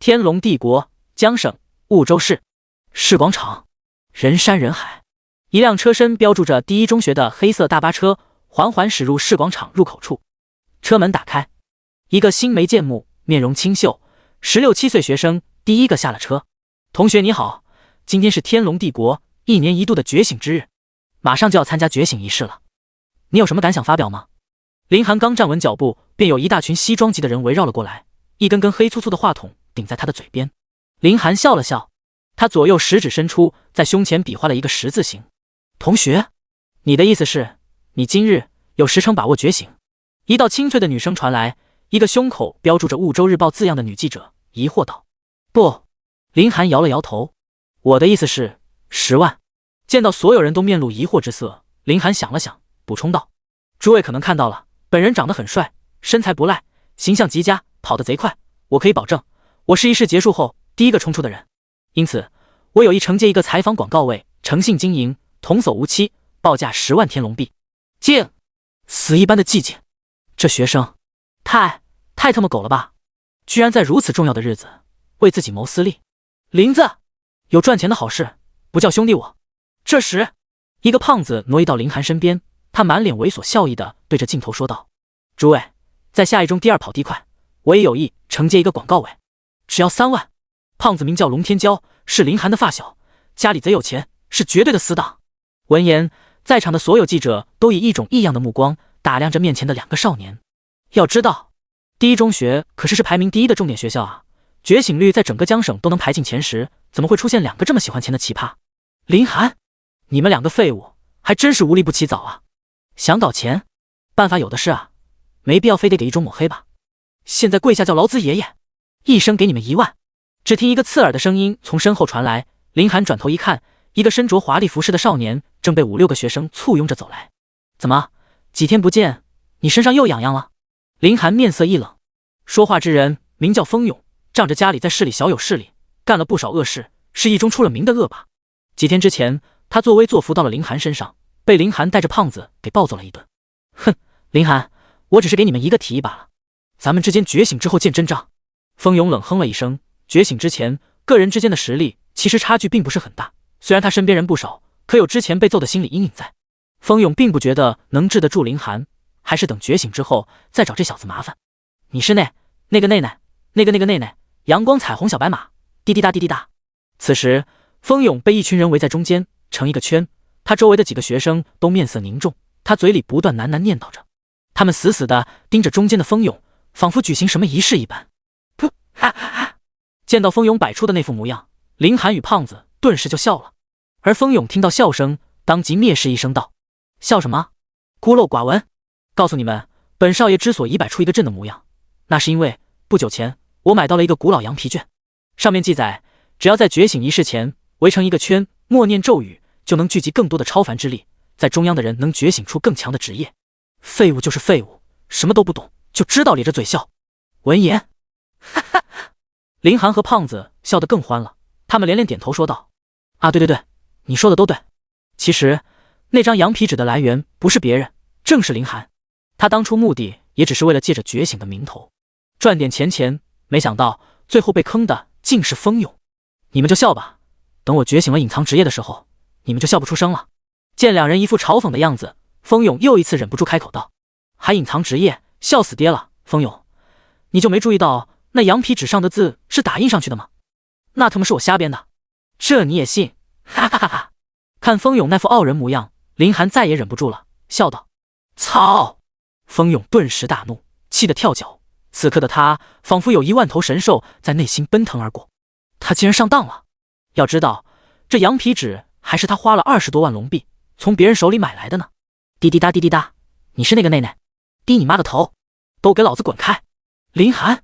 天龙帝国江省婺州市市广场，人山人海。一辆车身标注着第一中学的黑色大巴车缓缓驶入市广场入口处，车门打开，一个新眉剑目、面容清秀、16、17岁学生第一个下了车。同学你好，今天是天龙帝国1年1度的觉醒之日，马上就要参加觉醒仪式了，你有什么感想发表吗？林寒刚站稳脚步，便有一大群西装级的人围绕了过来，一根根黑粗粗的话筒顶在他的嘴边。林寒笑了笑，他左右食指伸出，在胸前比划了一个十字形。同学，你的意思是，你今日有10成把握觉醒？一道清脆的女声传来，一个胸口标注着婺州日报字样的女记者疑惑道。不，林寒摇了摇头，我的意思是10万。见到所有人都面露疑惑之色，林寒想了想，补充道，诸位可能看到了，本人长得很帅，身材不赖，形象极佳，跑得贼快，我可以保证，我是仪式结束后第一个冲出的人。因此，我有意承接一个采访广告位，诚信经营，童叟无欺，报价10万天龙币。静！死一般的寂静。这学生太他妈狗了吧，居然在如此重要的日子为自己谋私利。林子，有赚钱的好事不叫兄弟我。这时，一个胖子挪移到林寒身边，他满脸猥琐笑意地对着镜头说道，诸位，在下一中第2跑第快，我也有意承接一个广告位，只要3万。胖子名叫龙天骄，是林寒的发小，家里贼有钱，是绝对的死党。闻言，在场的所有记者都以一种异样的目光打量着面前的2个少年。要知道，第一中学可是排名第1的重点学校啊，觉醒率在整个江省都能排进前10，怎么会出现2个这么喜欢钱的奇葩？林寒，你们2个废物，还真是无利不起早啊！想搞钱，办法有的是啊，没必要非得给一中抹黑吧。现在跪下叫劳资爷爷，一声给你们1万。只听一个刺耳的声音从身后传来，林寒转头一看，一个身着华丽服饰的少年正被5、6个学生簇拥着走来。怎么，几天不见，你身上又痒痒了？林寒面色一冷，说话之人名叫风勇，仗着家里在市里小有势力，干了不少恶事，是一中出了名的恶霸。几天之前，他作威作福到了林寒身上，被林寒带着胖子给暴揍了一顿。哼，林寒，我只是给你们一个提议罢了，咱们之间觉醒之后见真章。风勇冷哼了一声，觉醒之前，个人之间的实力其实差距并不是很大，虽然他身边人不少，可有之前被揍的心理阴影在。风勇并不觉得能治得住林寒，还是等觉醒之后再找这小子麻烦。你是那个内内，阳光彩虹小白马，滴滴答滴滴答。此时，风勇被一群人围在中间，成一个圈，他周围的几个学生都面色凝重，他嘴里不断喃喃念叨着，他们死死地盯着中间的风勇，仿佛举行什么仪式一般。噗，哈哈哈！见到风勇摆出的那副模样，林寒与胖子顿时就笑了，而风勇听到笑声，当即蔑视一声道，笑什么？孤陋寡闻！告诉你们，本少爷之所以摆出一个阵的模样，那是因为不久前我买到了一个古老羊皮卷，上面记载，只要在觉醒仪式前围成一个圈，默念咒语，就能聚集更多的超凡之力，在中央的人能觉醒出更强的职业。废物就是废物，什么都不懂，就知道咧着嘴笑。闻言，哈哈，林寒和胖子笑得更欢了，他们连连点头说道，啊，对，你说的都对。其实那张羊皮纸的来源不是别人，正是林寒。他当初目的也只是为了借着觉醒的名头赚点钱，没想到最后被坑的竟是风勇。你们就笑吧，等我觉醒了隐藏职业的时候，你们就笑不出声了。见2人一副嘲讽的样子，风勇又一次忍不住开口道，还隐藏职业，笑死爹了。风勇，你就没注意到那羊皮纸上的字是打印上去的吗？那他妈是我瞎编的，这你也信？哈哈哈哈！看风勇那副傲人模样，林寒再也忍不住了，笑道，操！风勇顿时大怒，气得跳脚。此刻的他仿佛有1万头神兽在内心奔腾而过，他竟然上当了。要知道，这羊皮纸还是他花了20多万龙币从别人手里买来的呢。滴滴答滴滴答，你是那个内内，滴你妈的头，都给老子滚开！林寒，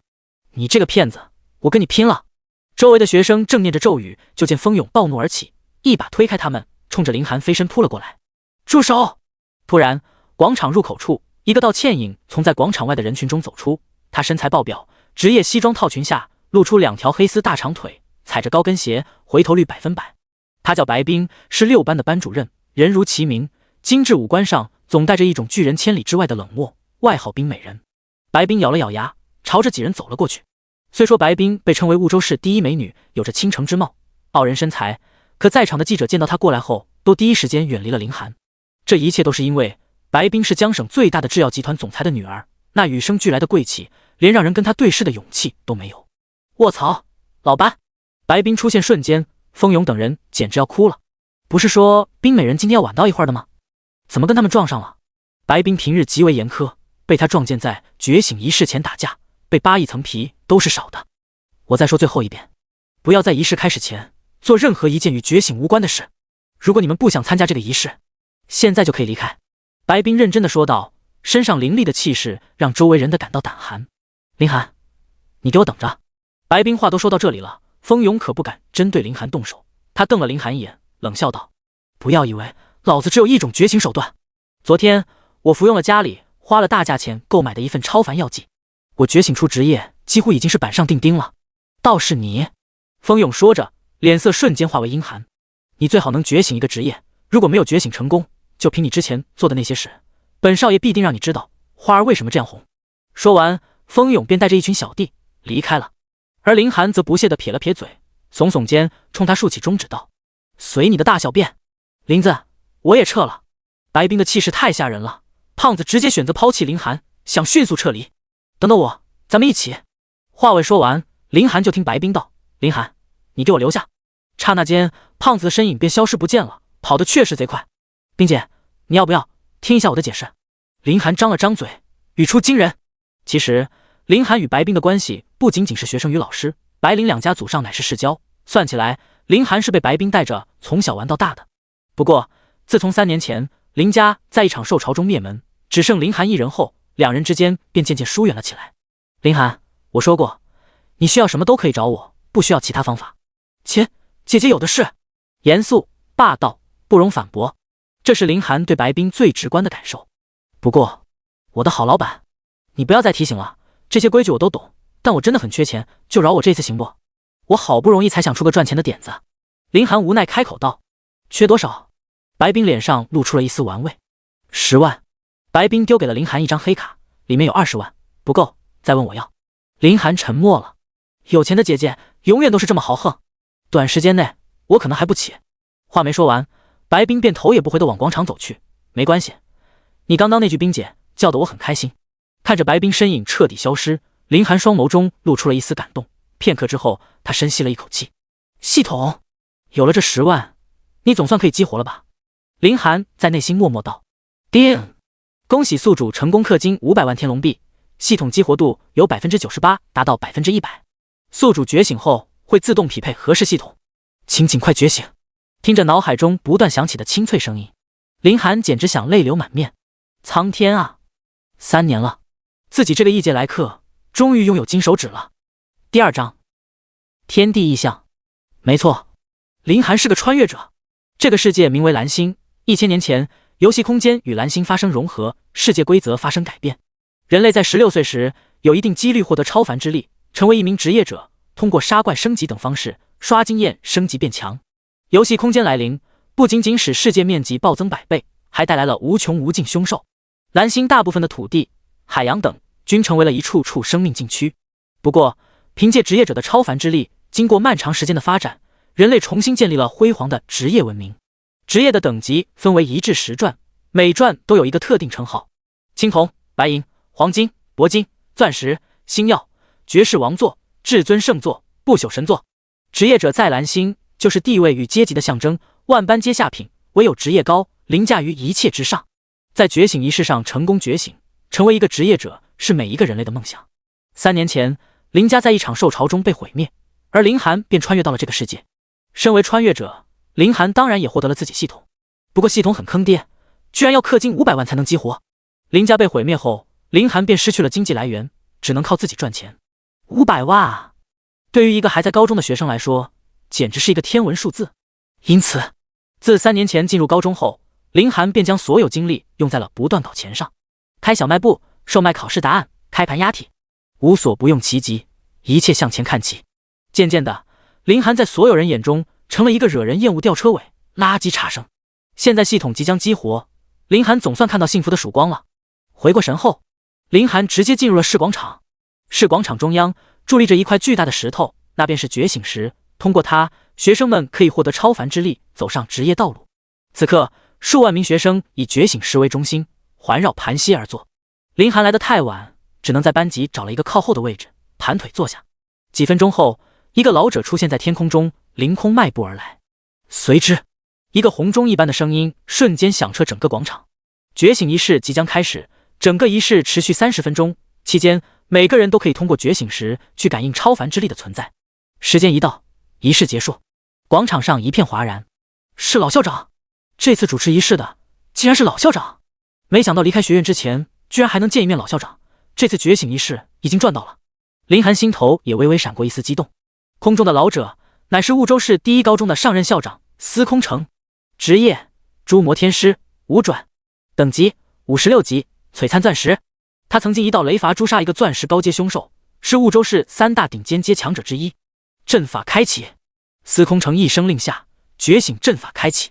你这个骗子，我跟你拼了！周围的学生正念着咒语，就见风勇暴怒而起，一把推开他们，冲着林寒飞身扑了过来。住手！突然，广场入口处，一个道倩影从在广场外的人群中走出，她身材爆表，职业西装套裙下露出2条黑丝大长腿，踩着高跟鞋，回头率100%。她叫白冰，是6班的班主任，人如其名，精致五官上总带着一种拒人千里之外的冷漠，外号冰美人。白冰咬了咬牙，朝着几人走了过去。虽说白冰被称为婺州市第一美女，有着倾城之貌、傲人身材，可在场的记者见到她过来后，都第一时间远离了林寒。这一切都是因为白冰是江省最大的制药集团总裁的女儿，那与生俱来的贵气，连让人跟她对视的勇气都没有。卧槽，老班！白冰出现瞬间，风勇等人简直要哭了。不是说冰美人今天要晚到一会儿的吗？怎么跟他们撞上了？白冰平日极为严苛，被他撞见在觉醒仪式前打架，被扒一层皮都是少的。我再说最后一遍，不要在仪式开始前做任何一件与觉醒无关的事。如果你们不想参加这个仪式，现在就可以离开。白冰认真的说道，身上凌厉的气势让周围人的感到胆寒。林寒，你给我等着！白冰话都说到这里了，风勇可不敢针对林寒动手。他瞪了林寒一眼，冷笑道：不要以为老子只有一种觉醒手段。昨天我服用了家里花了大价钱购买的一份超凡药剂，我觉醒出职业几乎已经是板上钉钉了。倒是你，风勇说着，脸色瞬间化为阴寒。你最好能觉醒一个职业，如果没有觉醒成功，就凭你之前做的那些事，本少爷必定让你知道花儿为什么这样红。说完，风勇便带着一群小弟离开了。而林寒则不屑地撇了撇嘴，耸耸肩，冲他竖起中指道：随你的大小便。林子，我也撤了。白冰的气势太吓人了，胖子直接选择抛弃林寒，想迅速撤离。等等我，咱们一起。话未说完，林寒就听白冰道：林寒，你给我留下。刹那间，胖子的身影便消失不见了，跑得确实贼快。冰姐，你要不要听一下我的解释？林寒张了张嘴，语出惊人。其实林寒与白冰的关系不仅仅是学生与老师，白林两家祖上乃是世交，算起来林寒是被白冰带着从小玩到大的。不过自从3年前林家在一场受潮中灭门，只剩林寒一人后，两人之间便渐渐疏远了起来。林寒，我说过你需要什么都可以找我，不需要其他方法。姐姐有的是。严肃霸道，不容反驳，这是林寒对白冰最直观的感受。不过我的好老板，你不要再提醒了，这些规矩我都懂，但我真的很缺钱，就饶我这次行不？我好不容易才想出个赚钱的点子。林寒无奈开口道。缺多少？白冰脸上露出了一丝玩味。10万。白冰丢给了林寒一张黑卡，里面有20万，不够再问我要。林寒沉默了。有钱的姐姐永远都是这么豪横，短时间内我可能还不起。话没说完，白冰便头也不回地往广场走去。没关系，你刚刚那句冰姐叫得我很开心。看着白冰身影彻底消失，林寒双眸中露出了一丝感动。片刻之后，他深吸了一口气。系统，有了这10万，你总算可以激活了吧？林寒在内心默默道。叮！恭喜宿主成功氪金500万天龙币，系统激活度由 98% 达到 100%。宿主觉醒后会自动匹配合适系统，请尽快觉醒。听着脑海中不断响起的清脆声音，林寒简直想泪流满面。苍天啊，3年了，自己这个异界来客终于拥有金手指了。第2章，天地异象。没错，林寒是个穿越者。这个世界名为蓝星，1000年前游戏空间与蓝星发生融合，世界规则发生改变。人类在16岁时有一定几率获得超凡之力，成为一名职业者，通过杀怪升级等方式刷经验升级变强。游戏空间来临，不仅仅使世界面积暴增100倍，还带来了无穷无尽凶兽。蓝星大部分的土地、海洋等均成为了一处处生命禁区。不过凭借职业者的超凡之力，经过漫长时间的发展，人类重新建立了辉煌的职业文明。职业的等级分为1至10钻，每钻都有一个特定称号：青铜、白银、黄金、铂金、钻石、星耀、绝世王座、至尊圣座、不朽神座。职业者在蓝星就是地位与阶级的象征，万般皆下品，唯有职业高，凌驾于一切之上。在觉醒仪式上成功觉醒，成为一个职业者，是每一个人类的梦想。3年前，林家在一场受潮中被毁灭，而林寒便穿越到了这个世界。身为穿越者，林寒当然也获得了自己系统。不过系统很坑爹，居然要氪金500万才能激活。林家被毁灭后，林寒便失去了经济来源，只能靠自己赚钱。500万啊，对于一个还在高中的学生来说，简直是一个天文数字。因此，自3年前进入高中后，林寒便将所有精力用在了不断搞钱上。开小卖部，售卖考试答案，开盘押题，无所不用其极，一切向前看齐。渐渐的，林寒在所有人眼中成了一个惹人厌恶吊车尾、垃圾差生。现在系统即将激活，林寒总算看到幸福的曙光了。回过神后，林寒直接进入了市广场。市广场中央，伫立着一块巨大的石头，那便是觉醒石。通过它，学生们可以获得超凡之力，走上职业道路。此刻，数万名学生以觉醒石为中心，环绕盘膝而坐。林寒来得太晚，只能在班级找了一个靠后的位置，盘腿坐下。几分钟后，一个老者出现在天空中，凌空迈步而来。随之，一个洪钟一般的声音瞬间响彻整个广场。觉醒仪式即将开始，整个仪式持续30分钟，期间每个人都可以通过觉醒石去感应超凡之力的存在。时间一到，仪式结束，广场上一片哗然。是老校长，这次主持仪式的竟然是老校长！没想到离开学院之前，居然还能见一面老校长。这次觉醒仪式已经赚到了。林寒心头也微微闪过一丝激动。空中的老者乃是婺州市第一高中的上任校长司空城，职业诸魔天师5转，等级56级，璀璨钻石。他曾经一道雷罚诛杀一个钻石高阶凶兽，是婺州市3大顶尖阶强者之一。阵法开启！司空城一声令下，觉醒阵法开启。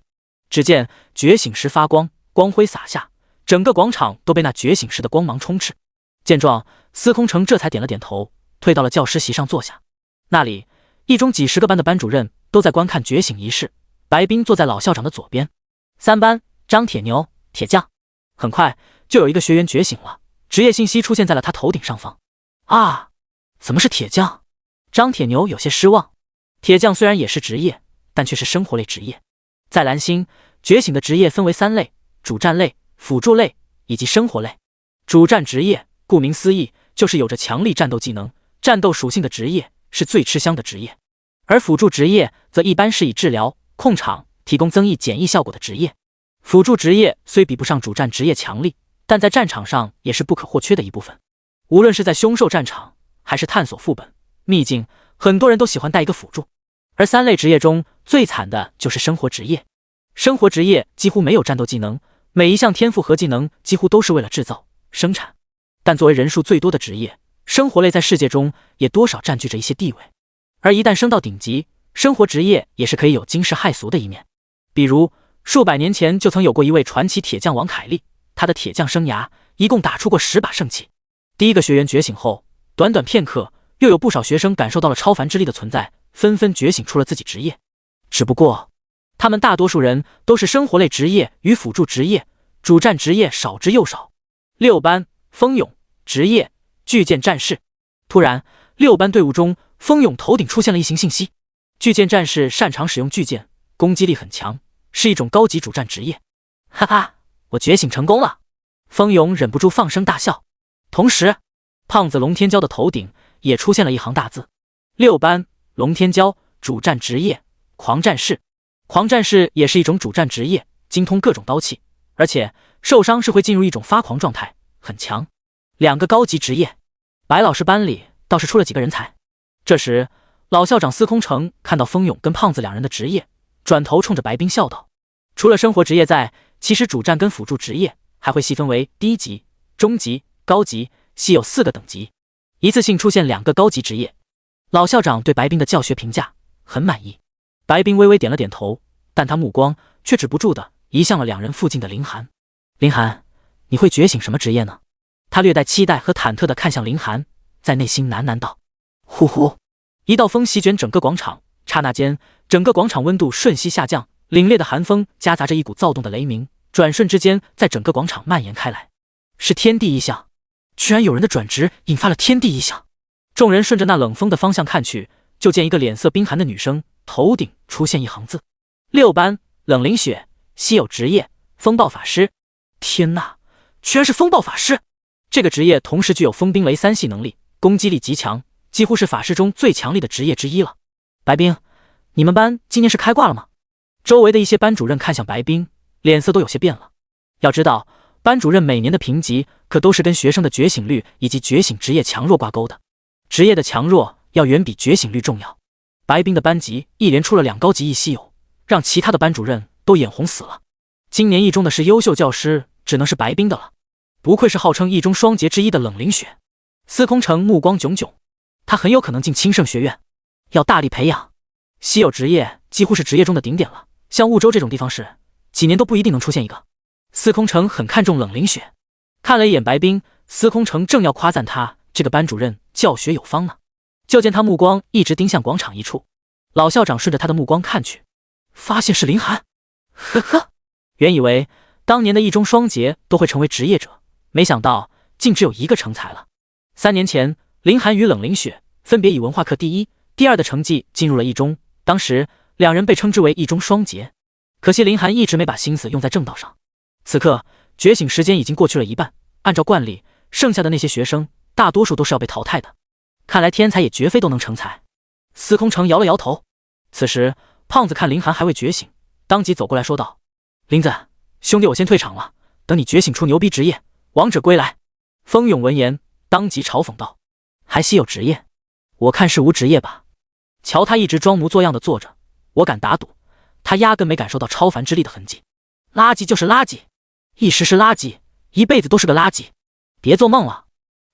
只见觉醒石发光，光辉洒下，整个广场都被那觉醒石的光芒充斥。见状，司空城这才点了点头，退到了教师席上坐下。那里，一中几十个班的班主任都在观看觉醒仪式。白冰坐在老校长的左边。3班张铁牛、铁匠。很快就有一个学员觉醒了，职业信息出现在了他头顶上方。啊，怎么是铁匠？张铁牛有些失望。铁匠虽然也是职业，但却是生活类职业。在蓝星，觉醒的职业分为3类：主战类、辅助类以及生活类。主战职业顾名思义，就是有着强力战斗技能、战斗属性的职业，是最吃香的职业。而辅助职业则一般是以治疗、控场、提供增益减益效果的职业。辅助职业虽比不上主战职业强力，但在战场上也是不可或缺的一部分。无论是在凶兽战场，还是探索副本、秘境，很多人都喜欢带一个辅助。而3类职业中最惨的就是生活职业。生活职业几乎没有战斗技能，每一项天赋和技能几乎都是为了制造、生产。但作为人数最多的职业，生活类在世界中也多少占据着一些地位。而一旦升到顶级，生活职业也是可以有惊世骇俗的一面。比如数百年前就曾有过一位传奇铁匠王凯利，他的铁匠生涯一共打出过10把胜器。第一个学员觉醒后，短短片刻，又有不少学生感受到了超凡之力的存在，纷纷觉醒出了自己职业。只不过他们大多数人都是生活类职业与辅助职业，主战职业少之又少。6班风勇，职业巨剑战士。突然，6班队伍中风勇头顶出现了一行信息：巨剑战士擅长使用巨剑，攻击力很强，是一种高级主战职业。哈哈，我觉醒成功了！风勇忍不住放声大笑。同时，胖子龙天骄的头顶也出现了一行大字：6班龙天骄，主战职业狂战士。狂战士也是一种主战职业，精通各种刀器，而且受伤是会进入一种发狂状态，很强。2个高级职业，白老师班里倒是出了几个人才。这时，老校长司空城看到风勇跟胖子2人的职业，转头冲着白冰笑道：除了生活职业在，其实主战跟辅助职业还会细分为低级、中级、高级，系有4个等级，一次性出现2个高级职业。老校长对白冰的教学评价很满意。白冰微微点了点头，但他目光却止不住的移向了2人附近的林寒。林寒，你会觉醒什么职业呢？他略带期待和忐忑地看向林寒，在内心喃喃道：呼呼！一道风席卷整个广场，刹那间，整个广场温度瞬息下降，凛冽的寒风夹杂着一股躁动的雷鸣，转瞬之间在整个广场蔓延开来。是天地异象，居然有人的转职引发了天地异象。众人顺着那冷风的方向看去，就见一个脸色冰寒的女生头顶出现一行字：6班冷凌雪，稀有职业风暴法师。天哪，居然是风暴法师！这个职业同时具有风冰雷3系能力，攻击力极强，几乎是法师中最强力的职业之一了。白冰，你们班今年是开挂了吗？周围的一些班主任看向白冰，脸色都有些变了。要知道，班主任每年的评级可都是跟学生的觉醒率以及觉醒职业强弱挂钩的，职业的强弱要远比觉醒率重要。白冰的班级一连出了2高级1稀有，让其他的班主任都眼红死了。今年一中的是优秀教师，只能是白冰的了。不愧是号称一中双杰之一的冷凌雪。司空城目光炯炯，他很有可能进清圣学院，要大力培养。稀有职业几乎是职业中的顶点了，像婺州这种地方市，几年都不一定能出现一个。司空城很看重冷凌雪，看了一眼白冰，司空城正要夸赞他这个班主任教学有方呢。就见他目光一直盯向广场一处。老校长顺着他的目光看去，发现是林寒。呵呵，原以为当年的一中双杰都会成为职业者，没想到竟只有一个成才了。3年前，林寒与冷凌雪分别以文化课第1、第2的成绩进入了一中，当时两人被称之为一中双杰。可惜林寒一直没把心思用在正道上。此刻觉醒时间已经过去了一半，按照惯例，剩下的那些学生大多数都是要被淘汰的。看来天才也绝非都能成才。司空城摇了摇头。此时胖子看林寒还未觉醒，当即走过来说道：林子兄弟，我先退场了，等你觉醒出牛逼职业，王者归来。风勇闻言当即嘲讽道：还稀有职业？我看是无职业吧。瞧他一直装模作样的坐着，我敢打赌他压根没感受到超凡之力的痕迹。垃圾就是垃圾，一时是垃圾，一辈子都是个垃圾，别做梦了。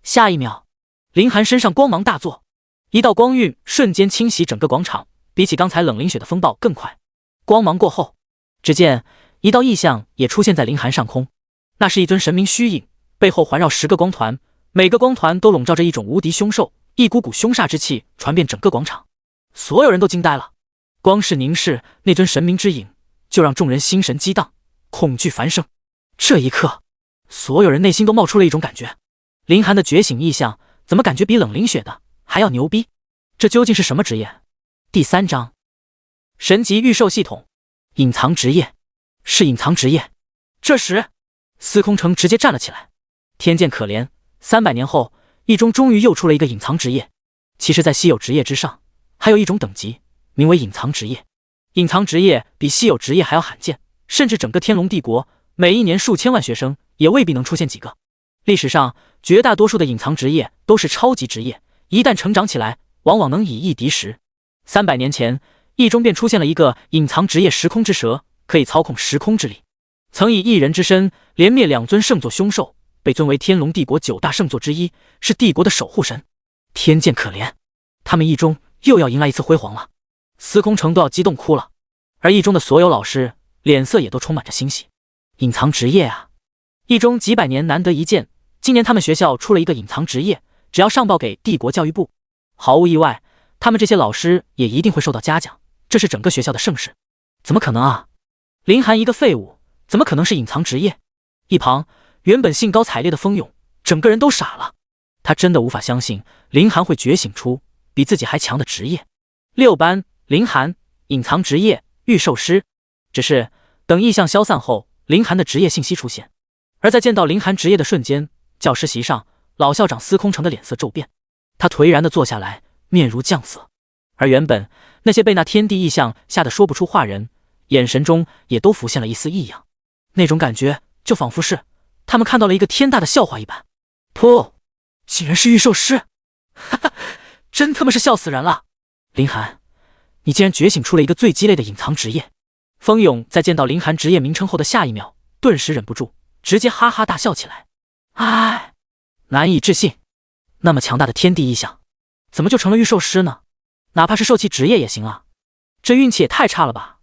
下一秒，林寒身上光芒大作，一道光晕瞬间侵袭整个广场，比起刚才冷凌雪的风暴更快。光芒过后，只见一道异象也出现在林寒上空，那是一尊神明虚影，背后环绕10个光团，每个光团都笼罩着一种无敌凶兽，一股股凶煞之气传遍整个广场。所有人都惊呆了，光是凝视那尊神明之影，就让众人心神激荡，恐惧繁盛。这一刻，所有人内心都冒出了一种感觉：林寒的觉醒异象怎么感觉比冷凌雪的还要牛逼？这究竟是什么职业？第3章神级预售系统，隐藏职业，是隐藏职业。这时司空城直接站了起来。天剑可怜，300年后一中终于又出了一个隐藏职业。其实在稀有职业之上还有一种等级，名为隐藏职业。隐藏职业比稀有职业还要罕见，甚至整个天龙帝国每一年数千万学生也未必能出现几个。历史上绝大多数的隐藏职业都是超级职业，一旦成长起来往往能以一敌十。300年前，一中便出现了一个隐藏职业时空之蛇，可以操控时空之力，曾以一人之身连灭2尊圣座凶兽，被尊为天龙帝国9大圣座之一，是帝国的守护神。天剑可怜，他们一中又要迎来一次辉煌了。司空城都要激动哭了，而一中的所有老师脸色也都充满着欣喜。隐藏职业啊，一中几百年难得一见，今年他们学校出了一个隐藏职业，只要上报给帝国教育部，毫无意外，他们这些老师也一定会受到嘉奖，这是整个学校的盛事。怎么可能啊？林寒一个废物，怎么可能是隐藏职业？一旁原本兴高采烈的风勇整个人都傻了，他真的无法相信林寒会觉醒出比自己还强的职业。6班林寒，隐藏职业御兽师。只是等异象消散后，林寒的职业信息出现，而在见到林寒职业的瞬间，教师席上老校长司空城的脸色骤变，他颓然地坐下来，面如酱色。而原本那些被那天地异象吓得说不出话人，眼神中也都浮现了一丝异样，那种感觉就仿佛是他们看到了一个天大的笑话一般。噗，竟然是御兽师，哈哈，真他妈是笑死人了。林寒，你竟然觉醒出了一个最鸡肋的隐藏职业。风勇在见到林寒职业名称后的下一秒，顿时忍不住直接哈哈大笑起来。唉，难以置信，那么强大的天地异象怎么就成了御兽师呢？哪怕是兽气职业也行啊，这运气也太差了吧。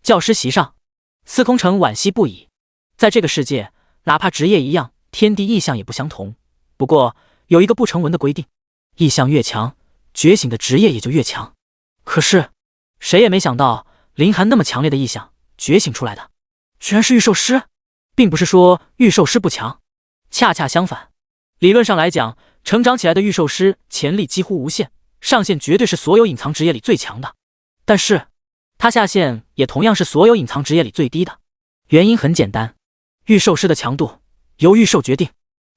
教师席上，司空城惋惜不已。在这个世界，哪怕职业一样，天地异象也不相同。不过有一个不成文的规定，异象越强，觉醒的职业也就越强。可是谁也没想到林寒那么强烈的异象觉醒出来的居然是御兽师。并不是说御兽师不强，恰恰相反，理论上来讲，成长起来的御兽师潜力几乎无限，上限绝对是所有隐藏职业里最强的。但是他下限也同样是所有隐藏职业里最低的。原因很简单，御兽师的强度由御兽决定。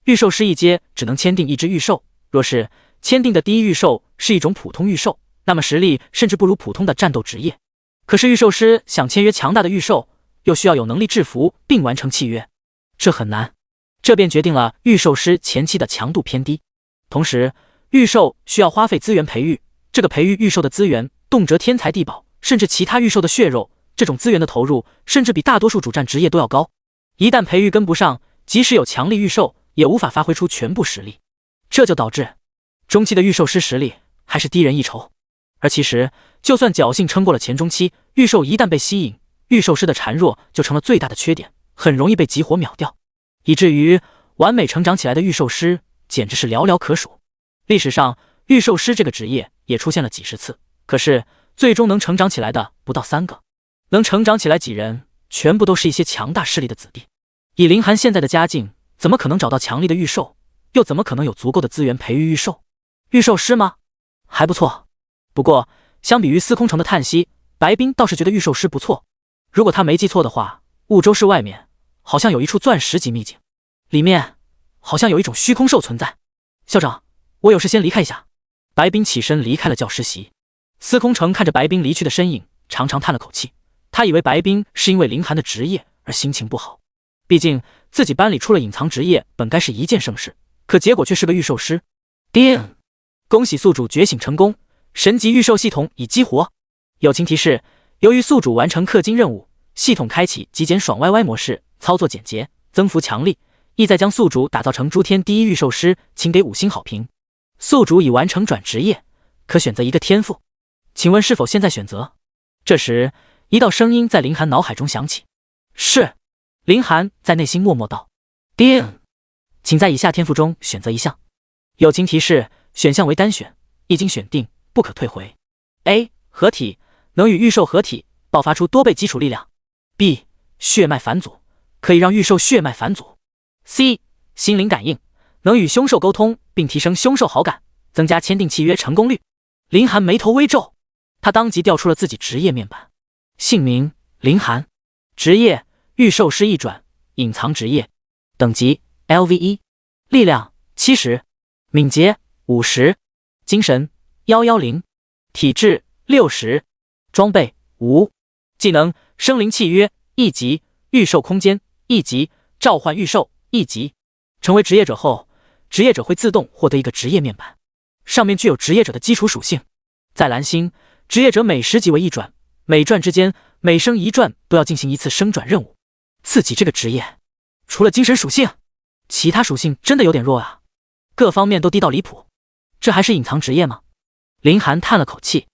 御兽师一阶只能签订一只御兽，若是签订的第一御兽是一种普通御兽，那么实力甚至不如普通的战斗职业。可是御兽师想签约强大的御兽，又需要有能力制服并完成契约，这很难，这便决定了御兽师前期的强度偏低。同时，御兽需要花费资源培育，这个培育御兽的资源动辄天材地宝，甚至其他御兽的血肉，这种资源的投入甚至比大多数主战职业都要高。一旦培育跟不上，即使有强力御兽，也无法发挥出全部实力。这就导致中期的御兽师实力还是低人一筹。而其实，就算侥幸撑过了前中期，御兽一旦被吸引，御兽师的孱弱就成了最大的缺点，很容易被集火秒掉，以至于完美成长起来的御兽师简直是寥寥可数。历史上，御兽师这个职业也出现了几十次，可是最终能成长起来的不到3个，能成长起来几人，全部都是一些强大势力的子弟。以林寒现在的家境，怎么可能找到强力的御兽？又怎么可能有足够的资源培育御兽？御兽师吗？还不错。不过相比于司空城的叹息，白冰倒是觉得御兽师不错。如果他没记错的话，婺州市外面好像有一处钻石级秘境，里面好像有一种虚空兽存在。校长，我有事先离开一下。白冰起身离开了教师席。司空城看着白冰离去的身影，长长叹了口气。他以为白冰是因为林寒的职业而心情不好，毕竟自己班里出了隐藏职业本该是一件盛事，可结果却是个御兽师。叮！恭喜宿主觉醒成功，神级御兽系统已激活。友情提示：由于宿主完成氪金任务，系统开启极简爽歪歪模式，操作简洁，增幅强力，意在将宿主打造成诸天第一御兽师，请给5星好评。宿主已完成转职业，可选择一个天赋，请问是否现在选择？这时，一道声音在林寒脑海中响起。是。林寒在内心默默道。叮！请在以下天赋中选择一项。友情提示：选项为单选，一经选定不可退回。A. 合体，能与御兽合体，爆发出多倍基础力量。B. 血脉返祖，可以让御兽血脉返祖。C. 心灵感应，能与凶兽沟通并提升凶兽好感，增加签订契约成功率。林寒眉头微皱，他当即调出了自己职业面板。姓名：林寒，职业：御兽师一转，隐藏职业，等级 LV1， 力量70，敏捷50，精神110，体质60，装备无，技能生灵契约1级，御兽空间1级，召唤御兽1级。成为职业者后，职业者会自动获得一个职业面板，上面具有职业者的基础属性。在蓝星，职业者每10级为1转，每转之间每升1转都要进行一次升转任务。自己这个职业除了精神属性，其他属性真的有点弱啊，各方面都低到离谱。这还是隐藏职业吗？林寒叹了口气。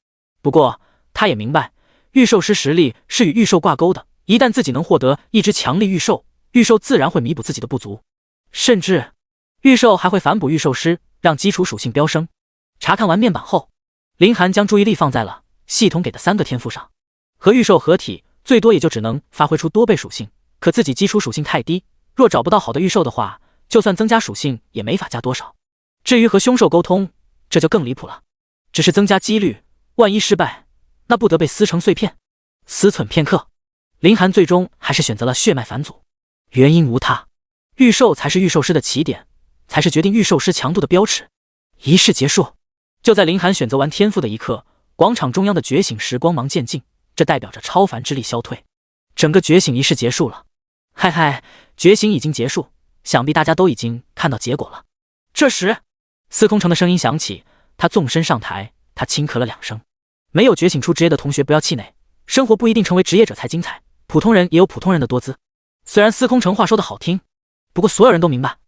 不过他也明白，御兽师实力是与御兽挂钩的，一旦自己能获得一只强力御兽，御兽自然会弥补自己的不足，甚至御兽还会反哺御兽师，让基础属性飙升。查看完面板后，林寒将注意力放在了系统给的3个天赋上。和御兽合体最多也就只能发挥出多倍属性，可自己基础属性太低，若找不到好的御兽的话，就算增加属性也没法加多少。至于和凶兽沟通，这就更离谱了，只是增加几率，万一失败，那不得被撕成碎片。思忖片刻，林寒最终还是选择了血脉返祖。原因无他，御兽才是御兽师的起点，才是决定御兽师强度的标尺。仪式结束，就在林寒选择完天赋的一刻，广场中央的觉醒石光芒渐尽，这代表着超凡之力消退。整个觉醒仪式结束了。嗨嗨，觉醒已经结束，想必大家都已经看到结果了。这时，司空城的声音响起，他纵身上台，他轻咳了2声。没有觉醒出职业的同学不要气馁，生活不一定成为职业者才精彩，普通人也有普通人的多姿。虽然司空城话说的好听，不过所有人都明白，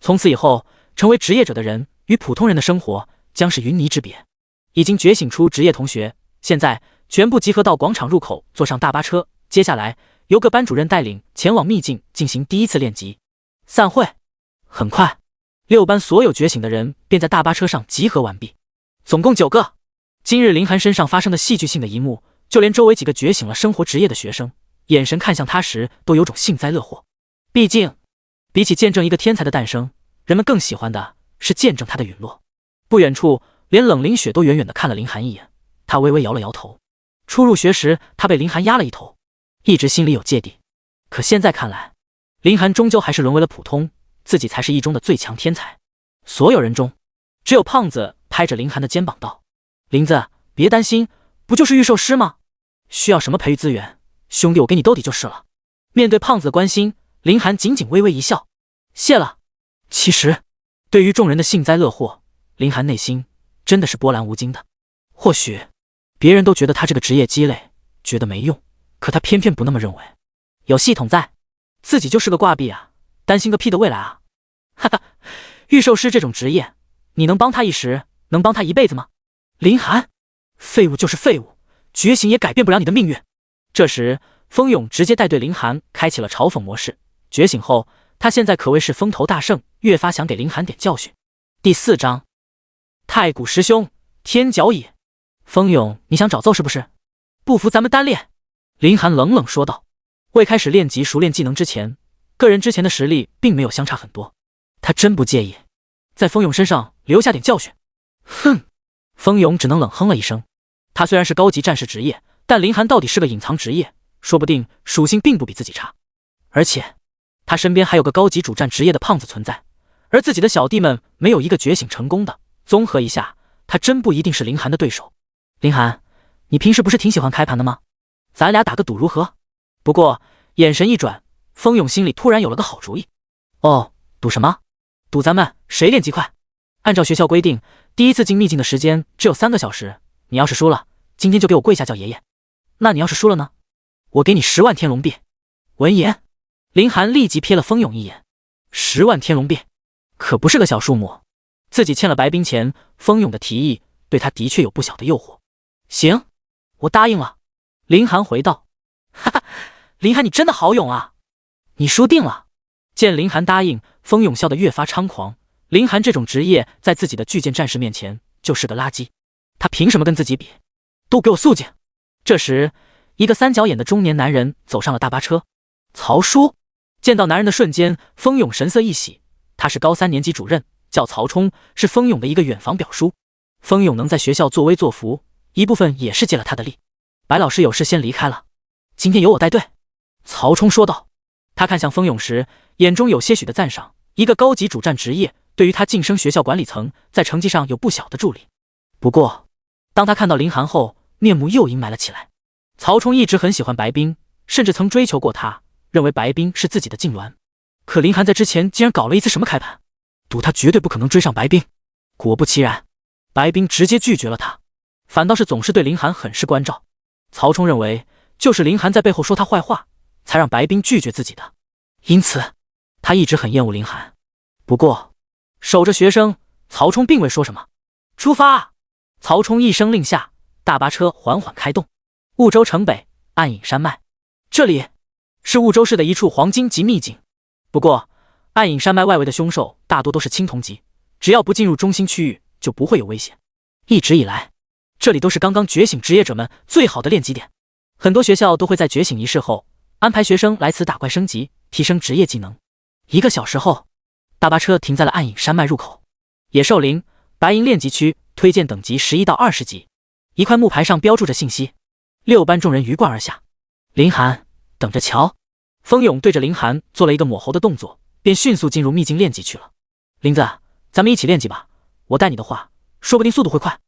从此以后，成为职业者的人与普通人的生活将是云泥之别。已经觉醒出职业同学，现在全部集合到广场入口，坐上大巴车，接下来由各班主任带领前往秘境进行第一次练级。散会。很快，6班所有觉醒的人便在大巴车上集合完毕，总共9个。今日林寒身上发生的戏剧性的一幕，就连周围几个觉醒了生活职业的学生，眼神看向他时都有种幸灾乐祸。毕竟，比起见证一个天才的诞生，人们更喜欢的是见证他的陨落。不远处，连冷凌雪都远远地看了林寒一眼，他微微摇了摇头。初入学时，他被林寒压了一头，一直心里有芥蒂。可现在看来，林寒终究还是沦为了普通，自己才是一中的最强天才。所有人中，只有胖子拍着林寒的肩膀道：“林子，别担心，不就是御兽师吗？需要什么培育资源，兄弟我给你兜底就是了。”面对胖子的关心，林寒仅仅微微一笑：“谢了。”其实，对于众人的幸灾乐祸，林寒内心真的是波澜无惊的。或许别人都觉得他这个职业鸡肋，觉得没用，可他偏偏不那么认为。有系统在，自己就是个挂壁啊，担心个屁的未来啊！哈哈，御兽师这种职业，你能帮他一时，能帮他一辈子吗？林寒，废物就是废物，觉醒也改变不了你的命运。这时，风勇直接带队林寒开启了嘲讽模式。觉醒后，他现在可谓是风头大盛，越发想给林寒点教训。第4章，太古师兄，天角矣！风勇，你想找揍是不是？不服咱们单练。林寒冷冷说道。未开始练级熟练技能之前，个人之前的实力并没有相差很多，他真不介意在风勇身上留下点教训。哼！风勇只能冷哼了一声。他虽然是高级战士职业，但林寒到底是个隐藏职业，说不定属性并不比自己差。而且他身边还有个高级主战职业的胖子存在，而自己的小弟们没有一个觉醒成功的，综合一下，他真不一定是林寒的对手。林寒，你平时不是挺喜欢开盘的吗？咱俩打个赌如何？不过眼神一转，风勇心里突然有了个好主意。哦，赌什么？赌咱们谁练级快。按照学校规定，第一次进秘境的时间只有3个小时，你要是输了，今天就给我跪下叫爷爷。那你要是输了呢？我给你10万天龙币。闻言，林寒立即瞥了风勇一眼。10万天龙币可不是个小数目，自己欠了白冰钱，风勇的提议对他的确有不小的诱惑。行，我答应了。林寒回道。哈哈，林寒你真的好勇啊！你输定了。见林寒答应，风勇笑得越发猖狂。林寒这种职业在自己的巨剑战士面前就是个垃圾，他凭什么跟自己比？都给我肃静！这时，一个3角眼的中年男人走上了大巴车。曹叔见到男人的瞬间，风勇神色一喜，他是高3年级主任，叫曹冲，是风勇的一个远房表叔。风勇能在学校作威作福，一部分也是借了他的力。白老师有事先离开了，今天由我带队。曹冲说道。他看向风勇时，眼中有些许的赞赏。一个高级主战职业，对于他晋升学校管理层，在成绩上有不小的助力。不过，当他看到林寒后，面目又阴霾了起来。曹冲一直很喜欢白冰，甚至曾追求过他，认为白冰是自己的痉挛。可林寒在之前竟然搞了一次什么开盘，赌他绝对不可能追上白冰。果不其然，白冰直接拒绝了他，反倒是总是对林寒很是关照。曹冲认为，就是林寒在背后说他坏话，才让白冰拒绝自己的，因此他一直很厌恶林寒。不过守着学生，曹冲并未说什么。出发！曹冲一声令下，大巴车缓缓开动。婺州城北暗影山脉，这里是婺州市的一处黄金级秘境。不过暗影山脉外围的凶兽大多都是青铜级，只要不进入中心区域，就不会有危险。一直以来，这里都是刚刚觉醒职业者们最好的练级点，很多学校都会在觉醒仪式后安排学生来此打怪升级，提升职业技能。1个小时后，大巴车停在了暗影山脉入口。野兽林白银练级区，推荐等级11到20级。一块木牌上标注着信息。6班众人鱼贯而下。林寒，等着瞧！风勇对着林寒做了一个抹喉的动作，便迅速进入秘境练级去了。林子，咱们一起练级吧，我带你的话，说不定速度会快。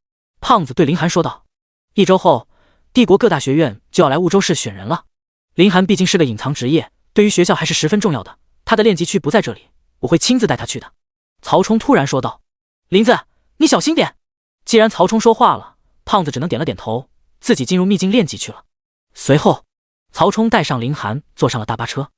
胖子对林寒说道。1周后，帝国各大学院就要来婺州市选人了。林寒毕竟是个隐藏职业，对于学校还是十分重要的。他的练级区不在这里，我会亲自带他去的。曹冲突然说道。林子，你小心点！既然曹冲说话了，胖子只能点了点头，自己进入秘境练级去了。随后，曹冲带上林寒坐上了大巴车。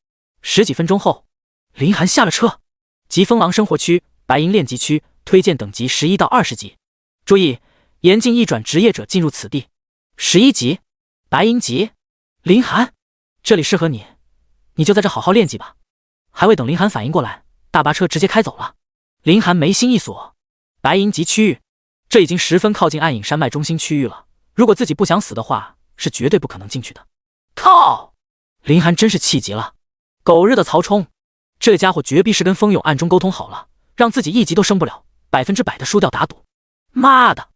10几分钟后，林寒下了车。疾风狼生活区白银练级区，推荐等级11到20级。注意，严禁一转职业者进入此地。11级，白银级。林寒，这里适合你，你就在这好好练级吧。还未等林寒反应过来，大巴车直接开走了。林寒眉心一锁，白银级区域，这已经十分靠近暗影山脉中心区域了。如果自己不想死的话，是绝对不可能进去的。靠！林寒真是气急了。狗日的曹冲，这家伙绝逼是跟风勇暗中沟通好了，让自己一级都升不了，100%的输掉打赌。妈的！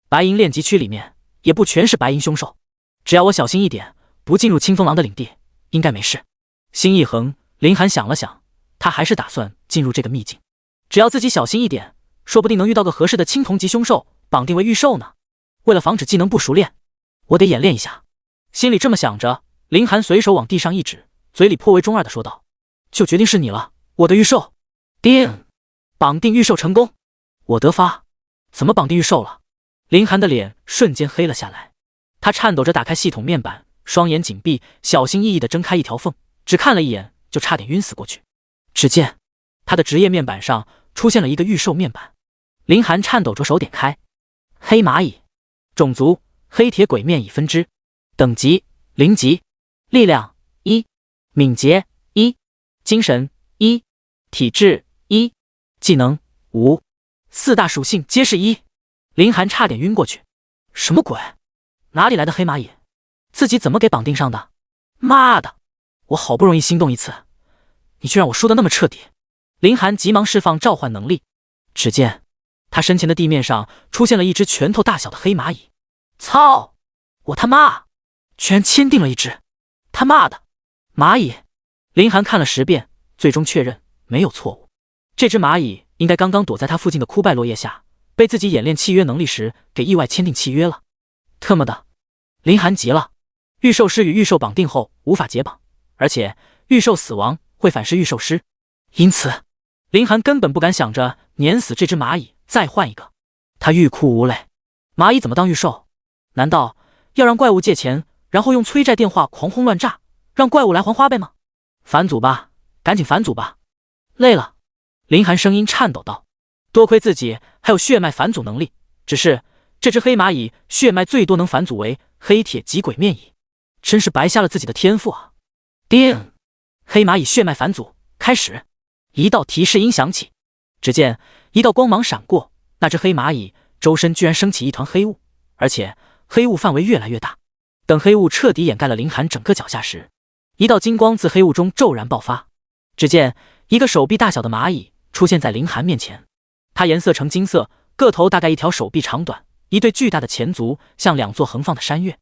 白银练级区里面也不全是白银凶兽，只要我小心一点，不进入青风狼的领地，应该没事。心一横，林寒想了想，他还是打算进入这个秘境。只要自己小心一点，说不定能遇到个合适的青铜级凶兽，绑定为御兽呢。为了防止技能不熟练，我得演练一下。心里这么想着，林寒随手往地上一指，嘴里颇为中二的说道：“就决定是你了，我的御兽。”叮，绑定御兽成功。我得发，怎么绑定御兽了？林寒的脸瞬间黑了下来，他颤抖着打开系统面板，双眼紧闭，小心翼翼地睁开一条缝，只看了一眼就差点晕死过去。只见他的职业面板上出现了一个御兽面板，林寒颤抖着手点开，黑蚂蚁，种族黑铁鬼面蚁分支，等级0级，力量1，敏捷1，精神1，体质1，技能5，4大属性皆是1。林寒差点晕过去。什么鬼？哪里来的黑蚂蚁？自己怎么给绑定上的？妈的！我好不容易心动一次，你却让我输得那么彻底。林寒急忙释放召唤能力，只见他身前的地面上出现了一只拳头大小的黑蚂蚁。操！我他妈居然签订了一只他妈的蚂蚁！林寒看了10遍，最终确认没有错误。这只蚂蚁应该刚刚躲在他附近的枯败落叶下，被自己演练契约能力时给意外签订契约了。特么的！林寒急了。御兽师与御兽绑定后无法解绑，而且御兽死亡会反噬御兽师，因此林寒根本不敢想着碾死这只蚂蚁再换一个。他欲哭无泪。蚂蚁怎么当御兽？难道要让怪物借钱，然后用催债电话狂轰乱炸，让怪物来还花呗吗？返祖吧，赶紧返祖吧！累了。林寒声音颤抖道。多亏自己还有血脉返祖能力，只是这只黑蚂蚁血脉最多能返祖为黑铁极鬼面蚁，真是白瞎了自己的天赋啊！叮！黑蚂蚁血脉返祖开始。一道提示音响起，只见一道光芒闪过，那只黑蚂蚁周身居然升起一团黑雾，而且黑雾范围越来越大。等黑雾彻底掩盖了林寒整个脚下时，一道金光自黑雾中骤然爆发。只见一个手臂大小的蚂蚁出现在林寒面前，它颜色呈金色，个头大概一条手臂长短，一对巨大的前足像2座横放的山岳，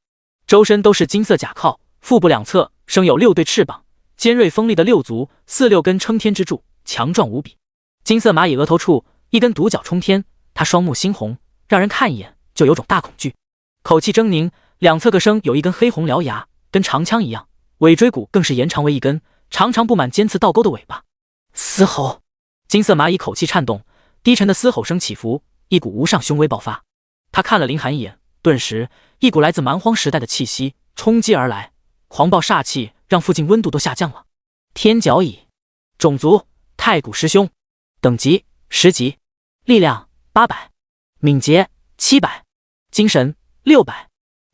周身都是金色甲壳，腹部两侧生有6对翅膀，尖锐锋利的6足，4、6根撑天之柱，强壮无比。金色蚂蚁额头处一根独角冲天，它双目猩红，让人看一眼就有种大恐惧。口气狰狞，两侧各生有一根黑红獠牙，跟长枪一样，尾椎骨更是延长为一根，长长布满尖刺倒钩的尾巴。嘶吼！金色蚂蚁口气颤动，低沉的嘶吼声起伏，一股无上凶威爆发。他看了林寒一眼，顿时一股来自蛮荒时代的气息冲击而来，狂暴煞气让附近温度都下降了。天角蚁，种族太古师兄，等级10级，力量800，敏捷700，精神600，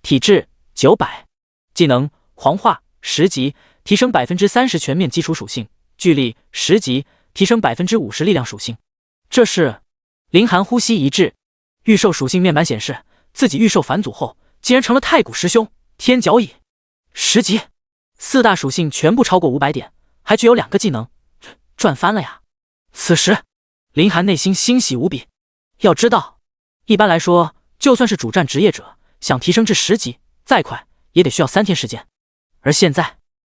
体质900，技能黄化10级，提升30%全面基础属性，巨力10级，提升50%力量属性。这是林寒呼吸一滞，御兽属性面板显示自己御兽返祖后竟然成了太古师兄天角蚁10级，4大属性全部超过500点，还具有2个技能，赚翻了呀！此时林寒内心欣喜无比。要知道，一般来说就算是主战职业者想提升至10级，再快也得需要3天时间。而现在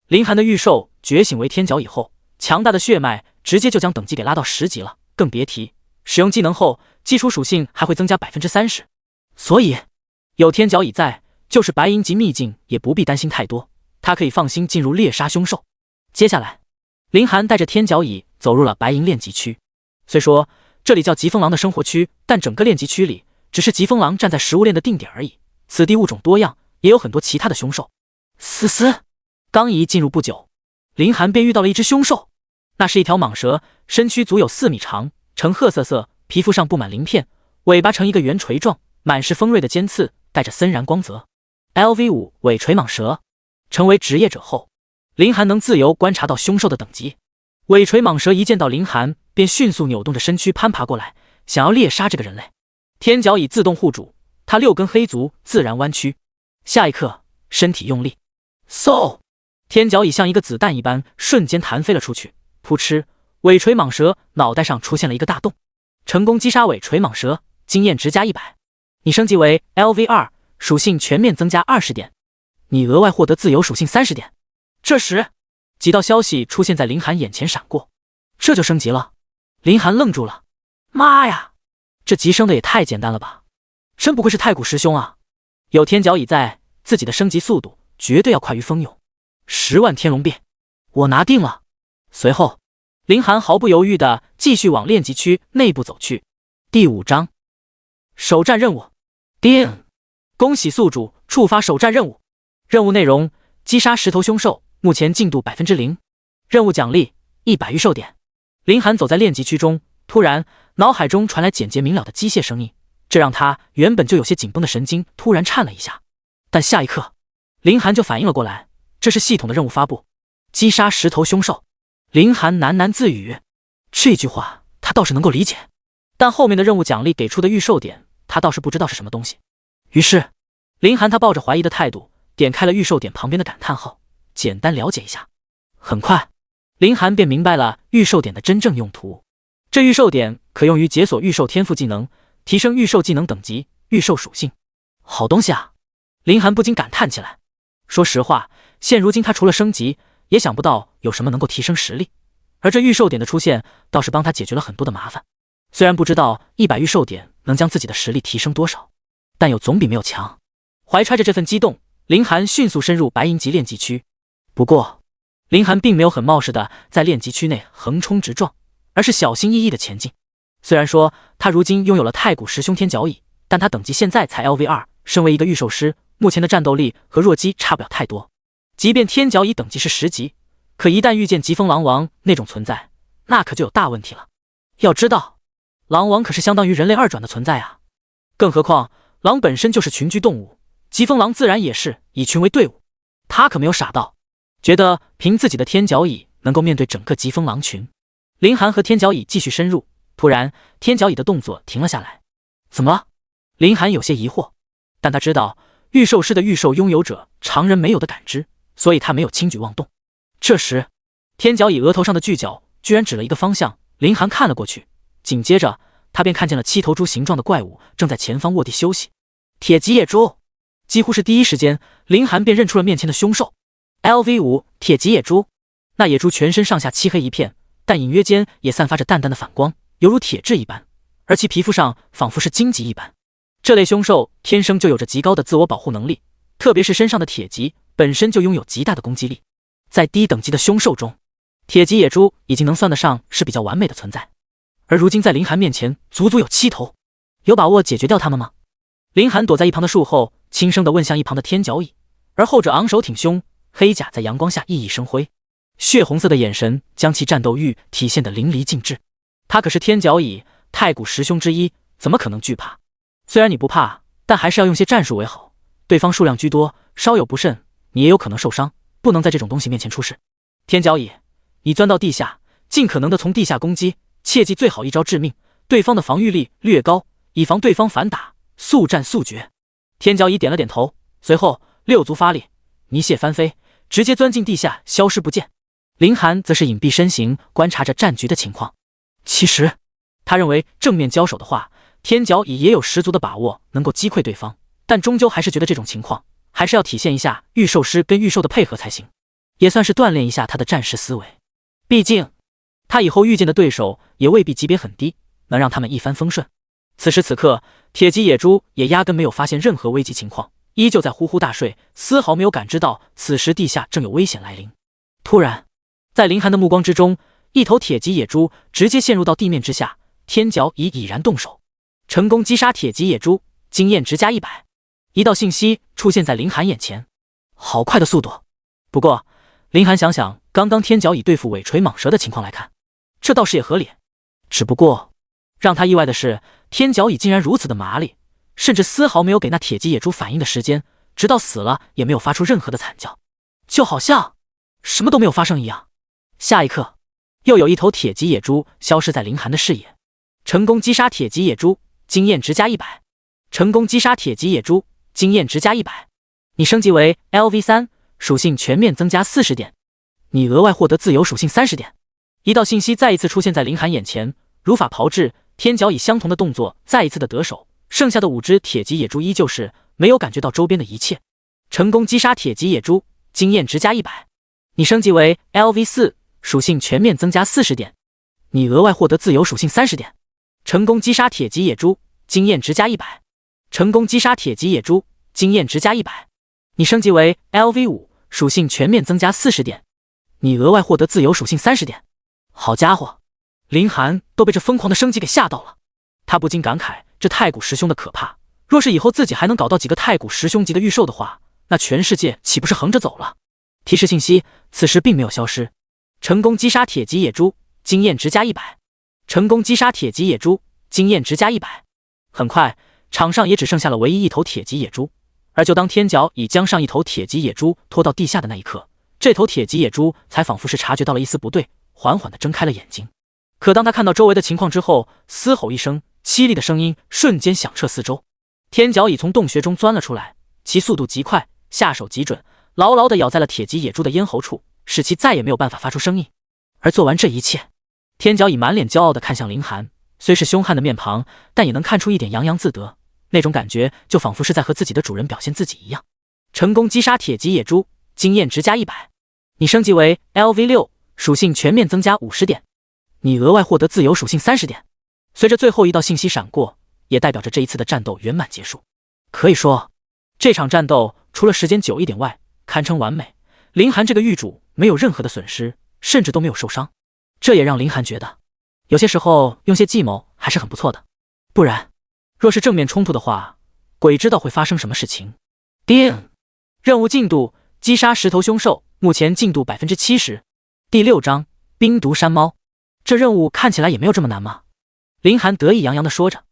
林寒的御兽觉醒为天角蚁后，强大的血脉直接就将等级给拉到10级了，更别提使用技能后基础属性还会增加30%。所以有天角蚁在，就是白银级秘境也不必担心太多，他可以放心进入猎杀凶兽。接下来林寒带着天角蚁走入了白银炼级区。虽说这里叫疾风狼的生活区，但整个炼级区里只是疾风狼站在食物链的定点而已。此地物种多样，也有很多其他的凶兽。嘶嘶，刚一进入不久，林寒便遇到了一只凶兽。那是一条蟒蛇，身躯足有4米长，呈褐色色，皮肤上布满鳞片，尾巴呈一个圆锤状，满是锋锐的尖刺，带着森然光泽。LV5 尾锤蟒蛇。成为职业者后，林寒能自由观察到凶兽的等级。尾锤蟒蛇一见到林寒，便迅速扭动着身躯攀爬过来，想要猎杀这个人类。天角蚁自动护主，他6根黑足自然弯曲。下一刻，身体用力，嗖！天角蚁像一个子弹一般，瞬间弹飞了出去。扑哧，尾锤蟒蛇脑袋上出现了一个大洞。成功击杀尾锤蟒蛇，经验值加100。你升级为 LV2， 属性全面增加20点。你额外获得自由属性30点。这时，几道消息出现在林寒眼前闪过，这就升级了。林寒愣住了，妈呀，这级升的也太简单了吧！真不愧是太古师兄啊！有天角蚁在，自己的升级速度绝对要快于蜂蛹。10万天龙币，我拿定了。随后，林寒毫不犹豫地继续往炼级区内部走去。第5章，首战任务。叮！恭喜宿主触发首战任务。任务内容：击杀10头凶兽，目前进度 0%。任务奖励100御兽点。林寒走在炼级区中，突然脑海中传来简洁明了的机械声音，这让他原本就有些紧绷的神经突然颤了一下。但下一刻，林寒就反应了过来，这是系统的任务发布：击杀10头凶兽。林寒喃喃自语，这句话他倒是能够理解，但后面的任务奖励给出的御兽点，他倒是不知道是什么东西。于是，林寒他抱着怀疑的态度，点开了御兽点旁边的感叹号，简单了解一下。很快，林寒便明白了御兽点的真正用途。这御兽点可用于解锁御兽天赋技能，提升御兽技能等级、御兽属性。好东西啊！林寒不禁感叹起来。说实话，现如今他除了升级，也想不到有什么能够提升实力。而这御兽点的出现，倒是帮他解决了很多的麻烦。虽然不知道100御兽点能将自己的实力提升多少，但有总比没有强。怀揣着这份激动，林寒迅速深入白银级练级区。不过，林寒并没有很冒失的在练级区内横冲直撞，而是小心翼翼的前进。虽然说他如今拥有了太古十凶天角椅，但他等级现在才 LV2， 身为一个御兽师，目前的战斗力和弱鸡差不了太多。即便天角椅等级是10级，可一旦遇见疾风狼王那种存在，那可就有大问题了。要知道，狼王可是相当于人类2转的存在啊！更何况狼本身就是群居动物，疾风狼自然也是以群为队伍。他可没有傻到觉得凭自己的天角椅能够面对整个疾风狼群。林寒和天角椅继续深入，突然天角椅的动作停了下来。怎么了？林寒有些疑惑，但他知道御兽师的御兽拥有者常人没有的感知，所以他没有轻举妄动。这时，天角椅额头上的巨角居然指了一个方向，林寒看了过去，紧接着他便看见了7头猪形状的怪物正在前方卧地休息。铁脊野猪！几乎是第一时间，林寒便认出了面前的凶兽 LV5 铁脊野猪。那野猪全身上下漆黑一片，但隐约间也散发着淡淡的反光，犹如铁质一般，而其皮肤上仿佛是荆棘一般。这类凶兽天生就有着极高的自我保护能力，特别是身上的铁脊本身就拥有极大的攻击力。在低等级的凶兽中，铁脊野猪已经能算得上是比较完美的存在，而如今在林寒面前足足有7头，有把握解决掉他们吗？林寒躲在一旁的树后，轻声地问向一旁的天角椅，而后者昂首挺胸，黑甲在阳光下熠熠生辉，血红色的眼神将其战斗欲体现得淋漓尽致。他可是天角椅，太古十凶之一，怎么可能惧怕？虽然你不怕，但还是要用些战术为好，对方数量居多，稍有不慎，你也有可能受伤，不能在这种东西面前出事。天角椅，你钻到地下，尽可能的从地下攻击，切记最好一招致命，对方的防御力略高，以防对方反打，速战速决。天角椅点了点头，随后六足发力，泥蟹翻飞，直接钻进地下，消失不见。林寒则是隐蔽身形，观察着战局的情况。其实，他认为正面交手的话，天角椅也有十足的把握能够击溃对方，但终究还是觉得这种情况还是要体现一下御兽师跟御兽的配合才行，也算是锻炼一下他的战士思维。毕竟，他以后遇见的对手也未必级别很低，能让他们一帆风顺。此时此刻，铁脊野猪也压根没有发现任何危急情况，依旧在呼呼大睡，丝毫没有感知到此时地下正有危险来临。突然，在林寒的目光之中，一头铁脊野猪直接陷入到地面之下，天角椅已然动手，成功击杀铁脊野猪，经验值加100。一道信息出现在林寒眼前，好快的速度！不过，林寒想想刚刚天角椅对付尾锤蟒蛇的情况来看，这倒是也合理。只不过，让他意外的是，天角椅竟然如此的麻利，甚至丝毫没有给那铁脊野猪反应的时间，直到死了也没有发出任何的惨叫，就好像什么都没有发生一样。下一刻，又有一头铁脊野猪消失在林寒的视野。成功击杀铁脊野猪，经验值加100。成功击杀铁脊野猪，经验值加100。你升级为 LV3， 属性全面增加40点。你额外获得自由属性30点。一道信息再一次出现在林寒眼前，如法炮制，天角以相同的动作再一次的得手，剩下的5只铁脊野猪依旧是没有感觉到周边的一切。成功击杀铁脊野猪，经验值加100。你升级为 LV4， 属性全面增加40点。你额外获得自由属性30点。成功击杀铁脊野猪，经验值加100。成功击杀铁脊野猪，经验值加100。你升级为 LV5， 属性全面增加40点。你额外获得自由属性30点。好家伙，林寒都被这疯狂的升级给吓到了。他不禁感慨这太古十凶的可怕，若是以后自己还能搞到几个太古十凶级的御兽的话，那全世界岂不是横着走了？提示信息此时并没有消失。成功击杀铁脊野猪，经验值加100。成功击杀铁脊野猪，经验值加100。很快，场上也只剩下了唯一一头铁脊野猪。而就当天角已将上一头铁脊野猪拖到地下的那一刻，这头铁脊野猪才仿佛是察觉到了一丝不对，缓缓地睁开了眼睛。可当他看到周围的情况之后，嘶吼一声，凄厉的声音瞬间响彻四周。天角蚁从洞穴中钻了出来，其速度极快，下手极准，牢牢地咬在了铁脊野猪的咽喉处，使其再也没有办法发出声音。而做完这一切，天角蚁满脸骄傲地看向凌寒，虽是凶悍的面庞，但也能看出一点洋洋自得，那种感觉就仿佛是在和自己的主人表现自己一样。成功击杀铁脊野猪，经验值加100，你升级为 LV6， 属性全面增加50点，你额外获得自由属性30点。随着最后一道信息闪过，也代表着这一次的战斗圆满结束。可以说，这场战斗除了时间久一点外，堪称完美。凌寒这个狱主没有任何的损失，甚至都没有受伤，这也让凌寒觉得，有些时候用些计谋还是很不错的。不然，若是正面冲突的话，鬼知道会发生什么事情。叮！任务进度：击杀10头凶兽，目前进度 70%。第6章冰毒山猫。这任务看起来也没有这么难嘛。凌寒得意洋洋地说着，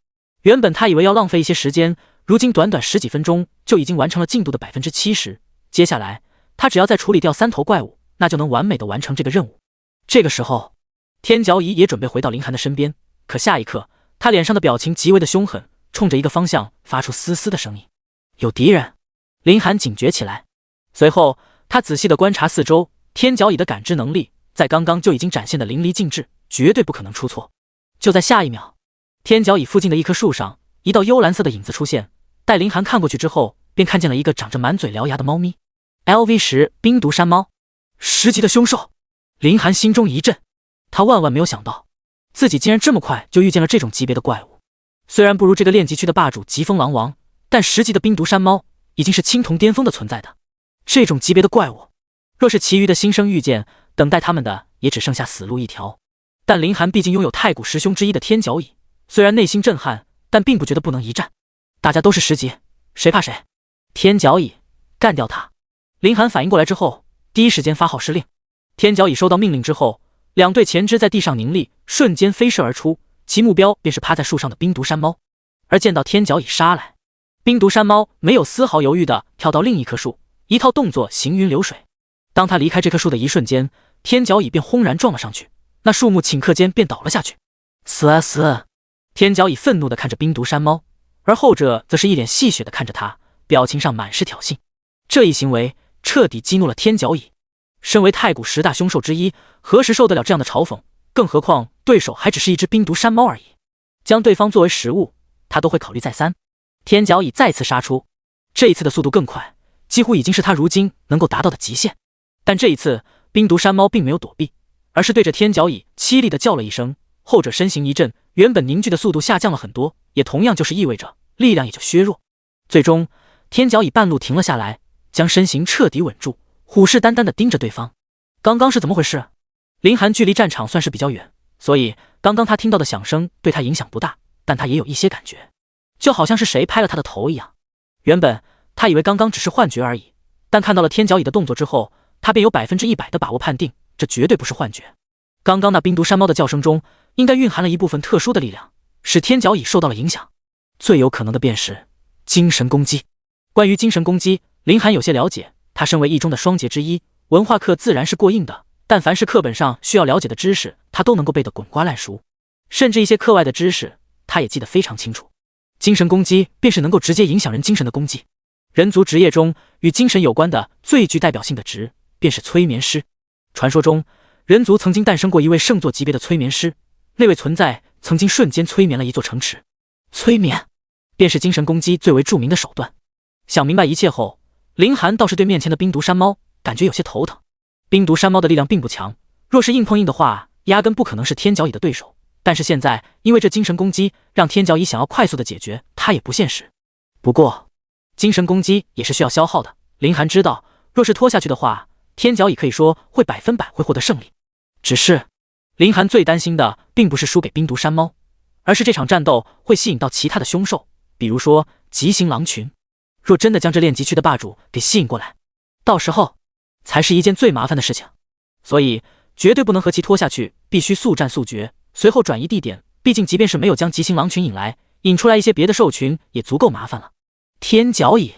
原本他以为要浪费一些时间，如今短短10几分钟就已经完成了进度的 70%， 接下来他只要再处理掉3头怪物，那就能完美的完成这个任务。这个时候，天角蚁也准备回到凌寒的身边，可下一刻，他脸上的表情极为的凶狠，冲着一个方向发出嘶嘶的声音。有敌人！凌寒警觉起来，随后他仔细的观察四周，天角蚁的感知能力在刚刚就已经展现的淋漓尽致，绝对不可能出错。就在下一秒，天角蚁附近的一棵树上，一道幽蓝色的影子出现。待凌寒看过去之后，便看见了一个长着满嘴獠牙的猫咪。LV10冰毒山猫，10级的凶兽。凌寒心中一震，他万万没有想到，自己竟然这么快就遇见了这种级别的怪物。虽然不如这个炼级区的霸主疾风狼王，但10级的冰毒山猫已经是青铜巅峰的存在的。这种级别的怪物，若是其余的新生遇见，等待他们的也只剩下死路一条。但凌寒毕竟拥有太古10凶之一的天角蚁，虽然内心震撼，但并不觉得不能一战。大家都是10级，谁怕谁？天角蚁，干掉他！凌寒反应过来之后，第一时间发号施令。天角蚁收到命令之后，2对前肢在地上凝立，瞬间飞射而出，其目标便是趴在树上的冰毒山猫。而见到天角蚁杀来，冰毒山猫没有丝毫犹豫地跳到另一棵树，一套动作行云流水。当他离开这棵树的一瞬间，天角蚁便轰然撞了上去，那树木顷刻间便倒了下去。死啊死！天角蚁愤怒地看着冰毒山猫，而后者则是一脸戏谑地看着他，表情上满是挑衅。这一行为彻底激怒了天角蚁。身为太古10大凶兽之一，何时受得了这样的嘲讽？更何况对手还只是一只冰毒山猫而已，将对方作为食物，他都会考虑再三。天角蚁再次杀出，这一次的速度更快，几乎已经是他如今能够达到的极限。但这一次，冰毒山猫并没有躲避，而是对着天角蚁凄厉地叫了一声，后者身形一震，原本凝聚的速度下降了很多，也同样就是意味着力量也就削弱。最终，天角蚁半路停了下来，将身形彻底稳住，虎视眈眈地盯着对方。刚刚是怎么回事？凌寒距离战场算是比较远，所以刚刚他听到的响声对他影响不大，但他也有一些感觉，就好像是谁拍了他的头一样。原本他以为刚刚只是幻觉而已，但看到了天角蚁的动作之后，他便有100%的把握判定，这绝对不是幻觉。刚刚那冰毒山猫的叫声中，应该蕴含了一部分特殊的力量，使天角蚁受到了影响。最有可能的便是精神攻击。关于精神攻击，凌寒有些了解，他身为一中的双杰之一，文化课自然是过硬的，但凡是课本上需要了解的知识，他都能够背得滚瓜烂熟，甚至一些课外的知识，他也记得非常清楚。精神攻击便是能够直接影响人精神的攻击。人族职业中与精神有关的最具代表性的职，便是催眠师。传说中，人族曾经诞生过一位圣座级别的催眠师，那位存在曾经瞬间催眠了一座城池。催眠便是精神攻击最为著名的手段。想明白一切后，凌寒倒是对面前的冰毒山猫感觉有些头疼。冰毒山猫的力量并不强，若是硬碰硬的话，压根不可能是天角蚁的对手。但是现在因为这精神攻击，让天角蚁想要快速的解决它也不现实。不过精神攻击也是需要消耗的，凌寒知道，若是拖下去的话，天角蚁可以说会100%会获得胜利。只是凌寒最担心的并不是输给冰毒山猫，而是这场战斗会吸引到其他的凶兽，比如说极形狼群。若真的将这炼级区的霸主给吸引过来，到时候才是一件最麻烦的事情。所以绝对不能和其拖下去，必须速战速决，随后转移地点。毕竟即便是没有将极形狼群引来，引出来一些别的兽群也足够麻烦了。天角蚁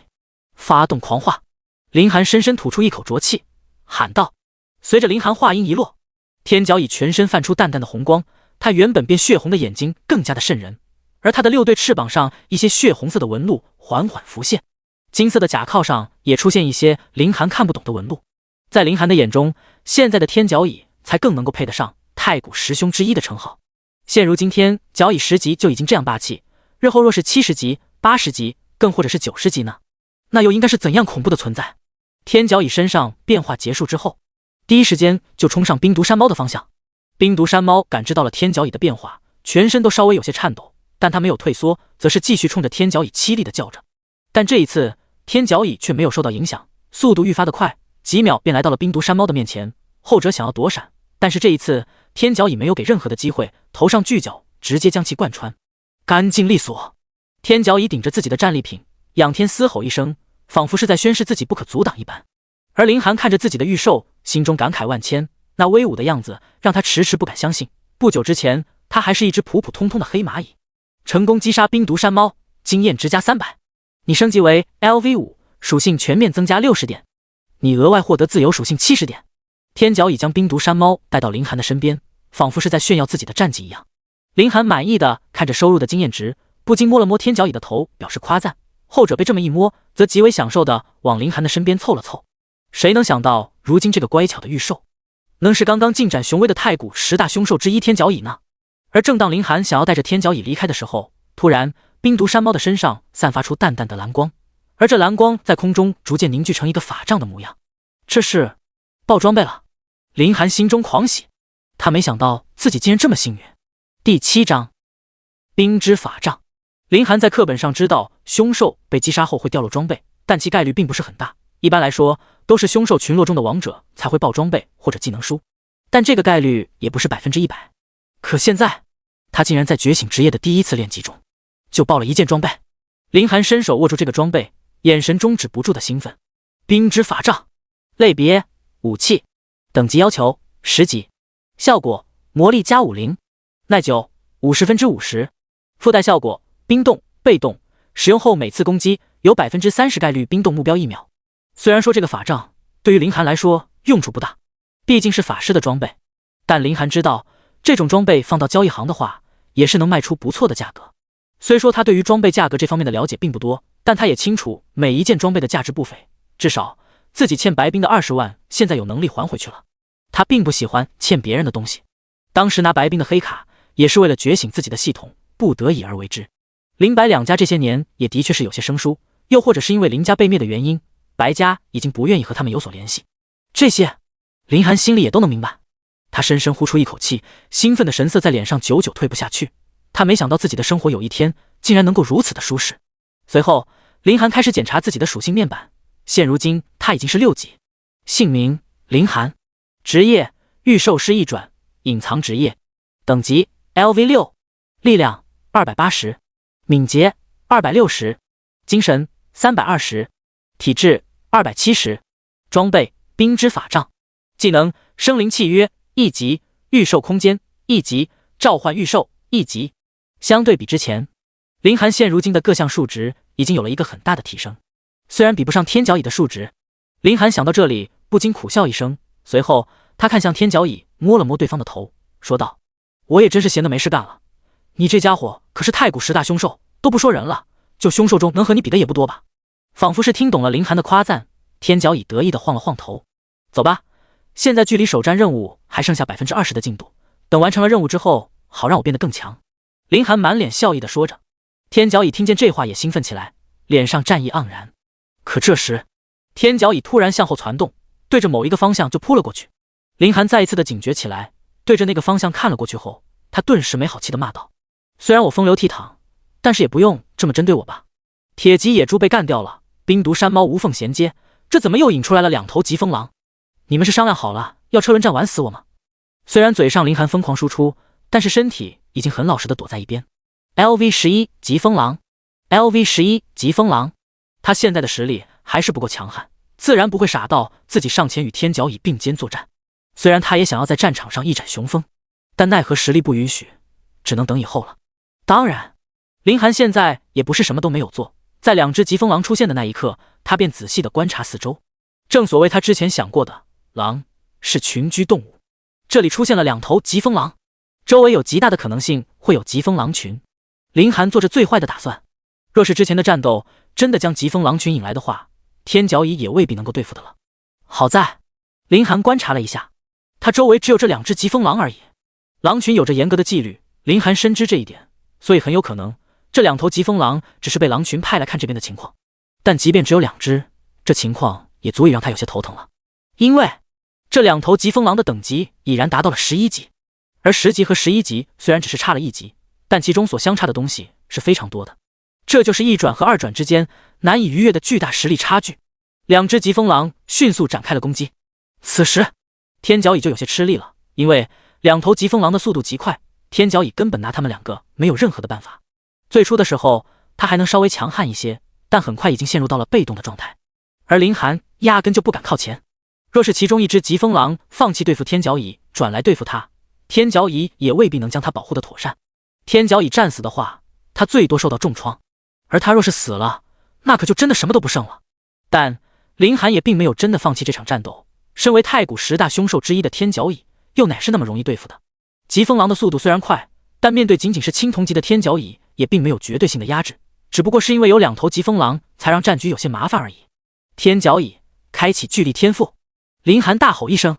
发动狂化，凌寒深深吐出一口浊气，喊道。随着凌寒话音一落，天角蚁全身泛出淡淡的红光，它原本便血红的眼睛更加的瘆人，而他的6对翅膀上一些血红色的纹路缓缓浮现，金色的甲壳上也出现一些林寒看不懂的纹路。在林寒的眼中，现在的天角蚁才更能够配得上太古10凶之一的称号。现如今天角蚁10级就已经这样霸气，日后若是70级、80级，更或者是90级呢？那又应该是怎样恐怖的存在？天角蚁身上变化结束之后，第一时间就冲上冰毒山猫的方向。冰毒山猫感知到了天角蚁的变化，全身都稍微有些颤抖，但它没有退缩，则是继续冲着天角蚁凄厉的叫着。但这一次，天角蚁却没有受到影响，速度愈发的快，几秒便来到了冰毒山猫的面前。后者想要躲闪，但是这一次天角蚁没有给任何的机会，头上巨角直接将其贯穿，干净利索。天角蚁顶着自己的战利品，仰天嘶吼一声，仿佛是在宣示自己不可阻挡一般。而林寒看着自己的御兽，心中感慨万千，那威武的样子让他迟迟不敢相信，不久之前他还是一只普普通通的黑蚂蚁。成功击杀冰毒山猫，经验值加300，你升级为 LV5， 属性全面增加60点，你额外获得自由属性70点。天角蚁将冰毒山猫带到林寒的身边，仿佛是在炫耀自己的战绩一样。林寒满意的看着收入的经验值，不禁摸了摸天角蚁的头，表示夸赞。后者被这么一摸，则极为享受的往林寒的身边凑了凑。谁能想到，如今这个乖巧的御兽，能是刚刚进展雄威的太古10大凶兽之一天角蚁呢？而正当林寒想要带着天角蚁离开的时候，突然冰毒山猫的身上散发出淡淡的蓝光，而这蓝光在空中逐渐凝聚成一个法杖的模样。这是爆装备了！林寒心中狂喜，他没想到自己竟然这么幸运。第7章冰之法杖。林寒在课本上知道凶兽被击杀后会掉落装备，但其概率并不是很大，一般来说都是凶兽群落中的王者才会爆装备或者技能书，但这个概率也不是100%。可现在他竟然在觉醒职业的第一次练级中就爆了一件装备。林寒伸手握住这个装备，眼神中止不住的兴奋。冰之法杖，类别武器，等级要求10级，效果魔力加50，耐久50%，附带效果冰冻被动，使用后每次攻击有 30% 概率冰冻目标1秒。虽然说这个法杖对于林寒来说用处不大，毕竟是法师的装备，但林寒知道这种装备放到交易行的话也是能卖出不错的价格。虽说他对于装备价格这方面的了解并不多，但他也清楚每一件装备的价值不菲，至少自己欠白冰的20万现在有能力还回去了。他并不喜欢欠别人的东西，当时拿白冰的黑卡也是为了觉醒自己的系统，不得已而为之。林白两家这些年也的确是有些生疏，又或者是因为林家被灭的原因，白家已经不愿意和他们有所联系。这些林寒心里也都能明白。他深深呼出一口气，兴奋的神色在脸上久久褪不下去。他没想到自己的生活有一天竟然能够如此的舒适。随后林寒开始检查自己的属性面板，现如今他已经是6级。姓名林寒，职业御兽师一转，隐藏职业，等级 LV6， 力量280，敏捷260，精神320，体质270，装备冰之法杖，技能生灵契约1级，御兽空间1级，召唤御兽1级。相对比之前，林寒现如今的各项数值已经有了一个很大的提升，虽然比不上天角蚁的数值。林寒想到这里不禁苦笑一声，随后他看向天角蚁，摸了摸对方的头，说道：我也真是闲得没事干了，你这家伙可是太古10大凶兽，都不说人了，就凶兽中能和你比的也不多吧。仿佛是听懂了林寒的夸赞，天角蚁得意的晃了晃头。走吧，现在距离首战任务还剩下 20% 的进度，等完成了任务之后，好让我变得更强。林寒满脸笑意的说着。天角蚁听见这话也兴奋起来，脸上战意盎然。可这时天角蚁突然向后攒动，对着某一个方向就扑了过去。林寒再一次的警觉起来，对着那个方向看了过去后，他顿时没好气的骂道：虽然我风流倜傥，但是也不用这么针对我吧。铁脊野猪被干掉了，冰毒山猫无缝衔接，这怎么又引出来了2头疾风狼？你们是商量好了要车轮战玩死我吗？虽然嘴上林寒疯狂输出，但是身体已经很老实的躲在一边。LV11 疾风狼， LV11 疾风狼，他现在的实力还是不够强悍，自然不会傻到自己上前与天角蚁并肩作战。虽然他也想要在战场上一展雄风，但奈何实力不允许，只能等以后了。当然林寒现在也不是什么都没有做，在2只疾风狼出现的那一刻，他便仔细的观察四周。正所谓他之前想过的，狼是群居动物，这里出现了2头疾风狼，周围有极大的可能性会有疾风狼群。林寒做着最坏的打算，若是之前的战斗真的将疾风狼群引来的话，天角蚁也未必能够对付的了。好在林寒观察了一下，他周围只有这2只疾风狼而已。狼群有着严格的纪律，林寒深知这一点，所以很有可能这2头疾风狼只是被狼群派来看这边的情况。但即便只有2只，这情况也足以让他有些头疼了，因为这2头疾风狼的等级已然达到了11级，而10级和11级虽然只是差了1级，但其中所相差的东西是非常多的。这就是1转和2转之间难以逾越的巨大实力差距。2只疾风狼迅速展开了攻击。此时天角蚁就有些吃力了，因为2头疾风狼的速度极快，天角蚁根本拿他们2个没有任何的办法。最初的时候他还能稍微强悍一些，但很快已经陷入到了被动的状态，而林寒压根就不敢靠前。若是其中1只疾风狼放弃对付天角蚁，转来对付他，天角蚁也未必能将他保护得妥善。天角蚁战死的话，他最多受到重创，而他若是死了，那可就真的什么都不剩了。但林寒也并没有真的放弃这场战斗，身为太古10大凶兽之一的天角蚁，又乃是那么容易对付的？疾风狼的速度虽然快，但面对仅仅是青铜级的天角蚁，也并没有绝对性的压制，只不过是因为有2头疾风狼，才让战局有些麻烦而已。天角蚁开启巨力天赋，林寒大吼一声，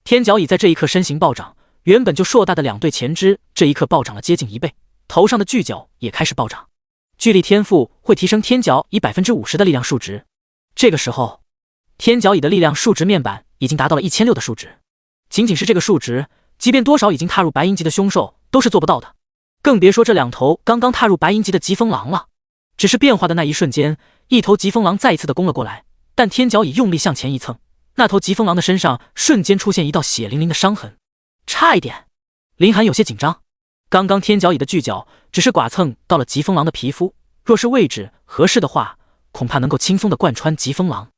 天角蚁在这一刻身形暴涨，原本就硕大的2对前肢，这一刻暴涨了接近1倍，头上的巨角也开始暴涨。巨力天赋会提升天角蚁 50% 的力量数值，这个时候天角蚁的力量数值面板已经达到了1600的数值，仅仅是这个数值，即便多少已经踏入白银级的凶兽都是做不到的，更别说这2头刚刚踏入白银级的疾风狼了。只是变化的那一瞬间，一头疾风狼再一次的攻了过来，但天角蚁用力向前一蹭，那头疾风狼的身上瞬间出现一道血淋淋的伤痕，差一点。林寒有些紧张，刚刚天角蚁的巨角只是剐蹭到了疾风狼的皮肤，若是位置合适的话，恐怕能够轻松的贯穿疾风狼。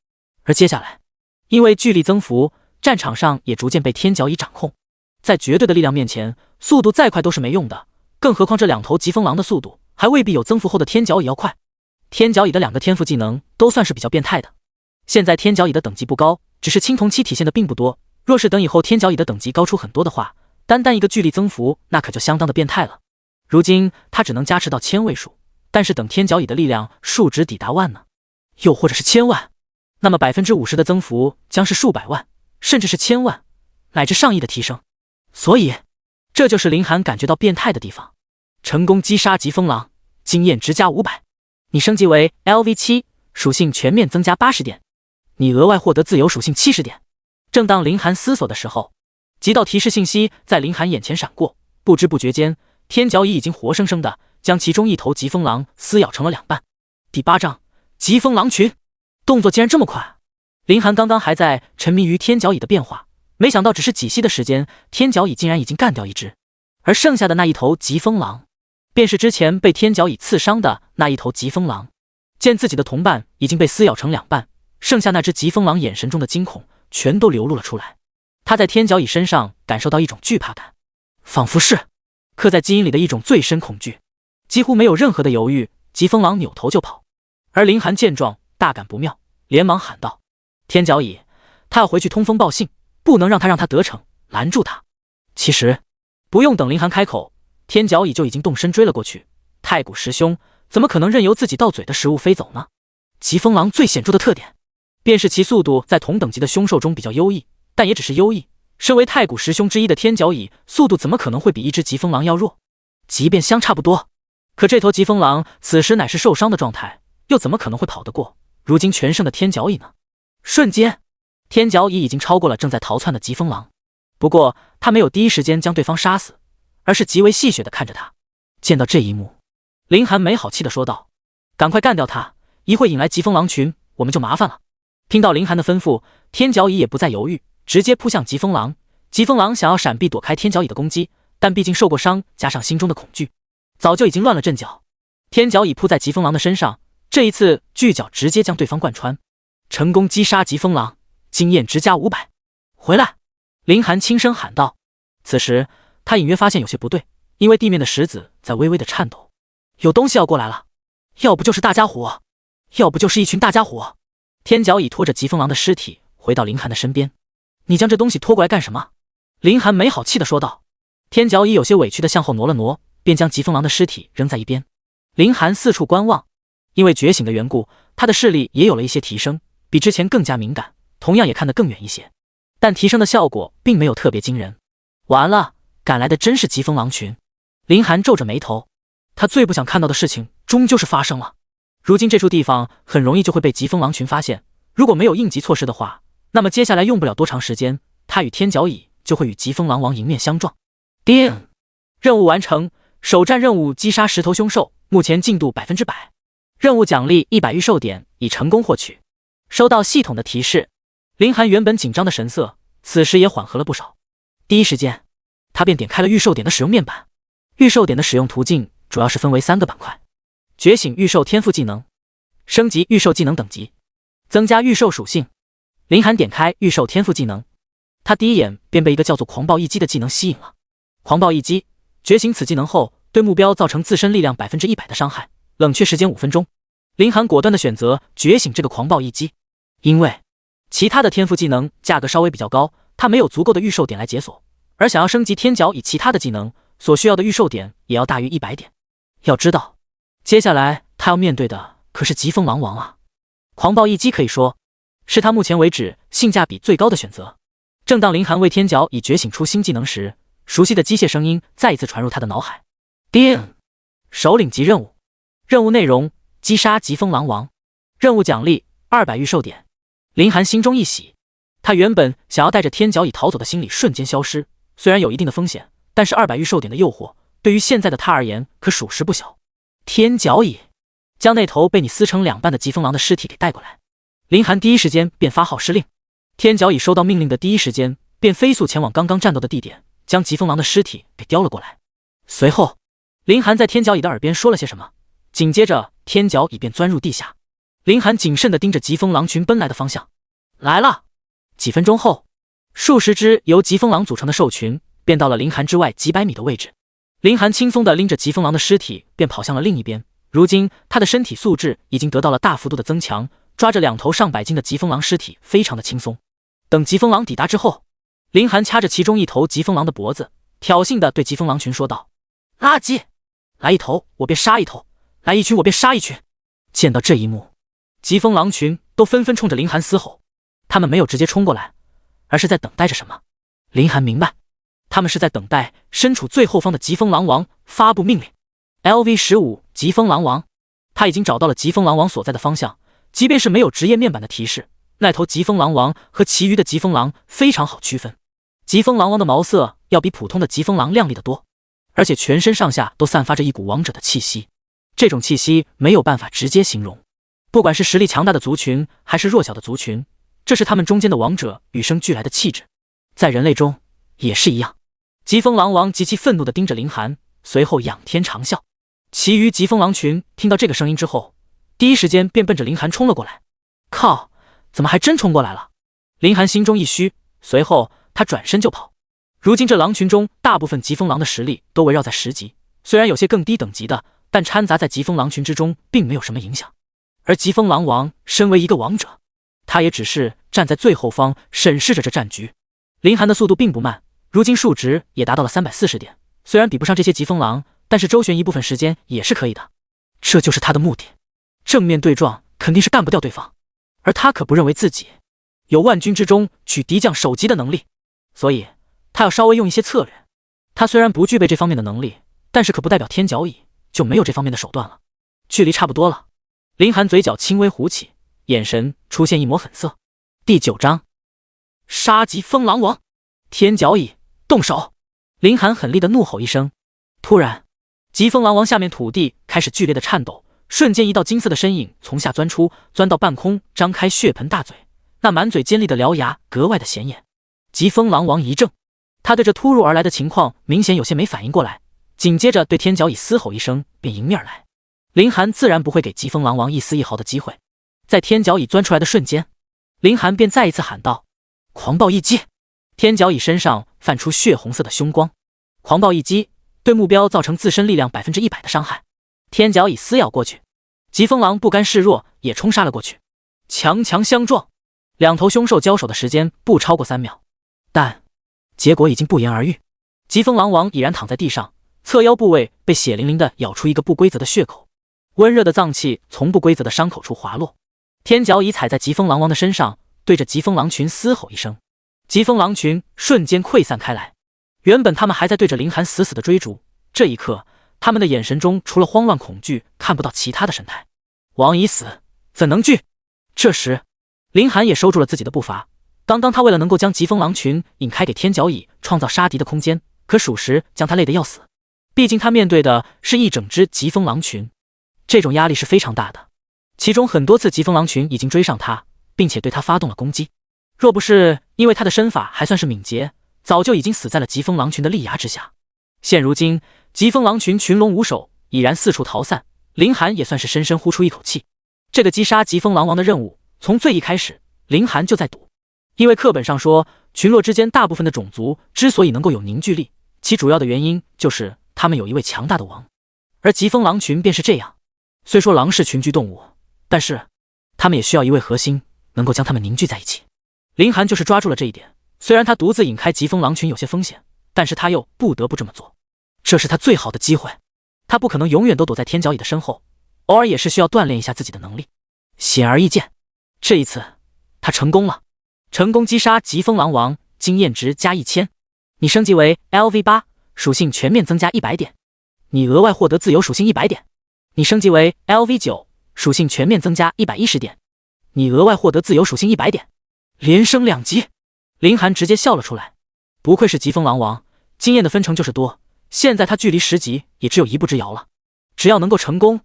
而接下来因为巨力增幅，战场上也逐渐被天角蚁掌控，在绝对的力量面前，速度再快都是没用的，更何况这2头疾风狼的速度还未必有增幅后的天角蚁要快。天角蚁的2个天赋技能都算是比较变态的，现在天角蚁的等级不高，只是青铜期体现的并不多，若是等以后天角蚁的等级高出很多的话，单单一个巨力增幅那可就相当的变态了。如今它只能加持到1000位数，但是等天角蚁的力量数值抵达万呢，又或者是1000万，那么 50% 的增幅将是数百万，甚至是1000万乃至上亿的提升。所以这就是林寒感觉到变态的地方。成功击杀疾风狼，经验值加500，你升级为 LV7， 属性全面增加80点，你额外获得自由属性70点。正当林寒思索的时候，几道提示信息在林寒眼前闪过，不知不觉间，天角蚁已经活生生的将其中1头疾风狼撕咬成了2半。第8章疾风狼群，动作竟然这么快。林寒刚刚还在沉迷于天角蚁的变化，没想到只是几息的时间，天角蚁竟然已经干掉1只，而剩下的那1头疾风狼便是之前被天角蚁刺伤的那1头疾风狼。见自己的同伴已经被撕咬成2半，剩下那只疾风狼眼神中的惊恐全都流露了出来。他在天角蚁身上感受到一种惧怕感，仿佛是刻在基因里的一种最深恐惧。几乎没有任何的犹豫，疾风狼扭头就跑。而林寒见状大感不妙，连忙喊道：天角蚁，他要回去通风报信，不能让他得逞，拦住他。其实不用等林寒开口，天角蚁就已经动身追了过去。太古十凶怎么可能任由自己到嘴的食物飞走呢？疾风狼最显著的特点便是其速度在同等级的凶兽中比较优异，但也只是优异。身为太古十凶之一的天角蚁，速度怎么可能会比1只疾风狼要弱？即便相差不多，可这头疾风狼此时乃是受伤的状态，又怎么可能会跑得过如今全胜的天角蚁呢？瞬间，天角蚁已经超过了正在逃窜的疾风狼。不过他没有第一时间将对方杀死，而是极为戏谑地看着他。见到这一幕，林寒没好气地说道：赶快干掉他，一会引来疾风狼群，我们就麻烦了。听到林寒的吩咐，天角蚁也不再犹豫，直接扑向疾风狼。疾风狼想要闪避躲开天角蚁的攻击，但毕竟受过伤，加上心中的恐惧，早就已经乱了阵脚。天角蚁扑在疾风狼的身上，这一次巨角直接将对方贯穿，成功击杀疾风狼，经验值加500。回来！林寒轻声喊道。此时他隐约发现有些不对，因为地面的石子在微微的颤抖，有东西要过来了。要不就是大家伙，要不就是一群大家伙。天角蚁拖着疾风狼的尸体回到林寒的身边。你将这东西拖过来干什么？林寒没好气地说道。天角蚁有些委屈地向后挪了挪，便将疾风狼的尸体扔在一边。林寒四处观望，因为觉醒的缘故，他的视力也有了一些提升，比之前更加敏感，同样也看得更远一些。但提升的效果并没有特别惊人。完了，赶来的真是疾风狼群。林寒皱着眉头，他最不想看到的事情终究是发生了。如今这处地方很容易就会被疾风狼群发现，如果没有应急措施的话，那么接下来用不了多长时间，他与天角蚁就会与疾风狼王迎面相撞。叮！任务完成，首战任务击杀10头凶兽，目前进度100%。任务奖励100御兽点已成功获取。收到系统的提示，林寒原本紧张的神色此时也缓和了不少。第一时间，他便点开了御兽点的使用面板。御兽点的使用途径主要是分为3个板块：觉醒御兽天赋技能、升级御兽技能等级、增加御兽属性。林寒点开御兽天赋技能，他第一眼便被一个叫做狂暴一击的技能吸引了。狂暴一击，觉醒此技能后，对目标造成自身力量100%的伤害，冷却时间5分钟。林寒果断的选择觉醒这个狂暴一击，因为其他的天赋技能价格稍微比较高，他没有足够的御兽点来解锁，而想要升级天角以其他的技能，所需要的御兽点也要大于100点。要知道，接下来他要面对的可是疾风狼王啊！狂暴一击可以说是他目前为止性价比最高的选择。正当林寒为天角已觉醒出新技能时，熟悉的机械声音再一次传入他的脑海。叮！首领级任务，任务内容：击杀疾风狼王，任务奖励200御兽点。林寒心中一喜，他原本想要带着天角蚁逃走的心理瞬间消失，虽然有一定的风险，但是200御兽点的诱惑对于现在的他而言可属实不小。天角蚁，将那头被你撕成2半的疾风狼的尸体给带过来。林寒第一时间便发号施令，天角蚁收到命令的第一时间便飞速前往刚刚战斗的地点，将疾风狼的尸体给叼了过来。随后，林寒在天角蚁的耳边说了些什么，紧接着天角蚁便钻入地下。林寒谨慎地盯着疾风狼群奔来的方向。来了！几分钟后，数十只由疾风狼组成的兽群便到了林寒之外几百米的位置。林寒轻松地拎着疾风狼的尸体便跑向了另一边。如今他的身体素质已经得到了大幅度的增强，抓着2头上百斤的疾风狼尸体非常的轻松。等疾风狼抵达之后，林寒掐着其中一头疾风狼的脖子，挑衅地对疾风狼群说道：垃圾！来一头我便杀一头，来一群我便杀一群。见到这一幕，疾风狼群都纷纷冲着林寒嘶吼。他们没有直接冲过来，而是在等待着什么。林寒明白，他们是在等待身处最后方的疾风狼王发布命令。LV15 疾风狼王，他已经找到了疾风狼王所在的方向，即便是没有职业面板的提示，那头疾风狼王和其余的疾风狼非常好区分。疾风狼王的毛色要比普通的疾风狼亮丽得多，而且全身上下都散发着一股王者的气息。这种气息没有办法直接形容，不管是实力强大的族群还是弱小的族群，这是他们中间的王者与生俱来的气质。在人类中也是一样。疾风狼王极其愤怒地盯着林寒，随后仰天长啸。其余疾风狼群听到这个声音之后，第一时间便奔着林寒冲了过来。靠，怎么还真冲过来了？林寒心中一虚，随后他转身就跑。如今这狼群中大部分疾风狼的实力都围绕在10级，虽然有些更低等级的，但掺杂在疾风狼群之中并没有什么影响。而疾风狼王身为一个王者，他也只是站在最后方审视着这战局。林寒的速度并不慢，如今数值也达到了340点，虽然比不上这些疾风狼，但是周旋一部分时间也是可以的。这就是他的目的，正面对撞肯定是干不掉对方，而他可不认为自己有万军之中取敌将首级的能力，所以他要稍微用一些策略。他虽然不具备这方面的能力，但是可不代表天角蚁就没有这方面的手段了。距离差不多了，林寒嘴角轻微鼓起，眼神出现一抹狠色。第9章，杀疾风狼王，天角蚁动手！林寒狠厉的怒吼一声，突然，疾风狼王下面土地开始剧烈的颤抖，瞬间一道金色的身影从下钻出，钻到半空，张开血盆大嘴，那满嘴尖利的獠牙格外的显眼。疾风狼王一怔，他对这突如而来的情况明显有些没反应过来，紧接着对天角蚁嘶吼一声，便迎面而来。林寒自然不会给疾风狼王一丝一毫的机会，在天角蚁钻出来的瞬间，林寒便再一次喊道：狂暴一击！天角蚁身上泛出血红色的凶光，狂暴一击对目标造成自身力量100%的伤害。天角蚁撕咬过去，疾风狼不甘示弱，也冲杀了过去。强强相撞，2头凶兽交手的时间不超过3秒，但结果已经不言而喻。疾风狼王已然躺在地上，侧腰部位被血淋淋的咬出一个不规则的血口，温热的脏气从不规则的伤口处滑落。天角蚁踩在疾风狼王的身上，对着疾风狼群嘶吼一声，疾风狼群瞬间溃散开来。原本他们还在对着凌寒死死的追逐，这一刻他们的眼神中除了慌乱恐惧，看不到其他的神态。王已死，怎能惧？这时凌寒也收住了自己的步伐。刚刚他为了能够将疾风狼群引开，给天角蚁创造杀敌的空间，可属实将他累得要死。毕竟他面对的是一整只疾风狼群，这种压力是非常大的。其中很多次疾风狼群已经追上他，并且对他发动了攻击。若不是因为他的身法还算是敏捷，早就已经死在了疾风狼群的利牙之下。现如今疾风狼群群龙无首，已然四处逃散，凌寒也算是深深呼出一口气。这个击杀疾风狼王的任务，从最一开始凌寒就在赌。因为课本上说，群落之间大部分的种族之所以能够有凝聚力，其主要的原因就是他们有一位强大的王，而疾风狼群便是这样。虽说狼是群居动物，但是他们也需要一位核心，能够将他们凝聚在一起。凌寒就是抓住了这一点，虽然他独自引开疾风狼群有些风险，但是他又不得不这么做。这是他最好的机会，他不可能永远都躲在天角蚁的身后，偶尔也是需要锻炼一下自己的能力。显而易见，这一次他成功了，成功击杀疾风狼王，经验值加1000，你升级为 LV8， 属性全面增加100点，你额外获得自由属性100点。你升级为 LV9， 属性全面增加110点，你额外获得自由属性100点，连升2级。凌寒直接笑了出来，不愧是疾风狼王，经验的分成就是多。现在他距离10级也只有一步之遥了，只要能够成功，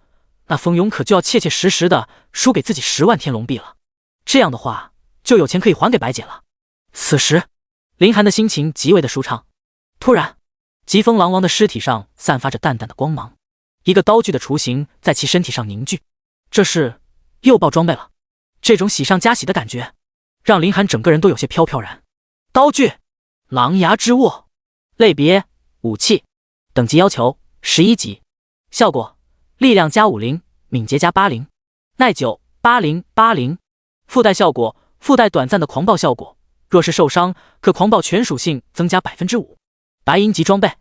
那风勇可就要切切实实的输给自己10万天龙币了。这样的话，就有钱可以还给白姐了。此时，凌寒的心情极为的舒畅。突然，疾风狼王的尸体上散发着淡淡的光芒，一个刀具的雏形在其身体上凝聚。这是又爆装备了，这种喜上加喜的感觉，让凌寒整个人都有些飘飘然。刀具，狼牙之握，类别武器，等级要求11级，效果力量加50，敏捷加80，耐久80，附带效果附带短暂的狂暴效果，若是受伤可狂暴全属性增加 5%。 白银级装备，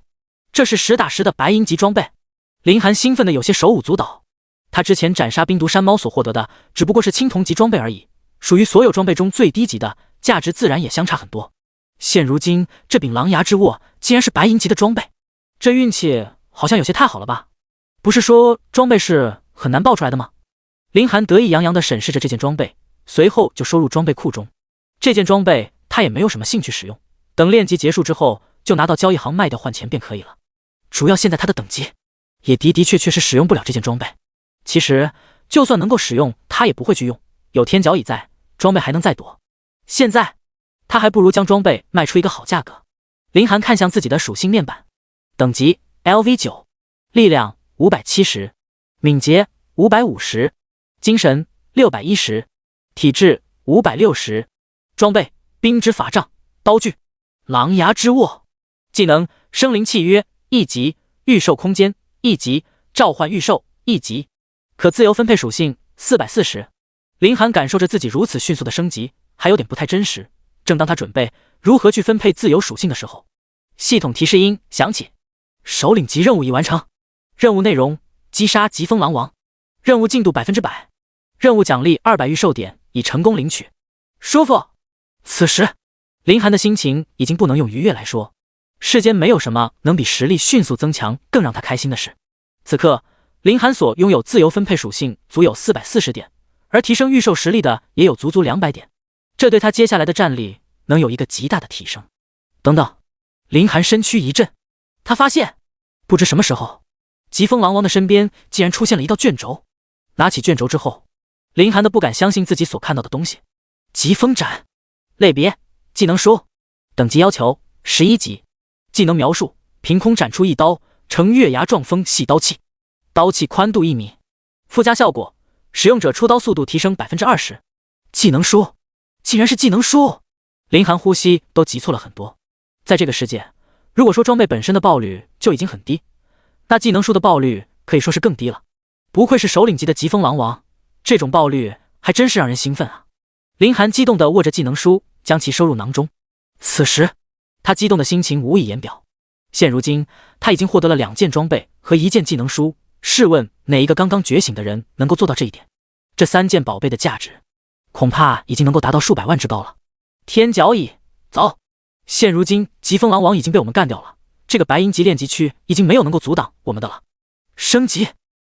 这是实打实的白银级装备。凌寒兴奋的有些手舞足蹈，他之前斩杀冰毒山猫所获得的只不过是青铜级装备而已，属于所有装备中最低级的，价值自然也相差很多。现如今这柄狼牙之握竟然是白银级的装备，这运气好像有些太好了吧？不是说装备是很难爆出来的吗？凌寒得意洋洋地审视着这件装备，随后就收入装备库中。这件装备他也没有什么兴趣使用，等练级结束之后就拿到交易行卖掉换钱便可以了。主要现在他的等级也的确是使用不了这件装备。其实就算能够使用，他也不会去用，有天角蚁在，装备还能再躲。现在他还不如将装备卖出一个好价格。凌寒看向自己的属性面板，等级 LV9， 力量570，敏捷550，精神610，体质560。装备冰之法杖，刀具狼牙之握，技能生灵契约1级，御兽空间1级，召唤御兽1级，可自由分配属性440。凌寒感受着自己如此迅速的升级，还有点不太真实。正当他准备如何去分配自由属性的时候，系统提示音响起，首领级任务已完成，任务内容击杀疾风狼王，任务进度100%，任务奖励200御兽点已成功领取。舒服。此时凌寒的心情已经不能用愉悦来说，世间没有什么能比实力迅速增强更让他开心的事。此刻凌寒所拥有自由分配属性足有440点，而提升御兽实力的也有足200点，这对他接下来的战力能有一个极大的提升。等等，凌寒身躯一震，他发现不知什么时候疾风狼王的身边竟然出现了一道卷轴。拿起卷轴之后，凌寒的不敢相信自己所看到的东西。疾风斩，类别技能书，等级要求11级，技能描述凭空斩出一刀，呈月牙状锋细刀器，刀器宽度1米，附加效果使用者出刀速度提升 20%。 技能书竟然是技能书，凌寒呼吸都急促了很多。在这个世界，如果说装备本身的爆率就已经很低，那技能书的爆率可以说是更低了。不愧是首领级的疾风狼王，这种爆率还真是让人兴奋啊。凌寒激动地握着技能书，将其收入囊中。此时他激动的心情无以言表。现如今他已经获得了2件装备和1件技能书，试问哪一个刚刚觉醒的人能够做到这一点？这3件宝贝的价值，恐怕已经能够达到数百万之高了。天角蚁，走！现如今疾风狼王已经被我们干掉了，这个白银级炼级区已经没有能够阻挡我们的了。升级，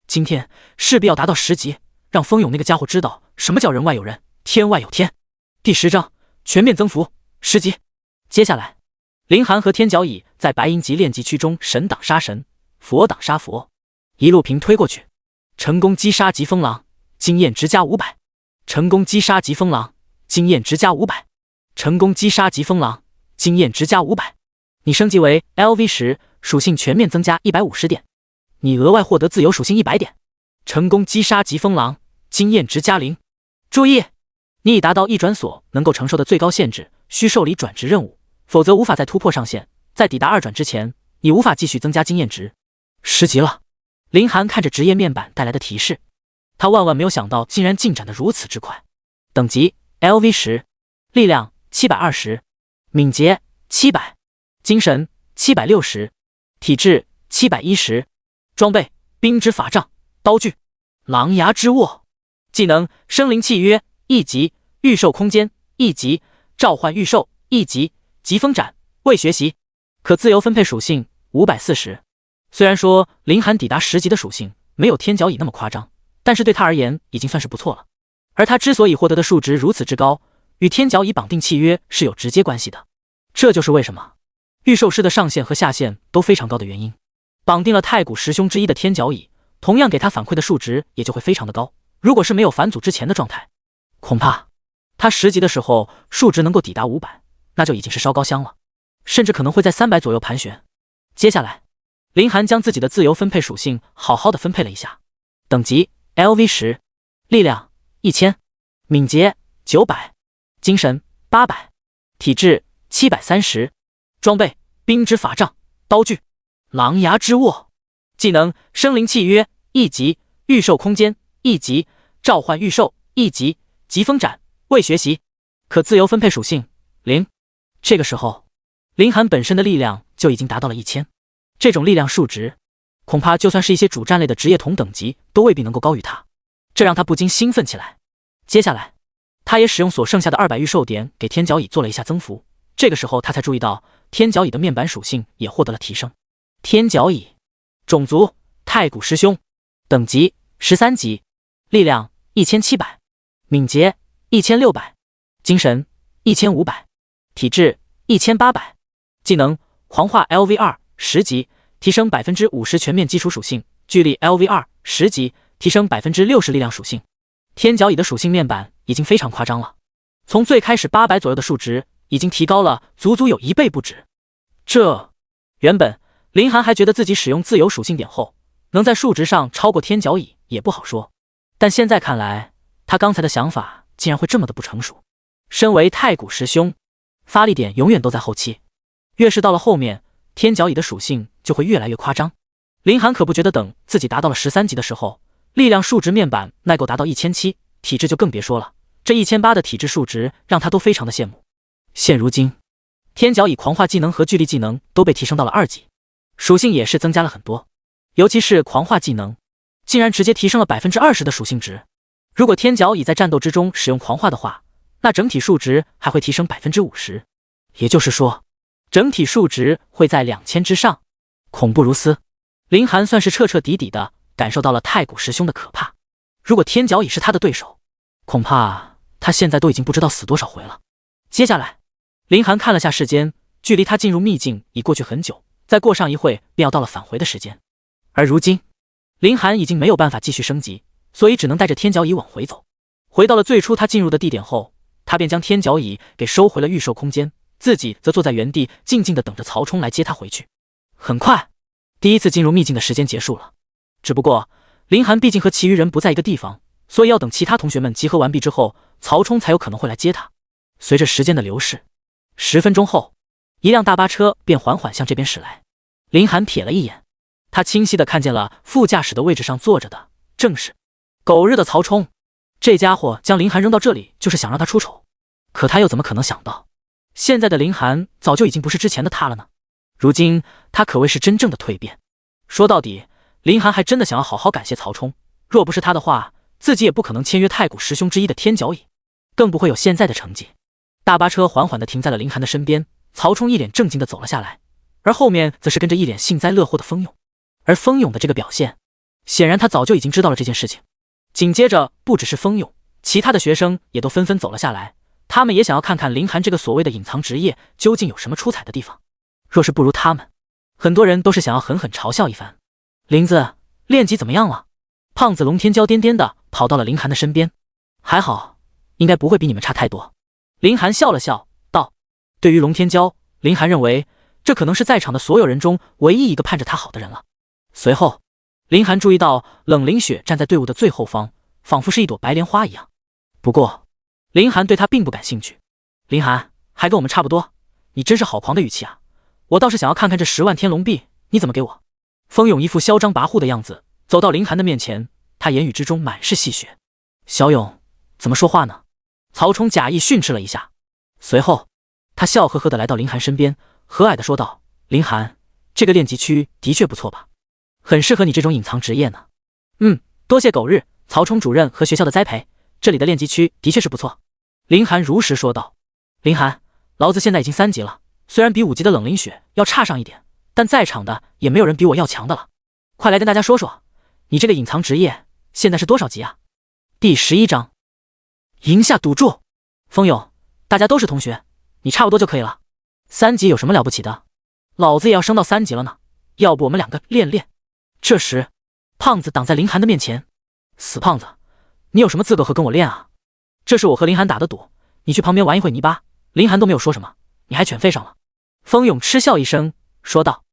今天势必要达到10级，让风勇那个家伙知道什么叫人外有人，天外有天。第10章全面增幅10级。接下来，林寒和天角蚁在白银级炼级区中神挡杀神，佛挡杀佛，一路平推过去，成功击杀疾风狼，经验值加500。成功击杀疾风狼，经验值加500。成功击杀疾风狼，经验值加500。你升级为 LV10，属性全面增加150点，你额外获得自由属性100点。成功击杀疾风狼，经验值加0。注意，你已达到一转所能够承受的最高限制，需受理转职任务，否则无法再突破上限。在抵达2转之前，你无法继续增加经验值。10级了。林寒看着职业面板带来的提示，他万万没有想到竟然进展得如此之快。等级 LV10，力量720，敏捷700，精神760，体质710，装备冰之法杖，刀具狼牙之握，技能生灵契约1级，御兽空间1级，召唤御兽1级，疾风斩未学习，可自由分配属性540。虽然说林寒抵达10级的属性没有天角蚁那么夸张，但是对他而言已经算是不错了。而他之所以获得的数值如此之高，与天角蚁绑定契约是有直接关系的。这就是为什么御兽师的上限和下限都非常高的原因。绑定了太古十凶之一的天角蚁，同样给他反馈的数值也就会非常的高。如果是没有返祖之前的状态，恐怕他10级的时候数值能够抵达500，那就已经是烧高香了，甚至可能会在300左右盘旋。接下来，林寒将自己的自由分配属性好好的分配了一下。等级 LV10，力量1000，敏捷900，精神800，体质730，装备冰之法杖，刀具狼牙之握，技能生灵契约1级，御兽空间1级，召唤御兽1级，疾风斩未学习，可自由分配属性0。这个时候，林寒本身的力量就已经达到了1000。这种力量数值，恐怕就算是一些主战类的职业同等级都未必能够高于他，这让他不禁兴奋起来。接下来，他也使用所剩下的200御兽点给天角蚁做了一下增幅。这个时候他才注意到天角蚁的面板属性也获得了提升。天角蚁，种族太古师兄，等级13级，力量1700，敏捷1600，精神1500，体质1800，技能狂化 LV2 10级，提升 50% 全面基础属性，巨力 LV2 10级，提升 60% 力量属性。天角蚁的属性面板已经非常夸张了，从最开始800左右的数值已经提高了足足有1倍不止。原本林寒还觉得自己使用自由属性点后能在数值上超过天角蚁也不好说，但现在看来他刚才的想法竟然会这么的不成熟。身为太古师兄，发力点永远都在后期，越是到了后面，天角蚁的属性就会越来越夸张。林寒可不觉得等自己达到了13级的时候，力量数值面板耐够达到1700，体质就更别说了，这1800的体质数值让他都非常的羡慕。现如今，天角蚁狂化技能和巨力技能都被提升到了2级，属性也是增加了很多，尤其是狂化技能，竟然直接提升了 20% 的属性值。如果天角蚁在战斗之中使用狂化的话，那整体数值还会提升 50%， 也就是说整体数值会在2000之上，恐怖如斯。林寒算是彻彻底底的感受到了太古师兄的可怕。如果天角蚁是他的对手，恐怕他现在都已经不知道死多少回了。接下来，林寒看了下时间，距离他进入秘境已过去很久，再过上一会便要到了返回的时间。而如今，林寒已经没有办法继续升级，所以只能带着天角蚁往回走。回到了最初他进入的地点后，他便将天角蚁给收回了御兽空间，自己则坐在原地静静的等着曹冲来接他回去。很快，第一次进入秘境的时间结束了。只不过林寒毕竟和其余人不在一个地方，所以要等其他同学们集合完毕之后，曹冲才有可能会来接他。随着时间的流逝，10分钟后，一辆大巴车便缓缓向这边驶来。林寒瞥了一眼，他清晰地看见了副驾驶的位置上坐着的正是狗日的曹冲。这家伙将林寒扔到这里就是想让他出丑，可他又怎么可能想到现在的林寒早就已经不是之前的他了呢？如今他可谓是真正的蜕变。说到底，林寒还真的想要好好感谢曹冲，若不是他的话，自己也不可能签约太古十兄之一的天角椅，更不会有现在的成绩。大巴车缓缓地停在了林寒的身边，曹冲一脸正经地走了下来，而后面则是跟着一脸幸灾乐祸的风勇。而风勇的这个表现，显然他早就已经知道了这件事情。紧接着，不只是风勇，其他的学生也都纷纷走了下来，他们也想要看看林寒这个所谓的隐藏职业究竟有什么出彩的地方。若是不如他们，很多人都是想要狠狠嘲笑一番。林子，练级怎么样了？胖子龙天骄颠颠的跑到了林寒的身边。还好，应该不会比你们差太多。林寒笑了笑道。对于龙天骄，林寒认为这可能是在场的所有人中唯一一个盼着他好的人了。随后，林寒注意到冷凌雪站在队伍的最后方，仿佛是一朵白莲花一样。不过，林寒对他并不感兴趣。林寒，还跟我们差不多，你真是好狂的语气啊！我倒是想要看看这10万天龙币你怎么给我。风勇一副嚣张跋扈的样子，走到林寒的面前，他言语之中满是戏谑。小勇，怎么说话呢？曹冲假意训斥了一下，随后他笑呵呵地来到林寒身边，和蔼地说道：林寒，这个练级区的确不错吧，很适合你这种隐藏职业呢。多谢狗日曹冲主任和学校的栽培，这里的练级区的确是不错。林寒如实说道。林寒，老子现在已经3级了，虽然比5级的冷凌雪要差上一点，但在场的也没有人比我要强的了。快来跟大家说说，你这个隐藏职业现在是多少级啊？第11章，赢下赌注。风勇，大家都是同学，你差不多就可以了。3级有什么了不起的？老子也要升到3级了呢，要不我们2个练练？这时，胖子挡在林寒的面前。死胖子，你有什么资格和跟我练啊？这是我和林寒打的赌，你去旁边玩一会泥巴，林寒都没有说什么，你还犬吠上了。风勇嗤笑一声说道。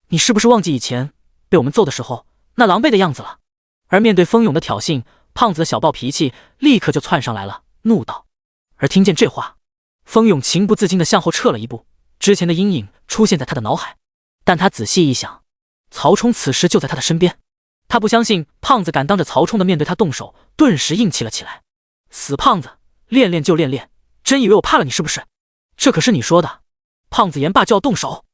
你是不是忘记以前被我们揍的时候那狼狈的样子了？而面对风勇的挑衅，胖子的小暴脾气立刻就窜上来了，怒道。而听见这话，风勇情不自禁地向后撤了一步，之前的阴影出现在他的脑海。但他仔细一想，曹冲此时就在他的身边，他不相信胖子敢当着曹冲的面对他动手，顿时硬气了起来。死胖子，练练就练练，真以为我怕了你是不是？这可是你说的。胖子言罢就要动手。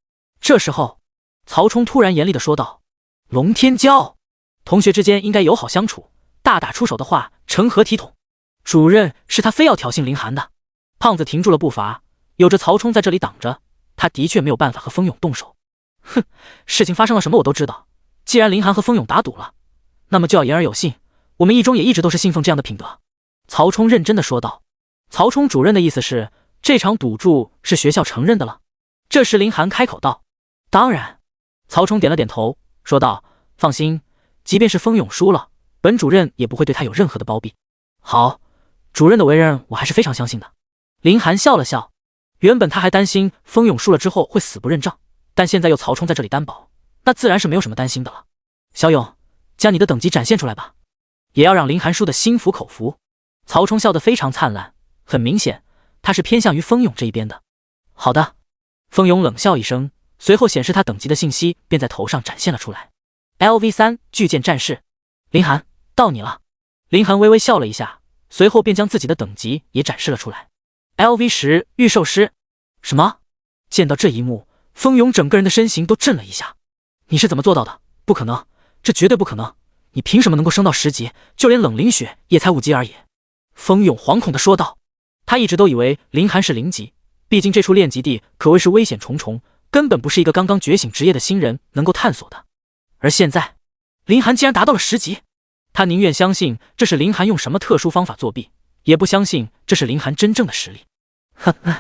这时候，曹冲突然严厉地说道：龙天骄，同学之间应该友好相处，大打出手的话成何体统？主任是他非要挑衅林寒的。胖子停住了步伐，有着曹冲在这里挡着，他的确没有办法和风勇动手。哼，事情发生了什么我都知道，既然林寒和风勇打赌了，那么就要言而有信，我们一中也一直都是信奉这样的品德。曹冲认真的说道。曹冲主任的意思是，这场赌注是学校承认的了。这时林寒开口道。当然。曹冲点了点头，说道：放心，即便是风勇输了，本主任也不会对他有任何的包庇。好，主任的为人我还是非常相信的。林寒笑了笑，原本他还担心风勇输了之后会死不认账，但现在有曹冲在这里担保，那自然是没有什么担心的了。小勇，将你的等级展现出来吧，也要让林寒输的心服口服。曹冲笑得非常灿烂，很明显他是偏向于风勇这一边的。好的。风勇冷笑一声，随后显示他等级的信息便在头上展现了出来。LV3 巨剑战士。林寒，到你了。林寒微微笑了一下，随后便将自己的等级也展示了出来。LV10 御兽师。什么？见到这一幕，风勇整个人的身形都震了一下。你是怎么做到的？不可能，这绝对不可能，你凭什么能够升到10级？就连冷凌雪也才5级而已。风勇惶恐地说道。他一直都以为林寒是0级，毕竟这处练级地可谓是危险重重，根本不是一个刚刚觉醒职业的新人能够探索的。而现在，林寒竟然达到了10级，他宁愿相信这是林寒用什么特殊方法作弊，也不相信这是林寒真正的实力。呵呵，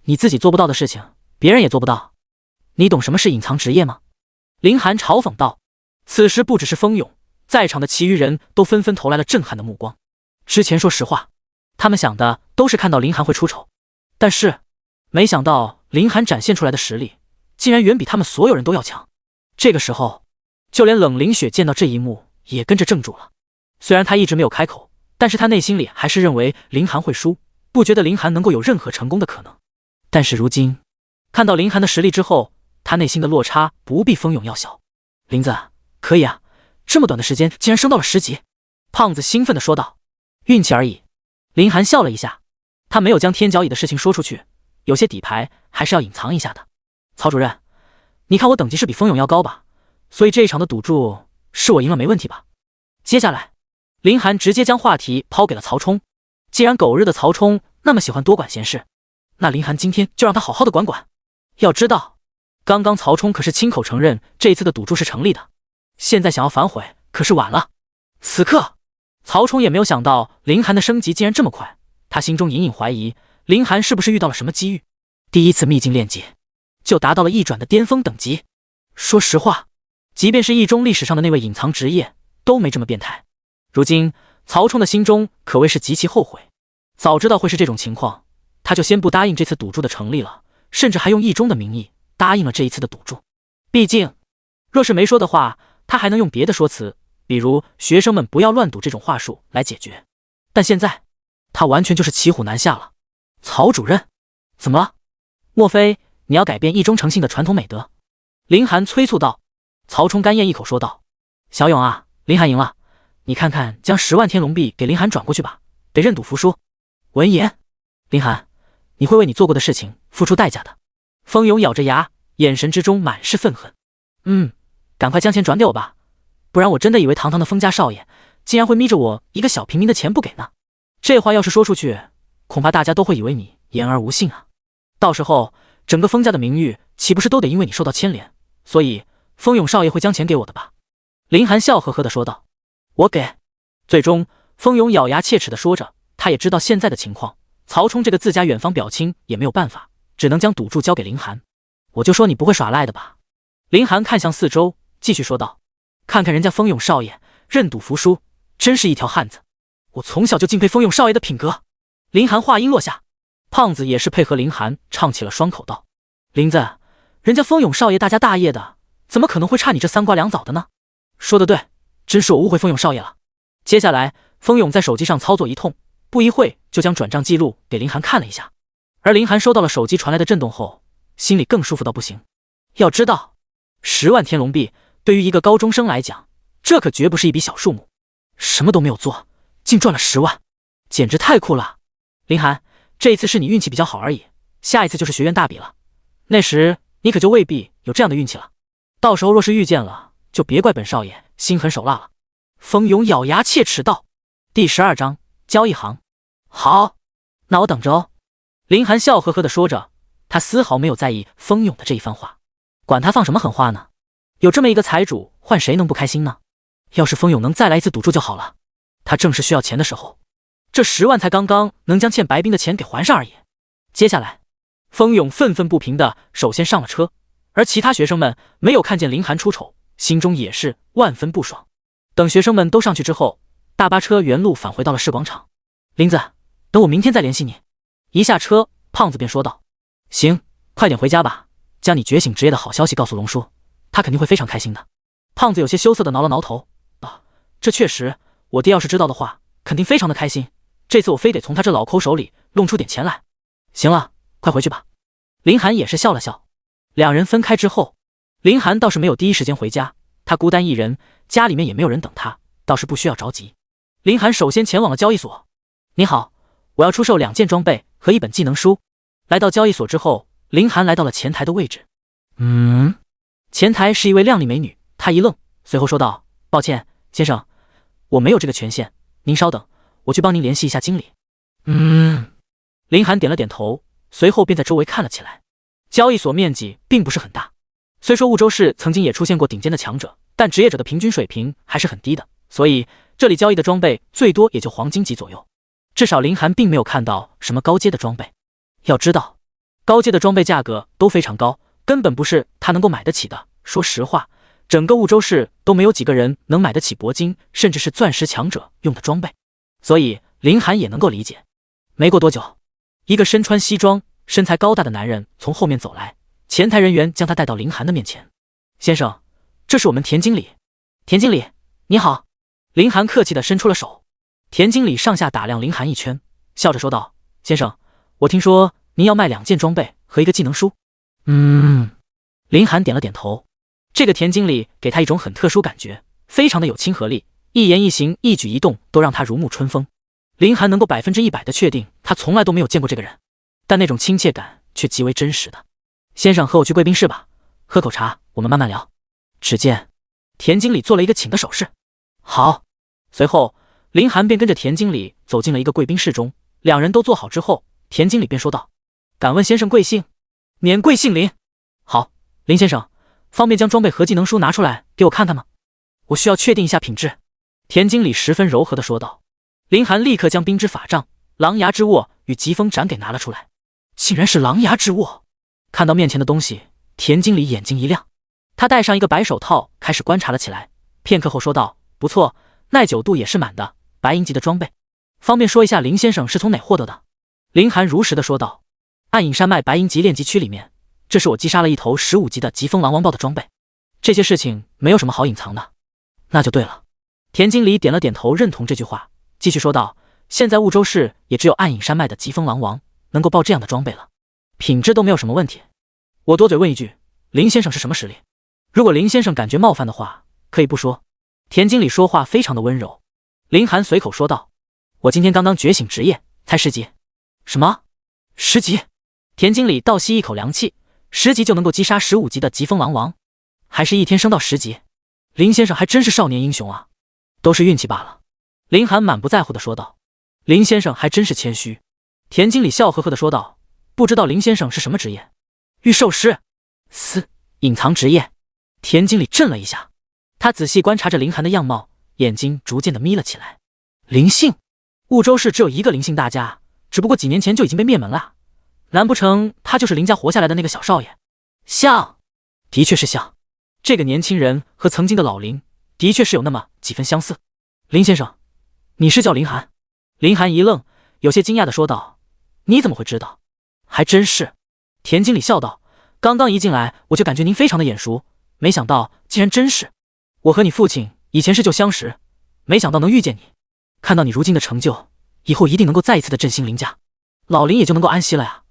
你自己做不到的事情，别人也做不到。你懂什么是隐藏职业吗？林寒嘲讽道。此时不只是风勇，在场的其余人都纷纷投来了震撼的目光。之前说实话，他们想的都是看到林寒会出丑，但是没想到林寒展现出来的实力竟然远比他们所有人都要强。这个时候，就连冷凌雪见到这一幕也跟着怔住了。虽然他一直没有开口，但是他内心里还是认为林寒会输，不觉得林寒能够有任何成功的可能。但是如今看到林寒的实力之后，他内心的落差不比风勇要小。林子，可以啊，这么短的时间竟然升到了10级。胖子兴奋地说道。运气而已。林寒笑了一下，他没有将天角椅的事情说出去，有些底牌还是要隐藏一下的。曹主任，你看我等级是比风勇要高吧，所以这一场的赌注是我赢了没问题吧？接下来，林寒直接将话题抛给了曹冲。既然狗日的曹冲那么喜欢多管闲事，那林寒今天就让他好好的管管。要知道，刚刚曹冲可是亲口承认这一次的赌注是成立的，现在想要反悔可是晚了。此刻，曹冲也没有想到林寒的升级竟然这么快，他心中隐隐怀疑林寒是不是遇到了什么机遇。第一次秘境炼界就达到了一转的巅峰等级。说实话，即便是一中历史上的那位隐藏职业都没这么变态。如今曹冲的心中可谓是极其后悔，早知道会是这种情况，他就先不答应这次赌注的成立了，甚至还用一中的名义答应了这一次的赌注。毕竟若是没说的话，他还能用别的说辞，比如学生们不要乱赌这种话术来解决。但现在他完全就是骑虎难下了。曹主任，怎么了？莫非你要改变一中诚信的传统美德？林寒催促道。曹冲干咽一口说道：小勇啊，林寒赢了，你看看将10万天龙币给林寒转过去吧，得认赌服输。闻言，林寒，你会为你做过的事情付出代价的。风勇咬着牙，眼神之中满是愤恨。赶快将钱转给我吧，不然我真的以为堂堂的风家少爷竟然会眯着我一个小平民的钱不给呢。这话要是说出去，恐怕大家都会以为你言而无信啊，到时候整个风家的名誉岂不是都得因为你受到牵连？所以风勇少爷会将钱给我的吧？林寒笑呵呵地说道。我给。最终风勇咬牙切齿地说着，他也知道现在的情况，曹冲这个自家远房表亲也没有办法，只能将赌注交给林寒。我就说你不会耍赖的吧？林寒看向四周，继续说道。看看人家风勇少爷认赌服输，真是一条汉子，我从小就敬佩风勇少爷的品格。林寒话音落下，胖子也是配合林寒唱起了双口道。林子，人家风勇少爷大家大业的，怎么可能会差你这3瓜2枣的呢？说得对，真是我误会风勇少爷了。接下来风勇在手机上操作一通，不一会就将转账记录给林寒看了一下。而林寒收到了手机传来的震动后，心里更舒服到不行。要知道，10万天龙币对于一个高中生来讲，这可绝不是一笔小数目。什么都没有做，竟赚了10万，简直太酷了。林寒，这一次是你运气比较好而已，下一次就是学院大比了，那时你可就未必有这样的运气了。到时候若是遇见了，就别怪本少爷心狠手辣了。风勇咬牙切齿道。第12章交易行。好，那我等着哦。林寒笑呵呵地说着，他丝毫没有在意风勇的这一番话，管他放什么狠话呢？有这么一个财主，换谁能不开心呢？要是风勇能再来一次赌注就好了，他正是需要钱的时候，这10万才刚刚能将欠白冰的钱给还上而已。接下来，风勇愤愤不平的首先上了车，而其他学生们没有看见林寒出丑，心中也是万分不爽。等学生们都上去之后，大巴车原路返回到了市广场。林子，等我明天再联系你。一下车，胖子便说道。行，快点回家吧，将你觉醒职业的好消息告诉龙叔，他肯定会非常开心的。胖子有些羞涩的挠了挠头，这确实，我爹要是知道的话，肯定非常的开心。这次我非得从他这老抠手里弄出点钱来。行了，快回去吧。林寒也是笑了笑。两人分开之后，林寒倒是没有第一时间回家，他孤单一人，家里面也没有人等他，倒是不需要着急。林寒首先前往了交易所。你好，我要出售2件装备和1本技能书。来到交易所之后，林寒来到了前台的位置。前台是一位靓丽美女，她一愣，随后说道：抱歉，先生，我没有这个权限，您稍等，我去帮您联系一下经理。林寒点了点头，随后便在周围看了起来。交易所面积并不是很大，虽说婺州市曾经也出现过顶尖的强者，但职业者的平均水平还是很低的，所以这里交易的装备最多也就黄金级左右，至少林寒并没有看到什么高阶的装备。要知道，高阶的装备价格都非常高，根本不是他能够买得起的。说实话，整个婺州市都没有几个人能买得起铂金甚至是钻石强者用的装备，所以林寒也能够理解。没过多久，一个身穿西装身材高大的男人从后面走来，前台人员将他带到林寒的面前。先生，这是我们田经理。田经理，你好。林寒客气地伸出了手。田经理上下打量林寒一圈，笑着说道：先生，我听说您要卖2件装备和1个技能书。林寒点了点头。这个田经理给他一种很特殊感觉，非常的有亲和力，一言一行一举一动都让他如沐春风。林寒能够100%的确定他从来都没有见过这个人，但那种亲切感却极为真实的。先生和我去贵宾室吧，喝口茶，我们慢慢聊。只见田经理做了一个请的手势。好。随后林寒便跟着田经理走进了一个贵宾室中，两人都坐好之后，田经理便说道：敢问先生贵姓？免贵姓林。好，林先生，方便将装备和技能书拿出来给我看看吗？我需要确定一下品质。田经理十分柔和地说道。林寒立刻将冰之法杖、狼牙之握与疾风斩给拿了出来。竟然是狼牙之握！看到面前的东西，田经理眼睛一亮，他戴上一个白手套，开始观察了起来。片刻后说道：不错，耐久度也是满的，白银级的装备。方便说一下林先生是从哪获得的？林寒如实的说道：暗影山脉白银级炼级区里面，这是我击杀了一头15级的疾风狼王豹的装备。这些事情没有什么好隐藏的。那就对了。田经理点了点头，认同这句话，继续说道：现在婺州市也只有暗影山脉的疾风狼王能够报这样的装备了，品质都没有什么问题。我多嘴问一句，林先生是什么实力？如果林先生感觉冒犯的话，可以不说。田经理说话非常的温柔。林寒随口说道：我今天刚刚觉醒职业，才10级。什么？10级？田经理倒吸一口凉气，10级就能够击杀15级的疾风狼王，还是一天升到10级？林先生还真是少年英雄啊，都是运气罢了。林寒满不在乎的说道。林先生还真是谦虚。田经理笑呵呵的说道：不知道林先生是什么职业？御兽师。隐藏职业。田经理震了一下，他仔细观察着林寒的样貌，眼睛逐渐的眯了起来。林姓？婺州市只有一个林姓大家，只不过几年前就已经被灭门了。难不成他就是林家活下来的那个小少爷？像，的确是像。这个年轻人和曾经的老林的确是有那么几分相似。林先生，你是叫林寒？林寒一愣，有些惊讶的说道：你怎么会知道？还真是。田经理笑道：刚刚一进来我就感觉您非常的眼熟，没想到竟然真是。我和你父亲以前是旧相识，没想到能遇见你。看到你如今的成就，以后一定能够再一次的振兴林家，老林也就能够安息了呀。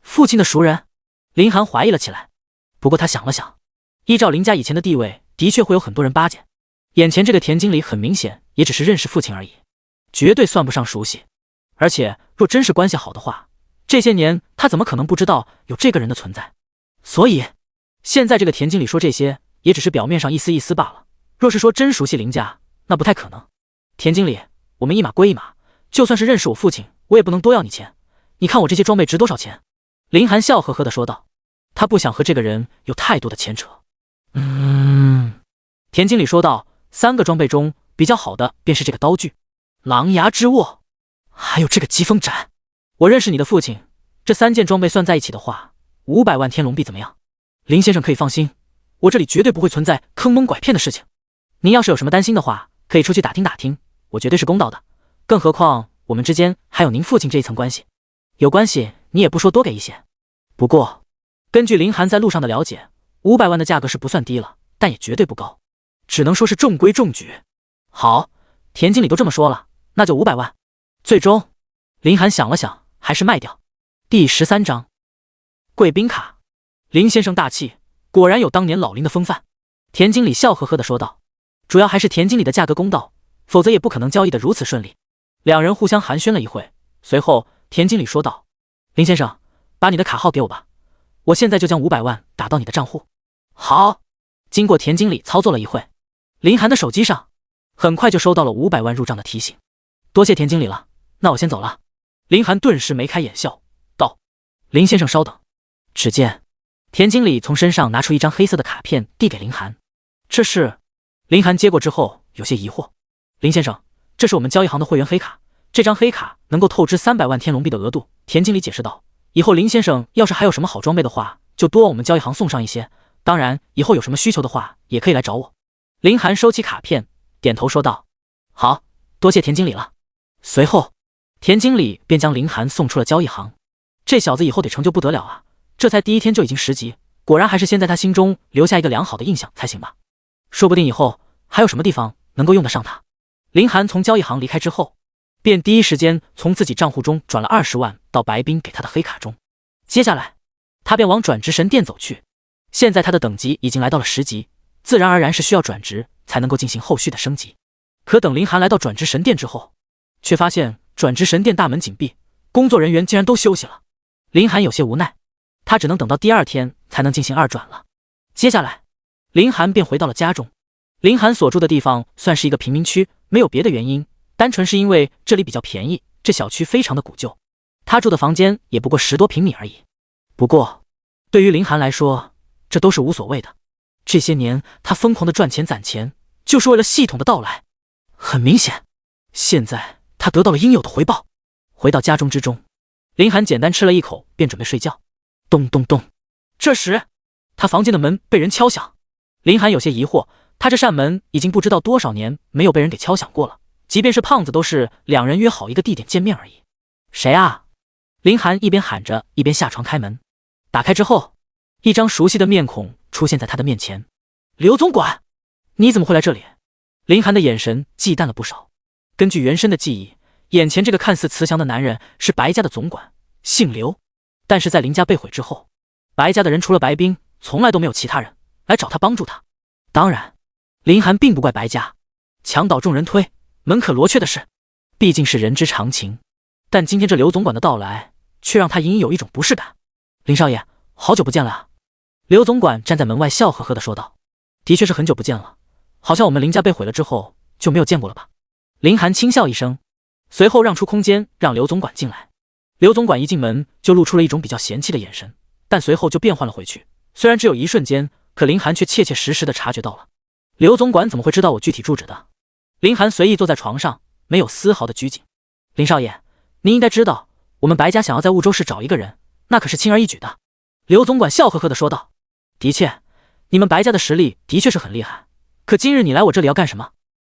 父亲的熟人？林寒怀疑了起来。不过他想了想，依照林家以前的地位，的确会有很多人巴结。眼前这个田经理很明显也只是认识父亲而已，绝对算不上熟悉。而且若真是关系好的话，这些年他怎么可能不知道有这个人的存在？所以现在这个田经理说这些也只是表面上意思意思罢了。若是说真熟悉林家，那不太可能。田经理，我们一码归一码，就算是认识我父亲，我也不能多要你钱。你看我这些装备值多少钱？林寒笑呵呵地说道。他不想和这个人有太多的牵扯。田经理说道，3个装备中比较好的便是这个刀具、狼牙之握，还有这个疾风斩。我认识你的父亲，这3件装备算在一起的话，500万天龙币怎么样？林先生可以放心，我这里绝对不会存在坑蒙拐骗的事情。您要是有什么担心的话，可以出去打听打听，我绝对是公道的。更何况我们之间还有您父亲这一层关系，有关系你也不说多给一些。不过根据林寒在路上的了解，500万的价格是不算低了，但也绝对不高，只能说是中规中矩。好，田经理都这么说了，那就500万。最终林寒想了想，还是卖掉。第13章贵宾卡。林先生大气，果然有当年老林的风范。田经理笑呵呵地说道。主要还是田经理的价格公道，否则也不可能交易的如此顺利。两人互相寒暄了一会，随后田经理说道：林先生，把你的卡号给我吧，我现在就将500万打到你的账户。好。经过田经理操作了一会，林寒的手机上很快就收到了500万入账的提醒。多谢田经理了，那我先走了。林寒顿时眉开眼笑道：林先生稍等。只见田经理从身上拿出一张黑色的卡片递给林寒。这是？林寒接过之后有些疑惑。林先生，这是我们交易行的会员黑卡，这张黑卡能够透支300万天龙币的额度。田经理解释道。以后林先生要是还有什么好装备的话，就多往我们交易行送上一些，当然以后有什么需求的话也可以来找我。林寒收起卡片，点头说道：好，多谢田经理了。随后田经理便将林寒送出了交易行。这小子以后得成就不得了啊，这才第1天就已经10级，果然还是先在他心中留下一个良好的印象才行吧。说不定以后还有什么地方能够用得上他。林寒从交易行离开之后，便第一时间从自己账户中转了20万到白冰给他的黑卡中。接下来他便往转职神殿走去。现在他的等级已经来到了10级，自然而然是需要转职才能够进行后续的升级。可等林寒来到转职神殿之后，却发现转职神殿大门紧闭，工作人员竟然都休息了。林寒有些无奈，他只能等到第2天才能进行2转了。接下来林寒便回到了家中。林寒所住的地方算是一个贫民区，没有别的原因，单纯是因为这里比较便宜，这小区非常的古旧。他住的房间也不过10多平米而已。不过，对于林寒来说，这都是无所谓的。这些年，他疯狂的赚钱攒钱，就是为了系统的到来。很明显，现在他得到了应有的回报。回到家中之中，林寒简单吃了一口，便准备睡觉。咚咚咚，这时，他房间的门被人敲响。林寒有些疑惑，他这扇门已经不知道多少年没有被人给敲响过了，即便是胖子都是2人约好一个地点见面而已。谁啊？林寒一边喊着，一边下床开门。打开之后，一张熟悉的面孔出现在他的面前。刘总管，你怎么会来这里？林寒的眼神忌惮了不少。根据原身的记忆，眼前这个看似慈祥的男人是白家的总管，姓刘。但是在林家被毁之后，白家的人除了白冰，从来都没有其他人来找他帮助他。当然，林寒并不怪白家，墙倒众人推，门可罗雀的事，毕竟是人之常情。但今天这刘总管的到来，却让他隐隐有一种不适感。林少爷，好久不见了啊！刘总管站在门外笑呵呵地说道。的确是很久不见了，好像我们林家被毁了之后就没有见过了吧？林寒轻笑一声，随后让出空间让刘总管进来。刘总管一进门就露出了一种比较嫌弃的眼神，但随后就变换了回去。虽然只有一瞬间，可林寒却切切实实地察觉到了。刘总管怎么会知道我具体住址的？林寒随意坐在床上，没有丝毫的拘谨。林少爷，您应该知道，我们白家想要在婺州市找一个人，那可是轻而易举的。刘总管笑呵呵地说道。的确，你们白家的实力的确是很厉害，可今日你来我这里要干什么？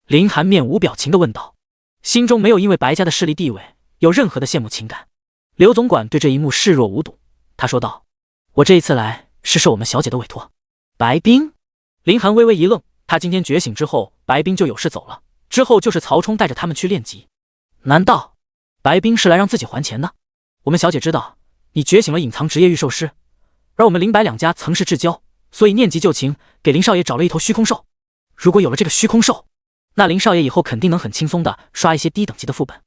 林寒面无表情地问道，心中没有因为白家的势力地位有任何的羡慕情感。刘总管对这一幕视若无睹，他说道，我这一次来是受我们小姐的委托。白冰？林寒微微一愣，他今天觉醒之后，白冰就有事走了，之后就是曹冲带着他们去练级。难道白冰是来让自己还钱的？我们小姐知道你觉醒了隐藏职业御兽师，而我们林白两家曾是至交，所以念及旧情，给林少爷找了一头虚空兽。如果有了这个虚空兽，那林少爷以后肯定能很轻松的刷一些低等级的副本。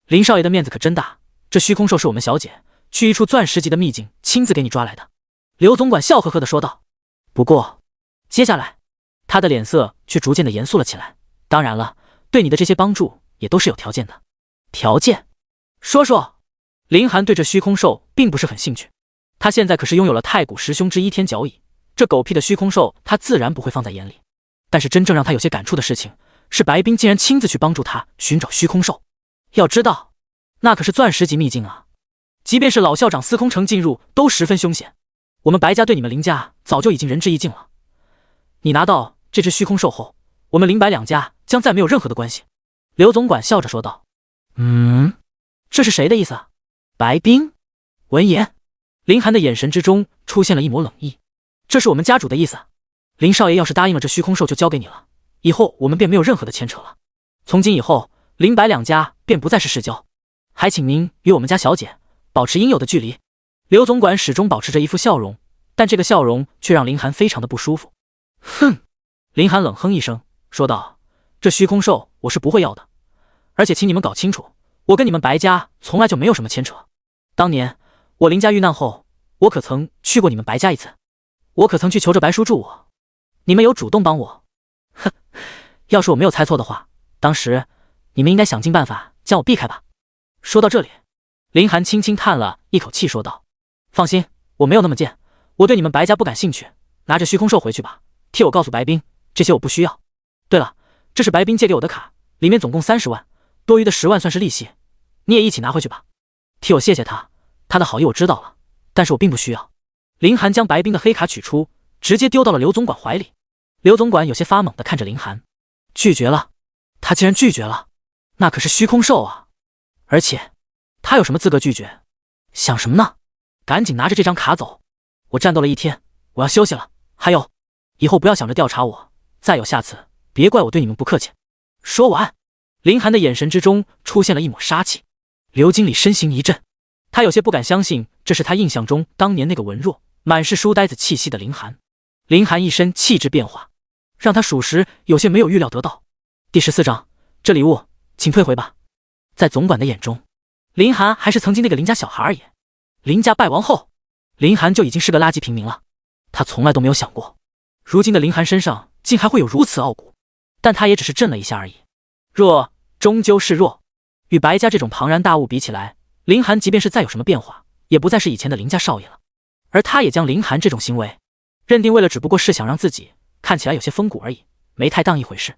林少爷的面子可真大，这虚空兽是我们小姐去一处钻石级的秘境亲自给你抓来的。刘总管笑呵呵地说道。不过接下来他的脸色却逐渐的严肃了起来。当然了，对你的这些帮助也都是有条件的。条件？说说。林寒对这虚空兽并不是很兴趣，他现在可是拥有了太古十凶之一天角蚁，这狗屁的虚空兽他自然不会放在眼里。但是真正让他有些感触的事情，是白冰竟然亲自去帮助他寻找虚空兽。要知道，那可是钻石级秘境啊，即便是老校长司空城进入都十分凶险。我们白家对你们林家早就已经仁至义尽了。你拿到这只虚空兽后，我们林白两家将再没有任何的关系。刘总管笑着说道。这是谁的意思啊？白冰？闻言，林寒的眼神之中出现了一抹冷意。这是我们家主的意思。林少爷要是答应了这虚空兽就交给你了，以后我们便没有任何的牵扯了。从今以后，林白两家便不再是世交，还请您与我们家小姐保持应有的距离。刘总管始终保持着一副笑容，但这个笑容却让林寒非常的不舒服。哼！林寒冷哼一声说道，这虚空兽我是不会要的，而且请你们搞清楚，我跟你们白家从来就没有什么牵扯。当年我林家遇难后，我可曾去过你们白家一次，我可曾去求着白叔助我，你们有主动帮我。哼，要是我没有猜错的话，当时你们应该想尽办法将我避开吧。说到这里，林寒轻轻叹了一口气说道，放心，我没有那么贱，我对你们白家不感兴趣，拿着虚空兽回去吧，替我告诉白冰，这些我不需要。对了，这是白冰借给我的卡，里面总共30万，多余的10万算是利息，你也一起拿回去吧。替我谢谢他，他的好意我知道了，但是我并不需要。林寒将白冰的黑卡取出，直接丢到了刘总管怀里。刘总管有些发懵地看着林寒，拒绝了。他竟然拒绝了，那可是虚空兽啊！而且他有什么资格拒绝？想什么呢？赶紧拿着这张卡走！我战斗了一天，我要休息了。还有，以后不要想着调查我，再有下次，别怪我对你们不客气。说完，林寒的眼神之中出现了一抹杀气。刘经理身形一震，他有些不敢相信，这是他印象中当年那个文弱、满是书呆子气息的林寒。林寒一身气质变化，让他属实有些没有预料得到。第14章，这礼物请退回吧。在总管的眼中，林寒还是曾经那个林家小孩而已。林家败亡后，林寒就已经是个垃圾平民了。他从来都没有想过，如今的林寒身上竟还会有如此傲骨。但他也只是震了一下而已。弱终究是弱，与白家这种庞然大物比起来，林寒即便是再有什么变化，也不再是以前的林家少爷了。而他也将林寒这种行为认定为了只不过是想让自己看起来有些风骨而已，没太当一回事。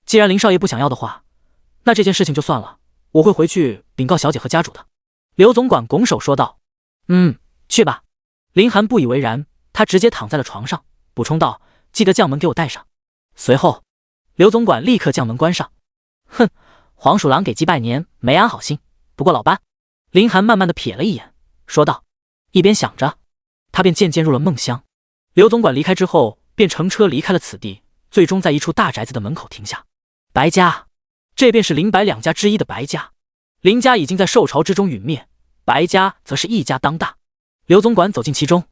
既然林少爷不想要的话，那这件事情就算了，我会回去禀告小姐和家主的。刘总管拱手说道。去吧。林寒不以为然，他直接躺在了床上，补充道，记得将门给我带上。随后刘总管立刻将门关上。哼，黄鼠狼给鸡拜年，没安好心，不过老班。林寒慢慢的瞥了一眼，说道，一边想着，他便渐渐入了梦乡。刘总管离开之后，便乘车离开了此地，最终在一处大宅子的门口停下。白家，这便是林白两家之一的白家。林家已经在受潮之中陨灭，白家则是一家当大。刘总管走进其中，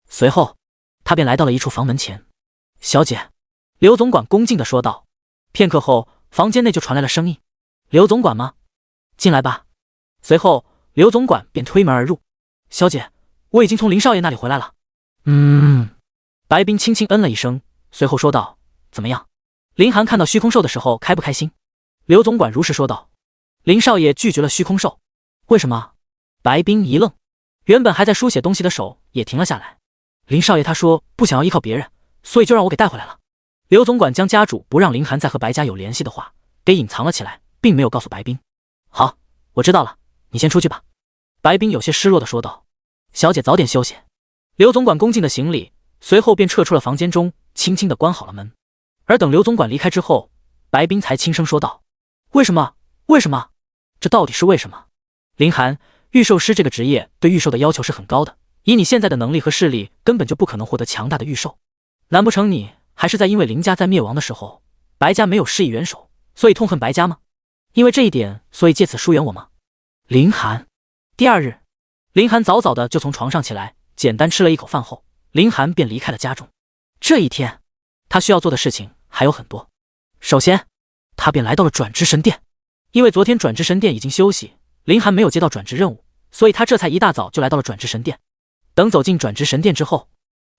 随后他便来到了一处房门前。小姐，刘总管恭敬地说道。片刻后，房间内就传来了声音，刘总管吗？进来吧。随后刘总管便推门而入。小姐，我已经从林少爷那里回来了。白冰轻轻嗯了一声，随后说道，怎么样？林寒看到虚空兽的时候开不开心？刘总管如实说道。林少爷拒绝了虚空兽。为什么？白冰一愣，原本还在书写东西的手也停了下来。林少爷他说不想要依靠别人，所以就让我给带回来了。刘总管将家主不让林寒再和白家有联系的话给隐藏了起来，并没有告诉白冰。好，我知道了，你先出去吧。白冰有些失落地说道。小姐早点休息。刘总管恭敬的行礼，随后便撤出了房间中，轻轻地关好了门。而等刘总管离开之后，白冰才轻声说道，为什么？为什么？这到底是为什么？林寒，御兽师这个职业对御兽的要求是很高的，以你现在的能力和势力，根本就不可能获得强大的御兽。难不成你还是在因为林家在灭亡的时候，白家没有施以援手，所以痛恨白家吗？因为这一点，所以借此疏远我吗？林寒。第二日，林寒早早的就从床上起来，简单吃了一口饭后，林寒便离开了家中。这一天，他需要做的事情还有很多。首先，他便来到了转职神殿。因为昨天转职神殿已经休息，林寒没有接到转职任务，所以他这才一大早就来到了转职神殿。等走进转职神殿之后，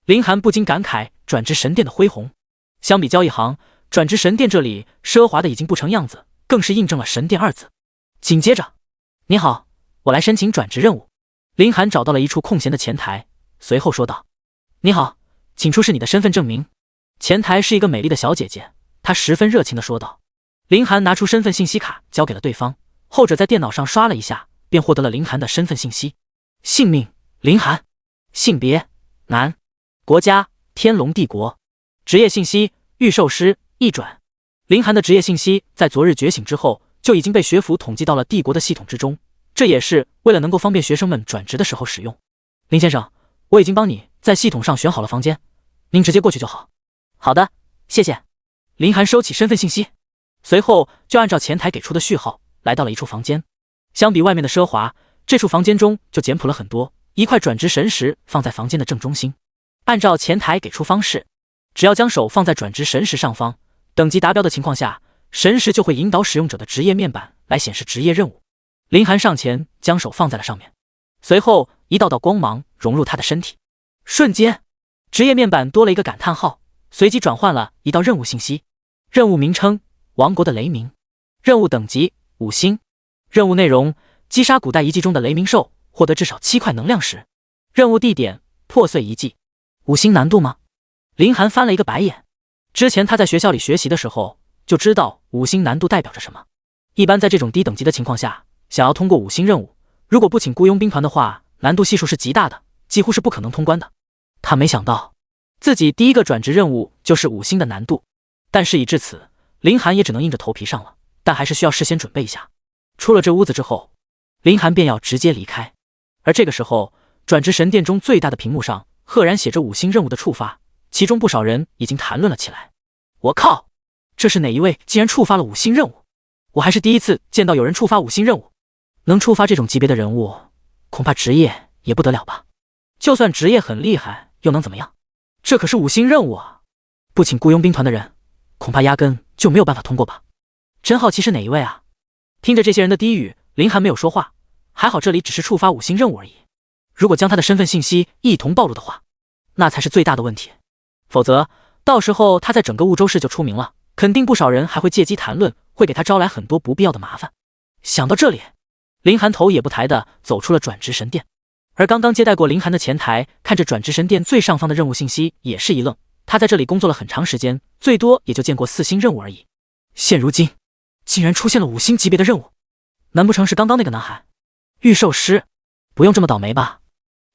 林寒不禁感慨转职神殿的恢宏。相比交易行，转职神殿这里奢华的已经不成样子，更是印证了神殿二字。紧接着，你好，我来申请转职任务。林寒找到了一处空闲的前台，随后说道，你好，请出示你的身份证明。前台是一个美丽的小姐姐，她十分热情地说道。林寒拿出身份信息卡交给了对方，后者在电脑上刷了一下，便获得了林寒的身份信息。姓名林寒，性别男，国家天龙帝国，职业信息御兽师一转。林寒的职业信息在昨日觉醒之后就已经被学府统计到了帝国的系统之中，这也是为了能够方便学生们转职的时候使用。林先生，我已经帮你在系统上选好了房间，您直接过去就好。好的，谢谢。林寒收起身份信息，随后就按照前台给出的序号来到了一处房间。相比外面的奢华，这处房间中就简朴了很多，一块转职神石放在房间的正中心。按照前台给出方式，只要将手放在转职神石上方，等级达标的情况下，神石就会引导使用者的职业面板来显示职业任务。林寒上前将手放在了上面，随后一道道光芒融入他的身体，瞬间职业面板多了一个感叹号，随即转换了一道任务信息。任务名称王国的雷鸣，任务等级5星，任务内容击杀古代遗迹中的雷鸣兽，获得至少7块能量石，任务地点破碎遗迹。5星难度吗？林寒翻了一个白眼。之前他在学校里学习的时候就知道5星难度代表着什么。一般在这种低等级的情况下，想要通过5星任务，如果不请雇佣兵团的话，难度系数是极大的，几乎是不可能通关的。他没想到自己第一个转职任务就是5星的难度，但事已至此，林寒也只能硬着头皮上了，但还是需要事先准备一下。出了这屋子之后，林寒便要直接离开。而这个时候，转职神殿中最大的屏幕上赫然写着5星任务的触发，其中不少人已经谈论了起来。我靠，这是哪一位竟然触发了5星任务？我还是第一次见到有人触发5星任务。能触发这种级别的人物，恐怕职业也不得了吧。就算职业很厉害又能怎么样？这可是5星任务啊，不请雇佣兵团的人恐怕压根就没有办法通过吧。真好奇是哪一位啊。听着这些人的低语，林寒没有说话，还好这里只是触发5星任务而已，如果将他的身份信息一同暴露的话，那才是最大的问题，否则到时候他在整个婺州市就出名了，肯定不少人还会借机谈论，会给他招来很多不必要的麻烦。想到这里，林寒头也不抬的走出了转职神殿。而刚刚接待过林寒的前台看着转职神殿最上方的任务信息，也是一愣。他在这里工作了很长时间，最多也就见过4星任务而已，现如今竟然出现了5星级别的任务，难不成是刚刚那个男孩？御兽师，不用这么倒霉吧？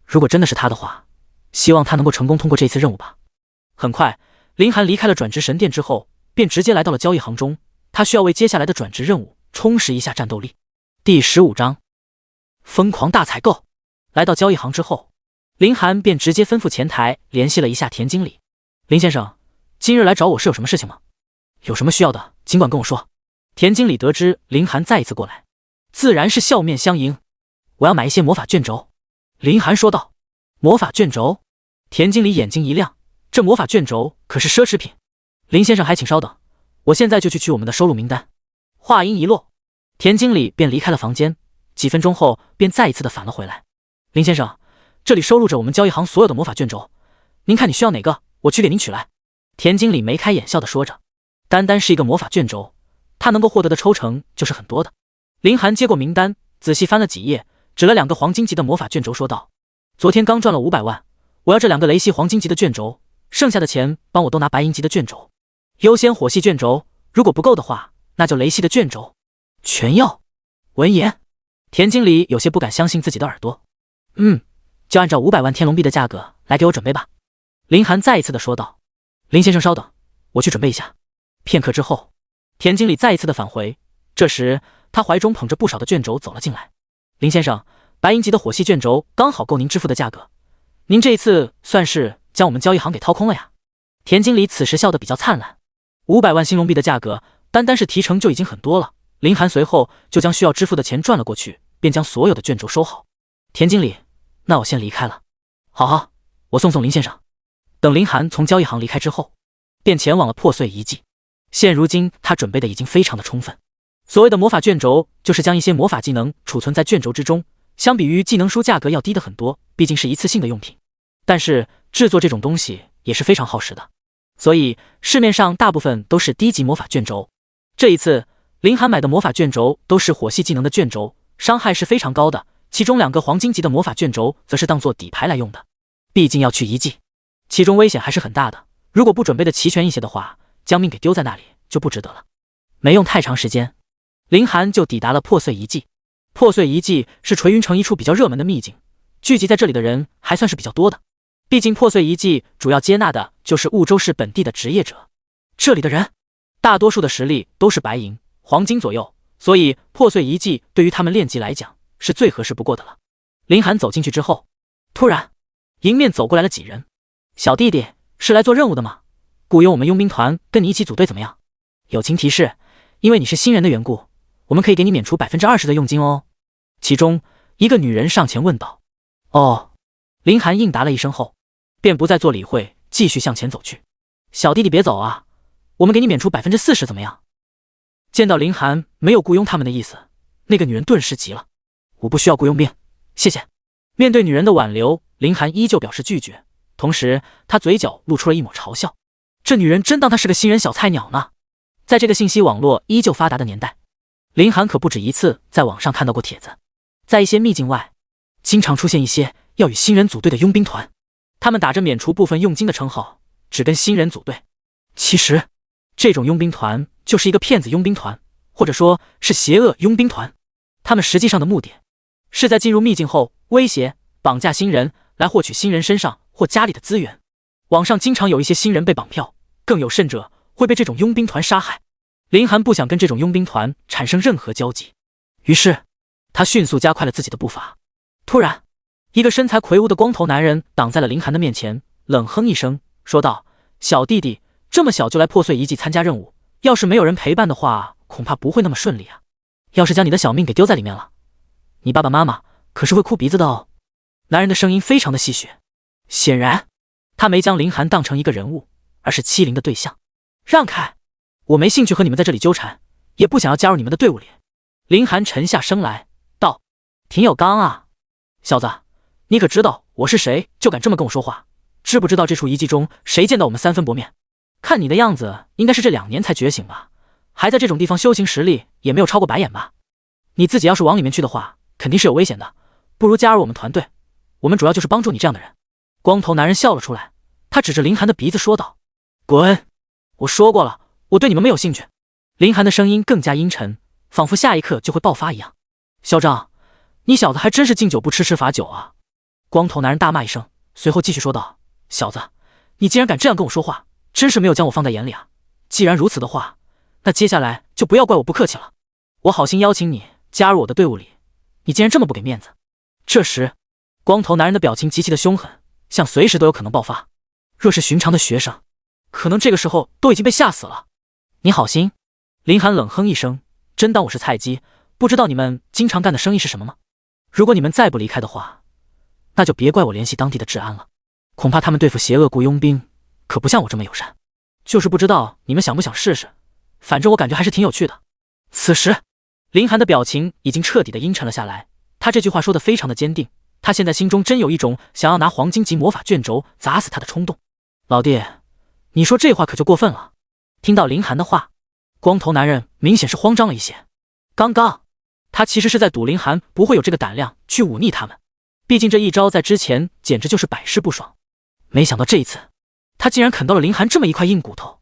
如果真的是他的话，希望他能够成功通过这次任务吧。很快，林寒离开了转职神殿之后，便直接来到了交易行中。他需要为接下来的转职任务充实一下战斗力。第15章，疯狂大采购。来到交易行之后，林寒便直接吩咐前台联系了一下田经理。林先生，今日来找我是有什么事情吗？有什么需要的，尽管跟我说。田经理得知林寒再一次过来，自然是笑面相迎。我要买一些魔法卷轴。林寒说道。魔法卷轴？田经理眼睛一亮，这魔法卷轴可是奢侈品。林先生还请稍等，我现在就去取我们的收入名单。话音一落，田经理便离开了房间，几分钟后便再一次的返了回来。林先生，这里收录着我们交易行所有的魔法卷轴，您看你需要哪个，我去给您取来。田经理眉开眼笑的说着，单单是一个魔法卷轴，他能够获得的抽成就是很多的。林寒接过名单，仔细翻了几页，指了2个黄金级的魔法卷轴说道，昨天刚赚了500万，我要这2个雷系黄金级的卷轴，剩下的钱帮我都拿白银级的卷轴，优先火系卷轴，如果不够的话，那就雷系的卷轴，全要。闻言，田经理有些不敢相信自己的耳朵。就按照500万天龙币的价格来给我准备吧。林寒再一次的说道。林先生稍等，我去准备一下。片刻之后，田经理再一次的返回，这时他怀中捧着不少的卷轴走了进来。林先生，白银级的火系卷轴刚好够您支付的价格，您这一次算是将我们交易行给掏空了呀。田经理此时笑得比较灿烂。500万新龙币的价格，单单是提成就已经很多了。林寒随后就将需要支付的钱赚了过去，便将所有的卷轴收好。田经理，那我先离开了。好，我送送林先生。等林寒从交易行离开之后，便前往了破碎遗迹。现如今他准备的已经非常的充分。所谓的魔法卷轴，就是将一些魔法技能储存在卷轴之中，相比于技能书价格要低的很多，毕竟是一次性的用品。但是制作这种东西也是非常耗时的，所以市面上大部分都是低级魔法卷轴。这一次林寒买的魔法卷轴都是火系技能的卷轴，伤害是非常高的，其中2个黄金级的魔法卷轴则是当做底牌来用的。毕竟要去遗迹，其中危险还是很大的，如果不准备的齐全一些的话，将命给丢在那里就不值得了。没用太长时间，林寒就抵达了破碎遗迹。破碎遗迹是垂云城一处比较热门的秘境，聚集在这里的人还算是比较多的。毕竟破碎遗迹主要接纳的就是婺州市本地的职业者，这里的人大多数的实力都是白银、黄金左右，所以破碎遗迹对于他们练级来讲是最合适不过的了。林寒走进去之后，突然迎面走过来了几人。小弟弟，是来做任务的吗？雇佣我们佣兵团跟你一起组队怎么样？友情提示，因为你是新人的缘故，我们可以给你免除20%的佣金哦。其中一个女人上前问道。哦，林寒应答了一声后，便不再做理会，继续向前走去。小弟弟别走啊，我们给你免除40%怎么样？见到林寒没有雇佣他们的意思，那个女人顿时急了。我不需要雇佣兵，谢谢。面对女人的挽留，林寒依旧表示拒绝，同时他嘴角露出了一抹嘲笑。这女人真当他是个新人小菜鸟呢。在这个信息网络依旧发达的年代，林寒可不止一次在网上看到过帖子，在一些秘境外经常出现一些要与新人组队的佣兵团，他们打着免除部分佣金的称号，只跟新人组队。其实这种佣兵团就是一个骗子佣兵团，或者说是邪恶佣兵团。他们实际上的目的是在进入秘境后威胁、绑架新人，来获取新人身上或家里的资源。网上经常有一些新人被绑票，更有甚者会被这种佣兵团杀害。林寒不想跟这种佣兵团产生任何交集，于是他迅速加快了自己的步伐。突然，一个身材魁梧的光头男人挡在了林寒的面前，冷哼一声说道：小弟弟，这么小就来破碎遗迹参加任务，要是没有人陪伴的话，恐怕不会那么顺利啊。要是将你的小命给丢在里面了，你爸爸妈妈可是会哭鼻子的哦。男人的声音非常的戏谑，显然他没将林寒当成一个人物，而是欺凌的对象。让开，我没兴趣和你们在这里纠缠，也不想要加入你们的队伍里。林寒沉下声来道：挺有刚啊，小子，你可知道我是谁，就敢这么跟我说话？知不知道这处遗迹中谁见到我们3分薄面？看你的样子，应该是这2年才觉醒吧？还在这种地方修行，实力也没有超过白眼吧？你自己要是往里面去的话，肯定是有危险的，不如加入我们团队，我们主要就是帮助你这样的人。光头男人笑了出来，他指着林寒的鼻子说道：“滚！我说过了，我对你们没有兴趣。”林寒的声音更加阴沉，仿佛下一刻就会爆发一样。嚣张，你小子还真是敬酒不吃吃罚酒啊！光头男人大骂一声，随后继续说道：“小子，你竟然敢这样跟我说话，真是没有将我放在眼里啊！既然如此的话，那接下来就不要怪我不客气了。我好心邀请你加入我的队伍里，你竟然这么不给面子。”这时，光头男人的表情极其的凶狠，像随时都有可能爆发。若是寻常的学生，可能这个时候都已经被吓死了。你好心？林寒冷哼一声，真当我是菜鸡，不知道你们经常干的生意是什么吗？如果你们再不离开的话，那就别怪我联系当地的治安了。恐怕他们对付邪恶雇佣兵可不像我这么友善。就是不知道你们想不想试试，反正我感觉还是挺有趣的。此时，林寒的表情已经彻底的阴沉了下来，他这句话说得非常的坚定，他现在心中真有一种想要拿黄金级魔法卷轴砸死他的冲动。老弟，你说这话可就过分了。听到林寒的话，光头男人明显是慌张了一些。刚刚他其实是在赌林寒不会有这个胆量去忤逆他们，毕竟这一招在之前简直就是百试不爽。没想到这一次他竟然啃到了林寒这么一块硬骨头。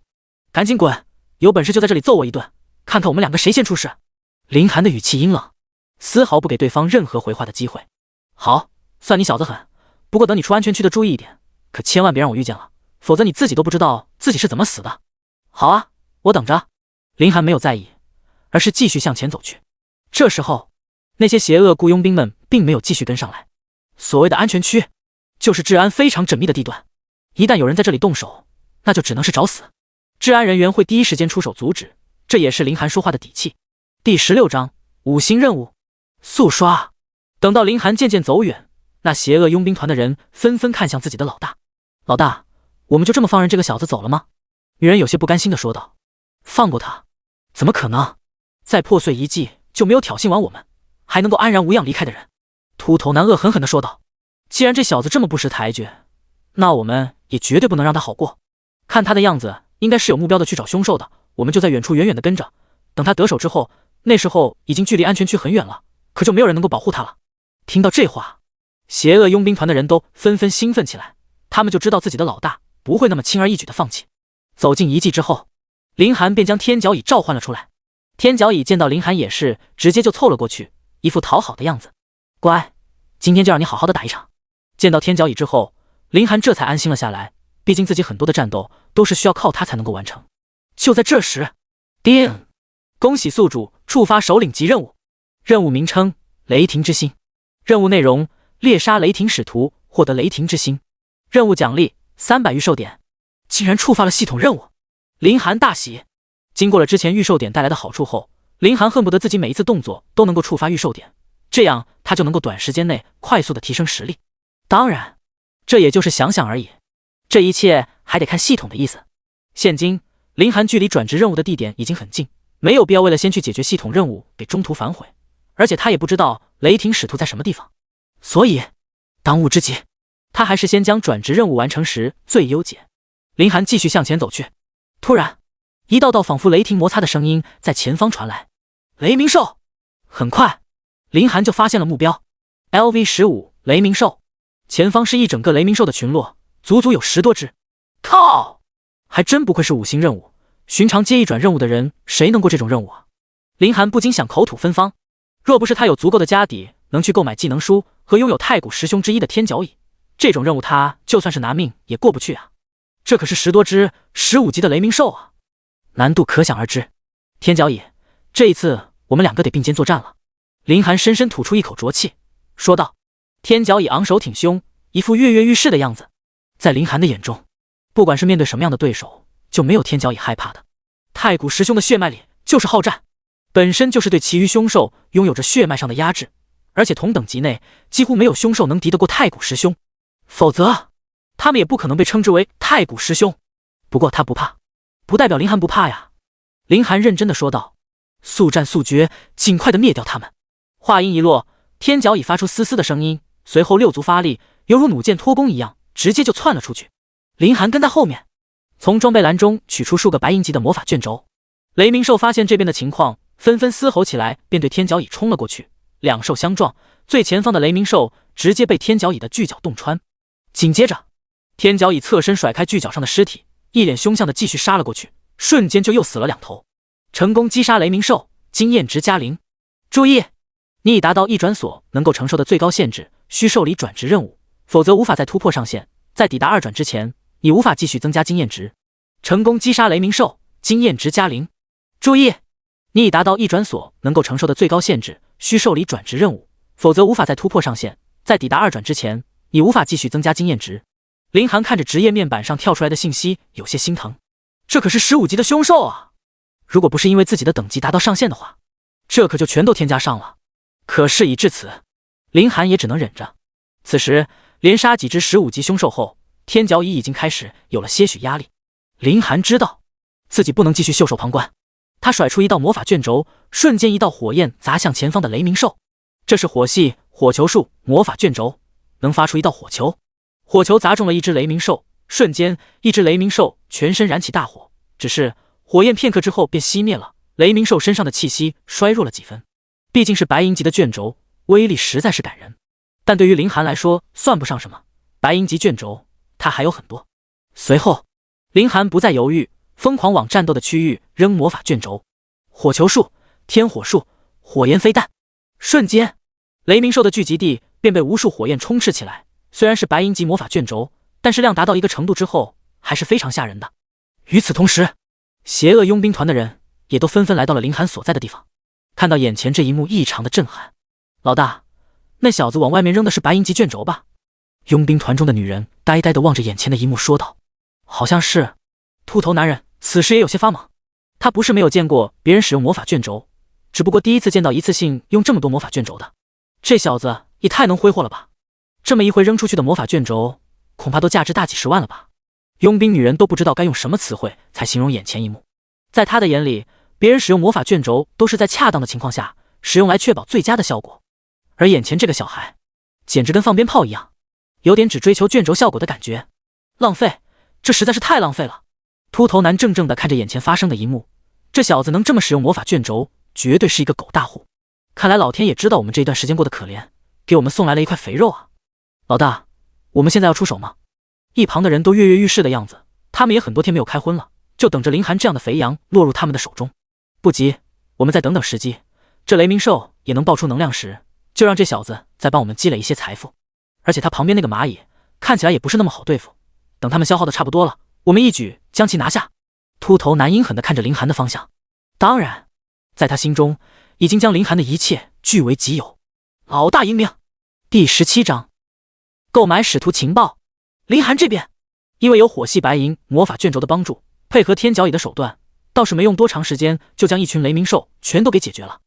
赶紧滚，有本事就在这里揍我一顿，看看我们2个谁先出事。林寒的语气阴冷，丝毫不给对方任何回话的机会。好，算你小子狠，不过等你出安全区的注意一点，可千万别让我遇见了，否则你自己都不知道自己是怎么死的。好啊，我等着。林寒没有在意，而是继续向前走去。这时候，那些邪恶雇佣兵们并没有继续跟上来。所谓的安全区，就是治安非常缜密的地段，一旦有人在这里动手，那就只能是找死。治安人员会第一时间出手阻止，这也是林寒说话的底气。第16章5星任务速刷。等到林寒渐渐走远，那邪恶佣兵团的人纷纷看向自己的老大。老大，我们就这么放任这个小子走了吗？女人有些不甘心地说道。放过他？怎么可能？再破碎一记就没有挑衅完我们，还能够安然无恙离开的人。秃头男恶狠狠地说道。既然这小子这么不识抬举，那我们也绝对不能让他好过。看他的样子应该是有目标的去找凶兽的，我们就在远处远远地跟着，等他得手之后，那时候已经距离安全区很远了，可就没有人能够保护他了。听到这话，邪恶佣兵团的人都纷纷兴奋起来，他们就知道自己的老大不会那么轻而易举的放弃。走近一记之后，林寒便将天角蚁召唤了出来。天角蚁见到林寒也是直接就凑了过去，一副讨好的样子。乖，今天就让你好好的打一场。见到天角蚁之后，林寒这才安心了下来，毕竟自己很多的战斗都是需要靠他才能够完成。就在这时，叮！恭喜宿主触发首领级任务，任务名称雷霆之心，任务内容猎杀雷霆使徒，获得雷霆之心，任务奖励300御兽点。竟然触发了系统任务，林寒大喜。经过了之前御兽点带来的好处后，林寒恨不得自己每一次动作都能够触发御兽点，这样他就能够短时间内快速的提升实力。当然，这也就是想想而已，这一切还得看系统的意思。现今林寒距离转职任务的地点已经很近，没有必要为了先去解决系统任务给中途反悔，而且他也不知道雷霆使徒在什么地方，所以当务之急，他还是先将转职任务完成时最优解。林寒继续向前走去，突然一道道仿佛雷霆摩擦的声音在前方传来。雷鸣兽！很快林寒就发现了目标 LV15 雷鸣兽，前方是一整个雷鸣兽的群落，足足有10多只。靠，还真不愧是5星任务，寻常接一转任务的人谁能过这种任务啊？林寒不禁想口吐芬芳，若不是他有足够的家底能去购买技能书和拥有太古十凶之一的天角蚁，这种任务他就算是拿命也过不去啊。这可是10多只15级的雷鸣兽啊，难度可想而知。天角蚁，这一次我们2个得并肩作战了。林寒深深吐出一口浊气，说道。天角蚁昂首挺胸，一副跃跃欲试的样子。在林寒的眼中，不管是面对什么样的对手，就没有天角蚁害怕的。太古十凶的血脉里就是好战，本身就是对其余凶兽拥有着血脉上的压制，而且同等级内几乎没有凶兽能敌得过太古十凶，否则他们也不可能被称之为太古十凶。不过他不怕，不代表林寒不怕呀。林寒认真的说道。速战速决，尽快的灭掉他们。话音一落，天角蚁发出嘶嘶的声音，随后6足发力，犹如弩箭托弓一样，直接就窜了出去。林寒跟在后面。从装备栏中取出数个白银级的魔法卷轴。雷鸣兽发现这边的情况，纷纷嘶吼起来，便对天角蚁冲了过去。两兽相撞，最前方的雷鸣兽直接被天角蚁的巨角洞穿。紧接着，天角蚁侧身甩开巨角上的尸体，一脸凶相的继续杀了过去，瞬间就又死了2头，成功击杀雷鸣兽，经验值加0。注意，你已达到一转所能够承受的最高限制，需受理转职任务，否则无法再突破上限。在抵达2转之前，你无法继续增加经验值。成功击杀雷鸣兽，经验值加0。注意，你已达到一转所能够承受的最高限制，需受理转职任务，否则无法再突破上限。在抵达2转之前，你无法继续增加经验值。林寒看着职业面板上跳出来的信息，有些心疼。这可是15级的凶兽啊！如果不是因为自己的等级达到上限的话，这可就全都添加上了。可事已至此，林寒也只能忍着。此时连杀几只15级凶兽后，天角蚁已经开始有了些许压力。林寒知道自己不能继续袖手旁观，他甩出一道魔法卷轴，瞬间一道火焰砸向前方的雷鸣兽。这是火系火球术魔法卷轴，能发出一道火球。火球砸中了一只雷鸣兽，瞬间一只雷鸣兽全身燃起大火，只是火焰片刻之后便熄灭了，雷鸣兽身上的气息衰弱了几分。毕竟是白银级的卷轴，威力实在是感人，但对于林寒来说算不上什么。白银级卷轴他还有很多。随后林寒不再犹豫，疯狂往战斗的区域扔魔法卷轴。火球术、天火术、火焰飞弹。瞬间雷鸣兽的聚集地便被无数火焰充斥起来。虽然是白银级魔法卷轴，但是量达到一个程度之后还是非常吓人的。与此同时，邪恶佣兵团的人也都纷纷来到了林寒所在的地方。看到眼前这一幕，异常的震撼。老大，那小子往外面扔的是白银级卷轴吧？佣兵团中的女人呆呆地望着眼前的一幕说道。好像是。秃头男人此时也有些发懵，他不是没有见过别人使用魔法卷轴，只不过第一次见到一次性用这么多魔法卷轴的。这小子也太能挥霍了吧，这么一回扔出去的魔法卷轴恐怕都价值大几十万了吧。佣兵女人都不知道该用什么词汇才形容眼前一幕。在他的眼里，别人使用魔法卷轴都是在恰当的情况下使用来确保最佳的效果，而眼前这个小孩简直跟放鞭炮一样，有点只追求卷轴效果的感觉。浪费，这实在是太浪费了。秃头男怔怔地看着眼前发生的一幕，这小子能这么使用魔法卷轴，绝对是一个狗大户。看来老天也知道我们这一段时间过得可怜，给我们送来了一块肥肉啊。老大，我们现在要出手吗？一旁的人都跃跃欲试的样子，他们也很多天没有开荤了，就等着林寒这样的肥羊落入他们的手中。不急，我们再等等时机，这雷鸣兽也能爆出能量时，就让这小子再帮我们积累一些财富。而且他旁边那个蚂蚁看起来也不是那么好对付，等他们消耗的差不多了，我们一举将其拿下。秃头男阴狠地看着林寒的方向，当然在他心中已经将林寒的一切据为己有。老大英明。第17章购买使徒情报。林寒这边因为有火系白银魔法卷轴的帮助，配合天角蚁的手段，倒是没用多长时间就将一群雷鸣兽全都给解决了。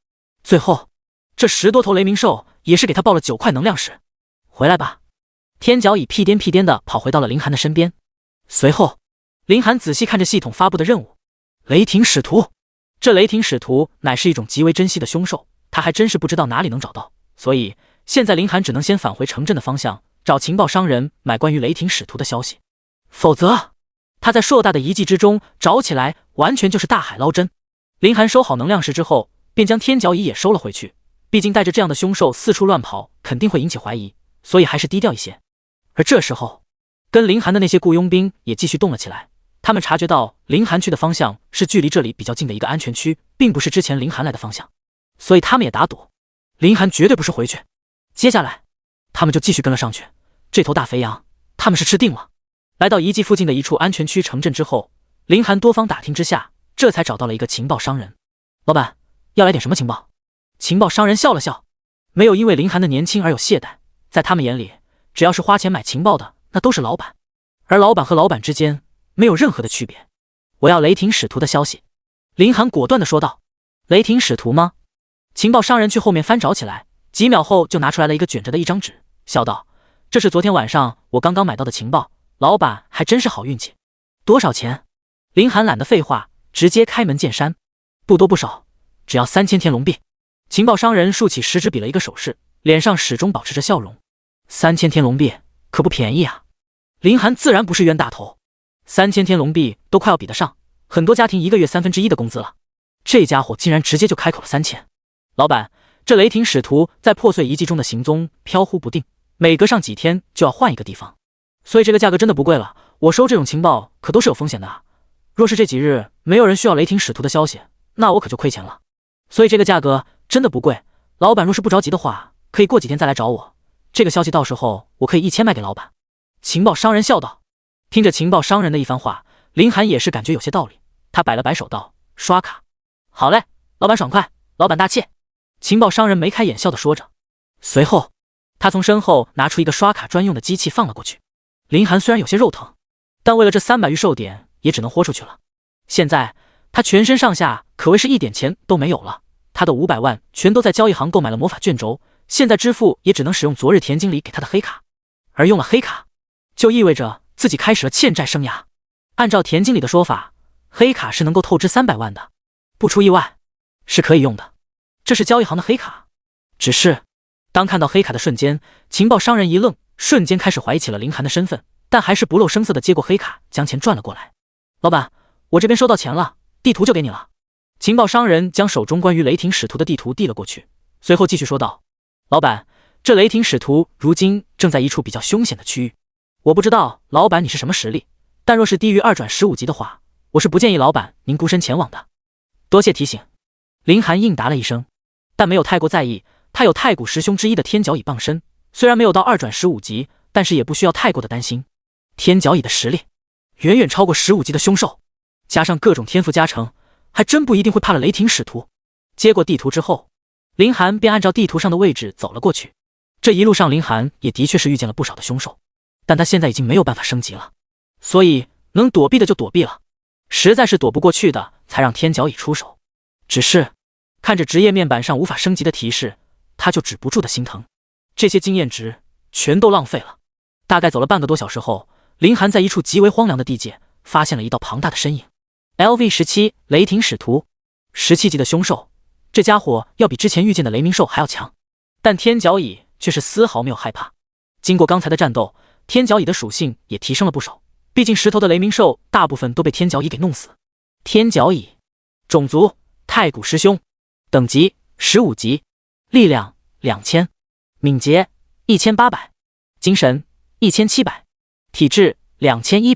最后这10多头雷鸣兽也是给他爆了9块能量石。回来吧。天角蚁屁颠屁颠地跑回到了林寒的身边。随后林寒仔细看着系统发布的任务，雷霆使徒。这雷霆使徒乃是一种极为珍稀的凶兽，他还真是不知道哪里能找到，所以现在林寒只能先返回城镇的方向，找情报商人买关于雷霆使徒的消息，否则他在硕大的遗迹之中找起来完全就是大海捞针。林寒收好能量石之后，便将天角蚁也收了回去，毕竟带着这样的凶兽四处乱跑肯定会引起怀疑，所以还是低调一些。而这时候跟林寒的那些雇佣兵也继续动了起来，他们察觉到林寒去的方向是距离这里比较近的一个安全区，并不是之前林寒来的方向，所以他们也打赌林寒绝对不是回去。接下来他们就继续跟了上去，这头大肥羊他们是吃定了。来到遗迹附近的一处安全区城镇之后，林寒多方打听之下，这才找到了一个情报商人。老板，要来点什么情报？情报商人笑了笑，没有因为林寒的年轻而有懈怠，在他们眼里，只要是花钱买情报的，那都是老板，而老板和老板之间没有任何的区别。我要雷霆使徒的消息。林寒果断地说道。雷霆使徒吗？情报商人去后面翻找起来，几秒后就拿出来了一个卷着的一张纸，笑道，这是昨天晚上我刚刚买到的情报，老板还真是好运气。多少钱？林寒懒得废话，直接开门见山。不多不少，只要3000天龙币。情报商人竖起食指比了一个手势，脸上始终保持着笑容。3000天龙币可不便宜啊。林寒自然不是冤大头， 3000天龙币都快要比得上很多家庭1个月1/3的工资了。这家伙竟然直接就开口了3000。老板，这雷霆使徒在破碎遗迹中的行踪飘忽不定，每隔上几天就要换一个地方，所以这个价格真的不贵了。我收这种情报可都是有风险的啊。若是这几日没有人需要雷霆使徒的消息，那我可就亏钱了。所以这个价格真的不贵。老板若是不着急的话，可以过几天再来找我。这个消息到时候我可以1000卖给老板。情报商人笑道。听着情报商人的一番话，林寒也是感觉有些道理。他摆了摆手道：刷卡。好嘞，老板爽快，老板大气。情报商人眉开眼笑地说着，随后他从身后拿出一个刷卡专用的机器放了过去。林寒虽然有些肉疼，但为了这300预售点也只能豁出去了。现在他全身上下可谓是一点钱都没有了，他的500万全都在交易行购买了魔法卷轴，现在支付也只能使用昨日田经理给他的黑卡，而用了黑卡就意味着自己开始了欠债生涯。按照田经理的说法，黑卡是能够透支300万的，不出意外是可以用的。这是交易行的黑卡。只是当看到黑卡的瞬间，情报商人一愣，瞬间开始怀疑起了林寒的身份，但还是不露声色的接过黑卡，将钱赚了过来。老板，我这边收到钱了，地图就给你了。情报商人将手中关于雷霆使徒的地图递了过去，随后继续说道：老板，这雷霆使徒如今正在一处比较凶险的区域，我不知道老板你是什么实力，但若是低于2转15级的话，我是不建议老板您孤身前往的。多谢提醒。林寒应答了一声，但没有太过在意。他有太古十凶之一的天角蚁傍身，虽然没有到2转15级，但是也不需要太过的担心。天角蚁的实力远远超过15级的凶兽，加上各种天赋加成，还真不一定会怕了雷霆使徒。接过地图之后，林寒便按照地图上的位置走了过去。这一路上林寒也的确是遇见了不少的凶兽，但他现在已经没有办法升级了，所以能躲避的就躲避了，实在是躲不过去的才让天角蚁出手。只是看着职业面板上无法升级的提示，他就止不住的心疼，这些经验值全都浪费了。大概走了半个多小时后，林寒在一处极为荒凉的地界发现了一道庞大的身影。LV17 雷霆使徒，17级的凶兽，这家伙要比之前遇见的雷鸣兽还要强，但天角蚁却是丝毫没有害怕。经过刚才的战斗，天角蚁的属性也提升了不少，毕竟石头的雷鸣兽大部分都被天角蚁给弄死。天角蚁，种族太古十凶，等级15级，力量2000，敏捷1800，精神1700，体质2100，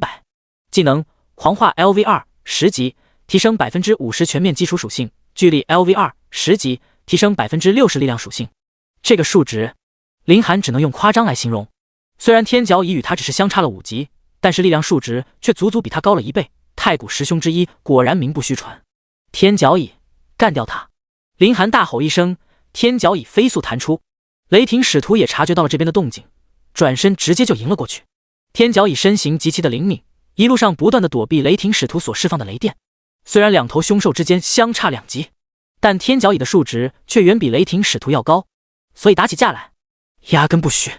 技能狂化 LV2 10级，提升50%全面基础属性，巨力 LV2 10级，提升60%力量属性。这个数值林寒只能用夸张来形容。虽然天角蚁与他只是相差了5级，但是力量数值却足足比他高了1倍。太古十凶之一果然名不虚传。天角蚁，干掉他！林寒大吼一声，天角蚁飞速弹出。雷霆使徒也察觉到了这边的动静，转身直接就迎了过去。天角蚁身形极其的灵敏，一路上不断的躲避雷霆使徒所释放的雷电。虽然两头凶兽之间相差2级，但天角蚁的数值却远比雷霆使徒要高，所以打起架来压根不虚。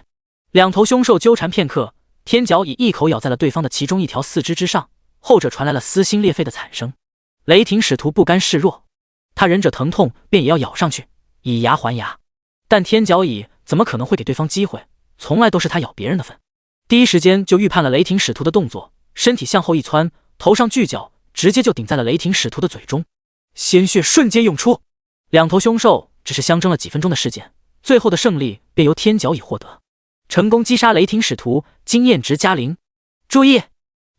两头凶兽纠缠片刻，天角蚁一口咬在了对方的其中一条四肢之上，后者传来了撕心裂肺的惨声。雷霆使徒不甘示弱，他忍着疼痛便也要咬上去，以牙还牙。但天角蚁怎么可能会给对方机会，从来都是他咬别人的份。第一时间就预判了雷霆使徒的动作，身体向后一窜，头上巨角直接就顶在了雷霆使徒的嘴中，鲜血瞬间涌出。两头凶兽只是相争了几分钟的事件，最后的胜利便由天角蚁获得，成功击杀雷霆使徒，经验值加0。注意，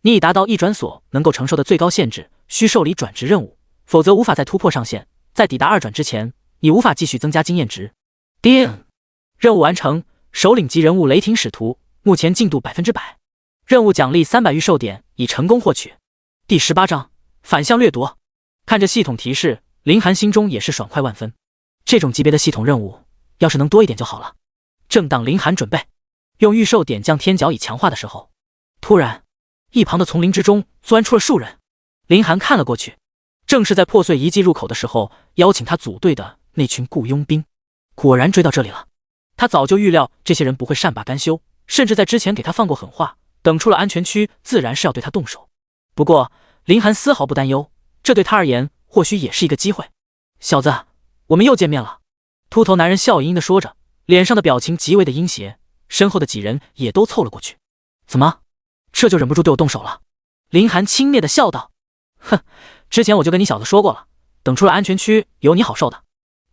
你已达到一转所能够承受的最高限制，需受理转职任务，否则无法再突破上限。在抵达2转之前，你无法继续增加经验值。叮，任务完成，首领级人物雷霆使徒，目前进度100%，任务奖励300预售点已成功获取。第18章反向掠夺。看着系统提示，林寒心中也是爽快万分。这种级别的系统任务要是能多一点就好了。正当林寒准备用预售点将天角蚁强化的时候，突然一旁的丛林之中钻出了数人。林寒看了过去，正是在破碎遗迹入口的时候邀请他组队的那群雇佣兵，果然追到这里了。他早就预料这些人不会善罢甘休，甚至在之前给他放过狠话，等出了安全区自然是要对他动手。不过林寒丝毫不担忧，这对他而言或许也是一个机会。小子，我们又见面了。秃头男人笑盈盈地说着，脸上的表情极为的阴邪，身后的几人也都凑了过去。怎么，这就忍不住对我动手了？林寒轻蔑地笑道：“哼，之前我就跟你小子说过了，等出了安全区，有你好受的。”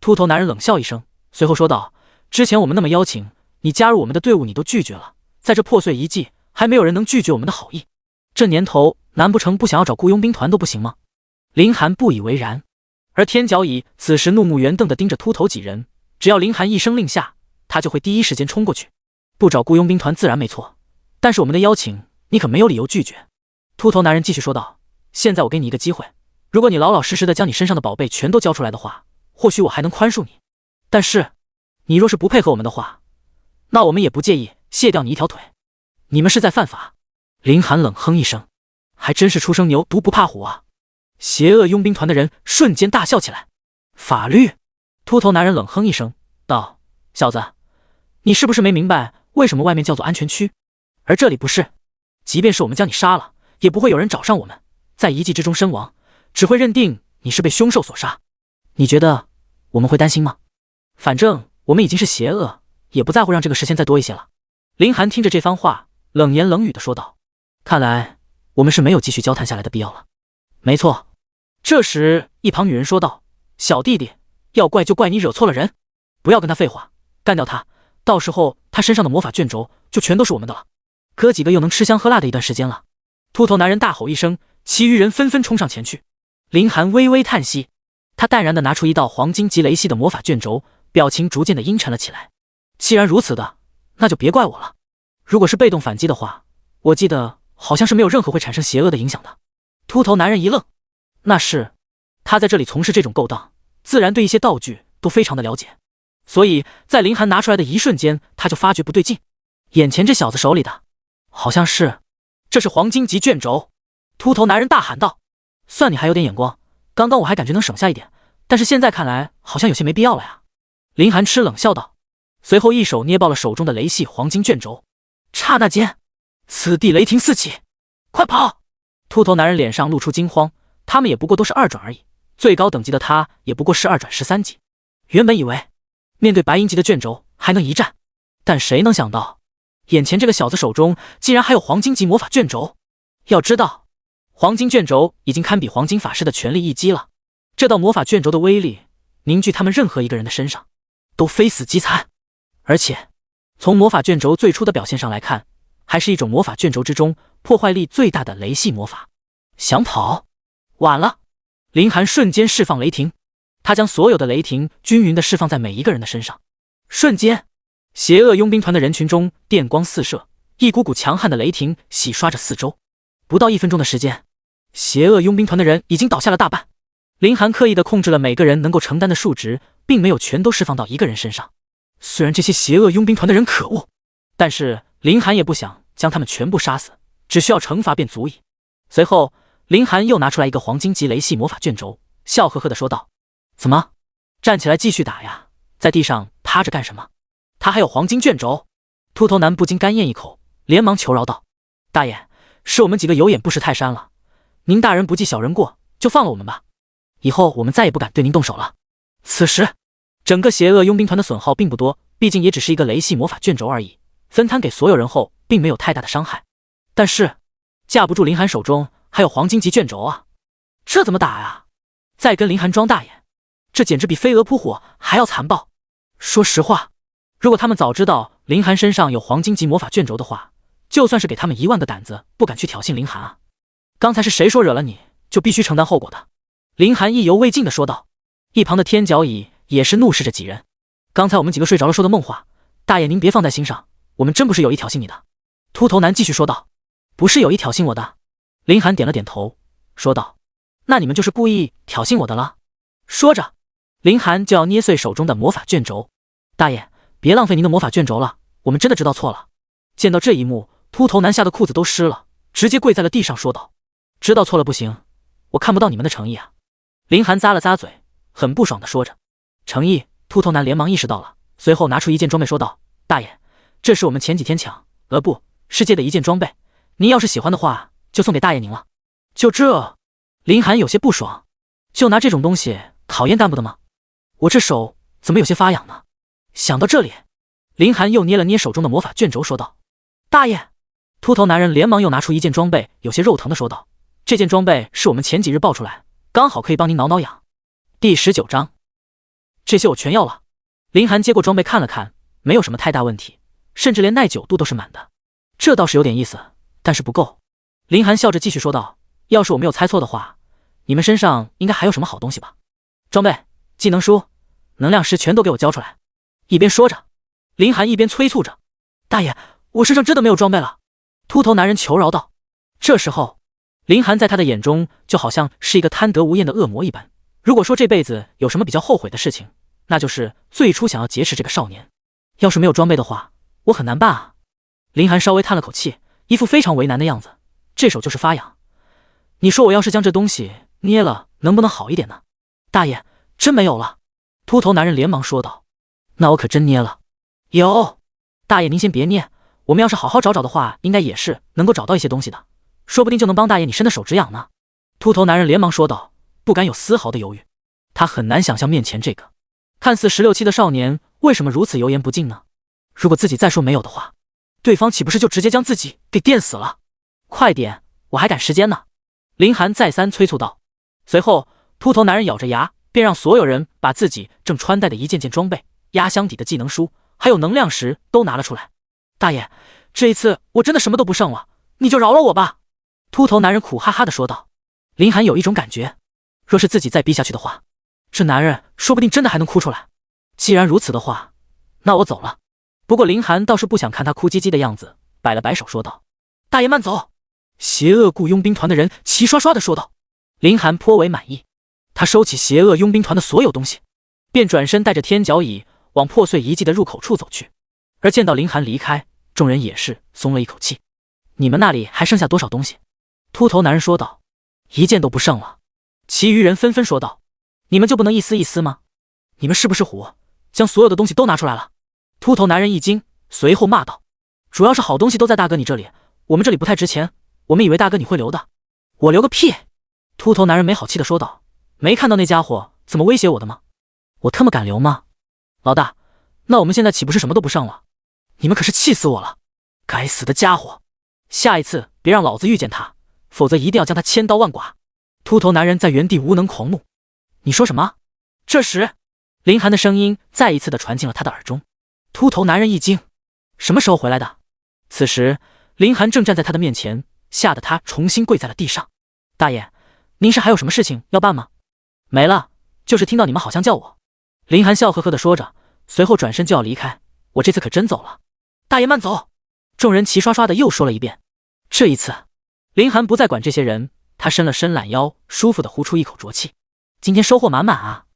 秃头男人冷笑一声，随后说道：“之前我们那么邀请你加入我们的队伍，你都拒绝了，在这破碎遗迹，还没有人能拒绝我们的好意。这年头，难不成不想要找雇佣兵团都不行吗？”林寒不以为然，而天角乙此时怒目圆瞪地盯着秃头几人，只要林寒一声令下，他就会第一时间冲过去。不找雇佣兵团自然没错，但是我们的邀请，你可没有理由拒绝。秃头男人继续说道：“现在我给你一个机会，如果你老老实实的将你身上的宝贝全都交出来的话，或许我还能宽恕你。但是，你若是不配合我们的话，那我们也不介意卸掉你一条腿。你们是在犯法。”林寒冷哼一声，还真是初生牛犊不怕虎啊！邪恶佣兵团的人瞬间大笑起来。法律？秃头男人冷哼一声道：“小子，你是不是没明白为什么外面叫做安全区，而这里不是？即便是我们将你杀了，也不会有人找上我们，在遗迹之中身亡，只会认定你是被凶兽所杀。你觉得我们会担心吗？反正我们已经是邪恶，也不在乎让这个时间再多一些了。”林寒听着这番话，冷言冷语地说道：“看来我们是没有继续交谈下来的必要了。”没错。这时一旁女人说道：“小弟弟，要怪就怪你惹错了人，不要跟他废话，干掉他，到时候他身上的魔法卷轴就全都是我们的了，哥几个又能吃香喝辣的一段时间了。”秃头男人大吼一声，其余人纷纷冲上前去。林寒微微叹息，他淡然地拿出一道黄金级雷系的魔法卷轴，表情逐渐地阴沉了起来。既然如此的，那就别怪我了。如果是被动反击的话，我记得好像是没有任何会产生邪恶的影响的。秃头男人一愣，那是他在这里从事这种勾当，自然对一些道具都非常的了解，所以在林寒拿出来的一瞬间，他就发觉不对劲。眼前这小子手里的好像是，这是黄金级卷轴。秃头男人大喊道：“算你还有点眼光，刚刚我还感觉能省下一点，但是现在看来好像有些没必要了呀。”林寒嗤冷笑道，随后一手捏爆了手中的雷系黄金卷轴。刹那间，此地雷霆四起，快跑！秃头男人脸上露出惊慌，他们也不过都是二转而已，最高等级的他也不过是二转13级。原本以为面对白银级的卷轴还能一战，但谁能想到眼前这个小子手中竟然还有黄金级魔法卷轴。要知道，黄金卷轴已经堪比黄金法师的全力一击了，这道魔法卷轴的威力凝聚他们任何一个人的身上，都非死即残。而且从魔法卷轴最初的表现上来看，还是一种魔法卷轴之中破坏力最大的雷系魔法。想跑？晚了！林寒瞬间释放雷霆，他将所有的雷霆均匀地释放在每一个人的身上。瞬间，邪恶佣兵团的人群中电光四射，一股股强悍的雷霆洗刷着四周。不到1分钟的时间，邪恶佣兵团的人已经倒下了大半。林寒刻意地控制了每个人能够承担的数值，并没有全都释放到一个人身上。虽然这些邪恶佣兵团的人可恶，但是林寒也不想将他们全部杀死，只需要惩罚便足矣。随后，林寒又拿出来一个黄金级雷系魔法卷轴，笑呵呵地说道：“怎么，站起来继续打呀？在地上趴着干什么？他还有黄金卷轴？”秃头男不禁干咽一口，连忙求饶道：“大爷，是我们几个有眼不识泰山了，您大人不计小人过，就放了我们吧，以后我们再也不敢对您动手了。”此时整个邪恶佣兵团的损耗并不多，毕竟也只是一个雷系魔法卷轴而已，分摊给所有人后并没有太大的伤害。但是架不住林寒手中还有黄金级卷轴啊，这怎么打啊？再跟林寒装大眼，这简直比飞蛾扑火还要残暴。说实话，如果他们早知道林寒身上有黄金级魔法卷轴的话，就算是给他们1万个胆子，不敢去挑衅林寒啊。刚才是谁说惹了你就必须承担后果的？林寒意犹未尽地说道。一旁的天角乙也是怒视着几人，刚才我们几个睡着了说的梦话，大爷您别放在心上，我们真不是有意挑衅你的。秃头男继续说道。不是有意挑衅我的。林寒点了点头说道，那你们就是故意挑衅我的了。说着，林寒就要捏碎手中的魔法卷轴。大爷，别浪费您的魔法卷轴了，我们真的知道错了。见到这一幕，秃头男吓得裤子都湿了，直接跪在了地上说道，知道错了不行，我看不到你们的诚意啊。林寒咂了咂嘴，很不爽地说着。诚意？秃头男连忙意识到了，随后拿出一件装备说道，大爷，这是我们前几天抢不世界的一件装备，您要是喜欢的话就送给大爷您了。就这？林寒有些不爽，就拿这种东西考验干部的吗？我这手怎么有些发痒呢？想到这里，林寒又捏了捏手中的魔法卷轴说道，大爷。秃头男人连忙又拿出一件装备，有些肉疼的说道，这件装备是我们前几日爆出来，刚好可以帮您挠挠痒。第19章，这些我全要了。林寒接过装备看了看，没有什么太大问题，甚至连耐久度都是满的，这倒是有点意思，但是不够。林寒笑着继续说道：“要是我没有猜错的话，你们身上应该还有什么好东西吧？装备、技能书、能量石全都给我交出来。”一边说着，林寒一边催促着：“大爷，我身上真的没有装备了。”秃头男人求饶道。这时候，林寒在他的眼中就好像是一个贪得无厌的恶魔一般。如果说这辈子有什么比较后悔的事情，那就是最初想要劫持这个少年。要是没有装备的话，我很难办啊。林寒稍微叹了口气，一副非常为难的样子，这手就是发痒。你说我要是将这东西捏了，能不能好一点呢？大爷，真没有了。秃头男人连忙说道。那我可真捏了。有。大爷您先别捏，我们要是好好找找的话，应该也是能够找到一些东西的，说不定就能帮大爷你伸的手指痒呢。秃头男人连忙说道，不敢有丝毫的犹豫。他很难想象面前这个看似16、17的少年为什么如此油盐不进呢？如果自己再说没有的话，对方岂不是就直接将自己给电死了？快点，我还赶时间呢。林寒再三催促道。随后，秃头男人咬着牙，便让所有人把自己正穿戴的一件件装备、压箱底的技能书，还有能量石都拿了出来。大爷，这一次我真的什么都不剩了，你就饶了我吧。秃头男人苦哈哈地说道。林寒有一种感觉，若是自己再逼下去的话，这男人说不定真的还能哭出来。既然如此的话，那我走了。不过林寒倒是不想看他哭唧唧的样子，摆了摆手说道：“大爷慢走。”邪恶雇佣兵团的人齐刷刷地说道。林寒颇为满意，他收起邪恶佣兵团的所有东西，便转身带着天角椅往破碎遗迹的入口处走去。而见到林寒离开，众人也是松了一口气。你们那里还剩下多少东西？秃头男人说道。一件都不剩了。其余人纷纷说道。你们就不能一丝一丝吗？你们是不是虎，将所有的东西都拿出来了？秃头男人一惊，随后骂道：主要是好东西都在大哥你这里，我们这里不太值钱，我们以为大哥你会留的。我留个屁！秃头男人没好气地说道。没看到那家伙怎么威胁我的吗？我他妈敢留吗？老大，那我们现在岂不是什么都不剩了？你们可是气死我了！该死的家伙，下一次别让老子遇见他，否则一定要将他千刀万剐。秃头男人在原地无能狂怒。你说什么？这时林寒的声音再一次的传进了他的耳中。秃头男人一惊，什么时候回来的？此时林寒正站在他的面前，吓得他重新跪在了地上。大爷，您是还有什么事情要办吗？没了，就是听到你们好像叫我。林寒笑呵呵的说着，随后转身就要离开。我这次可真走了。大爷慢走！众人齐刷刷的又说了一遍。这一次林寒不再管这些人，他伸了伸懒腰，舒服的呼出一口浊气。今天收获满满啊。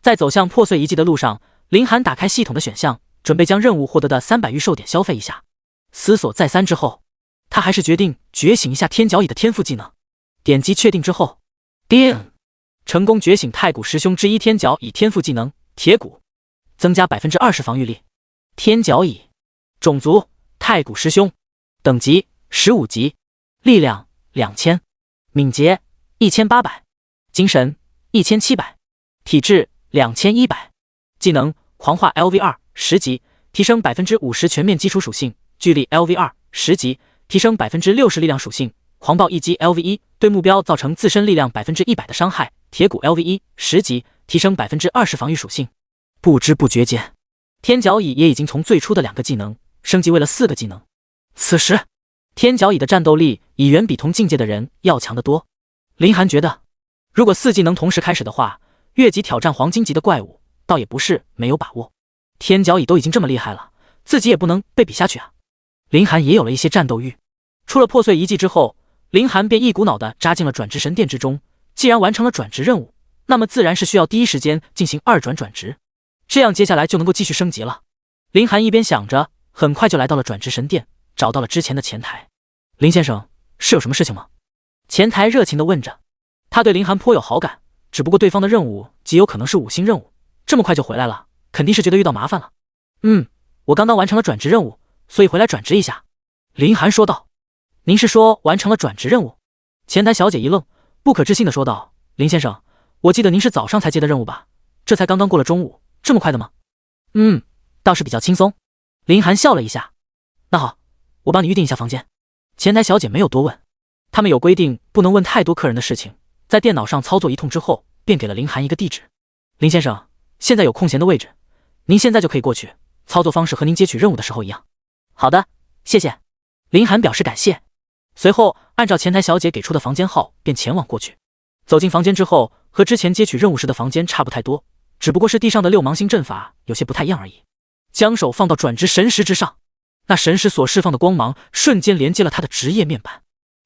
在走向破碎遗迹的路上，林寒打开系统的选项，准备将任务获得的300御兽点消费一下。思索再三之后，他还是决定觉醒一下天角椅的天赋技能。点击确定之后，叮，成功觉醒太古师兄之一天角椅天赋技能铁骨，增加 20% 防御力。天角椅，种族太古师兄，等级15级，力量2000，敏捷1800，精神1700，体质2100，技能狂化 LV2 10级，提升 50% 全面基础属性，距离 LV2 10级，提升 60% 力量属性，狂暴一击 LV1，对目标造成自身力量 100% 的伤害，铁骨 LV1 10级，提升 20% 防御属性。不知不觉间，天角椅也已经从最初的2个技能升级为了4个技能。此时天角椅的战斗力已远比同境界的人要强得多。林寒觉得，如果4技能同时开始的话，越级挑战黄金级的怪物倒也不是没有把握。天角椅都已经这么厉害了，自己也不能被比下去啊。林寒也有了一些战斗欲。出了破碎遗迹之后，林寒便一股脑的扎进了转职神殿之中。既然完成了转职任务，那么自然是需要第一时间进行2转转职，这样接下来就能够继续升级了。林寒一边想着，很快就来到了转职神殿，找到了之前的前台。林先生，是有什么事情吗？前台热情地问着。他对林寒颇有好感，只不过对方的任务极有可能是5星任务，这么快就回来了，肯定是觉得遇到麻烦了。我刚刚完成了转职任务，所以回来转职一下。林寒说道。您是说完成了转职任务？前台小姐一愣，不可置信地说道。林先生，我记得您是早上才接的任务吧？这才刚刚过了中午，这么快的吗？倒是比较轻松。林寒笑了一下。那好，我帮你预定一下房间。前台小姐没有多问，他们有规定不能问太多客人的事情，在电脑上操作一通之后，便给了林寒一个地址。林先生，现在有空闲的位置，您现在就可以过去，操作方式和您接取任务的时候一样。好的，谢谢。林寒表示感谢，随后按照前台小姐给出的房间号便前往过去。走进房间之后，和之前接取任务时的房间差不太多，只不过是地上的六芒星阵法有些不太一样而已。将手放到转职神石之上，那神石所释放的光芒瞬间连接了他的职业面板。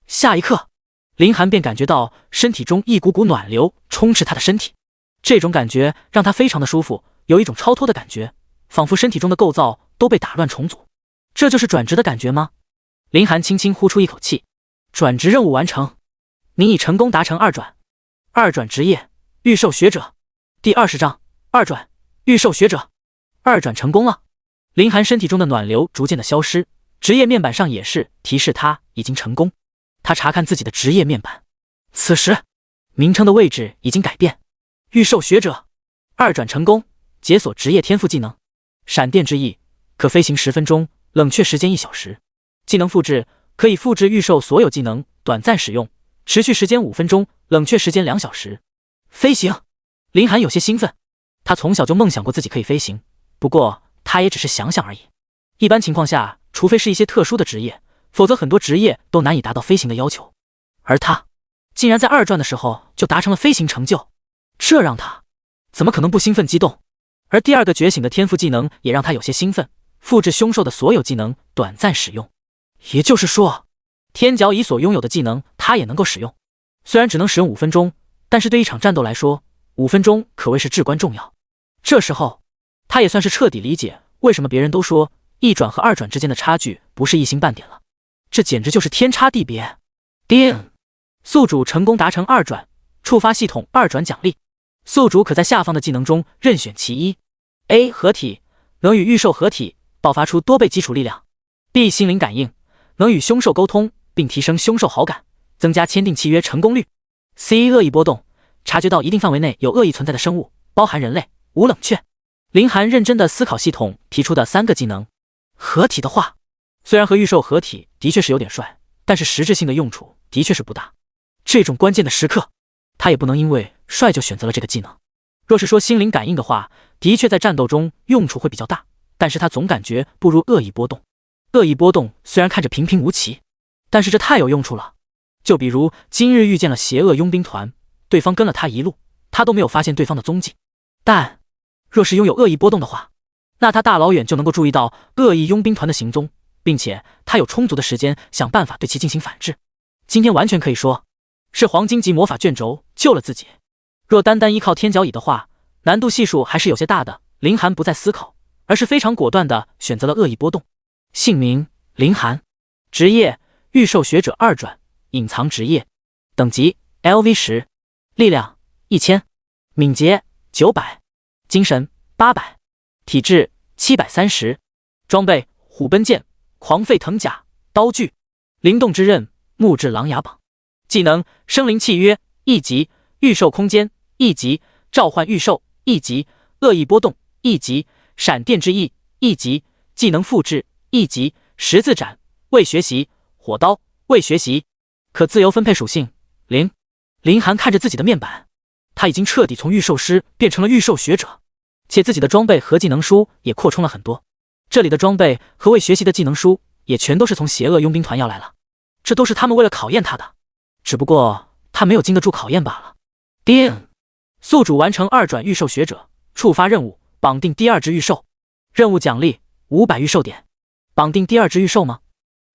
下一刻，林寒便感觉到身体中一股股暖流充斥他的身体，这种感觉让他非常的舒服，有一种超脱的感觉，仿佛身体中的构造都被打乱重组。这就是转职的感觉吗？林寒轻轻呼出一口气，转职任务完成，您已成功达成2转。2转职业御兽学者，第20章2转御兽学者，2转成功了。林寒身体中的暖流逐渐的消失，职业面板上也是提示他已经成功。他查看自己的职业面板，此时名称的位置已经改变，御兽学者，2转成功，解锁职业天赋技能闪电之翼，可飞行10分钟，冷却时间1小时。技能复制，可以复制御兽所有技能，短暂使用，持续时间5分钟，冷却时间2小时。飞行，林寒有些兴奋，他从小就梦想过自己可以飞行，不过他也只是想想而已。一般情况下，除非是一些特殊的职业，否则很多职业都难以达到飞行的要求。而他竟然在2转的时候就达成了飞行成就，这让他怎么可能不兴奋激动？而第2个觉醒的天赋技能也让他有些兴奋，复制凶兽的所有技能，短暂使用。也就是说，天角蚁所拥有的技能他也能够使用，虽然只能使用5分钟，但是对一场战斗来说，5分钟可谓是至关重要。这时候他也算是彻底理解为什么别人都说1转和2转之间的差距不是一星半点了，这简直就是天差地别。叮，宿主成功达成2转，触发系统2转奖励，宿主可在下方的技能中任选其一。 A 合体，能与御兽合体，爆发出多倍基础力量。 B 心灵感应，能与凶兽沟通并提升凶兽好感，增加签订契约成功率。 C 恶意波动，察觉到一定范围内有恶意存在的生物，包含人类，无冷却。林寒认真的思考系统提出的3个技能。合体的话，虽然和御兽合体的确是有点帅，但是实质性的用处的确是不大。这种关键的时刻，他也不能因为帅就选择了这个技能。若是说心灵感应的话，的确在战斗中用处会比较大，但是他总感觉不如恶意波动。恶意波动虽然看着平平无奇，但是这太有用处了。就比如今日遇见了邪恶佣兵团，对方跟了他一路，他都没有发现对方的踪迹。但若是拥有恶意波动的话，那他大老远就能够注意到恶意佣兵团的行踪，并且他有充足的时间想办法对其进行反制。今天完全可以说是黄金级魔法卷轴救了自己。若单单依靠天角蚁的话，难度系数还是有些大的。林寒不再思考，而是非常果断地选择了恶意波动。姓名林寒，职业御兽学者2转，隐藏职业，等级 LV10， 力量1000，敏捷900，精神800，体质730，装备虎贲剑、狂沸腾甲、刀具，灵动之刃、木质狼牙膀。技能生灵契约1级，御兽空间1级，召唤御兽1级，恶意波动1级，闪电之翼1级，技能复制1级，十字斩未学习，火刀未学习，可自由分配属性0。林寒看着自己的面板，他已经彻底从御兽师变成了御兽学者，且自己的装备和技能书也扩充了很多。这里的装备和未学习的技能书也全都是从邪恶佣兵团要来了，这都是他们为了考验他的，只不过他没有经得住考验罢了。叮，宿主完成2转御兽学者，触发任务，绑定第2只御兽，任务奖励500御兽点。绑定第2只御兽吗？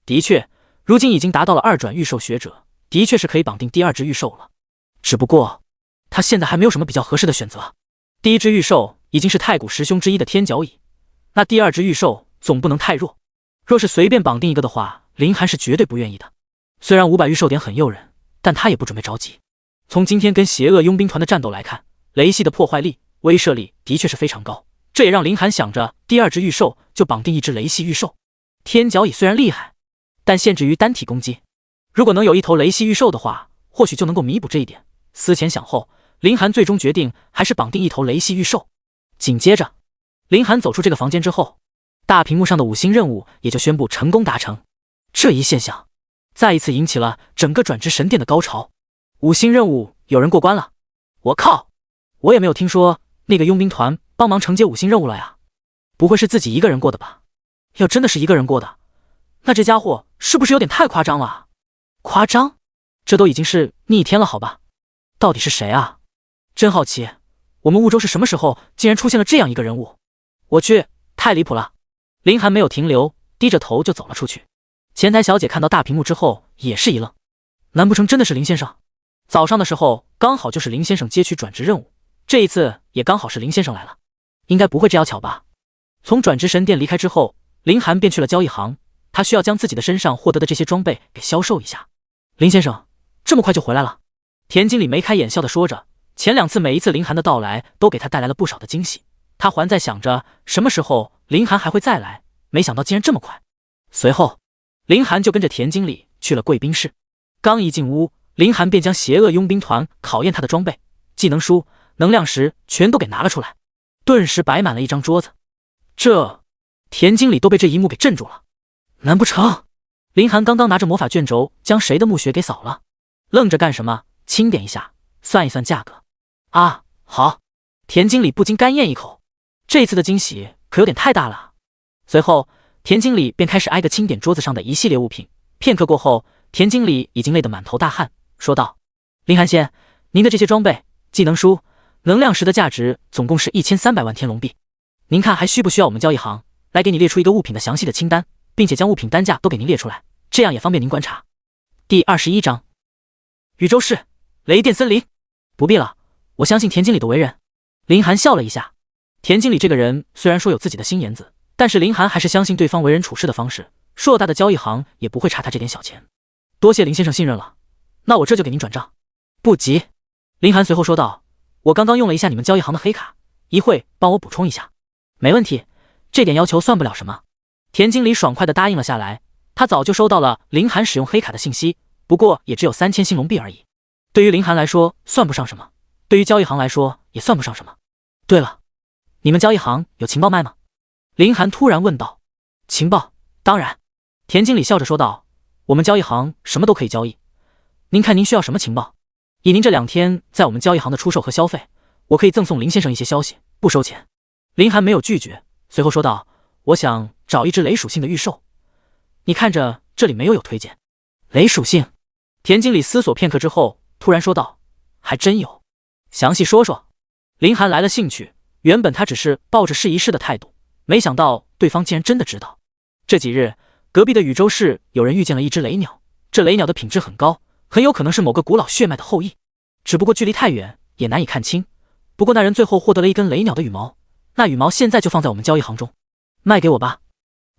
的确，如今已经达到了2转御兽学者，的确是可以绑定第2只御兽了。只不过他现在还没有什么比较合适的选择。第1只御兽已经是太古十凶之一的天角蚁，那第2只御兽总不能太弱。若是随便绑定一个的话，林寒是绝对不愿意的。虽然500御兽点很诱人，但他也不准备着急。从今天跟邪恶佣兵团的战斗来看，雷系的破坏力、威慑力的确是非常高，这也让林寒想着第2只御兽就绑定1只雷系御兽。天角蚁虽然厉害，但限制于单体攻击，如果能有一头雷系御兽的话，或许就能够弥补这一点。思前想后，林寒最终决定还是绑定一头雷系御兽。紧接着，林寒走出这个房间之后，大屏幕上的5星任务也就宣布成功达成。这一现象再一次引起了整个转职神殿的高潮。5星任务有人过关了！我靠，我也没有听说那个佣兵团帮忙承接5星任务了呀，不会是自己一个人过的吧？要真的是一个人过的，那这家伙是不是有点太夸张了啊？夸张？这都已经是逆天了好吧？到底是谁啊？真好奇，我们婺州是什么时候竟然出现了这样一个人物？我去，太离谱了！林寒没有停留，低着头就走了出去。前台小姐看到大屏幕之后也是一愣，难不成真的是林先生？早上的时候刚好就是林先生接取转职任务，这一次也刚好是林先生来了，应该不会这样巧吧？从转职神殿离开之后，林寒便去了交易行，他需要将自己的身上获得的这些装备给销售一下。林先生，这么快就回来了？田经理眉开眼笑的说着，前2次每一次林寒的到来都给他带来了不少的惊喜，他还在想着什么时候林寒还会再来，没想到竟然这么快。随后林寒就跟着田经理去了贵宾室，刚一进屋，林寒便将邪恶佣兵团考验他的装备、技能书、能量石全都给拿了出来，顿时摆满了一张桌子。田经理都被这一幕给镇住了。难不成林寒刚刚拿着魔法卷轴将谁的墓穴给扫了？愣着干什么？清点一下，算一算价格。啊，好！田经理不禁干咽一口，这次的惊喜可有点太大了。随后田经理便开始挨个清点桌子上的一系列物品。片刻过后，田经理已经累得满头大汗，说道：林寒仙，您的这些装备、技能书、能量石的价值总共是1300万天龙币，您看还需不需要我们交易行来给你列出一个物品的详细的清单，并且将物品单价都给您列出来，这样也方便您观察。第21章宇宙市雷电森林。不必了，我相信田经理的为人。林寒笑了一下，田经理这个人虽然说有自己的心眼子，但是林寒还是相信对方为人处事的方式，硕大的交易行也不会差他这点小钱。多谢林先生信任了，那我这就给您转账。不急，林寒随后说道，我刚刚用了一下你们交易行的黑卡，一会帮我补充一下。没问题，这点要求算不了什么。田经理爽快地答应了下来，他早就收到了林寒使用黑卡的信息，不过也只有3000星龙币而已。对于林寒来说算不上什么，对于交易行来说也算不上什么。对了，你们交易行有情报卖吗？林寒突然问道。情报？当然。田经理笑着说道，我们交易行什么都可以交易，您看您需要什么情报？以您这2天在我们交易行的出售和消费，我可以赠送林先生一些消息，不收钱。林寒没有拒绝，随后说道，我想找一只雷属性的预售，你看着这里没有推荐。雷属性？田经理思索片刻之后突然说道，还真有，详细说说。林寒来了兴趣，原本他只是抱着试一试的态度，没想到对方竟然真的知道。这几日隔壁的宇宙市有人遇见了一只雷鸟，这雷鸟的品质很高，很有可能是某个古老血脉的后裔，只不过距离太远也难以看清。不过那人最后获得了一根雷鸟的羽毛，那羽毛现在就放在我们交易行中，卖给我吧。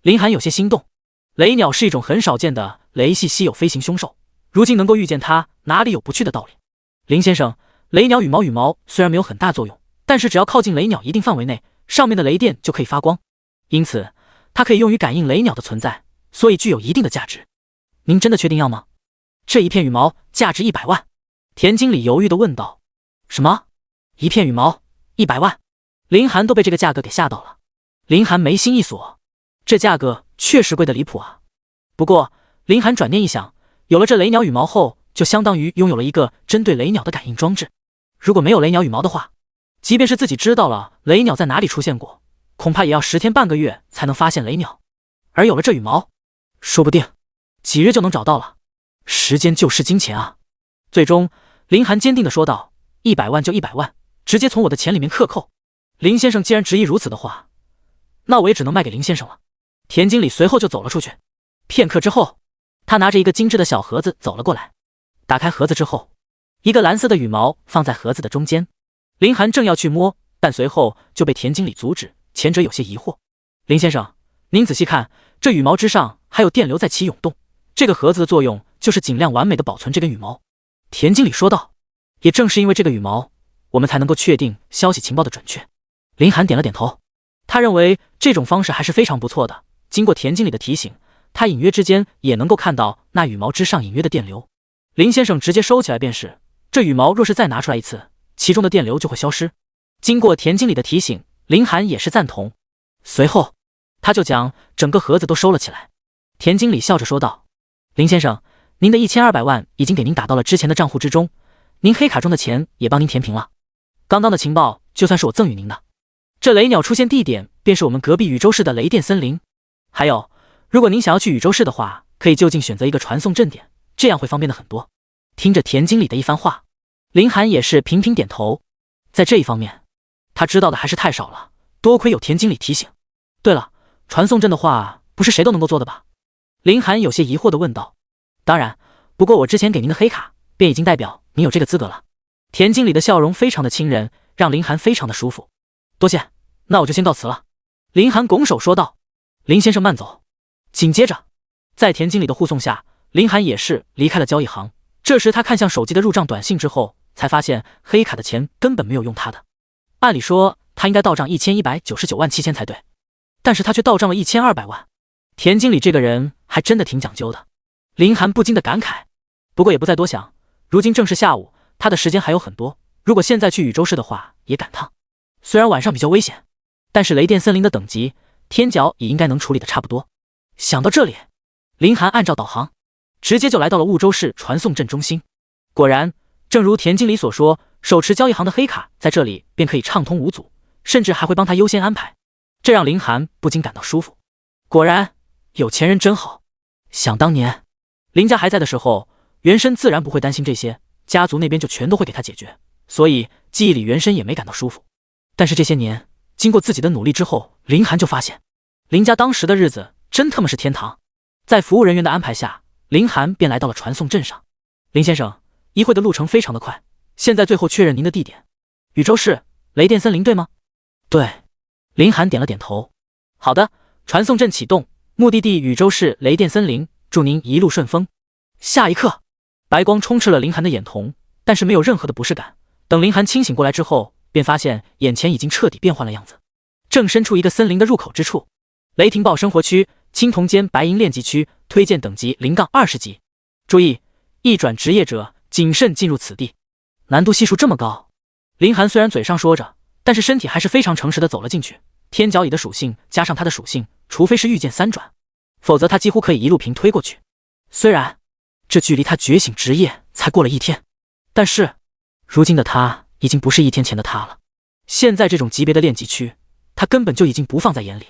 林寒有些心动，雷鸟是一种很少见的雷系稀有飞行凶兽，如今能够遇见它，哪里有不去的道理？林先生，雷鸟羽毛虽然没有很大作用，但是只要靠近雷鸟一定范围内，上面的雷电就可以发光，因此它可以用于感应雷鸟的存在，所以具有一定的价值。您真的确定要吗？这一片羽毛价值100万。田经理犹豫地问道。什么？一片羽毛100万？林寒都被这个价格给吓到了。林寒眉心一锁，这价格确实贵得离谱啊。不过林寒转念一想，有了这雷鸟羽毛后，就相当于拥有了一个针对雷鸟的感应装置。如果没有雷鸟羽毛的话，即便是自己知道了雷鸟在哪里出现过，恐怕也要10天半个月才能发现雷鸟。而有了这羽毛，说不定几日就能找到了。时间就是金钱啊！最终林寒坚定地说道，100万就100万，直接从我的钱里面克扣。林先生既然执意如此的话，那我也只能卖给林先生了。田经理随后就走了出去。片刻之后，他拿着一个精致的小盒子走了过来，打开盒子之后，一个蓝色的羽毛放在盒子的中间。林寒正要去摸，但随后就被田经理阻止，前者有些疑惑。林先生，您仔细看，这羽毛之上还有电流在起涌动，这个盒子的作用就是尽量完美的保存这根羽毛。田经理说道。也正是因为这个羽毛，我们才能够确定消息情报的准确。林寒点了点头，他认为这种方式还是非常不错的。经过田经理的提醒，他隐约之间也能够看到那羽毛之上隐约的电流。林先生直接收起来便是，这羽毛若是再拿出来一次，其中的电流就会消失。经过田经理的提醒，林寒也是赞同。随后他就将整个盒子都收了起来。田经理笑着说道，林先生，您的1200万已经给您打到了之前的账户之中，您黑卡中的钱也帮您填平了。刚刚的情报就算是我赠予您的。这雷鸟出现地点便是我们隔壁宇宙市的雷电森林。还有，如果您想要去宇宙市的话，可以就近选择一个传送阵点，这样会方便的很多。听着田经理的一番话，林寒也是频频点头。在这一方面，他知道的还是太少了，多亏有田经理提醒。对了，传送阵的话，不是谁都能够做的吧？林寒有些疑惑地问道。当然，不过我之前给您的黑卡，便已经代表您有这个资格了。田经理的笑容非常的亲人，让林寒非常的舒服。多谢，那我就先告辞了。林寒拱手说道。林先生慢走。紧接着，在田经理的护送下，林寒也是离开了交易行。这时他看向手机的入账短信之后，才发现黑卡的钱根本没有用他的。按理说他应该到账1199万7千才对，但是他却到账了1200万。田经理这个人还真的挺讲究的。林寒不禁的感慨。不过也不再多想，如今正是下午，他的时间还有很多，如果现在去宇宙市的话也赶趟。虽然晚上比较危险，但是雷电森林的等级天角也应该能处理的差不多。想到这里，林寒按照导航直接就来到了婺州市传送阵中心。果然，正如田经理所说，手持交易行的黑卡在这里便可以畅通无阻，甚至还会帮他优先安排，这让林寒不禁感到舒服。果然，有钱人真好。想当年林家还在的时候，原身自然不会担心这些，家族那边就全都会给他解决，所以记忆里原身也没感到舒服。但是这些年经过自己的努力之后，林寒就发现林家当时的日子真他妈是天堂。在服务人员的安排下，林寒便来到了传送阵上。林先生，一会的路程非常的快，现在最后确认您的地点，宇宙市雷电森林对吗？对。林寒点了点头。好的，传送阵启动，目的地宇宙市雷电森林，祝您一路顺风。下一刻，白光充斥了林寒的眼瞳，但是没有任何的不适感。等林寒清醒过来之后，便发现眼前已经彻底变换了样子。正身处一个森林的入口之处，雷霆豹生活区，青铜间白银炼级区，推荐等级0-20级。注意，一转职业者谨慎进入此地。难度系数这么高，林寒虽然嘴上说着，但是身体还是非常诚实的走了进去。天角蚁的属性加上他的属性，除非是御剑3转，否则他几乎可以一路平推过去。虽然这距离他觉醒职业才过了1天，但是如今的他已经不是1天前的他了。现在这种级别的炼级区，他根本就已经不放在眼里。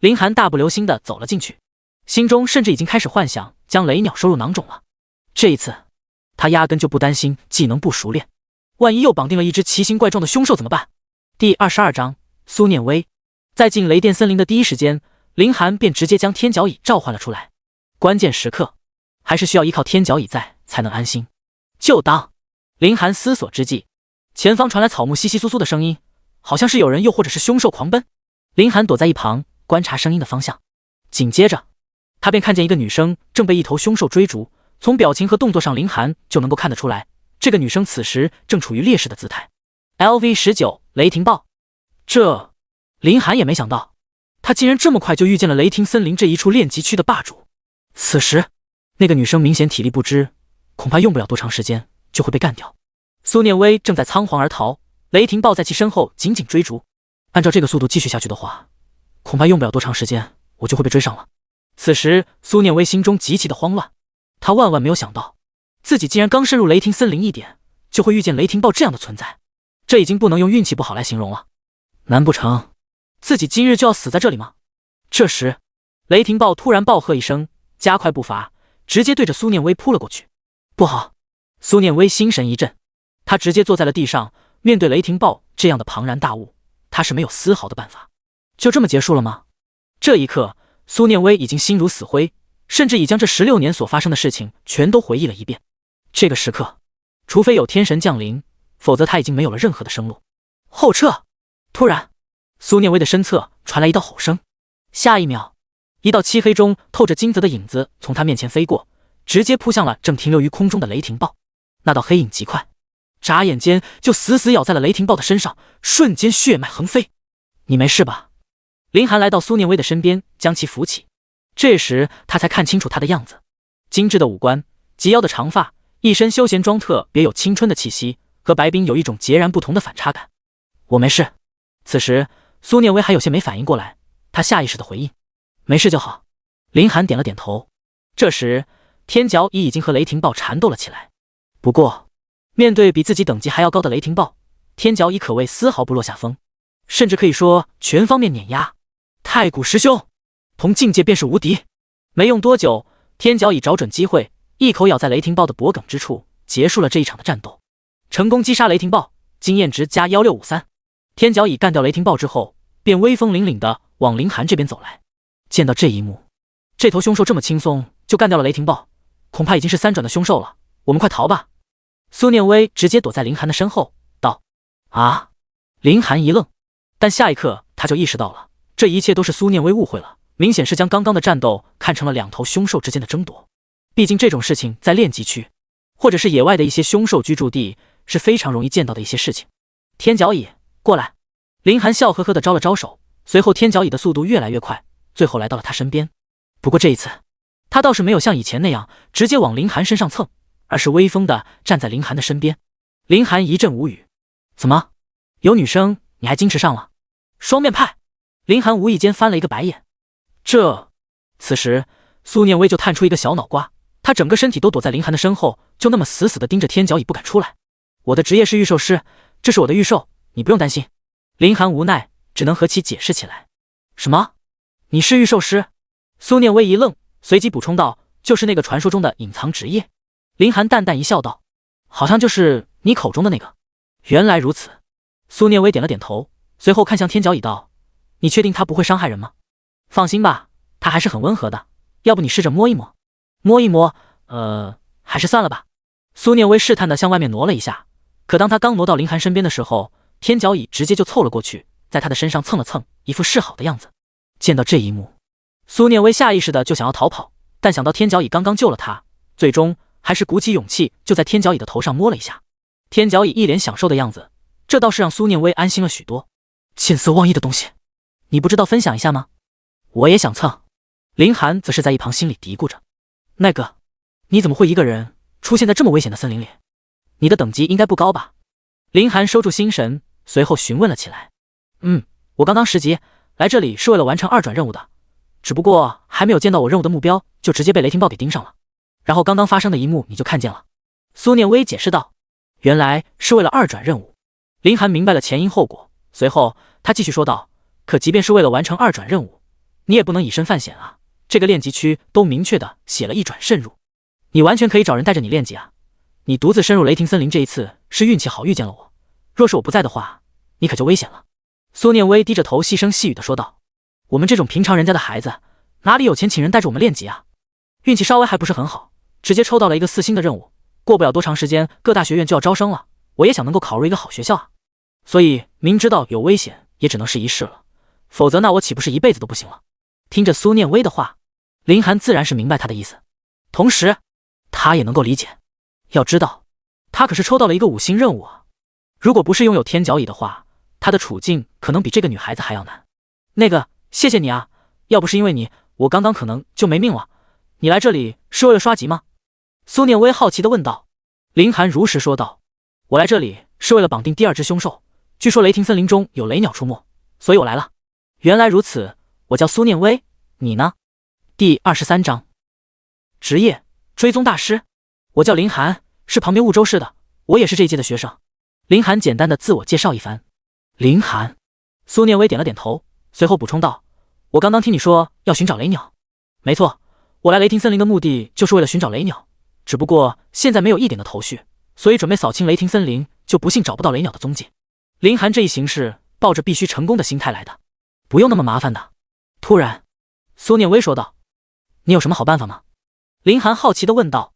林寒大步流星的走了进去，心中甚至已经开始幻想将雷鸟收入囊中了。这一次他压根就不担心技能不熟练，万一又绑定了一只奇形怪状的凶兽怎么办？第22章苏念威。在进雷电森林的第一时间，林寒便直接将天角蚁召唤了出来。关键时刻还是需要依靠天角蚁在才能安心。就当林寒思索之际，前方传来草木窸窸窣窣的声音，好像是有人又或者是凶兽狂奔。林寒躲在一旁观察声音的方向，紧接着他便看见一个女生正被一头凶兽追逐。从表情和动作上，林寒就能够看得出来，这个女生此时正处于劣势的姿态。LV19 雷霆豹，这林寒也没想到，他竟然这么快就遇见了雷霆森林这一处炼级区的霸主。此时那个女生明显体力不支，恐怕用不了多长时间就会被干掉。苏念威正在仓皇而逃，雷霆豹在其身后紧紧追逐。按照这个速度继续下去的话，恐怕用不了多长时间我就会被追上了。此时苏念威心中极其的慌乱，他万万没有想到，自己竟然刚深入雷霆森林一点，就会遇见雷霆豹这样的存在。这已经不能用运气不好来形容了。难不成自己今日就要死在这里吗？这时雷霆豹突然暴喝一声，加快步伐，直接对着苏念威扑了过去。不好！苏念威心神一震，他直接坐在了地上。面对雷霆豹这样的庞然大物，他是没有丝毫的办法。就这么结束了吗？这一刻苏念威已经心如死灰，甚至已将这16年所发生的事情全都回忆了一遍。这个时刻，除非有天神降临，否则他已经没有了任何的生路。后撤！突然苏念威的身侧传来一道吼声，下一秒，一道漆黑中透着金泽的影子从他面前飞过，直接扑向了正停留于空中的雷霆豹。那道黑影极快，眨眼间就死死咬在了雷霆豹的身上，瞬间血脉横飞。你没事吧？林寒来到苏念威的身边，将其扶起。这时他才看清楚他的样子，精致的五官，及腰的长发，一身休闲装，特别有青春的气息，和白冰有一种截然不同的反差感。我没事。此时苏念威还有些没反应过来，他下意识的回应没事就好。林寒点了点头。这时天角蚁已经和雷霆豹缠斗了起来。不过，面对比自己等级还要高的雷霆豹，天角蚁可谓丝毫不落下风，甚至可以说全方面碾压。太古师兄，同境界便是无敌。没用多久，天角蚁找准机会，一口咬在雷霆豹的脖颈之处，结束了这一场的战斗，成功击杀雷霆豹，经验值加1653。天角蚁干掉雷霆豹之后，便威风凛凛的往林寒这边走来。见到这一幕，这头凶兽这么轻松就干掉了雷霆豹，恐怕已经是3转的凶兽了，我们快逃吧。苏念威直接躲在林寒的身后道：啊！林寒一愣，但下一刻他就意识到了，这一切都是苏念威误会了，明显是将刚刚的战斗看成了2头凶兽之间的争夺。毕竟这种事情在炼级区或者是野外的一些凶兽居住地是非常容易见到的一些事情。天角蚁，过来！林寒笑呵呵的招了招手，随后天角蚁的速度越来越快，最后来到了他身边。不过这一次，他倒是没有像以前那样直接往林寒身上蹭，而是威风的站在林寒的身边。林寒一阵无语，怎么，有女生你还矜持上了？双面派！林寒无意间翻了一个白眼。此时苏念威就探出一个小脑瓜，他整个身体都躲在林寒的身后，就那么死死的盯着天角蚁不敢出来。我的职业是御兽师，这是我的御兽，你不用担心。林寒无奈，只能和其解释起来。什么？你是御兽师？苏念威一愣，随即补充道：就是那个传说中的隐藏职业。林寒淡淡一笑道：好像就是你口中的那个。原来如此。苏念威点了点头，随后看向天角蚁道：你确定他不会伤害人吗？放心吧，他还是很温和的，要不你试着摸一摸。摸一摸，还是算了吧。苏念威试探的向外面挪了一下，可当他刚挪到林寒身边的时候，天角蚁直接就凑了过去，在他的身上蹭了蹭，一副示好的样子。见到这一幕，苏念威下意识的就想要逃跑，但想到天角蚁刚刚救了他，最终还是鼓起勇气，就在天角蚁的头上摸了一下。天角蚁一脸享受的样子，这倒是让苏念威安心了许多。见色忘义的东西，你不知道分享一下吗？我也想蹭。林寒则是在一旁心里嘀咕着，那个，你怎么会一个人出现在这么危险的森林里？你的等级应该不高吧？林寒收住心神，随后询问了起来。我刚刚10级，来这里是为了完成2转任务的，只不过还没有见到我任务的目标，就直接被雷霆豹给盯上了。然后刚刚发生的一幕你就看见了。苏念威解释道。原来是为了2转任务。林寒明白了前因后果，随后他继续说道：可即便是为了完成2转任务，你也不能以身犯险啊，这个练级区都明确的写了1转慎入，你完全可以找人带着你练级啊。你独自深入雷霆森林这一次是运气好遇见了我，若是我不在的话，你可就危险了。苏念威低着头细声细语的说道：我们这种平常人家的孩子，哪里有钱请人带着我们练级啊？运气稍微还不是很好，直接抽到了一个4星的任务，过不了多长时间各大学院就要招生了，我也想能够考入一个好学校啊。所以明知道有危险也只能试一试了，否则那我岂不是一辈子都不行了。听着苏念威的话，林寒自然是明白他的意思，同时他也能够理解。要知道他可是抽到了一个5星任务啊，如果不是拥有天角蚁的话，他的处境可能比这个女孩子还要难。那个，谢谢你啊，要不是因为你，我刚刚可能就没命了。你来这里是为了刷级吗？苏念威好奇地问道。林寒如实说道：我来这里是为了绑定第2只凶兽，据说雷霆森林中有雷鸟出没，所以我来了。原来如此，我叫苏念威，你呢？第23章，职业追踪大师。我叫林寒，是旁边婺州市的，我也是这一届的学生。林寒简单的自我介绍一番。林寒，苏念威点了点头，随后补充道：我刚刚听你说要寻找雷鸟。没错，我来雷霆森林的目的就是为了寻找雷鸟，只不过现在没有一点的头绪，所以准备扫清雷霆森林，就不幸找不到雷鸟的踪迹。林寒这一行是抱着必须成功的心态来的，不用那么麻烦的。突然，苏念威说道：你有什么好办法吗？林寒好奇地问道。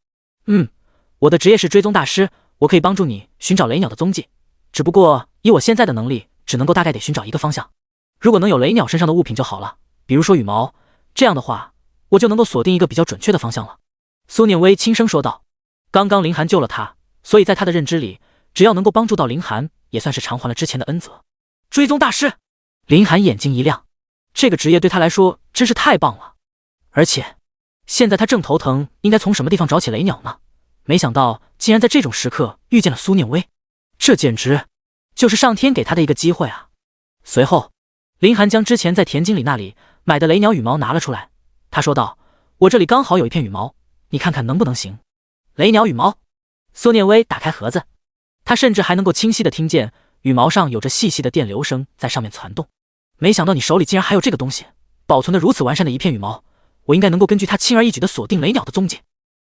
我的职业是追踪大师，我可以帮助你寻找雷鸟的踪迹，只不过以我现在的能力，只能够大概得寻找一个方向。如果能有雷鸟身上的物品就好了，比如说羽毛，这样的话，我就能够锁定一个比较准确的方向了。苏念威轻声说道。刚刚林寒救了他，所以在他的认知里，只要能够帮助到林寒，也算是偿还了之前的恩泽。追踪大师，林寒眼睛一亮，这个职业对他来说真是太棒了。而且现在他正头疼，应该从什么地方找起雷鸟呢？没想到竟然在这种时刻遇见了苏念威，这简直就是上天给他的一个机会啊！随后，林寒将之前在田经理那里买的雷鸟羽毛拿了出来，他说道：我这里刚好有一片羽毛，你看看能不能行？雷鸟羽毛。苏念威打开盒子，他甚至还能够清晰地听见羽毛上有着细细的电流声在上面攒动。没想到你手里竟然还有这个东西，保存得如此完善的一片羽毛，我应该能够根据它轻而易举地锁定雷鸟的踪迹。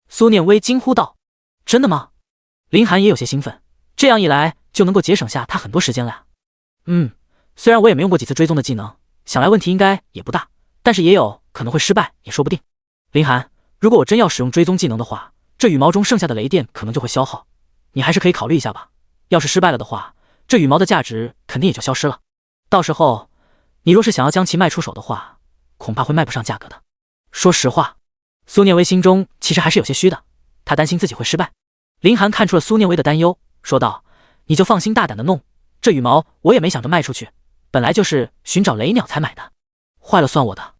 苏念威惊呼道：“真的吗？”林寒也有些兴奋，这样一来就能够节省下他很多时间了呀。虽然我也没用过几次追踪的技能，想来问题应该也不大，但是也有可能会失败，也说不定。林寒，如果我真要使用追踪技能的话，这羽毛中剩下的雷电可能就会消耗，你还是可以考虑一下吧。要是失败了的话，这羽毛的价值肯定也就消失了。到时候，你若是想要将其卖出手的话，恐怕会卖不上价格的。说实话，苏念威心中其实还是有些虚的，他担心自己会失败。林寒看出了苏念威的担忧，说道：“你就放心大胆的弄，这羽毛我也没想着卖出去，本来就是寻找雷鸟才买的，坏了算我的。”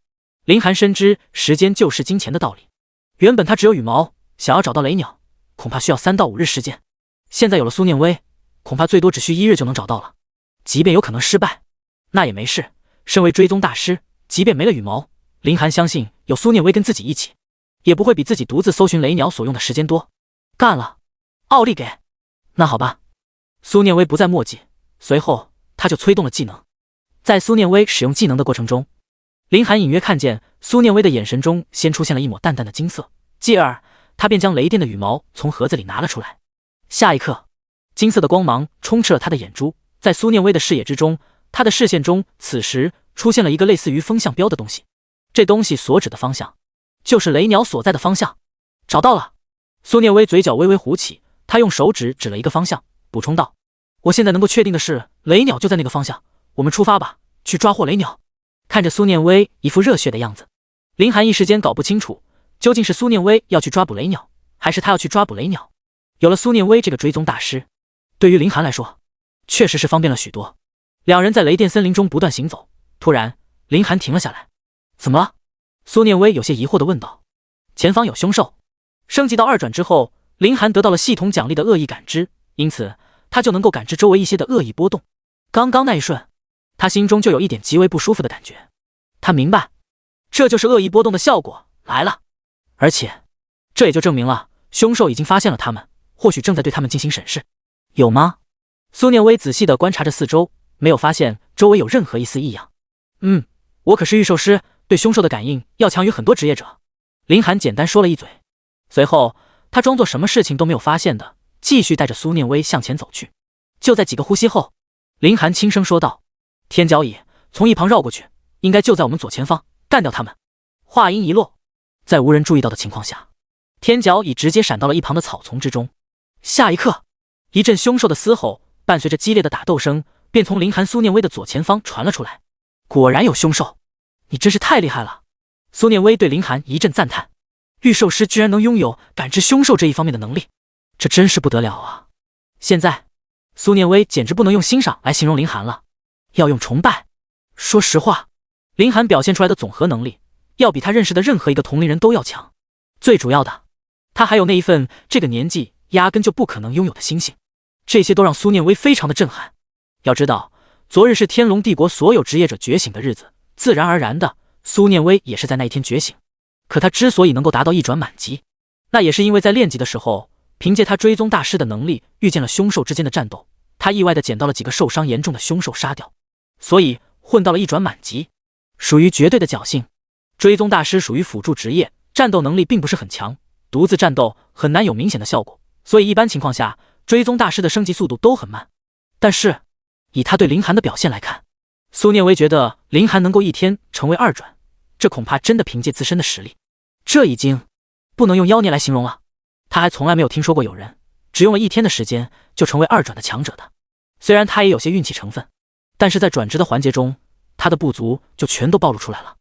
林寒深知时间就是金钱的道理，原本他只有羽毛，想要找到雷鸟，恐怕需要3到5日时间。现在有了苏念威，恐怕最多只需1日就能找到了。即便有可能失败，那也没事。身为追踪大师，即便没了羽毛，林寒相信有苏念威跟自己一起，也不会比自己独自搜寻雷鸟所用的时间多。干了！奥利给！那好吧。苏念威不再墨迹，随后他就催动了技能。在苏念威使用技能的过程中，林寒隐约看见苏念威的眼神中先出现了一抹淡淡的金色，继而他便将雷电的羽毛从盒子里拿了出来。下一刻，金色的光芒充斥了他的眼珠，在苏念威的视野之中，他的视线中此时出现了一个类似于风向标的东西。这东西所指的方向，就是雷鸟所在的方向。找到了！苏念威嘴角微微鼓起，他用手指指了一个方向，补充道：“我现在能够确定的是，雷鸟就在那个方向，我们出发吧，去抓获雷鸟。”看着苏念威一副热血的样子，林寒一时间搞不清楚，究竟是苏念威要去抓捕雷鸟，还是他要去抓捕雷鸟。有了苏念威这个追踪大师，对于林寒来说，确实是方便了许多。两人在雷电森林中不断行走，突然，林寒停了下来。怎么了？苏念威有些疑惑地问道。前方有凶兽。升级到2转之后，林寒得到了系统奖励的恶意感知，因此他就能够感知周围一些的恶意波动。刚刚那一瞬，他心中就有一点极为不舒服的感觉。他明白，这就是恶意波动的效果来了，而且这也就证明了凶兽已经发现了他们，或许正在对他们进行审视。有吗？苏念威仔细地观察着四周，没有发现周围有任何一丝异样。我可是御兽师，对凶兽的感应要强于很多职业者。林寒简单说了一嘴，随后他装作什么事情都没有发现的，继续带着苏念威向前走去。就在几个呼吸后，林寒轻声说道：“天角蚁，从一旁绕过去，应该就在我们左前方，干掉他们。”话音一落，在无人注意到的情况下，天角蚁直接闪到了一旁的草丛之中。下一刻，一阵凶兽的嘶吼伴随着激烈的打斗声，便从林寒苏念威的左前方传了出来。果然有凶兽，你真是太厉害了！苏念威对林寒一阵赞叹，御兽师居然能拥有感知凶兽这一方面的能力，这真是不得了啊！现在，苏念威简直不能用欣赏来形容林寒了，要用崇拜。说实话，林寒表现出来的总和能力，要比他认识的任何一个同龄人都要强。最主要的，他还有那一份这个年纪压根就不可能拥有的心性，这些都让苏念威非常的震撼。要知道，昨日是天龙帝国所有职业者觉醒的日子，自然而然的，苏念威也是在那一天觉醒。可他之所以能够达到1转满级，那也是因为在练级的时候，凭借他追踪大师的能力，遇见了凶兽之间的战斗，他意外的捡到了几个受伤严重的凶兽杀掉，所以混到了1转满级，属于绝对的侥幸。追踪大师属于辅助职业，战斗能力并不是很强，独自战斗很难有明显的效果，所以一般情况下，追踪大师的升级速度都很慢。但是以他对林寒的表现来看，苏念威觉得林寒能够一天成为2转，这恐怕真的凭借自身的实力，这已经不能用妖孽来形容了。他还从来没有听说过有人只用了1天的时间就成为2转的强者的。虽然他也有些运气成分，但是在转职的环节中，他的不足就全都暴露出来了。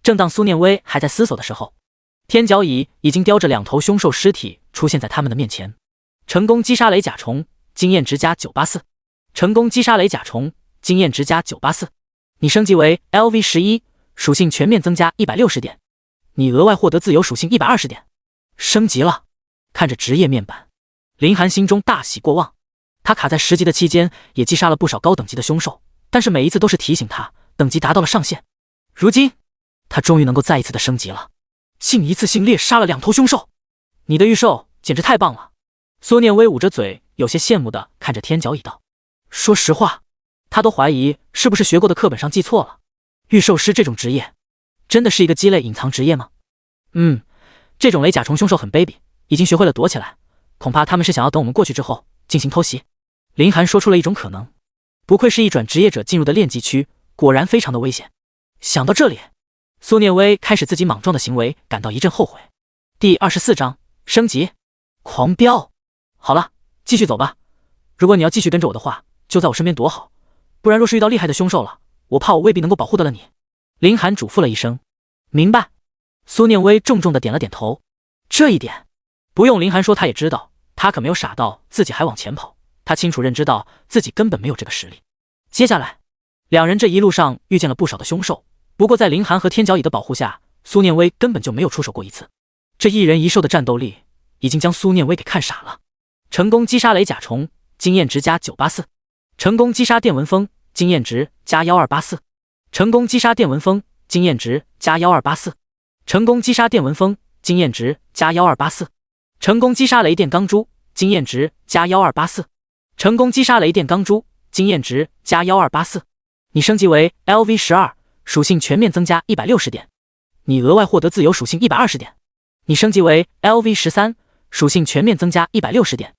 正当苏念威还在思索的时候，天角蚁已经叼着2头凶兽尸体出现在他们的面前。成功击杀雷甲虫，经验值加984。成功击杀雷甲虫，经验值加984。你升级为 LV11， 属性全面增加160点，你额外获得自由属性120点。升级了！看着职业面板，林寒心中大喜过望。他卡在10级的期间，也击杀了不少高等级的凶兽，但是每一次都是提醒他等级达到了上限。如今，他终于能够再一次的升级了，竟一次性猎杀了2头凶兽。你的预售简直太棒了！苏念威捂着嘴，有些羡慕地看着天角乙道。说实话，他都怀疑是不是学过的课本上记错了。预售师这种职业，真的是一个鸡肋隐藏职业吗？这种雷甲虫凶手很卑鄙，已经学会了躲起来，恐怕他们是想要等我们过去之后进行偷袭。林寒说出了一种可能。不愧是一转职业者进入的练级区，果然非常的危险。想到这里，苏念威开始自己莽撞的行为感到一阵后悔。第24章升级狂飙。好了，继续走吧。如果你要继续跟着我的话，就在我身边躲好，不然若是遇到厉害的凶兽了，我怕我未必能够保护得了你。林寒嘱咐了一声。明白。苏念威重重的点了点头。这一点不用林寒说他也知道，他可没有傻到自己还往前跑，他清楚认知到自己根本没有这个实力。接下来两人这一路上遇见了不少的凶兽，不过在林寒和天角乙的保护下，苏念威根本就没有出手过一次。这一人一兽的战斗力已经将苏念威给看傻了。成功击杀雷甲虫，经验值加984。成功击杀电蚊风，经验值加1284。成功击杀电蚊风，经验值加1284。成功击杀电蚊风，经验值加1284。成功击杀雷电钢珠，经验值加1284。成功击杀雷电钢珠，经验值加1284。你升级为 LV12，属性全面增加160点。你额外获得自由属性120点。你升级为 LV13，属性全面增加160点。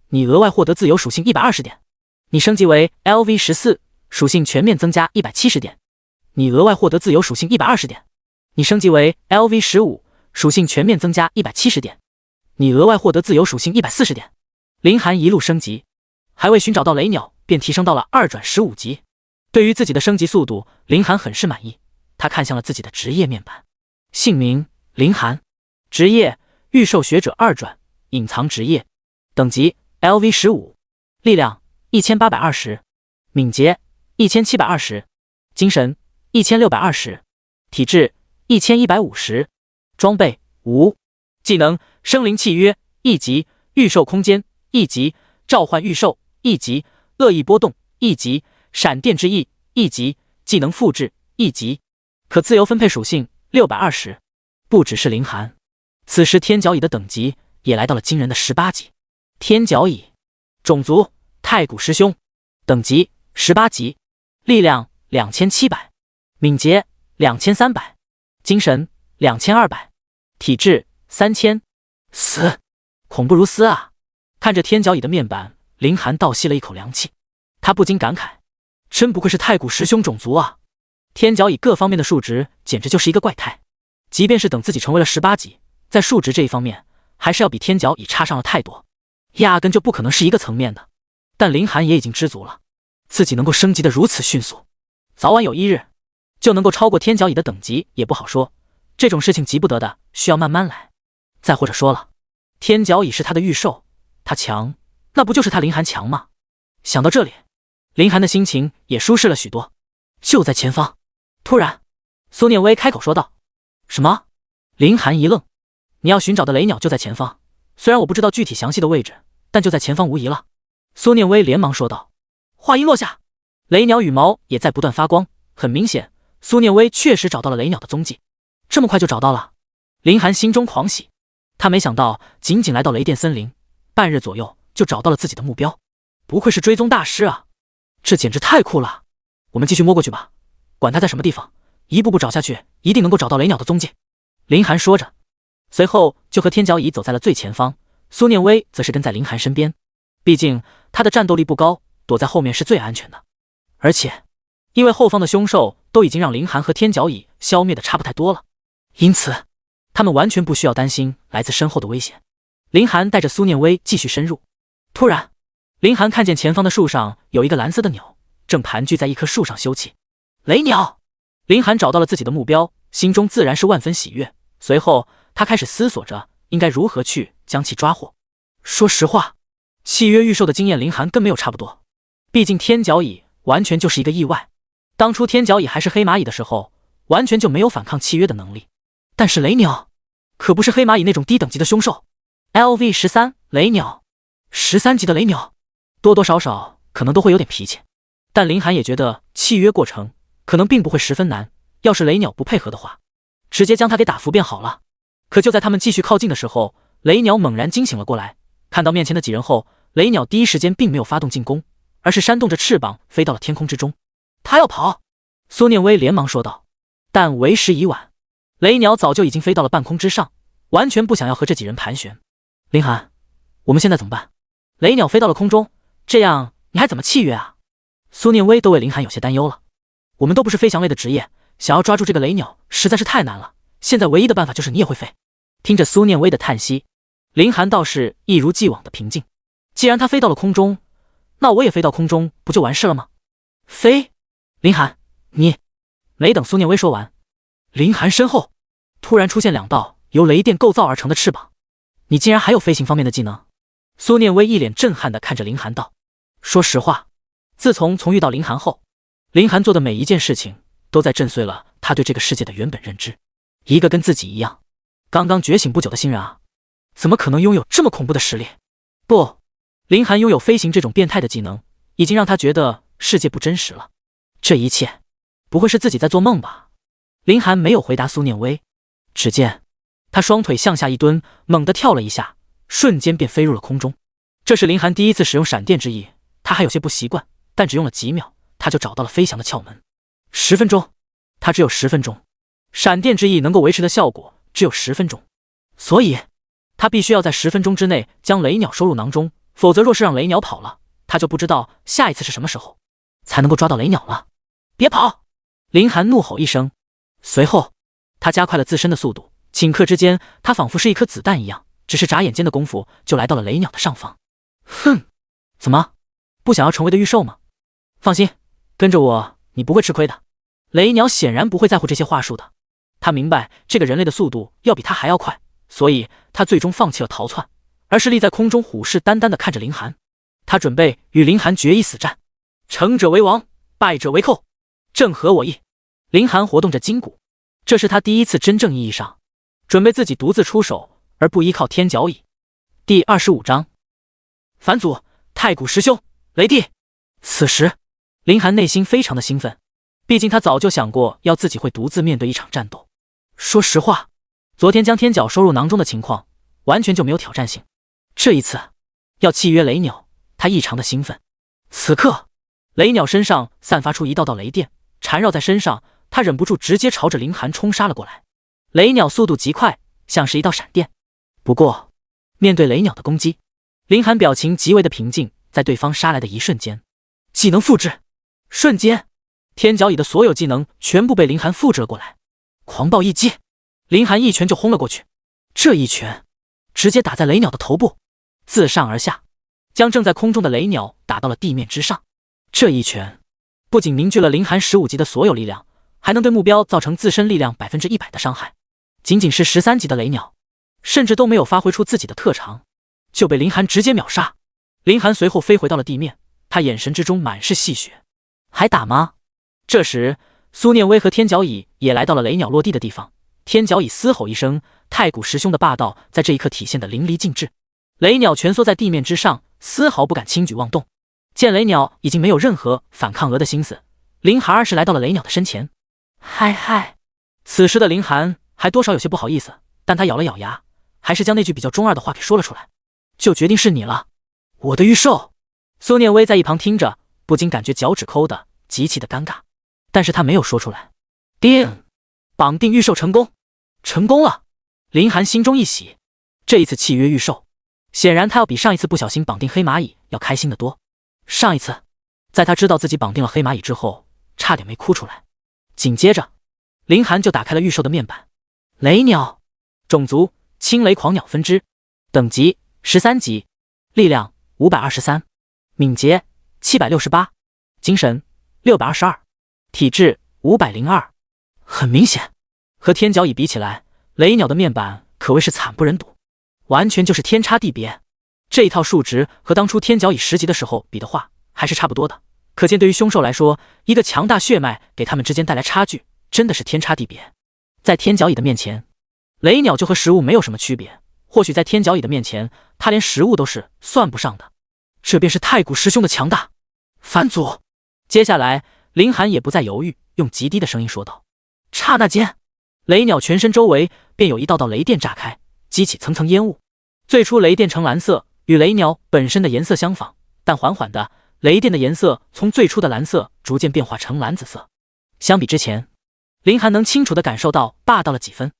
你额外获得自由属性120点。你升级为 LV14，属性全面增加170点。你额外获得自由属性120点。你升级为 LV15，属性全面增加170点。你额外获得自由属性140点。林寒一路升级，还未寻找到雷鸟，便提升到了2转15级。对于自己的升级速度，林寒很是满意。他看向了自己的职业面板，姓名林寒，职业御兽学者2转，隐藏职业，等级 LV15，力量1820，敏捷1720，精神1620，体质1150，装备无，技能生灵契约1级，御兽空间1级，召唤御兽1级，恶意波动1级，闪电之翼1级，技能复制1级，可自由分配属性620。不只是林寒，此时天角乙的等级也来到了惊人的18级。天角乙，种族太古师兄，等级18级，力量2700，敏捷2300，精神2200，体质3000。死，恐怖如斯啊！看着天角乙的面板，林寒倒吸了一口凉气，他不禁感慨，真不愧是太古师兄种族啊！天角乙各方面的数值简直就是一个怪胎，即便是等自己成为了18级，在数值这一方面还是要比天角乙差上了太多，压根就不可能是一个层面的。但林寒也已经知足了，自己能够升级的如此迅速，早晚有一日就能够超过天角乙的等级也不好说，这种事情急不得的，需要慢慢来。再或者说了，天角乙是他的御兽，他强，那不就是他林寒强吗？想到这里，林寒的心情也舒适了许多。就在前方，突然苏念威开口说道。什么？林寒一愣。你要寻找的雷鸟就在前方，虽然我不知道具体详细的位置，但就在前方无疑了。苏念威连忙说道。话音落下，雷鸟羽毛也在不断发光，很明显苏念威确实找到了雷鸟的踪迹。这么快就找到了？林寒心中狂喜，他没想到仅仅来到雷电森林半日左右就找到了自己的目标，不愧是追踪大师啊，这简直太酷了。我们继续摸过去吧，管他在什么地方，一步步找下去，一定能够找到雷鸟的踪迹。林寒说着，随后就和天角乙走在了最前方，苏念威则是跟在林寒身边。毕竟他的战斗力不高，躲在后面是最安全的。而且因为后方的凶兽都已经让林寒和天角乙消灭的差不太多了，因此他们完全不需要担心来自身后的危险。林寒带着苏念威继续深入，突然林寒看见前方的树上有一个蓝色的鸟，正盘踞在一棵树上休憩。雷鸟！林寒找到了自己的目标，心中自然是万分喜悦。随后他开始思索着应该如何去将其抓获。说实话，契约御兽的经验林寒跟没有差不多，毕竟天角蚁完全就是一个意外。当初天角蚁还是黑蚂蚁的时候，完全就没有反抗契约的能力。但是雷鸟可不是黑蚂蚁那种低等级的凶兽。 LV13 雷鸟，13级的雷鸟多多少少可能都会有点脾气，但林寒也觉得契约过程可能并不会十分难，要是雷鸟不配合的话，直接将他给打服便好了。可就在他们继续靠近的时候，雷鸟猛然惊醒了过来，看到面前的几人后，雷鸟第一时间并没有发动进攻，而是扇动着翅膀飞到了天空之中。他要跑！苏念威连忙说道，但为时已晚，雷鸟早就已经飞到了半空之上，完全不想要和这几人盘旋。林寒，我们现在怎么办？雷鸟飞到了空中，这样你还怎么契约啊？苏念威都为林寒有些担忧了。我们都不是飞翔类的职业，想要抓住这个雷鸟实在是太难了，现在唯一的办法就是你也会飞。听着苏念威的叹息，林寒倒是一如既往的平静。既然他飞到了空中，那我也飞到空中不就完事了吗？飞！林寒，你……没等苏念威说完，林寒身后突然出现两道由雷电构造而成的翅膀。你竟然还有飞行方面的技能？苏念威一脸震撼地看着林寒道。说实话，自从遇到林寒后，林寒做的每一件事情都在震碎了他对这个世界的原本认知。一个跟自己一样刚刚觉醒不久的新人啊，怎么可能拥有这么恐怖的实力？不，林寒拥有飞行这种变态的技能，已经让他觉得世界不真实了。这一切不会是自己在做梦吧？林寒没有回答苏念威，只见他双腿向下一蹲，猛地跳了一下，瞬间便飞入了空中。这是林寒第一次使用闪电之翼，他还有些不习惯，但只用了几秒，他就找到了飞翔的窍门。10分钟，他只有10分钟，闪电之翼能够维持的效果只有10分钟，所以他必须要在10分钟之内将雷鸟收入囊中，否则若是让雷鸟跑了，他就不知道下一次是什么时候才能够抓到雷鸟了。别跑！林寒怒吼一声，随后他加快了自身的速度，顷刻之间，他仿佛是一颗子弹一样，只是眨眼间的功夫就来到了雷鸟的上方。哼，怎么不想要成为的御兽吗？放心，跟着我你不会吃亏的。雷鸟显然不会在乎这些话术的，他明白这个人类的速度要比他还要快，所以他最终放弃了逃窜，而是立在空中虎视眈眈地看着林寒。他准备与林寒决一死战，成者为王，败者为寇，正合我意。林寒活动着筋骨，这是他第一次真正意义上准备自己独自出手，而不依靠天角蚁。第25章，反祖太古师兄雷帝。此时林寒内心非常的兴奋，毕竟他早就想过要自己会独自面对一场战斗。说实话，昨天将天角收入囊中的情况完全就没有挑战性，这一次要契约雷鸟，他异常的兴奋。此刻雷鸟身上散发出一道道雷电，缠绕在身上，他忍不住直接朝着林寒冲杀了过来。雷鸟速度极快，像是一道闪电。不过面对雷鸟的攻击，林寒表情极为的平静，在对方杀来的一瞬间，技能复制，瞬间天角蚁的所有技能全部被林寒复制了过来。狂暴一击，林寒一拳就轰了过去，这一拳直接打在雷鸟的头部，自上而下将正在空中的雷鸟打到了地面之上。这一拳不仅凝聚了林寒15级的所有力量，还能对目标造成自身力量100%的伤害。仅仅是13级的雷鸟，甚至都没有发挥出自己的特长，就被林寒直接秒杀。林寒随后飞回到了地面，他眼神之中满是戏谑。还打吗？这时苏念威和天角蚁也来到了雷鸟落地的地方。天角蚁嘶吼一声，太古师兄的霸道在这一刻体现得淋漓尽致。雷鸟蜷缩在地面之上，丝毫不敢轻举妄动。见雷鸟已经没有任何反抗的心思，林寒而是来到了雷鸟的身前。嗨嗨！此时的林寒还多少有些不好意思，但他咬了咬牙，还是将那句比较中二的话给说了出来。就决定是你了，我的御兽。苏念威在一旁听着，不禁感觉脚趾抠的极其的尴尬，但是他没有说出来。叮！绑定御兽成功，成功了！林寒心中一喜，这一次契约御兽，显然他要比上一次不小心绑定黑蚂蚁要开心得多。上一次，在他知道自己绑定了黑蚂蚁之后，差点没哭出来。紧接着，林寒就打开了御兽的面板。雷鸟，种族青雷狂鸟分支，等级13级，力量523，敏捷768，精神622，体质502。很明显，和天角蚁比起来，雷鸟的面板可谓是惨不忍睹，完全就是天差地别。这一套数值和当初天角蚁10级的时候比的话，还是差不多的。可见对于凶兽来说，一个强大血脉给他们之间带来差距，真的是天差地别。在天角蚁的面前，雷鸟就和食物没有什么区别。或许在天角蚁的面前，他连食物都是算不上的。这便是太古师兄的强大。反祖！接下来，林寒也不再犹豫，用极低的声音说道。刹那间，雷鸟全身周围便有一道道雷电炸开，激起层层烟雾。最初雷电呈蓝色，与雷鸟本身的颜色相仿，但缓缓的，雷电的颜色从最初的蓝色逐渐变化成蓝紫色。相比之前，林寒能清楚地感受到霸道了几分。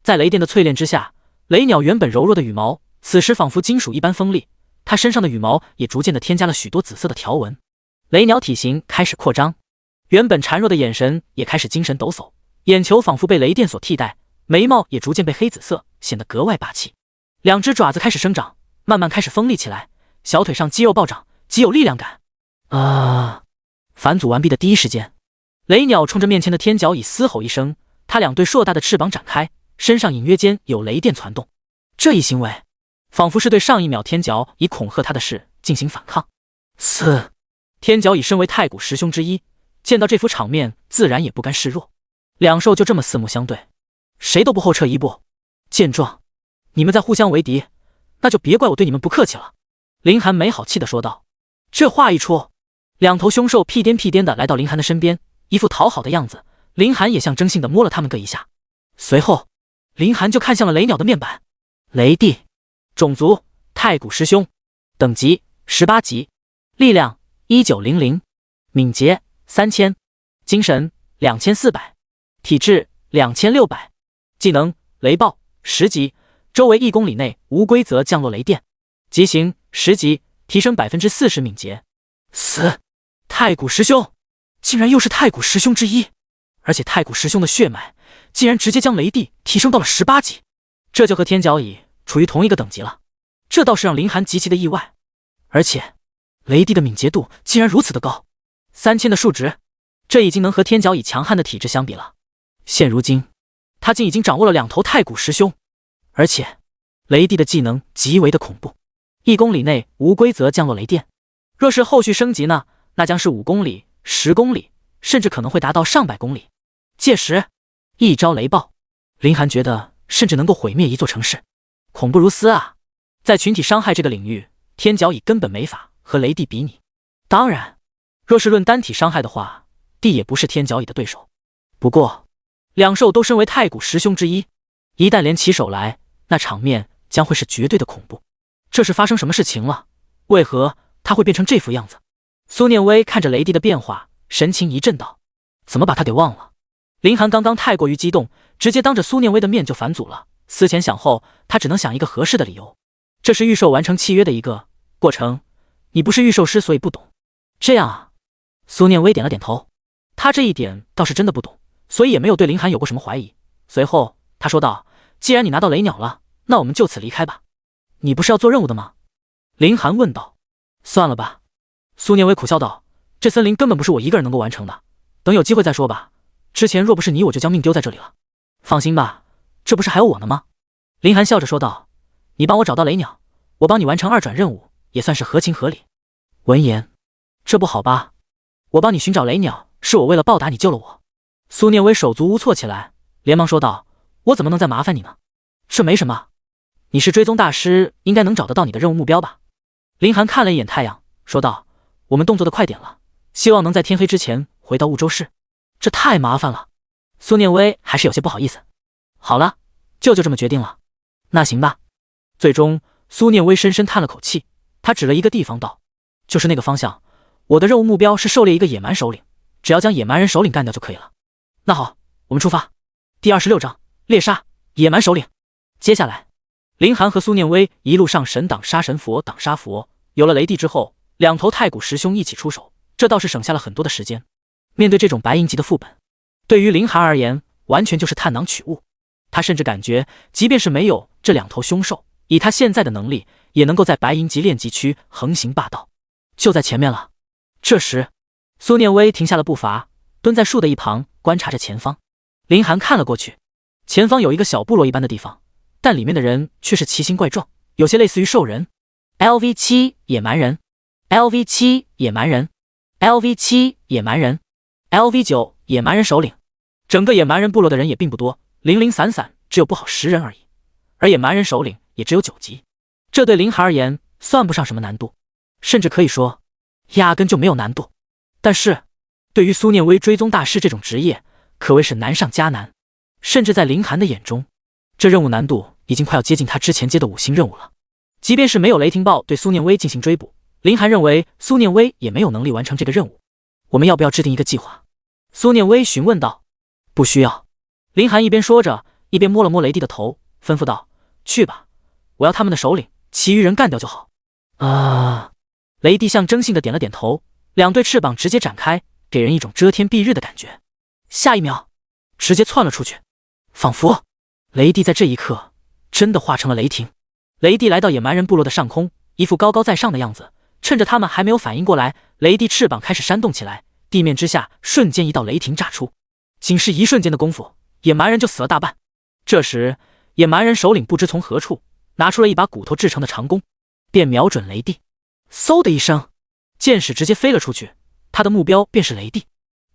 在雷电的淬炼之下，雷鸟原本柔弱的羽毛，此时仿佛金属一般锋利，它身上的羽毛也逐渐地添加了许多紫色的条纹。雷鸟体型开始扩张，原本孱弱的眼神也开始精神抖擞，眼球仿佛被雷电所替代，眉毛也逐渐被黑紫色，显得格外霸气。两只爪子开始生长，慢慢开始锋利起来，小腿上肌肉暴涨，极有力量感。返祖完毕的第一时间，雷鸟冲着面前的天角蚁嘶吼一声，它两对硕大的翅膀展开，身上隐约间有雷电攒动。这一行为仿佛是对上一秒天角蚁恐吓他的事进行反抗。天角蚁身为太古十凶之一，见到这幅场面自然也不甘示弱。两兽就这么四目相对，谁都不后撤一步。见状，你们再互相为敌，那就别怪我对你们不客气了。林寒没好气地说道。这话一出，两头凶兽屁颠屁颠地来到林寒的身边，一副讨好的样子。林寒也象征性地摸了他们各一下，随后林寒就看向了雷鸟的面板。雷帝，种族太古师兄，等级18级，力量1900，敏捷3000，精神2400，体质2600，技能雷暴10级，周围1公里内无规则降落雷电，疾行10级，提升40%敏捷。太古师兄竟然又是太古师兄之一，而且太古师兄的血脉竟然直接将雷帝提升到了18级，这就和天角蚁处于同一个等级了。这倒是让林寒极其的意外，而且雷帝的敏捷度竟然如此的高，3000的数值，这已经能和天角蚁强悍的体质相比了。现如今他竟已经掌握了两头太古师兄，而且雷帝的技能极为的恐怖，1公里内无规则降落雷电，若是后续升级呢，那将是5公里、10公里，甚至可能会达到上百公里。届时一招雷暴，林寒觉得甚至能够毁灭一座城市，恐怖如斯啊！在群体伤害这个领域，天角蚁根本没法和雷帝比拟。当然，若是论单体伤害的话，帝也不是天角蚁的对手。不过两兽都身为太古十凶之一，一旦联起手来，那场面将会是绝对的恐怖。这是发生什么事情了？为何他会变成这副样子？苏念威看着雷帝的变化，神情一震道：怎么把他给忘了？林寒刚刚太过于激动，直接当着苏念威的面就反祖了。思前想后，他只能想一个合适的理由。这是御兽完成契约的一个过程，你不是御兽师，所以不懂。这样啊？苏念威点了点头，他这一点倒是真的不懂，所以也没有对林寒有过什么怀疑。随后他说道：既然你拿到雷鸟了，那我们就此离开吧。你不是要做任务的吗？林寒问道。算了吧。苏念威苦笑道，这森林根本不是我一个人能够完成的，等有机会再说吧。之前若不是你，我就将命丢在这里了。放心吧，这不是还有我呢吗？林寒笑着说道，你帮我找到雷鸟，我帮你完成2转任务，也算是合情合理。闻言，这不好吧？我帮你寻找雷鸟，是我为了报答你救了我。苏念威手足无措起来，连忙说道，我怎么能再麻烦你呢？这没什么，你是追踪大师，应该能找得到你的任务目标吧？林寒看了一眼太阳，说道，我们动作的快点了，希望能在天黑之前回到婺州市。这太麻烦了。苏念威还是有些不好意思。好了，就这么决定了。那行吧。最终苏念威深深叹了口气，他指了一个地方道，就是那个方向，我的任务目标是狩猎一个野蛮首领，只要将野蛮人首领干掉就可以了。那好，我们出发。第26章猎杀野蛮首领。接下来林寒和苏念威一路上神挡杀神，佛挡杀佛，有了雷帝之后，两头太古十凶一起出手，这倒是省下了很多的时间。面对这种白银级的副本，对于林寒而言完全就是探囊取物。他甚至感觉即便是没有这两头凶兽，以他现在的能力也能够在白银级炼级区横行霸道。就在前面了。这时苏念威停下了步伐，蹲在树的一旁观察着前方。林寒看了过去，前方有一个小部落一般的地方，但里面的人却是奇形怪状，有些类似于兽人。LV7 野蛮人， LV7 野蛮人， LV7 野蛮人， LV9 野蛮人首领。整个野蛮人部落的人也并不多，零零散散，只有不好10人而已。而野蛮人首领也只有9级，这对林寒而言算不上什么难度，甚至可以说压根就没有难度。但是对于苏念威追踪大师这种职业，可谓是难上加难。甚至在林寒的眼中，这任务难度已经快要接近他之前接的5星任务了。即便是没有雷霆豹对苏念威进行追捕，林寒认为苏念威也没有能力完成这个任务。我们要不要制定一个计划？苏念威询问道。不需要。林寒一边说着，一边摸了摸雷帝的头，吩咐道：去吧，我要他们的首领，其余人干掉就好。雷帝象征性的点了点头，两对翅膀直接展开，给人一种遮天蔽日的感觉。下一秒，直接窜了出去，仿佛雷帝在这一刻真的化成了雷霆。雷帝来到野蛮人部落的上空，一副高高在上的样子。趁着他们还没有反应过来，雷帝翅膀开始扇动起来，地面之下瞬间一道雷霆炸出。仅是一瞬间的功夫，野蛮人就死了大半。这时，野蛮人首领不知从何处拿出了一把骨头制成的长弓，便瞄准雷帝。嗖的一声，箭矢直接飞了出去，他的目标便是雷帝。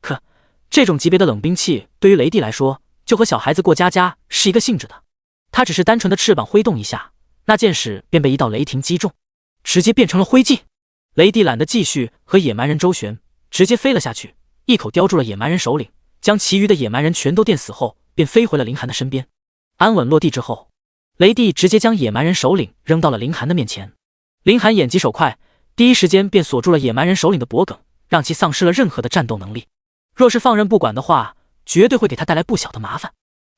可这种级别的冷兵器对于雷帝来说，就和小孩子过家家是一个性质的。他只是单纯的翅膀挥动一下，那箭矢便被一道雷霆击中，直接变成了灰烬。雷帝懒得继续和野蛮人周旋，直接飞了下去，一口叼住了野蛮人首领，将其余的野蛮人全都电死后，便飞回了林寒的身边。安稳落地之后，雷帝直接将野蛮人首领扔到了林寒的面前。林寒眼疾手快，第一时间便锁住了野蛮人首领的脖颈，让其丧失了任何的战斗能力。若是放任不管的话，绝对会给他带来不小的麻烦。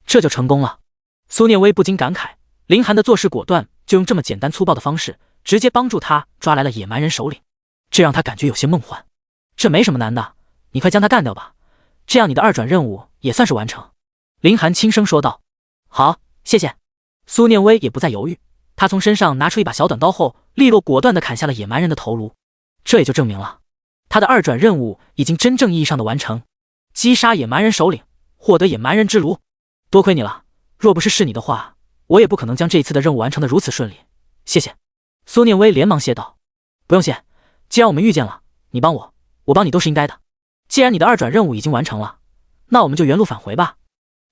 这就成功了。苏念威不禁感慨，林寒的做事果断，就用这么简单粗暴的方式，直接帮助他抓来了野蛮人首领，这让他感觉有些梦幻。这没什么难的，你快将他干掉吧，这样你的二转任务也算是完成。林寒轻声说道。好，谢谢。苏念威也不再犹豫，他从身上拿出一把小短刀后，利落果断地砍下了野蛮人的头颅。这也就证明了他的二转任务已经真正意义上的完成，击杀野蛮人首领，获得野蛮人之颅。多亏你了，若不是你的话，我也不可能将这一次的任务完成得如此顺利。谢谢。苏念威连忙谢道。不用谢，既然我们遇见了，你帮我，我帮你都是应该的。既然你的二转任务已经完成了，那我们就原路返回吧。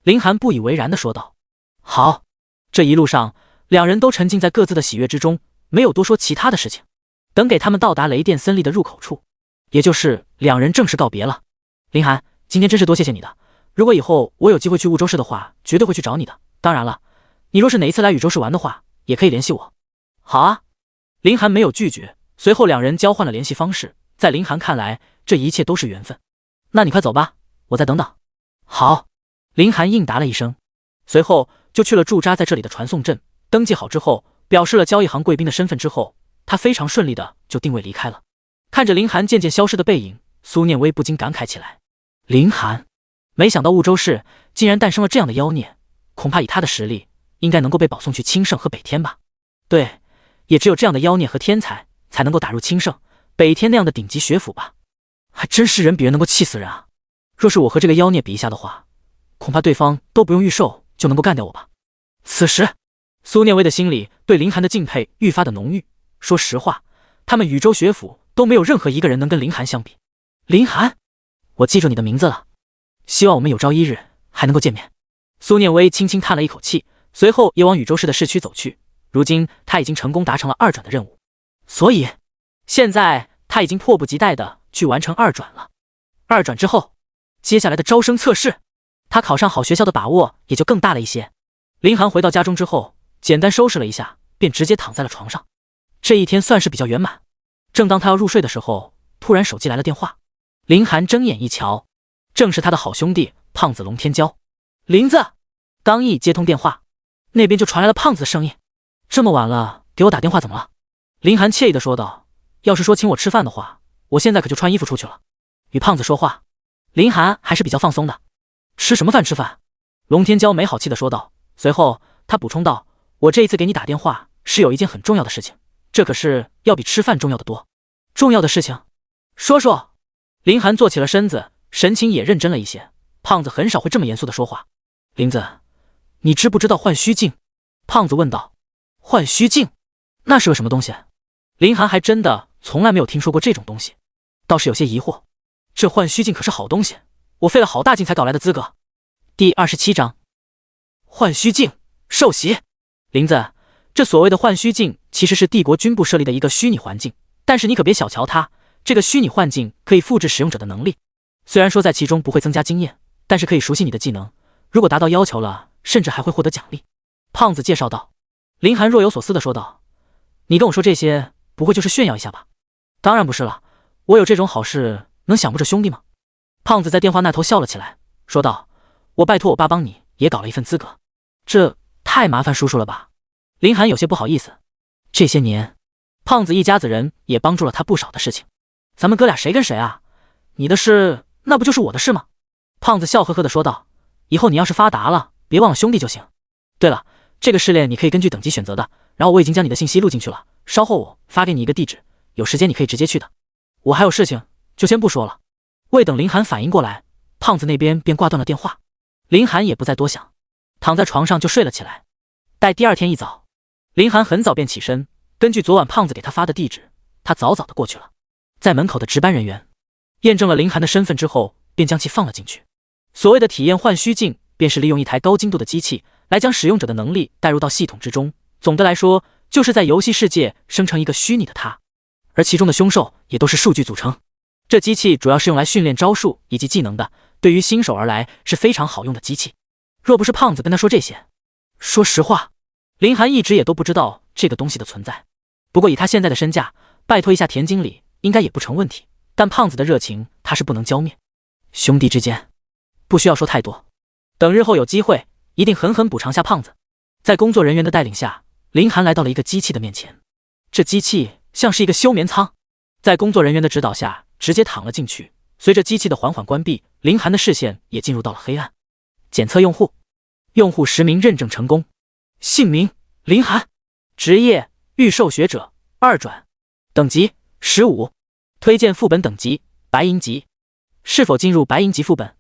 林寒不以为然地说道。好。这一路上，两人都沉浸在各自的喜悦之中，没有多说其他的事情。等给他们到达雷电森林的入口处，也就是两人正式告别了。林寒，今天真是多谢谢你的，如果以后我有机会去雾州市的话，绝对会去找你的。当然了，你若是哪一次来宇宙市玩的话，也可以联系我。好啊。林寒没有拒绝，随后两人交换了联系方式。在林寒看来，这一切都是缘分。那你快走吧，我再等等。好。林寒应答了一声，随后就去了驻扎在这里的传送阵。登记好之后，表示了交易行贵宾的身份之后，他非常顺利的就定位离开了。看着林寒渐渐消失的背影，苏念威不禁感慨起来。林寒，没想到雾州市竟然诞生了这样的妖孽，恐怕以他的实力，应该能够被保送去清圣和北天吧。对，也只有这样的妖孽和天才，才能够打入清圣、北天那样的顶级学府吧。还真是人比人能够气死人啊！若是我和这个妖孽比一下的话，恐怕对方都不用御兽就能够干掉我吧。此时，苏念威的心里对林寒的敬佩愈发的浓郁。说实话，他们宇宙学府都没有任何一个人能跟林寒相比。林寒，我记住你的名字了，希望我们有朝一日还能够见面。苏念威轻轻叹了一口气，随后也往宇宙市的市区走去。如今他已经成功达成了二转的任务，所以现在他已经迫不及待的去完成二转了。二转之后，接下来的招生测试，他考上好学校的把握也就更大了一些。林寒回到家中之后，简单收拾了一下，便直接躺在了床上。这一天算是比较圆满。正当他要入睡的时候，突然手机来了电话。林寒睁眼一瞧，正是他的好兄弟胖子龙天骄。林子，刚一接通电话，那边就传来了胖子的声音。这么晚了，给我打电话怎么了？林寒惬意地说道。要是说请我吃饭的话，我现在可就穿衣服出去了。与胖子说话，林寒还是比较放松的。吃什么饭？吃饭？龙天骄没好气地说道。随后他补充道，我这一次给你打电话是有一件很重要的事情，这可是要比吃饭重要的多。重要的事情？说说。林寒坐起了身子，神情也认真了一些。胖子很少会这么严肃地说话。林子，你知不知道幻虚镜？胖子问道。幻虚镜？那是个什么东西？林寒还真的从来没有听说过这种东西，倒是有些疑惑。这幻虚镜可是好东西，我费了好大劲才搞来的资格。第27章，幻虚镜受袭。林子，这所谓的幻虚镜其实是帝国军部设立的一个虚拟环境，但是你可别小瞧它，这个虚拟幻境可以复制使用者的能力。虽然说在其中不会增加经验，但是可以熟悉你的技能，如果达到要求了，甚至还会获得奖励。胖子介绍道。林寒若有所思地说道。你跟我说这些，不会就是炫耀一下吧？当然不是了，我有这种好事，能想不着兄弟吗？胖子在电话那头笑了起来，说道：“我拜托我爸帮你也搞了一份资格，这太麻烦叔叔了吧？”林寒有些不好意思，这些年，胖子一家子人也帮助了他不少的事情，咱们哥俩谁跟谁啊？你的事那不就是我的事吗？胖子笑呵呵地说道：“以后你要是发达了，别忘了兄弟就行。对了，这个试炼你可以根据等级选择的，然后我已经将你的信息录进去了，稍后我发给你一个地址，有时间你可以直接去的。我还有事情，就先不说了。”未等林寒反应过来，胖子那边便挂断了电话。林寒也不再多想，躺在床上就睡了起来。待第二天一早，林寒很早便起身，根据昨晚胖子给他发的地址，他早早的过去了。在门口的值班人员验证了林寒的身份之后，便将其放了进去。所谓的体验幻虚镜，便是利用一台高精度的机器来将使用者的能力带入到系统之中，总的来说就是在游戏世界生成一个虚拟的他，而其中的凶兽也都是数据组成。这机器主要是用来训练招数以及技能的，对于新手而来是非常好用的机器。若不是胖子跟他说这些，说实话，林寒一直也都不知道这个东西的存在。不过以他现在的身价，拜托一下田经理应该也不成问题。但胖子的热情他是不能浇灭，兄弟之间不需要说太多，等日后有机会一定狠狠补偿下胖子。在工作人员的带领下，林寒来到了一个机器的面前。这机器像是一个休眠舱，在工作人员的指导下直接躺了进去。随着机器的缓缓关闭，林寒的视线也进入到了黑暗。检测用户，用户实名认证成功，姓名林寒，职业预售学者2转，等级15，推荐副本等级白银级，是否进入白银级副本？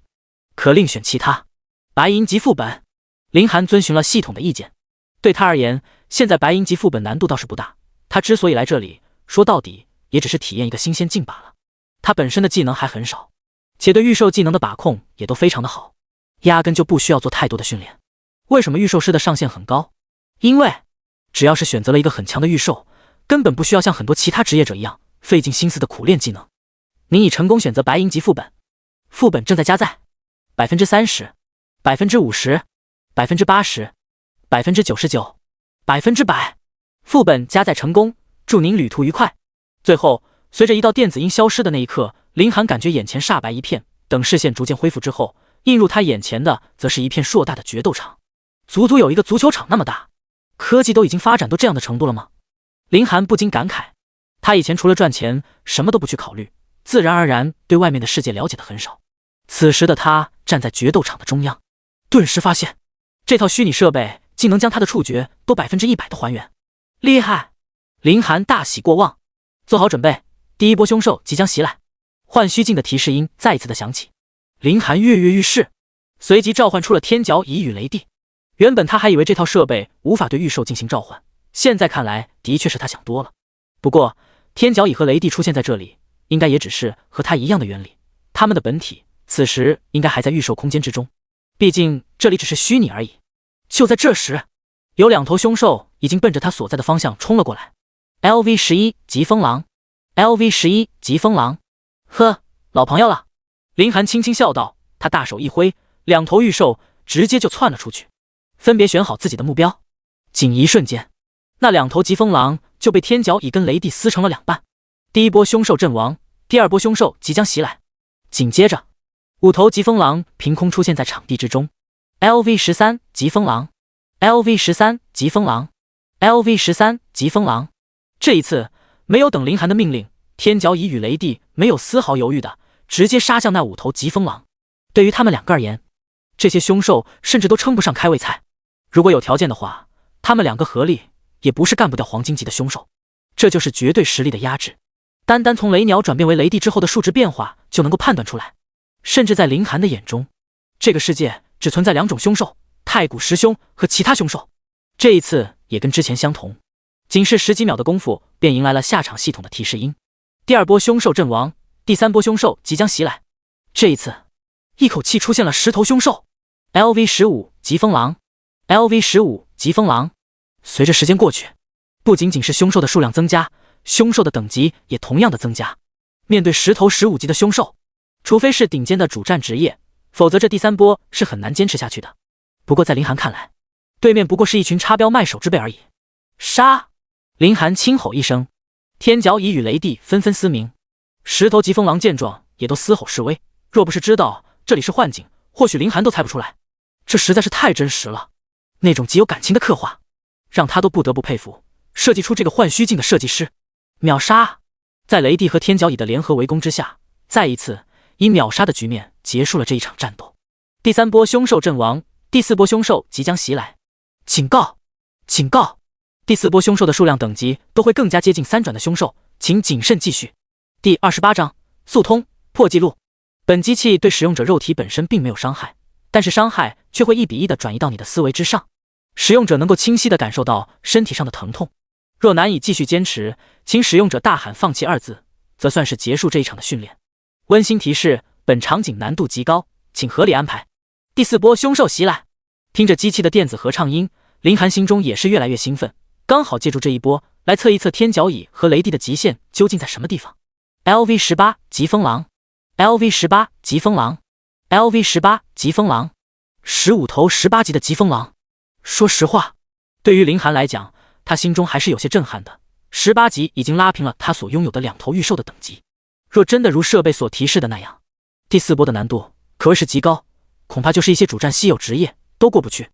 可另选其他。白银级副本，林寒遵循了系统的意见。对他而言，现在白银级副本难度倒是不大，他之所以来这里，说到底也只是体验一个新鲜劲罢了。他本身的技能还很少，且对预售技能的把控也都非常的好，压根就不需要做太多的训练。为什么预售师的上限很高？因为只要是选择了一个很强的预售，根本不需要像很多其他职业者一样费尽心思的苦练技能。您已成功选择白银级副本，副本正在加载 30%、50%、80%、99%、100%，副本加载成功，祝您旅途愉快。最后，随着一道电子音消失的那一刻，林寒感觉眼前煞白一片，等视线逐渐恢复之后，映入他眼前的则是一片硕大的决斗场，足足有一个足球场那么大。科技都已经发展到这样的程度了吗？林寒不禁感慨，他以前除了赚钱什么都不去考虑，自然而然对外面的世界了解的很少。此时的他站在决斗场的中央，顿时发现这套虚拟设备竟能将他的触觉都100%的还原，厉害！林寒大喜过望，做好准备，第一波凶兽即将袭来。幻虚镜的提示音再一次的响起，林寒跃跃欲试，随即召唤出了天角蚁与雷帝。原本他还以为这套设备无法对御兽进行召唤，现在看来的确是他想多了。不过天角蚁和雷帝出现在这里，应该也只是和他一样的原理，他们的本体此时应该还在御兽空间之中，毕竟这里只是虚拟而已。就在这时，有2头凶兽已经奔着他所在的方向冲了过来。LV11 疾风狼， LV11 疾风狼，呵，老朋友了。林寒轻轻笑道，他大手一挥，2头御兽直接就窜了出去，分别选好自己的目标。仅一瞬间，那2头疾风狼就被天角蚁跟雷帝撕成了2半。第一波凶兽阵亡，第二波凶兽即将袭来。紧接着5头疾风狼凭空出现在场地之中。LV13 疾风狼， LV13 疾风狼， LV13 疾风狼。这一次没有等林寒的命令，天角蚁与雷帝没有丝毫犹豫的直接杀向那5头疾风狼。对于他们2个而言，这些凶兽甚至都称不上开胃菜，如果有条件的话，他们2个合力也不是干不掉黄金级的凶兽。这就是绝对实力的压制，单单从雷鸟转变为雷帝之后的数值变化就能够判断出来。甚至在林寒的眼中，这个世界只存在2种凶兽，太古十凶和其他凶兽。这一次也跟之前相同，仅是10几秒的功夫便迎来了下场系统的提示音。第二波凶兽阵亡，第3波凶兽即将袭来。这一次一口气出现了10头凶兽。LV15 疾风狼， LV15 疾风狼。随着时间过去，不仅仅是凶兽的数量增加，凶兽的等级也同样的增加。面对10头15级的凶兽，除非是顶尖的主战职业，否则这第3波是很难坚持下去的。不过在林寒看来，对面不过是一群插标卖手之辈而已。杀！林寒轻吼一声，天角蚁与雷帝纷纷嘶鸣。10头疾风狼见状也都嘶吼示威，若不是知道这里是幻境，或许林寒都猜不出来。这实在是太真实了，那种极有感情的刻画，让他都不得不佩服设计出这个幻虚境的设计师。秒杀！在雷帝和天角蚁的联合围攻之下，再一次以秒杀的局面结束了这一场战斗。第3波凶兽阵亡，第4波凶兽即将袭来。警告！警告！第4波凶兽的数量等级都会更加接近3转的凶兽，请谨慎继续。第28章速通破纪录。本机器对使用者肉体本身并没有伤害，但是伤害却会1比1的转移到你的思维之上，使用者能够清晰的感受到身体上的疼痛。若难以继续坚持，请使用者大喊放弃2字，则算是结束这一场的训练。温馨提示，本场景难度极高，请合理安排。第4波凶兽袭来，听着机器的电子合唱音，林寒心中也是越来越兴奋，刚好借助这一波来测一测天角蚁和雷帝的极限究竟在什么地方。LV18 疾风狼 LV18 疾风狼 LV18 疾风狼，15头18级的疾风狼。说实话，对于林寒来讲，他心中还是有些震撼的。18级已经拉平了他所拥有的2头御兽的等级。若真的如设备所提示的那样，第4波的难度可谓是极高，恐怕就是一些主战稀有职业都过不去。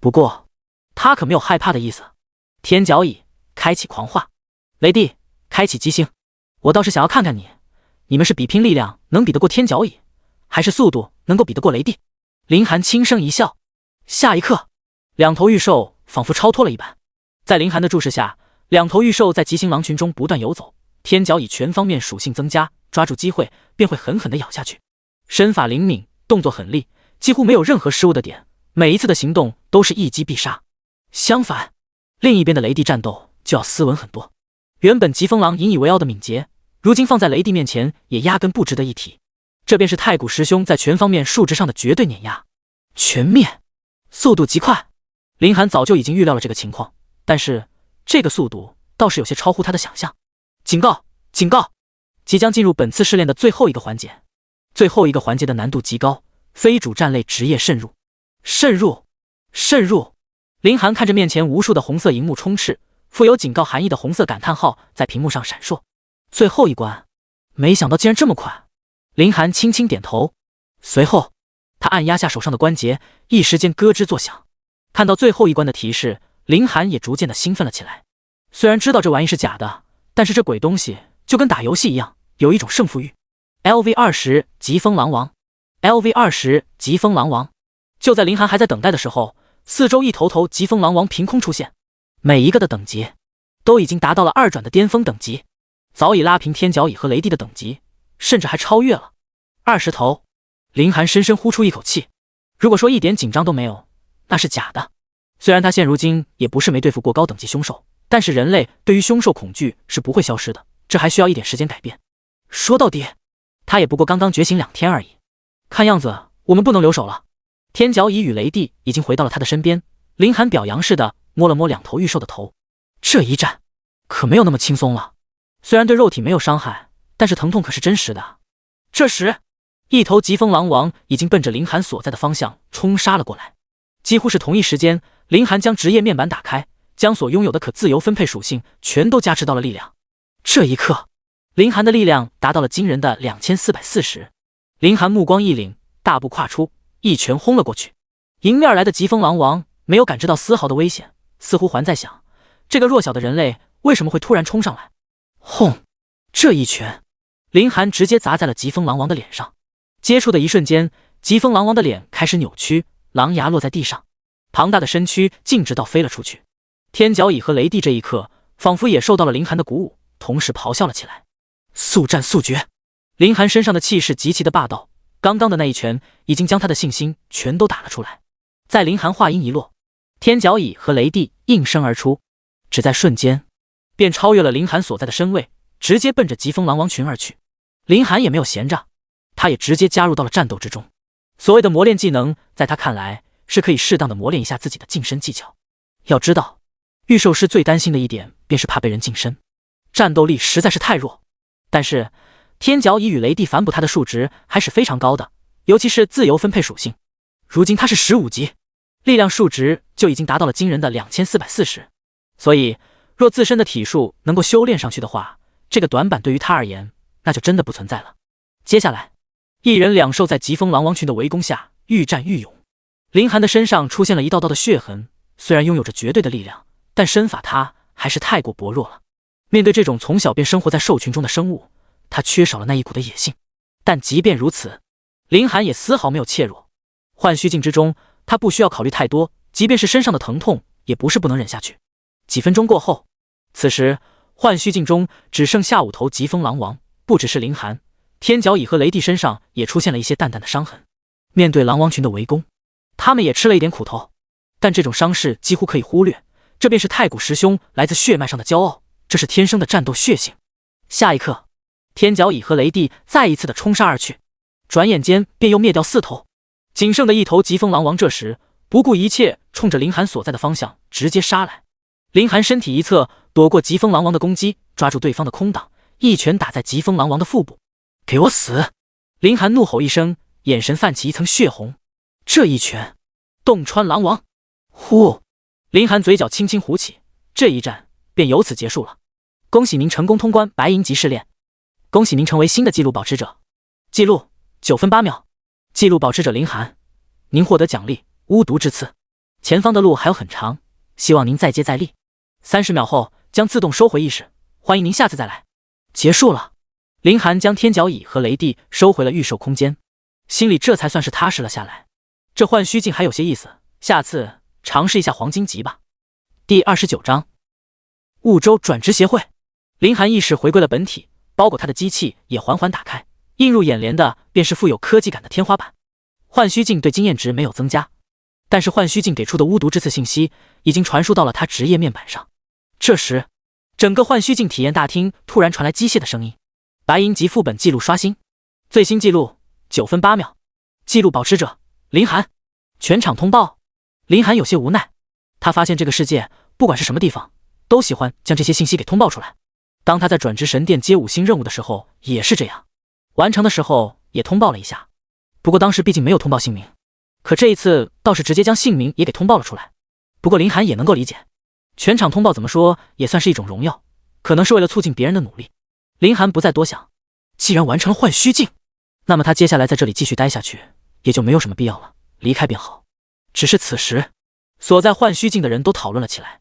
不过他可没有害怕的意思。天角蚁开启狂化，雷帝开启极星。我倒是想要看看你们是比拼力量能比得过天角蚁，还是速度能够比得过雷帝。林寒轻声一笑，下一刻2头御兽仿佛超脱了一般，在林寒的注视下，2头御兽在极星狼群中不断游走，天角蚁全方面属性增加，抓住机会便会狠狠地咬下去。身法灵敏，动作狠厉，几乎没有任何失误的点，每一次的行动都是一击必杀。相反，另一边的雷帝战斗就要斯文很多。原本疾风狼引以为傲的敏捷，如今放在雷帝面前也压根不值得一提。这便是太古师兄在全方面数值上的绝对碾压。全面，速度极快。林寒早就已经预料了这个情况，但是这个速度倒是有些超乎他的想象。警告！警告！即将进入本次试炼的最后一个环节。最后一个环节的难度极高，非主战类职业渗入。渗入！渗入！林寒看着面前无数的红色荧幕充斥，富有警告含义的红色感叹号在屏幕上闪烁。最后一关，没想到竟然这么快。林寒轻轻点头，随后他按压下手上的关节，一时间咯吱作响。看到最后一关的提示，林寒也逐渐的兴奋了起来。虽然知道这玩意是假的，但是这鬼东西就跟打游戏一样，有一种胜负欲。LV20 疾风狼王 LV20 疾风狼王。就在林寒还在等待的时候，四周一头头疾风狼王凭空出现，每一个的等级都已经达到了2转的巅峰等级，早已拉平天角蚁和雷帝的等级，甚至还超越了。20头，林寒深深呼出一口气。如果说一点紧张都没有，那是假的。虽然他现如今也不是没对付过高等级凶兽，但是人类对于凶兽恐惧是不会消失的，这还需要一点时间改变。说到底，他也不过刚刚觉醒2天而已。看样子我们不能留手了。天角蚁与雷帝已经回到了他的身边，林寒表扬似的摸了摸2头御兽的头。这一战可没有那么轻松了，虽然对肉体没有伤害，但是疼痛可是真实的。这时，一头疾风狼王已经奔着林寒所在的方向冲杀了过来。几乎是同一时间，林寒将职业面板打开，将所拥有的可自由分配属性全都加持到了力量。这一刻，林寒的力量达到了惊人的2440。林寒目光一凛，大步跨出，一拳轰了过去。迎面而来的疾风狼王没有感知到丝毫的危险，似乎还在想，这个弱小的人类为什么会突然冲上来。轰！这一拳，林寒直接砸在了疾风狼王的脸上。接触的一瞬间，疾风狼王的脸开始扭曲，狼牙落在地上，庞大的身躯径直倒飞了出去。天角蚁和雷帝这一刻仿佛也受到了林寒的鼓舞，同时咆哮了起来。速战速决！林寒身上的气势极其的霸道，刚刚的那一拳已经将他的信心全都打了出来。在林寒话音一落，天角蚁和雷帝应声而出，只在瞬间便超越了林寒所在的身位，直接奔着疾风狼王群而去。林寒也没有闲着，他也直接加入到了战斗之中。所谓的磨练技能，在他看来是可以适当的磨练一下自己的近身技巧。要知道，御兽师最担心的一点便是怕被人近身，战斗力实在是太弱。但是天角蚁与雷帝反哺他的数值还是非常高的，尤其是自由分配属性。如今他是15级，力量数值就已经达到了惊人的2440。所以若自身的体术能够修炼上去的话，这个短板对于他而言，那就真的不存在了。接下来，一人两兽在疾风狼王群的围攻下愈战愈勇。林寒的身上出现了一道道的血痕，虽然拥有着绝对的力量，但身法他还是太过薄弱了。面对这种从小便生活在兽群中的生物，他缺少了那一股的野性。但即便如此，林寒也丝毫没有怯弱。幻虚境之中，他不需要考虑太多，即便是身上的疼痛，也不是不能忍下去。几分钟过后，此时幻虚境中只剩下5头疾风狼王，不只是林寒，天角蚁和雷帝身上也出现了一些淡淡的伤痕。面对狼王群的围攻，他们也吃了一点苦头，但这种伤势几乎可以忽略，这便是太古十凶来自血脉上的骄傲，这是天生的战斗血性。下一刻，天角蚁和雷帝再一次的冲杀而去，转眼间便又灭掉4头。仅剩的1头疾风狼王这时不顾一切，冲着林寒所在的方向直接杀来。林寒身体一侧，躲过疾风狼王的攻击，抓住对方的空档，一拳打在疾风狼王的腹部。给我死！林寒怒吼一声，眼神泛起一层血红。这一拳洞穿狼王。呼！林寒嘴角轻轻鼓起，这一战便由此结束了。恭喜您成功通关白银级试炼，恭喜您成为新的纪录保持者。记录9分8秒。纪录保持者林寒，您获得奖励巫毒之刺。前方的路还有很长，希望您再接再厉。30秒后将自动收回意识，欢迎您下次再来。结束了。林寒将天角蚁和雷帝收回了御兽空间，心里这才算是踏实了下来。这幻虚境还有些意思，下次尝试一下黄金级吧。第29章婺州转职协会。林寒意识回归了本体，包裹他的机器也缓缓打开，映入眼帘的便是富有科技感的天花板。幻虚境对经验值没有增加，但是幻虚境给出的巫毒之刺信息已经传输到了他职业面板上。这时，整个幻虚境体验大厅突然传来机械的声音：白银级副本记录刷新，最新记录9分8秒，记录保持者林寒。全场通报。林寒有些无奈，他发现这个世界不管是什么地方，都喜欢将这些信息给通报出来。当他在转职神殿接5星任务的时候也是这样，完成的时候也通报了一下，不过当时毕竟没有通报姓名，可这一次倒是直接将姓名也给通报了出来。不过林寒也能够理解，全场通报怎么说也算是一种荣耀，可能是为了促进别人的努力。林寒不再多想，既然完成了幻虚境，那么他接下来在这里继续待下去也就没有什么必要了，离开便好。只是此时所在幻虚境的人都讨论了起来。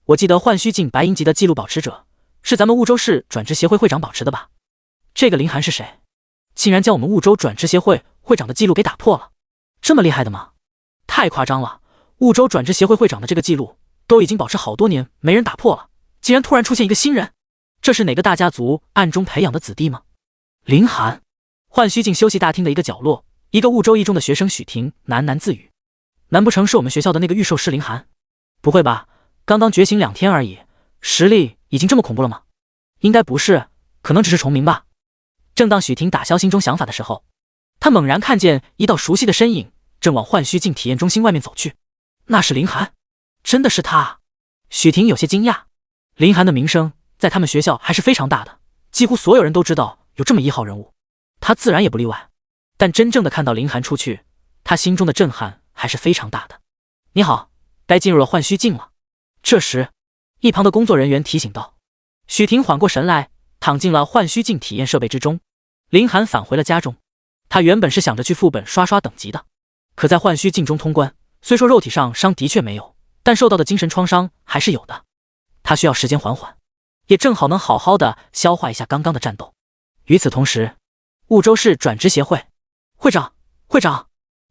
我记得幻虚境白银级的记录保持者是咱们婺州市转职协会会长保持的吧？这个林寒是谁？竟然将我们婺州转职协会会长的记录给打破了，这么厉害的吗？太夸张了，婺州转职协会会长的这个记录都已经保持好多年没人打破了，竟然突然出现一个新人，这是哪个大家族暗中培养的子弟吗？林寒。幻虚境休息大厅的一个角落，一个婺州一中的学生许婷喃喃自语：难不成是我们学校的那个御兽师林寒？不会吧，刚刚觉醒2天而已，实力已经这么恐怖了吗？应该不是，可能只是重名吧。正当许婷打消心中想法的时候，他猛然看见一道熟悉的身影正往幻虚境体验中心外面走去。那是林寒，真的是他！许婷有些惊讶。林寒的名声在他们学校还是非常大的，几乎所有人都知道有这么1号人物，他自然也不例外。但真正的看到林寒出去，他心中的震撼还是非常大的。你好，该进入了幻虚境了。这时，一旁的工作人员提醒道。许婷缓过神来，躺进了幻虚境体验设备之中。林寒返回了家中，他原本是想着去副本刷刷等级的，可在幻虚境中通关，虽说肉体上伤的确没有，但受到的精神创伤还是有的。他需要时间缓缓，也正好能好好的消化一下刚刚的战斗。与此同时，婺州市转职协会会长，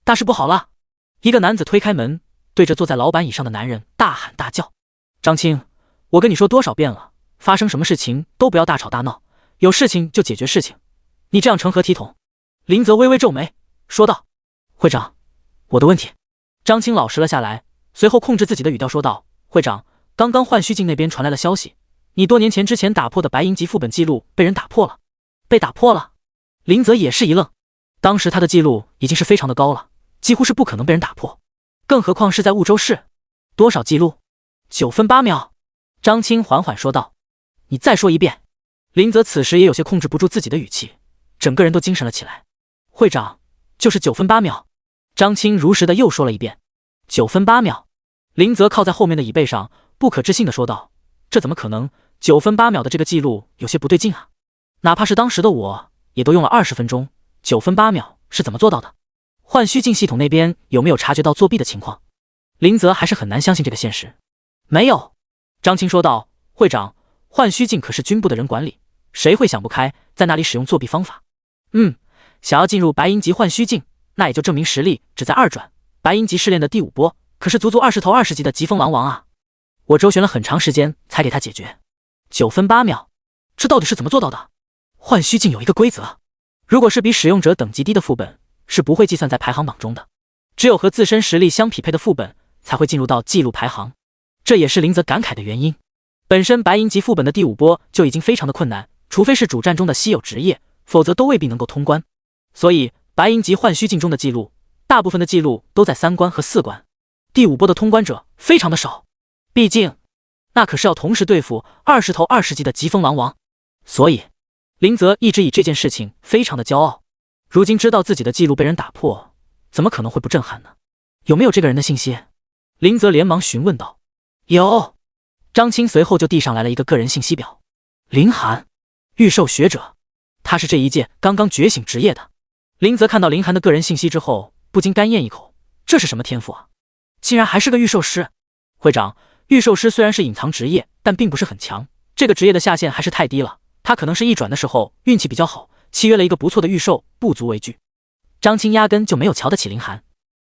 大事不好了！一个男子推开门，对着坐在老板椅上的男人大喊大叫：张青，我跟你说多少遍了，发生什么事情都不要大吵大闹，有事情就解决事情，你这样成何体统？林泽微微皱眉说道：会长，我的问题。张青老实了下来，随后控制自己的语调说道：会长，刚刚幻虚境那边传来了消息，你多年前之前打破的白银级副本记录被人打破了。被打破了？林泽也是一愣，当时他的记录已经是非常的高了，几乎是不可能被人打破，更何况是在婺州市。多少记录？9分8秒。张青缓缓说道。你再说一遍。林泽此时也有些控制不住自己的语气，整个人都精神了起来。会长，就是9分8秒。张青如实的又说了一遍。9分8秒。林泽靠在后面的椅背上，不可置信的说道。这怎么可能？9分8秒的这个记录有些不对劲啊！哪怕是当时的我，也都用了20分钟，9分8秒是怎么做到的？换虚镜系统那边有没有察觉到作弊的情况？林泽还是很难相信这个现实。没有，张青说道。会长，换虚镜可是军部的人管理，谁会想不开在那里使用作弊方法？想要进入白银级换虚镜，那也就证明实力只在2转。白银级试炼的第5波，可是足足20头20级的疾风狼王啊！我周旋了很长时间才给他解决。9分8秒，这到底是怎么做到的？换虚镜有一个规则，如果是比使用者等级低的副本，是不会计算在排行榜中的，只有和自身实力相匹配的副本才会进入到记录排行。这也是林泽感慨的原因。本身白银级副本的第5波就已经非常的困难，除非是主战中的稀有职业，否则都未必能够通关。所以白银级换虚镜中的记录，大部分的记录都在3关和4关，第5波的通关者非常的少。毕竟那可是要同时对付20头20级的疾风狼王，所以林泽一直以这件事情非常的骄傲。如今知道自己的记录被人打破，怎么可能会不震撼呢？有没有这个人的信息？林泽连忙询问道。有。张青随后就递上来了一个个人信息表。林寒，御兽学者，他是这一届刚刚觉醒职业的。林泽看到林寒的个人信息之后，不禁干咽一口，这是什么天赋啊？竟然还是个御兽师！会长，御兽师虽然是隐藏职业，但并不是很强，这个职业的下限还是太低了，他可能是1转的时候运气比较好，契约了一个不错的御兽，不足为惧。张青压根就没有瞧得起林寒，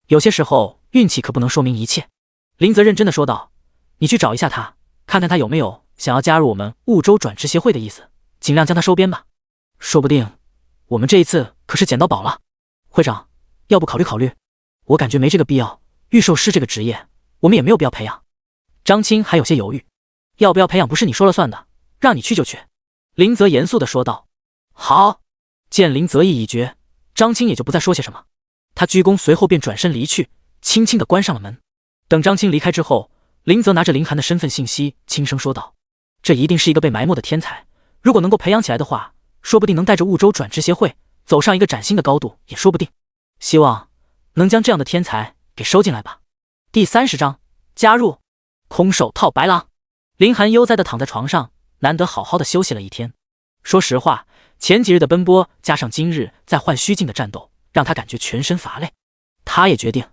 有些时候运气可不能说明一切。林泽认真的说道，你去找一下他，看看他有没有想要加入我们婺州转职协会的意思，尽量将他收编吧。说不定我们这一次可是捡到宝了。会长，要不考虑考虑？我感觉没这个必要，御兽师这个职业我们也没有必要培养。张青还有些犹豫，要不要培养不是你说了算的，让你去就去。林泽严肃地说道。好。见林泽意已决，张青也就不再说些什么，他鞠躬，随后便转身离去，轻轻地关上了门。等张青离开之后，林泽拿着林寒的身份信息轻声说道，这一定是一个被埋没的天才，如果能够培养起来的话，说不定能带着婺州转职协会走上一个崭新的高度也说不定，希望能将这样的天才给收进来吧。第30章加入。空手套白狼。林寒悠哉地躺在床上，难得好好的休息了一天。说实话，前几日的奔波加上今日在换虚境的战斗，让他感觉全身乏累。他也决定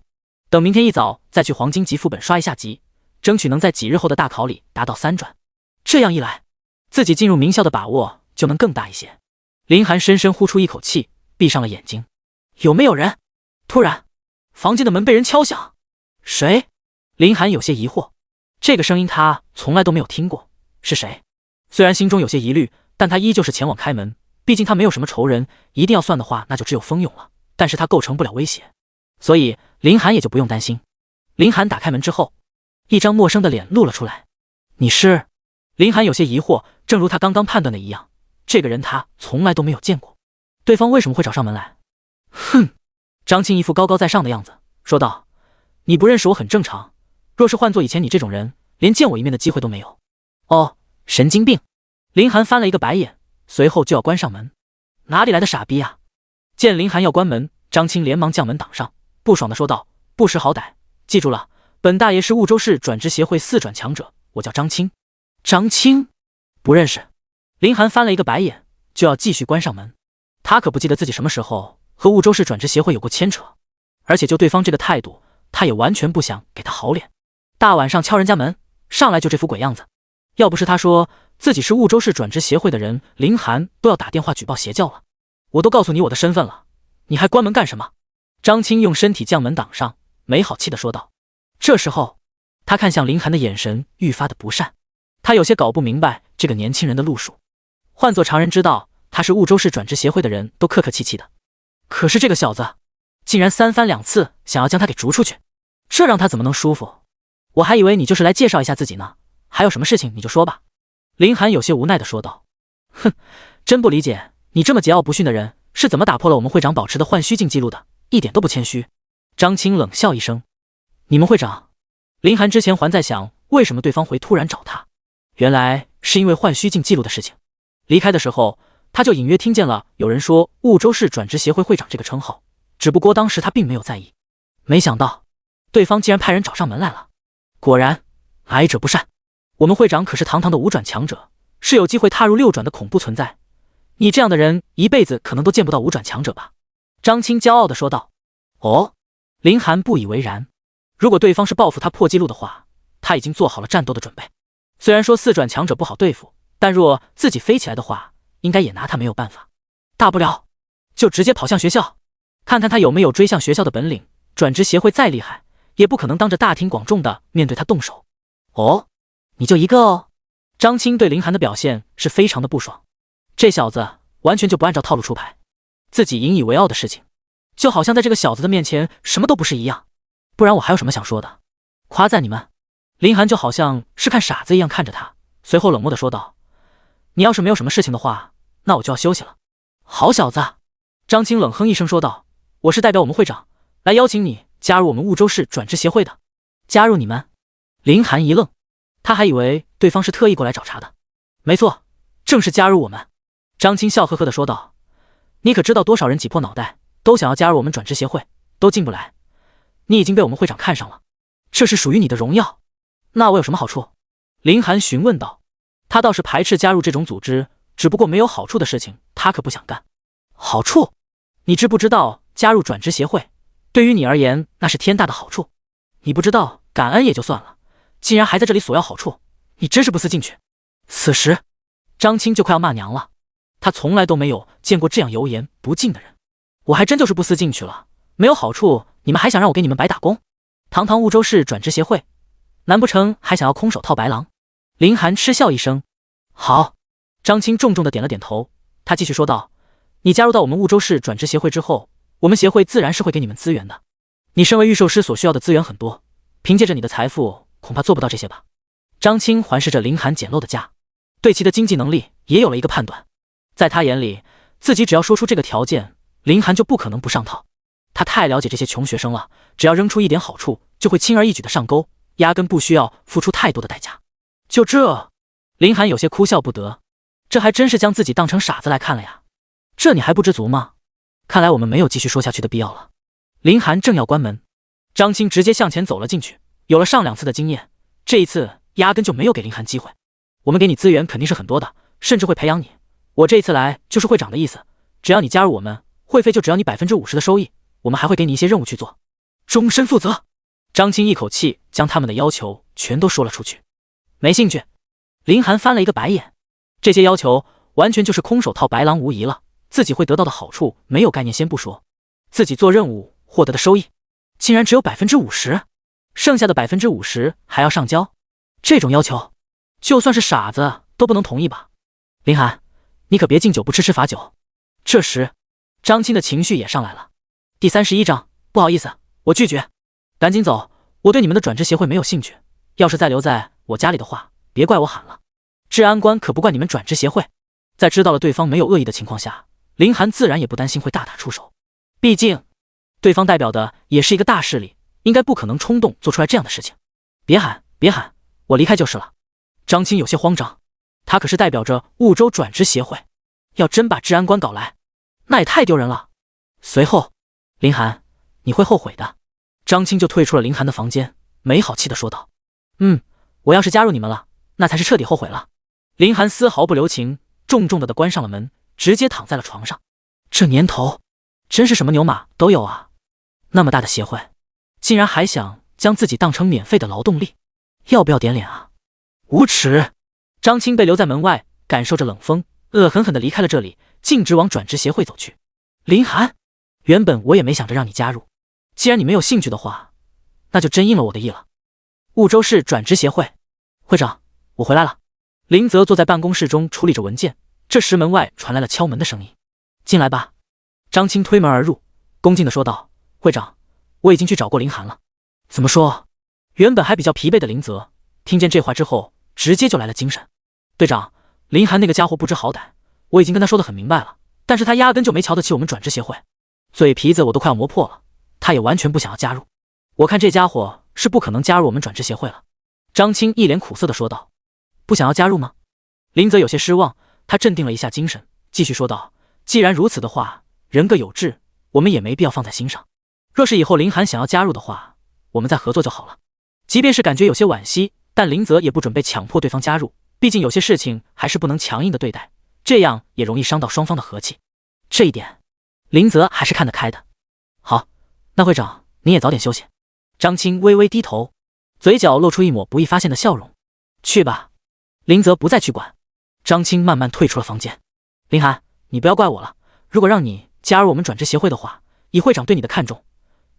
等明天一早再去黄金级副本刷一下级，争取能在几日后的大考里达到3转，这样一来自己进入名校的把握就能更大一些。林寒深深呼出一口气，闭上了眼睛。有没有人？突然房间的门被人敲响。谁？林寒有些疑惑，这个声音他从来都没有听过，是谁？虽然心中有些疑虑，但他依旧是前往开门，毕竟他没有什么仇人，一定要算的话那就只有风勇了，但是他构成不了威胁，所以林寒也就不用担心。林寒打开门之后，一张陌生的脸露了出来。你是？林寒有些疑惑，正如他刚刚判断的一样，这个人他从来都没有见过，对方为什么会找上门来？哼！张青一副高高在上的样子说道，你不认识我很正常，若是换做以前你这种人，连见我一面的机会都没有。哦，神经病！林寒翻了一个白眼，随后就要关上门。哪里来的傻逼啊！见林寒要关门，张青连忙将门挡上，不爽地说道，不识好歹，记住了，本大爷是婺州市转职协会4转强者，我叫张青。张青？不认识。林寒翻了一个白眼，就要继续关上门。他可不记得自己什么时候和婺州市转职协会有过牵扯，而且就对方这个态度，他也完全不想给他好脸。大晚上敲人家门，上来就这副鬼样子，要不是他说自己是婺州市转职协会的人，林寒都要打电话举报邪教了。我都告诉你我的身份了，你还关门干什么？张青用身体将门挡上，没好气地说道。这时候他看向林寒的眼神愈发的不善，他有些搞不明白这个年轻人的路数。换做常人知道他是婺州市转职协会的人，都客客气气的，可是这个小子竟然3番2次想要将他给逐出去，这让他怎么能舒服？我还以为你就是来介绍一下自己呢，还有什么事情你就说吧。林寒有些无奈地说道。哼，真不理解你这么桀骜不驯的人是怎么打破了我们会长保持的换虚境记录的，一点都不谦虚。张青冷笑一声，你们会长？林寒之前还在想为什么对方会突然找他，原来是因为换虚境记录的事情。离开的时候他就隐约听见了有人说婺州市转职协会会长这个称号，只不过当时他并没有在意，没想到对方竟然派人找上门来了。果然来者不善。我们会长可是堂堂的5转强者，是有机会踏入6转的恐怖存在。你这样的人一辈子可能都见不到5转强者吧？张青骄傲地说道。哦，林寒不以为然。如果对方是报复他破纪录的话，他已经做好了战斗的准备。虽然说4转强者不好对付，但若自己飞起来的话，应该也拿他没有办法。大不了就直接跑向学校，看看他有没有追向学校的本领。转职协会再厉害，也不可能当着大庭广众的面对他动手。哦，你就一个哦？张青对林寒的表现是非常的不爽。这小子完全就不按照套路出牌，自己引以为傲的事情，就好像在这个小子的面前什么都不是一样。不然我还有什么想说的？夸赞你们。林寒就好像是看傻子一样看着他，随后冷漠地说道：你要是没有什么事情的话，那我就要休息了。好小子！张青冷哼一声说道：我是代表我们会长来邀请你加入我们婺州市转职协会的。加入你们？林寒一愣，他还以为对方是特意过来找茬的。没错，正是加入我们。张青笑呵呵地说道：你可知道多少人挤破脑袋都想要加入我们转职协会，都进不来。你已经被我们会长看上了，这是属于你的荣耀。那我有什么好处？林寒询问道。他倒是排斥加入这种组织，只不过没有好处的事情他可不想干。好处？你知不知道加入转职协会对于你而言那是天大的好处？你不知道感恩也就算了，竟然还在这里索要好处，你真是不思进取。此时张青就快要骂娘了，他从来都没有见过这样油盐不进的人。我还真就是不思进取了，没有好处你们还想让我给你们白打工？堂堂婺州市转职协会，难不成还想要空手套白狼？林寒嗤笑一声。好。张青重重的点了点头，他继续说道：你加入到我们婺州市转职协会之后，我们协会自然是会给你们资源的。你身为御兽师所需要的资源很多，凭借着你的财富恐怕做不到这些吧。张青环视着林寒简陋的家，对其的经济能力也有了一个判断。在他眼里，自己只要说出这个条件，林寒就不可能不上套。他太了解这些穷学生了，只要扔出一点好处，就会轻而易举的上钩，压根不需要付出太多的代价。就这，林寒有些哭笑不得，这还真是将自己当成傻子来看了呀。这你还不知足吗？看来我们没有继续说下去的必要了。林寒正要关门，张青直接向前走了进去。有了上2次的经验，这一次压根就没有给林寒机会。我们给你资源肯定是很多的，甚至会培养你。我这一次来就是会长的意思，只要你加入我们，会费就只要你50%的收益，我们还会给你一些任务去做，终身负责。张青一口气将他们的要求全都说了出去。没兴趣。林寒翻了一个白眼，这些要求完全就是空手套白狼无疑了，自己会得到的好处没有概念先不说，自己做任务获得的收益竟然只有50%，剩下的50%还要上交，这种要求就算是傻子都不能同意吧。林寒，你可别敬酒不吃罚酒。这时张青的情绪也上来了。第31章，不好意思，我拒绝。赶紧走，我对你们的转职协会没有兴趣，要是再留在我家里的话，别怪我喊了。治安官可不怪你们转职协会。在知道了对方没有恶意的情况下，林寒自然也不担心会大打出手，毕竟对方代表的也是一个大势力，应该不可能冲动做出来这样的事情。别喊，别喊，我离开就是了。张青有些慌张，他可是代表着婺州转职协会，要真把治安官搞来，那也太丢人了。随后，林寒，你会后悔的。张青就退出了林寒的房间，没好气的说道：我要是加入你们了，那才是彻底后悔了。林寒丝毫不留情，重重的关上了门，直接躺在了床上。这年头真是什么牛马都有啊，那么大的协会竟然还想将自己当成免费的劳动力，要不要点脸啊？无耻！张青被留在门外，感受着冷风，恶狠狠地离开了这里，径直往转职协会走去。林寒，原本我也没想着让你加入，既然你没有兴趣的话，那就真应了我的意了。婺州市转职协会会长，我回来了。林泽坐在办公室中处理着文件，这时门外传来了敲门的声音。进来吧。张青推门而入，恭敬地说道：会长，我已经去找过林寒了。怎么说？原本还比较疲惫的林泽听见这话之后，直接就来了精神。队长，林寒那个家伙不知好歹，我已经跟他说得很明白了，但是他压根就没瞧得起我们转职协会，嘴皮子我都快要磨破了，他也完全不想要加入。我看这家伙是不可能加入我们转职协会了。张青一脸苦涩地说道。不想要加入吗？林泽有些失望，他镇定了一下精神，继续说道：既然如此的话，人各有志，我们也没必要放在心上。若是以后林寒想要加入的话，我们再合作就好了。即便是感觉有些惋惜，但林泽也不准备强迫对方加入，毕竟有些事情还是不能强硬的对待，这样也容易伤到双方的和气。这一点，林泽还是看得开的。好，那会长你也早点休息。张青微微低头，嘴角露出一抹不易发现的笑容。去吧。林泽不再去管。张青慢慢退出了房间。林寒，你不要怪我了，如果让你加入我们转职协会的话，以会长对你的看重，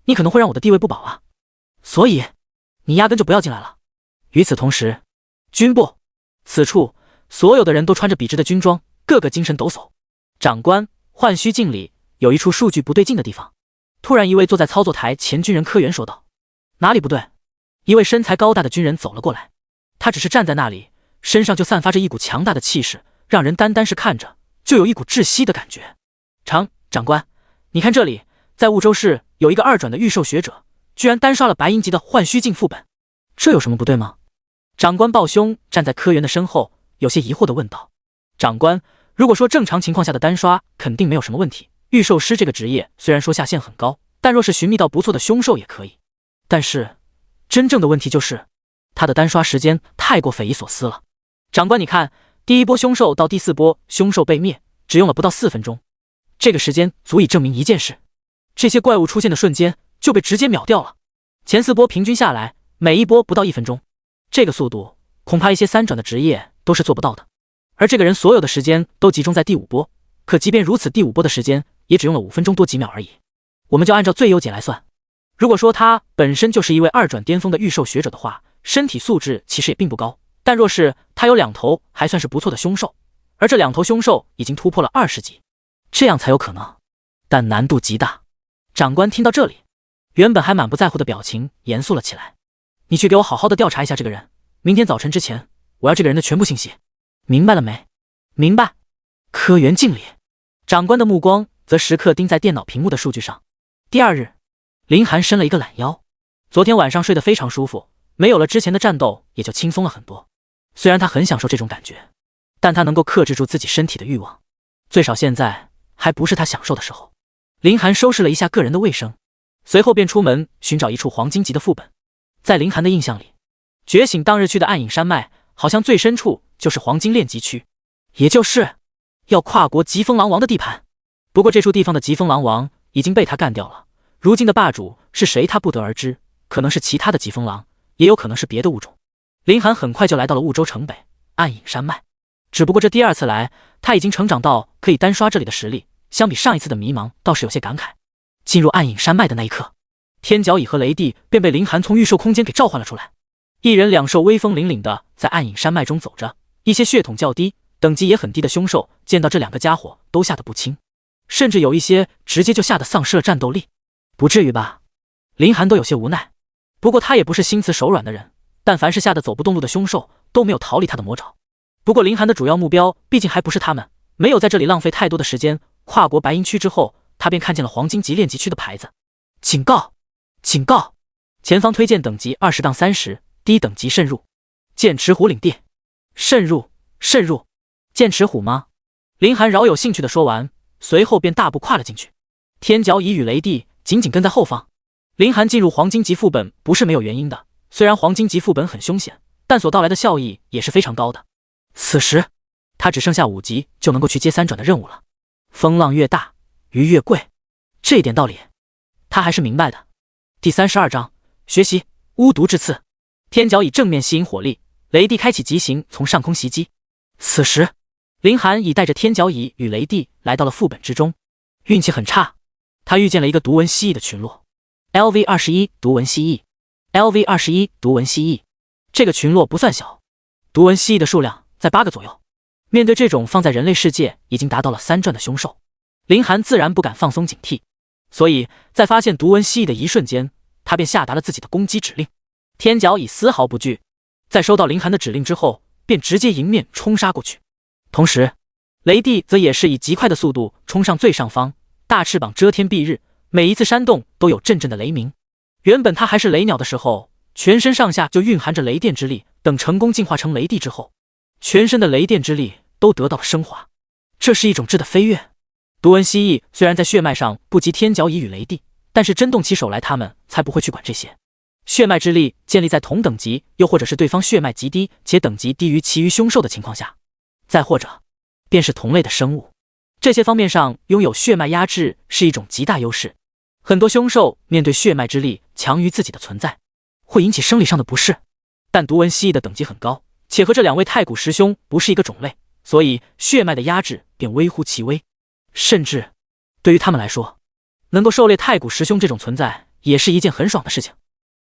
你可能会让我的地位不保啊。所以，你压根就不要进来了。与此同时，军部，此处所有的人都穿着笔直的军装，个个精神抖擞。长官，换须敬礼。有一处数据不对劲的地方。突然，一位坐在操作台前军人科员说道：“哪里不对？”一位身材高大的军人走了过来，他只是站在那里，身上就散发着一股强大的气势，让人单单是看着就有一股窒息的感觉。长官，你看这里，在婺州市有一个2转的预售学者，居然单刷了白银级的幻虚镜副本，这有什么不对吗？长官抱胸站在科员的身后，有些疑惑地问道：“长官，如果说正常情况下的单刷肯定没有什么问题，预售师这个职业虽然说下限很高，但若是寻觅到不错的凶兽也可以。但是真正的问题就是他的单刷时间太过匪夷所思了。长官你看，第1波凶兽到第4波凶兽被灭，只用了不到4分钟，这个时间足以证明一件事，这些怪物出现的瞬间就被直接秒掉了。前4波平均下来，每一波不到1分钟，这个速度恐怕一些3转的职业都是做不到的。而这个人所有的时间都集中在第5波，可即便如此，第5波的时间也只用了5分钟多几秒而已。我们就按照最优解来算，如果说他本身就是一位2转巅峰的预售学者的话，身体素质其实也并不高，但若是他有2头还算是不错的凶兽，而这2头凶兽已经突破了20级，这样才有可能，但难度极大。长官听到这里，原本还满不在乎的表情严肃了起来。你去给我好好的调查一下这个人，明天早晨之前我要这个人的全部信息，明白了没？明白。科员敬礼。长官的目光则时刻盯在电脑屏幕的数据上。第2日，林寒伸了一个懒腰，昨天晚上睡得非常舒服，没有了之前的战斗也就轻松了很多。虽然他很享受这种感觉，但他能够克制住自己身体的欲望，最少现在还不是他享受的时候。林寒收拾了一下个人的卫生，随后便出门寻找一处黄金级的副本。在林寒的印象里，觉醒当日区的暗影山脉好像最深处就是黄金炼级区，也就是要跨国疾风狼王的地盘。不过这处地方的疾风狼王已经被他干掉了，如今的霸主是谁他不得而知，可能是其他的疾风狼，也有可能是别的物种。林寒很快就来到了婺州城北暗影山脉，只不过这第2次来，他已经成长到可以单刷这里的实力，相比上一次的迷茫倒是有些感慨。进入暗影山脉的那一刻，天角蚁和雷帝便被林寒从预售空间给召唤了出来，一人2兽威风凛凛的在暗影山脉中走着，一些血统较低等级也很低的凶兽见到这2个家伙都吓得不轻，甚至有一些直接就吓得丧失了战斗力。不至于吧？林寒都有些无奈，不过他也不是心慈手软的人，但凡是吓得走不动路的凶兽都没有逃离他的魔爪。不过林寒的主要目标毕竟还不是他们，没有在这里浪费太多的时间。跨国白银区之后，他便看见了黄金级炼级区的牌子，警告警告，前方推荐等级20-30，低等级慎入。剑齿虎领地。慎入慎入。剑齿虎吗？林寒饶有兴趣的说完，随后便大步跨了进去。天角蚁与雷帝紧紧跟在后方。林寒进入黄金级副本不是没有原因的，虽然黄金级副本很凶险，但所带来的效益也是非常高的。此时他只剩下5级就能够去接3转的任务了。风浪越大，鱼越贵，这一点道理他还是明白的。第32章学习巫毒之刺。天角蚁正面吸引火力，雷帝开启疾行从上空袭击。此时林寒已带着天角蚁与雷帝来到了副本之中。运气很差，他遇见了一个毒纹蜥蜴的群落。LV21 毒纹蜥蜴 LV21 毒纹蜥蜴，这个群落不算小，毒纹蜥蜴的数量在8个左右。面对这种放在人类世界已经达到了3转的凶兽，林寒自然不敢放松警惕，所以在发现毒纹蜥蜴的一瞬间，他便下达了自己的攻击指令。天角蚁丝毫不惧，在收到林寒的指令之后，便直接迎面冲杀过去。同时雷帝则也是以极快的速度冲上最上方，大翅膀遮天蔽日，每一次扇动都有阵阵的雷鸣。原本他还是雷鸟的时候，全身上下就蕴含着雷电之力，等成功进化成雷帝之后，全身的雷电之力都得到了升华，这是一种质的飞跃。毒纹蜥蜴虽然在血脉上不及天角蚁与雷帝，但是真动起手来他们才不会去管这些。血脉之力建立在同等级，又或者是对方血脉极低且等级低于其余凶兽的情况下，再或者便是同类的生物，这些方面上拥有血脉压制是一种极大优势。很多凶兽面对血脉之力强于自己的存在，会引起生理上的不适。但独纹蜥蜴的等级很高，且和这两位太古师兄不是一个种类，所以血脉的压制便微乎其微。甚至对于他们来说，能够狩猎太古师兄这种存在也是一件很爽的事情。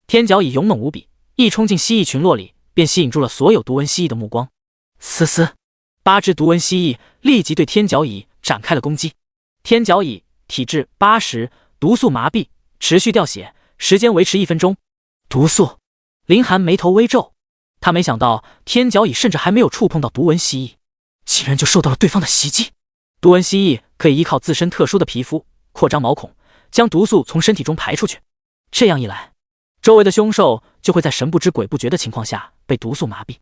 天角蚁勇猛无比，一冲进蜥蜴群落里，便吸引住了所有独纹蜥蜴的目光。嘶嘶，8只独纹蜥蜴立即对天角蚁展开了攻击。天角蚁体质80，毒素麻痹，持续掉血，时间维持1分钟。毒素，林寒眉头微皱，他没想到天角蚁甚至还没有触碰到独纹蜥蜴，竟然就受到了对方的袭击。独纹蜥蜴可以依靠自身特殊的皮肤扩张毛孔，将毒素从身体中排出去。这样一来，周围的凶兽就会在神不知鬼不觉的情况下被毒素麻痹。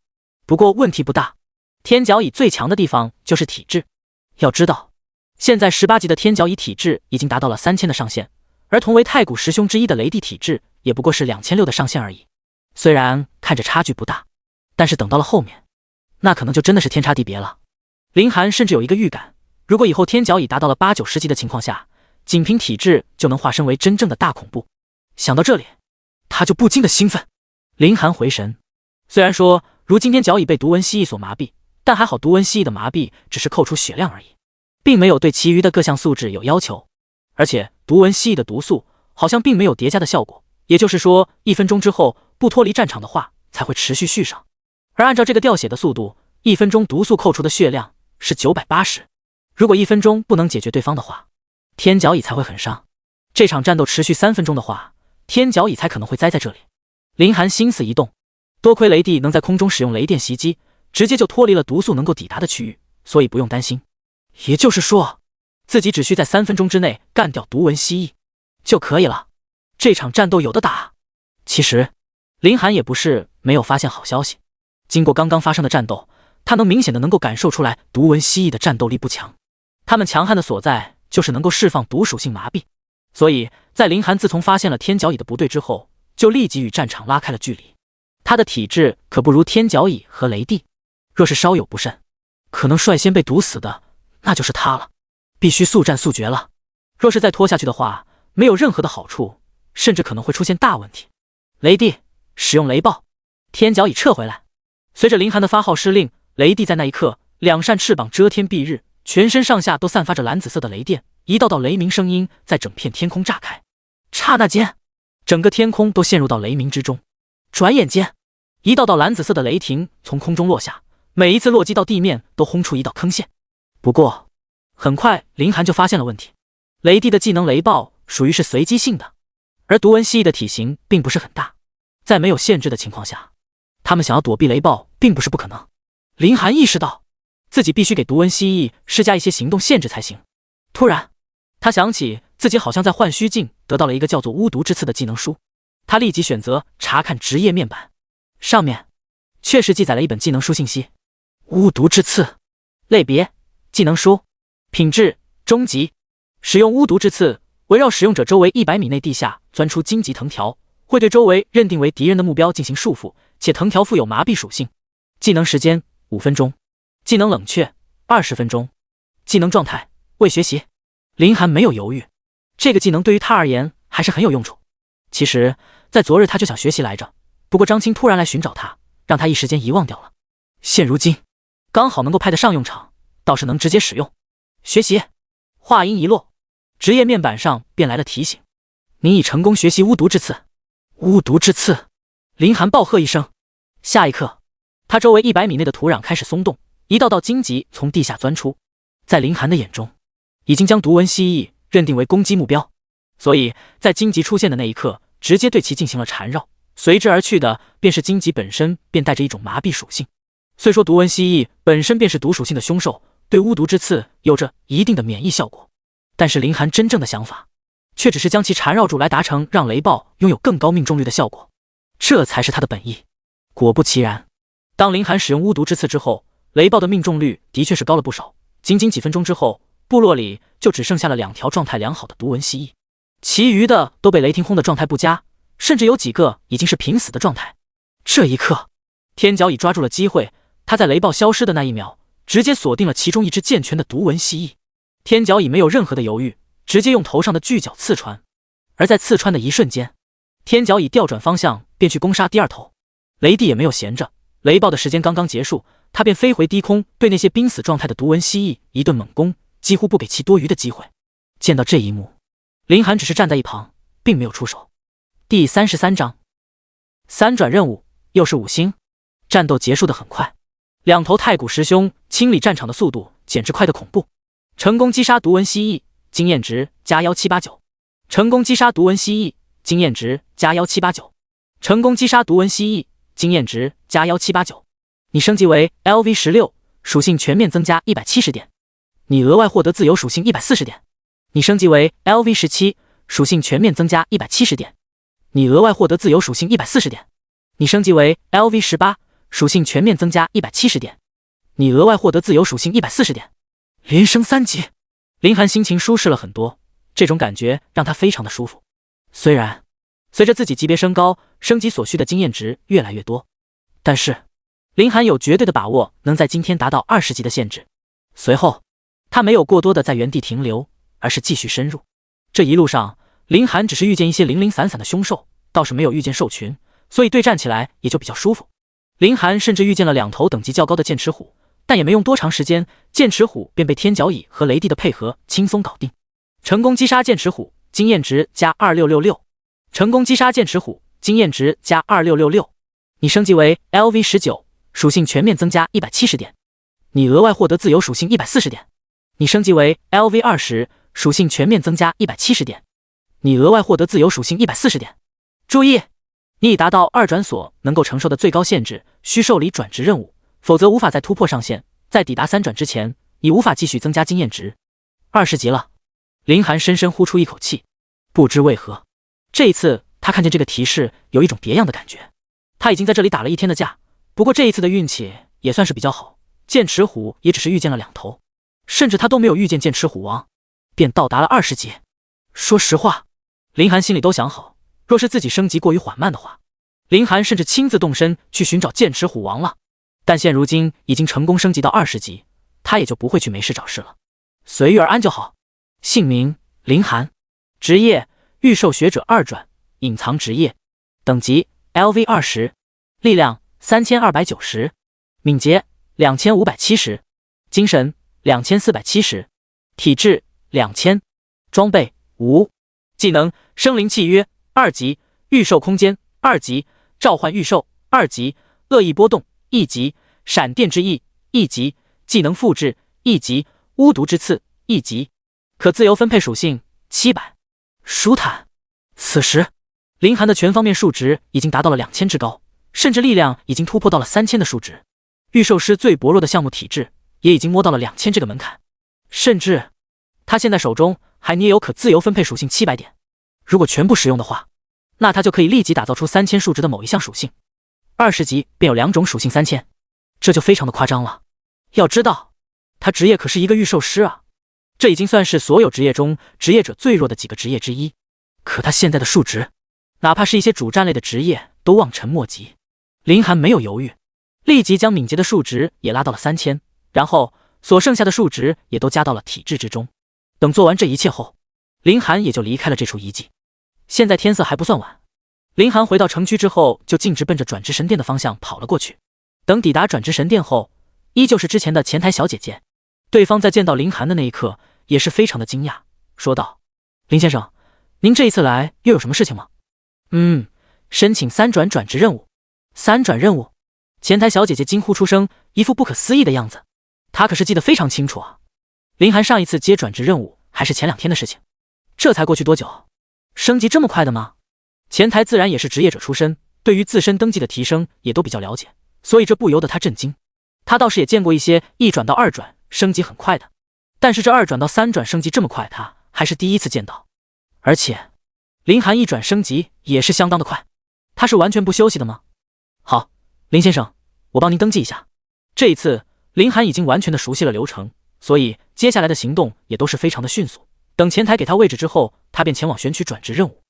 不过问题不大，天角蚁最强的地方就是体质。要知道，现在18级的天角蚁体质已经达到了3000的上限，而同为太古十兄之一的雷帝体质也不过是2600的上限而已。虽然看着差距不大，但是等到了后面，那可能就真的是天差地别了。林寒甚至有一个预感，如果以后天角蚁达到了8、90级的情况下，仅凭体质就能化身为真正的大恐怖。想到这里，他就不禁的兴奋。林寒回神，虽然说如今天角蚁被独纹蜥蜴所麻痹，但还好独纹蜥蜴的麻痹只是扣除血量而已，并没有对其余的各项素质有要求。而且独纹蜥蜴的毒素好像并没有叠加的效果，也就是说1分钟之后不脱离战场的话才会持续续上。而按照这个掉血的速度，1分钟毒素扣除的血量是980，如果1分钟不能解决对方的话，天角蚁才会很伤。这场战斗持续3分钟的话，天角蚁才可能会栽在这里。林寒心思一动，多亏雷帝能在空中使用雷电袭击，直接就脱离了毒素能够抵达的区域，所以不用担心。也就是说，自己只需在3分钟之内干掉独纹蜥蜴就可以了。这场战斗有的打。其实林寒也不是没有发现好消息，经过刚刚发生的战斗，他能明显的能够感受出来独纹蜥蜴的战斗力不强，他们强悍的所在就是能够释放毒属性麻痹。所以在林寒自从发现了天角蚁的不对之后，就立即与战场拉开了距离。他的体质可不如天角蚁和雷帝，若是稍有不慎，可能率先被毒死的那就是他了。必须速战速决了，若是再拖下去的话，没有任何的好处，甚至可能会出现大问题。雷帝使用雷暴，天角蚁撤回来。随着林寒的发号施令，雷帝在那一刻2扇翅膀遮天蔽日，全身上下都散发着蓝紫色的雷电，一道道雷鸣声音在整片天空炸开。刹那间，整个天空都陷入到雷鸣之中。转眼间，一道道蓝紫色的雷霆从空中落下，每一次落击到地面都轰出一道坑线。不过很快林寒就发现了问题，雷帝的技能雷暴属于是随机性的，而独纹蜥蜴的体型并不是很大，在没有限制的情况下，他们想要躲避雷暴并不是不可能。林寒意识到自己必须给独纹蜥蜴施加一些行动限制才行。突然他想起自己好像在幻虚境得到了一个叫做巫毒之刺的技能书，他立即选择查看职业面板，上面确实记载了一本技能书信息。巫毒之刺，类别技能书，品质中级，使用巫毒之刺，围绕使用者周围100米内地下钻出荆棘藤条，会对周围认定为敌人的目标进行束缚，且藤条附有麻痹属性。技能时间5分钟，技能冷却20分钟，技能状态未学习。林寒没有犹豫，这个技能对于他而言还是很有用处。其实在昨日他就想学习来着，不过张青突然来寻找他，让他一时间遗忘掉了。现如今刚好能够派得上用场，倒是能直接使用。学习。话音一落，职业面板上便来了提醒，你已成功学习巫毒之刺。巫毒之刺，林寒暴喝一声。下一刻，他周围100米内的土壤开始松动，一道道荆棘从地下钻出。在林寒的眼中，已经将独纹蜥蜴认定为攻击目标，所以在荆棘出现的那一刻，直接对其进行了缠绕，随之而去的便是荆棘本身便带着一种麻痹属性。虽说独纹蜥蜴本身便是毒属性的凶兽，对巫毒之刺有着一定的免疫效果，但是林寒真正的想法却只是将其缠绕住来达成让雷暴拥有更高命中率的效果，这才是他的本意。果不其然，当林寒使用巫毒之刺之后，雷暴的命中率的确是高了不少。仅仅几分钟之后，部落里就只剩下了2条状态良好的独纹蜥蜴，其余的都被雷霆轰的状态不佳，甚至有几个已经是濒死的状态。这一刻，天角蚁抓住了机会，他在雷暴消失的那一秒，直接锁定了其中一只健全的毒纹蜥蜴。天角蚁没有任何的犹豫，直接用头上的巨角刺穿。而在刺穿的一瞬间，天角蚁调转方向便去攻杀第二头。雷帝也没有闲着，雷暴的时间刚刚结束，他便飞回低空，对那些濒死状态的毒纹蜥蜴一顿猛攻，几乎不给其多余的机会。见到这一幕，林寒只是站在一旁，并没有出手。第33章三转任务，又是5星。战斗结束的很快，两头太古师兄清理战场的速度简直快得恐怖。成功击杀毒纹蜥蜴，经验值加1789。成功击杀毒纹蜥蜴，经验值加1789。成功击杀毒纹蜥蜴，经验值加1789。你升级为 LV16，属性全面增加170点。你额外获得自由属性140点。你升级为 LV17，属性全面增加170点。你额外获得自由属性140点。你升级为 LV18，属性全面增加170点。你额外获得自由属性140点。连升3级，林寒心情舒适了很多，这种感觉让他非常的舒服。虽然随着自己级别升高，升级所需的经验值越来越多，但是林寒有绝对的把握能在今天达到20级的限制。随后他没有过多的在原地停留，而是继续深入。这一路上，林寒只是遇见一些零零散散的凶兽，倒是没有遇见兽群，所以对战起来也就比较舒服。林寒甚至遇见了2头等级较高的剑齿虎，但也没用多长时间，剑齿虎便被天角蚁和雷帝的配合轻松搞定。成功击杀剑齿虎，经验值加2666。成功击杀剑齿虎，经验值加2666。你升级为 LV19，属性全面增加170点。你额外获得自由属性140点。你升级为 LV20，属性全面增加170点。你额外获得自由属性140点。注意，你已达到2转所能够承受的最高限制，需受理转职任务，否则无法再突破上限。在抵达3转之前，你无法继续增加经验值。20级了，林寒深深呼出一口气。不知为何，这一次他看见这个提示有一种别样的感觉。他已经在这里打了1天的架，不过这一次的运气也算是比较好，剑齿虎也只是遇见了2头，甚至他都没有遇见剑齿虎王，便到达了20级。说实话，林寒心里都想好，若是自己升级过于缓慢的话，林寒甚至亲自动身去寻找剑齿虎王了。但现如今已经成功升级到20级，他也就不会去没事找事了，随遇而安就好。姓名林寒，职业御兽学者2转，隐藏职业，等级 LV20，力量3290，敏捷2570，精神2470，体质2000，装备无。技能生灵契约2级，御兽空间2级，召唤御兽2级，恶意波动1级，闪电之翼1级，技能复制1级，巫毒之刺1级，可自由分配属性700，舒坦。此时林寒的全方面数值已经达到了2000之高，甚至力量已经突破到了3000的数值。御兽师最薄弱的项目体质也已经摸到了2000这个门槛，甚至他现在手中还捏有可自由分配属性700点，如果全部使用的话，那他就可以立即打造出3000数值的某一项属性。20级便有2种属性3000，这就非常的夸张了。要知道，他职业可是一个御兽师啊，这已经算是所有职业中职业者最弱的几个职业之一。可他现在的数值，哪怕是一些主战类的职业都望尘莫及。林寒没有犹豫，立即将敏捷的数值也拉到了3000，然后所剩下的数值也都加到了体质之中。等做完这一切后，林寒也就离开了这处遗迹。现在天色还不算晚，林寒回到城区之后，就径直奔着转职神殿的方向跑了过去。等抵达转职神殿后，依旧是之前的前台小姐姐。对方在见到林寒的那一刻，也是非常的惊讶，说道：“林先生，您这一次来又有什么事情吗？”“申请3转转职任务。”“3转任务？”前台小姐姐惊呼出声，一副不可思议的样子。她可是记得非常清楚啊，林寒上一次接转职任务还是前2天的事情，这才过去多久？升级这么快的吗？前台自然也是职业者出身，对于自身登记的提升也都比较了解，所以这不由得他震惊。他倒是也见过一些1转到2转升级很快的，但是这2转到3转升级这么快，他还是第一次见到。而且林寒1转升级也是相当的快，他是完全不休息的吗？好，林先生，我帮您登记一下。这一次林寒已经完全的熟悉了流程，所以接下来的行动也都是非常的迅速。等前台给他位置之后，他便前往选取转职任务。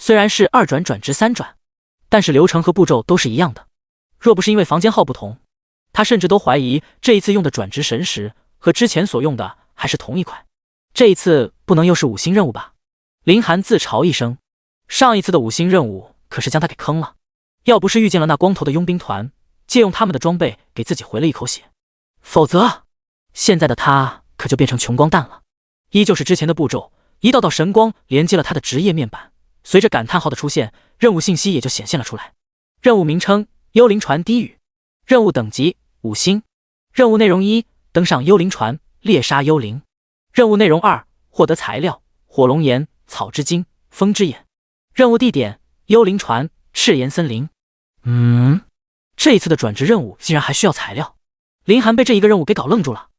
虽然是2转转职3转，但是流程和步骤都是一样的。若不是因为房间号不同，他甚至都怀疑这一次用的转职神石和之前所用的还是同一块。这一次不能又是5星任务吧？林寒自嘲一声，上一次的5星任务可是将他给坑了。要不是遇见了那光头的佣兵团，借用他们的装备给自己回了一口血，否则现在的他可就变成穷光蛋了。依旧是之前的步骤，一道道神光连接了他的职业面板，随着感叹号的出现，任务信息也就显现了出来。任务名称：幽灵船低语，任务等级5星，任务内容1：登上幽灵船，猎杀幽灵。任务内容2：获得材料：火龙岩、草之精、风之眼。任务地点：幽灵船、赤岩森林。这一次的转职任务竟然还需要材料，林寒被这一个任务给搞愣住了。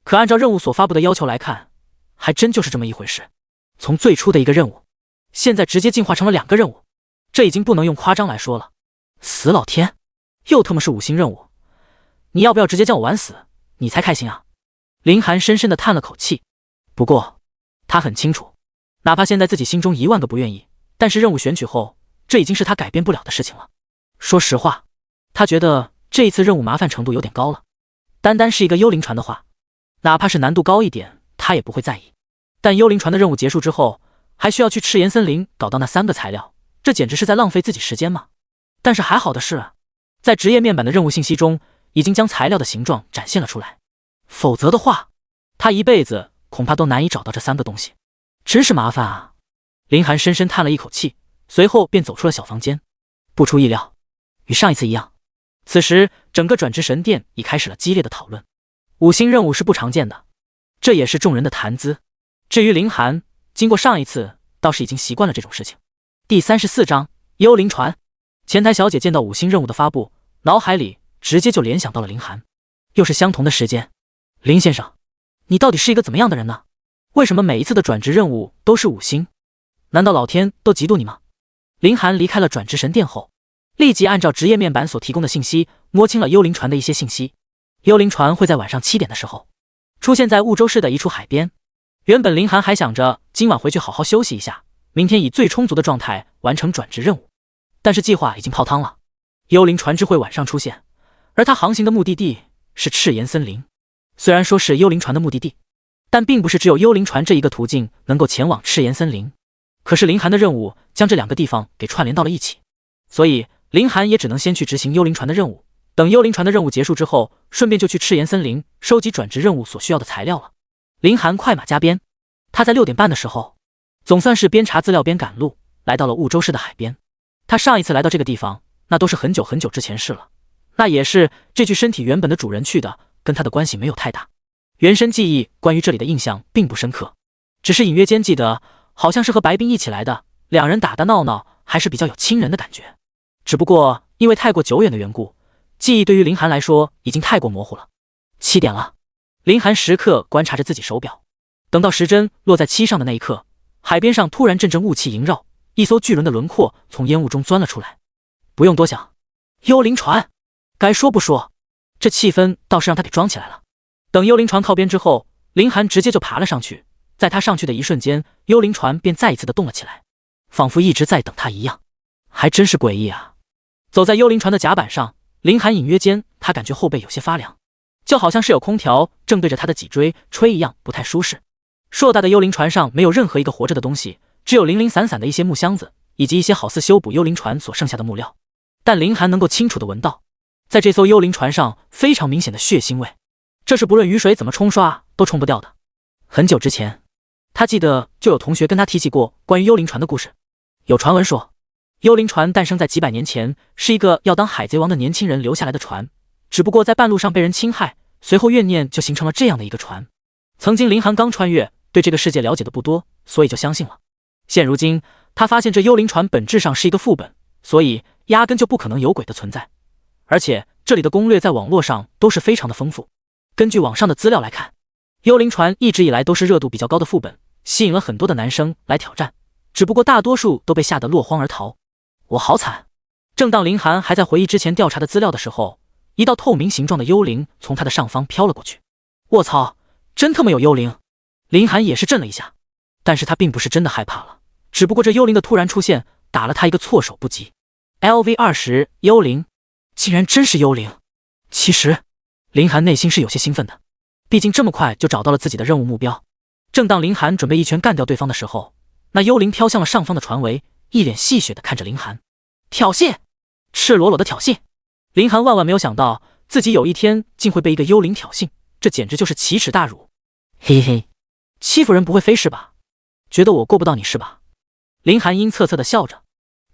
可按照任务所发布的要求来看，还真就是这么一回事。从最初的一个任务，现在直接进化成了2个任务，这已经不能用夸张来说了。死老天，又他妈是5星任务，你要不要直接将我玩死，你才开心啊？林寒深深地叹了口气。不过他很清楚，哪怕现在自己心中1万个不愿意，但是任务选取后，这已经是他改变不了的事情了。说实话，他觉得这一次任务麻烦程度有点高了。单单是一个幽灵船的话，哪怕是难度高一点，他也不会在意。但幽灵船的任务结束之后，还需要去赤岩森林搞到那3个材料，这简直是在浪费自己时间嘛。但是还好的是，在职业面板的任务信息中，已经将材料的形状展现了出来。否则的话，他一辈子恐怕都难以找到这3个东西，真是麻烦啊。林寒深深叹了一口气，随后便走出了小房间。不出意料，与上一次一样，此时整个转职神殿已开始了激烈的讨论。5星任务是不常见的，这也是众人的谈资。至于林寒，经过上一次，倒是已经习惯了这种事情。第34章幽灵船。前台小姐见到5星任务的发布，脑海里直接就联想到了林寒。又是相同的时间。林先生，你到底是一个怎么样的人呢？为什么每一次的转职任务都是5星？难道老天都嫉妒你吗？林寒离开了转职神殿后，立即按照职业面板所提供的信息，摸清了幽灵船的一些信息。幽灵船会在晚上7点的时候，出现在婺州市的一处海边。原本林寒还想着今晚回去好好休息一下，明天以最充足的状态完成转职任务。但是计划已经泡汤了，幽灵船只会晚上出现，而它航行的目的地是赤岩森林。虽然说是幽灵船的目的地，但并不是只有幽灵船这一个途径能够前往赤岩森林。可是林寒的任务将这2个地方给串联到了一起，所以林寒也只能先去执行幽灵船的任务，等幽灵船的任务结束之后，顺便就去赤岩森林收集转职任务所需要的材料了。林寒快马加鞭，他在6点半的时候，总算是边查资料边赶路，来到了婺州市的海边。他上一次来到这个地方，那都是很久很久之前事了，那也是这具身体原本的主人去的，跟他的关系没有太大。原身记忆关于这里的印象并不深刻，只是隐约间记得好像是和白冰一起来的，2人打打闹闹，还是比较有亲人的感觉。只不过因为太过久远的缘故，记忆对于林寒来说已经太过模糊了。7点了，林寒时刻观察着自己手表，等到时针落在7上的那一刻，海边上突然阵阵雾气萦绕，一艘巨轮的轮廓从烟雾中钻了出来。不用多想，幽灵船。该说不说，这气氛倒是让他给装起来了。等幽灵船靠边之后，林寒直接就爬了上去。在他上去的一瞬间，幽灵船便再一次的动了起来，仿佛一直在等他一样。还真是诡异啊。走在幽灵船的甲板上，林寒隐约间他感觉后背有些发凉，就好像是有空调正对着他的脊椎吹一样，不太舒适。硕大的幽灵船上没有任何一个活着的东西，只有零零散散的一些木箱子，以及一些好似修补幽灵船所剩下的木料。但林寒能够清楚地闻到，在这艘幽灵船上非常明显的血腥味，这是不论雨水怎么冲刷都冲不掉的。很久之前，他记得就有同学跟他提起过关于幽灵船的故事。有传闻说，幽灵船诞生在几百年前，是一个要当海贼王的年轻人留下来的船，只不过在半路上被人侵害，随后怨念就形成了这样的一个船。曾经林寒刚穿越，对这个世界了解的不多，所以就相信了。现如今他发现这幽灵船本质上是一个副本，所以压根就不可能有鬼的存在。而且这里的攻略在网络上都是非常的丰富。根据网上的资料来看，幽灵船一直以来都是热度比较高的副本，吸引了很多的男生来挑战，只不过大多数都被吓得落荒而逃。我好惨！正当林寒还在回忆之前调查的资料的时候，一道透明形状的幽灵从他的上方飘了过去。卧槽，真他妈有幽灵！林寒也是震了一下，但是他并不是真的害怕了，只不过这幽灵的突然出现打了他一个措手不及。LV20幽灵，竟然真是幽灵！其实，林寒内心是有些兴奋的，毕竟这么快就找到了自己的任务目标。正当林寒准备一拳干掉对方的时候，那幽灵飘向了上方的船桅，一脸戏谑地看着林寒。挑衅！赤裸裸的挑衅！林寒万万没有想到，自己有一天竟会被一个幽灵挑衅，这简直就是奇耻大辱。嘿嘿，欺负人不会飞是吧？觉得我过不到你是吧？林寒阴恻恻地笑着，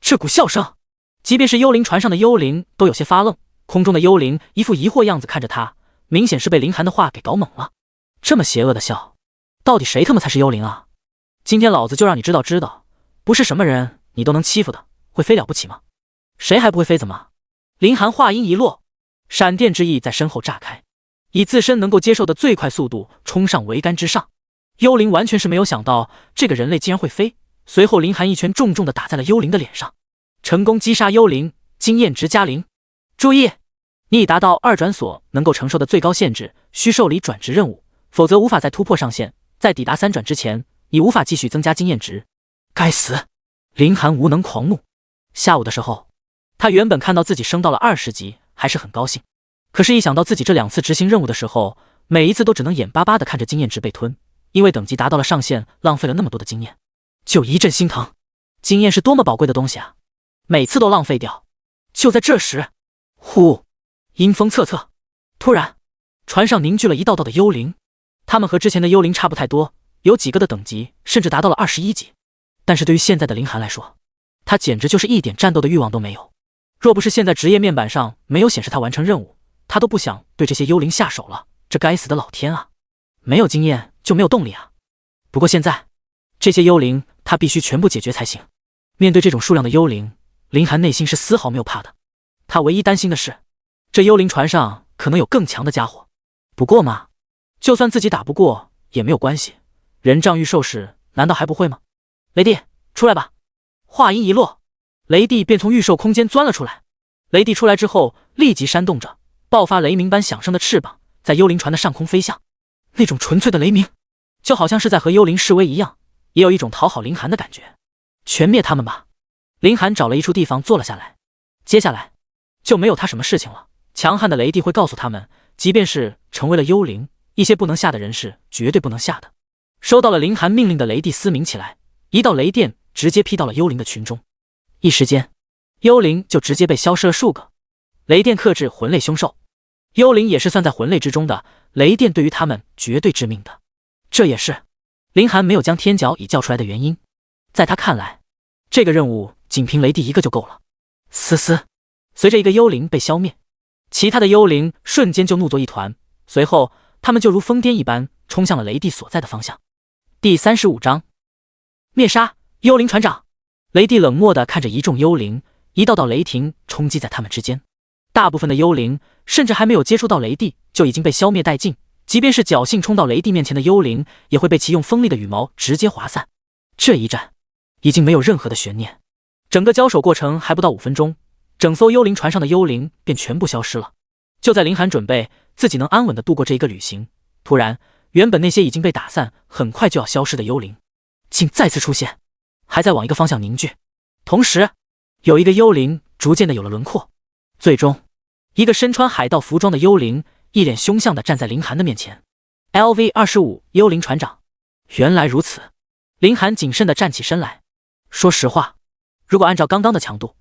这股笑声，即便是幽灵船上的幽灵都有些发愣。空中的幽灵一副疑惑样子看着他，明显是被林寒的话给搞懵了。这么邪恶的笑，到底谁他妈才是幽灵啊？今天老子就让你知道，不是什么人你都能欺负的，会飞了不起吗？谁还不会飞怎么？林寒话音一落，闪电之翼在身后炸开，以自身能够接受的最快速度冲上桅杆之上。幽灵完全是没有想到这个人类竟然会飞，随后林寒一拳重重地打在了幽灵的脸上，成功击杀幽灵，经验值加0。注意，你已达到2转所能够承受的最高限制，需受理转职任务，否则无法再突破上限。在抵达3转之前，你无法继续增加经验值。该死！林寒无能狂怒。下午的时候，他原本看到自己升到了20级，还是很高兴。可是，一想到自己这2次执行任务的时候，每一次都只能眼巴巴地看着经验值被吞，因为等级达到了上限，浪费了那么多的经验，就一阵心疼。经验是多么宝贵的东西啊，每次都浪费掉。就在这时，呼，阴风恻恻。突然，船上凝聚了一道道的幽灵，他们和之前的幽灵差不太多，有几个的等级甚至达到了21级。但是对于现在的林寒来说，他简直就是一点战斗的欲望都没有。若不是现在职业面板上没有显示他完成任务，他都不想对这些幽灵下手了。这该死的老天啊！没有经验就没有动力啊！不过现在，这些幽灵他必须全部解决才行。面对这种数量的幽灵，林寒内心是丝毫没有怕的。他唯一担心的是，这幽灵船上可能有更强的家伙。不过嘛，就算自己打不过也没有关系，人杖御兽使难道还不会吗？雷帝，出来吧！话音一落，雷帝便从御兽空间钻了出来。雷帝出来之后，立即扇动着，爆发雷鸣般响声的翅膀，在幽灵船的上空飞翔。那种纯粹的雷鸣，就好像是在和幽灵示威一样，也有一种讨好林寒的感觉。全灭他们吧！林寒找了一处地方坐了下来。接下来就没有他什么事情了。强悍的雷帝会告诉他们，即便是成为了幽灵，一些不能下的人是绝对不能下的。收到了林寒命令的雷帝嘶鸣起来，一道雷电直接劈到了幽灵的群中，一时间，幽灵就直接被消失了数个。雷电克制魂类凶兽，幽灵也是算在魂类之中的，雷电对于他们绝对致命的。这也是林寒没有将天角蚁叫出来的原因。在他看来，这个任务仅凭雷帝一个就够了。嘶嘶，随着一个幽灵被消灭，其他的幽灵瞬间就怒作一团，随后他们就如疯癫一般冲向了雷帝所在的方向。第35章灭杀幽灵船长。雷帝冷漠地看着一众幽灵，一道道雷霆冲击在他们之间。大部分的幽灵甚至还没有接触到雷帝就已经被消灭殆尽，即便是侥幸冲到雷帝面前的幽灵，也会被其用锋利的羽毛直接划散。这一战已经没有任何的悬念，整个交手过程还不到5分钟，整艘幽灵船上的幽灵便全部消失了。就在林寒准备自己能安稳地度过这一个旅行，突然，原本那些已经被打散很快就要消失的幽灵竟再次出现，还在往一个方向凝聚。同时，有一个幽灵逐渐的有了轮廓，最终，一个身穿海盗服装的幽灵一脸凶相的站在林寒的面前。LV25幽灵船长。原来如此，林寒谨慎的站起身来。说实话，如果按照刚刚的强度，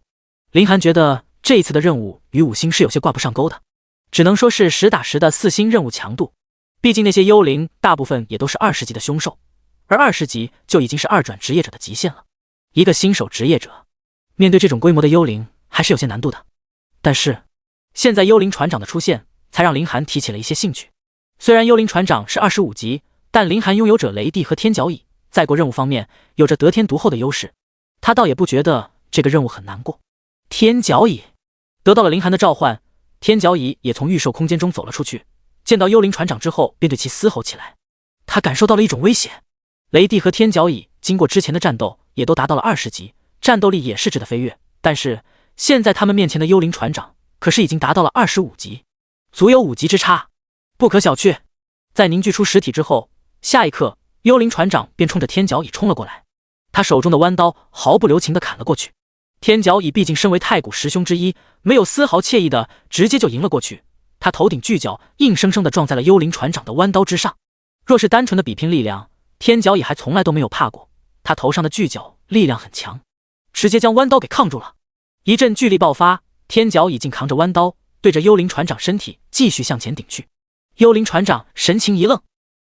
林寒觉得这一次的任务与5星是有些挂不上钩的，只能说是实打实的4星任务强度。毕竟那些幽灵大部分也都是20级的凶兽，而20级就已经是2转职业者的极限了。一个新手职业者面对这种规模的幽灵还是有些难度的。但是现在幽灵船长的出现才让林寒提起了一些兴趣。虽然幽灵船长是25级，但林寒拥有者雷帝和天角蚁，在过任务方面有着得天独厚的优势，他倒也不觉得这个任务很难过。天角蚁得到了林寒的召唤，天角蚁也从御兽空间中走了出去，见到幽灵船长之后便对其嘶吼起来。他感受到了一种威胁。雷帝和天角蚁经过之前的战斗也都达到了20级，战斗力也是质的飞跃，但是现在他们面前的幽灵船长可是已经达到了25级，足有5级之差，不可小觑。在凝聚出实体之后，下一刻幽灵船长便冲着天角蚁冲了过来，他手中的弯刀毫不留情地砍了过去。天角乙毕竟身为太古十凶之一，没有丝毫惬意的直接就迎了过去。他头顶巨角硬生生的撞在了幽灵船长的弯刀之上。若是单纯的比拼力量，天角乙还从来都没有怕过。他头上的巨角力量很强，直接将弯刀给抗住了。一阵巨力爆发，天角乙竟扛着弯刀，对着幽灵船长身体继续向前顶去。幽灵船长神情一愣，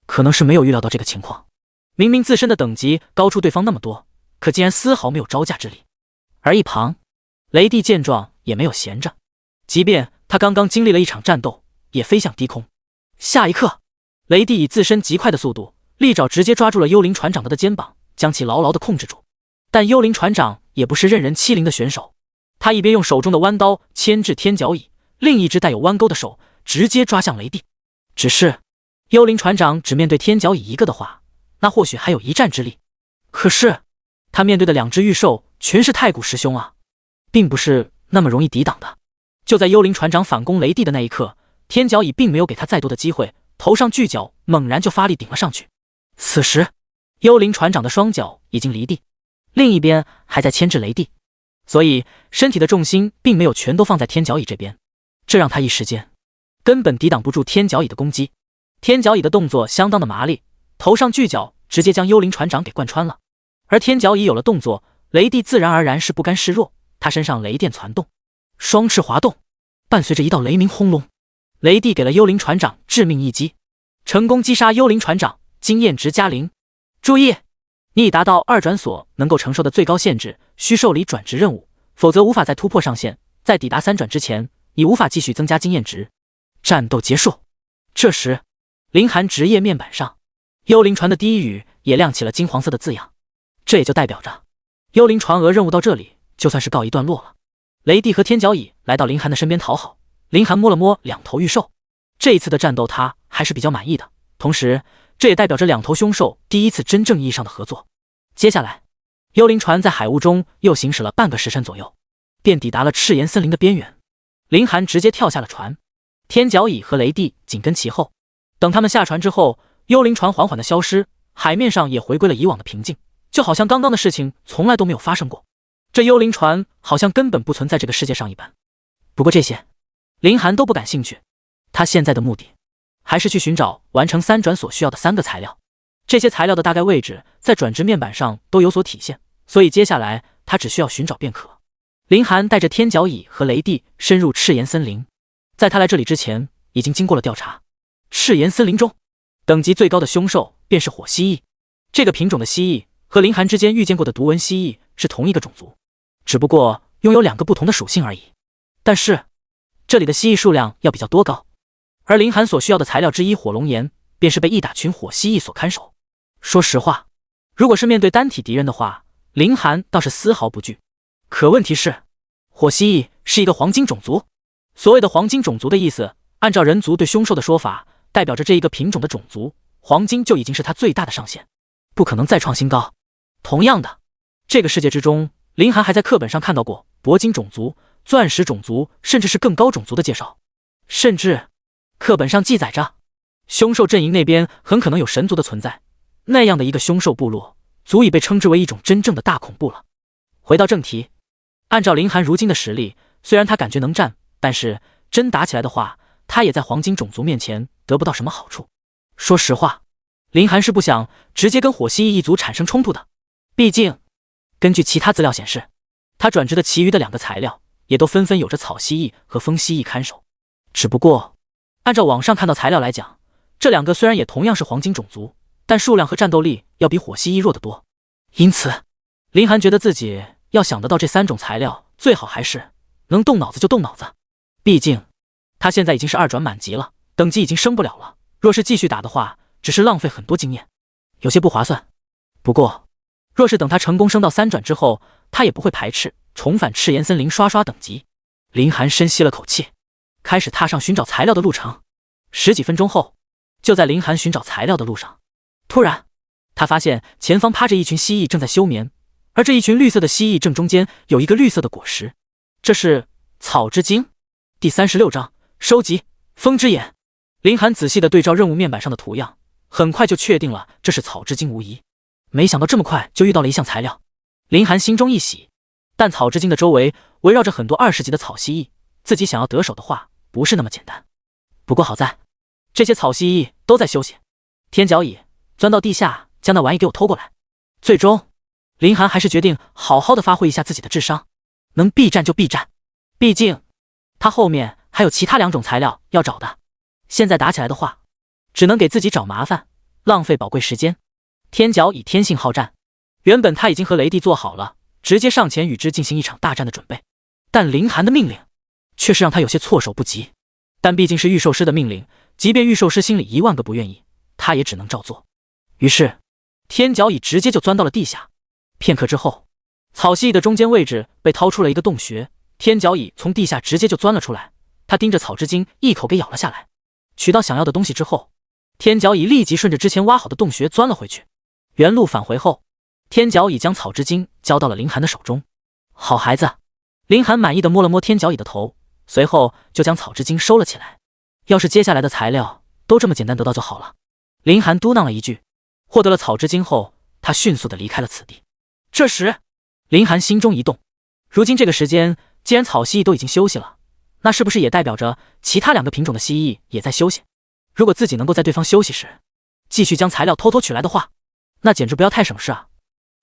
可能是没有预料到这个情况。明明自身的等级高出对方那么多，可竟然丝毫没有招架之力。而一旁雷帝见状也没有闲着，即便他刚刚经历了一场战斗，也飞向低空。下一刻，雷帝以自身极快的速度，利爪直接抓住了幽灵船长的肩膀，将其牢牢地控制住。但幽灵船长也不是任人欺凌的选手，他一边用手中的弯刀牵制天角乙，另一只带有弯钩的手直接抓向雷帝。只是幽灵船长只面对天角乙一个的话，那或许还有一战之力。可是他面对的两只御兽全是太古十凶啊，并不是那么容易抵挡的。就在幽灵船长反攻雷帝的那一刻，天角乙并没有给他再多的机会，头上巨角猛然就发力顶了上去。此时幽灵船长的双脚已经离地，另一边还在牵制雷帝，所以身体的重心并没有全都放在天角乙这边，这让他一时间根本抵挡不住天角乙的攻击。天角乙的动作相当的麻利，头上巨角直接将幽灵船长给贯穿了。而天角乙有了动作，雷帝自然而然是不甘示弱，他身上雷电攒动，双翅滑动，伴随着一道雷鸣轰隆，雷帝给了幽灵船长致命一击，成功击杀幽灵船长，经验值加0。注意，你已达到二转所能够承受的最高限制，需受理转职任务，否则无法再突破上限。在抵达3转之前，你无法继续增加经验值。战斗结束。这时，凌寒职业面板上，幽灵船的第一语也亮起了金黄色的字样，这也就代表着幽灵船额任务到这里就算是告一段落了。雷帝和天角乙来到凌寒的身边讨好，凌寒摸了摸两头御兽，这一次的战斗他还是比较满意的，同时这也代表着两头凶兽第一次真正意义上的合作。接下来，幽灵船在海雾中又行驶了半个时辰左右，便抵达了赤炎森林的边缘。凌寒直接跳下了船，天角乙和雷帝紧跟其后。等他们下船之后，幽灵船缓缓的消失，海面上也回归了以往的平静，就好像刚刚的事情从来都没有发生过。这幽灵船好像根本不存在这个世界上一般。不过这些凌寒都不感兴趣，他现在的目的还是去寻找完成3转所需要的3个材料。这些材料的大概位置在转职面板上都有所体现，所以接下来他只需要寻找便可。凌寒带着天角乙和雷帝深入赤炎森林，在他来这里之前已经经过了调查。赤炎森林中等级最高的凶兽便是火蜥蜴，这个品种的蜥蜴和凌寒之间遇见过的独纹蜥蜴是同一个种族，只不过拥有2个不同的属性而已。但是这里的蜥蜴数量要比较多高，而凌寒所需要的材料之一火龙岩便是被一大群火蜥蜴所看守。说实话，如果是面对单体敌人的话，凌寒倒是丝毫不惧。可问题是，火蜥蜴是一个黄金种族。所谓的黄金种族的意思，按照人族对凶兽的说法，代表着这一个品种的种族黄金就已经是它最大的上限，不可能再创新高。同样的，这个世界之中，凌寒还在课本上看到过铂金种族、钻石种族，甚至是更高种族的介绍。甚至课本上记载着，凶兽阵营那边很可能有神族的存在，那样的一个凶兽部落足以被称之为一种真正的大恐怖了。回到正题，按照凌寒如今的实力，虽然他感觉能战，但是真打起来的话，他也在黄金种族面前得不到什么好处。说实话，凌寒是不想直接跟火蜥蜴一族产生冲突的，毕竟根据其他资料显示，他转职的其余的2个材料也都纷纷有着草蜥蜴和风蜥蜴看守。只不过按照网上看到材料来讲，这2个虽然也同样是黄金种族，但数量和战斗力要比火蜥蜴弱得多。因此凌寒觉得自己要想得到这3种材料，最好还是能动脑子就动脑子。毕竟他现在已经是2转满级了，等级已经升不了了，若是继续打的话，只是浪费很多经验，有些不划算。不过若是等他成功升到3转之后，他也不会排斥重返赤炎森林刷刷等级。凌寒深吸了口气，开始踏上寻找材料的路程。10几分钟后，就在凌寒寻找材料的路上，突然他发现前方趴着一群蜥蜴正在休眠，而这一群绿色的蜥蜴正中间有一个绿色的果实，这是草之精。第36章收集风之眼。凌寒仔细地对照任务面板上的图样，很快就确定了这是草之精无疑。没想到这么快就遇到了一项材料，凌寒心中一喜，但草之精的周围围绕着很多20级的草蜥蜴，自己想要得手的话，不是那么简单。不过好在，这些草蜥蜴都在休息。天角蚁钻到地下，将那玩意给我偷过来。最终，林寒还是决定好好的发挥一下自己的智商，能避战就避战，毕竟他后面还有其他2种材料要找的。现在打起来的话，只能给自己找麻烦，浪费宝贵时间。天角蚁天性好战，原本他已经和雷帝做好了直接上前与之进行一场大战的准备，但林寒的命令却是让他有些措手不及。但毕竟是御兽师的命令，即便御兽师心里1万个不愿意，他也只能照做。于是天角蚁直接就钻到了地下。片刻之后，草蜥蜴的中间位置被掏出了一个洞穴，天角蚁从地下直接就钻了出来。他盯着草之精一口给咬了下来。取到想要的东西之后，天角蚁立即顺着之前挖好的洞穴钻了回去。原路返回后，天角蚁将草之精交到了林寒的手中。好孩子，林寒满意的摸了摸天角蚁的头，随后就将草之精收了起来。要是接下来的材料都这么简单得到就好了。林寒嘟囔了一句。获得了草之精后，他迅速的离开了此地。这时，林寒心中一动，如今这个时间，既然草蜥蜴都已经休息了，那是不是也代表着其他2个品种的蜥蜴也在休息？如果自己能够在对方休息时，继续将材料偷偷取来的话，那简直不要太省事啊！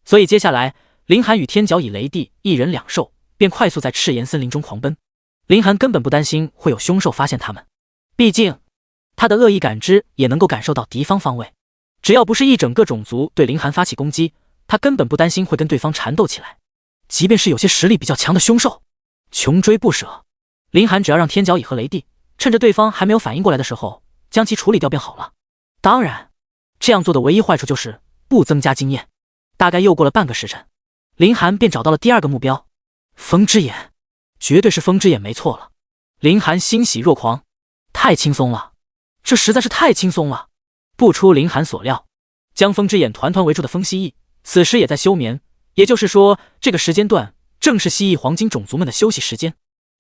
所以接下来，林寒与天角蚁、雷帝1人2兽，便快速在赤炎森林中狂奔。林寒根本不担心会有凶兽发现他们，毕竟他的恶意感知也能够感受到敌方方位。只要不是一整个种族对林寒发起攻击，他根本不担心会跟对方缠斗起来。即便是有些实力比较强的凶兽，穷追不舍，林寒只要让天角蚁和雷帝趁着对方还没有反应过来的时候将其处理掉便好了。当然，这样做的唯一坏处就是不增加经验。大概又过了半个时辰，林寒便找到了第2个目标——风之眼。绝对是风之眼没错了。林寒欣喜若狂，太轻松了，这实在是太轻松了。不出林寒所料，将风之眼团团围住的风蜥蜴此时也在休眠，也就是说，这个时间段正是蜥蜴黄金种族们的休息时间。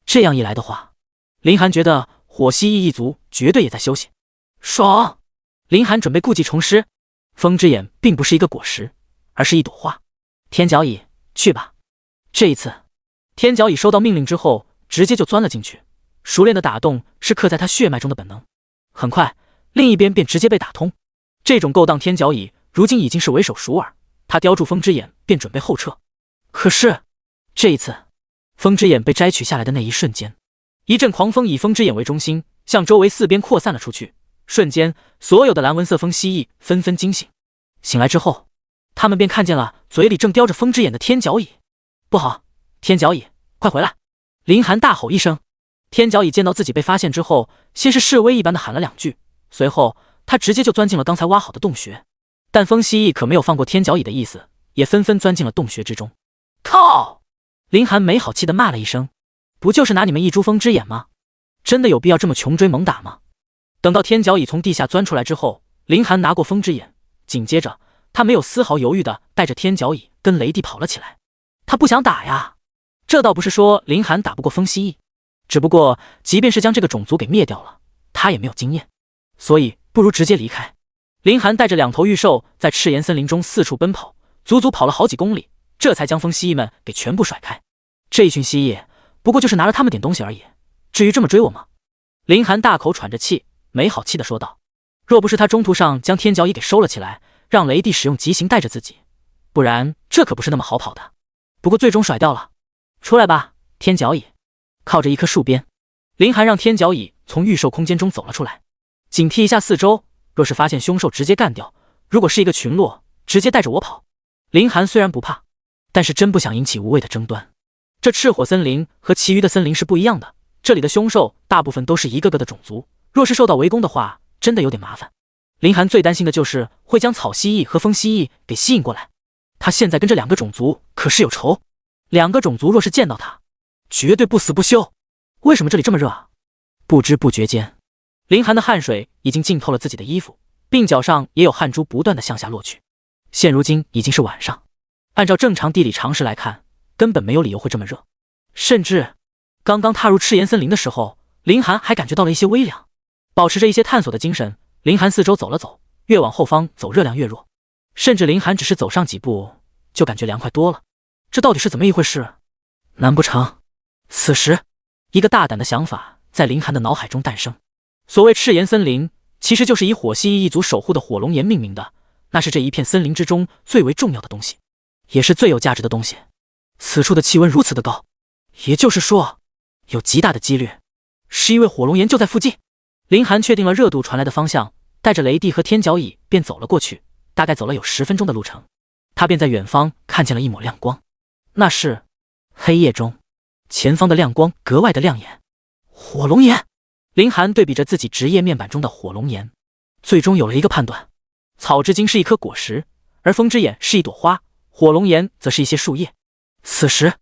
这样一来的话，林寒觉得火蜥蜴一族绝对也在休息。爽！林寒准备故技重施。风之眼并不是一个果实，而是一朵花。天角蚁，去吧。这一次，天角蚁收到命令之后，直接就钻了进去。熟练的打洞是刻在他血脉中的本能。很快，另一边便直接被打通。这种勾当天角蚁如今已经是为手熟耳，他叼住风之眼便准备后撤。可是这一次，风之眼被摘取下来的那一瞬间，一阵狂风以风之眼为中心，向周围4边扩散了出去。瞬间，所有的蓝纹色风蜥蜴纷纷惊醒。醒来之后，他们便看见了嘴里正叼着风之眼的天角蚁。不好，天角蚁，快回来！林寒大吼一声。天角蚁见到自己被发现之后，先是示威一般的喊了2句，随后他直接就钻进了刚才挖好的洞穴。但风蜥蜴可没有放过天角蚁的意思，也纷纷钻进了洞穴之中。靠！林寒没好气的骂了一声，不就是拿你们一株风之眼吗？真的有必要这么穷追猛打吗？等到天角蚁从地下钻出来之后，林寒拿过风之眼，紧接着他没有丝毫犹豫的带着天角蚁跟雷帝跑了起来。他不想打呀。这倒不是说林寒打不过风蜥蜴，只不过即便是将这个种族给灭掉了，他也没有经验，所以不如直接离开。林寒带着2头御兽在赤炎森林中四处奔跑，足足跑了好几公里，这才将风蜥蜴们给全部甩开。这一群蜥蜴不过就是拿了他们点东西而已，至于这么追我吗？林寒大口喘着气，没好气的说道。若不是他中途上将天角蚁给收了起来，让雷帝使用极刑带着自己，不然这可不是那么好跑的。不过最终甩掉了。出来吧，天角蚁。靠着一棵树边，林寒让天角蚁从御兽空间中走了出来，警惕一下四周，若是发现凶兽直接干掉，如果是一个群落，直接带着我跑。林寒虽然不怕，但是真不想引起无谓的争端。这赤火森林和其余的森林是不一样的，这里的凶兽大部分都是一个个的种族，若是受到围攻的话，真的有点麻烦。林寒最担心的就是会将草蜥蜴和风蜥蜴给吸引过来，他现在跟这2个种族可是有仇，2个种族若是见到他，绝对不死不休。为什么这里这么热啊？不知不觉间，林寒的汗水已经浸透了自己的衣服，鬓角上也有汗珠不断的向下落去。现如今已经是晚上，按照正常地理常识来看，根本没有理由会这么热。甚至刚刚踏入赤炎森林的时候，林寒还感觉到了一些微凉。保持着一些探索的精神，林寒四周走了走，越往后方走热量越弱，甚至林寒只是走上几步就感觉凉快多了。这到底是怎么一回事？难不成？此时，一个大胆的想法在林寒的脑海中诞生。所谓赤炎森林，其实就是以火蜥蜴一族守护的火龙岩命名的，那是这一片森林之中最为重要的东西，也是最有价值的东西。此处的气温如此的高，也就是说，有极大的几率是因为火龙岩就在附近。林寒确定了热度传来的方向，带着雷帝和天角蚁便走了过去，大概走了有10分钟的路程，他便在远方看见了一抹亮光。那是黑夜中前方的亮光格外的亮眼。火龙岩！林寒对比着自己职业面板中的火龙岩，最终有了一个判断：草之精是一颗果实，而风之眼是一朵花，火龙岩则是一些树叶。此时，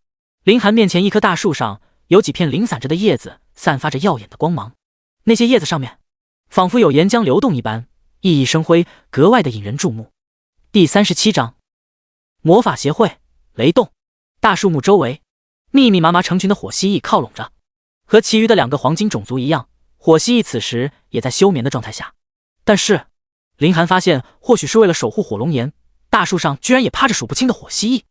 林寒面前一棵大树上有几片零散着的叶子，散发着耀眼的光芒。那些叶子上面仿佛有岩浆流动一般，熠熠生辉，格外的引人注目。第37章魔法协会雷动。大树木周围密密麻麻成群的火蜥蜴靠拢着，和其余的2个黄金种族一样，火蜥蜴此时也在休眠的状态下。但是林寒发现，或许是为了守护火龙岩，大树上居然也趴着数不清的火蜥蜴。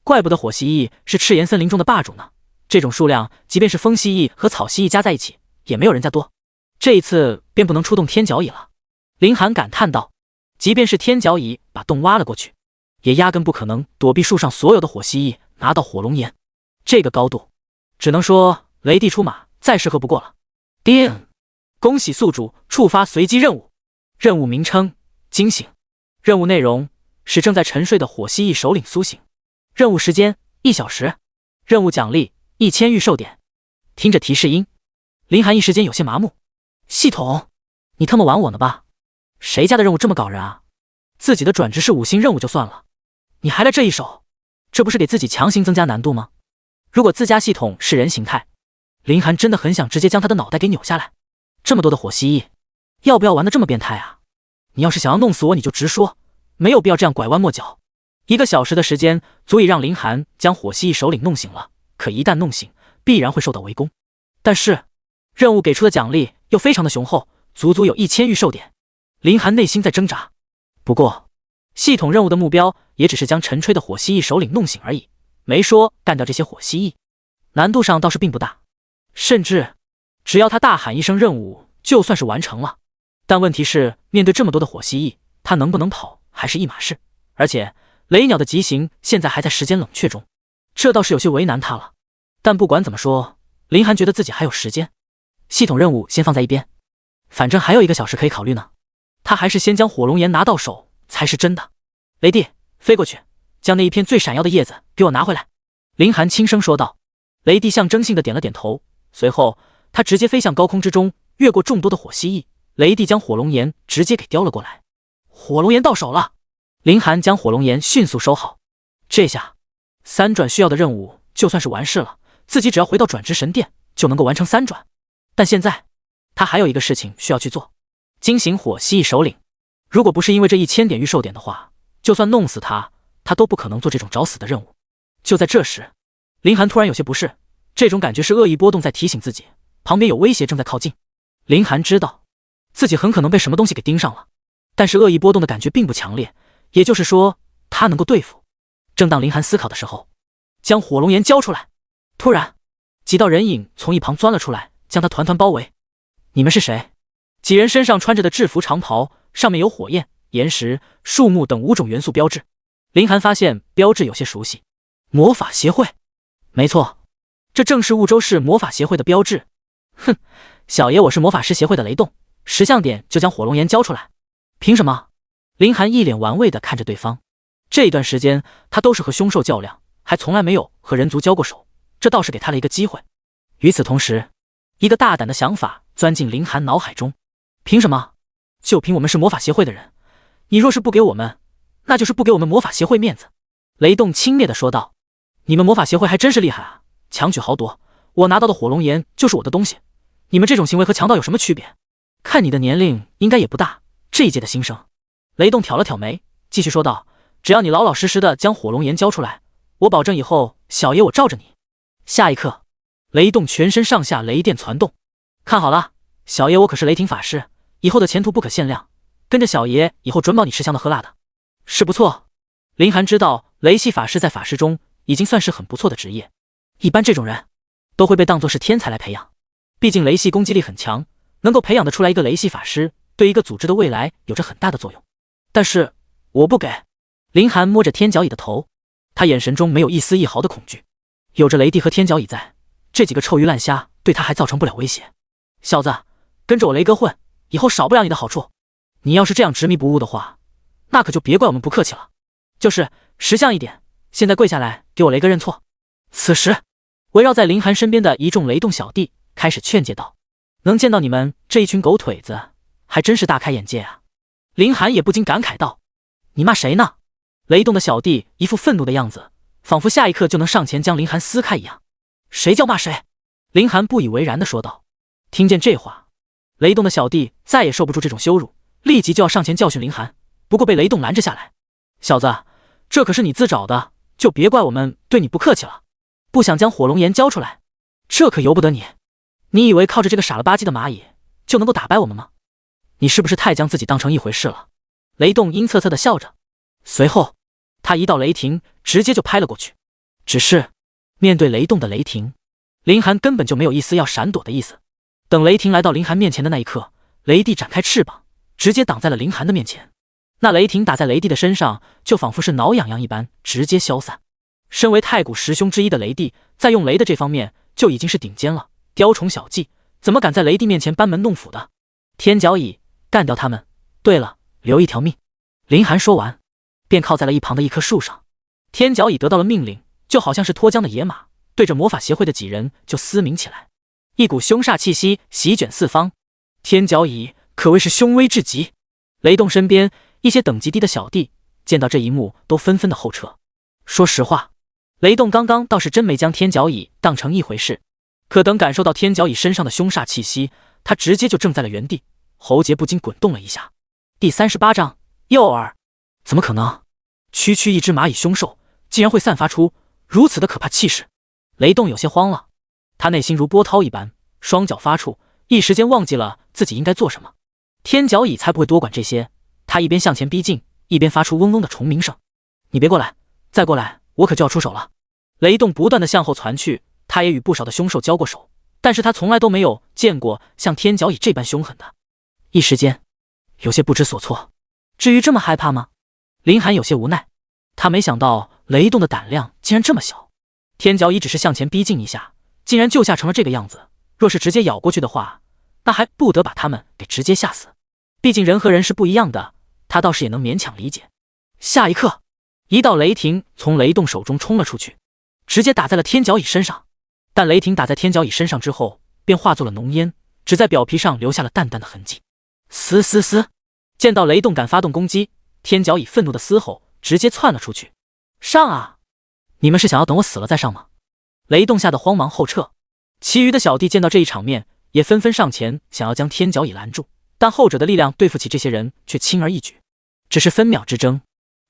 怪不得火蜥蜴是赤炎森林中的霸主呢，这种数量即便是风蜥蜴和草蜥蜴加在一起也没有人家多。这一次便不能出动天角蚁了，林寒感叹道。即便是天角蚁把洞挖了过去，也压根不可能躲避树上所有的火蜥蜴，拿到火龙岩。这个高度，只能说雷帝出马再适合不过了。叮！恭喜宿主触发随机任务，任务名称：惊醒。任务内容：使正在沉睡的火蜥蜴首领苏醒。任务时间1小时。任务奖励1000御兽点。听着提示音，林寒一时间有些麻木。系统，你他妈玩我呢吧？谁家的任务这么搞人啊？自己的转职是5星任务就算了，你还来这一手，这不是给自己强行增加难度吗？如果自家系统是人形态，林寒真的很想直接将他的脑袋给扭下来。这么多的火蜥蜴，要不要玩得这么变态啊？你要是想要弄死我，你就直说，没有必要这样拐弯抹角。1个小时的时间足以让林寒将火蜥蜴首领弄醒了，可一旦弄醒，必然会受到围攻。但是任务给出的奖励又非常的雄厚，足足有1000御兽点。林寒内心在挣扎，不过系统任务的目标也只是将沉睡的火蜥蜴首领弄醒而已，没说干掉这些火蜥蜴，难度上倒是并不大，甚至只要他大喊一声任务，就算是完成了。但问题是，面对这么多的火蜥蜴，他能不能跑还是一码事，而且雷鸟的疾行现在还在时间冷却中，这倒是有些为难他了。但不管怎么说，林寒觉得自己还有时间，系统任务先放在一边，反正还有1个小时可以考虑呢。他还是先将火龙岩拿到手才是真的。雷帝，飞过去，将那一片最闪耀的叶子给我拿回来。林寒轻声说道。雷帝象征性的点了点头，随后他直接飞向高空之中，越过众多的火蜥蜴。雷帝将火龙岩直接给叼了过来。火龙岩到手了，林寒将火龙岩迅速收好。这下3转需要的任务就算是完事了，自己只要回到转职神殿就能够完成3转。但现在他还有一个事情需要去做，惊醒火蜥蜴首领。如果不是因为这1000点御兽点的话，就算弄死他，他都不可能做这种找死的任务。就在这时，林寒突然有些不适，这种感觉是恶意波动在提醒自己，旁边有威胁正在靠近。林寒知道自己很可能被什么东西给盯上了，但是恶意波动的感觉并不强烈，也就是说他能够对付。正当林寒思考的时候，将火龙岩交出来。突然几道人影从一旁钻了出来，将他团团包围。你们是谁？几人身上穿着的制服长袍，上面有火焰、岩石、树木等5种元素标志。林寒发现标志有些熟悉，魔法协会。没错，这正是婺州市魔法协会的标志。哼，小爷我是魔法师协会的雷动，10项点就将火龙岩交出来。凭什么？林寒一脸玩味地看着对方。这段时间他都是和凶兽较量，还从来没有和人族交过手，这倒是给他了一个机会。与此同时，一个大胆的想法钻进林寒脑海中。凭什么？就凭我们是魔法协会的人，你若是不给我们，那就是不给我们魔法协会面子。雷动轻蔑地说道。你们魔法协会还真是厉害啊，强取豪夺，我拿到的火龙岩就是我的东西，你们这种行为和强盗有什么区别？看你的年龄应该也不大，这一届的新生。雷动挑了挑眉，继续说道，只要你老老实实的将火龙岩交出来，我保证以后小爷我罩着你。下一刻，雷动全身上下雷电攒动。看好了，小爷我可是雷霆法师，以后的前途不可限量，跟着小爷以后准保你吃香的喝辣的。是不错，林寒知道雷系法师在法师中已经算是很不错的职业，一般这种人都会被当作是天才来培养，毕竟雷系攻击力很强，能够培养得出来一个雷系法师，对一个组织的未来有着很大的作用。但是我不给。林寒摸着天角蚁的头，他眼神中没有一丝一毫的恐惧。有着雷帝和天角蚁在，这几个臭鱼烂虾对他还造成不了威胁。小子，跟着我雷哥混，以后少不了你的好处。你要是这样执迷不悟的话，那可就别怪我们不客气了。就是识相一点，现在跪下来给我雷哥认错。此时围绕在林寒身边的一众雷动小弟开始劝诫道：能见到你们这一群狗腿子，还真是大开眼界啊。林寒也不禁感慨道：你骂谁呢？雷动的小弟一副愤怒的样子，仿佛下一刻就能上前将林寒撕开一样。谁叫骂谁？林寒不以为然地说道。听见这话，雷动的小弟再也受不住这种羞辱，立即就要上前教训林寒，不过被雷动拦着下来。小子，这可是你自找的，就别怪我们对你不客气了。不想将火龙岩交出来，这可由不得你。你以为靠着这个傻了吧唧的蚂蚁就能够打败我们吗？你是不是太将自己当成一回事了？雷动阴恻恻地笑着，随后他一道雷霆直接就拍了过去。只是面对雷动的雷霆，林寒根本就没有一丝要闪躲的意思。等雷霆来到林寒面前的那一刻，雷帝展开翅膀，直接挡在了林寒的面前。那雷霆打在雷帝的身上，就仿佛是挠痒痒一般，直接消散。身为太古十凶之一的雷帝，在用雷的这方面就已经是顶尖了。雕虫小技，怎么敢在雷帝面前班门弄斧的？天角蚁，干掉他们。对了，留一条命。林寒说完，便靠在了一旁的一棵树上。天角蚁得到了命令，就好像是脱缰的野马，对着魔法协会的几人就嘶鸣起来。一股凶煞气息席卷四方，天角蚁可谓是凶威至极。雷动身边一些等级低的小弟见到这一幕，都纷纷的后撤。说实话，雷动刚刚倒是真没将天角蚁当成一回事，可等感受到天角蚁身上的凶煞气息，他直接就怔在了原地，喉结不禁滚动了一下。第38章诱饵。怎么可能？区区一只蚂蚁凶兽竟然会散发出如此的可怕气势？雷动有些慌了，他内心如波涛一般，双脚发怵，一时间忘记了自己应该做什么。天角蚁才不会多管这些，他一边向前逼近，一边发出嗡嗡的虫鸣声。你别过来，再过来我可就要出手了。雷动不断的向后窜去，他也与不少的凶兽交过手，但是他从来都没有见过像天角蚁这般凶狠的。一时间有些不知所措。至于这么害怕吗？林寒有些无奈，他没想到雷动的胆量竟然这么小。天角蚁只是向前逼近一下，竟然就吓成了这个样子。若是直接咬过去的话，那还不得把他们给直接吓死。毕竟人和人是不一样的，他倒是也能勉强理解。下一刻，一道雷霆从雷动手中冲了出去，直接打在了天角蚁身上。但雷霆打在天角蚁身上之后，便化作了浓烟，只在表皮上留下了淡淡的痕迹。嘶嘶嘶！见到雷动敢发动攻击，天角蚁愤怒的嘶吼，直接窜了出去。上啊！你们是想要等我死了再上吗？雷动吓得慌忙后撤。其余的小弟见到这一场面，也纷纷上前想要将天角蚁拦住，但后者的力量对付起这些人却轻而易举。只是分秒之争，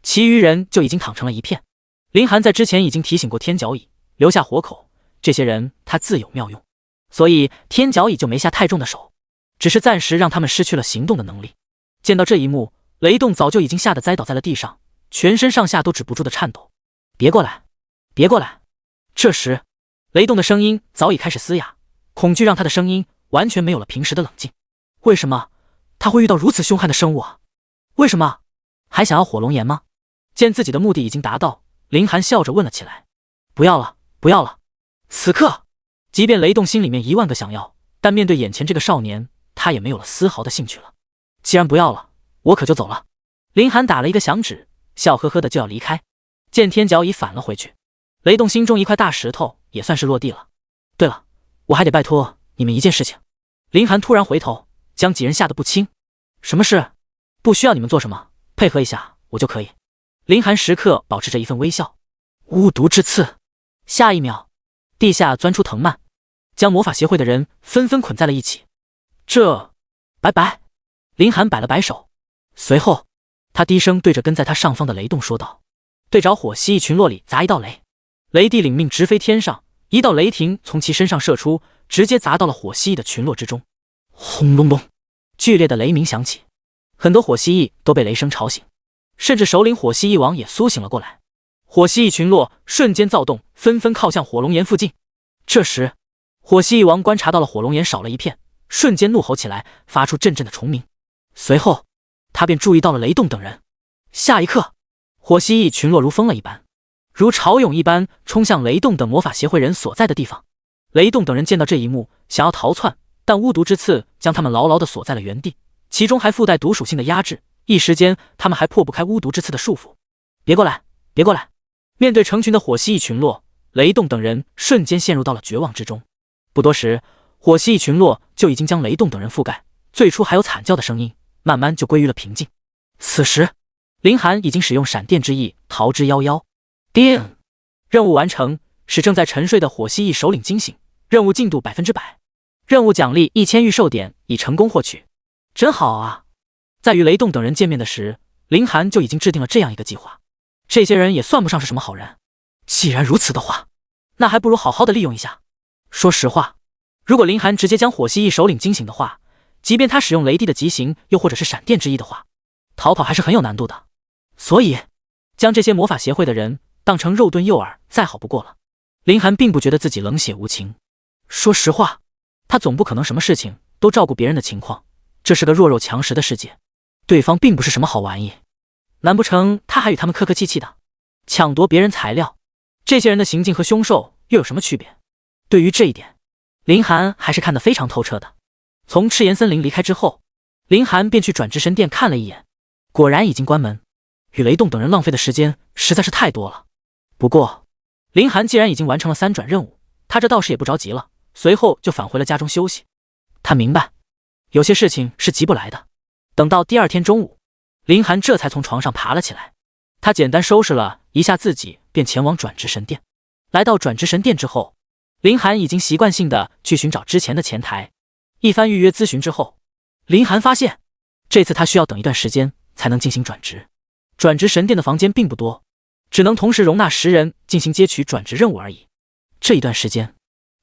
其余人就已经躺成了一片。林寒在之前已经提醒过天角蚁留下活口，这些人他自有妙用，所以天角蚁就没下太重的手，只是暂时让他们失去了行动的能力。见到这一幕，雷动早就已经吓得栽倒在了地上，全身上下都止不住的颤抖。别过来，别过来！这时雷动的声音早已开始嘶哑，恐惧让他的声音完全没有了平时的冷静。为什么他会遇到如此凶悍的生物啊？为什么还想要火龙岩吗？见自己的目的已经达到，林寒笑着问了起来。不要了，不要了！此刻即便雷动心里面1万个想要，但面对眼前这个少年，他也没有了丝毫的兴趣了。既然不要了，我可就走了。林寒打了一个响指，笑呵呵的就要离开。见天角蚁返了回去，雷动心中一块大石头也算是落地了。对了，我还得拜托你们一件事情。林寒突然回头，将几人吓得不轻。什么事？不需要你们做什么，配合一下我就可以。林寒时刻保持着一份微笑。巫毒之刺。下一秒，地下钻出藤蔓，将魔法协会的人纷纷捆在了一起。拜拜。林寒摆了摆手，随后他低声对着跟在他上方的雷动说道：对着火蜥蜴群落里砸一道雷。雷帝领命直飞天上，一道雷霆从其身上射出，直接砸到了火蜥蜴的群落之中。轰隆隆，剧烈的雷鸣响起，很多火蜥蜴都被雷声吵醒，甚至首领火蜥蜴王也苏醒了过来。火蜥蜴群落瞬间躁动，纷纷靠向火龙岩附近。这时，火蜥蜴王观察到了火龙眼少了一片，瞬间怒吼起来，发出阵阵的虫鸣。随后，他便注意到了雷动等人。下一刻，火蜥蜴群落如疯了一般，如潮涌一般冲向雷动等魔法协会人所在的地方。雷动等人见到这一幕，想要逃窜，但巫毒之刺将他们牢牢地锁在了原地，其中还附带毒属性的压制，一时间他们还破不开巫毒之刺的束缚。别过来，别过来！面对成群的火蜥蜴群落，雷动等人瞬间陷入到了绝望之中。不多时，火蜥蜴群落就已经将雷动等人覆盖，最初还有惨叫的声音，慢慢就归于了平静。此时，林寒已经使用闪电之翼逃之夭夭。叮！任务完成，使正在沉睡的火蜥蜴首领惊醒，任务进度100%，任务奖励1000御兽点已成功获取。真好啊！在与雷动等人见面的时，林寒就已经制定了这样一个计划。这些人也算不上是什么好人，既然如此的话，那还不如好好的利用一下。说实话，如果林寒直接将火蜥蜴首领惊醒的话，即便他使用雷帝的极刑又或者是闪电之翼的话，逃跑还是很有难度的。所以将这些魔法协会的人当成肉盾诱饵再好不过了。林寒并不觉得自己冷血无情，说实话，他总不可能什么事情都照顾别人的情况，这是个弱肉强食的世界，对方并不是什么好玩意，难不成他还与他们客客气气的抢夺别人材料？这些人的行径和凶兽又有什么区别？对于这一点，林寒还是看得非常透彻的。从赤炎森林离开之后，林寒便去转职神殿看了一眼，果然已经关门。与雷动等人浪费的时间实在是太多了。不过林寒既然已经完成了3转任务，他这倒是也不着急了，随后就返回了家中休息。他明白有些事情是急不来的。等到第2天中午，林寒这才从床上爬了起来。他简单收拾了一下自己，便前往转职神殿。来到转职神殿之后，林寒已经习惯性的去寻找之前的前台。一番预约咨询之后，林寒发现这次他需要等一段时间才能进行转职。转职神殿的房间并不多，只能同时容纳10人进行接取转职任务而已。这一段时间，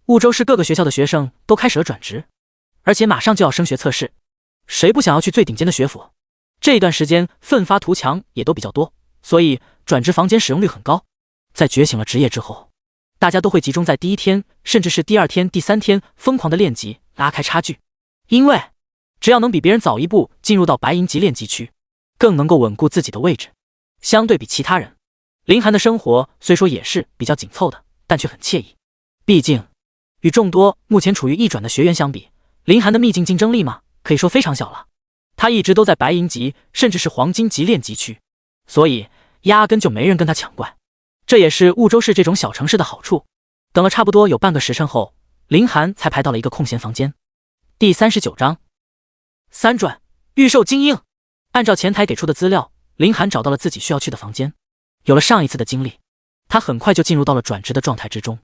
婺州市各个学校的学生都开始了转职，而且马上就要升学测试，谁不想要去最顶尖的学府？这一段时间奋发图强也都比较多，所以转职房间使用率很高。在觉醒了职业之后，大家都会集中在第1天甚至是第2天、第3天疯狂的练级，拉开差距。因为只要能比别人早一步进入到白银级练级区，更能够稳固自己的位置。相对比其他人，林寒的生活虽说也是比较紧凑的，但却很惬意。毕竟与众多目前处于1转的学员相比，林寒的秘境竞争力嘛，可以说非常小了。他一直都在白银级甚至是黄金级练级区，所以压根就没人跟他抢怪。这也是婺州市这种小城市的好处。等了差不多有半个时辰后，林寒才排到了一个空闲房间。第39章3转御兽精英。按照前台给出的资料，林寒找到了自己需要去的房间。有了上一次的经历，他很快就进入到了转职的状态之中。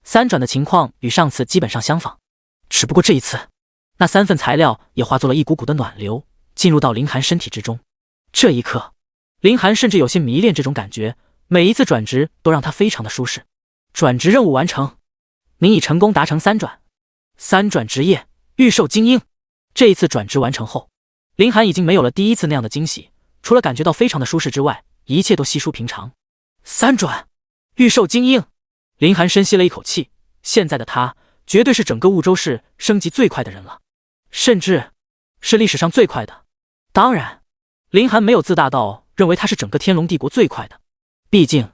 3转的情况与上次基本上相仿，只不过这一次，那3份材料也化作了一股股的暖流，进入到林寒身体之中。这一刻，林寒甚至有些迷恋这种感觉，每一次转职都让他非常的舒适。转职任务完成，您已成功达成3转。3转职业御兽精英。这一次转职完成后，林寒已经没有了第一次那样的惊喜，除了感觉到非常的舒适之外，一切都稀疏平常。3转御兽精英。林寒深吸了一口气，现在的他绝对是整个婺州市升级最快的人了，甚至是历史上最快的。当然，林寒没有自大到认为他是整个天龙帝国最快的，毕竟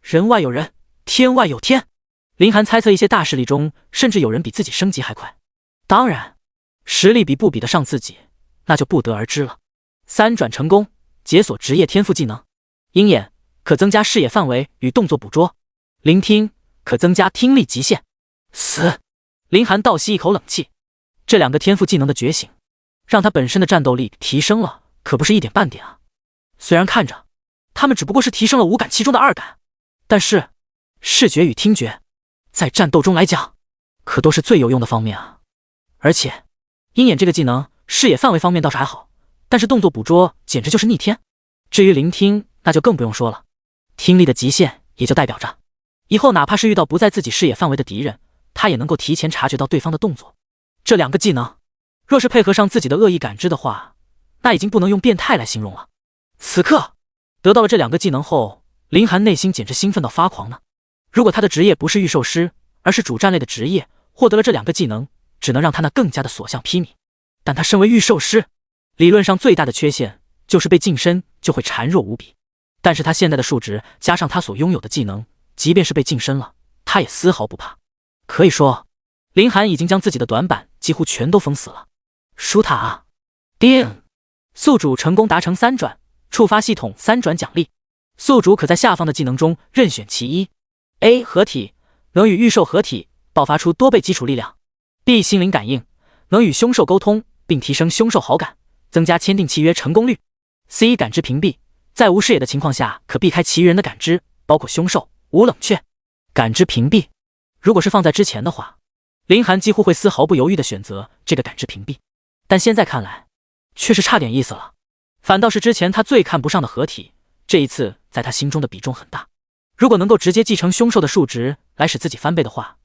人外有人，天外有天。林寒猜测一些大势力中甚至有人比自己升级还快，当然实力比不比得上自己，那就不得而知了。3转成功，解锁职业天赋技能。鹰眼可增加视野范围与动作捕捉，聆听可增加听力极限。死！林寒倒吸一口冷气，这2个天赋技能的觉醒，让他本身的战斗力提升了，可不是一点半点啊。虽然看着他们只不过是提升了5感其中的2感，但是视觉与听觉在战斗中来讲，可都是最有用的方面啊。而且鹰眼这个技能视野范围方面倒是还好，但是动作捕捉简直就是逆天。至于聆听，那就更不用说了，听力的极限也就代表着以后哪怕是遇到不在自己视野范围的敌人，他也能够提前察觉到对方的动作。这2个技能若是配合上自己的恶意感知的话，那已经不能用变态来形容了。此刻得到了这2个技能后，林寒内心简直兴奋到发狂呢。如果他的职业不是御兽师，而是主战类的职业，获得了这2个技能，只能让他那更加的所向披靡。但他身为御兽师，理论上最大的缺陷就是被近身就会孱弱无比。但是他现在的数值加上他所拥有的技能，即便是被近身了，他也丝毫不怕。可以说，林寒已经将自己的短板几乎全都封死了。舒塔啊！叮！宿主成功达成3转，触发系统3转奖励。宿主可在下方的技能中任选其一。A. 合体，能与御兽合体，爆发出多倍基础力量。B. 心灵感应，能与凶兽沟通，并提升凶兽好感，增加签订契约成功率。C. 感知屏蔽，在无视野的情况下可避开其余人的感知，包括凶兽、无冷却。感知屏蔽，如果是放在之前的话，林寒几乎会丝毫不犹豫地选择这个感知屏蔽，但现在看来却是差点意思了。反倒是之前他最看不上的合体，这一次在他心中的比重很大。如果能够直接继承凶兽的数值来使自己翻倍的话，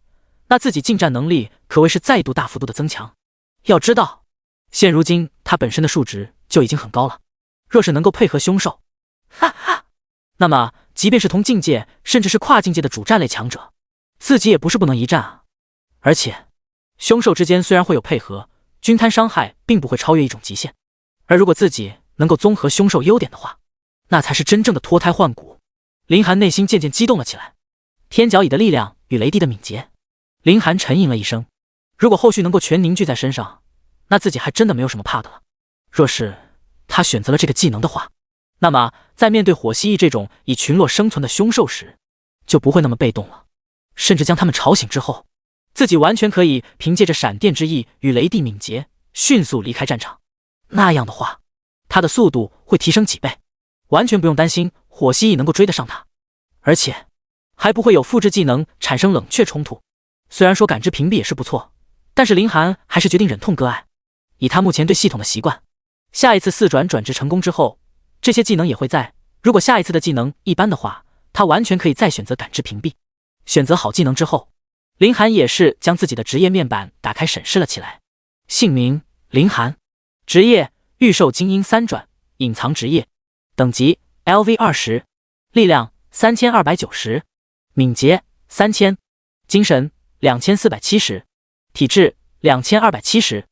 那自己近战能力可谓是再度大幅度的增强。要知道，现如今他本身的数值就已经很高了，若是能够配合凶兽，哈哈，那么即便是同境界甚至是跨境界的主战类强者，自己也不是不能一战啊。而且凶兽之间虽然会有配合，均摊伤害并不会超越一种极限，而如果自己能够综合凶兽优点的话，那才是真正的脱胎换骨。林寒内心渐渐激动了起来，天角蚁的力量与雷帝的敏捷。林寒沉吟了一声，如果后续能够全凝聚在身上，那自己还真的没有什么怕的了。若是他选择了这个技能的话，那么在面对火蜥蜴这种以群落生存的凶兽时，就不会那么被动了。甚至将他们吵醒之后，自己完全可以凭借着闪电之翼与雷帝敏捷迅速离开战场。那样的话，他的速度会提升几倍，完全不用担心火蜥蜴能够追得上他，而且还不会有复制技能产生冷却冲突。虽然说感知屏蔽也是不错，但是林寒还是决定忍痛割爱。以他目前对系统的习惯，下一次4转转职成功之后，这些技能也会在。如果下一次的技能一般的话，他完全可以再选择感知屏蔽。选择好技能之后，林寒也是将自己的职业面板打开审视了起来。姓名林寒，职业御兽精英3转，隐藏职业，等级 LV20， 力量3290，敏捷3000，精神2470，体质2270，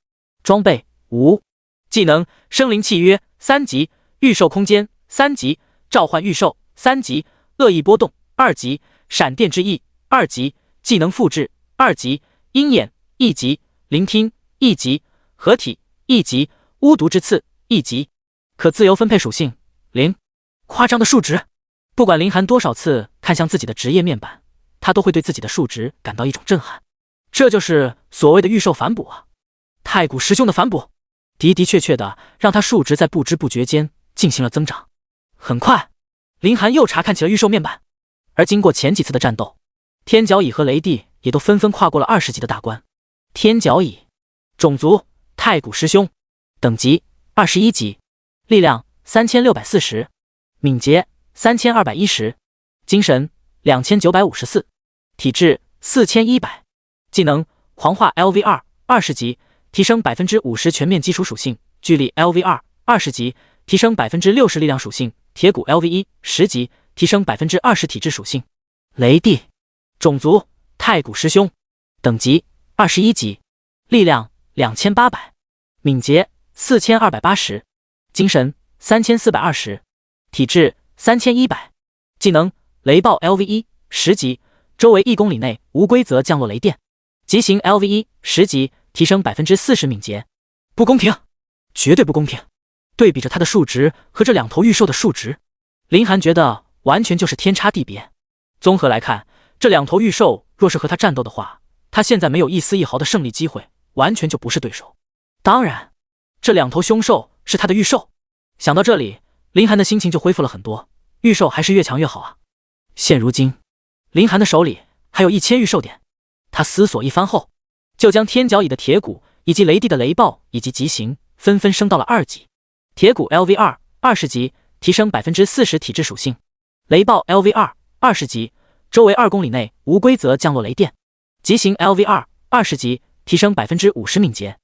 装备无。技能生灵契约3级，御兽空间3级，召唤御兽3级，恶意波动2级，闪电之翼2级，技能复制2级，鹰眼1级，聆听1级，合体1级，巫毒之刺1级，可自由分配属性0。夸张的数值，不管林寒多少次看向自己的职业面板，他都会对自己的数值感到一种震撼。这就是所谓的御兽反哺啊！太古师兄的反哺，的的确确的让他数值在不知不觉间进行了增长。很快，林寒又查看起了御兽面板，而经过前几次的战斗，天角蚁和雷帝也都纷纷跨过了20级的大关。天角蚁，种族太古师兄，等级21级，力量3640，敏捷3210，精神2954，体质4100，技能狂化 LV2 20级，提升 50% 全面基础属性，距离 LV2 20级，提升 60% 力量属性，铁骨 LV1 10级，提升 20% 体质属性。雷帝，种族太古师兄，等级21级，力量2800，敏捷4280，精神3420，体质3100，技能雷暴 LV1 10级，周围1公里内无规则降落雷电，疾行 LV1 10级，提升 40% 敏捷。不公平，绝对不公平！对比着他的数值和这2头御兽的数值，林寒觉得完全就是天差地别。综合来看，这2头御兽若是和他战斗的话，他现在没有一丝一毫的胜利机会，完全就不是对手。当然，这2头凶兽是他的御兽。想到这里，林寒的心情就恢复了很多。御兽还是越强越好啊！现如今，林寒的手里还有1000御兽点。他思索一番后，就将天角蚁的铁骨以及雷帝的雷暴以及疾行纷纷升到了2级。铁骨 LV2 20级，提升 40% 体质属性；雷暴 LV2 20级，周围2公里内无规则降落雷电；疾行 LV2 20级，提升 50% 敏捷。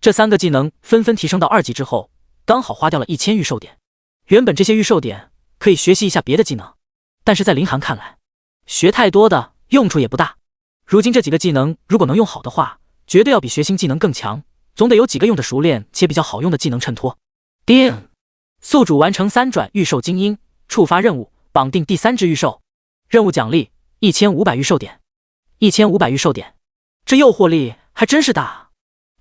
这3个技能纷纷提升到2级之后，刚好花掉了1000御兽点。原本这些御兽点可以学习一下别的技能，但是在林寒看来，学太多的用处也不大。如今这几个技能如果能用好的话，绝对要比学星技能更强，总得有几个用的熟练且比较好用的技能衬托。叮！宿主完成3转御兽精英，触发任务，绑定第3只御兽。任务奖励1500御兽点，1500御兽点，这诱惑力还真是大啊。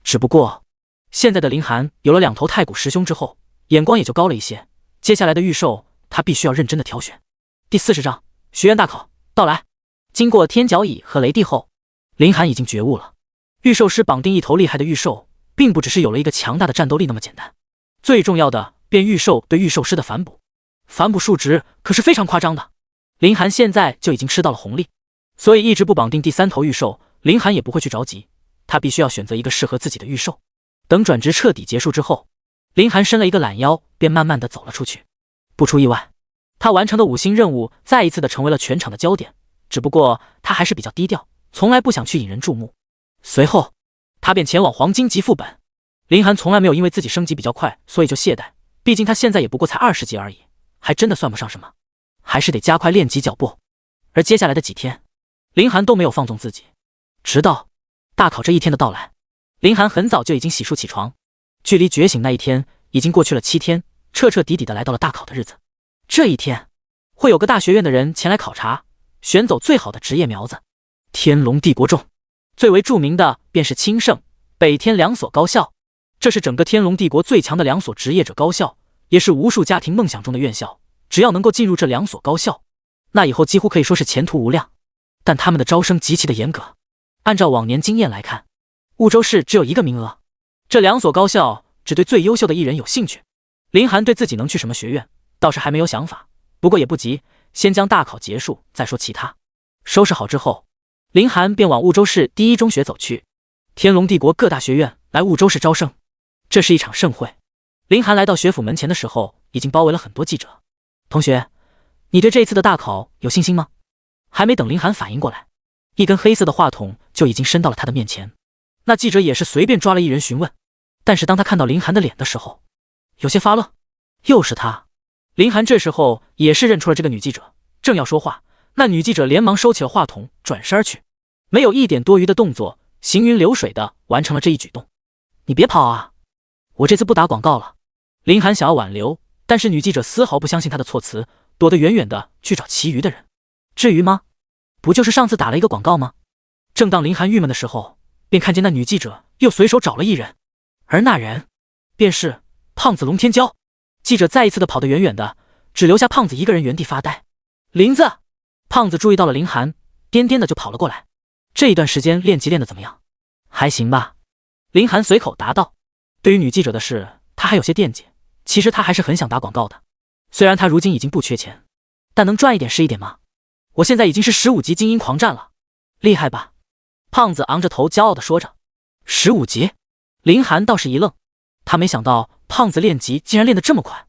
只不过现在的林寒有了2头太古石凶之后，眼光也就高了一些，接下来的御兽他必须要认真的挑选。第40章学院大考到来。经过天角蚁和雷帝后，林寒已经觉悟了，御兽师绑定一头厉害的御兽，并不只是有了一个强大的战斗力那么简单，最重要的便御兽对御兽师的反哺，反哺数值可是非常夸张的。林寒现在就已经吃到了红利，所以一直不绑定第3头御兽，林寒也不会去着急，他必须要选择一个适合自己的御兽。等转职彻底结束之后，林寒伸了一个懒腰，便慢慢的走了出去。不出意外，他完成的5星任务再一次的成为了全场的焦点，只不过他还是比较低调，从来不想去引人注目。随后他便前往黄金级副本。林寒从来没有因为自己升级比较快所以就懈怠，毕竟他现在也不过才20级而已，还真的算不上什么，还是得加快练级脚步。而接下来的几天，林寒都没有放纵自己，直到大考这一天的到来，林寒很早就已经洗漱起床，距离觉醒那一天已经过去了7天，彻彻底底的来到了大考的日子。这一天会有个大学院的人前来考察，选走最好的职业苗子。天龙帝国中最为著名的便是青圣、北天2所高校，这是整个天龙帝国最强的2所职业者高校，也是无数家庭梦想中的院校。只要能够进入这2所高校，那以后几乎可以说是前途无量。但他们的招生极其的严格，按照往年经验来看，婺州市只有1个名额，这2所高校只对最优秀的艺人有兴趣。林寒对自己能去什么学院倒是还没有想法，不过也不急，先将大考结束再说其他。收拾好之后，林寒便往婺州市第1中学走去。天龙帝国各大学院来婺州市招生，这是一场盛会。林寒来到学府门前的时候，已经包围了很多记者。同学，你对这一次的大考有信心吗？还没等林寒反应过来，一根黑色的话筒就已经伸到了他的面前。那记者也是随便抓了一人询问，但是当他看到林寒的脸的时候，有些发愣。又是他。林寒这时候也是认出了这个女记者，正要说话，那女记者连忙收起了话筒，转身而去，没有一点多余的动作，行云流水的完成了这一举动。你别跑啊，我这次不打广告了。林寒想要挽留，但是女记者丝毫不相信他的措辞，躲得远远的去找其余的人。至于吗？不就是上次打了一个广告吗？正当林寒郁闷的时候，便看见那女记者又随手找了一人，而那人便是胖子龙天骄。记者再一次的跑得远远的，只留下胖子一个人原地发呆。林子！胖子注意到了林寒，颠颠的就跑了过来。这一段时间练级练得怎么样？还行吧。林寒随口答道。对于女记者的事，他还有些惦记，其实他还是很想打广告的。虽然他如今已经不缺钱，但能赚一点是一点吗？我现在已经是15级精英狂战了，厉害吧？胖子昂着头骄傲地说着。15级？林寒倒是一愣，他没想到胖子练级竟然练得这么快。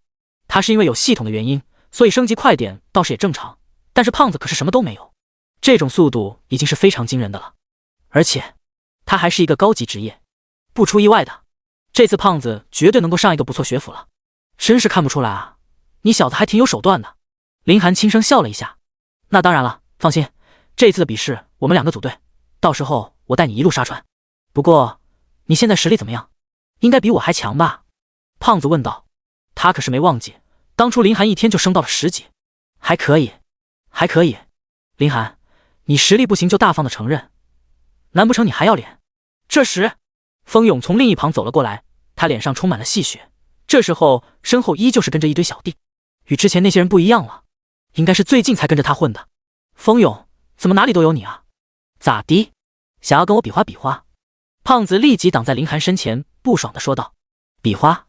他是因为有系统的原因，所以升级快点倒是也正常，但是胖子可是什么都没有，这种速度已经是非常惊人的了。而且他还是一个高级职业，不出意外的，这次胖子绝对能够上一个不错学府了。真是看不出来啊，你小子还挺有手段的。林寒轻声笑了一下。那当然了，放心，这次的比试我们2个组队，到时候我带你一路杀穿。不过你现在实力怎么样？应该比我还强吧？胖子问道。他可是没忘记，当初林寒一天就升到了10级。还可以，还可以。林寒，你实力不行就大方的承认，难不成你还要脸？这时风勇从另一旁走了过来，他脸上充满了戏谑，这时候身后依旧是跟着一堆小弟，与之前那些人不一样了，应该是最近才跟着他混的。风勇，怎么哪里都有你啊？咋的？想要跟我比划比划？胖子立即挡在林寒身前，不爽地说道。比划？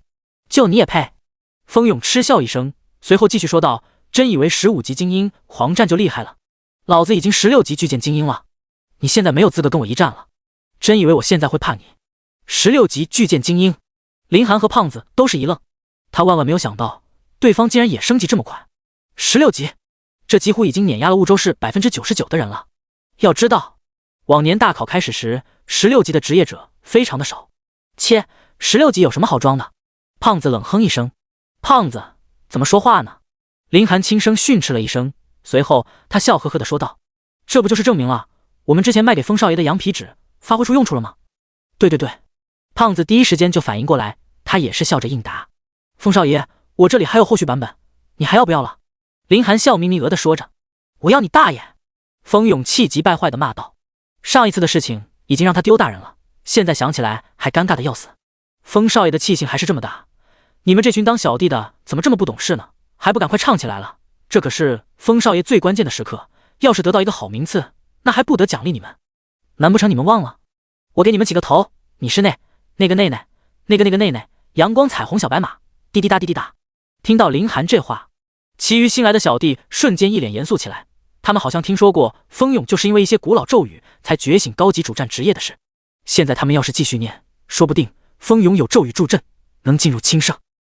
就你也配？风勇嗤笑一声，随后继续说道，真以为15级精英狂战就厉害了？老子已经16级巨剑精英了，你现在没有资格跟我一战了。真以为我现在会怕你？16级巨剑精英？林寒和胖子都是一愣，他万万没有想到对方竟然也升级这么快。16级，这几乎已经碾压了婺州市 99% 的人了。要知道，往年大考开始时，16级的职业者非常的少。切，16级有什么好装的？胖子冷哼一声。胖子，怎么说话呢？林寒轻声训斥了一声，随后他笑呵呵地说道，这不就是证明了我们之前卖给风少爷的羊皮纸发挥出用处了吗？对对对，胖子第一时间就反应过来，他也是笑着应答。风少爷，我这里还有后续版本，你还要不要了？林寒笑眯眯地说着。我要你大爷！风勇气急败坏地骂道。上一次的事情已经让他丢大人了，现在想起来还尴尬的要死。风少爷的气性还是这么大，你们这群当小弟的怎么这么不懂事呢？还不赶快唱起来了，这可是风少爷最关键的时刻，要是得到一个好名次，那还不得奖励你们？难不成你们忘了？我给你们起个头，你是那个内内，阳光彩虹小白马，滴滴答滴滴答。听到林寒这话，其余新来的小弟瞬间一脸严肃起来，他们好像听说过风勇就是因为一些古老咒语才觉醒高级主战职业的事，现在他们要是继续念，说不定风勇有咒语助阵，能进入轻胜。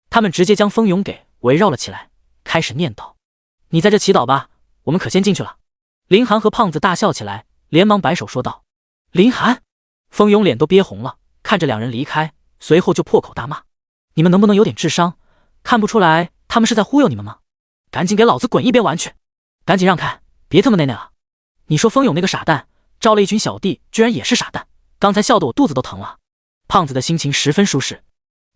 他们直接将风勇给围绕了起来，开始念叨：你在这祈祷吧，我们可先进去了。林寒和胖子大笑起来，连忙摆手说道：林寒！风勇脸都憋红了，看着两人离开，随后就破口大骂：你们能不能有点智商？看不出来他们是在忽悠你们吗？赶紧给老子滚一边玩去！赶紧让开，别他妈内了！你说风勇那个傻蛋，招了一群小弟，居然也是傻蛋，刚才笑得我肚子都疼了。胖子的心情十分舒适，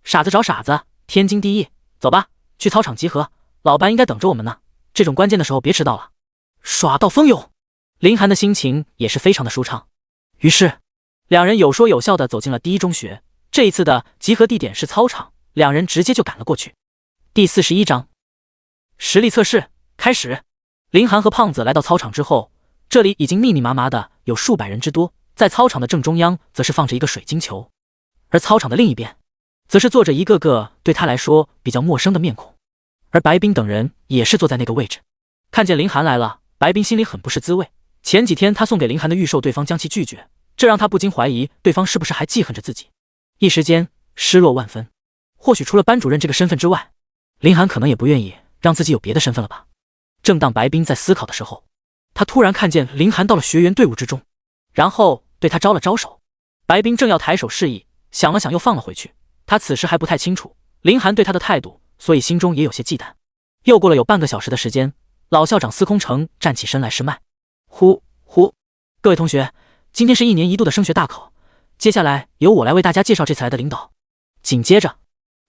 傻子找傻子，天经地义。走吧，去操场集合，老班应该等着我们呢。这种关键的时候别迟到了。耍到风勇，林寒的心情也是非常的舒畅。于是，两人有说有笑的走进了第一中学。这一次的集合地点是操场，两人直接就赶了过去。第41章，实力测试开始。林寒和胖子来到操场之后，这里已经密密麻麻的有数百人之多，在操场的正中央则是放着一个水晶球，而操场的另一边则是坐着一个个对他来说比较陌生的面孔，而白冰等人也是坐在那个位置。看见林寒来了，白冰心里很不是滋味。前几天他送给林寒的玉兽，对方将其拒绝，这让他不禁怀疑对方是不是还记恨着自己，一时间失落万分。或许除了班主任这个身份之外，林寒可能也不愿意让自己有别的身份了吧。正当白冰在思考的时候，他突然看见林寒到了学员队伍之中，然后对他招了招手。白冰正要抬手示意，想了想又放了回去。他此时还不太清楚林寒对他的态度，所以心中也有些忌惮。又过了有半个小时的时间，老校长司空城站起身来施脉：呼，各位同学，今天是1年1度的升学大考，接下来由我来为大家介绍这次来的领导。紧接着，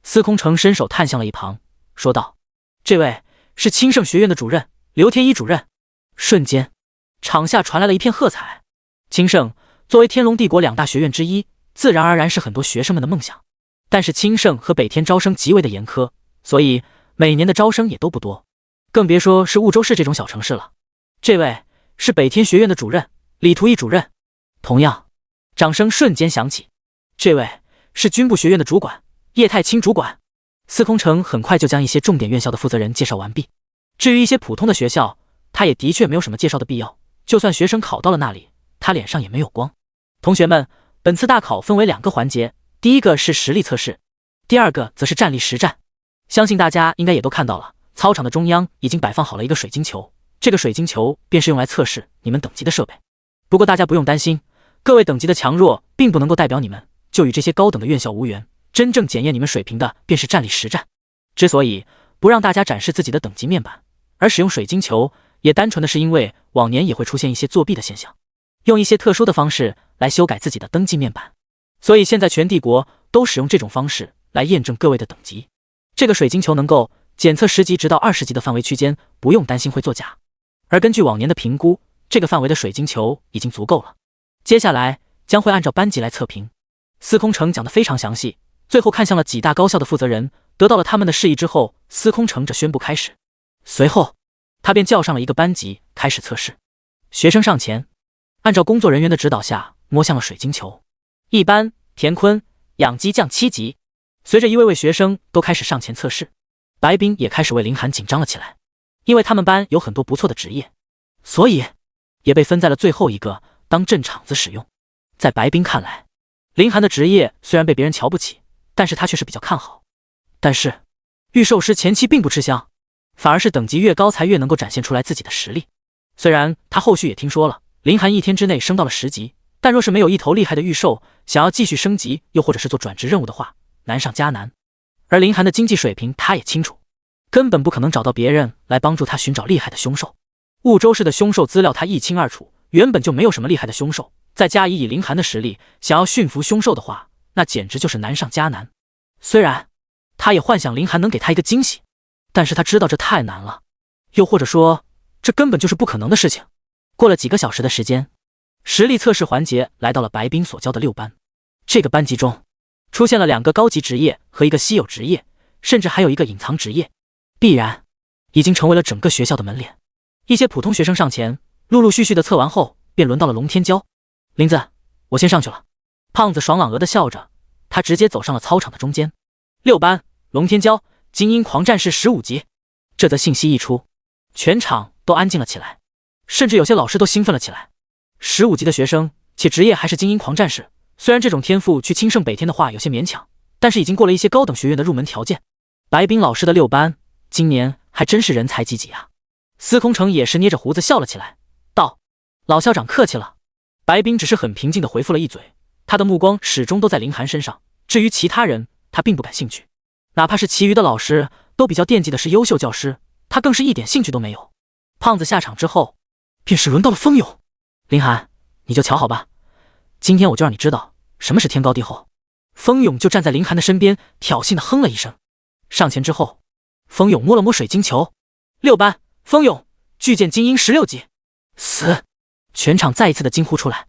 司空城伸手探向了一旁，说道：这位是清盛学院的主任刘天一主任。瞬间，场下传来了一片喝彩。清盛作为天龙帝国2大学院之一，自然而然是很多学生们的梦想。但是清盛和北天招生极为的严苛，所以每年的招生也都不多，更别说是婺州市这种小城市了。这位是北天学院的主任李图义主任。同样，掌声瞬间响起。这位是军部学院的主管叶太清主管。司空城很快就将一些重点院校的负责人介绍完毕。至于一些普通的学校，他也的确没有什么介绍的必要，就算学生考到了那里，他脸上也没有光。同学们，本次大考分为2个环节，第一个是实力测试，第二个则是战力实战。相信大家应该也都看到了，操场的中央已经摆放好了一个水晶球，这个水晶球便是用来测试你们等级的设备。不过大家不用担心，各位等级的强弱并不能够代表你们就与这些高等的院校无缘，真正检验你们水平的便是战力实战。之所以不让大家展示自己的等级面板，而使用水晶球，也单纯的是因为往年也会出现一些作弊的现象，用一些特殊的方式来修改自己的登记面板，所以现在全帝国都使用这种方式来验证各位的等级。这个水晶球能够检测10级直到20级的范围区间，不用担心会作假。而根据往年的评估，这个范围的水晶球已经足够了。接下来将会按照班级来测评。司空城讲得非常详细，最后看向了几大高校的负责人，得到了他们的示意之后，司空城这宣布开始。随后他便叫上了一个班级开始测试。学生上前，按照工作人员的指导下摸向了水晶球。一班田坤养鸡降7级。随着一位位学生都开始上前测试，白冰也开始为林寒紧张了起来，因为他们班有很多不错的职业，所以也被分在了最后一个当镇场子使用。在白冰看来，林寒的职业虽然被别人瞧不起，但是他却是比较看好。但是御兽师前期并不吃香，反而是等级越高才越能够展现出来自己的实力。虽然他后续也听说了林寒1天之内升到了10级，但若是没有一头厉害的御兽，想要继续升级又或者是做转职任务的话，难上加难。而林寒的经济水平他也清楚，根本不可能找到别人来帮助他寻找厉害的凶兽。婺州市的凶兽资料他一清二楚，原本就没有什么厉害的凶兽，再加以林寒的实力，想要驯服凶兽的话，那简直就是难上加难。虽然他也幻想林寒能给他一个惊喜，但是他知道这太难了，又或者说这根本就是不可能的事情。过了几个小时的时间，实力测试环节来到了白冰所教的6班。这个班级中出现了2个高级职业和一个稀有职业，甚至还有一个隐藏职业，必然已经成为了整个学校的门脸。一些普通学生上前，陆陆续续的测完后，便轮到了龙天骄。林子，我先上去了。胖子爽朗地笑着，他直接走上了操场的中间。6班，龙天骄，精英狂战士15级。这则信息一出，全场都安静了起来，甚至有些老师都兴奋了起来。15级的学生，且职业还是精英狂战士，虽然这种天赋去清圣北天的话有些勉强，但是已经过了一些高等学院的入门条件。白冰老师的6班，今年还真是人才济济啊！司空城也是捏着胡子笑了起来，道：“老校长客气了。”白冰只是很平静地回复了一嘴，他的目光始终都在林寒身上，至于其他人，他并不感兴趣。哪怕是其余的老师都比较惦记的是优秀教师，他更是一点兴趣都没有。胖子下场之后，便是轮到了风勇。林寒，你就瞧好吧，今天我就让你知道什么是天高地厚。风勇就站在林寒的身边，挑衅地哼了一声。上前之后，风勇摸了摸水晶球。6班，风勇，巨剑精英16级。死！全场再一次的惊呼出来。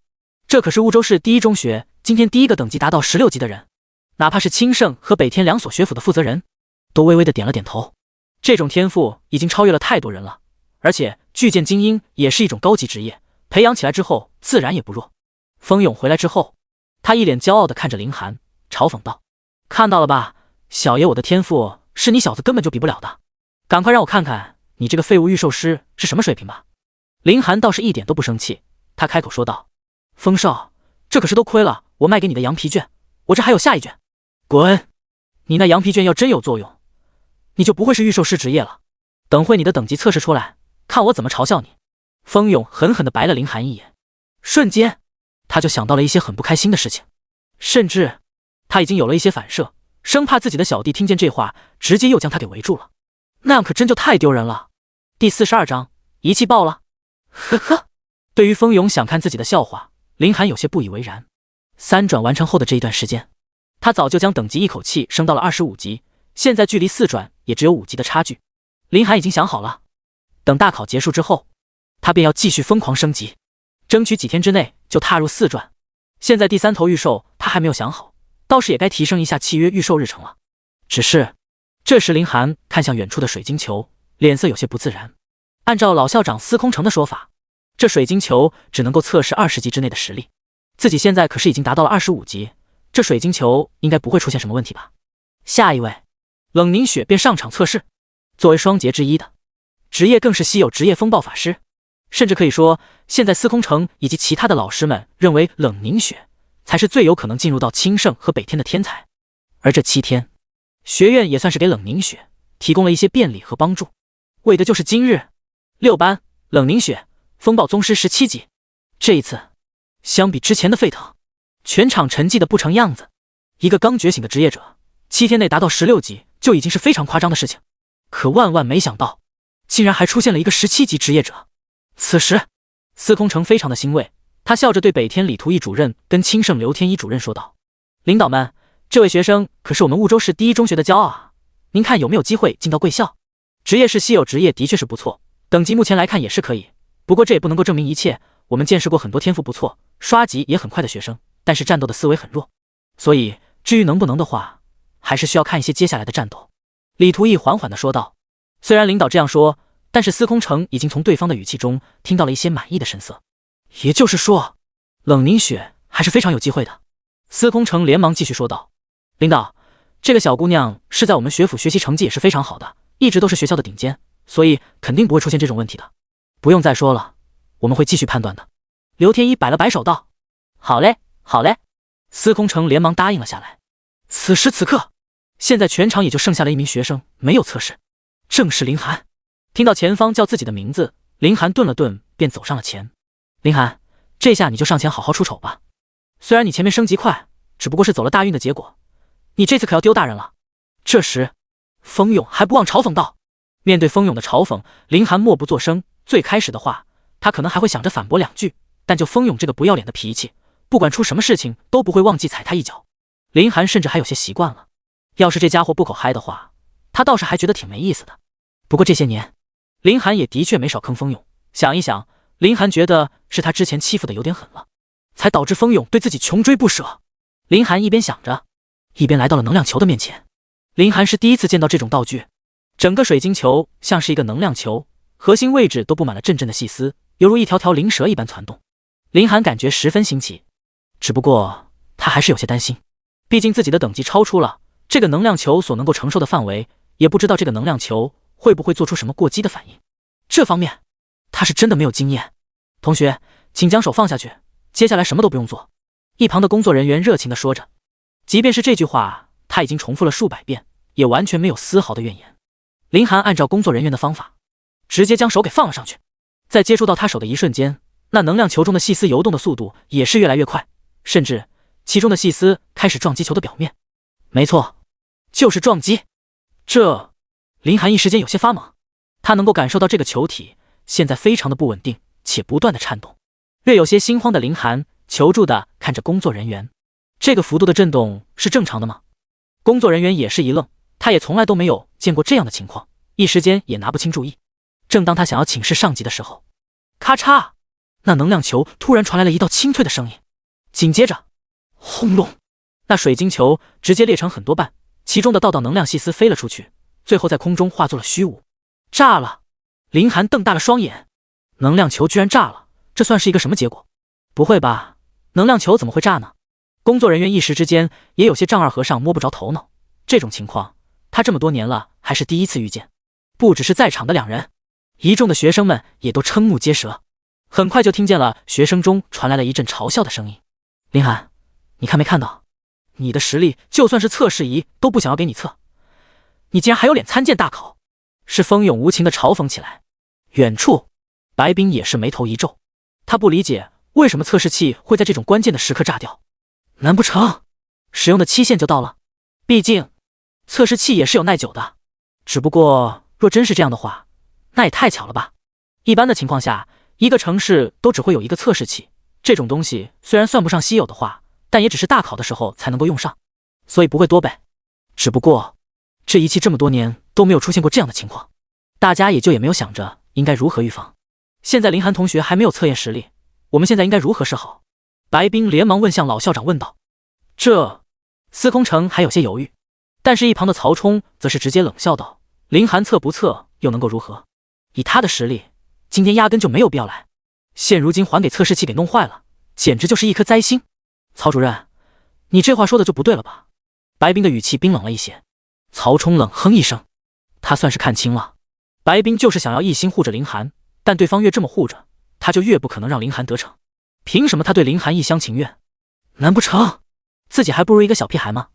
这可是婺州市第一中学今天第一个等级达到16级的人，哪怕是清圣和北天2所学府的负责人，都微微的点了点头。这种天赋已经超越了太多人了，而且巨剑精英也是一种高级职业，培养起来之后自然也不弱。风勇回来之后，他一脸骄傲的看着林寒，嘲讽道：“看到了吧，小爷我的天赋是你小子根本就比不了的，赶快让我看看你这个废物御兽师是什么水平吧。”林寒倒是一点都不生气，他开口说道：“风少，这可是都亏了我卖给你的羊皮卷，我这还有下一卷。滚！你那羊皮卷要真有作用，你就不会是御兽师职业了。等会你的等级测试出来，看我怎么嘲笑你。”风勇狠狠地白了林寒一眼，瞬间他就想到了一些很不开心的事情，甚至他已经有了一些反射，生怕自己的小弟听见这话，直接又将他给围住了，那样可真就太丢人了。第42章，一气爆了。呵呵，对于风勇想看自己的笑话，林寒有些不以为然。3转完成后的这一段时间，他早就将等级一口气升到了25级，现在距离4转也只有5级的差距。林寒已经想好了，等大考结束之后，他便要继续疯狂升级，争取几天之内就踏入4转。现在第3头御兽他还没有想好，倒是也该提升一下契约御兽日程了。只是这时林寒看向远处的水晶球，脸色有些不自然。按照老校长司空城的说法，这水晶球只能够测试20级之内的实力，自己现在可是已经达到了25级，这水晶球应该不会出现什么问题吧。下一位，冷凝雪便上场测试。作为双杰之一的职业，更是稀有职业风暴法师，甚至可以说现在司空城以及其他的老师们认为冷凝雪才是最有可能进入到清圣和北天的天才。而这7天，学院也算是给冷凝雪提供了一些便利和帮助，为的就是今日。6班，冷凝雪，风暴宗师17级。这一次相比之前的沸腾，全场沉寂的不成样子。一个刚觉醒的职业者7天内达到16级就已经是非常夸张的事情，可万万没想到竟然还出现了一个17级职业者。此时司空城非常的欣慰，他笑着对北天李图一主任跟清圣刘天一主任说道：“领导们，这位学生可是我们婺州市第一中学的骄傲啊，您看有没有机会进到贵校？职业是稀有职业，的确是不错，等级目前来看也是可以，不过这也不能够证明一切。我们见识过很多天赋不错，刷级也很快的学生，但是战斗的思维很弱，所以至于能不能的话，还是需要看一些接下来的战斗。”李图义缓缓地说道。虽然领导这样说，但是司空城已经从对方的语气中听到了一些满意的神色。也就是说，冷凝雪还是非常有机会的。司空城连忙继续说道：“领导，这个小姑娘是在我们学府学习成绩也是非常好的，一直都是学校的顶尖，所以肯定不会出现这种问题的。不用再说了，我们会继续判断的。”刘天一摆了摆手道：“好嘞，好嘞。”司空城连忙答应了下来。此时此刻，现在全场也就剩下了一名学生没有测试，正是林寒。听到前方叫自己的名字，林寒顿了顿，便走上了前。林寒，这下你就上前好好出丑吧。虽然你前面升级快，只不过是走了大运的结果，你这次可要丢大人了。这时，风勇还不忘嘲讽道。面对风勇的嘲讽，林寒默不作声。最开始的话，他可能还会想着反驳2句，但就风勇这个不要脸的脾气，不管出什么事情都不会忘记踩他一脚。林寒甚至还有些习惯了，要是这家伙不口嗨的话，他倒是还觉得挺没意思的。不过这些年，林寒也的确没少坑风勇。想一想，林寒觉得是他之前欺负的有点狠了，才导致风勇对自己穷追不舍。林寒一边想着，一边来到了能量球的面前。林寒是第一次见到这种道具，整个水晶球像是一个能量球，核心位置都布满了阵阵的细丝，犹如一条条灵蛇一般攒动。林寒感觉十分新奇，只不过他还是有些担心，毕竟自己的等级超出了这个能量球所能够承受的范围，也不知道这个能量球会不会做出什么过激的反应。这方面他是真的没有经验。同学，请将手放下去，接下来什么都不用做。一旁的工作人员热情地说着，即便是这句话他已经重复了数百遍，也完全没有丝毫的怨言。林寒按照工作人员的方法，直接将手给放了上去。在接触到他手的一瞬间，那能量球中的细丝游动的速度也是越来越快，甚至其中的细丝开始撞击球的表面。没错，就是撞击。林寒一时间有些发懵，他能够感受到这个球体现在非常的不稳定，且不断的颤动。略有些心慌的林寒求助的看着工作人员，这个幅度的震动是正常的吗？工作人员也是一愣，他也从来都没有见过这样的情况，一时间也拿不清注意。正当他想要请示上级的时候，咔嚓，那能量球突然传来了一道清脆的声音，紧接着轰隆，那水晶球直接裂成很多瓣，其中的道道能量细丝飞了出去，最后在空中化作了虚无。炸了！林寒瞪大了双眼，能量球居然炸了，这算是一个什么结果？不会吧，能量球怎么会炸呢？工作人员一时之间也有些丈二和尚摸不着头脑，这种情况他这么多年了还是第一次遇见。不只是在场的两人，一众的学生们也都瞠目结舌。很快就听见了学生中传来了一阵嘲笑的声音。林寒，你看没看到，你的实力就算是测试仪都不想要给你测，你竟然还有脸参见大考？是风勇无情的嘲讽起来。远处白冰也是眉头一皱，他不理解为什么测试器会在这种关键的时刻炸掉，难不成使用的期限就到了？毕竟测试器也是有耐久的，只不过若真是这样的话，那也太巧了吧。一般的情况下，一个城市都只会有一个测试器，这种东西虽然算不上稀有的话，但也只是大考的时候才能够用上，所以不会多备。只不过这仪器这么多年都没有出现过这样的情况，大家也没有想着应该如何预防。现在林寒同学还没有测验实力，我们现在应该如何是好？白冰连忙问向老校长问道。司空城还有些犹豫，但是一旁的曹冲则是直接冷笑道，林寒测不测又能够如何？以他的实力，今天压根就没有必要来，现如今还给测试器给弄坏了，简直就是一颗灾星。曹主任，你这话说的就不对了吧？白冰的语气冰冷了一些。曹冲冷哼一声，他算是看清了，白冰就是想要一心护着林寒，但对方越这么护着，他就越不可能让林寒得逞。凭什么他对林寒一厢情愿？难不成自己还不如一个小屁孩吗？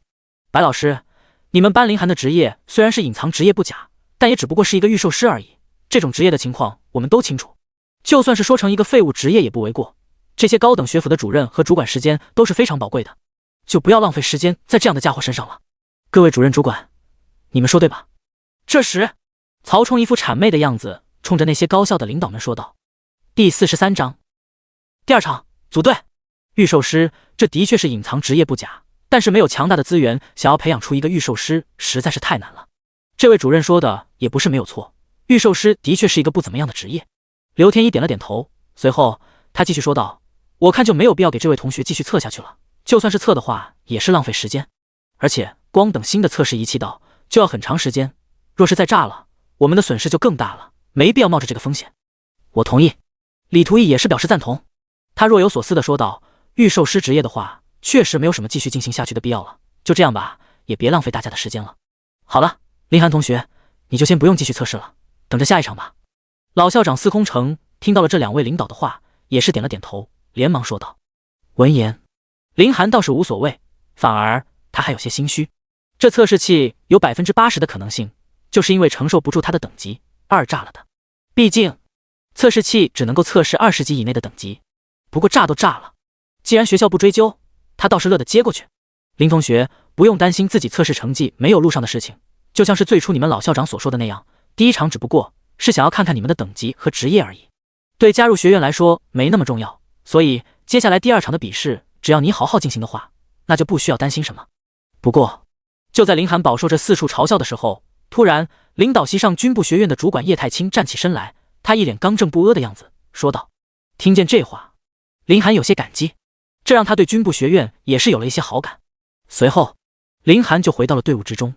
白老师，你们班林寒的职业虽然是隐藏职业不假，但也只不过是一个御兽师而已，这种职业的情况我们都清楚，就算是说成一个废物职业也不为过。这些高等学府的主任和主管时间都是非常宝贵的，就不要浪费时间在这样的家伙身上了。各位主任主管，你们说对吧？这时曹冲一副谄媚的样子，冲着那些高校的领导们说道。第43章第二场组队。御兽师这的确是隐藏职业不假，但是没有强大的资源，想要培养出一个御兽师实在是太难了。这位主任说的也不是没有错，御兽师的确是一个不怎么样的职业。刘天一点了点头，随后他继续说道，我看就没有必要给这位同学继续测下去了，就算是测的话也是浪费时间，而且光等新的测试仪器到就要很长时间，若是再炸了，我们的损失就更大了，没必要冒着这个风险。我同意。李图义也是表示赞同，他若有所思地说道，御兽师职业的话确实没有什么继续进行下去的必要了，就这样吧，也别浪费大家的时间了。好了，林寒同学，你就先不用继续测试了，等着下一场吧。老校长司空城听到了这两位领导的话，也是点了点头，连忙说道。闻言，林寒倒是无所谓，反而他还有些心虚。这测试器有 80% 的可能性就是因为承受不住他的等级而炸了的，毕竟测试器只能够测试20级以内的等级，不过炸都炸了，既然学校不追究，他倒是乐得接过去。林同学不用担心自己测试成绩没有录上的事情，就像是最初你们老校长所说的那样，第一场只不过是想要看看你们的等级和职业而已，对加入学院来说没那么重要，所以接下来第2场的比试，只要你好好进行的话，那就不需要担心什么。不过，就在林寒饱受着四处嘲笑的时候，突然，领导席上军部学院的主管叶太清站起身来，他一脸刚正不阿的样子，说道：“听见这话，林寒有些感激，这让他对军部学院也是有了一些好感。”随后，林寒就回到了队伍之中。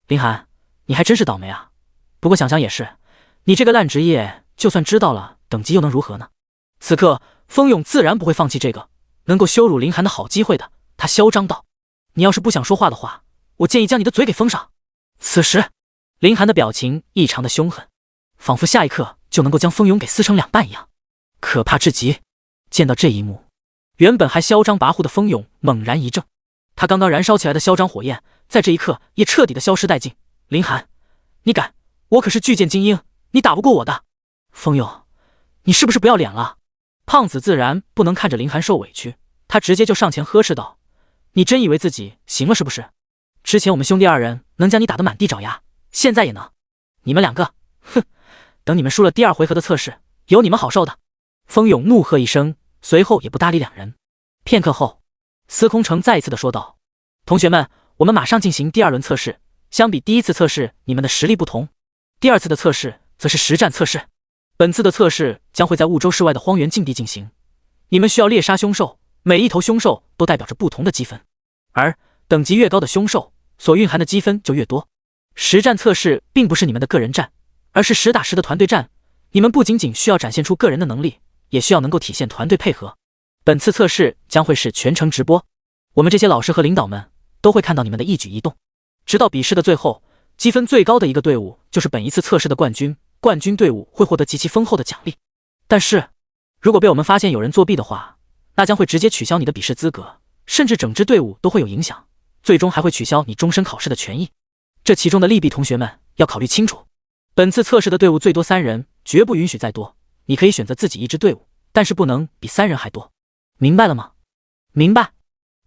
林寒，你还真是倒霉啊！不过想想也是，你这个烂职业，就算知道了等级又能如何呢？此刻，风勇自然不会放弃这个能够羞辱林寒的好机会的。他嚣张道：“你要是不想说话的话，我建议将你的嘴给封上。”此时，林寒的表情异常的凶狠，仿佛下一刻就能够将风勇给撕成2半一样，可怕至极。见到这一幕，原本还嚣张跋扈的风勇猛然一怔，他刚刚燃烧起来的嚣张火焰，在这一刻也彻底的消失殆尽。林寒，你敢？我可是巨剑精英，你打不过我的。风勇，你是不是不要脸了？胖子自然不能看着林寒受委屈，他直接就上前呵斥道：“你真以为自己行了是不是？之前我们兄弟2人能将你打得满地找牙，现在也能？你们2个，哼！等你们输了第2回合的测试，有你们好受的！”风勇怒喝一声，随后也不搭理2人。片刻后，司空城再一次的说道：“同学们，我们马上进行第2轮测试。相比第1次测试，你们的实力不同。第2次的测试则是实战测试。本次的测试将会在婺州市外的荒原禁地进行。你们需要猎杀凶兽，每一头凶兽都代表着不同的积分，而等级越高的凶兽所蕴含的积分就越多。实战测试并不是你们的个人战，而是实打实的团队战。你们不仅仅需要展现出个人的能力，也需要能够体现团队配合。本次测试将会是全程直播，我们这些老师和领导们都会看到你们的一举一动。直到比试的最后，积分最高的一个队伍就是本一次测试的冠军，冠军队伍会获得极其丰厚的奖励。但是，如果被我们发现有人作弊的话，那将会直接取消你的比试资格，甚至整支队伍都会有影响，最终还会取消你终身考试的权益。这其中的利弊，同学们要考虑清楚。本次测试的队伍最多3人，绝不允许再多。你可以选择自己一支队伍，但是不能比3人还多。明白了吗？明白。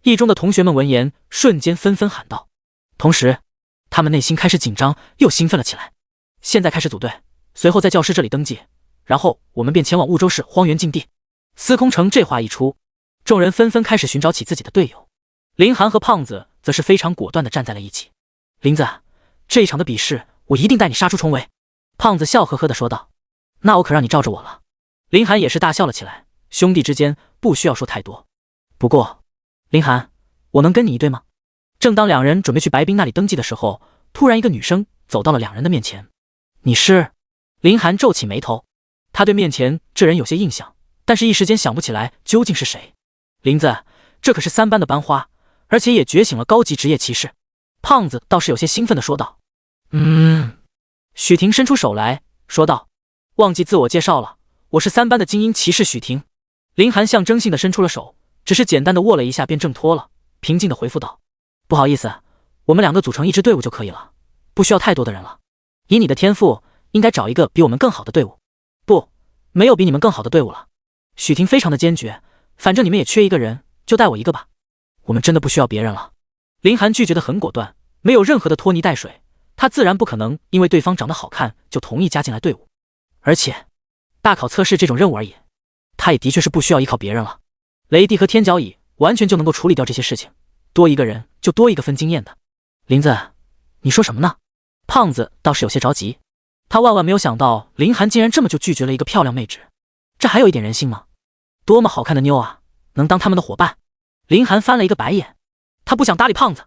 一中的同学们闻言，瞬间纷纷喊道。同时，他们内心开始紧张又兴奋了起来。现在开始组队，随后在教师这里登记，然后我们便前往婺州市荒原禁地。司空城这话一出，众人纷纷开始寻找起自己的队友。林寒和胖子则是非常果断地站在了一起。林子，这一场的比试，我一定带你杀出重围。胖子笑呵呵地说道。那我可让你罩着我了。林寒也是大笑了起来。兄弟之间不需要说太多。不过，林寒，我能跟你一队吗？正当2人准备去白冰那里登记的时候，突然一个女生走到了2人的面前。你是？林寒皱起眉头，他对面前这人有些印象，但是一时间想不起来究竟是谁。林子，这可是3班的班花，而且也觉醒了高级职业骑士。胖子倒是有些兴奋地说道。许婷伸出手来说道。忘记自我介绍了，我是3班的精英骑士许婷。林寒象征性地伸出了手，只是简单的握了一下便挣脱了，平静地回复道：不好意思，我们2个组成一支队伍就可以了，不需要太多的人了。以你的天赋，应该找一个比我们更好的队伍。不，没有比你们更好的队伍了。许婷非常的坚决，反正你们也缺一个人，就带我一个吧。我们真的不需要别人了。林寒拒绝的很果断，没有任何的拖泥带水，他自然不可能因为对方长得好看就同意加进来队伍。而且，大考测试这种任务而已，他也的确是不需要依靠别人了。雷帝和天角蚁完全就能够处理掉这些事情，多一个人就多一个分经验的。林子，你说什么呢？胖子倒是有些着急，他万万没有想到林寒竟然这么就拒绝了一个漂亮妹纸，这还有一点人性吗？多么好看的妞啊，能当他们的伙伴？林寒翻了一个白眼，他不想搭理胖子，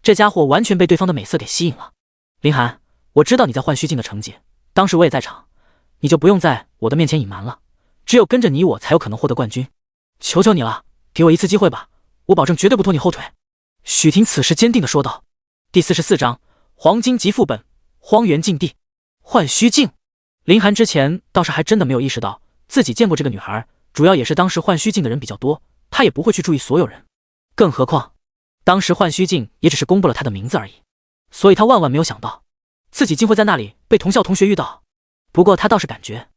这家伙完全被对方的美色给吸引了。林寒，我知道你在换虚境的成绩，当时我也在场，你就不用在我的面前隐瞒了，只有跟着你我才有可能获得冠军，求求你了，给我一次机会吧，我保证绝对不拖你后腿。许婷此时坚定地说道。第44章黄金级副本荒原禁地幻虚境。林寒之前倒是还真的没有意识到自己见过这个女孩，主要也是当时幻虚境的人比较多，他也不会去注意所有人，更何况当时幻虚境也只是公布了他的名字而已，所以他万万没有想到自己竟会在那里被同校同学遇到。不过他倒是感觉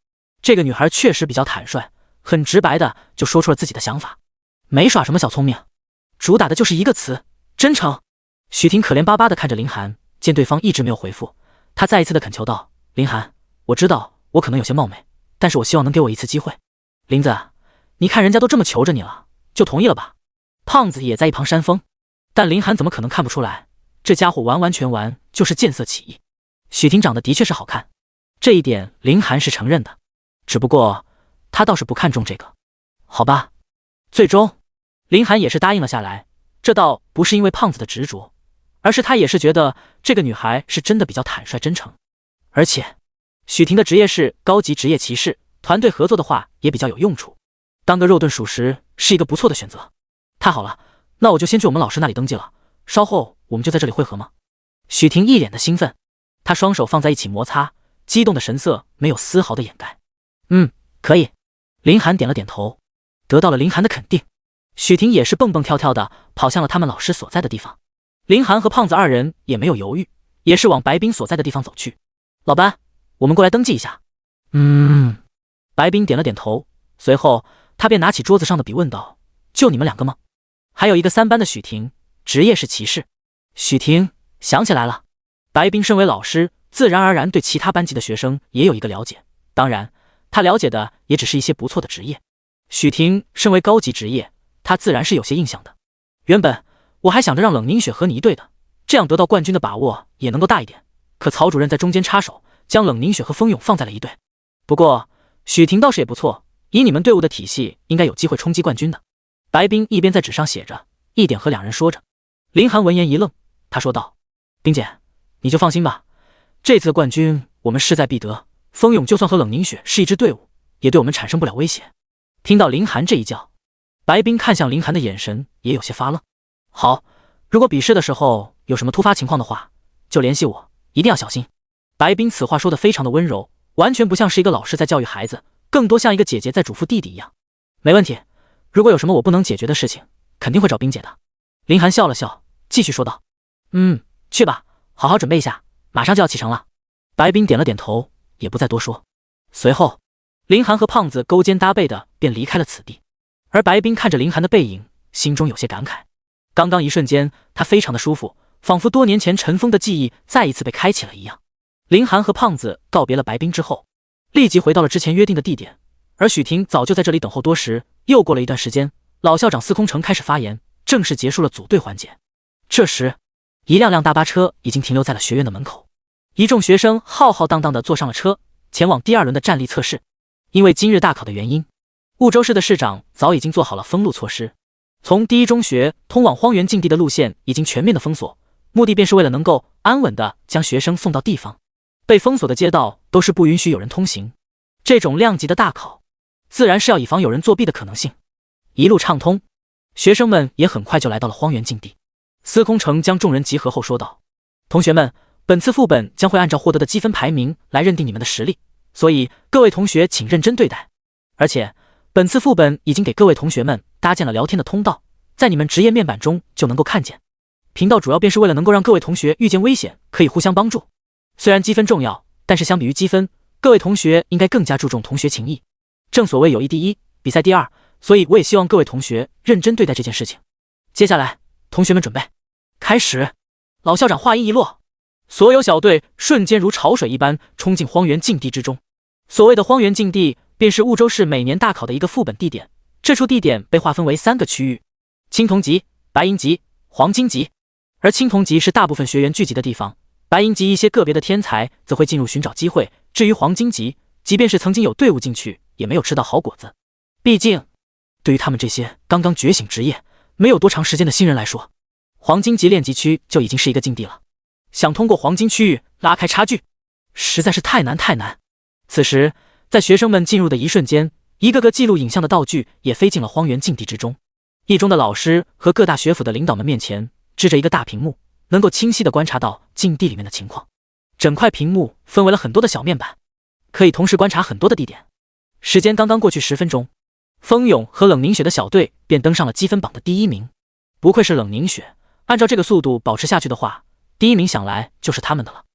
这个女孩确实比较坦率，很直白的就说出了自己的想法，没耍什么小聪明，主打的就是一个词：真诚。许婷可怜巴巴的看着林寒，见对方一直没有回复，他再一次的恳求道：林寒，我知道我可能有些冒昧，但是我希望能给我一次机会。林子，你看人家都这么求着你了，就同意了吧。胖子也在一旁煽风，但林寒怎么可能看不出来，这家伙完全就是见色起意。许婷长得的确是好看，这一点林寒是承认的，只不过他倒是不看重这个。好吧，最终林寒也是答应了下来，这倒不是因为胖子的执着，而是他也是觉得这个女孩是真的比较坦率真诚。而且许婷的职业是高级职业骑士，团队合作的话也比较有用处，当个肉盾属实是一个不错的选择。太好了，那我就先去我们老师那里登记了，稍后我们就在这里会合吗？许婷一脸的兴奋，她双手放在一起摩擦，激动的神色没有丝毫的掩盖。可以。林寒点了点头，得到了林寒的肯定，许婷也是蹦蹦跳跳的跑向了他们老师所在的地方。林寒和胖子二人也没有犹豫，也是往白冰所在的地方走去。老班，我们过来登记一下。白冰点了点头，随后他便拿起桌子上的笔问道：就你们两个吗？还有一个3班的许婷，职业是骑士。许婷想起来了，白冰身为老师，自然而然对其他班级的学生也有一个了解，当然他了解的也只是一些不错的职业。许婷身为高级职业，他自然是有些印象的。原本我还想着让冷凝雪和你一队的，这样得到冠军的把握也能够大一点，可曹主任在中间插手，将冷凝雪和风勇放在了一队。不过许婷倒是也不错，以你们队伍的体系，应该有机会冲击冠军的。白冰一边在纸上写着，一点和两人说着。林寒闻言一愣，他说道：冰姐，你就放心吧，这次的冠军我们势在必得，风勇就算和冷凝雪是一支队伍，也对我们产生不了威胁。听到林寒这一叫，白冰看向林寒的眼神也有些发愣。好，如果比试的时候有什么突发情况的话，就联系我，一定要小心。白冰此话说得非常的温柔，完全不像是一个老师在教育孩子，更多像一个姐姐在嘱咐弟弟一样。没问题，如果有什么我不能解决的事情，肯定会找冰姐的。林寒笑了笑，继续说道：去吧，好好准备一下，马上就要启程了。白冰点了点头，也不再多说。随后林寒和胖子勾肩搭背的便离开了此地，而白冰看着林寒的背影，心中有些感慨。刚刚一瞬间，他非常的舒服，仿佛多年前尘封的记忆再一次被开启了一样。林寒和胖子告别了白冰之后，立即回到了之前约定的地点，而许婷早就在这里等候多时。又过了一段时间，老校长司空城开始发言，正式结束了组队环节。这时一辆辆大巴车已经停留在了学院的门口，一众学生浩浩荡荡地坐上了车，前往第2轮的站立测试。因为今日大考的原因，婺州市的市长早已经做好了封路措施，从第一中学通往荒原禁地的路线已经全面的封锁，目的便是为了能够安稳地将学生送到地方。被封锁的街道都是不允许有人通行，这种量级的大考自然是要以防有人作弊的可能性。一路畅通，学生们也很快就来到了荒原禁地。司空城将众人集合后说道：同学们，本次副本将会按照获得的积分排名来认定你们的实力，所以各位同学请认真对待。而且本次副本已经给各位同学们搭建了聊天的通道，在你们职业面板中就能够看见。频道主要便是为了能够让各位同学遇见危险可以互相帮助。虽然积分重要，但是相比于积分，各位同学应该更加注重同学情谊。正所谓友谊第一，比赛第二，所以我也希望各位同学认真对待这件事情。接下来同学们准备开始。老校长话音一落，所有小队瞬间如潮水一般冲进荒原禁地之中。所谓的荒原禁地便是婺州市每年大考的一个副本地点，这处地点被划分为3个区域：青铜级、白银级、黄金级。而青铜级是大部分学员聚集的地方，白银级一些个别的天才则会进入寻找机会，至于黄金级，即便是曾经有队伍进去，也没有吃到好果子。毕竟对于他们这些刚刚觉醒职业没有多长时间的新人来说，黄金级练级区就已经是一个禁地了，想通过黄金区域拉开差距实在是太难。此时在学生们进入的一瞬间，一个个记录影像的道具也飞进了荒原禁地之中。一中的老师和各大学府的领导们面前支着一个大屏幕，能够清晰地观察到禁地里面的情况。整块屏幕分为了很多的小面板，可以同时观察很多的地点。时间刚刚过去10分钟，风勇和冷凝雪的小队便登上了积分榜的第1名。不愧是冷凝雪，按照这个速度保持下去的话，第1名想来就是他们的了。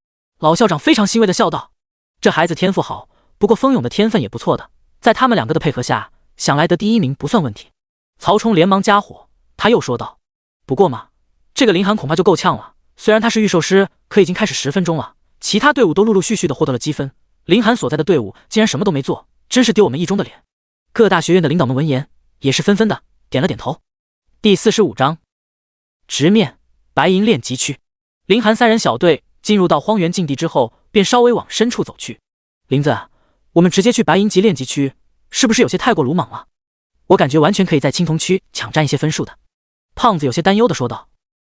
老校长非常欣慰地笑道：这孩子天赋好，不过风勇的天分也不错的，在他们2个的配合下，想来得第1名不算问题。曹冲连忙加火，他又说道：不过嘛，这个林寒恐怕就够呛了，虽然他是御兽师，可已经开始10分钟了，其他队伍都陆陆续续的获得了积分，林寒所在的队伍竟然什么都没做，真是丢我们一中的脸。各大学院的领导们闻言也是纷纷的点了点头。第45章，直面白银炼级区。林寒三人小队进入到荒原禁地之后，便稍微往深处走去。林子，我们直接去白银级炼级区，是不是有些太过鲁莽了？我感觉完全可以在青铜区抢占一些分数的。胖子有些担忧的说道。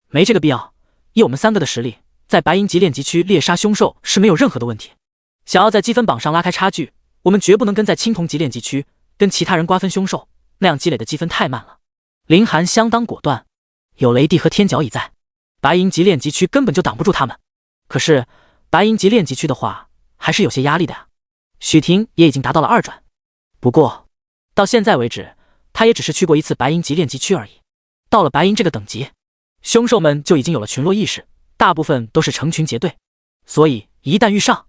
没这个必要，以我们3个的实力，在白银级炼级区猎杀凶兽是没有任何的问题。想要在积分榜上拉开差距，我们绝不能跟在青铜级炼级区跟其他人瓜分凶兽，那样积累的积分太慢了。林寒相当果断，有雷帝和天角蚁在，白银级炼级区根本就挡不住他们。可是白银级炼级区的话，还是有些压力的呀。许婷也已经达到了2转，不过到现在为止，他也只是去过一次白银级炼级区而已。到了白银这个等级，凶兽们就已经有了群落意识，大部分都是成群结队，所以一旦遇上，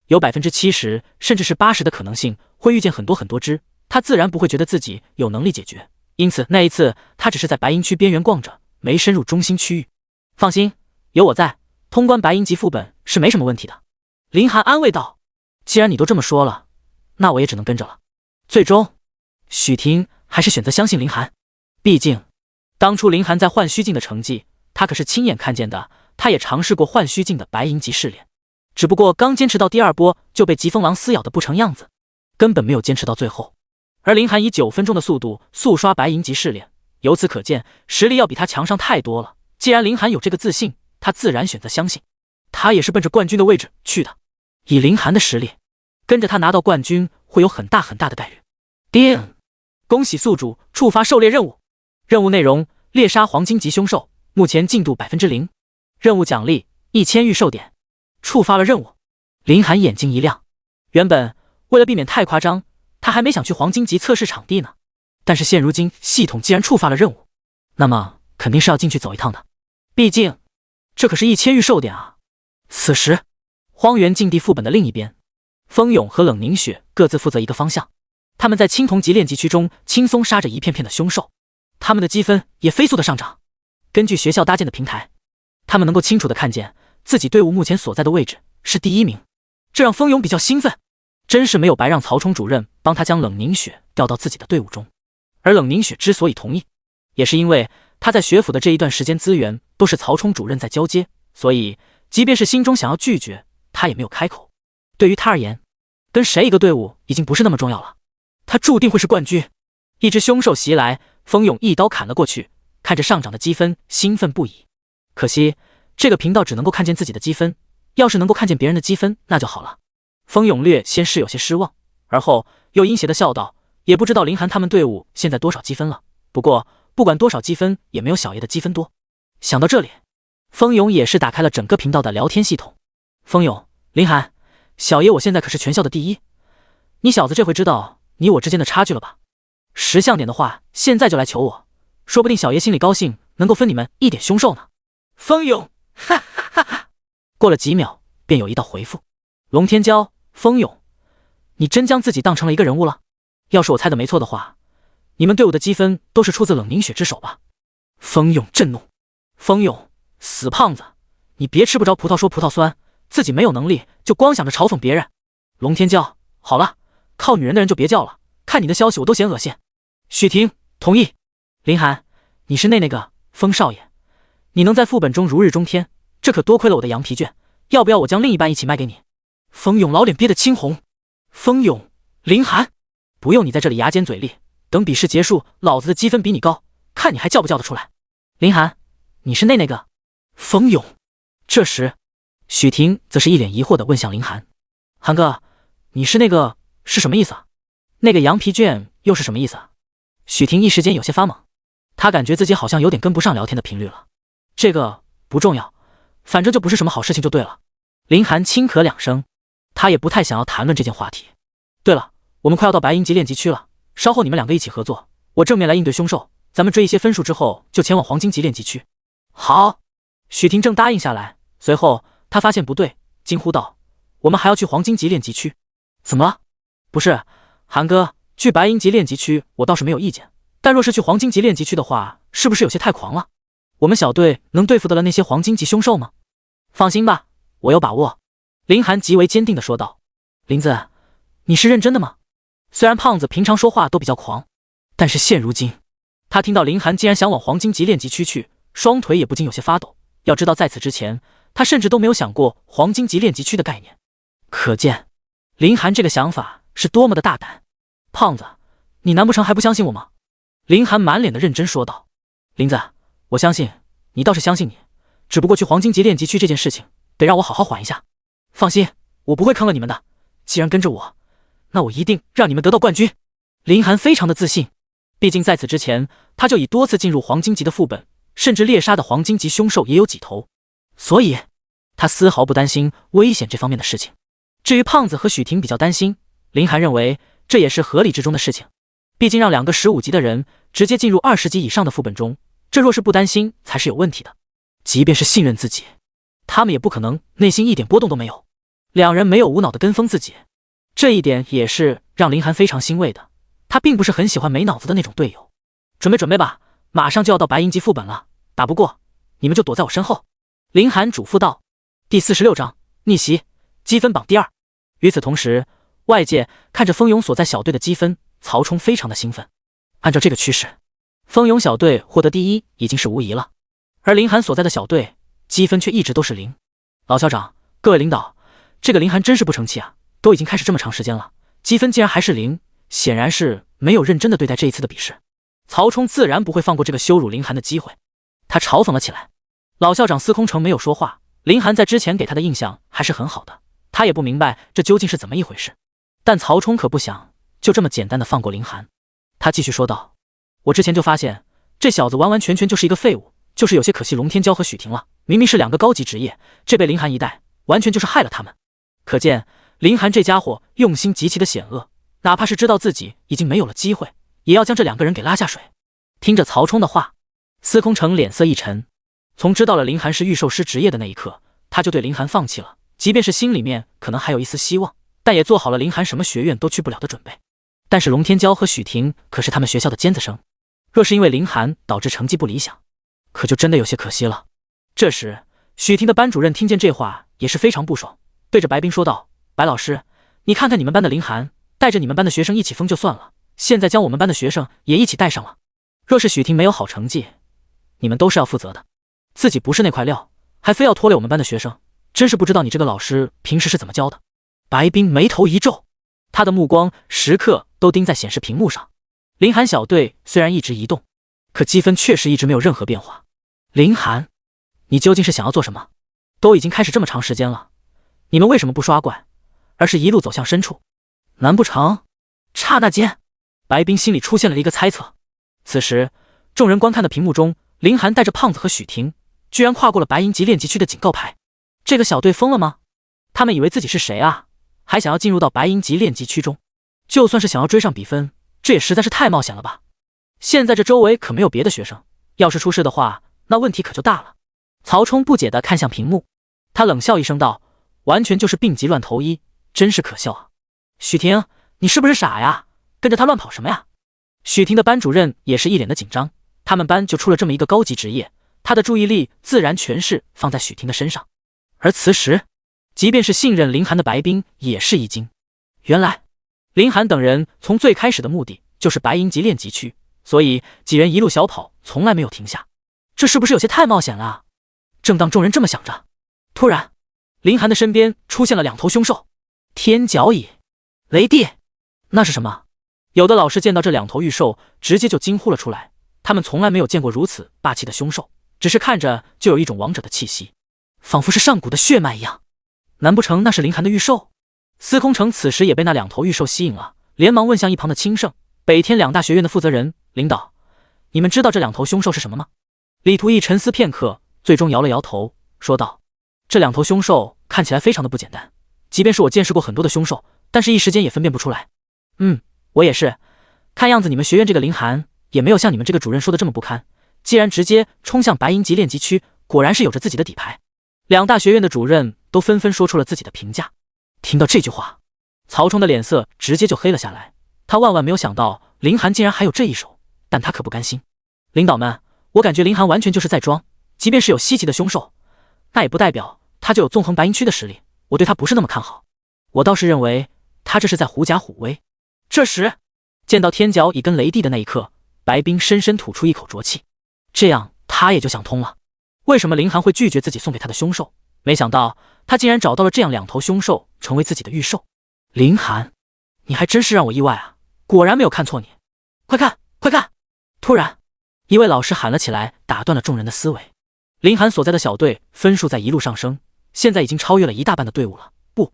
有70%甚至是80%的可能性会遇见很多只，他自然不会觉得自己有能力解决。因此那一次他只是在白银区边缘逛着，没深入中心区域。放心，有我在，通关白银级副本是没什么问题的。林寒安慰道。既然你都这么说了，那我也只能跟着了。最终许婷还是选择相信林寒，毕竟当初林寒在幻虚境的成绩，他可是亲眼看见的。他也尝试过幻虚境的白银级试炼，只不过刚坚持到第2波就被疾风狼撕咬的不成样子，根本没有坚持到最后。而林寒以9分钟的速度速刷白银级试炼，由此可见实力要比他强上太多了。既然林寒有这个自信，他自然选择相信。他也是奔着冠军的位置去的，以林寒的实力，跟着他拿到冠军会有很大的概率。叮！恭喜宿主触发狩猎任务，任务内容：猎杀黄金级凶兽，目前进度0%。任务奖励1000御兽点。触发了任务，林寒眼睛一亮。原本为了避免太夸张，他还没想去黄金级测试场地呢。但是现如今系统既然触发了任务，那么肯定是要进去走一趟的。毕竟这可是1000御兽点啊！此时，荒原禁地副本的另一边，风勇和冷凝雪各自负责一个方向。他们在青铜级炼级区中轻松杀着一片片的凶兽，他们的积分也飞速的上涨。根据学校搭建的平台，他们能够清楚的看见自己队伍目前所在的位置是第1名，这让风勇比较兴奋。真是没有白让曹冲主任帮他将冷凝雪调到自己的队伍中。而冷凝雪之所以同意，也是因为他在学府的这一段时间资源都是曹冲主任在交接，所以即便是心中想要拒绝，他也没有开口。对于他而言，跟谁一个队伍已经不是那么重要了，他注定会是冠军。一只凶兽袭来，风勇一刀砍了过去，看着上涨的积分兴奋不已。可惜这个频道只能够看见自己的积分，要是能够看见别人的积分那就好了。风勇略先是有些失望，而后又阴邪的笑道，也不知道林寒他们队伍现在多少积分了，不过不管多少积分也没有小爷的积分多。想到这里，风勇也是打开了整个频道的聊天系统。风勇，林寒，小爷我现在可是全校的第1，你小子这回知道你我之间的差距了吧？10项点的话现在就来求我，说不定小爷心里高兴，能够分你们一点凶兽呢。风勇哈哈哈哈。过了几秒便有一道回复。龙天骄，风勇，你真将自己当成了一个人物了？要是我猜的没错的话，你们队伍的积分都是出自冷凝雪之手吧？风勇震怒。风勇，死胖子，你别吃不着葡萄说葡萄酸，自己没有能力就光想着嘲讽别人。龙天骄，好了，靠女人的人就别叫了，看你的消息我都嫌恶心。许婷，同意。林寒，你是那个风少爷，你能在副本中如日中天，这可多亏了我的羊皮卷，要不要我将另一半一起卖给你？风勇老脸憋得青红。风勇，林寒，不用你在这里牙尖嘴利，等比试结束，老子的积分比你高，看你还叫不叫得出来。林寒，你是那个风勇。这时许婷则是一脸疑惑地问向林寒，寒哥，你是那个是什么意思啊？那个羊皮卷又是什么意思啊？许婷一时间有些发懵，他感觉自己好像有点跟不上聊天的频率了。这个不重要，反正就不是什么好事情就对了。林寒轻咳2声，他也不太想要谈论这件话题。对了，我们快要到白银级炼级区了，稍后你们2个一起合作，我正面来应对凶兽，咱们追一些分数之后就前往黄金级炼级区。好。许婷正答应下来，随后他发现不对，惊呼道，我们还要去黄金级炼级区？怎么了？不是，韩哥，去白银级炼级区我倒是没有意见，但若是去黄金级炼级区的话，是不是有些太狂了？我们小队能对付得了那些黄金级凶兽吗？放心吧，我有把握。林寒极为坚定地说道。林子，你是认真的吗？虽然胖子平常说话都比较狂，但是现如今，他听到林寒竟然想往黄金级炼级区去，双腿也不禁有些发抖。要知道在此之前，他甚至都没有想过黄金级炼级区的概念，可见林寒这个想法是多么的大胆。胖子，你难不成还不相信我吗？林寒满脸的认真说道。林子，我相信你，倒是相信你，只不过去黄金级炼级区这件事情得让我好好缓一下。放心，我不会坑了你们的，既然跟着我，那我一定让你们得到冠军。林寒非常的自信，毕竟在此之前他就已多次进入黄金级的副本，甚至猎杀的黄金级凶兽也有几头，所以他丝毫不担心危险这方面的事情。至于胖子和许婷比较担心，林寒认为这也是合理之中的事情，毕竟让2个15级的人直接进入20级以上的副本中，这若是不担心才是有问题的。即便是信任自己，他们也不可能内心一点波动都没有。2人没有无脑的跟风自己，这一点也是让林寒非常欣慰的。他并不是很喜欢没脑子的那种队友。准备吧，马上就要到白银级副本了，打不过你们就躲在我身后。林寒嘱咐道。第46章逆袭，积分榜第2。与此同时，外界看着蜂拥所在小队的积分，曹冲非常的兴奋。按照这个趋势，蜂拥小队获得第1已经是无疑了，而林寒所在的小队积分却一直都是0。老校长，各位领导，这个林寒真是不成器啊，都已经开始这么长时间了，积分竟然还是0，显然是没有认真的对待这一次的比试。曹冲自然不会放过这个羞辱林寒的机会，他嘲讽了起来。老校长司空城没有说话，林寒在之前给他的印象还是很好的，他也不明白这究竟是怎么一回事。但曹冲可不想就这么简单的放过林寒，他继续说道：我之前就发现这小子完完全全就是一个废物，就是有些可惜龙天骄和许婷了，明明是2个高级职业，这被林寒一带，完全就是害了他们。可见林寒这家伙用心极其的险恶，哪怕是知道自己已经没有了机会，也要将这2个人给拉下水。听着曹冲的话，司空城脸色一沉。从知道了林寒是御兽师职业的那一刻，他就对林寒放弃了，即便是心里面可能还有一丝希望，但也做好了林寒什么学院都去不了的准备。但是龙天骄和许婷可是他们学校的尖子生，若是因为林寒导致成绩不理想，可就真的有些可惜了。这时许婷的班主任听见这话也是非常不爽，对着白冰说道：白老师，你看看你们班的林寒，带着你们班的学生一起疯就算了，现在将我们班的学生也一起带上了，若是许婷没有好成绩，你们都是要负责的。自己不是那块料，还非要拖累我们班的学生，真是不知道你这个老师平时是怎么教的。白冰眉头一皱，他的目光时刻都盯在显示屏幕上。林寒小队虽然一直移动，可积分确实一直没有任何变化。林寒，你究竟是想要做什么？都已经开始这么长时间了，你们为什么不刷怪，而是一路走向深处？难不成……刹那间，白冰心里出现了一个猜测。此时众人观看的屏幕中，林寒带着胖子和许婷居然跨过了白银级炼级区的警告牌。这个小队疯了吗？他们以为自己是谁啊？还想要进入到白银级炼级区中？就算是想要追上比分，这也实在是太冒险了吧。现在这周围可没有别的学生，要是出事的话，那问题可就大了。曹冲不解地看向屏幕，他冷笑一声道：完全就是病急乱投医，真是可笑啊。许婷，你是不是傻呀？跟着他乱跑什么呀？许婷的班主任也是一脸的紧张，他们班就出了这么一个高级职业，他的注意力自然全是放在许婷的身上。而此时即便是信任林寒的白冰也是一惊，原来林寒等人从最开始的目的就是白银级炼级区，所以几人一路小跑，从来没有停下。这是不是有些太冒险了？正当众人这么想着，突然林寒的身边出现了2头凶兽，天角蚁、雷帝。那是什么？有的老师见到这2头御兽直接就惊呼了出来，他们从来没有见过如此霸气的凶兽，只是看着就有一种王者的气息，仿佛是上古的血脉一样。难不成那是林寒的御兽？司空城此时也被那2头御兽吸引了，连忙问向一旁的清盛、北天2大学院的负责人：领导，你们知道这2头凶兽是什么吗？李图义沉思片刻，最终摇了摇头，说道：这2头凶兽看起来非常的不简单，即便是我见识过很多的凶兽，但是一时间也分辨不出来。我也是，看样子你们学院这个林寒也没有像你们这个主任说的这么不堪，既然直接冲向白银级炼级区，果然是有着自己的底牌。2大学院的主任都纷纷说出了自己的评价。听到这句话，曹冲的脸色直接就黑了下来，他万万没有想到林寒竟然还有这一手，但他可不甘心。领导们，我感觉林寒完全就是在装，即便是有稀奇的凶兽，那也不代表他就有纵横白银区的实力，我对他不是那么看好，我倒是认为他这是在狐假虎威。这时见到天角已跟雷地的那一刻，白冰深深吐出一口浊气。这样他也就想通了，为什么林寒会拒绝自己送给他的凶兽。没想到他竟然找到了这样2头凶兽成为自己的御兽。林寒，你还真是让我意外啊，果然没有看错你。快看快看！突然一位老师喊了起来，打断了众人的思维。林寒所在的小队分数在一路上升，现在已经超越了一大半的队伍了，不，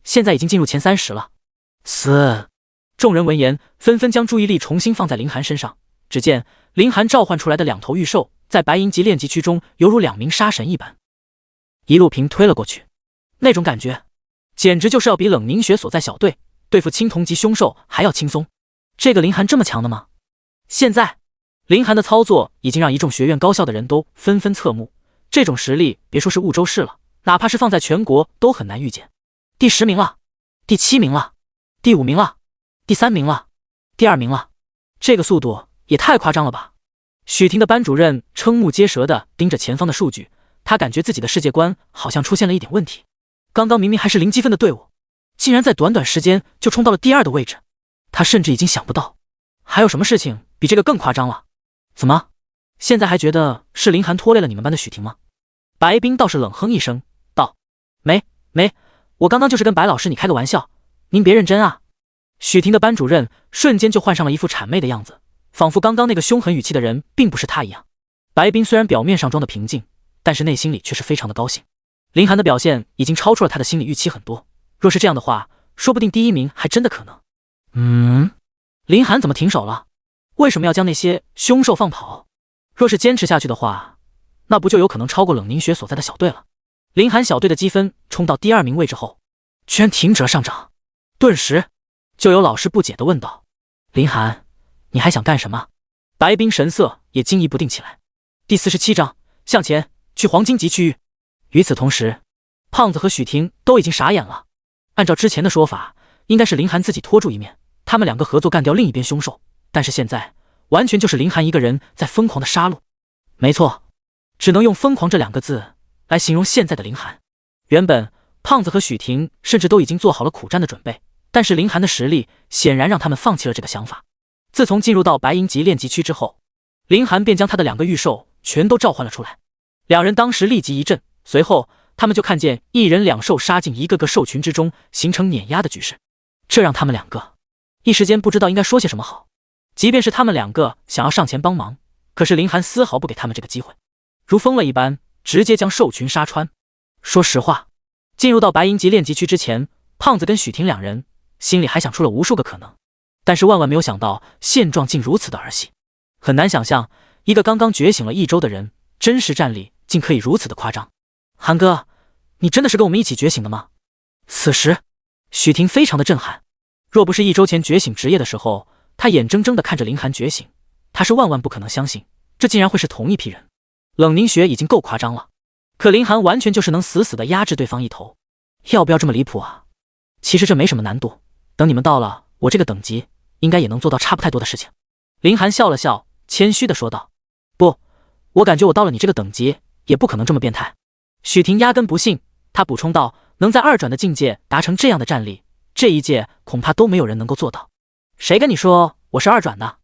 现在已经进入前30了。众人闻言纷纷将注意力重新放在林寒身上。只见林寒召唤出来的2头御兽在白银级炼级区中犹如2名杀神一般，一路平推了过去。那种感觉简直就是要比冷凝雪所在小队对付青铜级凶兽还要轻松。这个林寒这么强的吗？现在林寒的操作已经让一众学院高校的人都纷纷侧目，这种实力别说是婺州市了，哪怕是放在全国都很难遇见。第10名了，第7名了，第5名了，第3名了，第2名了，这个速度也太夸张了吧。许婷的班主任瞠目结舌地盯着前方的数据，他感觉自己的世界观好像出现了一点问题。刚刚明明还是0积分的队伍，竟然在短短时间就冲到了第2的位置。他甚至已经想不到还有什么事情比这个更夸张了。怎么现在还觉得是林寒拖累了你们班的许婷吗？白冰倒是冷哼一声道，没，我刚刚就是跟白老师你开个玩笑，您别认真啊。许婷的班主任瞬间就换上了一副谄媚的样子，仿佛刚刚那个凶狠语气的人并不是他一样。白冰虽然表面上装的平静，但是内心里却是非常的高兴。林寒的表现已经超出了他的心理预期很多，若是这样的话，说不定第1名还真的可能。林寒怎么停手了？为什么要将那些凶兽放跑？若是坚持下去的话，那不就有可能超过冷凝雪所在的小队了？林寒小队的积分冲到第2名位置后，居然停止了上涨，顿时就有老师不解地问道：林寒，你还想干什么？白冰神色也惊疑不定起来。第47章，向前去黄金级区域。与此同时，胖子和许婷都已经傻眼了。按照之前的说法，应该是林寒自己拖住一面，他们2个合作干掉另一边凶兽，但是现在完全就是林寒一个人在疯狂的杀戮。没错，只能用疯狂这2个字来形容现在的林寒。原本胖子和许婷甚至都已经做好了苦战的准备，但是林寒的实力显然让他们放弃了这个想法。自从进入到白银级炼级区之后，林寒便将他的2个御兽全都召唤了出来。2人当时立即一震，随后他们就看见1人2兽杀进一个个兽群之中，形成碾压的局势。这让他们2个一时间不知道应该说些什么好。即便是他们2个想要上前帮忙，可是林寒丝毫不给他们这个机会，如疯了一般直接将兽群杀穿。说实话，进入到白银级炼级区之前，胖子跟许婷2人心里还想出了无数个可能，但是万万没有想到现状竟如此的儿戏。很难想象一个刚刚觉醒了1周的人，真实战力竟可以如此的夸张。寒哥，你真的是跟我们一起觉醒的吗？此时许婷非常的震撼，若不是1周前觉醒职业的时候，她眼睁睁地看着林寒觉醒，她是万万不可能相信这竟然会是同一批人。冷凝雪已经够夸张了，可林寒完全就是能死死地压制对方一头，要不要这么离谱啊？其实这没什么难度，等你们到了我这个等级，应该也能做到差不太多的事情。林寒笑了笑，谦虚地说道：不，我感觉我到了你这个等级也不可能这么变态。许婷压根不信，他补充道：能在2转的境界达成这样的战力，这一届恐怕都没有人能够做到。谁跟你说我是2转的？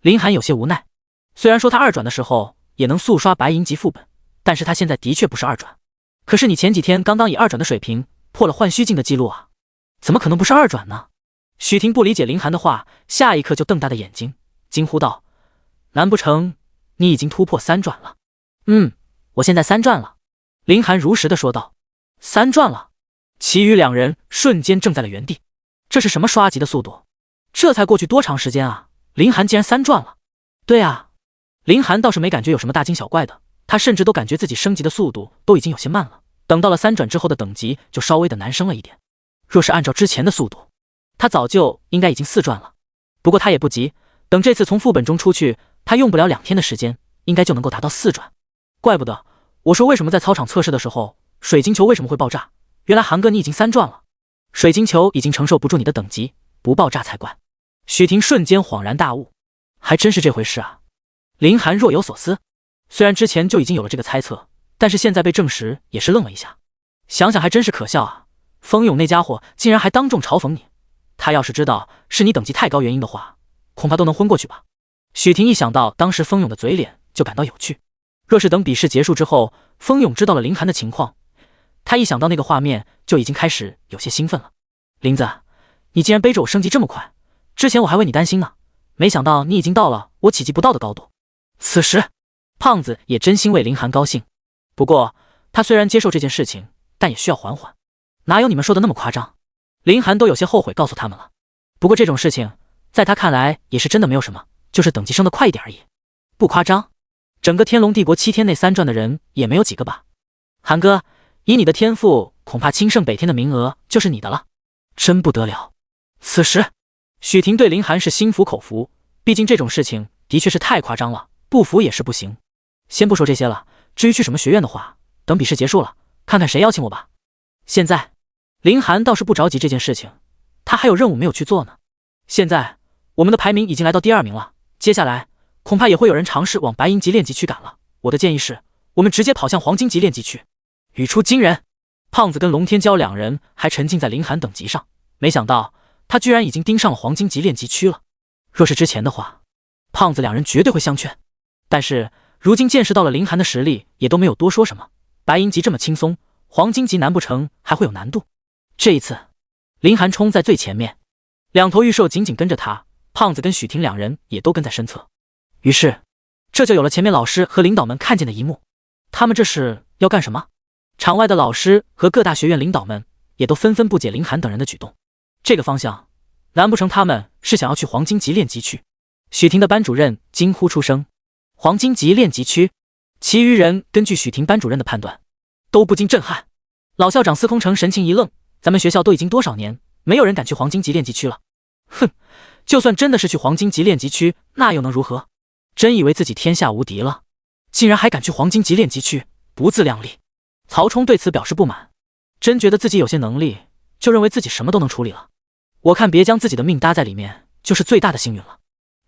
林寒有些无奈，虽然说他2转的时候也能速刷白银级副本，但是他现在的确不是2转。可是你前几天刚刚以2转的水平破了幻虚境的记录啊，怎么可能不是2转呢？许婷不理解林寒的话，下一刻就瞪大的眼睛惊呼道：难不成你已经突破3转了？我现在3转了。林寒如实的说道。3转了？其余2人瞬间怔在了原地，这是什么刷级的速度？这才过去多长时间啊，林寒竟然3转了。对啊，林寒倒是没感觉有什么大惊小怪的，他甚至都感觉自己升级的速度都已经有些慢了，等到了3转之后的等级就稍微的难升了一点。若是按照之前的速度，他早就应该已经4转了。不过他也不急，等这次从副本中出去，他用不了2天的时间，应该就能够达到4转。怪不得我说为什么在操场测试的时候水晶球为什么会爆炸，原来寒哥你已经3转了，水晶球已经承受不住你的等级，不爆炸才怪。许婷瞬间恍然大悟，还真是这回事啊。林寒若有所思，虽然之前就已经有了这个猜测，但是现在被证实也是愣了一下。想想还真是可笑啊，风勇那家伙竟然还当众嘲讽你，他要是知道是你等级太高原因的话，恐怕都能昏过去吧。许婷一想到当时风勇的嘴脸，就感到有趣。若是等比试结束之后，风勇知道了林寒的情况，他一想到那个画面，就已经开始有些兴奋了。林子，你竟然背着我升级这么快，之前我还为你担心呢，没想到你已经到了我企及不到的高度。此时，胖子也真心为林寒高兴。不过，他虽然接受这件事情，但也需要缓缓。哪有你们说的那么夸张？林寒都有些后悔告诉他们了。不过这种事情，在他看来也是真的没有什么，就是等级升得快一点而已。不夸张，整个天龙帝国7天内3转的人也没有几个吧？寒哥，以你的天赋，恐怕清圣北天的名额就是你的了。真不得了！此时，许婷对林寒是心服口服，毕竟这种事情的确是太夸张了，不服也是不行。先不说这些了，至于去什么学院的话，等比试结束了，看看谁邀请我吧。现在，林寒倒是不着急这件事情，他还有任务没有去做呢。现在，我们的排名已经来到第2名了，接下来恐怕也会有人尝试往白银级炼级区赶了。我的建议是，我们直接跑向黄金级炼级区。语出惊人，胖子跟龙天骄2人还沉浸在林寒等级上，没想到他居然已经盯上了黄金级炼级区了。若是之前的话，胖子2人绝对会相劝，但是如今见识到了林寒的实力，也都没有多说什么。白银级这么轻松，黄金级难不成还会有难度？这一次，林寒冲在最前面，2头御兽紧紧跟着他，胖子跟许婷2人也都跟在身侧。于是，这就有了前面老师和领导们看见的一幕。他们这是要干什么？场外的老师和各大学院领导们也都纷纷不解林寒等人的举动。这个方向，难不成他们是想要去黄金级炼级区？许婷的班主任惊呼出声：“黄金级炼级区！”其余人根据许婷班主任的判断，都不禁震撼。老校长司空城神情一愣：“咱们学校都已经多少年，没有人敢去黄金级炼级区了。哼，就算真的是去黄金级炼级区，那又能如何？真以为自己天下无敌了？竟然还敢去黄金级炼级区，不自量力！”曹冲对此表示不满，真觉得自己有些能力，就认为自己什么都能处理了。我看别将自己的命搭在里面，就是最大的幸运了。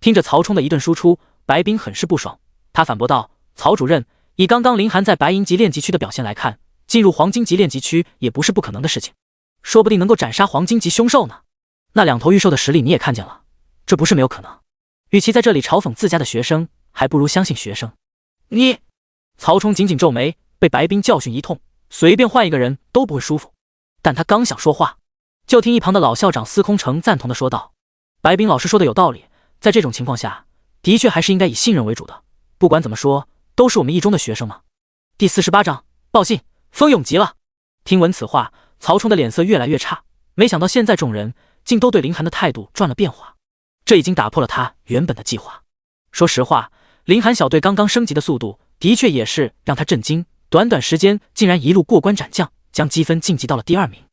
听着曹冲的一顿输出，白冰很是不爽，他反驳道：“曹主任，以刚刚林寒在白银级炼级区的表现来看，进入黄金级炼级区也不是不可能的事情，说不定能够斩杀黄金级凶兽呢。那2头御兽的实力你也看见了，这不是没有可能。与其在这里嘲讽自家的学生，还不如相信学生。”你，曹冲紧紧皱眉，被白冰教训一通，随便换一个人都不会舒服。但他刚想说话，就听一旁的老校长司空城赞同的说道：“白冰老师说的有道理，在这种情况下，的确还是应该以信任为主的。不管怎么说，都是我们一中的学生嘛。”第48章报信，风勇急了。听闻此话，曹冲的脸色越来越差，没想到现在众人竟都对林寒的态度转了变化，这已经打破了他原本的计划。说实话，林寒小队刚刚升级的速度的确也是让他震惊，短短时间竟然一路过关斩将，将积分晋级到了第2名，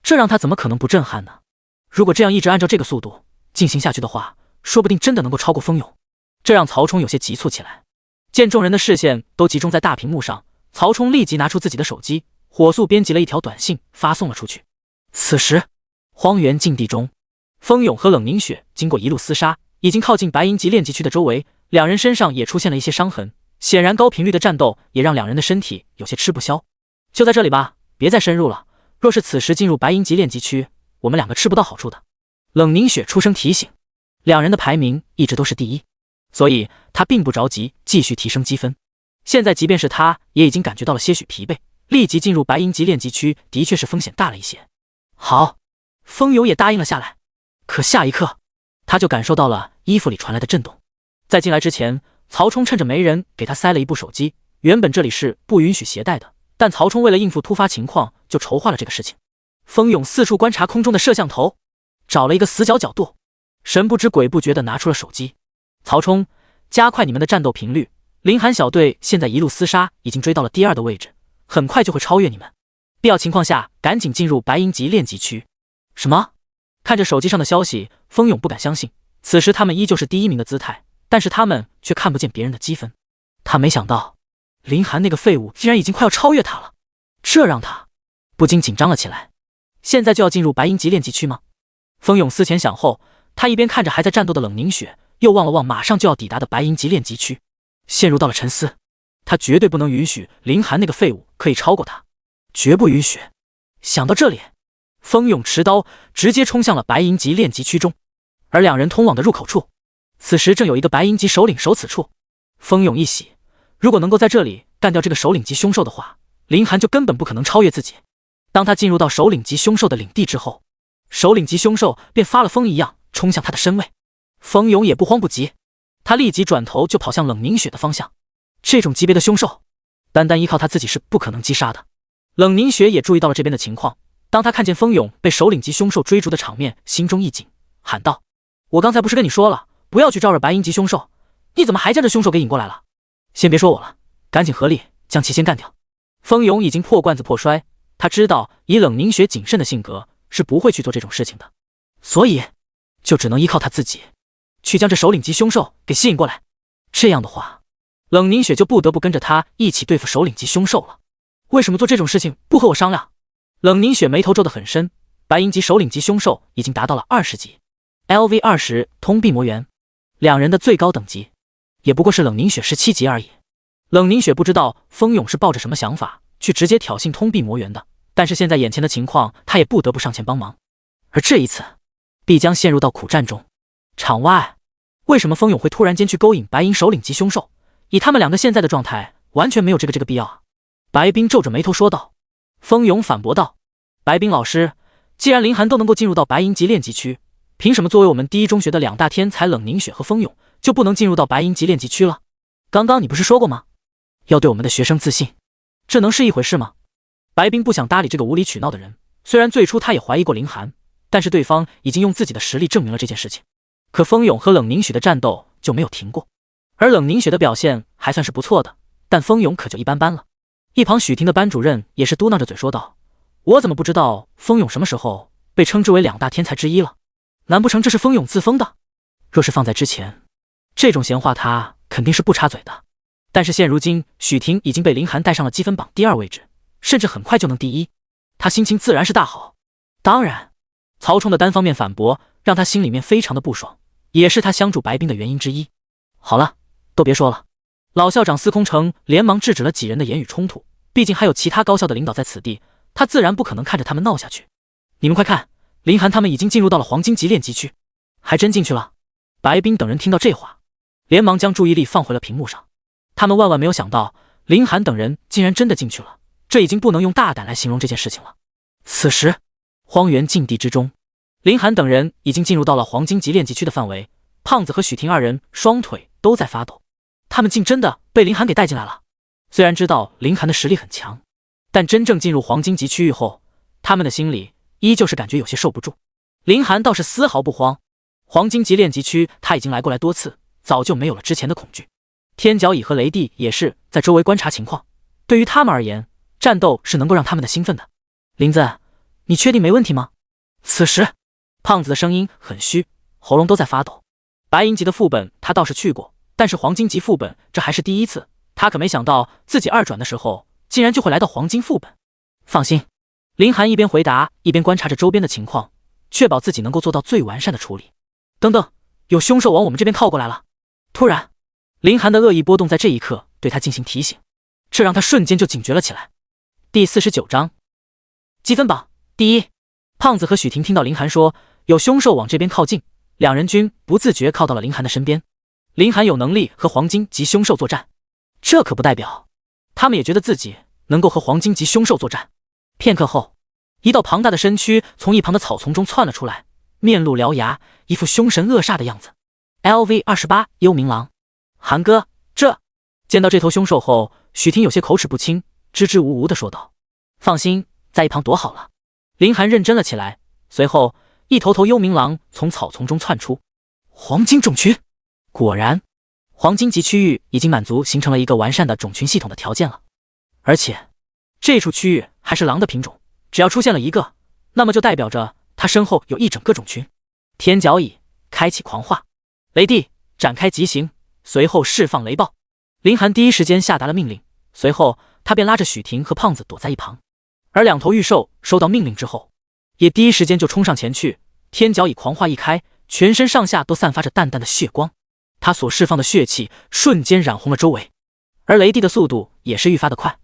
这让他怎么可能不震撼呢？如果这样一直按照这个速度进行下去的话，说不定真的能够超过风勇。这让曹冲有些急促起来。见众人的视线都集中在大屏幕上，曹冲立即拿出自己的手机，火速编辑了一条短信发送了出去。此时，荒原禁地中，风勇和冷凝雪经过一路厮杀，已经靠近白银级炼级区的周围，2人身上也出现了一些伤痕，显然高频率的战斗也让2人的身体有些吃不消。就在这里吧，别再深入了，若是此时进入白银级炼级区，我们2个吃不到好处的。冷凝雪出声提醒，2人的排名一直都是第1，所以他并不着急继续提升积分。现在即便是他也已经感觉到了些许疲惫，立即进入白银级炼级区的确是风险大了一些。好，风友也答应了下来。可下一刻，他就感受到了衣服里传来的震动。在进来之前，曹冲趁着没人给他塞了一部手机，原本这里是不允许携带的，但曹冲为了应付突发情况，就筹划了这个事情。风勇四处观察空中的摄像头，找了一个死角角度，神不知鬼不觉地拿出了手机。曹冲，加快你们的战斗频率，林寒小队现在一路厮杀，已经追到了第2的位置，很快就会超越你们，必要情况下赶紧进入白银级炼级区。什么？看着手机上的消息，风勇不敢相信，此时他们依旧是第1名的姿态，但是他们却看不见别人的积分。他没想到林寒那个废物竟然已经快要超越他了，这让他不禁紧张了起来。现在就要进入白银级炼级区吗？风勇思前想后，他一边看着还在战斗的冷凝雪，又望了望马上就要抵达的白银级炼级区，陷入到了沉思。他绝对不能允许林寒那个废物可以超过他，绝不允许。想到这里，风勇持刀直接冲向了白银级炼级区中，而2人通往的入口处此时正有一个白银级首领守此处。风勇一喜，如果能够在这里干掉这个首领级凶兽的话，林寒就根本不可能超越自己。当他进入到首领级凶兽的领地之后，首领级凶兽便发了疯一样冲向他的身位。风勇也不慌不急，他立即转头就跑向冷凝雪的方向。这种级别的凶兽，单单依靠他自己是不可能击杀的。冷凝雪也注意到了这边的情况，当他看见风勇被首领级凶兽追逐的场面，心中一紧，喊道：“我刚才不是跟你说了，不要去招惹白银级凶兽，你怎么还将这凶兽给引过来了？先别说我了，赶紧合力将其先干掉。”风勇已经破罐子破摔，他知道以冷凝雪谨慎的性格是不会去做这种事情的，所以就只能依靠他自己去将这首领级凶兽给吸引过来。这样的话，冷凝雪就不得不跟着他一起对付首领级凶兽了。为什么做这种事情不和我商量？冷凝雪眉头皱得很深，白银级首领级凶兽已经达到了20级 ，LV20 通臂魔猿，两人的最高等级也不过是冷凝雪17级而已。冷凝雪不知道风勇是抱着什么想法去直接挑衅通臂魔猿的，但是现在眼前的情况，他也不得不上前帮忙。而这一次必将陷入到苦战中。场外，为什么风勇会突然间去勾引白银首领级凶兽？以他们两个现在的状态，完全没有这个必要啊！白冰皱着眉头说道。风勇反驳道：“白冰老师，既然林寒都能够进入到白银级炼级区，凭什么作为我们第一中学的两大天才冷凝雪和风勇就不能进入到白银级炼级区了？刚刚你不是说过吗？要对我们的学生自信，这能是一回事吗？”白冰不想搭理这个无理取闹的人，虽然最初他也怀疑过林寒，但是对方已经用自己的实力证明了这件事情。可风勇和冷凝雪的战斗就没有停过，而冷凝雪的表现还算是不错的，但风勇可就一般般了。一旁许婷的班主任也是嘟囔着嘴说道：“我怎么不知道风勇什么时候被称之为两大天才之一了？难不成这是风勇自封的？若是放在之前，这种闲话他肯定是不插嘴的。但是现如今，许婷已经被林寒带上了积分榜第2位置，甚至很快就能第1，他心情自然是大好。当然，曹冲的单方面反驳让他心里面非常的不爽，也是他相助白冰的原因之一。好了，都别说了。老校长司空城连忙制止了几人的言语冲突，毕竟还有其他高校的领导在此地，他自然不可能看着他们闹下去。你们快看，林寒他们已经进入到了黄金级炼级区，还真进去了。白冰等人听到这话，连忙将注意力放回了屏幕上。他们万万没有想到，林寒等人竟然真的进去了，这已经不能用大胆来形容这件事情了。此时，荒原禁地之中，林寒等人已经进入到了黄金级炼级区的范围，胖子和许婷二人双腿都在发抖。他们竟真的被林寒给带进来了。虽然知道林寒的实力很强，但真正进入黄金级区域后，他们的心里依旧是感觉有些受不住。林寒倒是丝毫不慌，黄金级炼级区他已经来过来多次，早就没有了之前的恐惧。天角蚁和雷帝也是在周围观察情况，对于他们而言，战斗是能够让他们的兴奋的。林子，你确定没问题吗？此时，胖子的声音很虚，喉咙都在发抖。白银级的副本他倒是去过，但是黄金级副本这还是第一次，他可没想到自己2转的时候竟然就会来到黄金副本。放心，林寒一边回答一边观察着周边的情况，确保自己能够做到最完善的处理。等等，有凶兽往我们这边靠过来了。突然，林寒的恶意波动在这一刻对他进行提醒，这让他瞬间就警觉了起来。第49章积分榜第1。胖子和许婷听到林寒说有凶兽往这边靠近，两人均不自觉靠到了林寒的身边。林寒有能力和黄金级凶兽作战，这可不代表他们也觉得自己能够和黄金级凶兽作战。片刻后，一道庞大的身躯从一旁的草丛中窜了出来，面露獠牙，一副凶神恶煞的样子。LV28 幽冥狼，寒哥，见到这头凶兽后，许婷有些口齿不清，支支吾吾地说道：“放心，在一旁躲好了。”林寒认真了起来，随后一头幽冥狼从草丛中窜出。黄金种群，果然，黄金级区域已经满足形成了一个完善的种群系统的条件了。而且，这处区域还是狼的品种，只要出现了一个，那么就代表着它身后有一整个种群。天角蚁开启狂化，雷帝展开极刑，随后释放雷暴。林寒第一时间下达了命令，随后他便拉着许婷和胖子躲在一旁。而两头御兽收到命令之后，也第一时间就冲上前去。天角蚁狂化一开，全身上下都散发着淡淡的血光，他所释放的血气瞬间染红了周围。而雷帝的速度也是愈发的快，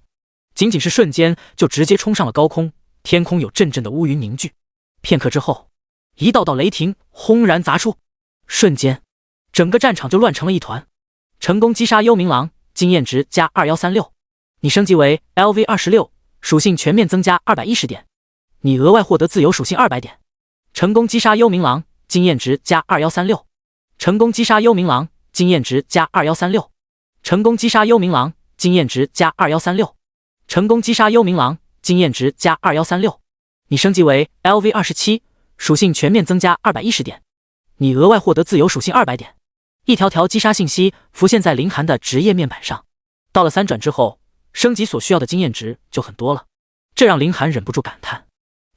仅仅是瞬间就直接冲上了高空，天空有阵阵的乌云凝聚。片刻之后，一道道雷霆轰然砸出，瞬间整个战场就乱成了一团。成功击杀幽冥狼，经验值加2136。你升级为 LV26，属性全面增加210点。你额外获得自由属性200点。成功击杀幽冥狼，经验值加2136。成功击杀幽冥狼，经验值加2136。成功击杀幽冥狼，经验值加2136。成功击杀幽冥狼，经验值加2136。你升级为 LV27，属性全面增加210点。你额外获得自由属性200点。一条条击杀信息浮现在林寒的职业面板上。到了3转之后，升级所需要的经验值就很多了，这让林寒忍不住感叹：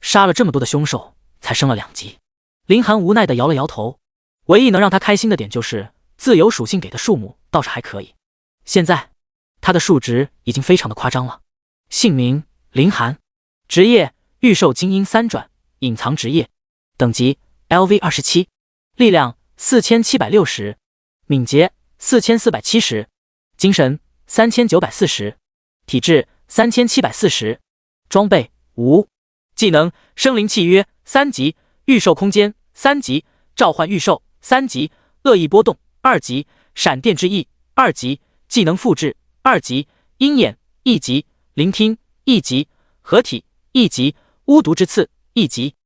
杀了这么多的凶兽，才升了2级。林寒无奈地摇了摇头，唯一能让他开心的点就是自由属性给的数目倒是还可以。现在他的数值已经非常的夸张了。姓名林寒，职业御兽精英3转，隐藏职业，等级 LV27，力量4760，敏捷4470，精神3940，体质3740，装备无。技能生灵契约3级，御兽空间3级，召唤御兽3级，恶意波动2级，闪电之翼2级，技能复制2级，鹰眼1级，聆听1级，合体1级，巫毒之刺1级，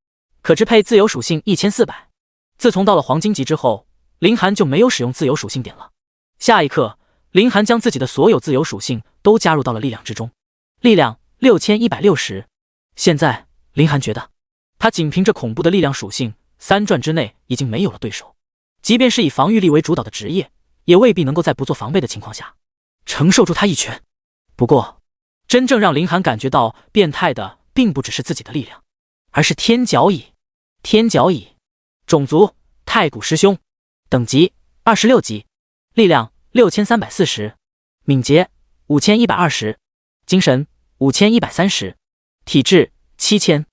可支配自由属性1400。自从到了黄金级之后，林寒就没有使用自由属性点了。下一刻，林寒将自己的所有自由属性都加入到了力量之中，力量6160。现在林寒觉得他仅凭着恐怖的力量属性，3转之内已经没有了对手。即便是以防御力为主导的职业，也未必能够在不做防备的情况下承受住他一拳。不过真正让林寒感觉到变态的并不只是自己的力量，而是天角蚁。天角蚁，种族太古师兄，等级26级，力量6340，敏捷5120，精神5130，体质7000，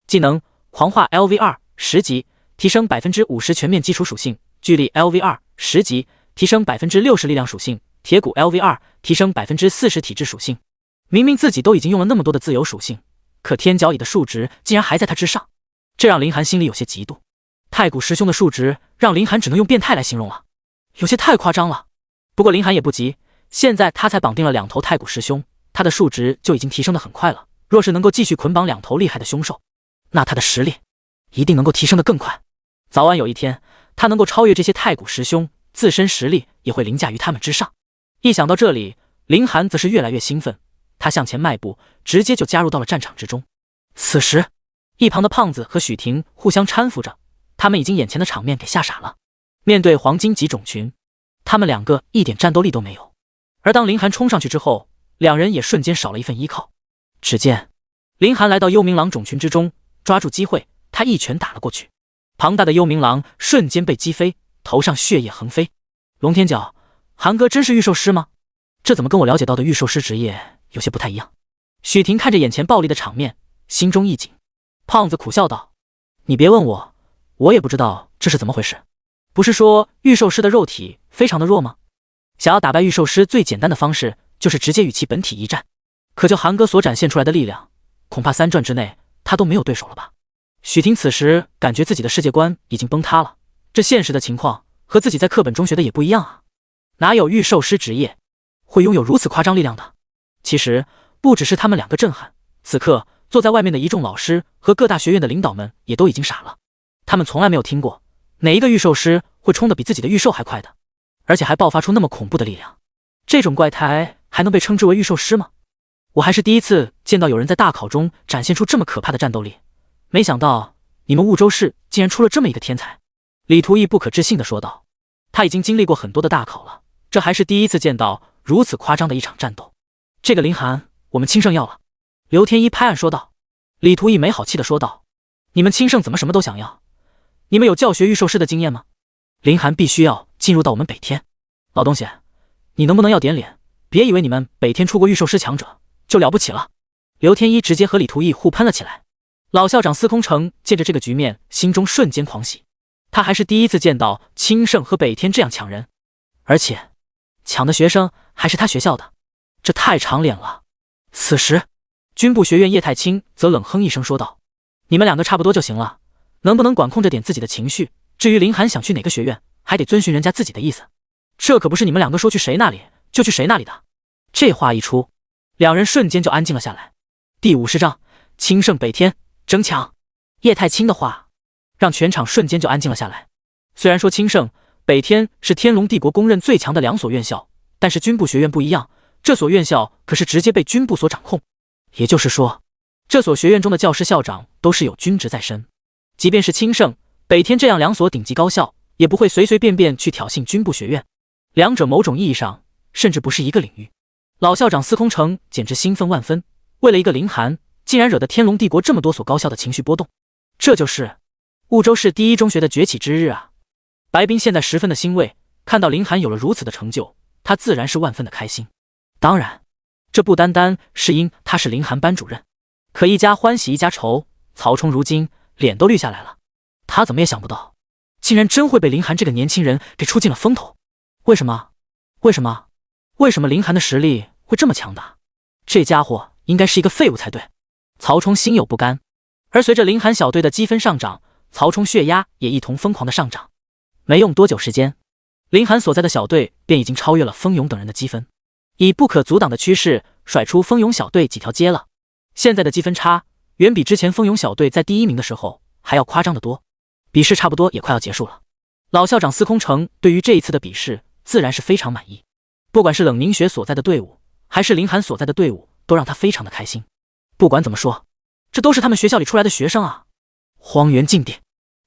技能狂化 LV2 10级，提升 50% 全面基础属性，巨力 LV2 10级，提升 60% 力量属性，铁骨 LV2 提升 40% 体质属性。明明自己都已经用了那么多的自由属性，可天角蚁的数值竟然还在他之上，这让林寒心里有些嫉妒。太古师兄的数值让林寒只能用变态来形容了，有些太夸张了。不过林寒也不急，现在他才绑定了2头太古师兄，他的数值就已经提升得很快了。若是能够继续捆绑2头厉害的凶兽，那他的实力一定能够提升得更快。早晚有一天，他能够超越这些太古师兄，自身实力也会凌驾于他们之上。一想到这里，林寒则是越来越兴奋，他向前迈步，直接就加入到了战场之中。此时，一旁的胖子和许婷互相搀扶着，他们已经眼前的场面给吓傻了。面对黄金级种群，他们2个一点战斗力都没有，而当林寒冲上去之后，两人也瞬间少了一份依靠。只见林寒来到幽冥狼种群之中，抓住机会，他一拳打了过去。庞大的幽冥狼瞬间被击飞，头上血液横飞。龙天角，寒哥真是御兽师吗？这怎么跟我了解到的御兽师职业有些不太一样？许婷看着眼前暴力的场面，心中一紧。胖子苦笑道：你别问我，我也不知道这是怎么回事。不是说御兽师的肉体非常的弱吗？想要打败御兽师最简单的方式就是直接与其本体一战，可就寒哥所展现出来的力量，恐怕3转之内他都没有对手了吧。许婷此时感觉自己的世界观已经崩塌了，这现实的情况和自己在课本中学的也不一样啊，哪有御兽师职业会拥有如此夸张力量的？其实不只是他们2个震撼，此刻坐在外面的一众老师和各大学院的领导们也都已经傻了。他们从来没有听过哪一个御兽师会冲得比自己的御兽还快的，而且还爆发出那么恐怖的力量。这种怪胎还能被称之为御兽师吗？我还是第一次见到有人在大考中展现出这么可怕的战斗力，没想到你们婺州市竟然出了这么一个天才。李图义不可置信地说道，他已经经历过很多的大考了，这还是第一次见到如此夸张的一场战斗。这个林寒我们亲胜要了。刘天一拍案说道。李图义没好气地说道，你们亲胜怎么什么都想要？你们有教学御兽师的经验吗？林寒必须要进入到我们北天。老东西，你能不能要点脸，别以为你们北天出过御兽师强者就了不起了。刘天一直接和李图义互喷了起来。老校长司空城见着这个局面，心中瞬间狂喜，他还是第一次见到清盛和北天这样抢人，而且抢的学生还是他学校的，这太长脸了。此时军部学院叶太清则冷哼一声说道，你们2个差不多就行了，能不能管控着点自己的情绪，至于林寒想去哪个学院，还得遵循人家自己的意思。这可不是你们两个说去谁那里就去谁那里的。这话一出，两人瞬间就安静了下来。第50章，清盛北天争抢。叶太清的话让全场瞬间就安静了下来。虽然说清盛北天是天龙帝国公认最强的2所院校，但是军部学院不一样，这所院校可是直接被军部所掌控。也就是说，这所学院中的教师校长都是有军职在身。即便是清盛北天这样2所顶级高校，也不会随随便便去挑衅军部学院，两者某种意义上甚至不是一个领域。老校长司空城简直兴奋万分，为了一个林寒，竟然惹得天龙帝国这么多所高校的情绪波动。这就是婺州市第一中学的崛起之日啊！白冰现在十分的欣慰，看到林寒有了如此的成就，他自然是万分的开心。当然，这不单单是因他是林寒班主任，可一家欢喜一家愁，曹冲如今脸都绿下来了。他怎么也想不到，竟然真会被林寒这个年轻人给出尽了风头。为什么？为什么林寒的实力会这么强大？这家伙应该是一个废物才对。曹冲心有不甘。而随着林寒小队的积分上涨，曹冲血压也一同疯狂的上涨。没用多久时间，林寒所在的小队便已经超越了风勇等人的积分，以不可阻挡的趋势甩出风勇小队几条街了。现在的积分差远比之前风勇小队在第1名的时候还要夸张得多。比试差不多也快要结束了，老校长司空城对于这一次的比试自然是非常满意。不管是冷凝雪所在的队伍，还是林寒所在的队伍，都让他非常的开心。不管怎么说，这都是他们学校里出来的学生啊！荒原禁地，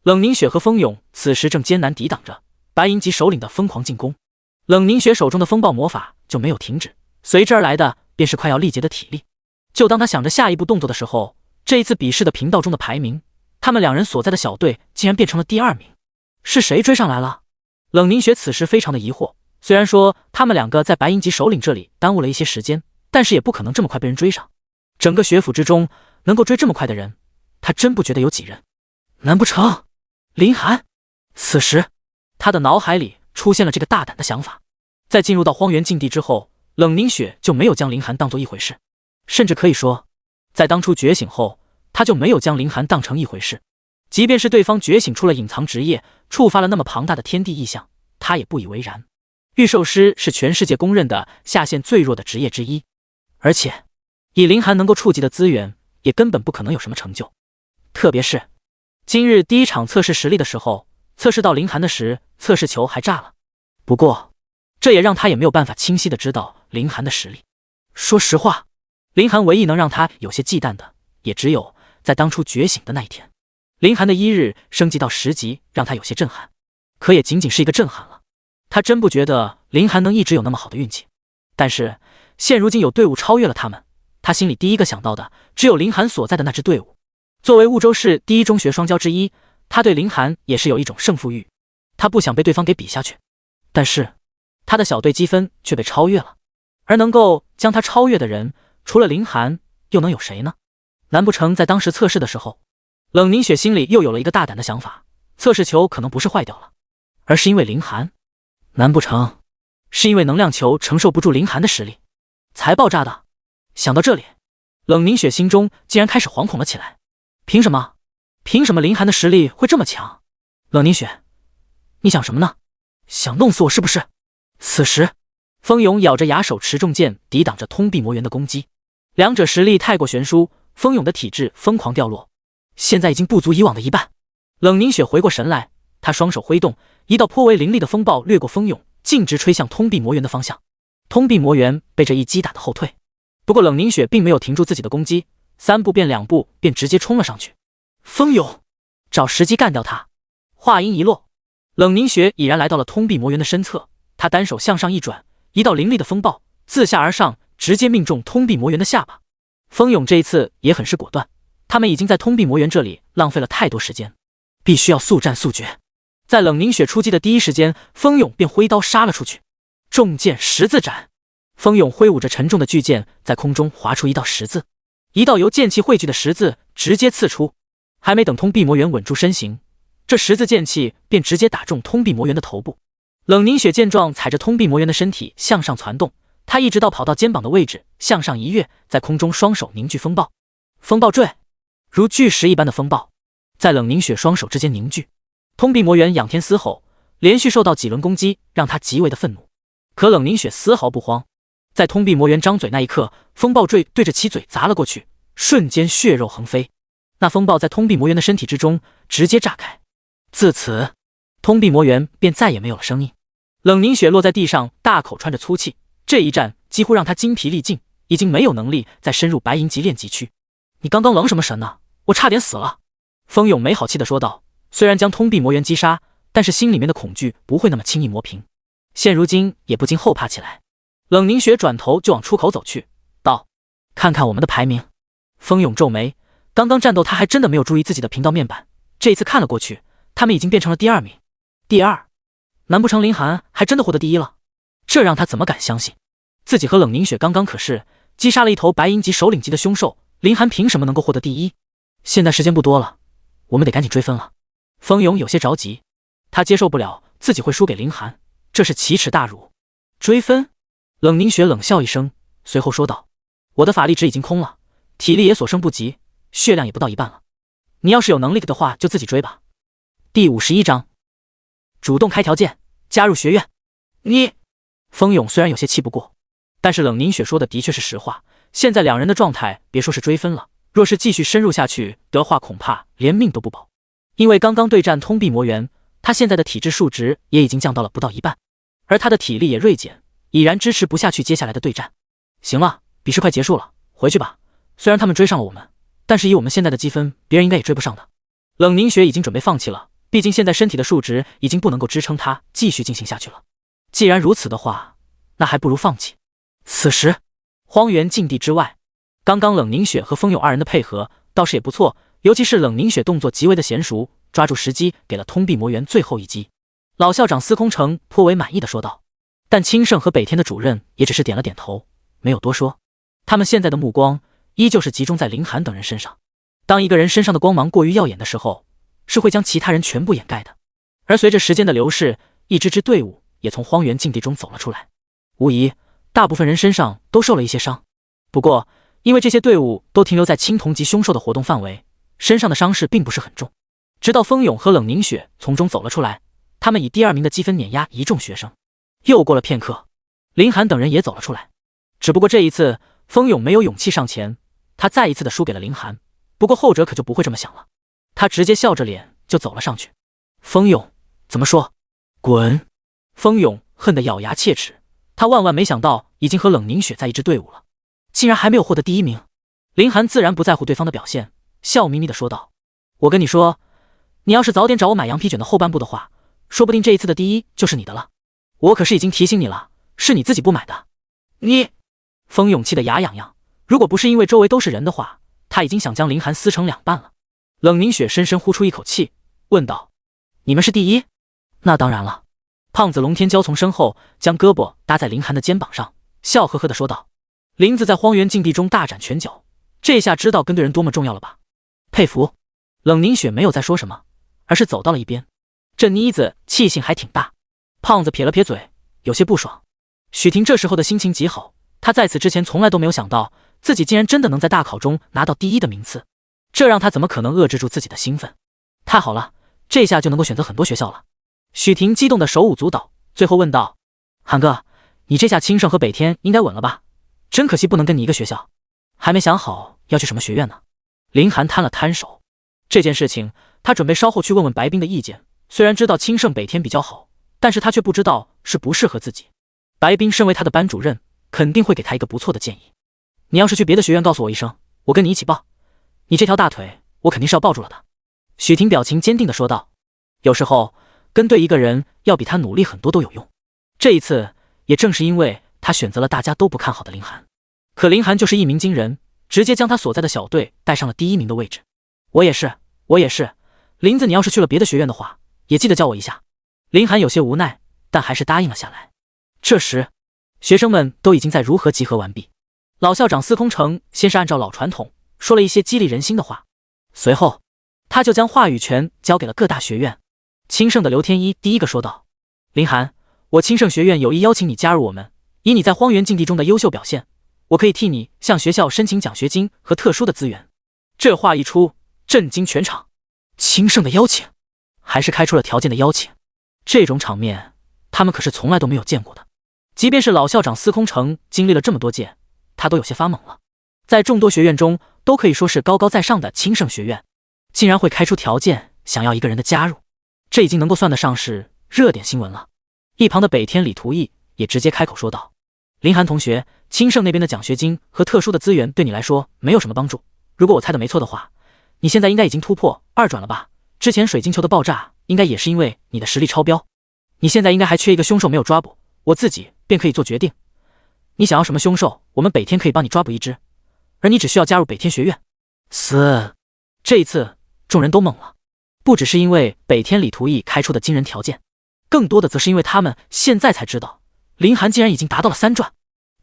冷凝雪和风勇此时正艰难抵挡着白银级首领的疯狂进攻。冷凝雪手中的风暴魔法就没有停止，随之而来的便是快要力竭的体力。就当他想着下一步动作的时候，这一次比试的频道中的排名，他们两人所在的小队竟然变成了第2名。是谁追上来了？冷凝雪此时非常的疑惑。虽然说他们两个在白银级首领这里耽误了一些时间，但是也不可能这么快被人追上。整个学府之中能够追这么快的人，他真不觉得有几人。难不成林寒？此时他的脑海里出现了这个大胆的想法。在进入到荒原禁地之后，冷凝雪就没有将林寒当作一回事，甚至可以说在当初觉醒后，他就没有将林寒当成一回事。即便是对方觉醒出了隐藏职业，触发了那么庞大的天地异象，他也不以为然。御兽师是全世界公认的下限最弱的职业之一，而且以林寒能够触及的资源，也根本不可能有什么成就。特别是今日第1场测试实力的时候，测试到林寒的时，测试球还炸了。不过这也让他也没有办法清晰的知道林寒的实力。说实话，林寒唯一能让他有些忌惮的，也只有在当初觉醒的那一天。林寒的1日升级到10级，让他有些震撼，可也仅仅是一个震撼了。他真不觉得林寒能一直有那么好的运气。但是现如今有队伍超越了他们，他心里第一个想到的只有林寒所在的那支队伍。作为婺州市第一中学双骄之一，他对林寒也是有一种胜负欲，他不想被对方给比下去。但是他的小队积分却被超越了，而能够将他超越的人，除了林寒又能有谁呢？难不成在当时测试的时候，冷凝雪心里又有了一个大胆的想法，测试球可能不是坏掉了，而是因为林寒？难不成是因为能量球承受不住林寒的实力才爆炸的？想到这里，冷凝雪心中竟然开始惶恐了起来。凭什么林寒的实力会这么强？冷凝雪，你想什么呢？想弄死我是不是？此时风勇咬着牙手持重剑抵挡着通臂魔猿的攻击，两者实力太过悬殊，风勇的体质疯狂掉落，现在已经不足以往的一半。冷凝雪回过神来，他双手挥动，一道颇为凌厉的风暴掠过风勇，径直吹向通臂魔猿的方向。通臂魔猿被这一击打的后退，不过冷凝雪并没有停住自己的攻击，3步变2步便直接冲了上去。风勇，找时机干掉他！话音一落，冷凝雪已然来到了通臂魔猿的身侧，他单手向上一转，一道凌厉的风暴自下而上，直接命中通臂魔猿的下巴。风勇这一次也很是果断，他们已经在通臂魔猿这里浪费了太多时间，必须要速战速决。在冷凝雪出击的第一时间，风勇便挥刀杀了出去。重剑十字斩，风勇挥舞着沉重的巨剑，在空中划出一道十字，一道由剑气汇聚的十字直接刺出。还没等通臂魔猿稳住身形，这十字剑气便直接打中通臂魔猿的头部。冷凝雪见状，踩着通臂魔猿的身体向上攒动，他一直到跑到肩膀的位置，向上一跃，在空中双手凝聚风暴。风暴坠，如巨石一般的风暴在冷凝雪双手之间凝聚。通臂魔猿仰天嘶吼，连续受到几轮攻击，让他极为的愤怒。可冷凝雪丝毫不慌，在通臂魔猿张嘴那一刻，风暴坠对着其嘴砸了过去，瞬间血肉横飞。那风暴在通臂魔猿的身体之中直接炸开，自此，通臂魔猿便再也没有了生命。冷凝雪落在地上，大口喘着粗气。这一战几乎让他精疲力尽，已经没有能力再深入白银级炼级区。你刚刚愣什么神呢？我差点死了。风勇没好气地说道。虽然将通臂魔猿击杀，但是心里面的恐惧不会那么轻易磨平，现如今也不禁后怕起来。冷凝雪转头就往出口走去，道：看看我们的排名。风勇皱眉，刚刚战斗他还真的没有注意自己的频道面板，这一次看了过去，他们已经变成了第2名。第2，难不成林寒还真的获得第1了？这让他怎么敢相信？自己和冷凝雪刚刚可是击杀了一头白银级首领级的凶兽，林寒凭什么能够获得第1？现在时间不多了，我们得赶紧追分了。风勇有些着急，他接受不了自己会输给林寒，这是奇耻大辱。追分？冷凝雪冷笑一声，随后说道：我的法力值已经空了，体力也所剩不及，血量也不到1半了。你要是有能力的话，就自己追吧。第51章，主动开条件，加入学院。你……风勇虽然有些气不过，但是冷凝雪说的的确是实话。现在两人的状态，别说是追分了，若是继续深入下去的话，恐怕连命都不保。因为刚刚对战通臂魔猿，他现在的体质数值也已经降到了不到1半，而他的体力也锐减，已然支持不下去接下来的对战。行了，比试快结束了，回去吧。虽然他们追上了我们，但是以我们现在的积分，别人应该也追不上的。冷凝雪已经准备放弃了，毕竟现在身体的数值已经不能够支撑他继续进行下去了。既然如此的话，那还不如放弃。此时，荒原禁地之外，刚刚冷凝雪和风勇2人的配合倒是也不错，尤其是冷凝雪动作极为的娴熟，抓住时机给了通臂魔猿最后一击。老校长司空城颇为满意的说道。但清盛和北天的主任也只是点了点头，没有多说。他们现在的目光依旧是集中在林寒等人身上。当一个人身上的光芒过于耀眼的时候，是会将其他人全部掩盖的。而随着时间的流逝，一支支队伍也从荒原禁地中走了出来。无疑，大部分人身上都受了一些伤，不过因为这些队伍都停留在青铜级凶兽的活动范围，身上的伤势并不是很重。直到风勇和冷凝雪从中走了出来，他们以第2名的积分碾压一众学生。又过了片刻，林寒等人也走了出来，只不过这一次风勇没有勇气上前，他再一次的输给了林寒。不过后者可就不会这么想了，他直接笑着脸就走了上去。风勇，怎么说？滚！风勇恨得咬牙切齿，他万万没想到已经和冷凝雪在一支队伍了，竟然还没有获得第1名。林寒自然不在乎对方的表现，笑眯眯的说道：我跟你说，你要是早点找我买羊皮卷的后半部的话，说不定这一次的第1就是你的了。我可是已经提醒你了，是你自己不买的。你……风勇气得牙痒痒，如果不是因为周围都是人的话，他已经想将林寒撕成2半了。冷凝雪深深呼出一口气，问道：你们是第1？那当然了。胖子龙天骄从身后将胳膊搭在林寒的肩膀上，笑呵呵地说道：林子在荒原禁地中大展拳脚，这下知道跟对人多么重要了吧？佩服。冷凝雪没有再说什么，而是走到了一边。这妮子气性还挺大。胖子撇了撇嘴，有些不爽。许婷这时候的心情极好，她在此之前从来都没有想到自己竟然真的能在大考中拿到第1的名次，这让她怎么可能遏制住自己的兴奋？太好了，这下就能够选择很多学校了。许婷激动的手舞足蹈，最后问道：韩哥，你这下清盛和北天应该稳了吧？真可惜不能跟你一个学校。还没想好要去什么学院呢。林寒摊了摊手，这件事情他准备稍后去问问白冰的意见，虽然知道清盛北天比较好，但是他却不知道是不适合自己。白冰身为他的班主任，肯定会给他一个不错的建议。你要是去别的学院告诉我一声，我跟你一起报。你这条大腿我肯定是要抱住了的。许婷表情坚定地说道。有时候跟对一个人要比他努力很多都有用。这一次也正是因为他选择了大家都不看好的林寒，可林寒就是一鸣惊人，直接将他所在的小队带上了第1名的位置。我也是，我也是。林子，你要是去了别的学院的话，也记得叫我一下。林寒有些无奈，但还是答应了下来。这时，学生们都已经在如何集合完毕。老校长司空城先是按照老传统说了一些激励人心的话，随后他就将话语权交给了各大学院。清盛的刘天一第一个说道：林寒，我清盛学院有意邀请你加入我们，以你在荒原禁地中的优秀表现，我可以替你向学校申请奖学金和特殊的资源。这话一出，震惊全场。清盛的邀请，还是开出了条件的邀请？这种场面，他们可是从来都没有见过的。即便是老校长司空城经历了这么多届，他都有些发懵了。在众多学院中，都可以说是高高在上的清圣学院，竟然会开出条件想要一个人的加入，这已经能够算得上是热点新闻了。一旁的北天李图义也直接开口说道：“林寒同学，清圣那边的奖学金和特殊的资源对你来说没有什么帮助。如果我猜的没错的话，你现在应该已经突破2转了吧？之前水晶球的爆炸应该也是因为你的实力超标。你现在应该还缺一个凶手没有抓捕，我自己便可以做决定。你想要什么凶手，我们北天可以帮你抓捕一只，而你只需要加入北天学院。”这一次众人都懵了，不只是因为北天李图义开出的惊人条件，更多的则是因为他们现在才知道林寒竟然已经达到了3转，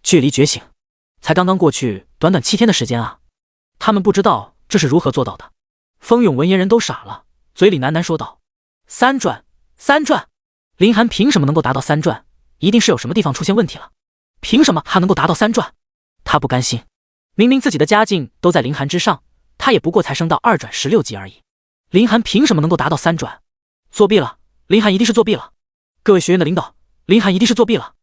距离觉醒才刚刚过去短短7天的时间啊！他们不知道这是如何做到的。风勇闻言人都傻了，嘴里喃喃说道：“3转，3转！林寒凭什么能够达到3转？一定是有什么地方出现问题了。凭什么他能够达到3转？他不甘心，明明自己的家境都在林寒之上，他也不过才升到2转16级而已。林寒凭什么能够达到3转？作弊了！林寒一定是作弊了！各位学院的领导，林寒一定是作弊了！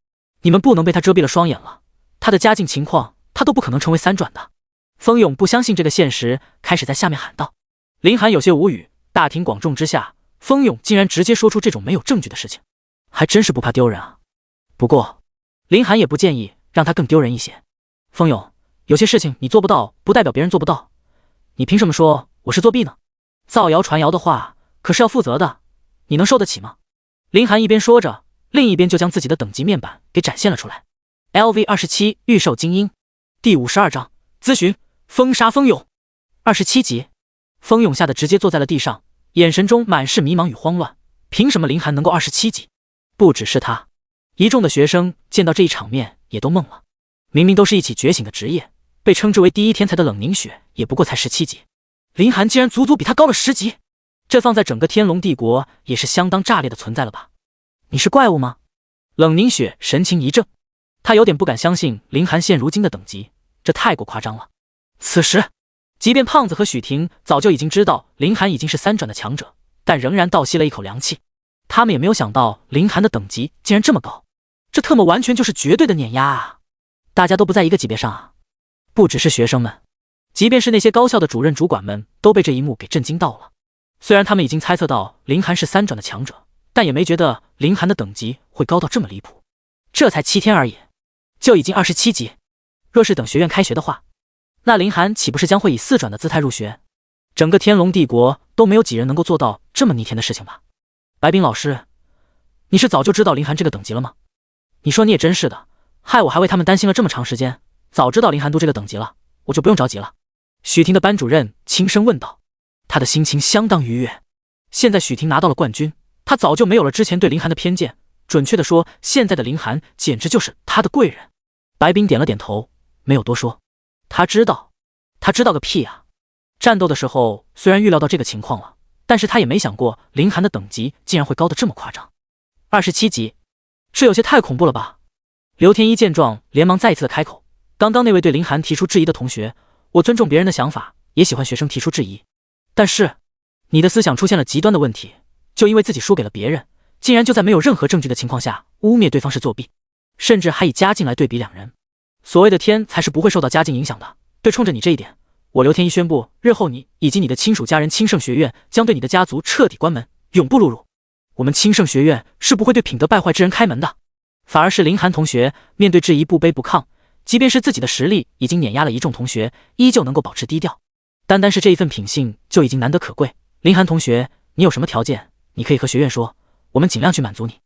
你们不能被他遮蔽了双眼了，他的家境情况，他都不可能成为3转的。”风勇不相信这个现实，开始在下面喊道。林寒有些无语，大庭广众之下，风勇竟然直接说出这种没有证据的事情，还真是不怕丢人啊。不过林寒也不建议让他更丢人一些。风勇，有些事情你做不到，不代表别人做不到，你凭什么说我是作弊呢？造谣传谣的话可是要负责的，你能受得起吗？林寒一边说着，另一边就将自己的等级面板给展现了出来。 LV27 御兽精英第52章咨询封杀风勇27级。风勇吓得直接坐在了地上，眼神中满是迷茫与慌乱。凭什么林寒能够27级？不只是他，一众的学生见到这一场面也都懵了。明明都是一起觉醒的职业，被称之为第一天才的冷凝雪也不过才17级，林寒竟然足足比他高了10级，这放在整个天龙帝国也是相当炸裂的存在了吧？你是怪物吗？冷凝雪神情一怔，他有点不敢相信林寒现如今的等级，这太过夸张了。此时即便胖子和许婷早就已经知道林寒已经是3转的强者，但仍然倒吸了一口凉气。他们也没有想到林寒的等级竟然这么高，这特么完全就是绝对的碾压啊！大家都不在一个级别上啊！不只是学生们，即便是那些高校的主任主管们都被这一幕给震惊到了。虽然他们已经猜测到林寒是3转的强者，但也没觉得林寒的等级会高到这么离谱。这才7天而已，就已经27级。若是等学院开学的话，那林寒岂不是将会以4转的姿态入学？整个天龙帝国都没有几人能够做到这么逆天的事情吧？白冰老师，你是早就知道林寒这个等级了吗？你说你也真是的，害我还为他们担心了这么长时间。早知道林寒都这个等级了，我就不用着急了。许婷的班主任轻声问道，他的心情相当愉悦。现在许婷拿到了冠军，他早就没有了之前对林寒的偏见，准确的说，现在的林寒简直就是他的贵人。白冰点了点头，没有多说。他知道个屁啊！战斗的时候虽然预料到这个情况了，但是他也没想过林寒的等级竟然会高得这么夸张。27级，这有些太恐怖了吧？刘天一见状，连忙再一次的开口。刚刚那位对林寒提出质疑的同学，我尊重别人的想法，也喜欢学生提出质疑，但是你的思想出现了极端的问题，就因为自己输给了别人，竟然就在没有任何证据的情况下污蔑对方是作弊，甚至还以家境来对比两人。所谓的天才是不会受到家境影响的，对冲着你这一点，我刘天一宣布，日后你以及你的亲属家人清圣学院将对你的家族彻底关门，永不录入。我们清圣学院是不会对品德败坏之人开门的。反而是林寒同学面对质疑不卑不亢，即便是自己的实力已经碾压了一众同学，依旧能够保持低调。单单是这一份品性就已经难得可贵。林寒同学，你有什么条件，你可以和学院说，我们尽量去满足你。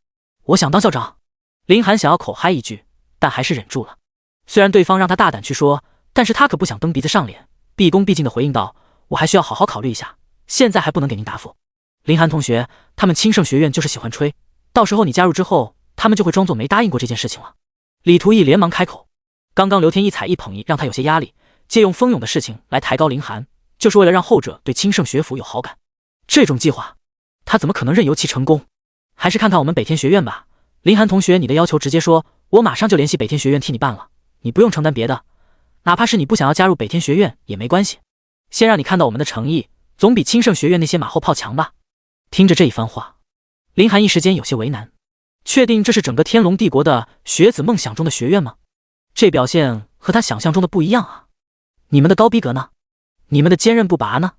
我想当校长。林寒想要口嗨一句，但还是忍住了。虽然对方让他大胆去说，但是他可不想蹬鼻子上脸，毕恭毕敬地回应道，我还需要好好考虑一下，现在还不能给您答复。林寒同学，他们清圣学院就是喜欢吹，到时候你加入之后，他们就会装作没答应过这件事情了。李图义连忙开口，刚刚刘天一踩一捧一让他有些压力，借用风勇的事情来抬高林寒，就是为了让后者对清圣学府有好感。这种计划，他怎么可能任由其成功？还是看看我们北天学院吧。林寒同学，你的要求直接说，我马上就联系北天学院替你办了，你不用承担别的，哪怕是你不想要加入北天学院也没关系，先让你看到我们的诚意，总比清圣学院那些马后炮强吧。听着这一番话，林寒一时间有些为难，确定这是整个天龙帝国的学子梦想中的学院吗？这表现和他想象中的不一样啊！你们的高逼格呢？你们的坚韧不拔呢？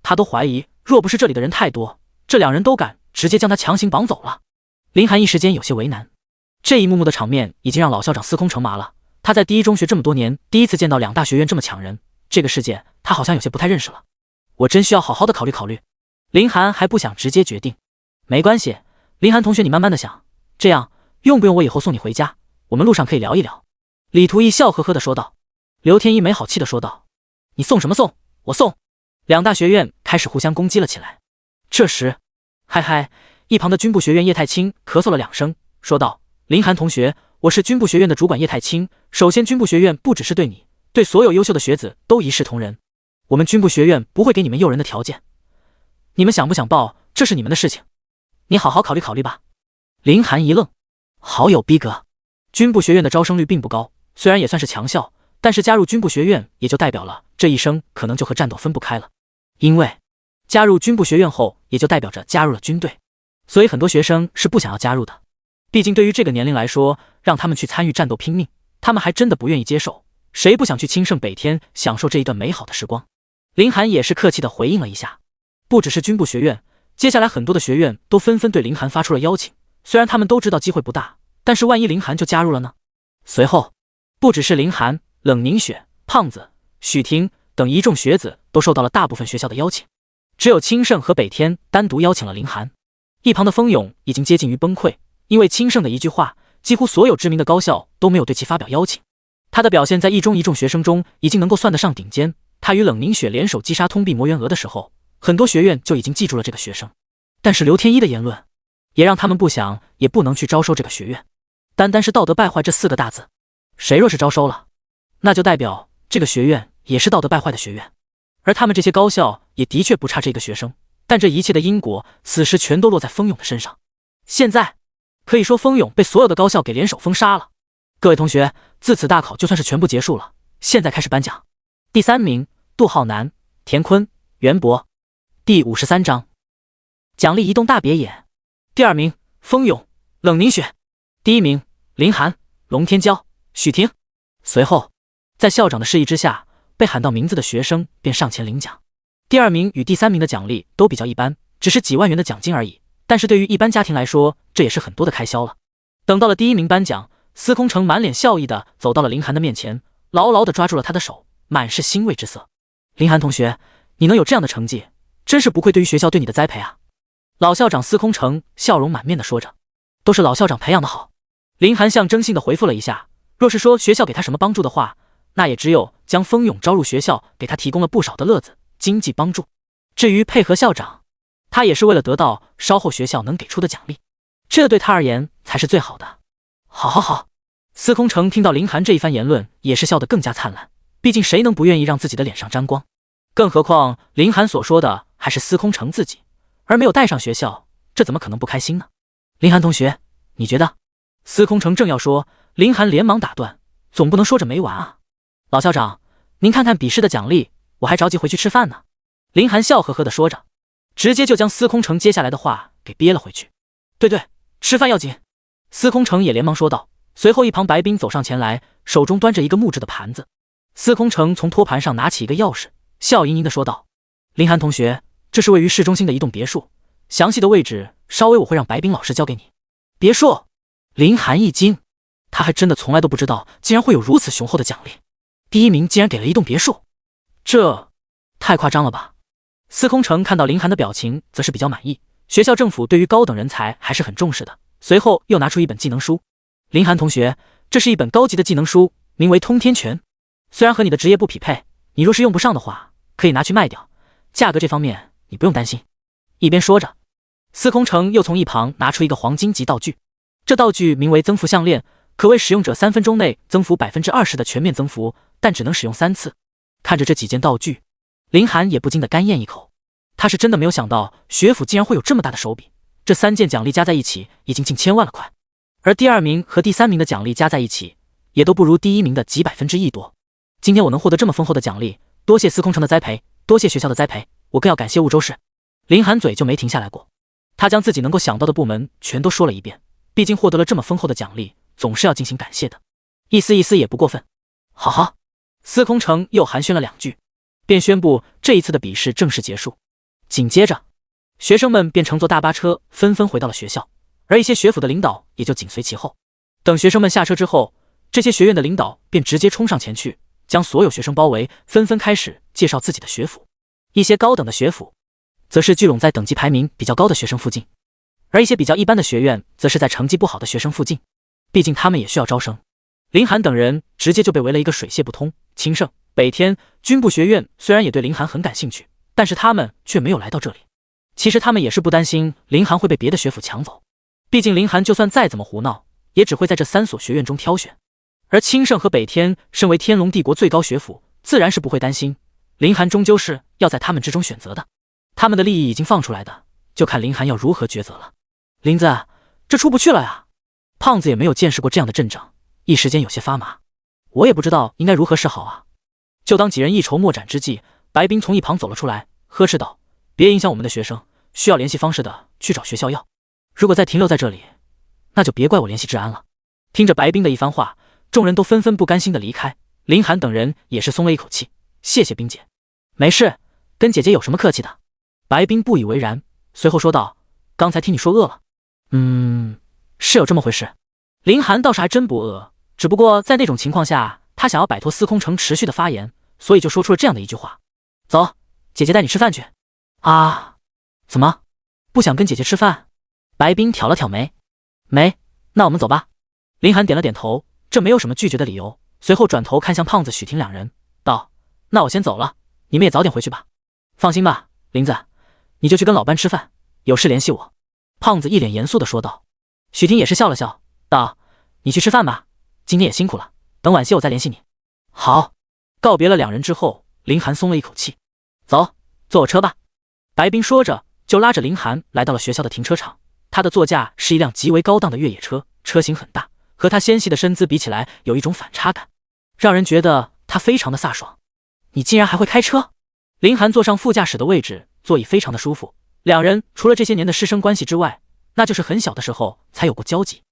他都怀疑，若不是这里的人太多，这两人都敢直接将他强行绑走了。林寒一时间有些为难，这一幕幕的场面已经让老校长司空城麻了。他在第一中学这么多年，第一次见到两大学院这么抢人，这个世界他好像有些不太认识了。我真需要好好的考虑考虑。林寒还不想直接决定。没关系，林寒同学你慢慢的想，这样用不用我以后送你回家？我们路上可以聊一聊。李图义笑呵呵的说道。刘天一没好气的说道，你送什么送？我送。两大学院开始互相攻击了起来。这时，嗨嗨，一旁的军部学院叶太清咳嗽了2声，说道，林寒同学，我是军部学院的主管叶太清，首先军部学院不只是对你，对所有优秀的学子都一视同仁，我们军部学院不会给你们诱人的条件，你们想不想报这是你们的事情，你好好考虑考虑吧。林寒一愣，好有逼格。军部学院的招生率并不高，虽然也算是强校，但是加入军部学院也就代表了这一生可能就和战斗分不开了，因为加入军部学院后也就代表着加入了军队，所以很多学生是不想要加入的。毕竟对于这个年龄来说，让他们去参与战斗拼命，他们还真的不愿意接受，谁不想去清盛北天享受这一段美好的时光。林寒也是客气的回应了一下，不只是军部学院，接下来很多的学院都纷纷对林寒发出了邀请，虽然他们都知道机会不大，但是万一林寒就加入了呢？随后不只是林寒、冷凝雪、胖子、许婷等一众学子都受到了大部分学校的邀请，只有清盛和北天单独邀请了林寒。一旁的风勇已经接近于崩溃，因为清盛的一句话，几乎所有知名的高校都没有对其发表邀请。他的表现在一众学生中已经能够算得上顶尖，他与冷凝雪联手击杀通臂魔猿娥的时候，很多学院就已经记住了这个学生。但是刘天一的言论也让他们不想也不能去招收这个学院。单单是道德败坏这4个大字，谁若是招收了，那就代表这个学院也是道德败坏的学院，而他们这些高校也的确不差这个学生，但这一切的因果此时全都落在风勇的身上。现在可以说风勇被所有的高校给联手封杀了。各位同学，自此大考就算是全部结束了，现在开始颁奖。第3名杜浩南、田坤、袁博。第53章奖励移动大别野。第2名风勇、冷凝雪。第1名林寒、龙天骄、许婷。随后在校长的示意之下，被喊到名字的学生便上前领奖。第2名与第3名的奖励都比较一般，只是几万元的奖金而已，但是对于一般家庭来说，这也是很多的开销了。等到了第1名颁奖，司空城满脸笑意的走到了林寒的面前，牢牢的抓住了他的手，满是欣慰之色。林寒同学，你能有这样的成绩，真是不愧对于学校对你的栽培啊。老校长司空城笑容满面的说着，都是老校长培养的好。林寒象征性的回复了一下，若是说学校给他什么帮助的话，那也只有将风勇招入学校给他提供了不少的乐子、经济帮助。至于配合校长，他也是为了得到稍后学校能给出的奖励，这对他而言才是最好的。好好好。司空城听到林寒这一番言论，也是笑得更加灿烂，毕竟谁能不愿意让自己的脸上沾光，更何况林寒所说的还是司空城自己，而没有带上学校，这怎么可能不开心呢？林寒同学，你觉得？司空城正要说，林寒连忙打断，总不能说着没完啊。老校长，您看看笔试的奖励，我还着急回去吃饭呢。林寒笑呵呵地说着，直接就将司空城接下来的话给憋了回去。对，吃饭要紧。司空城也连忙说道，随后一旁白冰走上前来，手中端着一个木质的盘子。司空城从托盘上拿起一个钥匙，笑盈盈地说道，林寒同学，这是位于市中心的一栋别墅，详细的位置稍微我会让白冰老师交给你。别墅？林寒一惊，他还真的从来都不知道竟然会有如此雄厚的奖励，第1名竟然给了一栋别墅，这太夸张了吧。司空城看到林寒的表情则是比较满意，学校政府对于高等人才还是很重视的，随后又拿出一本技能书。林寒同学，这是一本高级的技能书，名为通天拳，虽然和你的职业不匹配，你若是用不上的话，可以拿去卖掉，价格这方面你不用担心。一边说着，司空城又从一旁拿出一个黄金级道具，这道具名为增幅项链，可为使用者3分钟内增幅 20% 的全面增幅，但只能使用3次。看着这几件道具，林寒也不禁的干咽一口，他是真的没有想到学府竟然会有这么大的手笔，这3件奖励加在一起已经近1000万了快，而第2名和第3名的奖励加在一起也都不如第1名的几1%多。今天我能获得这么丰厚的奖励，多谢司空城的栽培，多谢学校的栽培，我更要感谢婺州市。林寒嘴就没停下来过，他将自己能够想到的部门全都说了一遍，毕竟获得了这么丰厚的奖励，总是要进行感谢的，意思也不过分。好好，司空城又寒暄了2句，便宣布这一次的比试正式结束。紧接着，学生们便乘坐大巴车纷纷回到了学校，而一些学府的领导也就紧随其后。等学生们下车之后，这些学院的领导便直接冲上前去，将所有学生包围，纷纷开始介绍自己的学府。一些高等的学府则是聚拢在等级排名比较高的学生附近，而一些比较一般的学院则是在成绩不好的学生附近，毕竟他们也需要招生。林寒等人直接就被围了一个水泄不通。清盛、北天、军部学院虽然也对林寒很感兴趣，但是他们却没有来到这里。其实他们也是不担心林寒会被别的学府抢走，毕竟林寒就算再怎么胡闹，也只会在这3所学院中挑选。而清盛和北天身为天龙帝国最高学府，自然是不会担心，林寒终究是要在他们之中选择的。他们的利益已经放出来的，就看林寒要如何抉择了。林子，这出不去了呀！胖子也没有见识过这样的阵仗，一时间有些发麻。我也不知道应该如何是好啊。就当几人一筹莫展之际，白冰从一旁走了出来，呵斥道：“别影响我们的学生，需要联系方式的去找学校要。如果再停留在这里，那就别怪我联系治安了。”听着白冰的一番话，众人都纷纷不甘心的离开。林寒等人也是松了一口气，谢谢冰姐。没事，跟姐姐有什么客气的？白冰不以为然，随后说道：“刚才听你说饿了。”是有这么回事。林寒倒是还真不饿，只不过在那种情况下，他想要摆脱司空城持续的发言，所以就说出了这样的一句话：“走，姐姐带你吃饭去。”啊？怎么？不想跟姐姐吃饭？白冰挑了挑眉。没，那我们走吧。林寒点了点头，这没有什么拒绝的理由，随后转头看向胖子许婷两人，道：“那我先走了，你们也早点回去吧。放心吧，林子，你就去跟老班吃饭，有事联系我。”胖子一脸严肃地说道。许婷也是笑了笑，道：“你去吃饭吧，今天也辛苦了，等晚些我再联系你。”好。告别了两人之后，林寒松了一口气。走，坐我车吧。白冰说着，就拉着林寒来到了学校的停车场。他的座驾是一辆极为高档的越野车，车型很大，和他纤细的身姿比起来，有一种反差感，让人觉得他非常的飒爽。你竟然还会开车？林寒坐上副驾驶的位置，座椅非常的舒服。两人除了这些年的师生关系之外，那就是很小的时候才有过交集，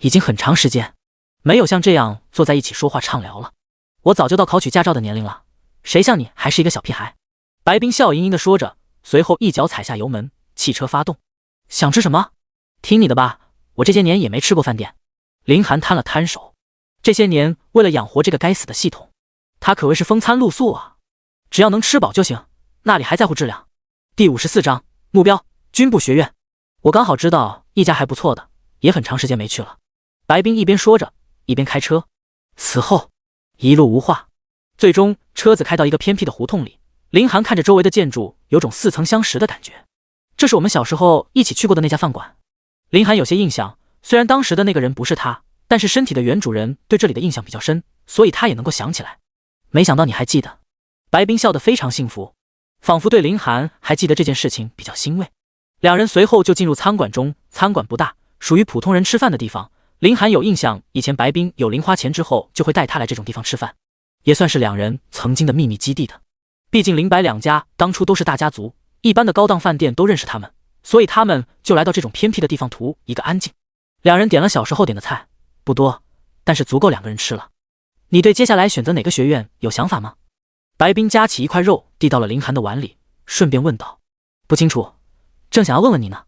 已经很长时间没有像这样坐在一起说话畅聊了。我早就到考取驾照的年龄了，谁像你还是一个小屁孩？白冰笑盈盈地说着，随后一脚踩下油门，汽车发动。想吃什么？听你的吧，我这些年也没吃过饭店。林寒摊了摊手，这些年为了养活这个该死的系统，他可谓是风餐露宿啊，只要能吃饱就行，那里还在乎质量？第54章目标军部学院。我刚好知道一家还不错的，也很长时间没去了。白冰一边说着，一边开车。此后一路无话，最终车子开到一个偏僻的胡同里。林寒看着周围的建筑，有种似曾相识的感觉。这是我们小时候一起去过的那家饭馆。林寒有些印象，虽然当时的那个人不是他，但是身体的原主人对这里的印象比较深，所以他也能够想起来。没想到你还记得。白冰笑得非常幸福，仿佛对林寒还记得这件事情比较欣慰。两人随后就进入餐馆中，餐馆不大，属于普通人吃饭的地方。林寒有印象，以前白冰有零花钱之后就会带他来这种地方吃饭，也算是两人曾经的秘密基地的。毕竟林白两家当初都是大家族，一般的高档饭店都认识他们，所以他们就来到这种偏僻的地方图一个安静。两人点了小时候点的菜，不多，但是足够两个人吃了。你对接下来选择哪个学院有想法吗？白冰夹起一块肉递到了林寒的碗里，顺便问道。不清楚，正想要问问你呢。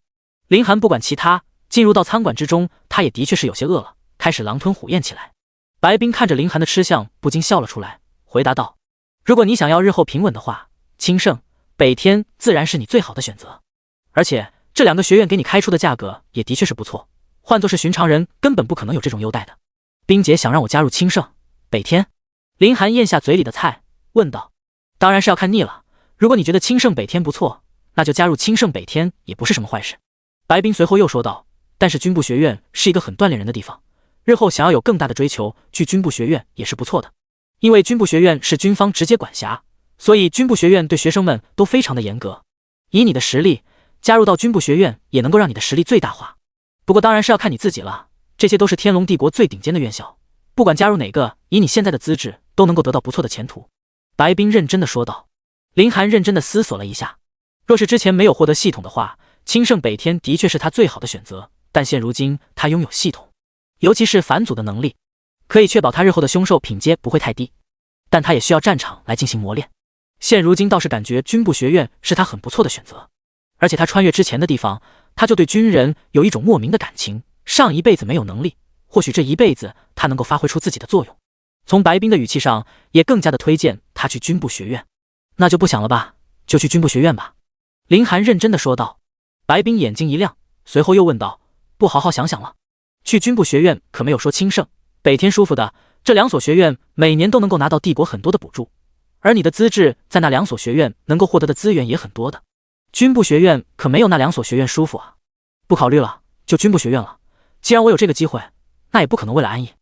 林寒不管其他，进入到餐馆之中，他也的确是有些饿了，开始狼吞虎咽起来。白冰看着林寒的吃相，不禁笑了出来，回答道：如果你想要日后平稳的话，清盛、北天自然是你最好的选择，而且这两个学院给你开出的价格也的确是不错，换作是寻常人根本不可能有这种优待的。冰姐想让我加入清盛、北天？林寒咽下嘴里的菜，问道。当然是要看腻了，如果你觉得清盛北天不错，那就加入清盛北天也不是什么坏事。白冰随后又说道，但是军部学院是一个很锻炼人的地方，日后想要有更大的追求，去军部学院也是不错的。因为军部学院是军方直接管辖，所以军部学院对学生们都非常的严格。以你的实力，加入到军部学院也能够让你的实力最大化。不过当然是要看你自己了，这些都是天龙帝国最顶尖的院校，不管加入哪个，以你现在的资质，都能够得到不错的前途。白冰认真的说道。林寒认真的思索了一下，若是之前没有获得系统的话，清盛北天的确是他最好的选择，但现如今他拥有系统，尤其是返祖的能力，可以确保他日后的凶兽品阶不会太低。但他也需要战场来进行磨练。现如今倒是感觉军部学院是他很不错的选择，而且他穿越之前的地方，他就对军人有一种莫名的感情。上一辈子没有能力，或许这一辈子他能够发挥出自己的作用。从白冰的语气上，也更加的推荐他去军部学院。那就不想了吧，就去军部学院吧。林寒认真的说道。白冰眼睛一亮，随后又问道：不好好想想了？去军部学院可没有说清盛、北天舒服的，这两所学院每年都能够拿到帝国很多的补助，而你的资质在那两所学院能够获得的资源也很多的。军部学院可没有那两所学院舒服啊。不考虑了，就军部学院了。既然我有这个机会，那也不可能为了安逸。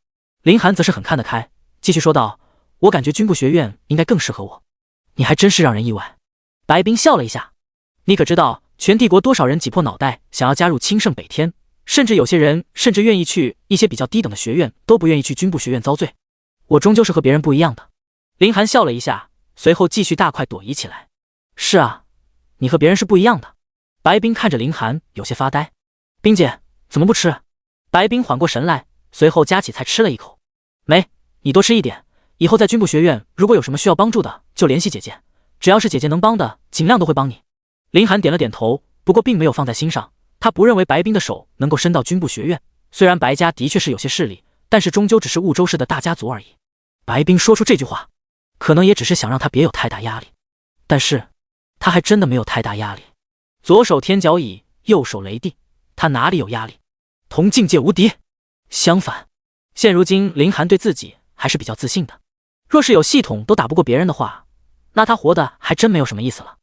林寒则是很看得开，继续说道：我感觉军部学院应该更适合我。你还真是让人意外。白冰笑了一下。你可知道全帝国多少人挤破脑袋想要加入清盛北天，甚至有些人甚至愿意去一些比较低等的学院，都不愿意去军部学院遭罪。我终究是和别人不一样的。林寒笑了一下，随后继续大快朵颐起来。是啊，你和别人是不一样的。白冰看着林寒有些发呆。冰姐怎么不吃？白冰缓过神来，随后夹起菜吃了一口。没，你多吃一点，以后在军部学院如果有什么需要帮助的就联系姐姐，只要是姐姐能帮的尽量都会帮你。林寒点了点头，不过并没有放在心上。他不认为白冰的手能够伸到军部学院，虽然白家的确是有些势力，但是终究只是婺州市的大家族而已。白冰说出这句话，可能也只是想让他别有太大压力，但是他还真的没有太大压力。左手天角椅，右手雷帝，他哪里有压力？同境界无敌。相反，现如今林寒对自己还是比较自信的。若是有系统都打不过别人的话，那他活的还真没有什么意思了。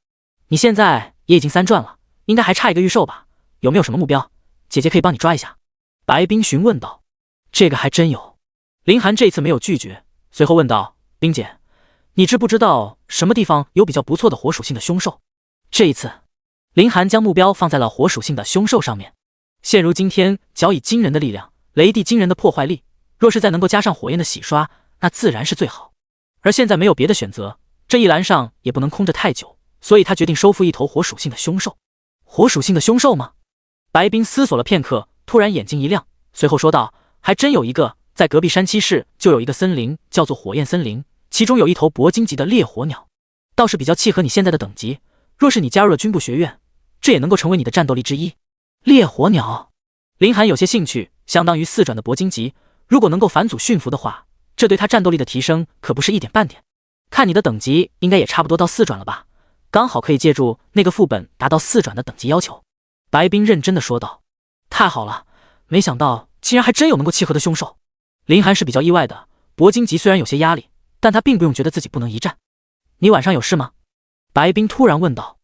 你现在也已经3转了，应该还差一个御兽吧？有没有什么目标？姐姐可以帮你抓一下。白冰询问道。这个还真有。林寒这次没有拒绝，随后问道：冰姐，你知不知道什么地方有比较不错的火属性的凶兽？这一次，林寒将目标放在了火属性的凶兽上面。现如今天角以惊人的力量，雷帝惊人的破坏力，若是再能够加上火焰的洗刷，那自然是最好。而现在没有别的选择，这一栏上也不能空着太久，所以他决定收复一头火属性的凶兽。火属性的凶兽吗？白冰思索了片刻，突然眼睛一亮，随后说道：还真有一个，在隔壁山七市就有一个森林叫做火焰森林，其中有一头铂金级的烈火鸟，倒是比较契合你现在的等级。若是你加入了军部学院，这也能够成为你的战斗力之一。烈火鸟，林寒有些兴趣，相当于4转的铂金级，如果能够返祖驯服的话，这对他战斗力的提升可不是一点半点。看你的等级应该也差不多到4转了吧，刚好可以借助那个副本达到4转的等级要求。白冰认真的说道。太好了，没想到竟然还真有能够契合的凶兽。林寒是比较意外的，铂金级虽然有些压力，但他并不用觉得自己不能一战。你晚上有事吗？白冰突然问道。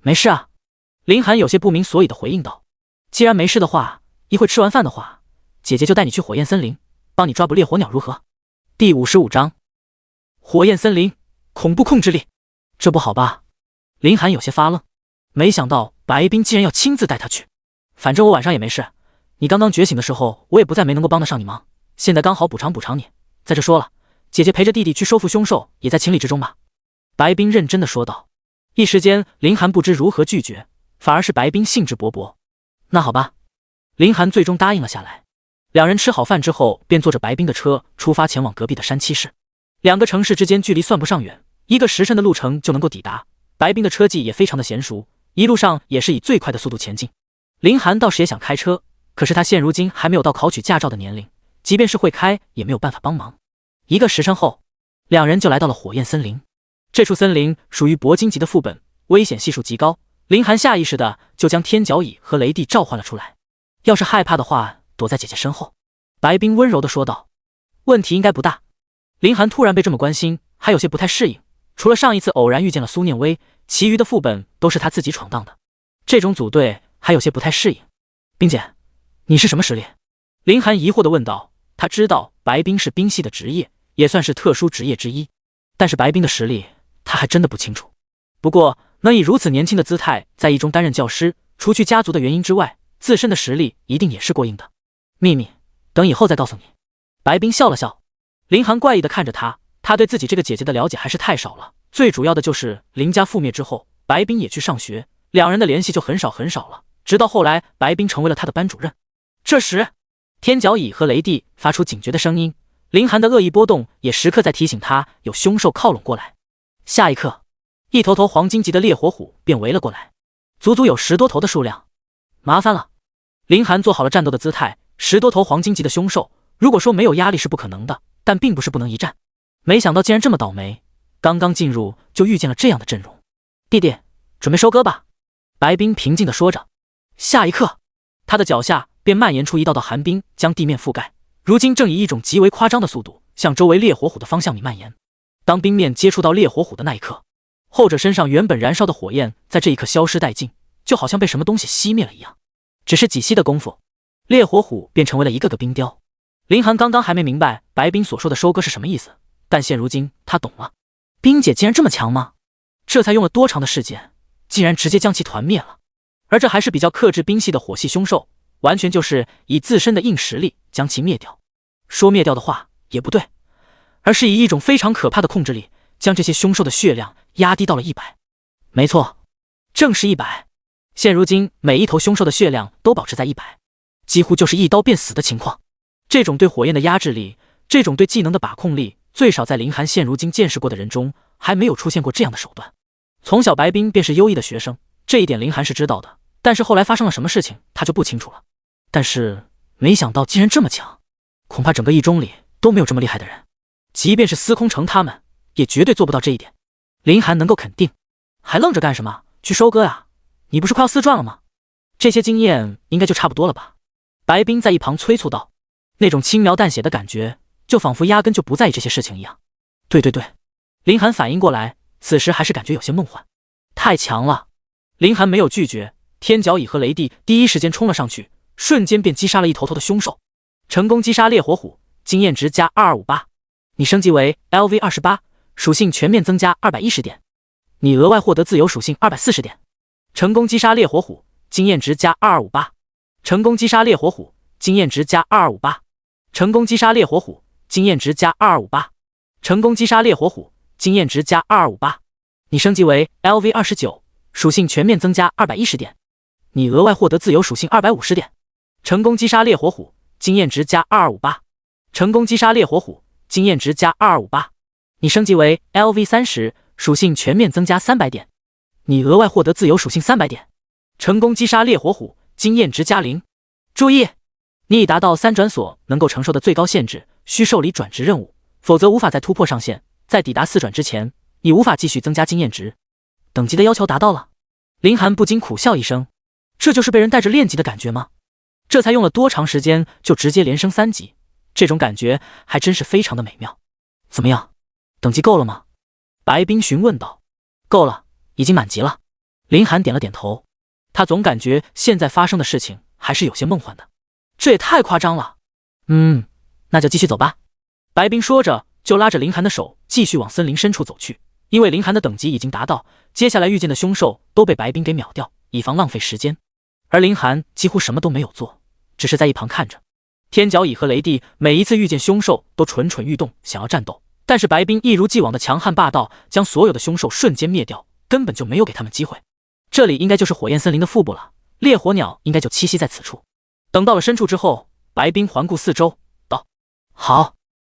没事啊。林寒有些不明所以的回应道。既然没事的话，一会吃完饭的话，姐姐就带你去火焰森林，帮你抓捕烈火鸟如何？第55章，火焰森林，恐怖控制力，这不好吧？林寒有些发愣，没想到白冰竟然要亲自带他去。反正我晚上也没事，你刚刚觉醒的时候，我也不再没能够帮得上你忙，现在刚好补偿补偿你。再这说了，姐姐陪着弟弟去收复凶兽，也在情理之中吧？白冰认真的说道。一时间，林寒不知如何拒绝，反而是白冰兴致勃勃。那好吧，林寒最终答应了下来。两人吃好饭之后，便坐着白冰的车出发前往隔壁的山七市。2个城市之间距离算不上远，1个时辰的路程就能够抵达。白冰的车技也非常的娴熟，一路上也是以最快的速度前进。林寒倒是也想开车，可是他现如今还没有到考取驾照的年龄，即便是会开也没有办法帮忙。1个时辰后，两人就来到了火焰森林。这处森林属于铂金级的副本，危险系数极高。林寒下意识的就将天角椅和雷帝召唤了出来。要是害怕的话，躲在姐姐身后。白冰温柔的说道。问题应该不大。林寒突然被这么关心，还有些不太适应。除了上一次偶然遇见了苏念威，其余的副本都是他自己闯荡的。这种组队还有些不太适应。冰姐，你是什么实力？林寒疑惑的问道。他知道白冰是冰系的职业，也算是特殊职业之一，但是白冰的实力他还真的不清楚。不过能以如此年轻的姿态在一中担任教师，除去家族的原因之外，自身的实力一定也是过硬的。秘密，等以后再告诉你。白冰笑了笑。林寒怪异的看着他，他对自己这个姐姐的了解还是太少了。最主要的就是林家覆灭之后，白冰也去上学，两人的联系就很少了。直到后来白冰成为了他的班主任。这时，天角蚁和雷帝发出警觉的声音，林寒的恶意波动也时刻在提醒他有凶兽靠拢过来。下一刻，一头头黄金级的烈火虎便围了过来，足足有10多头的数量。麻烦了，林寒做好了战斗的姿态，10多头黄金级的凶兽，如果说没有压力是不可能的，但并不是不能一战。没想到竟然这么倒霉，刚刚进入就遇见了这样的阵容。弟弟，准备收割吧。白冰平静地说着。下一刻，他的脚下便蔓延出一道道寒冰，将地面覆盖，如今正以一种极为夸张的速度向周围烈火虎的方向里蔓延。当冰面接触到烈火虎的那一刻，后者身上原本燃烧的火焰在这一刻消失殆尽，就好像被什么东西熄灭了一样。只是几息的功夫，烈火虎便成为了一个个冰雕。林寒刚刚还没明白白冰所说的收割是什么意思，但现如今他懂了。冰姐竟然这么强吗？这才用了多长的时间，竟然直接将其团灭了。而这还是比较克制冰系的火系凶兽，完全就是以自身的硬实力将其灭掉。说灭掉的话也不对，而是以一种非常可怕的控制力，将这些凶兽的血量压低到了100。没错，正是100。现如今每一头凶兽的血量都保持在100，几乎就是一刀便死的情况。这种对火焰的压制力，这种对技能的把控力，最少在林寒现如今见识过的人中还没有出现过这样的手段。从小白冰便是优异的学生，这一点林寒是知道的，但是后来发生了什么事情他就不清楚了。但是没想到竟然这么强，恐怕整个一中里都没有这么厉害的人，即便是司空城他们也绝对做不到这一点。林寒能够肯定。还愣着干什么？去收割呀！你不是快要4转了吗？这些经验应该就差不多了吧？白冰在一旁催促道，那种轻描淡写的感觉，就仿佛压根就不在意这些事情一样。对，林寒反应过来，此时还是感觉有些梦幻。太强了！林寒没有拒绝，天角蚁和雷帝第一时间冲了上去，瞬间便击杀了一头头的凶兽，成功击杀烈火虎，经验值加2258。你升级为 LV28， 属性全面增加210点，你额外获得自由属性240点。成功击杀烈火虎，经验值加2258。成功击杀烈火虎，经验值加2258。成功击杀烈火虎，经验值加2258。成功击杀烈火虎，经验值加2258。你升级为 LV29， 属性全面增加210点，你额外获得自由属性250点。成功击杀烈火虎，经验值加2258。成功击杀烈火虎，经验值加2258。你升级为 LV30， 属性全面增加300点，你额外获得自由属性300点。成功击杀烈火虎，经验值加0。注意，你已达到3转所能够承受的最高限制，需受理转职任务，否则无法再突破上限。在抵达4转之前，你无法继续增加经验值。等级的要求达到了，林寒不禁苦笑一声，这就是被人带着练级的感觉吗？这才用了多长时间就直接连升3级，这种感觉还真是非常的美妙。怎么样，等级够了吗？白冰询问道。够了，已经满级了。林寒点了点头，他总感觉现在发生的事情还是有些梦幻的，这也太夸张了。那就继续走吧。白冰说着就拉着林寒的手继续往森林深处走去，因为林寒的等级已经达到，接下来遇见的凶兽都被白冰给秒掉，以防浪费时间。而林寒几乎什么都没有做，只是在一旁看着。天角蚁和雷帝每一次遇见凶兽都蠢蠢欲动，想要战斗，但是白冰一如既往的强悍霸道，将所有的凶兽瞬间灭掉，根本就没有给他们机会。这里应该就是火焰森林的腹部了，烈火鸟应该就栖息在此处。等到了深处之后，白冰环顾四周道：好。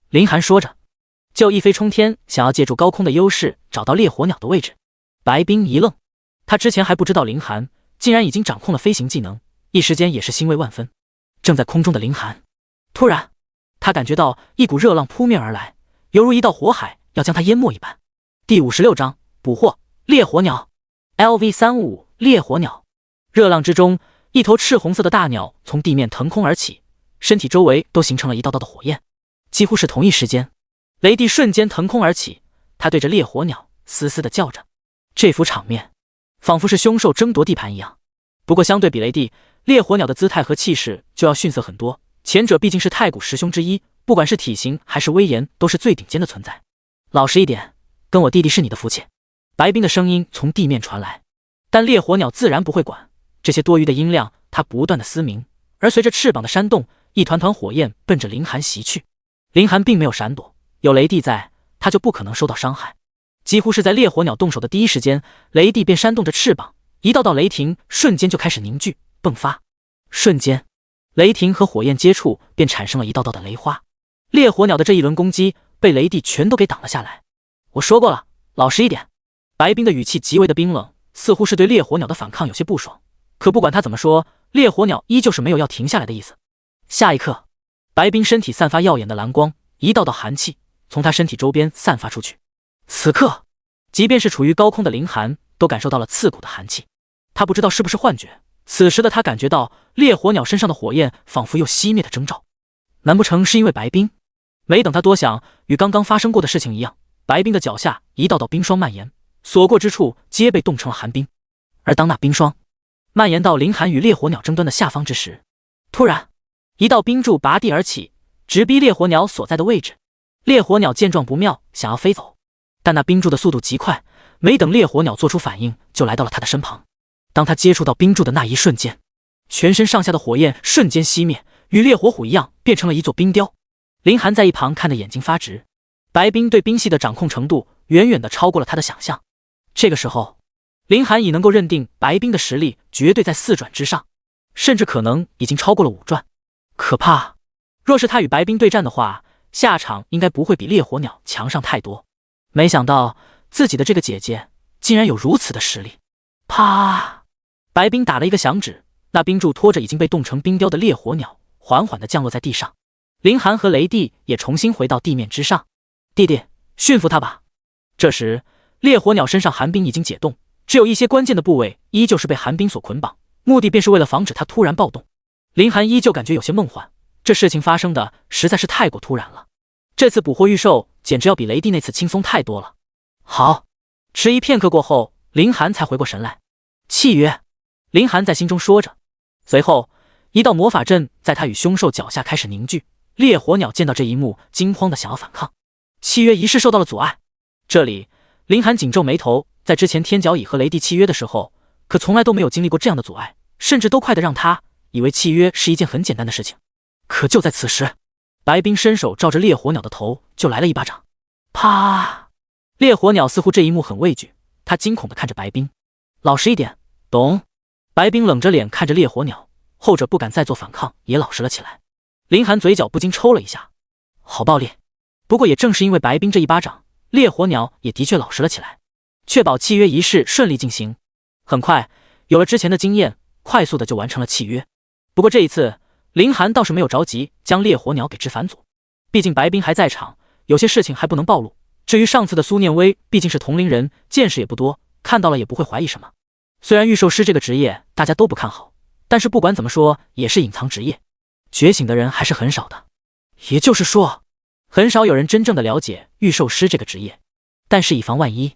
林寒说着就一飞冲天，想要借助高空的优势找到烈火鸟的位置。白冰一愣，他之前还不知道林寒竟然已经掌控了飞行技能，一时间也是欣慰万分。正在空中的林寒突然他感觉到一股热浪扑面而来，犹如一道火海要将他淹没一般。第56章捕获烈火鸟 LV35 烈火鸟。热浪之中，一头赤红色的大鸟从地面腾空而起，身体周围都形成了一道道的火焰。几乎是同一时间，雷帝瞬间腾空而起，他对着烈火鸟嘶嘶地叫着。这幅场面仿佛是凶兽争夺地盘一样。不过相对比雷帝，烈火鸟的姿态和气势就要逊色很多，前者毕竟是太古十凶之一，不管是体型还是威严都是最顶尖的存在。老实一点，跟我弟弟是你的福气。白冰的声音从地面传来，但烈火鸟自然不会管这些多余的音量，它不断的嘶鸣，而随着翅膀的扇动，一团团火焰奔着林寒袭去。林寒并没有闪躲，有雷帝在，他就不可能受到伤害。几乎是在烈火鸟动手的第一时间，雷帝便扇动着翅膀，一道道雷霆瞬间就开始凝聚，迸发。瞬间，雷霆和火焰接触，便产生了一道道的雷花。烈火鸟的这一轮攻击被雷帝全都给挡了下来。我说过了，老实一点。白冰的语气极为的冰冷，似乎是对烈火鸟的反抗有些不爽。可不管他怎么说，烈火鸟依旧是没有要停下来的意思。下一刻，白冰身体散发耀眼的蓝光，一道道寒气从他身体周边散发出去。此刻，即便是处于高空的凌寒都感受到了刺骨的寒气。他不知道是不是幻觉，此时的他感觉到烈火鸟身上的火焰仿佛又熄灭的征兆。难不成是因为白冰？没等他多想，与刚刚发生过的事情一样，白冰的脚下一道道冰霜蔓延，所过之处皆被冻成了寒冰。而当那冰霜蔓延到凌寒与烈火鸟争端的下方之时，突然一道冰柱拔地而起，直逼烈火鸟所在的位置。烈火鸟见状不妙，想要飞走，但那冰柱的速度极快，没等烈火鸟做出反应，就来到了他的身旁。当他接触到冰柱的那一瞬间，全身上下的火焰瞬间熄灭，与烈火虎一样变成了一座冰雕。凌寒在一旁看得眼睛发直，白冰对冰系的掌控程度远远的超过了他的想象。这个时候，凌寒已能够认定白冰的实力绝对在4转之上，甚至可能已经超过了5转。可怕！若是他与白冰对战的话，下场应该不会比烈火鸟强上太多。没想到自己的这个姐姐竟然有如此的实力。啪！白冰打了一个响指，那冰柱拖着已经被冻成冰雕的烈火鸟缓缓地降落在地上。凌寒和雷帝也重新回到地面之上。弟弟，驯服他吧。这时，烈火鸟身上寒冰已经解冻，只有一些关键的部位依旧是被寒冰所捆绑，目的便是为了防止它突然暴动。凌寒依旧感觉有些梦幻，这事情发生的实在是太过突然了。这次捕获御兽简直要比雷帝那次轻松太多了。好，迟疑片刻过后，凌寒才回过神来。契约，凌寒在心中说着。随后，一道魔法阵在他与凶兽脚下开始凝聚。烈火鸟见到这一幕，惊慌的想要反抗，契约仪式受到了阻碍。这里，凌寒紧皱眉头，在之前天角蚁和雷帝契约的时候，可从来都没有经历过这样的阻碍，甚至都快得让他以为契约是一件很简单的事情。可就在此时，白冰伸手照着烈火鸟的头就来了一巴掌。啪！烈火鸟似乎这一幕很畏惧，他惊恐地看着白冰。老实一点，懂？白冰冷着脸看着烈火鸟，后者不敢再做反抗，也老实了起来。凌寒嘴角不禁抽了一下，好暴力。不过也正是因为白冰这一巴掌，烈火鸟也的确老实了起来，确保契约仪式顺利进行。很快，有了之前的经验，快速的就完成了契约。不过这一次，凌寒倒是没有着急将烈火鸟给制反祖，毕竟白冰还在场，有些事情还不能暴露。至于上次的苏念威，毕竟是同龄人，见识也不多，看到了也不会怀疑什么。虽然御兽师这个职业大家都不看好，但是不管怎么说也是隐藏职业，觉醒的人还是很少的。也就是说，很少有人真正的了解御兽师这个职业。但是以防万一，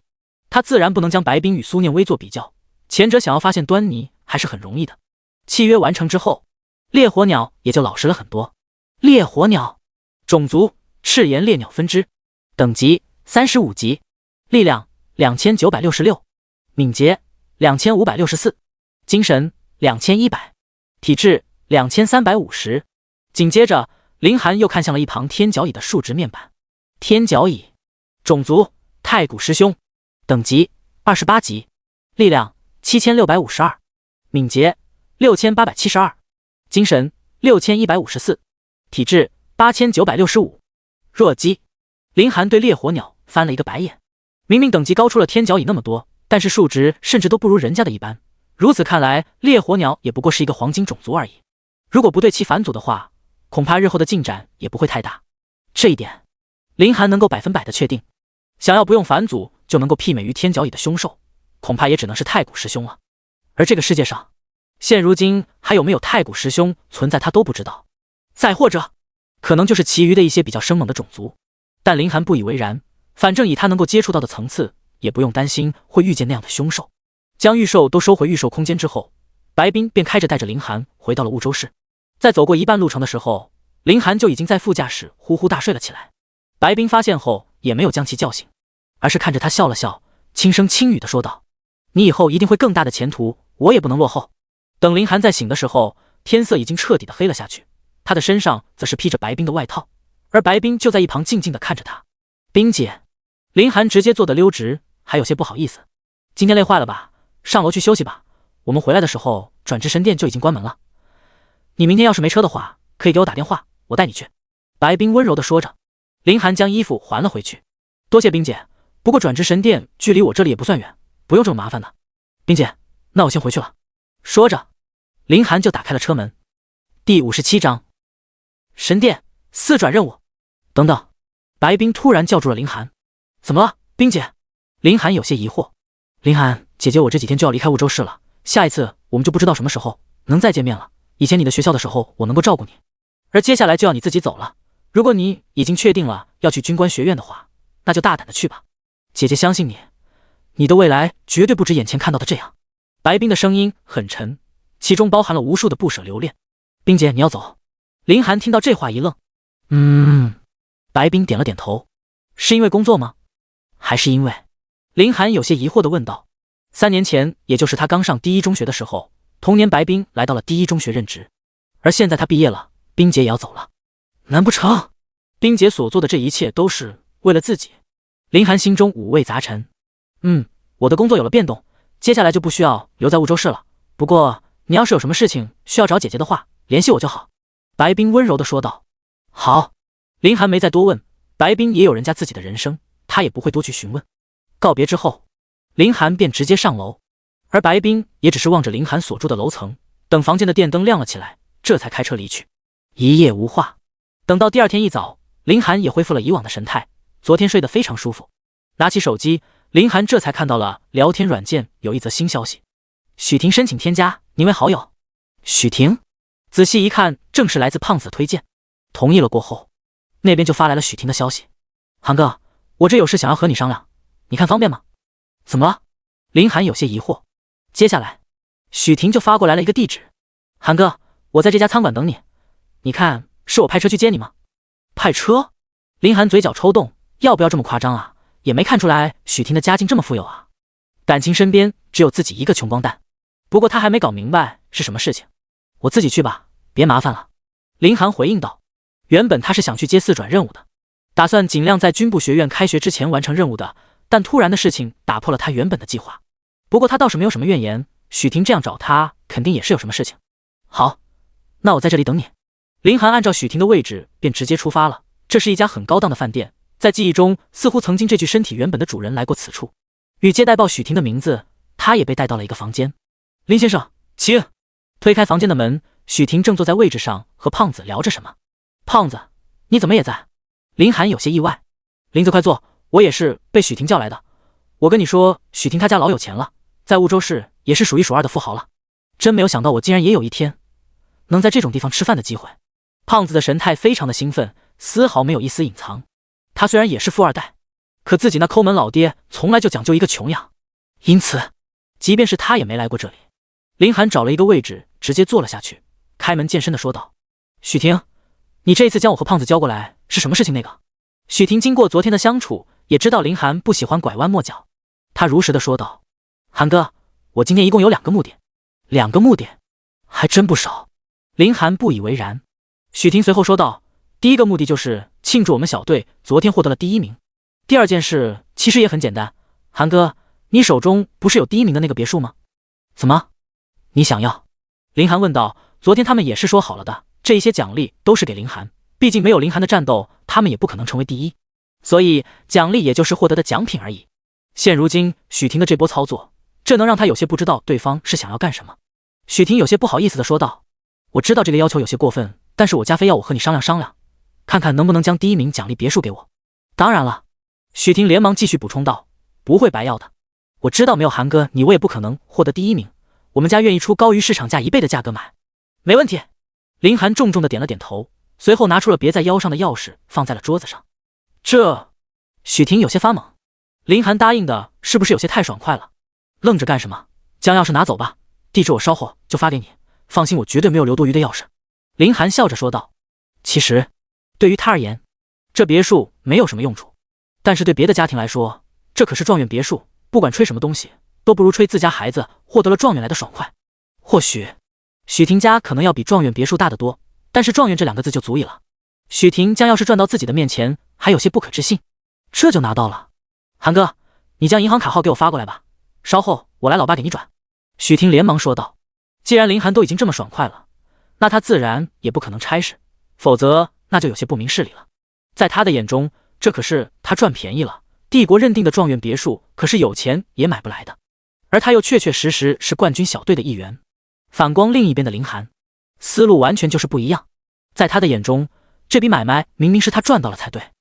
他自然不能将白冰与苏念威做比较，前者想要发现端倪还是很容易的。契约完成之后，烈火鸟也就老实了很多。烈火鸟，种族赤炎烈鸟分支，等级35级，力量2966，敏捷2564，精神2100，体质2350。紧接着，凌寒又看向了一旁天角蚁的数值面板。天角蚁，种族太古师兄，等级28级，力量7652，敏捷6872，精神6154，体质8965。弱鸡。凌寒对烈火鸟翻了一个白眼，明明等级高出了天角蚁那么多，但是数值甚至都不如人家的一般。如此看来，烈火鸟也不过是一个黄金种族而已。如果不对其反祖的话，恐怕日后的进展也不会太大。这一点，凌寒能够100%的确定。想要不用反祖就能够媲美于天角蚁的凶兽，恐怕也只能是太古师兄了。而这个世界上，现如今还有没有太古师兄存在，他都不知道。再或者，可能就是其余的一些比较生猛的种族。但凌寒不以为然，反正以他能够接触到的层次，也不用担心会遇见那样的凶兽。将御兽都收回御兽空间之后，白冰便开着带着凌寒回到了婺州市。在走过一半路程的时候，凌寒就已经在副驾驶呼呼大睡了起来。白冰发现后也没有将其叫醒，而是看着他笑了笑，轻声轻语地说道：“你以后一定会更大的前途，我也不能落后。”等凌寒再醒的时候，天色已经彻底的黑了下去，他的身上则是披着白冰的外套，而白冰就在一旁静静地看着他。冰姐，凌寒直接坐得溜直，还有些不好意思：“今天累坏了吧？上楼去休息吧，我们回来的时候转职神殿就已经关门了。你明天要是没车的话，可以给我打电话，我带你去。白冰温柔地说着。林寒将衣服还了回去。多谢冰姐，不过转职神殿距离我这里也不算远，不用这么麻烦的。冰姐，那我先回去了。说着，林寒就打开了车门。第57章，神殿4转任务。等等，白冰突然叫住了林寒。怎么了，冰姐？林寒有些疑惑。林寒姐姐，我这几天就要离开婺州市了，下一次我们就不知道什么时候能再见面了。以前你的学校的时候，我能够照顾你，而接下来就要你自己走了。如果你已经确定了要去军官学院的话，那就大胆的去吧。姐姐相信你，你的未来绝对不止眼前看到的这样。白冰的声音很沉，其中包含了无数的不舍留恋。冰姐，你要走？林寒听到这话一愣。白冰点了点头。是因为工作吗？还是因为……林寒有些疑惑地问道。3年前，也就是他刚上第一中学的时候，同年白冰来到了第一中学任职，而现在他毕业了，冰姐也要走了。难不成冰姐所做的这一切都是为了自己？林寒心中五味杂陈。我的工作有了变动，接下来就不需要留在婺州市了。不过你要是有什么事情需要找姐姐的话，联系我就好。白冰温柔地说道。好。林寒没再多问，白冰也有人家自己的人生，他也不会多去询问。告别之后，林寒便直接上楼，而白冰也只是望着林寒所住的楼层，等房间的电灯亮了起来，这才开车离去。一夜无话。等到第二天一早，林寒也恢复了以往的神态，昨天睡得非常舒服。拿起手机，林寒这才看到了聊天软件有一则新消息：许婷申请添加您为好友。许婷仔细一看，正是来自胖子的推荐。同意了过后，那边就发来了许婷的消息：韩哥，我这有事想要和你商量，你看方便吗？怎么了？林寒有些疑惑。接下来，许婷就发过来了一个地址：韩哥，我在这家餐馆等你，你看是我派车去接你吗？派车？林寒嘴角抽动，要不要这么夸张啊？也没看出来许婷的家境这么富有啊，感情身边只有自己一个穷光蛋。不过他还没搞明白是什么事情。我自己去吧，别麻烦了。林寒回应道。原本他是想去接4转任务的，打算尽量在军部学院开学之前完成任务的，但突然的事情打破了他原本的计划。不过他倒是没有什么怨言，许婷这样找他肯定也是有什么事情。好，那我在这里等你。林寒按照许婷的位置便直接出发了。这是一家很高档的饭店，在记忆中似乎曾经这具身体原本的主人来过此处。与接待报许婷的名字，他也被带到了一个房间。林先生，请。推开房间的门，许婷正坐在位置上和胖子聊着什么。胖子，你怎么也在？林寒有些意外。林子快坐，我也是被许婷叫来的。我跟你说，许婷她家老有钱了，在婺州市也是数一数二的富豪了。真没有想到我竟然也有一天能在这种地方吃饭的机会。胖子的神态非常的兴奋，丝毫没有一丝隐藏。他虽然也是富二代，可自己那抠门老爹从来就讲究一个穷养，因此即便是他也没来过这里。林寒找了一个位置直接坐了下去，开门见山的说道：许婷，你这一次将我和胖子叫过来是什么事情？那个许婷经过昨天的相处，也知道林寒不喜欢拐弯抹角，他如实的说道：寒哥，我今天一共有2个目的。2个目的？还真不少。林寒不以为然。许婷随后说道：第一个目的就是庆祝我们小队昨天获得了第1名。第二件事其实也很简单，韩哥，你手中不是有第1名的那个别墅吗？怎么？你想要？林寒问道。昨天他们也是说好了的，这一些奖励都是给林寒，毕竟没有林寒的战斗，他们也不可能成为第1，所以奖励也就是获得的奖品而已。现如今许婷的这波操作，这能让他有些不知道对方是想要干什么。许婷有些不好意思的说道：我知道这个要求有些过分，但是我家非要我和你商量商量，看看能不能将第1名奖励别墅给我。当然了。许婷连忙继续补充道：不会白要的，我知道没有韩哥你我也不可能获得第1名，我们家愿意出高于市场价1倍的价格买。没问题。林寒重重的点了点头，随后拿出了别在腰上的钥匙放在了桌子上。这……许婷有些发懵，林寒答应的是不是有些太爽快了？愣着干什么？将钥匙拿走吧，地址我稍后就发给你，放心，我绝对没有留多余的钥匙。林寒笑着说道。其实对于他而言，这别墅没有什么用处，但是对别的家庭来说，这可是状元别墅，不管吹什么东西都不如吹自家孩子获得了状元来的爽快。或许许婷家可能要比状元别墅大得多，但是状元这2个字就足以了。许婷将钥匙转到自己的面前，还有些不可置信，这就拿到了。韩哥，你将银行卡号给我发过来吧，稍后我来老爸给你转。许婷连忙说道。既然林寒都已经这么爽快了，那他自然也不可能差事，否则那就有些不明事理了。在他的眼中，这可是他赚便宜了，帝国认定的状元别墅可是有钱也买不来的，而他又确确实实是冠军小队的一员。反观另一边的林寒，思路完全就是不一样。在他的眼中，这笔买卖明明是他赚到了才对，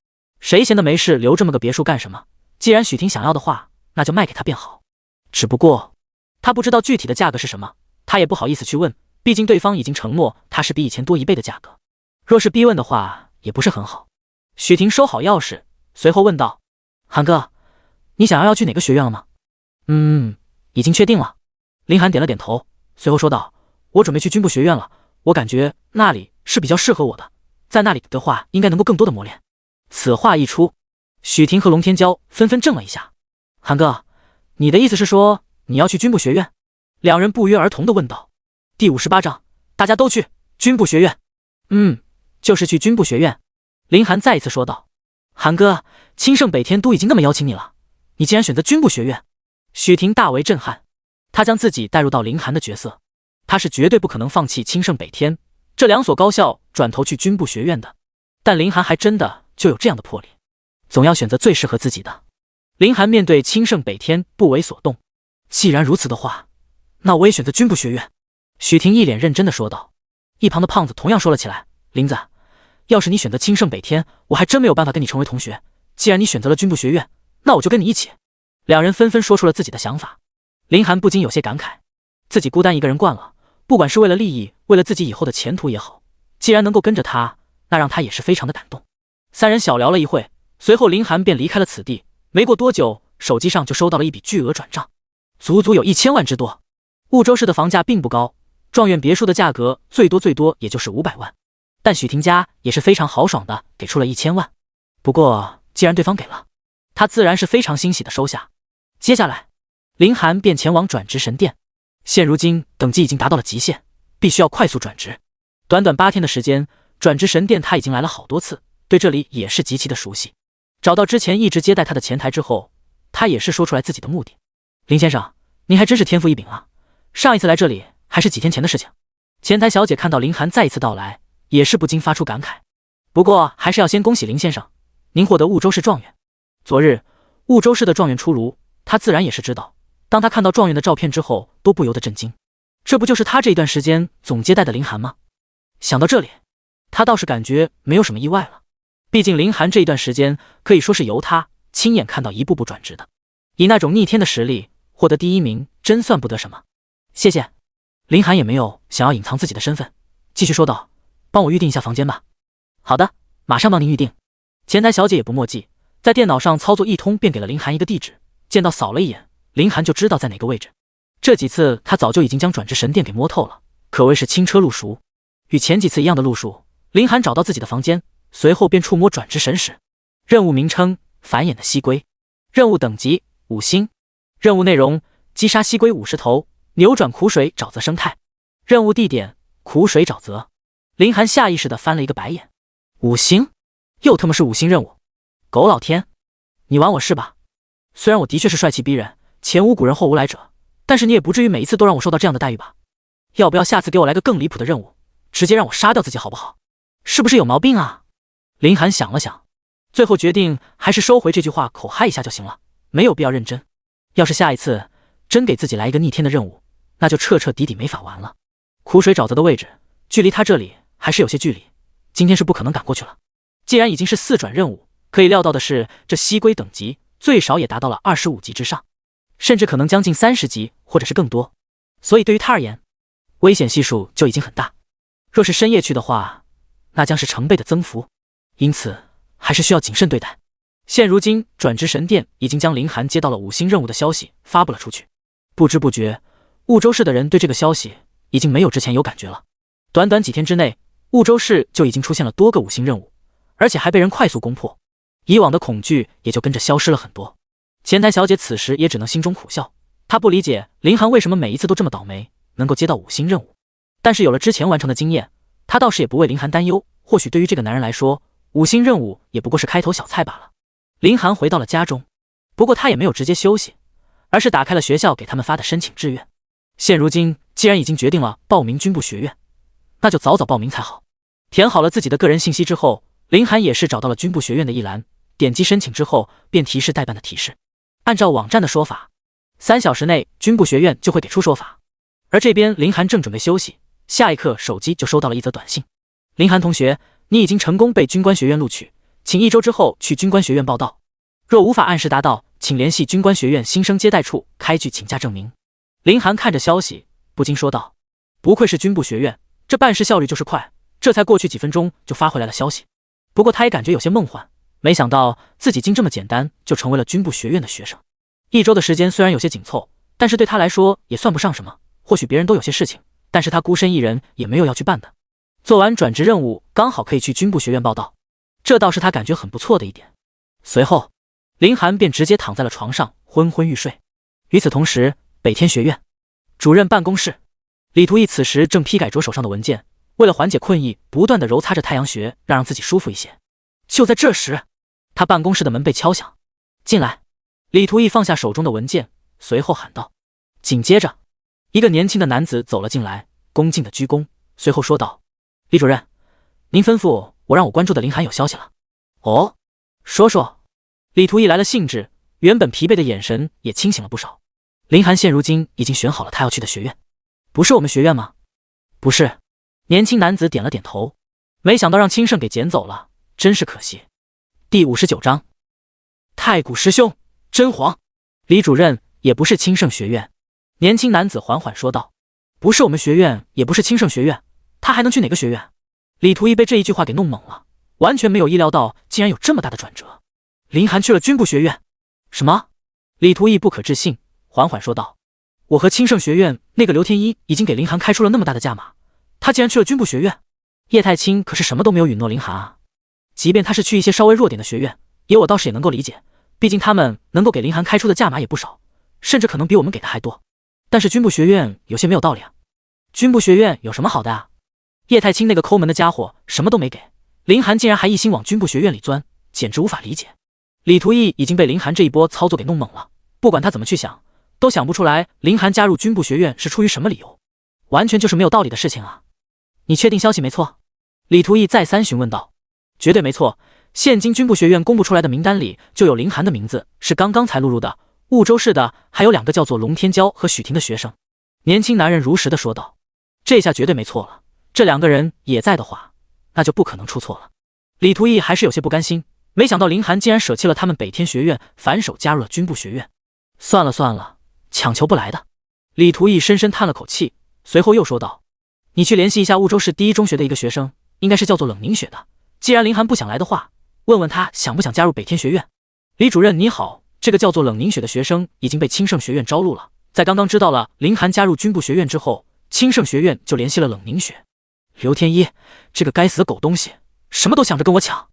谁闲得没事留这么个别墅干什么？既然许婷想要的话，那就卖给他便好。只不过他不知道具体的价格是什么，他也不好意思去问，毕竟对方已经承诺他是比以前多1倍的价格，若是逼问的话也不是很好。许婷收好钥匙，随后问道：寒哥，你想要去哪个学院了吗？已经确定了。林寒点了点头，随后说道：我准备去军部学院了，我感觉那里是比较适合我的，在那里的话应该能够更多的磨练。此话一出，许婷和龙天骄纷纷怔了一下。寒哥，你的意思是说你要去军部学院？两人不约而同地问道。第58章，大家都去军部学院。就是去军部学院。林寒再一次说道。寒哥，清盛北天都已经那么邀请你了，你竟然选择军部学院？许婷大为震撼，他将自己带入到林寒的角色，他是绝对不可能放弃清盛北天这2所高校转头去军部学院的，但林寒还真的就有这样的魄力，总要选择最适合自己的。林寒面对清盛北天不为所动，既然如此的话，那我也选择军部学院。许婷一脸认真的说道。一旁的胖子同样说了起来，林子，要是你选择清盛北天，我还真没有办法跟你成为同学，既然你选择了军部学院，那我就跟你一起。两人纷纷说出了自己的想法。林寒不禁有些感慨，自己孤单一个人惯了，不管是为了利益，为了自己以后的前途也好，既然能够跟着他，那让他也是非常的感动。三人小聊了一会，随后林寒便离开了此地。没过多久，手机上就收到了一笔巨额转账，足足有1000万之多。婺州市的房价并不高，状元别墅的价格最多也就是500万，但许婷家也是非常豪爽的给出了1000万。不过既然对方给了，他自然是非常欣喜的收下。接下来林寒便前往转职神殿，现如今等级已经达到了极限，必须要快速转职。短短8天的时间，转职神殿他已经来了好多次，对这里也是极其的熟悉。找到之前一直接待他的前台之后，他也是说出来自己的目的。林先生，您还真是天赋异禀啊，上一次来这里还是几天前的事情。前台小姐看到林寒再一次到来，也是不禁发出感慨。不过还是要先恭喜林先生，您获得婺州市状元。昨日婺州市的状元出炉，他自然也是知道，当他看到状元的照片之后，都不由得震惊。这不就是他这一段时间总接待的林寒吗？想到这里，他倒是感觉没有什么意外了。毕竟林寒这一段时间可以说是由他亲眼看到一步步转职的，以那种逆天的实力获得第1名，真算不得什么。谢谢。林寒也没有想要隐藏自己的身份，继续说道：帮我预定一下房间吧。好的，马上帮您预定。前台小姐也不墨迹，在电脑上操作一通便给了林寒一个地址，见到扫了一眼，林寒就知道在哪个位置。这几次他早就已经将转职神殿给摸透了，可谓是轻车路熟。与前几次一样的路数，林寒找到自己的房间，随后便触摸转职神石。任务名称：繁衍的西龟。任务等级5星。任务内容：击杀西龟50头，扭转苦水沼泽生态。任务地点：苦水沼泽。林寒下意识地翻了一个白眼，5星？又他妈是5星任务！狗老天，你玩我是吧？虽然我的确是帅气逼人，前无古人后无来者，但是你也不至于每一次都让我受到这样的待遇吧？要不要下次给我来个更离谱的任务，直接让我杀掉自己好不好？是不是有毛病啊？林寒想了想，最后决定还是收回这句话，口嗨一下就行了，没有必要认真。要是下一次真给自己来一个逆天的任务，那就彻彻底底没法玩了。苦水沼泽的位置距离他这里还是有些距离，今天是不可能赶过去了。既然已经是4转任务，可以料到的是，这西龟等级最少也达到了25级之上，甚至可能将近30级或者是更多，所以对于他而言，危险系数就已经很大。若是深夜去的话，那将是成倍的增幅，因此还是需要谨慎对待。现如今转职神殿已经将林寒接到了5星任务的消息发布了出去，不知不觉婺州市的人对这个消息已经没有之前有感觉了。短短几天之内，婺州市就已经出现了多个5星任务，而且还被人快速攻破，以往的恐惧也就跟着消失了很多。前台小姐此时也只能心中苦笑，她不理解林寒为什么每一次都这么倒霉，能够接到5星任务。但是有了之前完成的经验，她倒是也不为林寒担忧，或许对于这个男人来说，5星任务也不过是开头小菜罢了。林寒回到了家中，不过他也没有直接休息，而是打开了学校给他们发的申请志愿。现如今既然已经决定了报名军部学院，那就早早报名才好。填好了自己的个人信息之后，林涵也是找到了军部学院的一栏，点击申请之后便提示代办的提示。按照网站的说法，3小时内军部学院就会给出说法。而这边林涵正准备休息，下一刻手机就收到了一则短信：林涵同学，你已经成功被军官学院录取，请1周之后去军官学院报到。若无法按时达到，请联系军官学院新生接待处开具请假证明。林涵看着消息，不禁说道：不愧是军部学院，这办事效率就是快，这才过去几分钟就发回来了消息。不过他也感觉有些梦幻，没想到自己竟这么简单就成为了军部学院的学生。1周的时间虽然有些紧凑，但是对他来说也算不上什么。或许别人都有些事情，但是他孤身一人也没有要去办的。做完转职任务，刚好可以去军部学院报到，这倒是他感觉很不错的一点。随后林涵便直接躺在了床上昏昏欲睡。与此同时，北天学院主任办公室，李图义此时正批改着手上的文件，为了缓解困意，不断的揉擦着太阳穴，让自己舒服一些。就在这时，他办公室的门被敲响。进来。李图义放下手中的文件，随后喊道。紧接着一个年轻的男子走了进来，恭敬的鞠躬，随后说道：李主任，您吩咐我让我关注的林涵有消息了。哦，说说。李图义来了兴致，原本疲惫的眼神也清醒了不少。林涵现如今已经选好了他要去的学院。不是我们学院吗？不是。年轻男子点了点头。没想到让清盛给捡走了，真是可惜。第59章，太古师兄真皇。李主任，也不是清盛学院。年轻男子缓缓说道。不是我们学院，也不是清盛学院，他还能去哪个学院？李图一被这一句话给弄懵了，完全没有意料到竟然有这么大的转折。林涵去了军部学院？什么？李图一不可置信，缓缓说道。我和清盛学院那个刘天一已经给林涵开出了那么大的价码，他竟然去了军部学院。叶太清可是什么都没有允诺林涵啊，即便他是去一些稍微弱点的学院，我倒是也能够理解，毕竟他们能够给林涵开出的价码也不少，甚至可能比我们给的还多。但是军部学院有些没有道理啊。军部学院有什么好的啊？叶太清那个抠门的家伙什么都没给，林涵竟然还一心往军部学院里钻，简直无法理解。李图义已经被林涵这一波操作给弄懵了，不管他怎么去想，都想不出来林涵加入军部学院是出于什么理由，完全就是没有道理的事情啊。你确定消息没错？李图义再三询问道。绝对没错，现今军部学院公布出来的名单里就有林涵的名字，是刚刚才录入的。婺州市的还有2个叫做龙天骄和许婷的学生。年轻男人如实的说道。这下绝对没错了，这2个人也在的话，那就不可能出错了。李图义还是有些不甘心，没想到林涵竟然舍弃了他们北天学院，反手加入了军部学院。算了算了，强求不来的。李图义深深叹了口气，随后又说道：你去联系一下婺州市第一中学的一个学生，应该是叫做冷凝雪的，既然林涵不想来的话，问问他想不想加入北天学院。李主任你好，这个叫做冷凝雪的学生已经被清盛学院招录了，在刚刚知道了林涵加入军部学院之后，清盛学院就联系了冷凝雪。刘天一这个该死的狗东西，什么都想着跟我抢。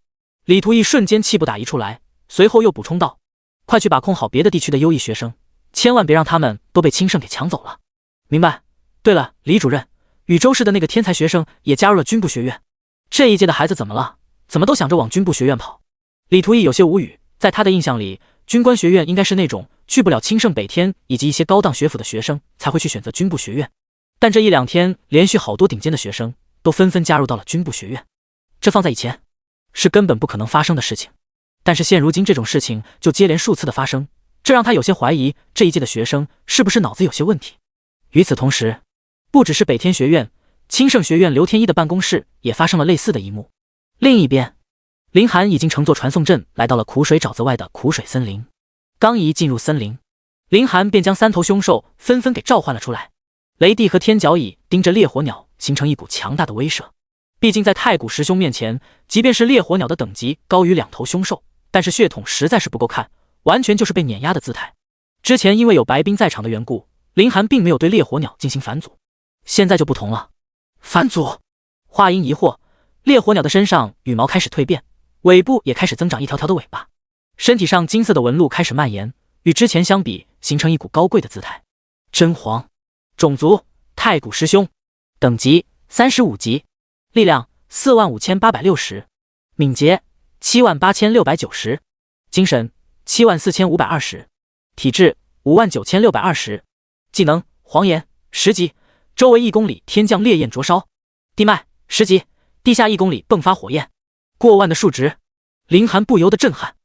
李图义瞬间气不打一处来，随后又补充道：快去把控好别的地区的优异学生，千万别让他们都被清盛给抢走了。明白。对了，李主任，禹州市的那个天才学生也加入了军部学院，这一届的孩子怎么了？怎么都想着往军部学院跑？李图义有些无语，在他的印象里，军官学院应该是那种去不了清盛北天以及一些高档学府的学生才会去选择军部学院，但这1-2天连续好多顶尖的学生都纷纷加入到了军部学院，这放在以前是根本不可能发生的事情，但是现如今这种事情就接连数次的发生，这让他有些怀疑这一届的学生是不是脑子有些问题。与此同时，不只是北天学院，清盛学院刘天一的办公室也发生了类似的一幕。另一边，林涵已经乘坐传送阵来到了苦水沼泽外的苦水森林。刚一进入森林，林涵便将3头凶兽纷纷给召唤了出来。雷帝和天角蚁盯着烈火鸟，形成一股强大的威慑。毕竟在太古师兄面前，即便是烈火鸟的等级高于2头凶兽，但是血统实在是不够看，完全就是被碾压的姿态。之前因为有白冰在场的缘故，林涵并没有对烈火鸟进行反祖，现在就不同了。反祖？话音一惑，烈火鸟的身上羽毛开始蜕变，尾部也开始增长一条条的尾巴，身体上金色的纹路开始蔓延，与之前相比，形成一股高贵的姿态。真皇，种族太古师兄，等级35级，力量45860，敏捷78690，精神74520，体质59620，技能黄炎10级，周围1公里天降烈焰灼烧。地脉10级，地下1公里迸发火焰。过万的数值，林寒不由得震撼。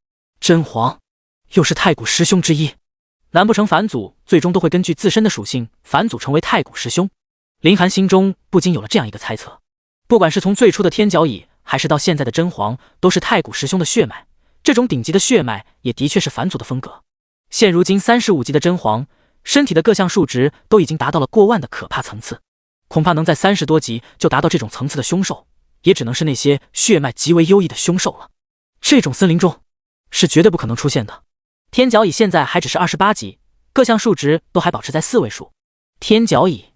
真皇又是太古十凶之一，难不成返祖最终都会根据自身的属性返祖成为太古十凶？林寒心中不禁有了这样一个猜测。不管是从最初的天角蚁，还是到现在的真皇，都是太古十凶的血脉。这种顶级的血脉也的确是返祖的风格。现如今35级的真皇，身体的各项数值都已经达到了过万的可怕层次，恐怕能在30多级就达到这种层次的凶兽，也只能是那些血脉极为优异的凶兽了。这种森林中是绝对不可能出现的。天角蚁现在还只是28级，各项数值都还保持在4位数。天角蚁，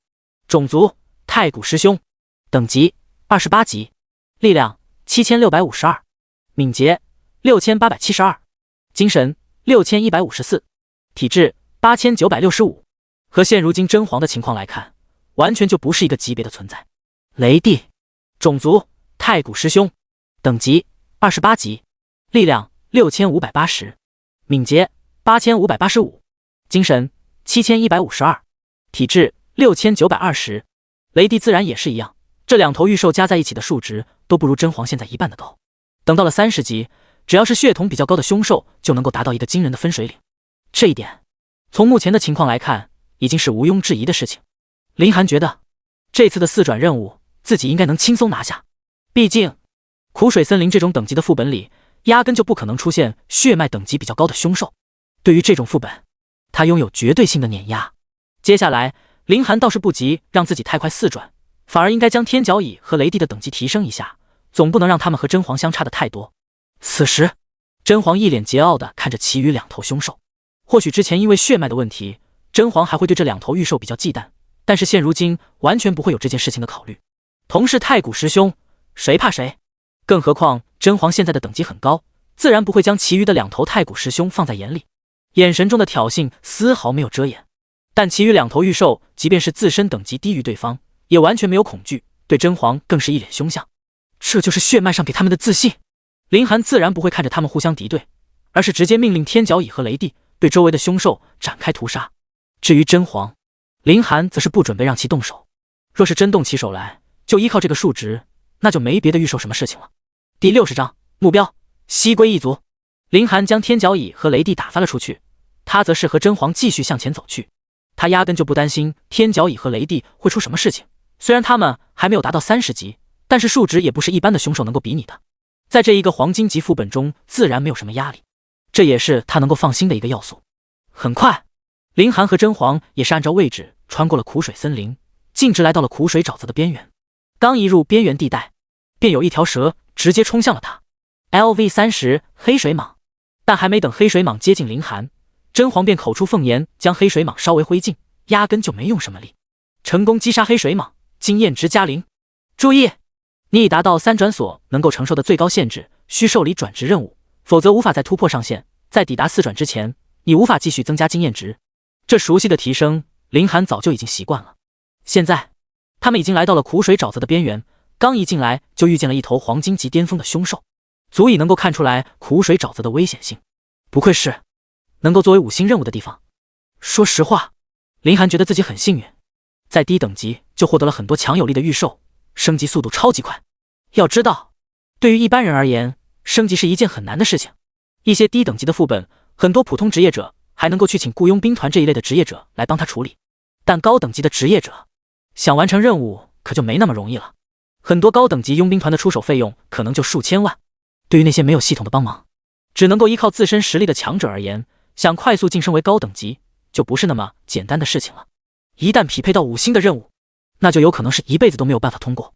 种族太古十凶，等级28级，力量7652，敏捷6872，精神6154，体质8965。和现如今真皇的情况来看，完全就不是一个级别的存在。雷帝，种族太古十凶，等级28级，力量6580，敏捷8585，精神7152，体质6920。雷帝自然也是一样，这2头御兽加在一起的数值都不如真皇现在一半的高。等到了30级，只要是血统比较高的凶兽，就能够达到一个惊人的分水岭。这一点，从目前的情况来看，已经是毋庸置疑的事情。林寒觉得，这次的4转任务，自己应该能轻松拿下。毕竟，苦水森林这种等级的副本里，压根就不可能出现血脉等级比较高的凶兽。对于这种副本，他拥有绝对性的碾压。接下来，林寒倒是不急让自己太快4转，反而应该将天角蚁和雷帝的等级提升一下，总不能让他们和真皇相差的太多。此时，真皇一脸桀骜地看着其余2头凶兽。或许之前因为血脉的问题，真皇还会对这2头御兽比较忌惮，但是现如今完全不会有这件事情的考虑。同是太古十凶，谁怕谁？更何况真皇现在的等级很高，自然不会将其余的2头太古十凶放在眼里，眼神中的挑衅丝毫没有遮掩。但其余2头御兽即便是自身等级低于对方，也完全没有恐惧，对真皇更是一脸凶相。这就是血脉上给他们的自信。林寒自然不会看着他们互相敌对，而是直接命令天角蚁和雷帝对周围的凶兽展开屠杀。至于真皇，林寒则是不准备让其动手。若是真动起手来，就依靠这个数值，那就没别的御兽什么事情了。第60章目标西归一族。林寒将天角蚁和雷帝打发了出去，他则是和真皇继续向前走去。他压根就不担心天角蚁和雷帝会出什么事情，虽然他们还没有达到30级，但是数值也不是一般的凶兽能够比拟的。在这一个黄金级副本中，自然没有什么压力，这也是他能够放心的一个要素。很快，林寒和真皇也是按照位置穿过了苦水森林，径直来到了苦水沼泽的边缘。刚一入边缘地带，便有一条蛇直接冲向了他。LV30黑水蟒，但还没等黑水蟒接近林寒，真皇便口出凤言，将黑水蟒稍微挥尽，压根就没用什么力，成功击杀黑水蟒，经验值加0。注意，你已达到3转所能够承受的最高限制，需受理转职任务，否则无法再突破上限。在抵达4转之前，你无法继续增加经验值。这熟悉的提升，林寒早就已经习惯了。现在，他们已经来到了苦水沼泽的边缘，刚一进来就遇见了一头黄金级巅峰的凶兽，足以能够看出来苦水沼泽的危险性。不愧是能够作为5星任务的地方。说实话，林寒觉得自己很幸运，在低等级就获得了很多强有力的御兽，升级速度超级快。要知道，对于一般人而言，升级是一件很难的事情。一些低等级的副本，很多普通职业者还能够去请雇佣兵团这一类的职业者来帮他处理，但高等级的职业者想完成任务可就没那么容易了。很多高等级佣兵团的出手费用可能就数千万。对于那些没有系统的帮忙，只能够依靠自身实力的强者而言，想快速晋升为高等级就不是那么简单的事情了。一旦匹配到5星的任务，那就有可能是一辈子都没有办法通过。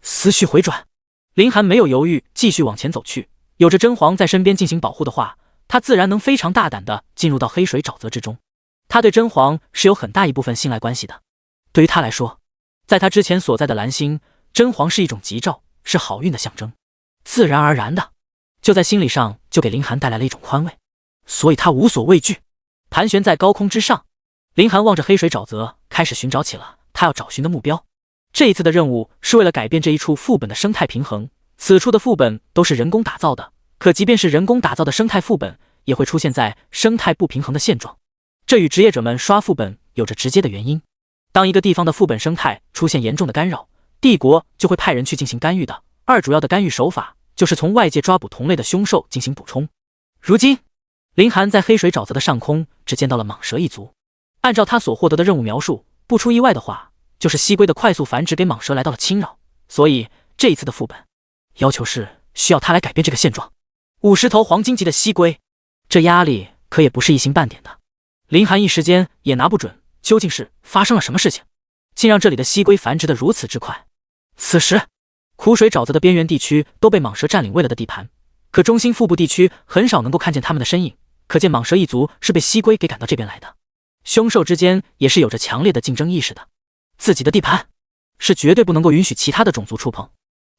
思绪回转，林寒没有犹豫，继续往前走去。有着真皇在身边进行保护的话，他自然能非常大胆地进入到黑水沼泽之中。他对真皇是有很大一部分信赖关系的。对于他来说，在他之前所在的蓝星，真皇是一种吉兆，是好运的象征，自然而然的就在心理上就给林寒带来了一种宽慰，所以他无所畏惧，盘旋在高空之上。林寒望着黑水沼泽，开始寻找起了他要找寻的目标。这一次的任务是为了改变这一处副本的生态平衡。此处的副本都是人工打造的，可即便是人工打造的生态副本，也会出现在生态不平衡的现状，这与职业者们刷副本有着直接的原因。当一个地方的副本生态出现严重的干扰，帝国就会派人去进行干预的。二主要的干预手法就是从外界抓捕同类的凶兽进行补充。如今，林寒在黑水沼泽的上空只见到了蟒蛇一族。按照他所获得的任务描述，不出意外的话，就是西龟的快速繁殖给蟒蛇来到了侵扰，所以这一次的副本要求是需要他来改变这个现状。50头黄金级的西龟，这压力可也不是一星半点的。林寒一时间也拿不准究竟是发生了什么事情，竟让这里的西龟繁殖得如此之快。此时，苦水沼泽的边缘地区都被蟒蛇占领为了的地盘，可中心腹部地区很少能够看见他们的身影，可见蟒蛇一族是被西龟给赶到这边来的。凶兽之间也是有着强烈的竞争意识的，自己的地盘是绝对不能够允许其他的种族触碰，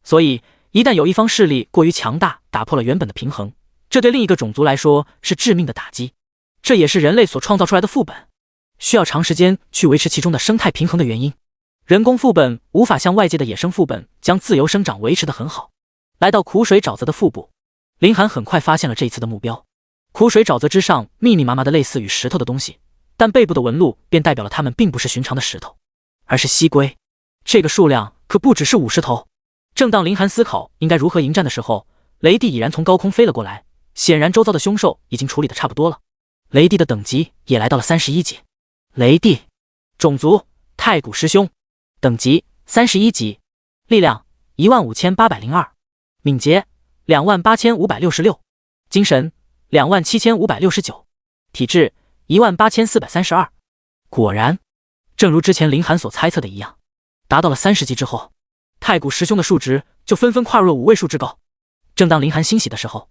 所以一旦有一方势力过于强大，打破了原本的平衡，这对另一个种族来说是致命的打击。这也是人类所创造出来的副本需要长时间去维持其中的生态平衡的原因。人工副本无法像外界的野生副本将自由生长维持得很好。来到苦水沼泽的腹部，林寒很快发现了这一次的目标。苦水沼泽之上密密麻麻的类似于石头的东西，但背部的纹路便代表了它们并不是寻常的石头，而是西龟。这个数量可不只是50头。正当林寒思考应该如何迎战的时候，雷帝已然从高空飞了过来，显然周遭的凶兽已经处理得差不多了。雷帝的等级也来到了31级。雷帝，种族太古师兄，等级31级，力量15802，敏捷28566，精神27569，体质18432。果然，正如之前林寒所猜测的一样，达到了30级之后，太古师兄的数值就纷纷跨入了5位数之高。正当林寒欣喜的时候，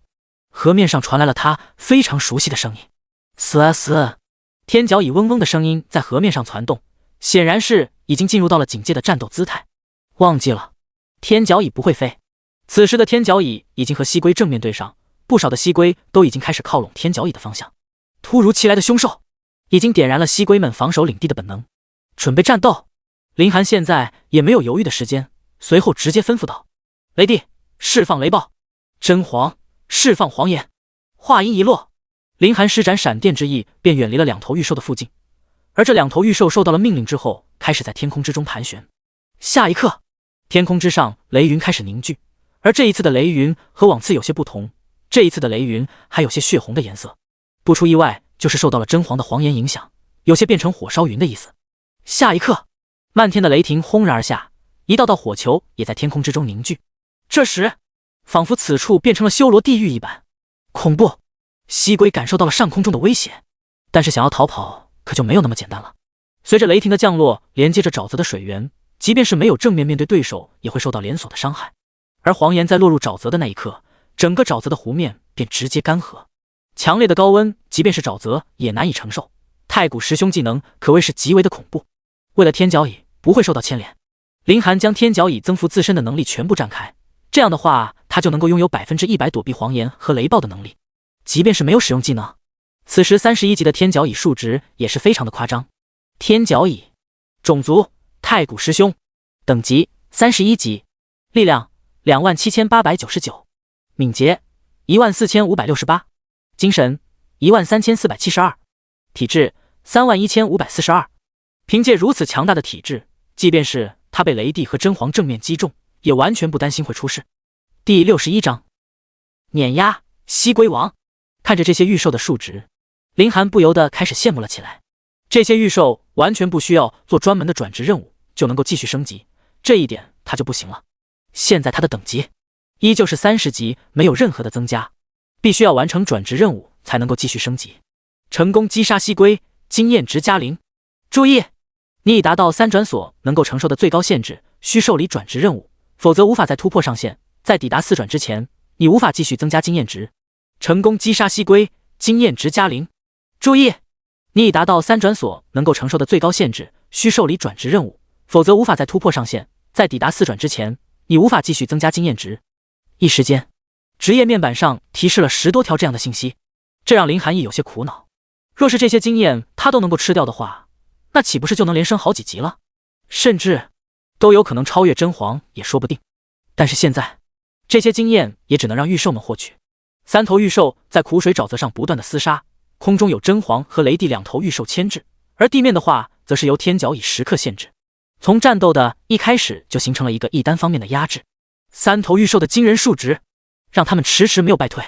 河面上传来了他非常熟悉的声音：死啊死！天角蚁嗡嗡的声音在河面上传动，显然是已经进入到了警戒的战斗姿态。忘记了，天角蚁不会飞。此时的天角蚁已经和西龟正面对上，不少的西龟都已经开始靠拢天角蚁的方向。突如其来的凶兽已经点燃了西龟们防守领地的本能，准备战斗。林寒现在也没有犹豫的时间，随后直接吩咐道：雷帝，释放雷暴；真黄，释放黄炎。话音一落，林寒施展闪电之翼，便远离了2头御兽的附近。而这2头御兽受到了命令之后，开始在天空之中盘旋。下一刻，天空之上雷云开始凝聚，而这一次的雷云和往次有些不同，这一次的雷云还有些血红的颜色，不出意外就是受到了真黄的黄炎影响，有些变成火烧云的意思。下一刻，漫天的雷霆轰然而下，一道道火球也在天空之中凝聚。这时，仿佛此处变成了修罗地狱一般恐怖。西龟感受到了上空中的威胁，但是想要逃跑可就没有那么简单了。随着雷霆的降落，连接着沼泽的水源，即便是没有正面面对对手，也会受到连锁的伤害。而黄炎在落入沼泽的那一刻，整个沼泽的湖面便直接干涸。强烈的高温，即便是沼泽也难以承受。太古师兄技能可谓是极为的恐怖。为了天角蚁不会受到牵连，林寒将天角蚁增幅自身的能力全部展开，这样的话，他就能够拥有100%躲避黄炎和雷暴的能力。即便是没有使用技能，此时31级的天角蚁数值也是非常的夸张。天角蚁，种族太古师兄，等级31级，力量27899，敏捷14568，精神13472，体质31542。凭借如此强大的体质，即便是他被雷帝和真皇正面击中，也完全不担心会出事。第61章，碾压西龟王。看着这些御兽的数值，林寒不由得开始羡慕了起来。这些御兽完全不需要做专门的转职任务就能够继续升级，这一点他就不行了。现在他的等级依旧是30级，没有任何的增加，必须要完成转职任务才能够继续升级。成功击杀西龟，经验值加0。注意，你已达到3转所能够承受的最高限制，需受理转职任务，否则无法再突破上限。在抵达4转之前，你无法继续增加经验值。成功击杀西龟，经验值加0。注意，你已达到3转所能够承受的最高限制，需受理转职任务，否则无法再突破上限。在抵达4转之前，你无法继续增加经验值。一时间，职业面板上提示了10多条这样的信息，这让林寒亦有些苦恼。若是这些经验他都能够吃掉的话，那岂不是就能连升好几级了？甚至都有可能超越真皇也说不定。但是现在，这些经验也只能让御兽们获取。3头御兽在苦水沼泽上不断的厮杀，空中有真皇和雷帝2头御兽牵制，而地面的话则是由天角蚁时刻限制。从战斗的一开始就形成了一个单方面的压制。三头御兽的惊人数值，让他们迟迟没有败退。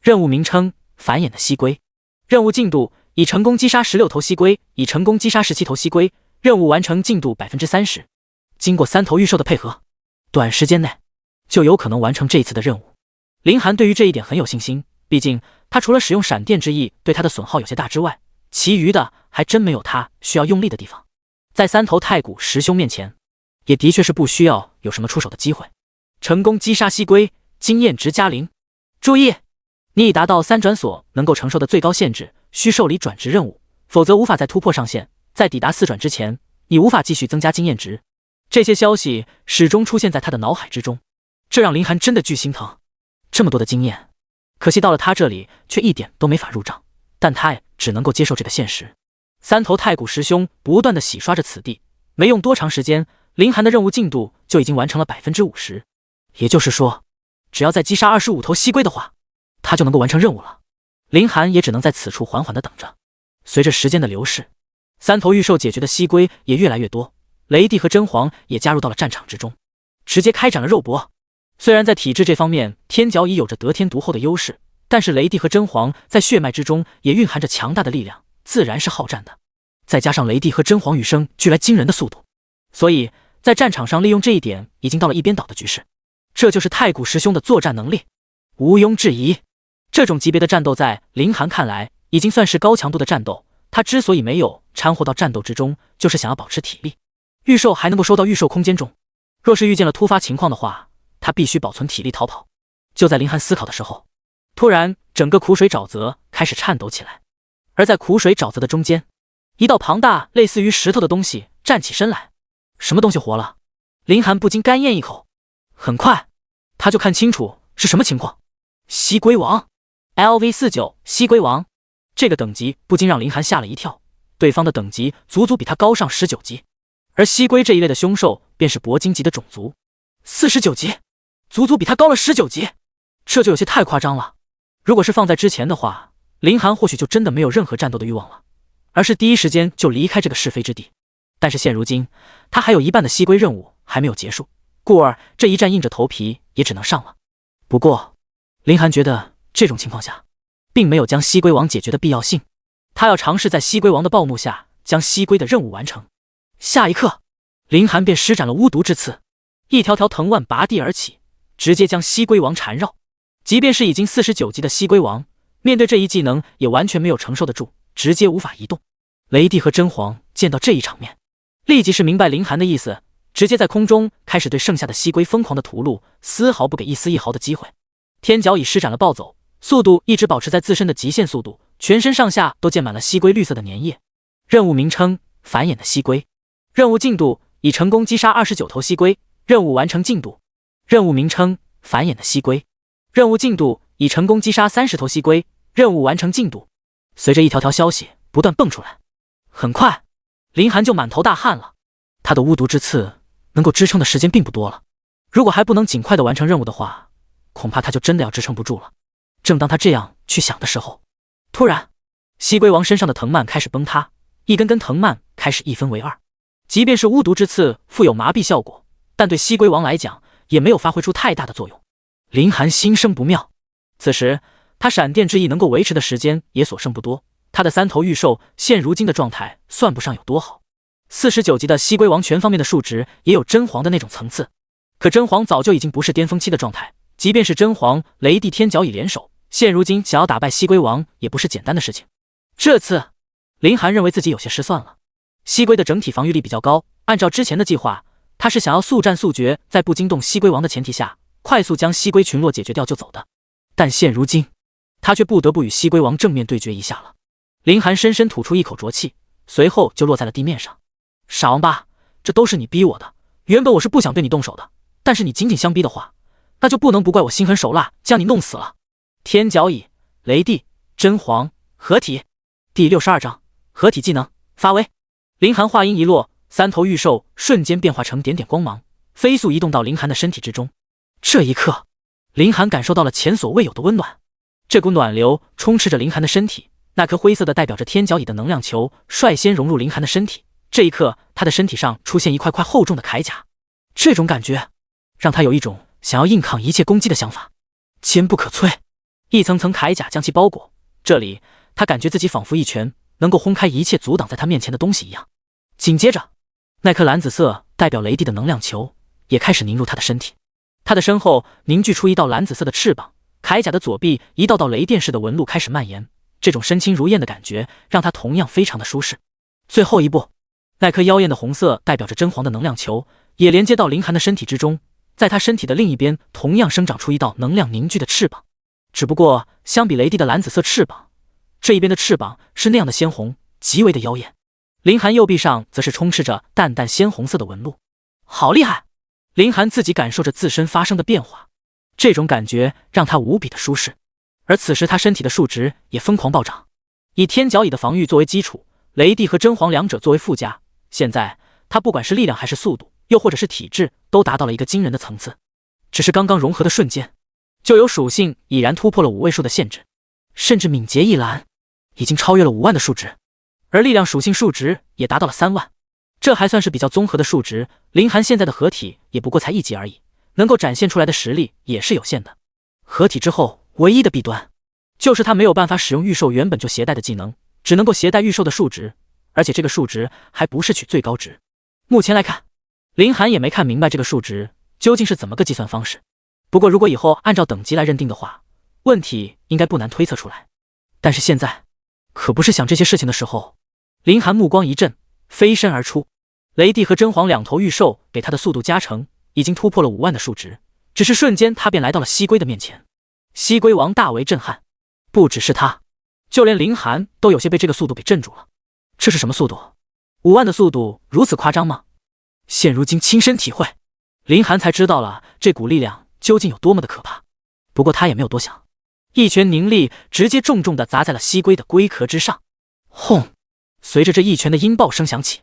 任务名称：繁衍的蜥龟。任务进度：已成功击杀16头蜥龟，已成功击杀17头蜥龟。任务完成进度 30%。经过三头御兽的配合，短时间内就有可能完成这一次的任务。林寒对于这一点很有信心，毕竟他除了使用闪电之翼对他的损耗有些大之外，其余的还真没有他需要用力的地方。在三头太古十凶面前，也的确是不需要有什么出手的机会。成功击杀蜥龟，经验值加0。注意，你已达到3转所能够承受的最高限制，需受理转职任务，否则无法再突破上限。在抵达4转之前，你无法继续增加经验值。这些消息始终出现在他的脑海之中，这让林寒真的巨心疼。这么多的经验，可惜到了他这里却一点都没法入账，但他也只能够接受这个现实。三头太古十凶不断的洗刷着此地，没用多长时间，林寒的任务进度就已经完成了 50%。也就是说，只要再击杀25头蜥龟的话，他就能够完成任务了。林寒也只能在此处缓缓的等着。随着时间的流逝，三头御兽解决的蜥龟也越来越多，雷帝和真皇也加入到了战场之中，直接开展了肉搏。虽然在体质这方面天角蚁有着得天独厚的优势，但是雷帝和真皇在血脉之中也蕴含着强大的力量，自然是好战的。再加上雷帝和真皇与生俱来惊人的速度，所以在战场上利用这一点已经到了一边倒的局势。这就是太古十凶的作战能力，毋庸置疑。这种级别的战斗在林寒看来已经算是高强度的战斗，他之所以没有掺和到战斗之中，就是想要保持体力。御兽还能够收到御兽空间中，若是遇见了突发情况的话，他必须保存体力逃跑。就在林寒思考的时候，突然整个苦水沼泽开始颤抖起来，而在苦水沼泽的中间，一道庞大类似于石头的东西站起身来。什么东西活了？林寒不禁干咽一口。很快他就看清楚是什么情况。蜥龟王 LV49 蜥龟王，这个等级不禁让林寒吓了一跳，对方的等级足足比他高上19级，而蜥龟这一类的凶兽便是铂金级的种族，49级，足足比他高了19级，这就有些太夸张了。如果是放在之前的话，林寒或许就真的没有任何战斗的欲望了，而是第一时间就离开这个是非之地。但是现如今，他还有一半的蜥龟任务还没有结束，故而这一战硬着头皮也只能上了。不过林寒觉得这种情况下并没有将蜥龟王解决的必要性，他要尝试在蜥龟王的暴怒下将蜥龟的任务完成。下一刻，林寒便施展了巫毒之刺，一条条藤蔓拔地而起，直接将蜥龟王缠绕。即便是已经49级的蜥龟王，面对这一技能也完全没有承受得住，直接无法移动。雷帝和真皇见到这一场面，立即是明白林寒的意思，直接在空中开始对剩下的蜥龟疯狂的屠戮，丝毫不给一丝一毫的机会。天角蚁施展了暴走，速度一直保持在自身的极限速度，全身上下都溅满了蜥龟绿色的粘液。任务名称：繁衍的蜥龟。任务进度：已成功击杀29头蜥龟。任务完成进度。任务名称：繁衍的蜥龟。任务进度：已成功击杀30头蜥龟。任务完成进度。随着一条条消息不断蹦出来，很快林寒就满头大汗了。他的巫毒之刺能够支撑的时间并不多了，如果还不能尽快的完成任务的话，恐怕他就真的要支撑不住了。正当他这样去想的时候，突然蜥龟王身上的藤蔓开始崩塌，一根根藤蔓开始一分为二。即便是巫毒之刺富有麻痹效果，但对蜥龟王来讲也没有发挥出太大的作用。林寒心生不妙，此时他闪电之翼能够维持的时间也所剩不多，他的三头御兽现如今的状态算不上有多好。49级的蜥龟王全方面的数值也有真皇的那种层次，可真皇早就已经不是巅峰期的状态，即便是真皇、雷帝、天角蚁联手，现如今想要打败蜥龟王也不是简单的事情。这次林寒认为自己有些失算了。蜥龟的整体防御力比较高，按照之前的计划，他是想要速战速决，在不惊动蜥龟王的前提下，快速将蜥龟群落解决掉就走的。但现如今他却不得不与蜥龟王正面对决一下了。林寒深深吐出一口浊气，随后就落在了地面上。傻王八，这都是你逼我的，原本我是不想对你动手的，但是你紧紧相逼的话，那就不能不怪我心狠手辣，将你弄死了。天角蚁、雷帝、真皇合体。第62章合体技能发威。林寒话音一落，三头御兽瞬间变化成点点光芒，飞速移动到林寒的身体之中。这一刻，林寒感受到了前所未有的温暖，这股暖流充斥着林寒的身体，那颗灰色的代表着天角蚁的能量球率先融入林寒的身体，这一刻，他的身体上出现一块块厚重的铠甲，这种感觉让他有一种想要硬抗一切攻击的想法。坚不可摧，一层层铠甲将其包裹，这里他感觉自己仿佛一拳能够轰开一切阻挡在他面前的东西一样。紧接着，那颗蓝紫色代表雷帝的能量球也开始凝入他的身体，他的身后凝聚出一道蓝紫色的翅膀，铠甲的左臂一道道雷电式的纹路开始蔓延，这种身轻如燕的感觉让他同样非常的舒适。最后一步，那颗妖艳的红色代表着真皇的能量球也连接到林寒的身体之中，在他身体的另一边同样生长出一道能量凝聚的翅膀，只不过相比雷帝的蓝紫色翅膀，这一边的翅膀是那样的鲜红，极为的妖艳。林寒右臂上则是充斥着淡淡鲜红色的纹路，好厉害！林寒自己感受着自身发生的变化，这种感觉让他无比的舒适。而此时他身体的数值也疯狂暴涨，以天角蚁的防御作为基础，雷帝和真皇两者作为附加，现在他不管是力量还是速度，又或者是体质，都达到了一个惊人的层次。只是刚刚融合的瞬间，就有属性已然突破了5位数的限制，甚至敏捷一栏已经超越了5万的数值，而力量属性数值也达到了3万。这还算是比较综合的数值，林寒现在的合体也不过才1级而已，能够展现出来的实力也是有限的。合体之后唯一的弊端就是他没有办法使用御兽原本就携带的技能，只能够携带御兽的数值，而且这个数值还不是取最高值。目前来看，林寒也没看明白这个数值究竟是怎么个计算方式，不过如果以后按照等级来认定的话，问题应该不难推测出来。但是现在可不是想这些事情的时候。林寒目光一震，飞身而出。雷帝和真皇两头御兽给他的速度加成已经突破了5万的数值，只是瞬间他便来到了西龟的面前。西龟王大为震撼，不只是他，就连林寒都有些被这个速度给镇住了。这是什么速度？5万的速度如此夸张吗？现如今亲身体会，林寒才知道了这股力量究竟有多么的可怕。不过他也没有多想，一拳凝力直接重重地砸在了西龟的龟壳之上。轰！随着这一拳的音爆声响起，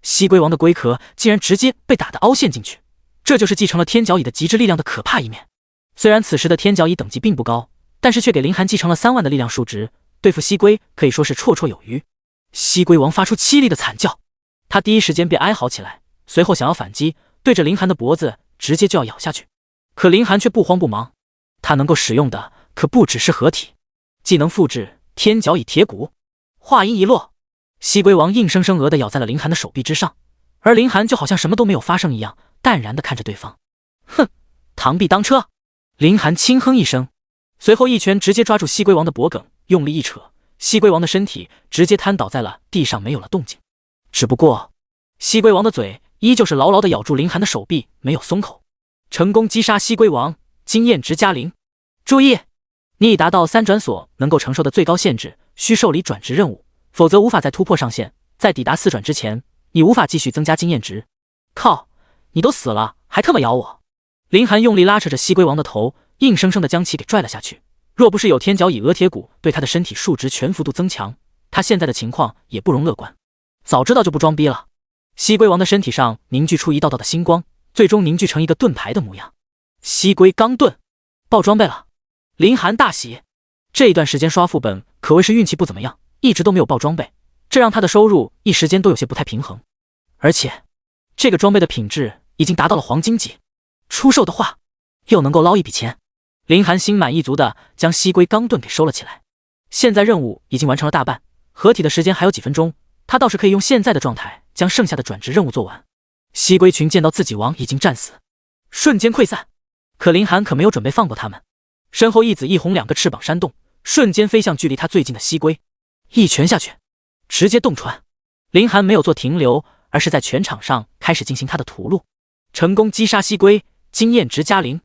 西龟王的龟壳竟然直接被打得凹陷进去，这就是继承了天角蚁的极致力量的可怕一面。虽然此时的天角蚁等级并不高，但是却给林寒继承了3万的力量数值，对付西龟可以说是绰绰有余。西龟王发出凄厉的惨叫，他第一时间便哀嚎起来，随后想要反击，对着林寒的脖子直接就要咬下去。可林寒却不慌不忙，他能够使用的可不只是合体技能复制天角蚁铁骨。话音一落，西龟王硬生生地咬在了林寒的手臂之上，而林寒就好像什么都没有发生一样，淡然地看着对方。哼，螳臂当车！林寒轻哼一声，随后一拳直接抓住西龟王的脖颈，用力一扯，西龟王的身体直接瘫倒在了地上，没有了动静。只不过西龟王的嘴依旧是牢牢地咬住林寒的手臂，没有松口。成功击杀西龟王，经验值加0。注意，你已达到3转所能够承受的最高限制，需受理转职任务，否则无法再突破上限。在抵达4转之前，你无法继续增加经验值。靠，你都死了还他妈咬我！林寒用力拉扯着西龟王的头，硬生生地将其给拽了下去。若不是有天角蚁鹅铁骨对他的身体数值全幅度增强，他现在的情况也不容乐观。早知道就不装逼了。西龟王的身体上凝聚出一道道的星光，最终凝聚成一个盾牌的模样。西龟钢盾爆装备了！林寒大喜，这一段时间刷副本可谓是运气不怎么样，一直都没有爆装备，这让他的收入一时间都有些不太平衡。而且这个装备的品质已经达到了黄金级，出售的话又能够捞一笔钱。林寒心满意足地将西龟钢盾给收了起来。现在任务已经完成了大半，合体的时间还有几分钟，他倒是可以用现在的状态将剩下的转职任务做完。西龟群见到自己王已经战死，瞬间溃散，可林寒可没有准备放过他们。身后一紫一红2个翅膀扇动，瞬间飞向距离他最近的西龟，一拳下去直接洞穿。林寒没有做停留，而是在全场上开始进行他的屠戮。成功击杀西龟，经验值加0。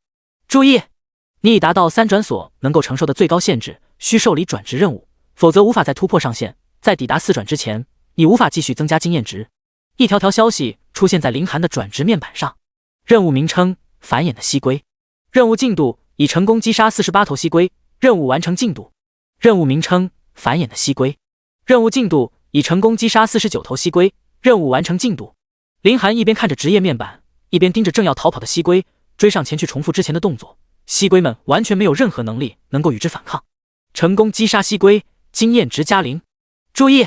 注意，你已达到3转所能够承受的最高限制，需受理转职任务，否则无法再突破上限。在抵达4转之前，你无法继续增加经验值。一条条消息出现在林寒的转职面板上。任务名称：繁衍的西龟。任务进度：已成功击杀48头西龟。任务完成进度。任务名称：繁衍的西龟。任务进度：已成功击杀49头西龟。任务完成进度。林寒一边看着职业面板，一边盯着正要逃跑的西龟，追上前去重复之前的动作。西龟们完全没有任何能力能够与之反抗。成功击杀西龟，经验值加0。注意，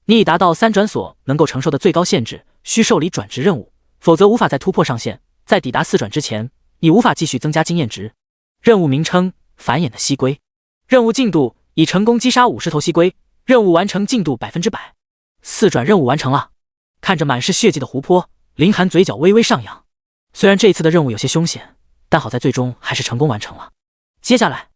你已达到3转所能够承受的最高限制，需受理转职任务，否则无法再突破上限。在抵达4转之前，你无法继续增加经验值。任务名称：繁衍的西龟。任务进度：已成功击杀50头西龟，任务完成进度100%。4转任务完成了。看着满是血迹的湖泊，林寒嘴角微微上扬。虽然这一次的任务有些凶险，但好在最终还是成功完成了。接下来，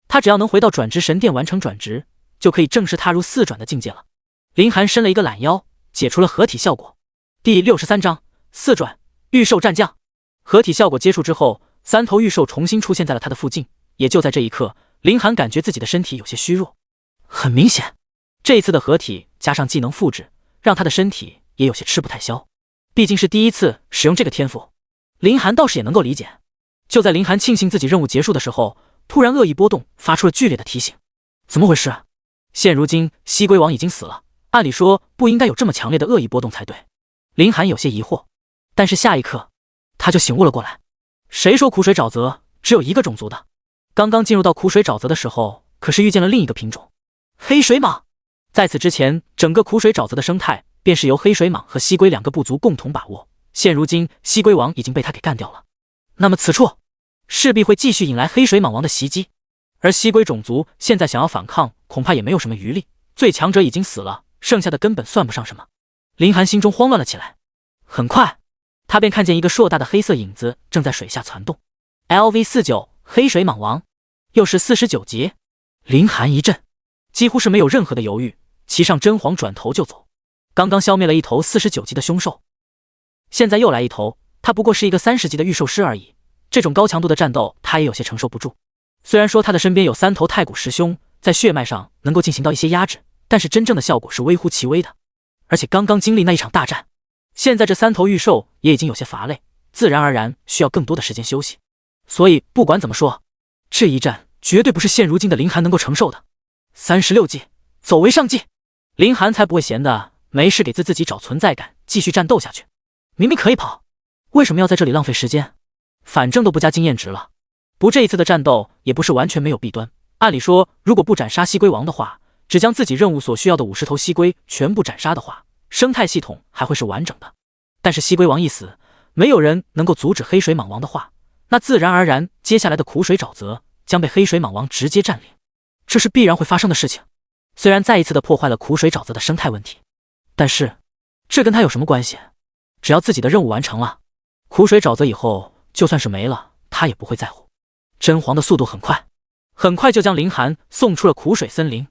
他只要能回到转职神殿完成转职，就可以正式踏入4转的境界了。林寒伸了一个懒腰，解除了合体效果。第63章4转御兽战将。合体效果结束之后，3头御兽重新出现在了他的附近。也就在这一刻，林寒感觉自己的身体有些虚弱。很明显，这一次的合体加上技能复制，让他的身体也有些吃不太消。毕竟是第一次使用这个天赋，林寒倒是也能够理解。就在林寒庆幸自己任务结束的时候，突然恶意波动发出了剧烈的提醒。怎么回事？现如今西龟王已经死了，按理说不应该有这么强烈的恶意波动才对。林寒有些疑惑，但是下一刻他就醒悟了过来。谁说苦水沼泽只有一个种族的？刚刚进入到苦水沼泽的时候，可是遇见了另一个品种黑水蟒。在此之前，整个苦水沼泽的生态便是由黑水蟒和西龟2个部族共同把握。现如今西龟王已经被他给干掉了，那么此处势必会继续引来黑水蟒王的袭击。而西龟种族现在想要反抗，恐怕也没有什么余力。最强者已经死了，剩下的根本算不上什么。林寒心中慌乱了起来。很快，他便看见一个硕大的黑色影子正在水下攒动。LV49 黑水蟒王，又是49级。林寒一震，几乎是没有任何的犹豫，骑上真皇转头就走。刚刚消灭了一头49级的凶兽，现在又来一头，他不过是一个30级的御兽师而已。这种高强度的战斗，他也有些承受不住。虽然说他的身边有3头太古石凶，在血脉上能够进行到一些压制，但是真正的效果是微乎其微的。而且刚刚经历那一场大战，现在这3头御兽也已经有些乏累，自然而然需要更多的时间休息。所以不管怎么说，这一战绝对不是现如今的林寒能够承受的。36级，走为上计。林寒才不会闲的没事给自己找存在感，继续战斗下去。明明可以跑，为什么要在这里浪费时间？反正都不加经验值了。不，这一次的战斗也不是完全没有弊端。按理说，如果不斩杀西龟王的话，只将自己任务所需要的50头西龟全部斩杀的话，生态系统还会是完整的。但是西龟王一死，没有人能够阻止黑水蟒王的话，那自然而然接下来的苦水沼泽将被黑水蟒王直接占领，这是必然会发生的事情。虽然再一次的破坏了苦水沼泽的生态问题，但是这跟他有什么关系？只要自己的任务完成了，苦水沼泽以后就算是没了，他也不会在乎。真皇的速度很快，很快就将林寒送出了苦水森林。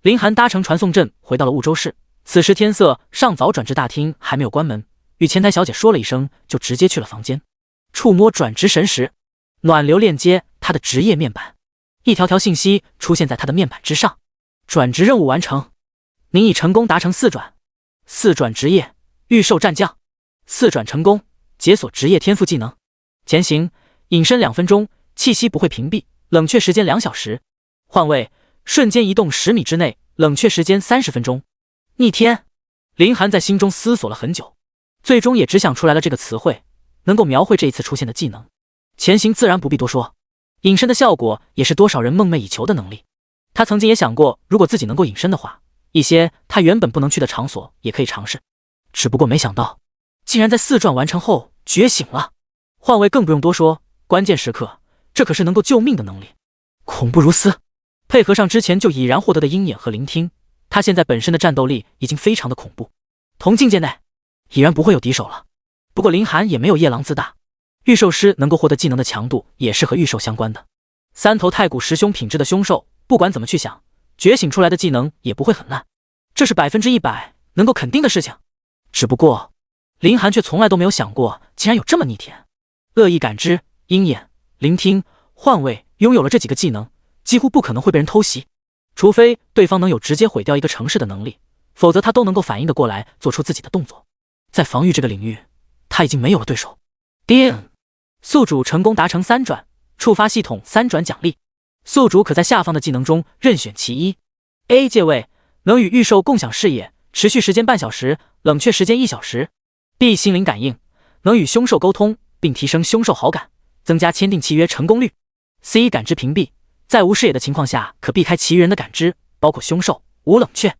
林寒搭乘传送阵回到了婺州市，此时天色尚早，转职大厅还没有关门，与前台小姐说了一声，就直接去了房间。触摸转职神石，暖流链接他的职业面板，一条条信息出现在他的面板之上。转职任务完成，您已成功达成4转。4转职业御兽战将，4转成功，解锁职业天赋技能。前行，隐身2分钟，气息不会屏蔽，冷却时间2小时。换位，瞬间移动10米之内，冷却时间30分钟。逆天，林寒在心中思索了很久，最终也只想出来了这个词汇，能够描绘这一次出现的技能。前行自然不必多说，隐身的效果也是多少人梦寐以求的能力。他曾经也想过，如果自己能够隐身的话，一些他原本不能去的场所也可以尝试。只不过没想到，竟然在4转完成后觉醒了。换位更不用多说，关键时刻，这可是能够救命的能力，恐怖如斯。配合上之前就已然获得的鹰眼和聆听，他现在本身的战斗力已经非常的恐怖。同境界内，已然不会有敌手了。不过林寒也没有夜郎自大，御兽师能够获得技能的强度也是和御兽相关的。3头太古石凶品质的凶兽，不管怎么去想，觉醒出来的技能也不会很烂，这是100%能够肯定的事情。只不过林寒却从来都没有想过，竟然有这么逆天。恶意感知、鹰眼、聆听、换位，拥有了这几个技能，几乎不可能会被人偷袭，除非对方能有直接毁掉一个城市的能力，否则他都能够反应得过来，做出自己的动作。在防御这个领域，他已经没有了对手。叮，宿主成功达成3转，触发系统3转奖励。宿主可在下方的技能中任选其一。A 界位，能与御兽共享视野，持续时间半小时，冷却时间1小时。B 心灵感应，能与凶兽沟通，并提升凶兽好感，增加签订契约成功率。C 感知屏蔽，在无视野的情况下，可避开其余人的感知，包括凶兽，无冷却。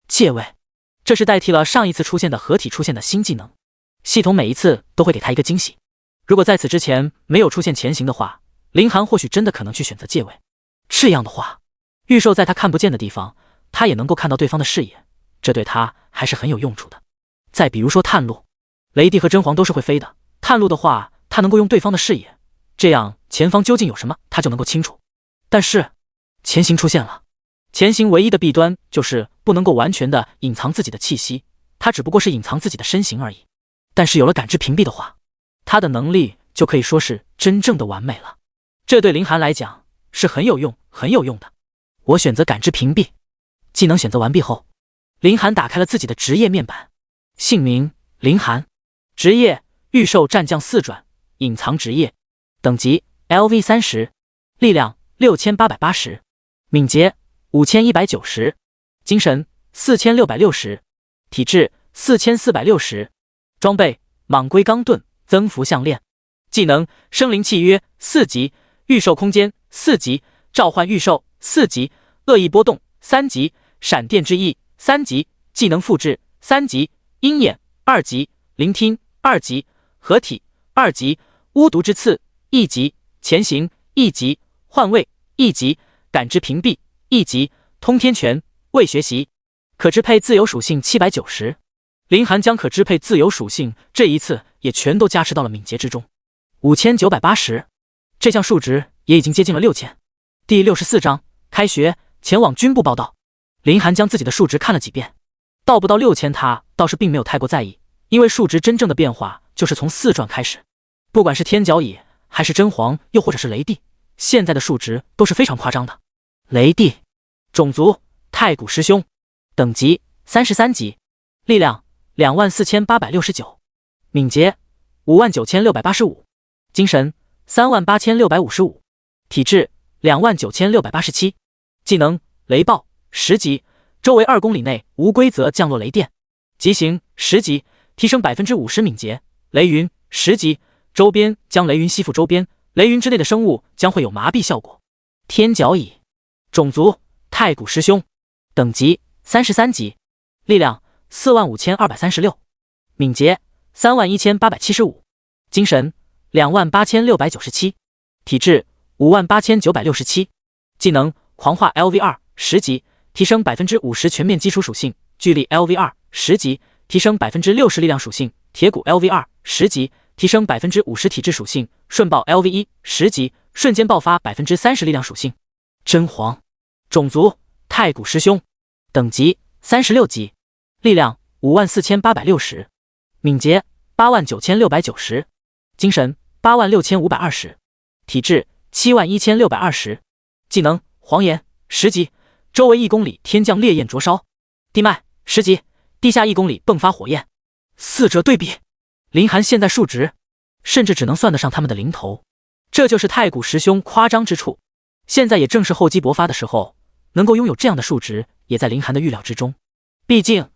界位，这是代替了上一次出现的合体出现的新技能，系统每一次都会给他一个惊喜。如果在此之前没有出现前行的话，林寒或许真的可能去选择借位。这样的话，御兽在他看不见的地方，他也能够看到对方的视野，这对他还是很有用处的。再比如说探路，雷帝和真皇都是会飞的，探路的话，他能够用对方的视野，这样前方究竟有什么，他就能够清楚。但是前行出现了，前行唯一的弊端就是不能够完全的隐藏自己的气息，他只不过是隐藏自己的身形而已。但是有了感知屏蔽的话，他的能力就可以说是真正的完美了。这对林寒来讲是很有用的。我选择感知屏蔽。技能选择完毕后，林寒打开了自己的职业面板，姓名林寒，职业御兽战将4转，隐藏职业，等级 LV30， 力量6880，敏捷5190，精神4660，体质4460，装备蟒龟钢盾增幅项链，技能生灵契约4级，御兽空间4级，召唤御兽4级，恶意波动3级，闪电之翼3级，技能复制3级，鹰眼2级，聆听2级，合体2级，巫毒之刺1级，前行1级，换位1级，感知屏蔽1级，通天拳未学习，可支配自由属性790。林寒将可支配自由属性这一次也全都加持到了敏捷之中，5980，这项数值也已经接近了6000。第64章开学，前往军部报道。林寒将自己的数值看了几遍，到不到6000他倒是并没有太过在意，因为数值真正的变化就是从4转开始，不管是天角蚁还是真皇又或者是雷帝，现在的数值都是非常夸张的。雷帝，种族太古师兄，等级33级，力量24869，敏捷59685，精神38655，体质29687，技能雷暴10级，周围2公里内无规则降落雷电，疾行10级，提升50%敏捷，雷云10级，周边将雷云吸附周边，雷云之内的生物将会有麻痹效果。天角蚁，种族太古师兄，等级33级，力量45236，敏捷31875，精神28697，体质58967，技能狂化 LV2 10级，提升50%全面基础属性，巨力 LV2 10级，提升60%力量属性，铁骨 LV2 10级，提升50%体质属性，瞬爆 LV1 10级，瞬间爆发30%力量属性。真皇，种族太古师兄，等级36级，力量54860，敏捷89690，精神86520，体质71620，技能黄炎10级，周围1公里天降烈焰灼烧，地脉10级，地下1公里迸发火焰。四者对比，林寒现在数值甚至只能算得上他们的零头，这就是太古师兄夸张之处。现在也正是厚积薄发的时候，能够拥有这样的数值也在林寒的预料之中。毕竟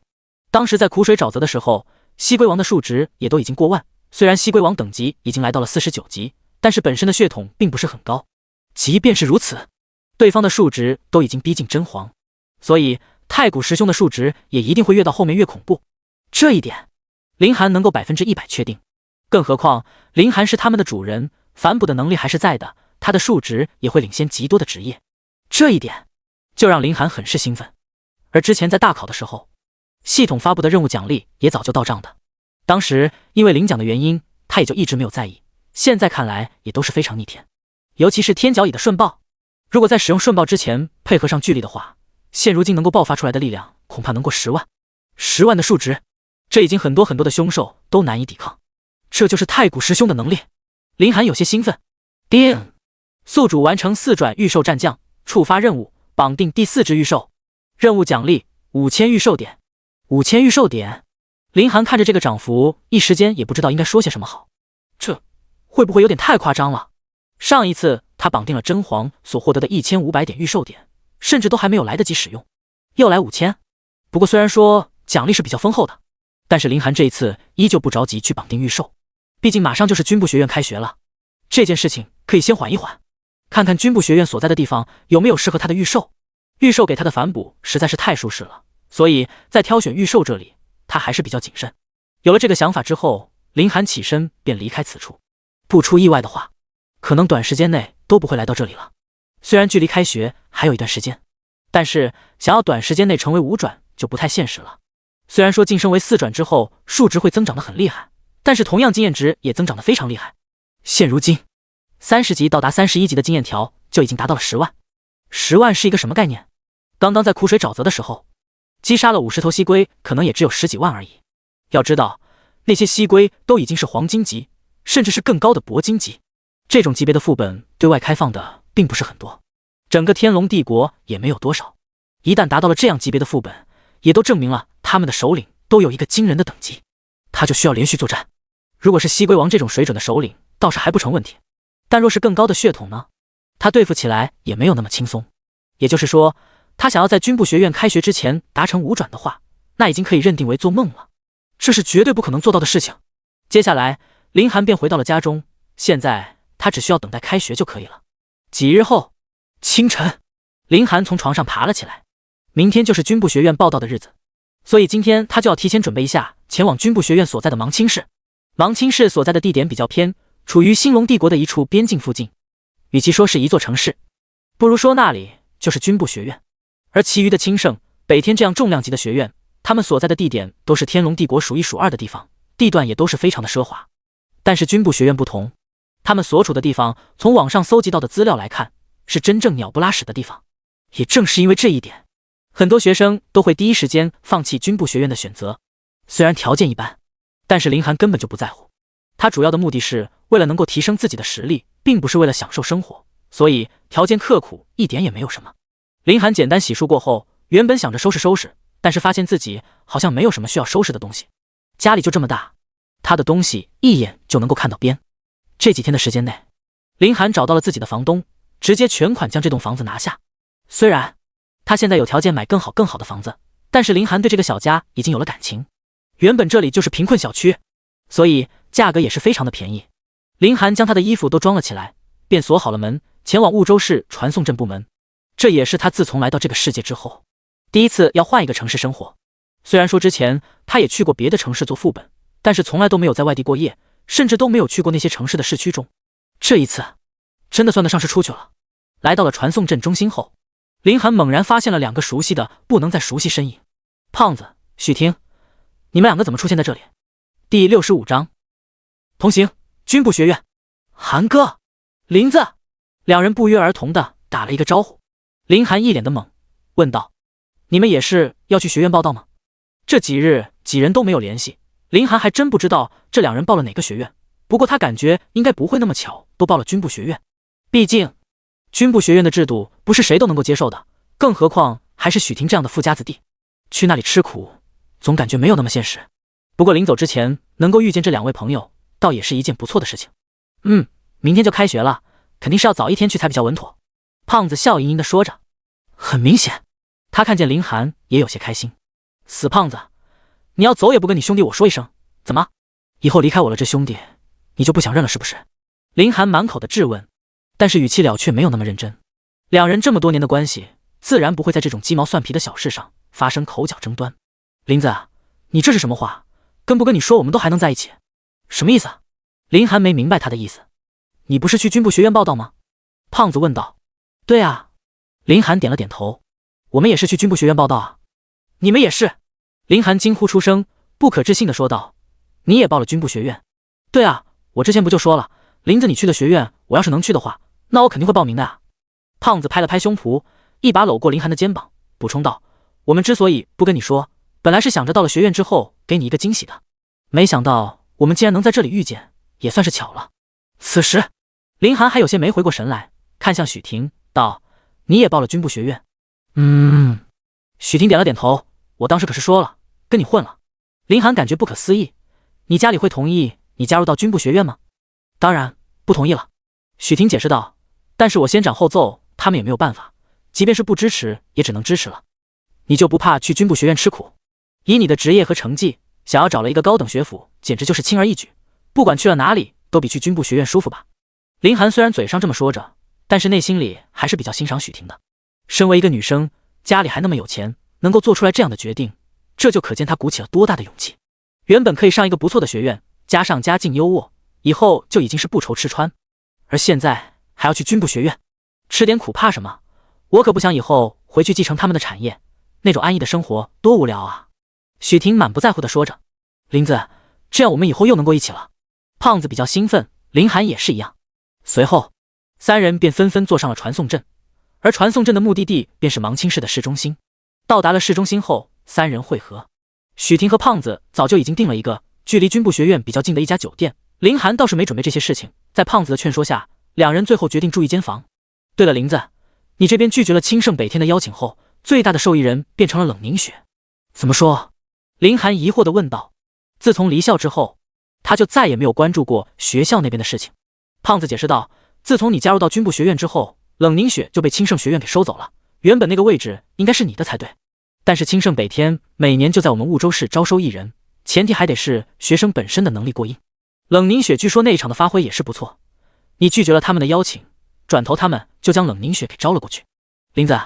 当时在苦水沼泽的时候，西龟王的数值也都已经过万，虽然西龟王等级已经来到了49级，但是本身的血统并不是很高。即便是如此，对方的数值都已经逼近真皇，所以太古师兄的数值也一定会越到后面越恐怖。这一点林寒能够100%确定，更何况林寒是他们的主人，反哺的能力还是在的，他的数值也会领先极多的职业，这一点就让林寒很是兴奋。而之前在大考的时候，系统发布的任务奖励也早就到账的，当时因为领奖的原因，他也就一直没有在意，现在看来也都是非常逆天。尤其是天角蚁的瞬爆，如果在使用瞬爆之前配合上巨力的话，现如今能够爆发出来的力量恐怕能过10万。10万的数值，这已经很多的凶兽都难以抵抗，这就是太古师兄的能力。林寒有些兴奋。叮，宿主完成4转御兽战将，触发任务，绑定第4只御兽，任务奖励5000御兽点。5000御兽点，林寒看着这个涨幅，一时间也不知道应该说些什么好。这会不会有点太夸张了？上一次他绑定了真皇所获得的1500点御兽点，甚至都还没有来得及使用，又来5000。不过虽然说奖励是比较丰厚的，但是林寒这一次依旧不着急去绑定御兽，毕竟马上就是军部学院开学了，这件事情可以先缓一缓，看看军部学院所在的地方有没有适合他的御兽。御兽给他的反哺实在是太舒适了，所以在挑选御兽这里，他还是比较谨慎。有了这个想法之后，林寒起身便离开此处。不出意外的话，可能短时间内都不会来到这里了。虽然距离开学还有一段时间，但是想要短时间内成为5转就不太现实了。虽然说晋升为4转之后数值会增长得很厉害，但是同样经验值也增长得非常厉害。现如今30级到达31级的经验条就已经达到了10万。10万是一个什么概念？刚刚在苦水沼泽的时候，击杀了50头蜥龟，可能也只有10几万而已。要知道，那些蜥龟都已经是黄金级，甚至是更高的铂金级。这种级别的副本对外开放的并不是很多，整个天龙帝国也没有多少。一旦达到了这样级别的副本，也都证明了他们的首领都有一个惊人的等级，他就需要连续作战。如果是蜥龟王这种水准的首领，倒是还不成问题。但若是更高的血统呢？他对付起来也没有那么轻松。也就是说，他想要在军部学院开学之前达成5转的话，那已经可以认定为做梦了。这是绝对不可能做到的事情。接下来，林寒便回到了家中，现在他只需要等待开学就可以了。几日后，清晨，林寒从床上爬了起来。明天就是军部学院报到的日子，所以今天他就要提前准备一下，前往军部学院所在的芒青市。芒青市所在的地点比较偏，处于兴隆帝国的一处边境附近。与其说是一座城市，不如说那里就是军部学院。而其余的清盛、北天这样重量级的学院，他们所在的地点都是天龙帝国数1数2的地方，地段也都是非常的奢华。但是军部学院不同，他们所处的地方，从网上搜集到的资料来看，是真正鸟不拉屎的地方。也正是因为这一点，很多学生都会第一时间放弃军部学院的选择。虽然条件一般，但是林寒根本就不在乎。他主要的目的是为了能够提升自己的实力，并不是为了享受生活，所以条件刻苦一点也没有什么。林寒简单洗漱过后，原本想着收拾收拾，但是发现自己好像没有什么需要收拾的东西。家里就这么大，他的东西一眼就能够看到边。这几天的时间内，林寒找到了自己的房东，直接全款将这栋房子拿下。虽然他现在有条件买更好的房子，但是林寒对这个小家已经有了感情。原本这里就是贫困小区，所以价格也是非常的便宜。林寒将他的衣服都装了起来，便锁好了门，前往婺州市传送镇部门。这也是他自从来到这个世界之后，第一次要换一个城市生活。虽然说之前他也去过别的城市做副本，但是从来都没有在外地过夜，甚至都没有去过那些城市的市区中。这一次真的算得上是出去了。来到了传送镇中心后，林寒猛然发现了2个熟悉的不能再熟悉身影。胖子、许婷，你们2个怎么出现在这里？第65章同行军部学院。寒哥、林子2人不约而同的打了一个招呼。林寒一脸的懵，问道：你们也是要去学院报道吗？这几日几人都没有联系，林寒还真不知道这2人报了哪个学院，不过他感觉应该不会那么巧都报了军部学院。毕竟军部学院的制度不是谁都能够接受的，更何况还是许婷这样的富家子弟，去那里吃苦总感觉没有那么现实。不过临走之前能够遇见这2位朋友，倒也是一件不错的事情。明天就开学了，肯定是要早一天去才比较稳妥。胖子笑盈盈地说着，很明显他看见林寒也有些开心。死胖子，你要走也不跟你兄弟我说一声，怎么以后离开我了这兄弟你就不想认了是不是？林寒满口的质问，但是语气了却没有那么认真。2人这么多年的关系，自然不会在这种鸡毛蒜皮的小事上发生口角争端。林子，你这是什么话？跟不跟你说我们都还能在一起？什么意思？林寒没明白他的意思。你不是去军部学院报道吗？胖子问道。对啊。林寒点了点头。我们也是去军部学院报道啊。你们也是？林寒惊呼出声，不可置信地说道。你也报了军部学院？对啊，我之前不就说了，林子你去的学院，我要是能去的话，那我肯定会报名的啊。胖子拍了拍胸脯，一把搂过林寒的肩膀，补充道，我们之所以不跟你说，本来是想着到了学院之后给你一个惊喜的，没想到我们竟然能在这里遇见，也算是巧了。此时林寒还有些没回过神来，看向许婷道，你也报了军部学院？许婷点了点头，我当时可是说了，跟你混了。林寒感觉不可思议，你家里会同意你加入到军部学院吗？当然不同意了。许婷解释道，但是我先斩后奏，他们也没有办法，即便是不支持也只能支持了。你就不怕去军部学院吃苦？以你的职业和成绩，想要找了一个高等学府简直就是轻而易举，不管去了哪里都比去军部学院舒服吧。林寒虽然嘴上这么说着，但是内心里还是比较欣赏许婷的。身为一个女生，家里还那么有钱，能够做出来这样的决定，这就可见他鼓起了多大的勇气。原本可以上一个不错的学院，加上家境优渥，以后就已经是不愁吃穿，而现在还要去军部学院，吃点苦怕什么？我可不想以后回去继承他们的产业，那种安逸的生活多无聊啊！许婷满不在乎地说着。林子，这样我们以后又能够一起了。胖子比较兴奋，林寒也是一样。随后，三人便纷纷坐上了传送阵，而传送阵的目的地便是芒青市的市中心。到达了市中心后，三人会合。许婷和胖子早就已经订了一个距离军部学院比较近的一家酒店，林寒倒是没准备这些事情，在胖子的劝说下，两人最后决定住一间房。对了，林子，你这边拒绝了清盛北天的邀请后，最大的受益人变成了冷凝雪。怎么说？林寒疑惑地问道。自从离校之后，他就再也没有关注过学校那边的事情。胖子解释道，自从你加入到军部学院之后，冷凝雪就被清盛学院给收走了，原本那个位置应该是你的才对。但是清盛北天每年就在我们婺州市招收一人，前提还得是学生本身的能力过硬。冷凝雪据说那一场的发挥也是不错，你拒绝了他们的邀请，转头他们就将冷凝雪给招了过去。林子，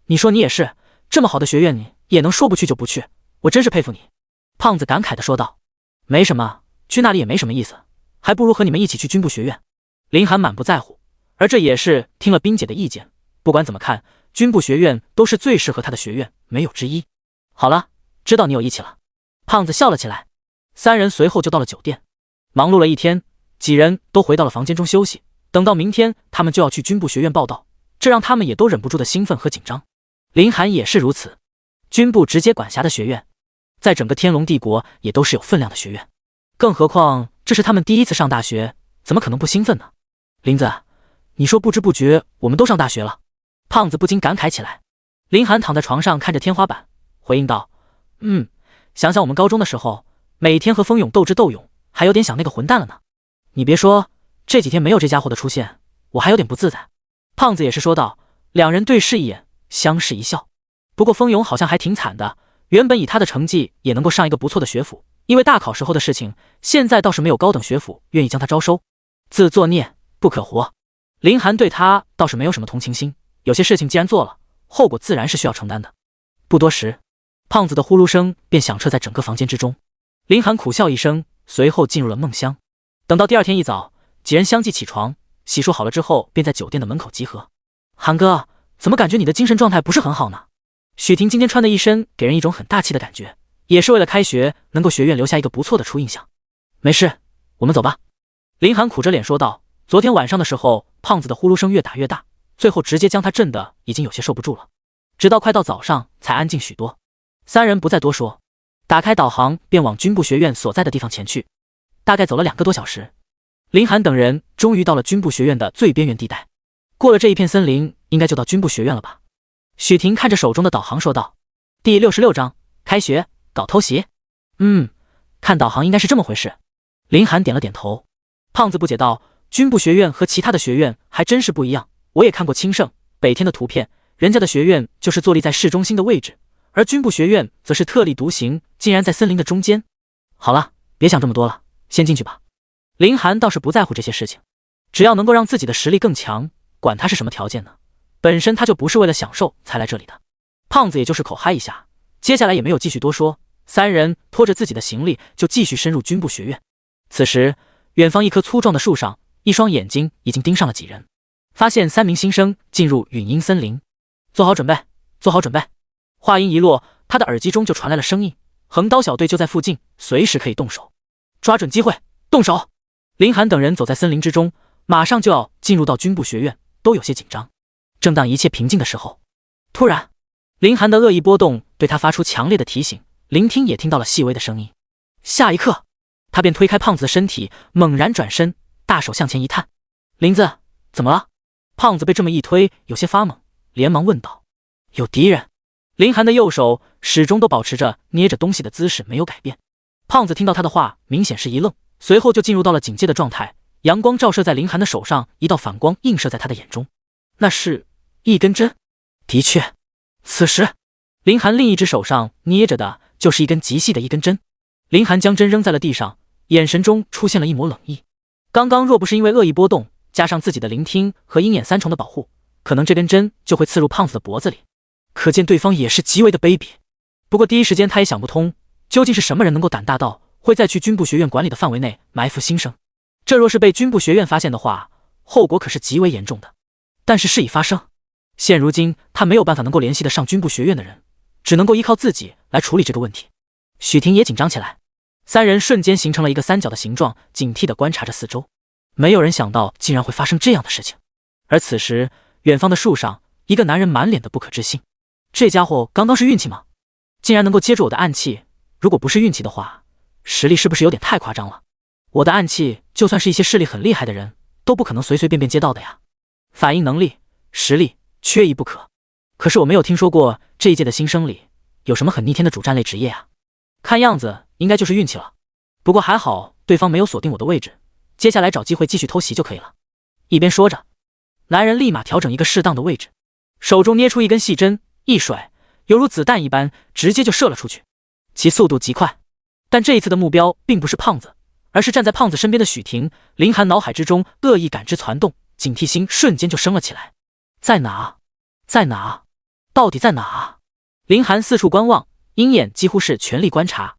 你说你也是，这么好的学院你也能说不去就不去，我真是佩服你。胖子感慨地说道。没什么，去那里也没什么意思，还不如和你们一起去军部学院。林寒满不在乎，而这也是听了冰姐的意见，不管怎么看，军部学院都是最适合他的学院，没有之一。好了，知道你有义气了。胖子笑了起来。三人随后就到了酒店，忙碌了一天，几人都回到了房间中休息。等到明天，他们就要去军部学院报到，这让他们也都忍不住的兴奋和紧张。林寒也是如此，军部直接管辖的学院，在整个天龙帝国也都是有分量的学院，更何况这是他们第一次上大学，怎么可能不兴奋呢？林子，你说不知不觉我们都上大学了。胖子不禁感慨起来。林寒躺在床上看着天花板，回应道，想想我们高中的时候，每天和风勇斗智斗勇，还有点想那个混蛋了呢。你别说，这几天没有这家伙的出现，我还有点不自在。胖子也是说道。两人对视一眼，相视一笑。不过风勇好像还挺惨的，原本以他的成绩也能够上一个不错的学府，因为大考时候的事情，现在倒是没有高等学府愿意将他招收。自作孽不可活。林寒对他倒是没有什么同情心，有些事情既然做了，后果自然是需要承担的。不多时，胖子的呼噜声便响彻在整个房间之中。林寒苦笑一声，随后进入了梦乡。等到第二天一早，几人相继起床，洗漱好了之后，便在酒店的门口集合。寒哥，怎么感觉你的精神状态不是很好呢？许婷今天穿的一身给人一种很大气的感觉，也是为了开学能够学院留下一个不错的初印象。没事，我们走吧。林寒苦着脸说道。昨天晚上的时候，胖子的呼噜声越打越大，最后直接将他震得已经有些受不住了，直到快到早上才安静许多。三人不再多说，打开导航便往军部学院所在的地方前去。大概走了2个多小时，林寒等人终于到了军部学院的最边缘地带。过了这一片森林，应该就到军部学院了吧？许婷看着手中的导航说道。第66章，开学搞偷袭。看导航应该是这么回事。林寒点了点头。胖子不解道，军部学院和其他的学院还真是不一样，我也看过清盛北天的图片，人家的学院就是坐立在市中心的位置，而军部学院则是特立独行，竟然在森林的中间。好了，别想这么多了，先进去吧。林寒倒是不在乎这些事情，只要能够让自己的实力更强，管他是什么条件呢？本身他就不是为了享受才来这里的。胖子也就是口嗨一下，接下来也没有继续多说，三人拖着自己的行李就继续深入军部学院。此时，远方一棵粗壮的树上，一双眼睛已经盯上了几人，发现3名新生进入陨鹰森林。做好准备，做好准备。话音一落，他的耳机中就传来了声音，横刀小队就在附近，随时可以动手，抓准机会动手。林寒等人走在森林之中，马上就要进入到军部学院，都有些紧张。正当一切平静的时候，突然林寒的恶意波动对他发出强烈的提醒，聆听也听到了细微的声音。下一刻，他便推开胖子的身体，猛然转身，大手向前一探。林子，怎么了？胖子被这么一推，有些发懵，连忙问道。有敌人。林寒的右手始终都保持着捏着东西的姿势，没有改变。胖子听到他的话，明显是一愣，随后就进入到了警戒的状态。阳光照射在林寒的手上，一道反光映射在他的眼中，那是一根针。的确，此时林寒另一只手上捏着的就是一根极细的一根针。林寒将针扔在了地上，眼神中出现了一抹冷意。刚刚若不是因为恶意波动，加上自己的聆听和鹰眼3重的保护，可能这根针就会刺入胖子的脖子里。可见对方也是极为的卑鄙。不过第一时间他也想不通，究竟是什么人能够胆大到会在去军部学院管理的范围内埋伏新生？这若是被军部学院发现的话，后果可是极为严重的。但是事已发生，现如今他没有办法能够联系得上军部学院的人，只能够依靠自己来处理这个问题。许婷也紧张起来，三人瞬间形成了一个三角的形状，警惕地观察着四周。没有人想到竟然会发生这样的事情。而此时，远方的树上，一个男人满脸的不可置信。这家伙刚刚是运气吗？竟然能够接住我的暗器，如果不是运气的话，实力是不是有点太夸张了？我的暗器就算是一些势力很厉害的人，都不可能随随便便接到的呀。反应能力、实力缺一不可。可是我没有听说过这一届的新生里有什么很逆天的主战类职业啊。看样子应该就是运气了。不过还好对方没有锁定我的位置，接下来找机会继续偷袭就可以了。一边说着，男人立马调整一个适当的位置，手中捏出一根细针，一甩，犹如子弹一般直接就射了出去。其速度极快，但这一次的目标并不是胖子，而是站在胖子身边的许婷。林寒脑海之中恶意感知攒动，警惕心瞬间就升了起来。在哪？在哪？到底在哪？林寒四处观望，鹰眼几乎是全力观察。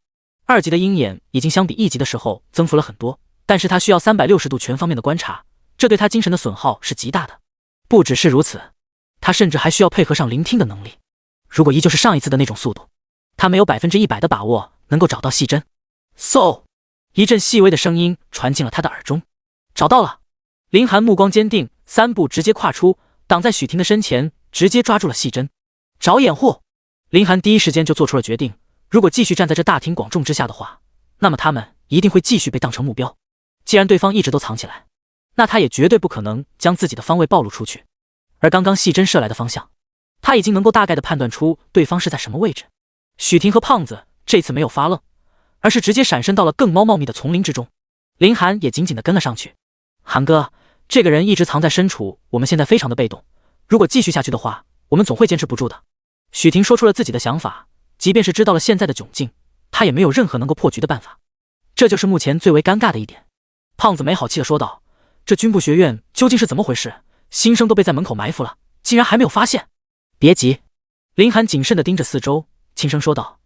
2级的鹰眼已经相比1级的时候增幅了很多，但是他需要360度全方面的观察，这对他精神的损耗是极大的。不只是如此，他甚至还需要配合上聆听的能力。如果依旧是上一次的那种速度，他没有100%的把握能够找到细针。嗖！一阵细微的声音传进了他的耳中。找到了！林寒目光坚定，3步直接跨出，挡在许婷的身前，直接抓住了细针。找掩护！林寒第一时间就做出了决定，如果继续站在这大庭广众之下的话，那么他们一定会继续被当成目标。既然对方一直都藏起来，那他也绝对不可能将自己的方位暴露出去。而刚刚细针射来的方向，他已经能够大概的判断出对方是在什么位置。许婷和胖子这次没有发愣，而是直接闪身到了更茂密的丛林之中。林寒也紧紧的跟了上去。寒哥，这个人一直藏在深处，我们现在非常的被动，如果继续下去的话，我们总会坚持不住的。许婷说出了自己的想法，即便是知道了现在的窘境，他也没有任何能够破局的办法。这就是目前最为尴尬的一点。胖子没好气的说道，这军部学院究竟是怎么回事？新生都被在门口埋伏了，竟然还没有发现。别急，林寒谨慎地盯着四周，轻声说道，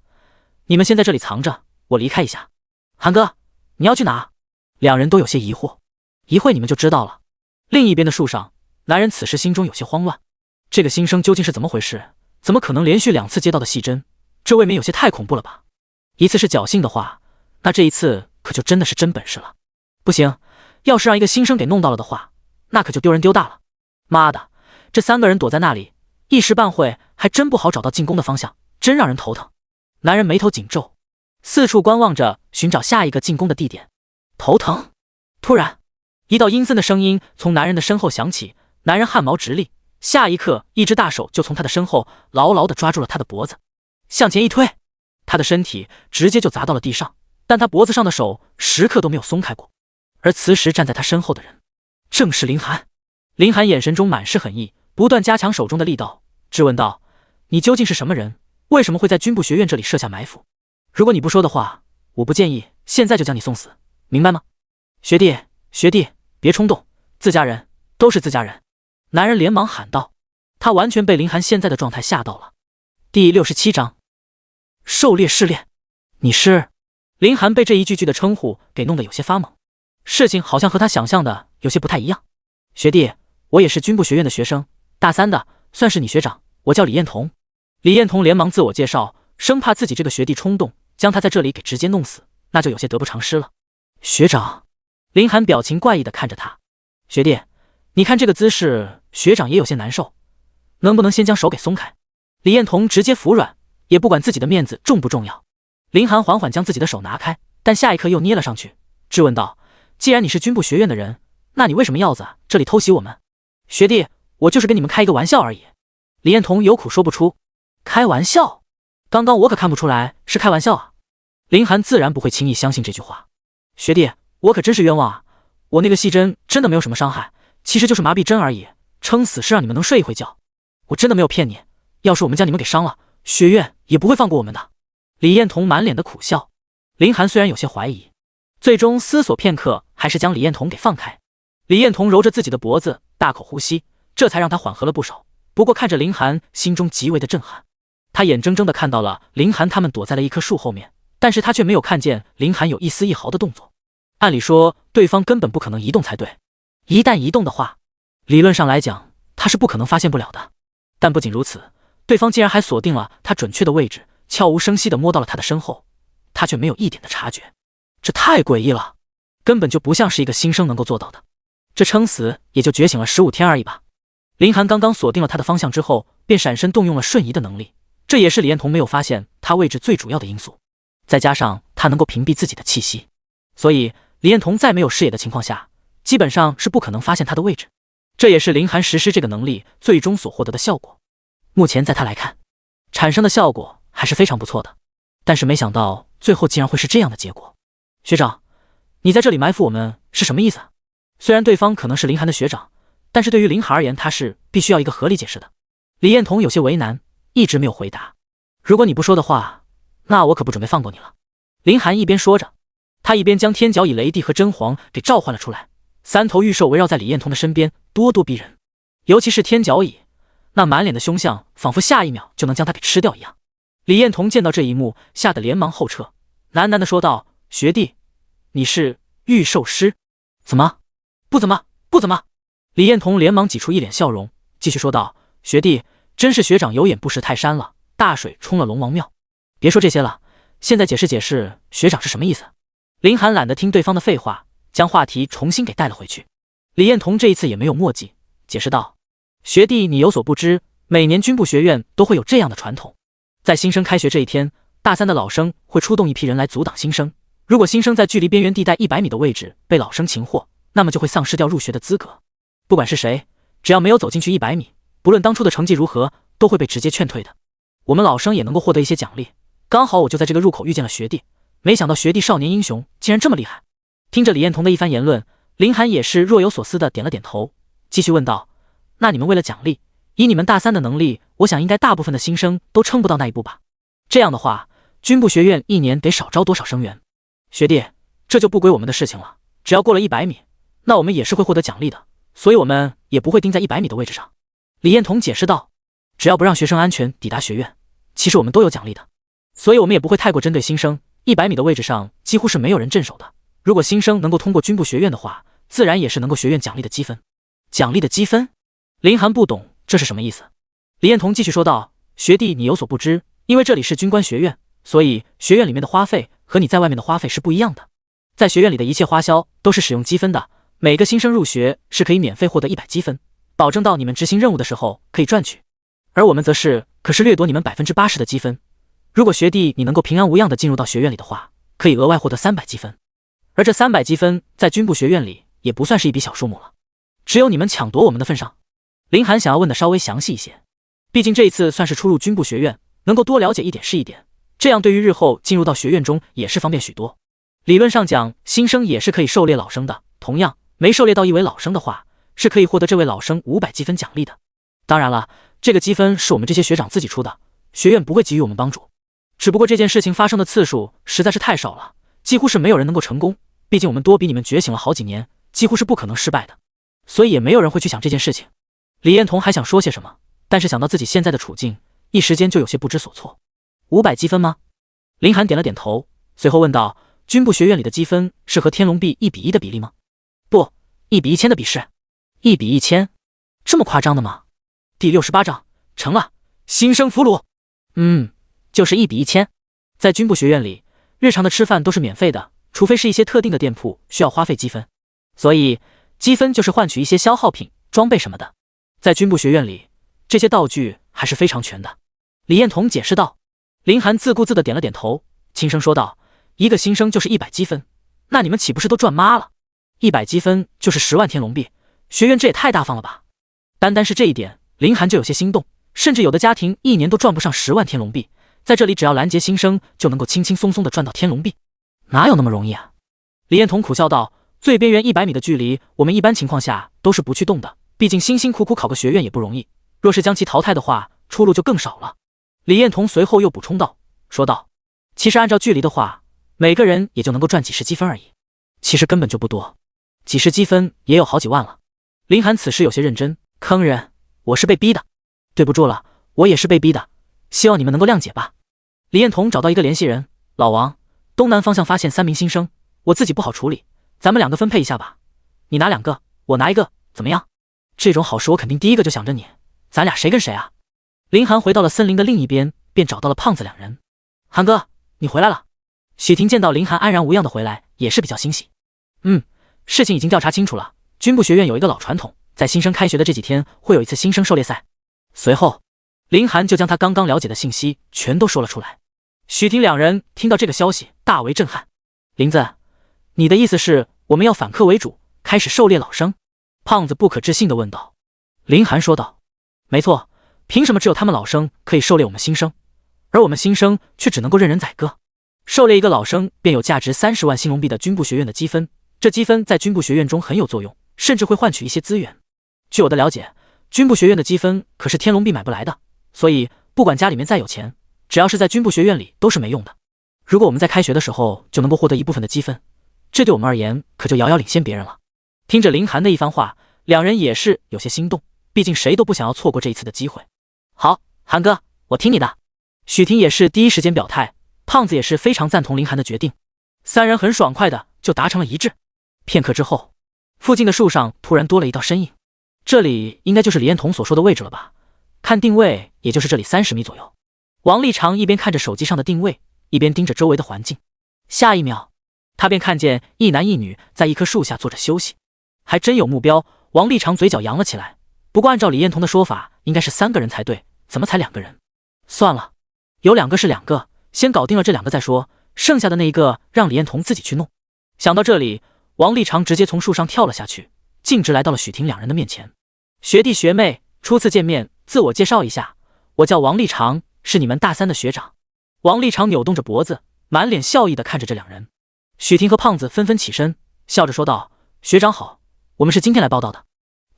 你们先在这里藏着，我离开一下。寒哥，你要去哪？两人都有些疑惑，一会你们就知道了。另一边的树上，男人此时心中有些慌乱，这个新生究竟是怎么回事？怎么可能连续2次接到的细针？这未免有些太恐怖了吧？一次是侥幸的话，那这一次可就真的是真本事了。不行，要是让一个新生给弄到了的话，那可就丢人丢大了。妈的，这3个人躲在那里，一时半会还真不好找到进攻的方向，真让人头疼。男人眉头紧皱，四处观望着，寻找下一个进攻的地点。头疼。突然，一道阴森的声音从男人的身后响起，男人汗毛直立，下一刻，一只大手就从他的身后牢牢地抓住了他的脖子，向前一推，他的身体直接就砸到了地上，但他脖子上的手时刻都没有松开过。而此时站在他身后的人，正是林寒。林寒眼神中满是狠意，不断加强手中的力道，质问道：“你究竟是什么人？为什么会在军部学院这里设下埋伏？如果你不说的话，我不建议现在就将你送死，明白吗？”学弟，别冲动，自家人都是自家人。男人连忙喊道，他完全被林寒现在的状态吓到了。第67章，狩猎试炼。你是？林寒被这一句句的称呼给弄得有些发懵，事情好像和他想象的有些不太一样。学弟，我也是军部学院的学生，大3的，算是你学长，我叫李彦彤。李彦彤连忙自我介绍，生怕自己这个学弟冲动将他在这里给直接弄死，那就有些得不偿失了。学长。林寒表情怪异地看着他，学弟，你看这个姿势，学长也有些难受，能不能先将手给松开？李彦彤直接服软，也不管自己的面子重不重要。林寒缓缓将自己的手拿开，但下一刻又捏了上去，质问道：“既然你是军部学院的人，那你为什么要在这里偷袭我们？”学弟，我就是跟你们开一个玩笑而已。李彦彤有苦说不出，开玩笑？刚刚我可看不出来是开玩笑啊。林寒自然不会轻易相信这句话。学弟，我可真是冤枉啊！我那个细针真的没有什么伤害，其实就是麻痹针而已，撑死是让你们能睡一会觉。我真的没有骗你，要是我们将你们给伤了，学院也不会放过我们的。李彦彤满脸的苦笑。林寒虽然有些怀疑，最终思索片刻，还是将李彦彤给放开。李彦彤揉着自己的脖子，大口呼吸，这才让他缓和了不少。不过看着林寒，心中极为的震撼。他眼睁睁地看到了林寒他们躲在了一棵树后面，但是他却没有看见林寒有一丝一毫的动作。按理说，对方根本不可能移动才对，一旦移动的话，理论上来讲，他是不可能发现不了的。但不仅如此，对方竟然还锁定了他准确的位置，悄无声息地摸到了他的身后，他却没有一点的察觉。这太诡异了，根本就不像是一个新生能够做到的。这撑死也就觉醒了15天而已吧。林寒刚刚锁定了他的方向之后，便闪身动用了瞬移的能力，这也是李彦彤没有发现他位置最主要的因素。再加上他能够屏蔽自己的气息，所以李彦彤在没有视野的情况下，基本上是不可能发现他的位置。这也是林寒实施这个能力最终所获得的效果。目前在他来看，产生的效果还是非常不错的，但是没想到最后竟然会是这样的结果。学长，你在这里埋伏我们是什么意思？虽然对方可能是林寒的学长，但是对于林寒而言，他是必须要一个合理解释的。李彦彤有些为难，一直没有回答。如果你不说的话，那我可不准备放过你了。林寒一边说着，他一边将天角蚁雷帝和真皇给召唤了出来。3头御兽围绕在李彦彤的身边，咄咄逼人。尤其是天角蚁，那满脸的凶相，仿佛下一秒就能将他给吃掉一样。李彦彤见到这一幕，吓得连忙后撤，喃喃地说道：“学弟，你是御兽师？怎么？不怎么？李彦彤连忙挤出一脸笑容，继续说道：“学弟，真是学长有眼不识泰山了，大水冲了龙王庙。别说这些了，现在解释解释学长是什么意思。”林寒懒得听对方的废话，将话题重新给带了回去。李彦彤这一次也没有墨迹，解释道：“学弟，你有所不知，每年军部学院都会有这样的传统，在新生开学这一天，大3的老生会出动一批人来阻挡新生。如果新生在距离边缘地带100米的位置被老生擒获，那么就会丧失掉入学的资格。不管是谁，只要没有走进去100米，不论当初的成绩如何，都会被直接劝退的。我们老生也能够获得一些奖励。刚好我就在这个入口遇见了学弟，没想到学弟少年英雄竟然这么厉害。”听着李彦彤的一番言论，林寒也是若有所思的点了点头，继续问道：“那你们为了奖励，以你们大3的能力，我想应该大部分的新生都撑不到那一步吧？这样的话，军部学院一年得少招多少生源？学弟，这就不归我们的事情了。只要过了100米，那我们也是会获得奖励的，所以我们也不会盯在100米的位置上。”李彦彤解释道：“只要不让学生安全抵达学院，其实我们都有奖励的，所以我们也不会太过针对新生。100米的位置上几乎是没有人镇守的。如果新生能够通过军部学院的话，自然也是能够学院奖励的积分。”奖励的积分？林寒不懂这是什么意思。李彦彤继续说道：“学弟，你有所不知，因为这里是军官学院，所以学院里面的花费和你在外面的花费是不一样的。在学院里的一切花销都是使用积分的，每个新生入学是可以免费获得100积分，保证到你们执行任务的时候可以赚取。而我们则是可是掠夺你们80%的积分。如果学弟你能够平安无恙的进入到学院里的话，可以额外获得300积分。而这300积分在军部学院里也不算是一笔小数目了，只有你们抢夺我们的份上。”林寒想要问的稍微详细一些，毕竟这一次算是初入军部学院，能够多了解一点是一点，这样对于日后进入到学院中也是方便许多。理论上讲，新生也是可以狩猎老生的，同样没狩猎到一位老生的话，是可以获得这位老生500积分奖励的。当然了，这个积分是我们这些学长自己出的，学院不会给予我们帮助。只不过这件事情发生的次数实在是太少了，几乎是没有人能够成功，毕竟我们多比你们觉醒了好几年，几乎是不可能失败的，所以也没有人会去想这件事情。李彦彤还想说些什么，但是想到自己现在的处境，一时间就有些不知所措。500积分吗？林寒点了点头，随后问道：“军部学院里的积分是和天龙币1比1的比例吗？”“不，1比1000的比试。”“1比1000？这么夸张的吗？”第68章成了，新生俘虏。就是1比1000。在军部学院里，日常的吃饭都是免费的，除非是一些特定的店铺需要花费积分，所以积分就是换取一些消耗品、装备什么的。在军部学院里，这些道具还是非常全的。李彦彤解释道。林寒自顾自的点了点头，轻声说道：“一个新生就是100积分，那你们岂不是都赚妈了？100积分就是10万天龙币，学院这也太大方了吧！”单单是这一点，林寒就有些心动，甚至有的家庭一年都赚不上10万天龙币，在这里只要拦截新生就能够轻轻松松的赚到天龙币，哪有那么容易啊？李彦彤苦笑道：“最边缘100米的距离，我们一般情况下都是不去动的，毕竟辛辛苦苦考个学院也不容易，若是将其淘汰的话，出路就更少了。”李彦彤随后又补充道，说道：“其实按照距离的话，每个人也就能够赚几十积分而已，其实根本就不多，几十积分也有好几万了。”林寒此时有些认真：“坑人，我是被逼的。对不住了，我也是被逼的，希望你们能够谅解吧。李彦彤找到一个联系人，老王，东南方向发现3名新生，我自己不好处理，咱们2个分配一下吧，你拿2个，我拿1个，怎么样？这种好事我肯定第一个就想着你，咱俩谁跟谁啊？林寒回到了森林的另一边，便找到了胖子2人。寒哥，你回来了。许婷见到林寒安然无恙的回来，也是比较欣喜。事情已经调查清楚了，军部学院有一个老传统，在新生开学的这几天会有一次新生狩猎赛。随后，林寒就将他刚刚了解的信息全都说了出来。许婷2人听到这个消息大为震撼。林子，你的意思是我们要反客为主，开始狩猎老生？胖子不可置信地问道。林寒说道，没错，凭什么只有他们老生可以狩猎我们新生，而我们新生却只能够任人宰割？狩猎一个老生便有价值30万星龙币的军部学院的积分，这积分在军部学院中很有作用，甚至会换取一些资源。据我的了解，军部学院的积分可是天龙币买不来的，所以不管家里面再有钱，只要是在军部学院里都是没用的。如果我们在开学的时候就能够获得一部分的积分，这对我们而言可就遥遥领先别人了。听着林寒的一番话，2人也是有些心动，毕竟谁都不想要错过这一次的机会。好，寒哥，我听你的。许婷也是第一时间表态，胖子也是非常赞同林寒的决定，3人很爽快的就达成了一致。片刻之后，附近的树上突然多了一道身影，这里应该就是李彦彤所说的位置了吧？看定位，也就是这里30米左右。王立长一边看着手机上的定位，一边盯着周围的环境。下一秒，他便看见一男一女在一棵树下坐着休息，还真有目标。王立长嘴角扬了起来，不过按照李彦彤的说法，应该是3个人才对，怎么才2个人？算了，有2个是2个，先搞定了这2个再说，剩下的那一个让李彦彤自己去弄。想到这里，王立长直接从树上跳了下去，径直来到了许婷2人的面前。学弟学妹，初次见面，自我介绍一下，我叫王立长，是你们大3的学长。王立长扭动着脖子，满脸笑意地看着这2人。许婷和胖子纷纷起身，笑着说道，学长好，我们是今天来报道的。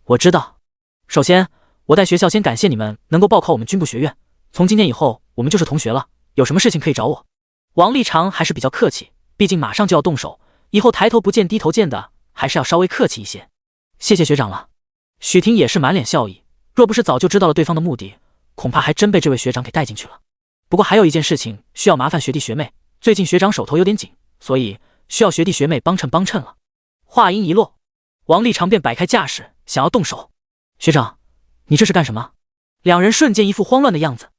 我知道，首先我代学校先感谢你们能够报考我们军部学院，从今天以后我们就是同学了，有什么事情可以找我。王立长还是比较客气，毕竟马上就要动手，以后抬头不见低头见的，还是要稍微客气一些。谢谢学长了。许婷也是满脸笑意，若不是早就知道了对方的目的，恐怕还真被这位学长给带进去了。不过还有一件事情需要麻烦学弟学妹，最近学长手头有点紧，所以需要学弟学妹帮衬帮衬了。话音一落，王立长便摆开架势，想要动手。学长，你这是干什么？2人瞬间一副慌乱的样子。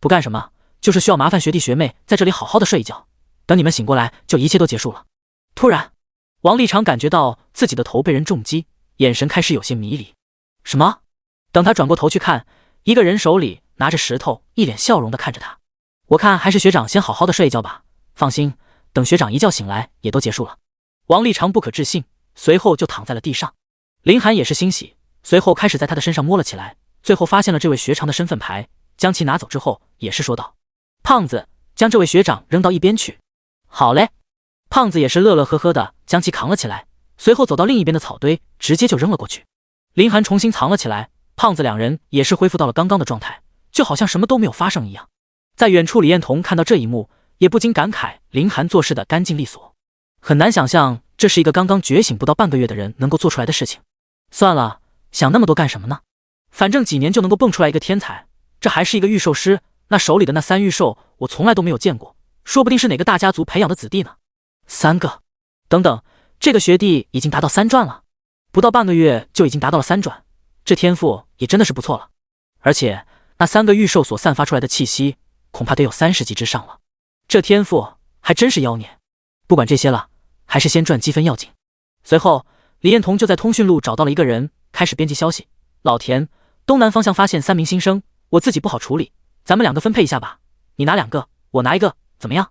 不干什么，就是需要麻烦学弟学妹在这里好好的睡一觉，等你们醒过来就一切都结束了。突然，王立长感觉到自己的头被人重击，眼神开始有些迷离。什么？等他转过头去看，一个人手里拿着石头，一脸笑容的看着他。我看还是学长先好好的睡一觉吧，放心，等学长一觉醒来也都结束了。王立长不可置信，随后就躺在了地上。林寒也是欣喜，随后开始在他的身上摸了起来，最后发现了这位学长的身份牌，将其拿走之后也是说道，胖子，将这位学长扔到一边去。好嘞。胖子也是乐乐呵呵的将其扛了起来，随后走到另一边的草堆，直接就扔了过去。林寒重新藏了起来，胖子2人也是恢复到了刚刚的状态，就好像什么都没有发生一样。在远处，李彦彤看到这一幕，也不禁感慨林寒做事的干净利索，很难想象这是一个刚刚觉醒不到半个月的人能够做出来的事情。算了，想那么多干什么呢？反正几年就能够蹦出来一个天才，这还是一个御兽师，那手里的那3御兽我从来都没有见过，说不定是哪个大家族培养的子弟呢。3个，等等，这个学弟已经达到3转了，不到半个月就已经达到了3转，这天赋也真的是不错了。而且那3个御兽所散发出来的气息，恐怕得有30级之上了，这天赋还真是妖孽。不管这些了，还是先赚积分要紧。随后，李彦彤就在通讯录找到了一个人，开始编辑消息。老田，东南方向发现3名新生，我自己不好处理，咱们2个分配一下吧，你拿2个，我拿1个，怎么样？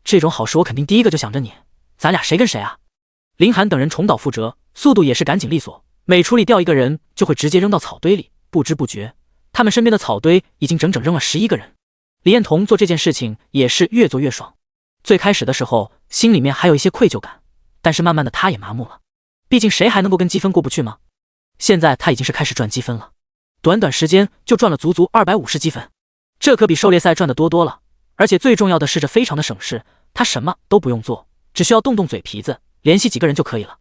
这种好事我肯定第一个就想着你，咱俩谁跟谁啊？林寒等人重蹈覆辙，速度也是赶紧利索，每处理掉一个人就会直接扔到草堆里，不知不觉他们身边的草堆已经整整扔了11个人。李彦彤做这件事情也是越做越爽，最开始的时候心里面还有一些愧疚感，但是慢慢的他也麻木了，毕竟谁还能够跟积分过不去吗？现在他已经是开始赚积分了，短短时间就赚了足足250积分，这可比狩猎赛赚的多多了。而且最重要的是，这非常的省事，他什么都不用做，只需要动动嘴皮子，联系几个人就可以了。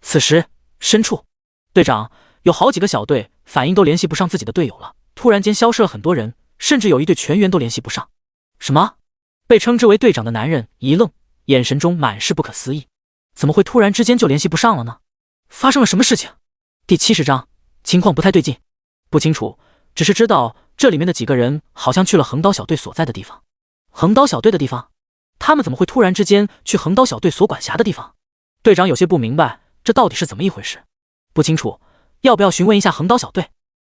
此时，深处，队长有好几个小队反应都联系不上自己的队友了，突然间消失了很多人，甚至有一队全员都联系不上。什么？被称之为队长的男人一愣，眼神中满是不可思议。怎么会突然之间就联系不上了呢？发生了什么事情？第70章，情况不太对劲。不清楚，只是知道这里面的几个人好像去了横刀小队所在的地方。横刀小队的地方？他们怎么会突然之间去横刀小队所管辖的地方？队长有些不明白，这到底是怎么一回事？不清楚，要不要询问一下横刀小队？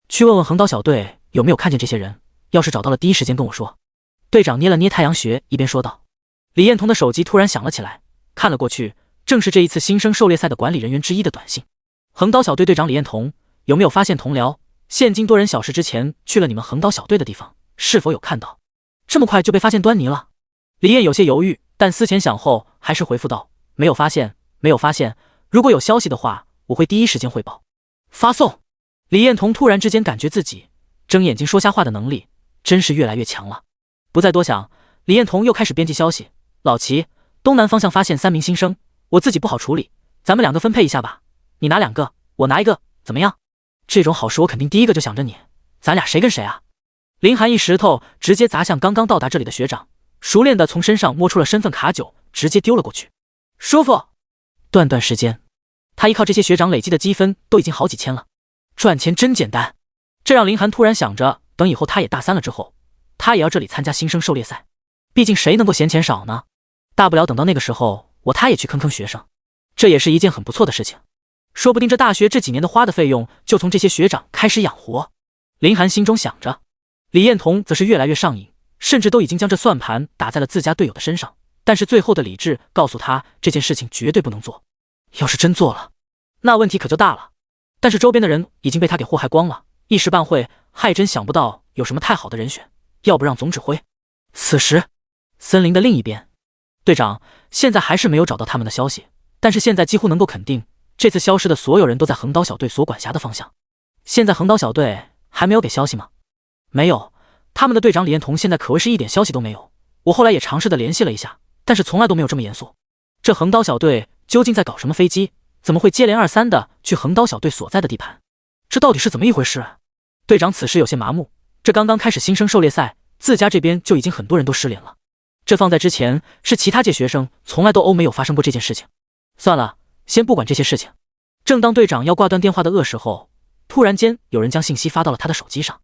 去问问横刀小队有没有看见这些人，要是找到了第一时间跟我说。队长捏了捏太阳穴，一边说道。李彦彤的手机突然响了起来，看了过去，正是这一次新生狩猎赛的管理人员之一的短信。横刀小队队长李彦彤，有没有发现同僚现今多人小时之前去了你们横刀小队的地方？是否有看到？这么快就被发现端倪了？李彦有些犹豫，但思前想后还是回复道：没有发现，没有发现。如果有消息的话，我会第一时间汇报。发送。李彦彤突然之间感觉自己睁眼睛说瞎话的能力真是越来越强了。不再多想，李彦彤又开始编辑消息。老齐，东南方向发现3名新生，我自己不好处理，咱们2个分配一下吧，你拿2个，我拿1个，怎么样？这种好事我肯定第一个就想着你，咱俩谁跟谁啊？林寒一石头直接砸向刚刚到达这里的学长，熟练的从身上摸出了身份卡9，直接丢了过去。舒服。段时间，他依靠这些学长累积的积分都已经好几千了，赚钱真简单。这让林寒突然想着，等以后他也大3了之后，他也要这里参加新生狩猎赛，毕竟谁能够嫌钱少呢？大不了等到那个时候，他也去坑学生，这也是一件很不错的事情。说不定这大学这几年的花的费用就从这些学长开始养活。林寒心中想着。李彦彤则是越来越上瘾，甚至都已经将这算盘打在了自家队友的身上，但是最后的理智告诉他，这件事情绝对不能做。要是真做了，那问题可就大了。但是周边的人已经被他给祸害光了，一时半会还真想不到有什么太好的人选。要不让总指挥。此时，森林的另一边，队长现在还是没有找到他们的消息，但是现在几乎能够肯定，这次消失的所有人都在横刀小队所管辖的方向。现在横刀小队还没有给消息吗？没有，他们的队长李彦彤现在可谓是一点消息都没有。我后来也尝试的联系了一下，但是从来都没有这么严肃。这横刀小队究竟在搞什么飞机？怎么会接连2、3的去横刀小队所在的地盘？这到底是怎么一回事？队长此时有些麻木，这刚刚开始新生狩猎赛，自家这边就已经很多人都失联了。这放在之前，是其他届学生从来都没有发生过这件事情。算了，先不管这些事情。正当队长要挂断电话的时候，突然间有人将信息发到了他的手机上。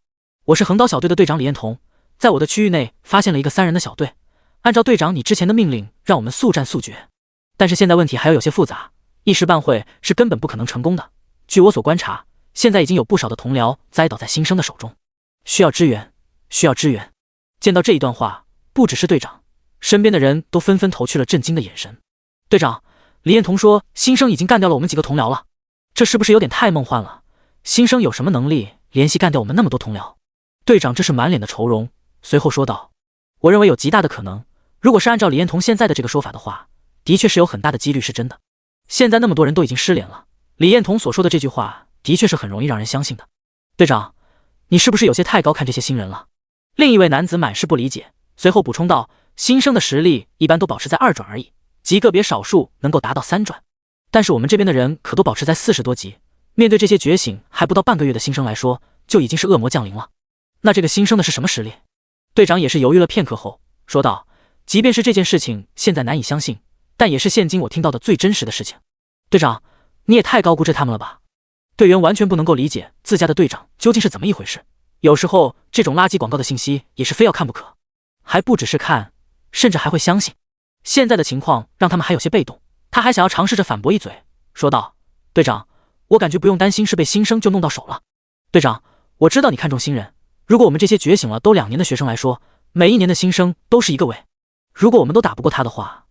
我是横刀小队的队长李彦彤，在我的区域内发现了一个3人的小队，按照队长你之前的命令，让我们速战速决。但是现在问题还有些复杂，一时半会是根本不可能成功的。据我所观察，现在已经有不少的同僚栽倒在新生的手中，需要支援，需要支援。见到这一段话，不只是队长，身边的人都纷纷投去了震惊的眼神。队长，李彦彤说新生已经干掉了我们几个同僚了，这是不是有点太梦幻了？新生有什么能力联系干掉我们那么多同僚？队长这是满脸的愁容，随后说道：我认为有极大的可能，如果是按照李彦彤现在的这个说法的话，的确是有很大的几率是真的。现在那么多人都已经失联了，李彦彤所说的这句话的确是很容易让人相信的。队长，你是不是有些太高看这些新人了？另一位男子满是不理解，随后补充道：新生的实力一般都保持在2转而已，极个别少数能够达到3转，但是我们这边的人可都保持在40多级，面对这些觉醒还不到半个月的新生来说，就已经是恶魔降临了。那这个新生的是什么实力？队长也是犹豫了片刻后说道：即便是这件事情现在难以相信，但也是现今我听到的最真实的事情。队长，你也太高估这他们了吧？队员完全不能够理解自家的队长究竟是怎么一回事，有时候这种垃圾广告的信息也是非要看不可，还不只是看，甚至还会相信。现在的情况让他们还有些被动，他还想要尝试着反驳一嘴，说道：队长，我感觉不用担心是被新生就弄到手了。队长，我知道你看重新人，如果我们这些觉醒了都2年的学生来说，每一年的新生都是1个位，如果我们都打不过他的话，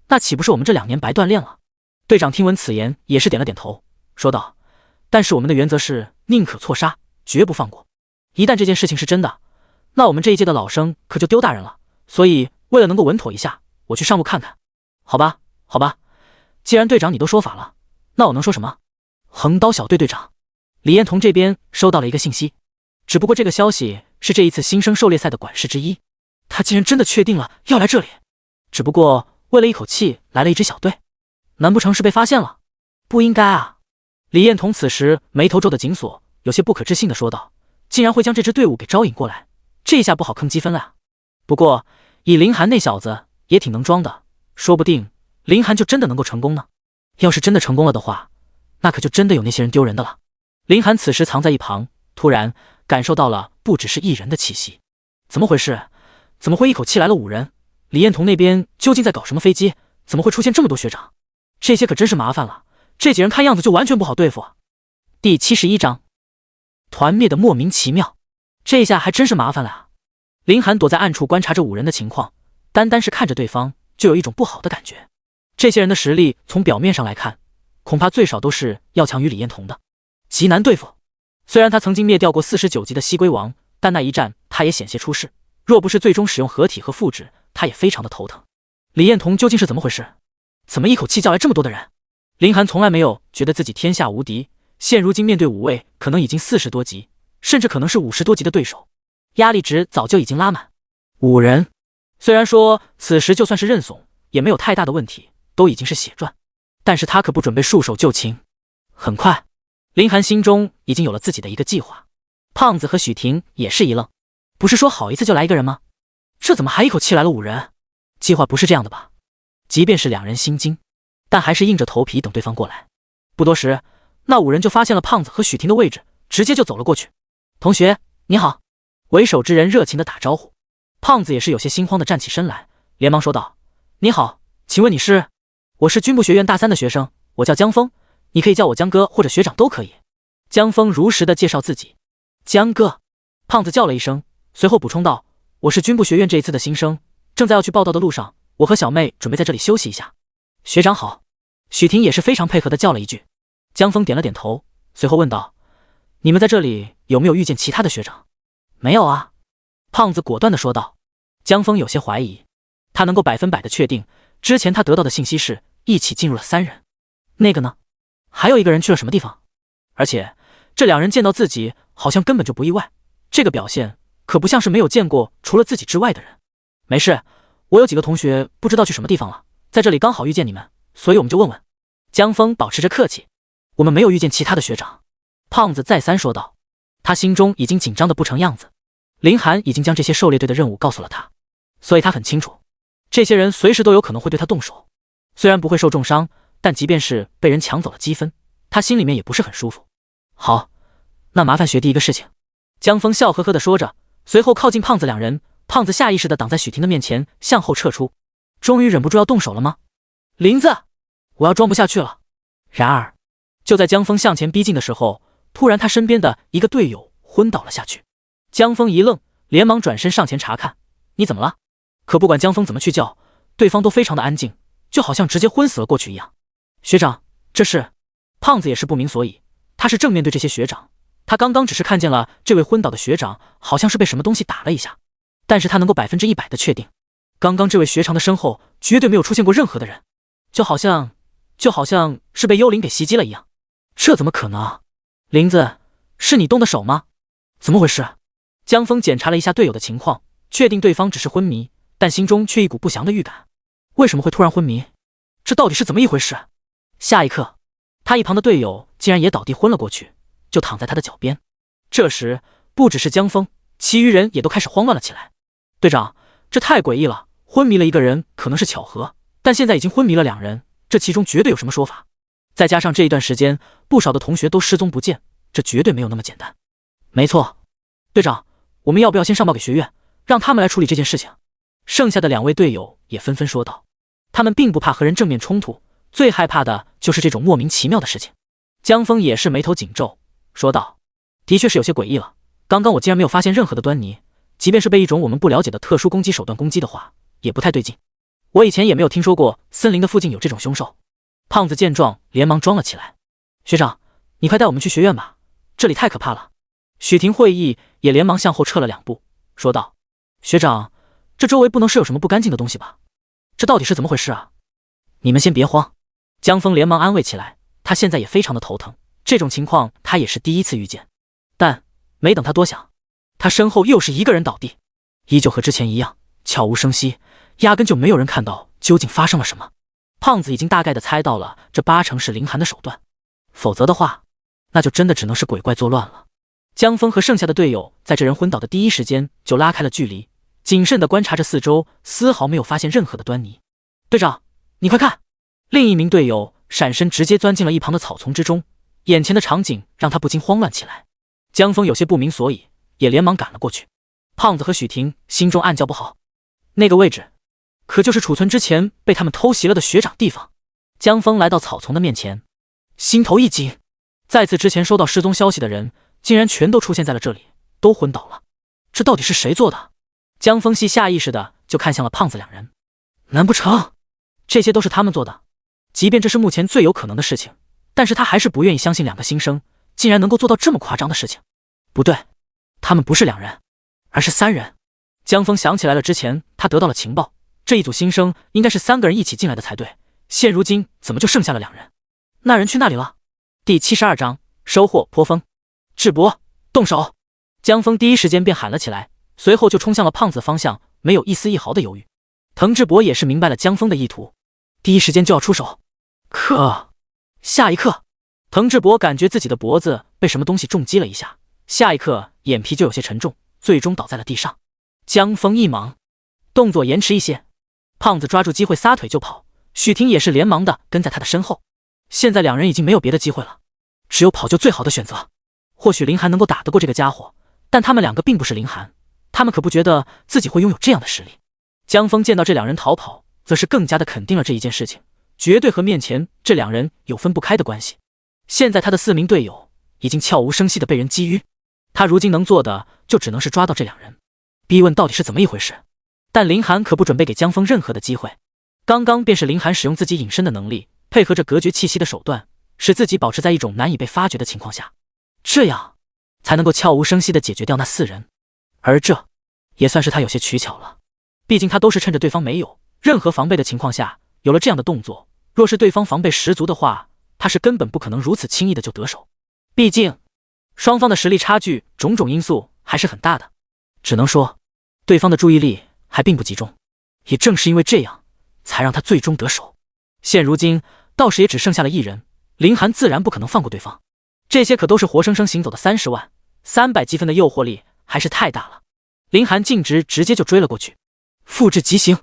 那岂不是我们这2年白锻炼了？队长听闻此言也是点了点头，说道：但是我们的原则是宁可错杀，绝不放过。一旦这件事情是真的，那我们这一届的老生可就丢大人了。所以为了能够稳妥一下，我去上路看看。好吧，好吧，既然队长你都说法了，那我能说什么？横刀小队队长李彦彤这边收到了一个信息，只不过这个消息是这一次新生狩猎赛的管事之一，他竟然真的确定了要来这里，只不过为了一口气来了一支小队，难不成是被发现了？不应该啊！李彦彤此时眉头皱得紧锁，有些不可置信地说道：竟然会将这支队伍给招引过来，这下不好坑积分了啊。不过以林寒那小子也挺能装的，说不定林寒就真的能够成功呢。要是真的成功了的话，那可就真的有那些人丢人的了。林寒此时藏在一旁，突然感受到了不只是一人的气息。怎么回事？怎么会一口气来了5人？李彦彤那边究竟在搞什么飞机？怎么会出现这么多学长？这些可真是麻烦了，这几人看样子就完全不好对付啊。第71章，团灭的莫名其妙，这下还真是麻烦了啊。林寒躲在暗处观察着5人的情况，单单是看着对方就有一种不好的感觉。这些人的实力从表面上来看，恐怕最少都是要强于李彦彤的，极难对付。虽然他曾经灭掉过49级的西龟王，但那一战他也险些出事，若不是最终使用合体和复制，他也非常的头疼。李彦彤究竟是怎么回事？怎么一口气叫来这么多的人？林寒从来没有觉得自己天下无敌，现如今面对5位可能已经40多级，甚至可能是50多级的对手，压力值早就已经拉满。5人，虽然说此时就算是认怂也没有太大的问题，都已经是血赚，但是他可不准备束手就擒。很快，林寒心中已经有了自己的一个计划。胖子和许婷也是一愣，不是说好一次就来1个人吗？这怎么还一口气来了5人？计划不是这样的吧？即便是2人心惊，但还是硬着头皮等对方过来。不多时，那5人就发现了胖子和许婷的位置，直接就走了过去。同学你好。为首之人热情的打招呼。胖子也是有些心慌的站起身来，连忙说道：你好，请问你是？我是军部学院大3的学生，我叫江峰，你可以叫我江哥或者学长都可以。江峰如实的介绍自己。江哥。胖子叫了一声，随后补充道：我是军部学院这一次的新生，正在要去报道的路上，我和小妹准备在这里休息一下。学长好。许婷也是非常配合的叫了一句。江峰点了点头，随后问道：你们在这里有没有遇见其他的学长？没有啊。胖子果断的说道。江峰有些怀疑，他能够100%的确定，之前他得到的信息是一起进入了3人。那个呢？还有1个人去了什么地方？而且这2人见到自己好像根本就不意外，这个表现可不像是没有见过除了自己之外的人。没事，我有几个同学不知道去什么地方了，在这里刚好遇见你们，所以我们就问问。江峰保持着客气。我们没有遇见其他的学长。胖子再三说道，他心中已经紧张的不成样子。林寒已经将这些狩猎队的任务告诉了他，所以他很清楚，这些人随时都有可能会对他动手。虽然不会受重伤，但即便是被人抢走了积分，他心里面也不是很舒服。好，那麻烦学弟一个事情。江峰笑呵呵地说着，随后靠近胖子2人，胖子下意识地挡在许婷的面前，向后撤出。终于忍不住要动手了吗？林子，我要装不下去了。然而就在江峰向前逼近的时候，突然他身边的一个队友昏倒了下去。江峰一愣，连忙转身上前查看，你怎么了？可不管江峰怎么去叫，对方都非常的安静，就好像直接昏死了过去一样。学长，这是……胖子也是不明所以，他是正面对这些学长，他刚刚只是看见了这位昏倒的学长好像是被什么东西打了一下，但是他能够100%的确定，刚刚这位学长的身后绝对没有出现过任何的人，就好像是被幽灵给袭击了一样。这怎么可能？林子，是你动的手吗？怎么回事？江峰检查了一下队友的情况，确定对方只是昏迷，但心中却一股不祥的预感。为什么会突然昏迷？这到底是怎么一回事？下一刻，他一旁的队友竟然也倒地昏了过去，就躺在他的脚边。这时不只是江峰，其余人也都开始慌乱了起来。队长，这太诡异了，昏迷了1个人可能是巧合，但现在已经昏迷了2人，这其中绝对有什么说法。再加上这一段时间不少的同学都失踪不见，这绝对没有那么简单。没错，队长，我们要不要先上报给学院，让他们来处理这件事情？剩下的2位队友也纷纷说道。他们并不怕和人正面冲突，最害怕的就是这种莫名其妙的事情。江峰也是眉头紧皱，说道：的确是有些诡异了，刚刚我竟然没有发现任何的端倪，即便是被一种我们不了解的特殊攻击手段攻击的话，也不太对劲。我以前也没有听说过森林的附近有这种凶兽。胖子见状连忙装了起来。学长，你快带我们去学院吧，这里太可怕了。许婷会意也连忙向后撤了2步，说道：学长，这周围不能是有什么不干净的东西吧？这到底是怎么回事啊？你们先别慌。江峰连忙安慰起来，他现在也非常的头疼，这种情况他也是第一次遇见。但没等他多想，他身后又是1个人倒地，依旧和之前一样，悄无声息，压根就没有人看到究竟发生了什么。胖子已经大概的猜到了，这8成是林寒的手段，否则的话，那就真的只能是鬼怪作乱了。江峰和剩下的队友在这人昏倒的第一时间就拉开了距离，谨慎地观察着四周，丝毫没有发现任何的端倪。队长，你快看！另一名队友闪身直接钻进了一旁的草丛之中，眼前的场景让他不禁慌乱起来。江峰有些不明所以，也连忙赶了过去。胖子和许婷心中暗叫不好，那个位置可就是储存之前被他们偷袭了的学长地方。江峰来到草丛的面前，心头一紧，在此之前收到失踪消息的人竟然全都出现在了这里，都昏倒了。这到底是谁做的？江峰系下意识的就看向了胖子两人，难不成这些都是他们做的？即便这是目前最有可能的事情，但是他还是不愿意相信两个新生竟然能够做到这么夸张的事情。不对，他们不是2人，而是3人。江峰想起来了之前他得到了情报，这一组新生应该是3个人一起进来的才对，现如今怎么就剩下了2人？那人去哪里了？第72章收获颇丰。智博，动手！江峰第一时间便喊了起来，随后就冲向了胖子方向，没有一丝一毫的犹豫。滕智博也是明白了江峰的意图，第一时间就要出手。可下一刻，滕智博感觉自己的脖子被什么东西重击了一下，下一刻眼皮就有些沉重，最终倒在了地上。江峰一忙，动作延迟一些，胖子抓住机会撒腿就跑，许婷也是连忙的跟在他的身后。现在2人已经没有别的机会了，只有跑就最好的选择。或许林寒能够打得过这个家伙，但他们2个并不是林寒，他们可不觉得自己会拥有这样的实力。江峰见到这2人逃跑，则是更加的肯定了这一件事情，绝对和面前这2人有分不开的关系。现在他的4名队友已经悄无声息的被人击晕，他如今能做的就只能是抓到这2人，逼问到底是怎么一回事。但林寒可不准备给江峰任何的机会，刚刚便是林寒使用自己隐身的能力，配合着隔绝气息的手段，使自己保持在一种难以被发觉的情况下，这样才能够悄无声息地解决掉那4人。而这也算是他有些取巧了，毕竟他都是趁着对方没有任何防备的情况下有了这样的动作，若是对方防备十足的话，他是根本不可能如此轻易的就得手。毕竟双方的实力差距，种种因素还是很大的，只能说对方的注意力还并不集中，也正是因为这样才让他最终得手。现如今倒是也只剩下了1人，林寒自然不可能放过对方，这些可都是活生生行走的30万，300积分的诱惑力还是太大了。林寒径直接就追了过去，复制极刑。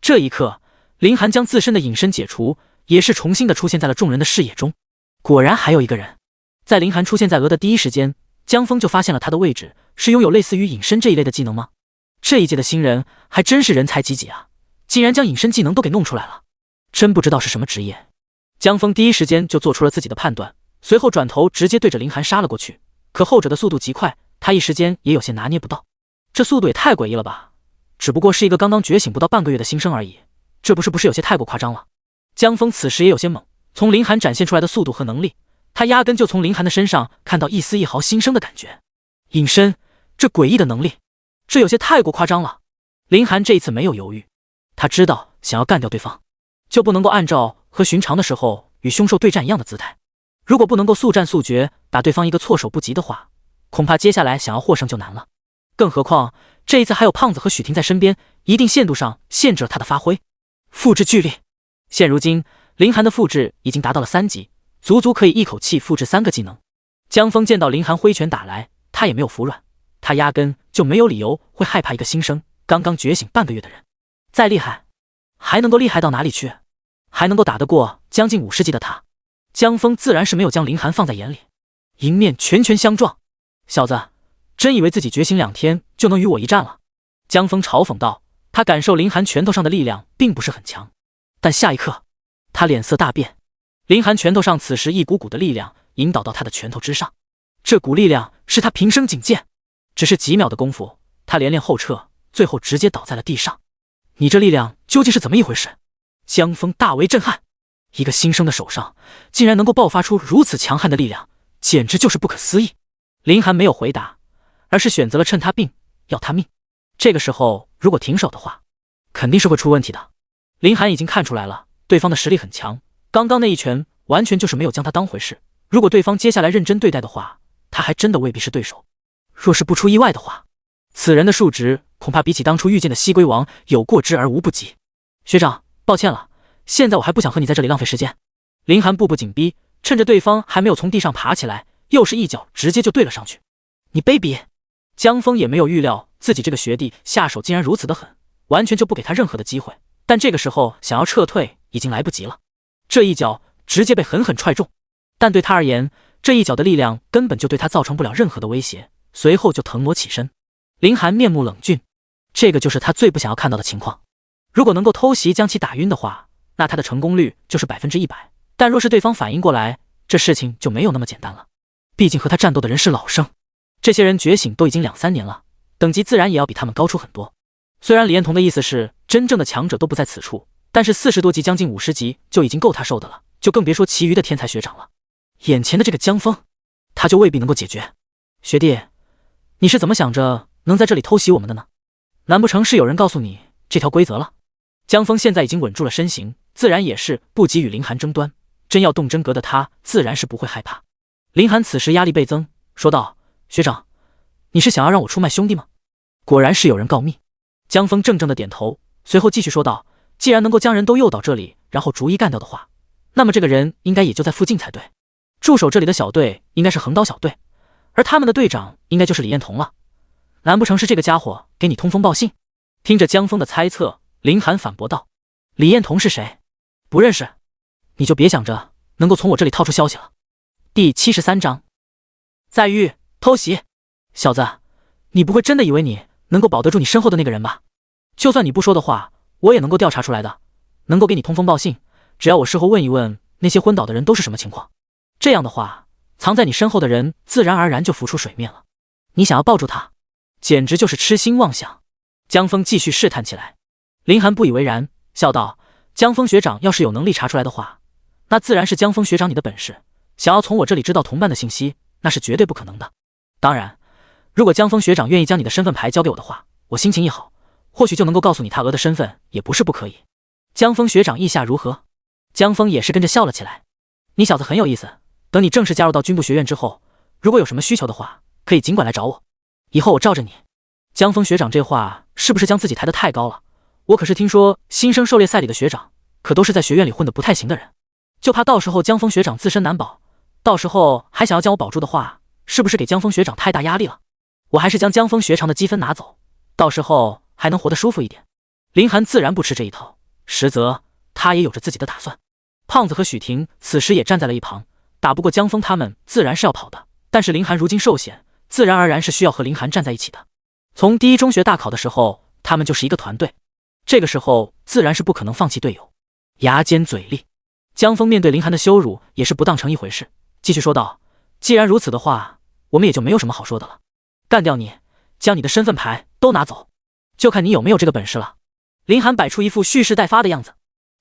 这一刻，林寒将自身的隐身解除，也是重新的出现在了众人的视野中。果然还有一个人。在林寒出现在额的第一时间，江峰就发现了他的位置，是拥有类似于隐身这一类的技能吗？这一届的新人还真是人才济济啊，竟然将隐身技能都给弄出来了，真不知道是什么职业。江峰第一时间就做出了自己的判断，随后转头直接对着林寒杀了过去，可后者的速度极快，他一时间也有些拿捏不到。这速度也太诡异了吧，只不过是一个刚刚觉醒不到半个月的新生而已，这不是有些太过夸张了。江峰此时也有些懵，从林寒展现出来的速度和能力，他压根就从林寒的身上看到一丝一毫新生的感觉。隐身，这诡异的能力，这有些太过夸张了。林寒这一次没有犹豫，他知道想要干掉对方，就不能够按照和寻常的时候与凶兽对战一样的姿态。如果不能够速战速决，打对方一个措手不及的话，恐怕接下来想要获胜就难了。更何况这一次还有胖子和许婷在身边，一定限度上限制了他的发挥。复制巨力，现如今林寒的复制已经达到了3级，足足可以一口气复制3个技能。江峰见到林寒挥拳打来，他也没有服软，他压根就没有理由会害怕一个新生刚刚觉醒半个月的人。再厉害还能够厉害到哪里去？还能够打得过将近50级的他？江峰自然是没有将林寒放在眼里，迎面拳相撞。小子，真以为自己觉醒2天就能与我一战了？江峰嘲讽道。他感受林寒拳头上的力量并不是很强，但下一刻他脸色大变，林寒拳头上此时一股股的力量引导到他的拳头之上，这股力量是他平生仅见。只是几秒的功夫，他连连后撤，最后直接倒在了地上。你这力量究竟是怎么一回事？江峰大为震撼，一个新生的手上竟然能够爆发出如此强悍的力量，简直就是不可思议。林寒没有回答，而是选择了趁他病要他命。这个时候如果停手的话，肯定是会出问题的。林寒已经看出来了，对方的实力很强，刚刚那一拳完全就是没有将他当回事，如果对方接下来认真对待的话，他还真的未必是对手。若是不出意外的话，此人的数值恐怕比起当初遇见的西龟王有过之而无不及。学长，抱歉了，现在我还不想和你在这里浪费时间。林寒步步紧逼，趁着对方还没有从地上爬起来，又是一脚直接就对了上去。你卑鄙！江峰也没有预料自己这个学弟下手竟然如此的狠，完全就不给他任何的机会。但这个时候想要撤退已经来不及了，这一脚直接被狠狠踹中。但对他而言，这一脚的力量根本就对他造成不了任何的威胁，随后就腾挪起身。林寒面目冷峻，这个就是他最不想要看到的情况。如果能够偷袭将其打晕的话，那他的成功率就是100%。但若是对方反应过来，这事情就没有那么简单了。毕竟和他战斗的人是老生，这些人觉醒都已经2-3年了，等级自然也要比他们高出很多。虽然李彦彤的意思是真正的强者都不在此处，但是40多级将近50级就已经够他受的了，就更别说其余的天才学长了。眼前的这个江峰，他就未必能够解决。学弟，你是怎么想着能在这里偷袭我们的呢？难不成是有人告诉你这条规则了？江峰现在已经稳住了身形，自然也是不急与林寒争端，真要动真格的他自然是不会害怕。林寒此时压力倍增，说道：学长，你是想要让我出卖兄弟吗？果然是有人告密。江峰怔怔的点头，随后继续说道：既然能够将人都诱导这里，然后逐一干掉的话，那么这个人应该也就在附近才对。驻守这里的小队应该是横刀小队，而他们的队长应该就是李彦彤了。难不成是这个家伙给你通风报信？听着江峰的猜测，林寒反驳道：李彦彤是谁？不认识，你就别想着能够从我这里套出消息了。第73章再遇偷袭。小子，你不会真的以为你能够保得住你身后的那个人吧？就算你不说的话，我也能够调查出来的，能够给你通风报信，只要我事后问一问那些昏倒的人都是什么情况，这样的话，藏在你身后的人自然而然就浮出水面了。你想要抱住他，简直就是痴心妄想。江峰继续试探起来。林寒不以为然，笑道：江峰学长要是有能力查出来的话，那自然是江峰学长你的本事，想要从我这里知道同伴的信息，那是绝对不可能的。当然，如果江峰学长愿意将你的身份牌交给我的话，我心情一好，或许就能够告诉你他额的身份，也不是不可以。江峰学长意下如何？江峰也是跟着笑了起来。你小子很有意思，等你正式加入到军部学院之后，如果有什么需求的话，可以尽管来找我，以后我罩着你。江峰学长这话是不是将自己抬得太高了？我可是听说新生狩猎赛里的学长可都是在学院里混得不太行的人，就怕到时候江峰学长自身难保，到时候还想要将我保住的话，是不是给江峰学长太大压力了？我还是将江峰学长的积分拿走，到时候还能活得舒服一点。林寒自然不吃这一套，实则他也有着自己的打算。胖子和许婷此时也站在了一旁，打不过江峰他们自然是要跑的，但是林寒如今受险，自然而然是需要和林寒站在一起的。从第一中学大考的时候，他们就是一个团队，这个时候自然是不可能放弃队友。牙尖嘴利，江峰面对林寒的羞辱也是不当成一回事，继续说道：既然如此的话，我们也就没有什么好说的了，干掉你，将你的身份牌都拿走，就看你有没有这个本事了。林寒摆出一副蓄势待发的样子。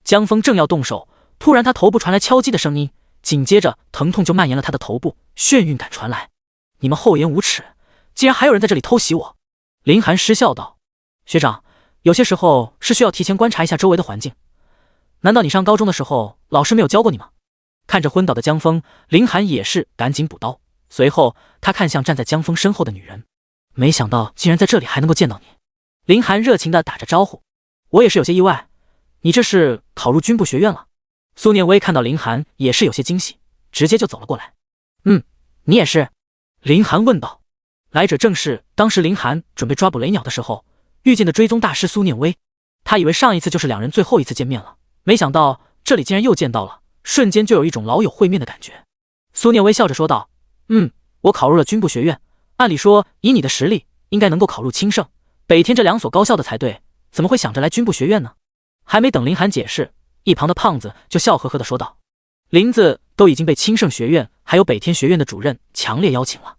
江峰正要动手，突然他头部传来敲击的声音，紧接着疼痛就蔓延了他的头部，眩晕感传来。你们厚颜无耻，竟然还有人在这里偷袭我！林寒失笑道：学长，有些时候是需要提前观察一下周围的环境，难道你上高中的时候老师没有教过你吗？看着昏倒的江峰，林寒也是赶紧补刀，随后他看向站在江峰身后的女人，没想到竟然在这里还能够见到你。林寒热情地打着招呼：我也是有些意外，你这是考入军部学院了？苏念威看到林寒也是有些惊喜，直接就走了过来。你也是？林寒问道。来者正是当时林寒准备抓捕雷鸟的时候遇见的追踪大师苏念威，他以为上一次就是两人最后一次见面了，没想到这里竟然又见到了，瞬间就有一种老友会面的感觉。苏念威笑着说道：我考入了军部学院，按理说以你的实力应该能够考入青盛、北天这2所高校的才对，怎么会想着来军部学院呢？还没等林寒解释，一旁的胖子就笑呵呵地说道：林子都已经被青盛学院还有北天学院的主任强烈邀请了，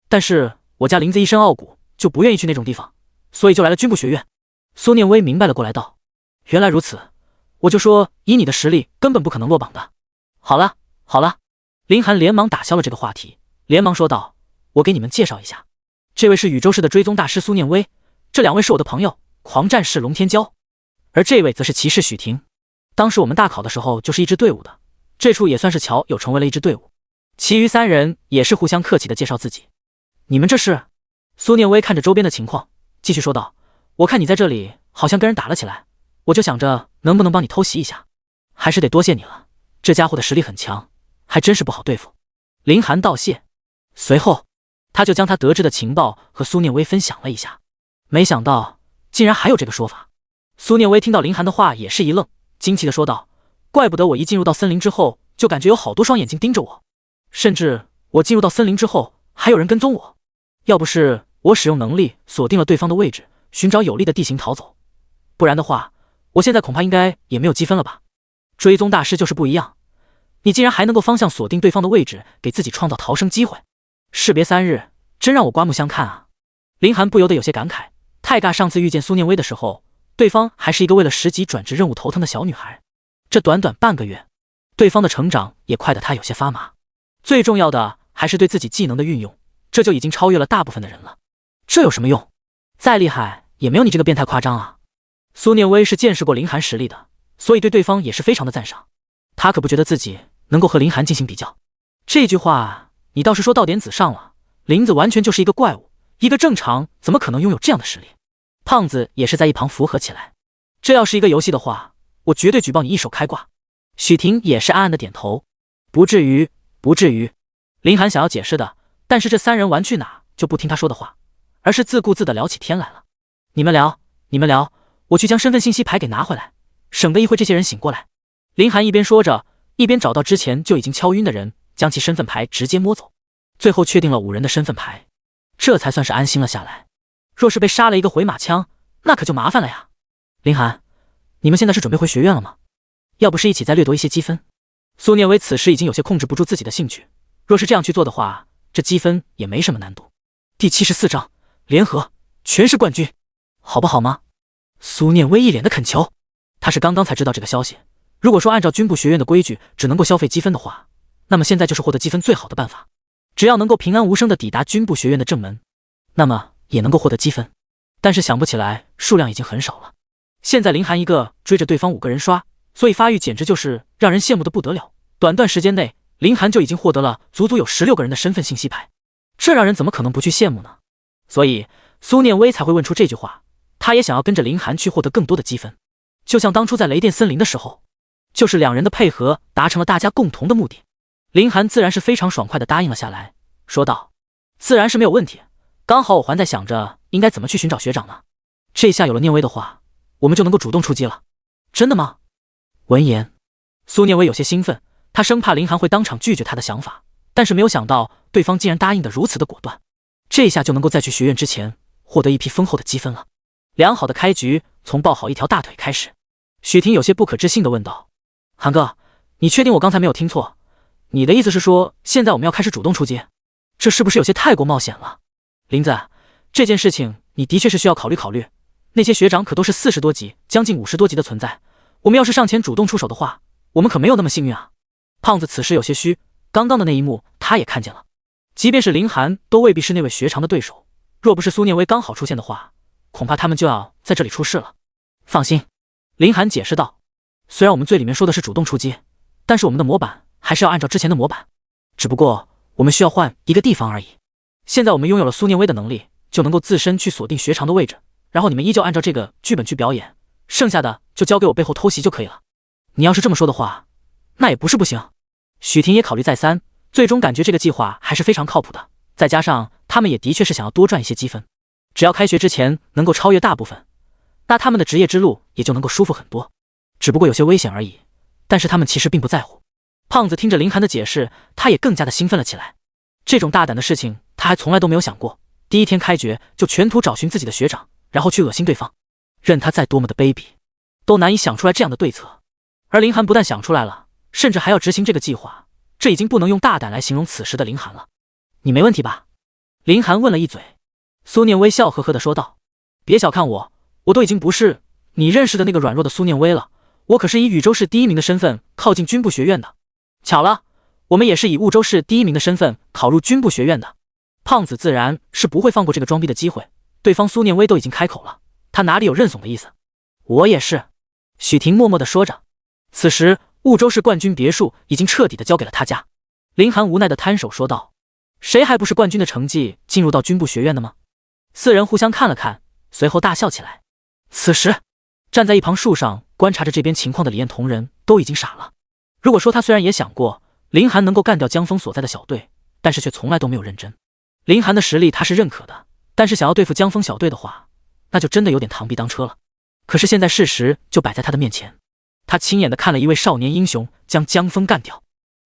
但是我家林子一身傲骨，就不愿意去那种地方，所以就来了军部学院。苏念威明白了过来道：原来如此，我就说以你的实力根本不可能落榜的。好了，林寒连忙打消了这个话题，连忙说道：我给你们介绍一下，这位是宇宙市的追踪大师苏念威，这2位是我的朋友，狂战士龙天骄，而这位则是骑士许婷。当时我们大考的时候就是一支队伍的，这处也算是巧有成为了一支队伍。其余3人也是互相客气地介绍自己。你们这是？苏念威看着周边的情况，继续说道：我看你在这里好像跟人打了起来，我就想着能不能帮你偷袭一下，还是得多谢你了，这家伙的实力很强，还真是不好对付。林寒道谢，随后他就将他得知的情报和苏念威分享了一下，没想到竟然还有这个说法。苏念威听到林寒的话也是一愣，惊奇地说道：“怪不得我一进入到森林之后，就感觉有好多双眼睛盯着我，甚至我进入到森林之后，还有人跟踪我。要不是我使用能力锁定了对方的位置，寻找有利的地形逃走，不然的话，我现在恐怕应该也没有积分了吧？追踪大师就是不一样，你竟然还能够方向锁定对方的位置，给自己创造逃生机会。士别3日，真让我刮目相看啊！”林寒不由得有些感慨，泰嘎上次遇见苏念威的时候，对方还是一个为了10级转职任务头疼的小女孩，这短短半个月，对方的成长也快得他有些发麻。最重要的还是对自己技能的运用，这就已经超越了大部分的人了。这有什么用？再厉害也没有你这个变态夸张啊！苏念威是见识过林寒实力的，所以对对方也是非常的赞赏。他可不觉得自己能够和林寒进行比较。这句话你倒是说到点子上了，林子完全就是一个怪物，一个正常怎么可能拥有这样的实力？胖子也是在一旁附和起来。这要是一个游戏的话，我绝对举报你一手开挂。许婷也是暗暗的点头，不至于，不至于。林寒想要解释的，但是这3人玩去哪就不听他说的话，而是自顾自的聊起天来了。你们聊，你们聊，我去将身份信息牌给拿回来，省得一会这些人醒过来。林寒一边说着，一边找到之前就已经敲晕的人，将其身份牌直接摸走，最后确定了5人的身份牌，这才算是安心了下来。若是被杀了一个回马枪，那可就麻烦了呀。林寒，你们现在是准备回学院了吗？要不是一起再掠夺一些积分？苏念威此时已经有些控制不住自己的兴趣，若是这样去做的话，这积分也没什么难度。第74章联合，全是冠军，好不好吗？苏念威一脸的恳求。他是刚刚才知道这个消息，如果说按照军部学院的规矩只能够消费积分的话，那么现在就是获得积分最好的办法。只要能够平安无声的抵达军部学院的正门，那么也能够获得积分。但是想不起来数量已经很少了。现在林寒一个追着对方5个人刷，所以发育简直就是让人羡慕的不得了。短段时间内，林寒就已经获得了足足有16个人的身份信息牌，这让人怎么可能不去羡慕呢？所以苏念威才会问出这句话，他也想要跟着林寒去获得更多的积分。就像当初在雷电森林的时候，就是2人的配合达成了大家共同的目的。林寒自然是非常爽快地答应了下来，说道：“自然是没有问题，刚好我还在想着应该怎么去寻找学长呢。这下有了念威的话，我们就能够主动出击了。”真的吗？闻言，苏念威有些兴奋，他生怕林寒会当场拒绝他的想法，但是没有想到对方竟然答应得如此的果断，这下就能够在去学院之前获得一批丰厚的积分了。良好的开局从抱好一条大腿开始。许婷有些不可置信地问道：“韩哥，你确定我刚才没有听错？你的意思是说，现在我们要开始主动出击？这是不是有些太过冒险了？”林子，这件事情你的确是需要考虑考虑。那些学长可都是40多级，将近50多级的存在，我们要是上前主动出手的话，我们可没有那么幸运啊。胖子此时有些虚，刚刚的那一幕他也看见了。即便是林寒都未必是那位学长的对手，若不是苏念威刚好出现的话，恐怕他们就要在这里出事了。放心，林寒解释道，虽然我们最里面说的是主动出击，但是我们的模板还是要按照之前的模板，只不过我们需要换一个地方而已。现在我们拥有了苏念威的能力，就能够自身去锁定学长的位置，然后你们依旧按照这个剧本去表演，剩下的就交给我背后偷袭就可以了。你要是这么说的话，那也不是不行。许婷也考虑再三，最终感觉这个计划还是非常靠谱的，再加上他们也的确是想要多赚一些积分，只要开学之前能够超越大部分，那他们的职业之路也就能够舒服很多，只不过有些危险而已，但是他们其实并不在乎。胖子听着林寒的解释，他也更加的兴奋了起来。这种大胆的事情他还从来都没有想过，第一天开学就全图找寻自己的学长，然后去恶心对方，任他再多么的卑鄙，都难以想出来这样的对策。而林寒不但想出来了，甚至还要执行这个计划，这已经不能用大胆来形容此时的林寒了。你没问题吧？林寒问了一嘴。苏念威笑呵呵地说道：“别小看我，我都已经不是你认识的那个软弱的苏念威了，我可是以禹州市第1名的身份靠近军部学院的。巧了，我们也是以婺州市第1名的身份考入军部学院的。”胖子自然是不会放过这个装逼的机会，对方苏念威都已经开口了，他哪里有认怂的意思？我也是。许婷默默地说着。此时婺州市冠军别墅已经彻底的交给了他家。林寒无奈的摊手说道：“谁还不是冠军的成绩进入到军部学院的吗？”4人互相看了看，随后大笑起来。此时站在一旁树上观察着这边情况的李彦同人都已经傻了。如果说他虽然也想过林寒能够干掉江峰所在的小队，但是却从来都没有认真。林寒的实力他是认可的，但是想要对付江峰小队的话，那就真的有点螳臂当车了。可是现在事实就摆在他的面前，他亲眼的看了一位少年英雄将江峰干掉。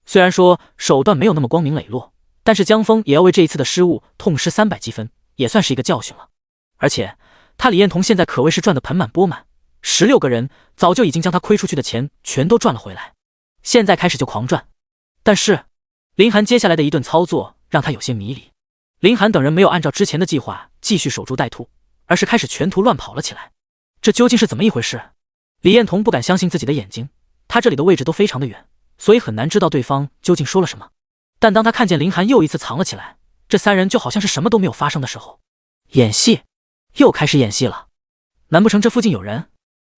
虽然说手段没有那么光明磊落，但是江峰也要为这一次的失误痛失300积分，也算是一个教训了。而且他李彦彤现在可谓是赚得盆满钵满，16个人早就已经将他亏出去的钱全都赚了回来，现在开始就狂赚。但是林寒接下来的一顿操作让他有些迷离。林寒等人没有按照之前的计划继续守株待兔，而是开始全图乱跑了起来。这究竟是怎么一回事？李彦彤不敢相信自己的眼睛，他这里的位置都非常的远，所以很难知道对方究竟说了什么。但当他看见林寒又一次藏了起来，这3人就好像是什么都没有发生的时候，演戏，又开始演戏了。难不成这附近有人？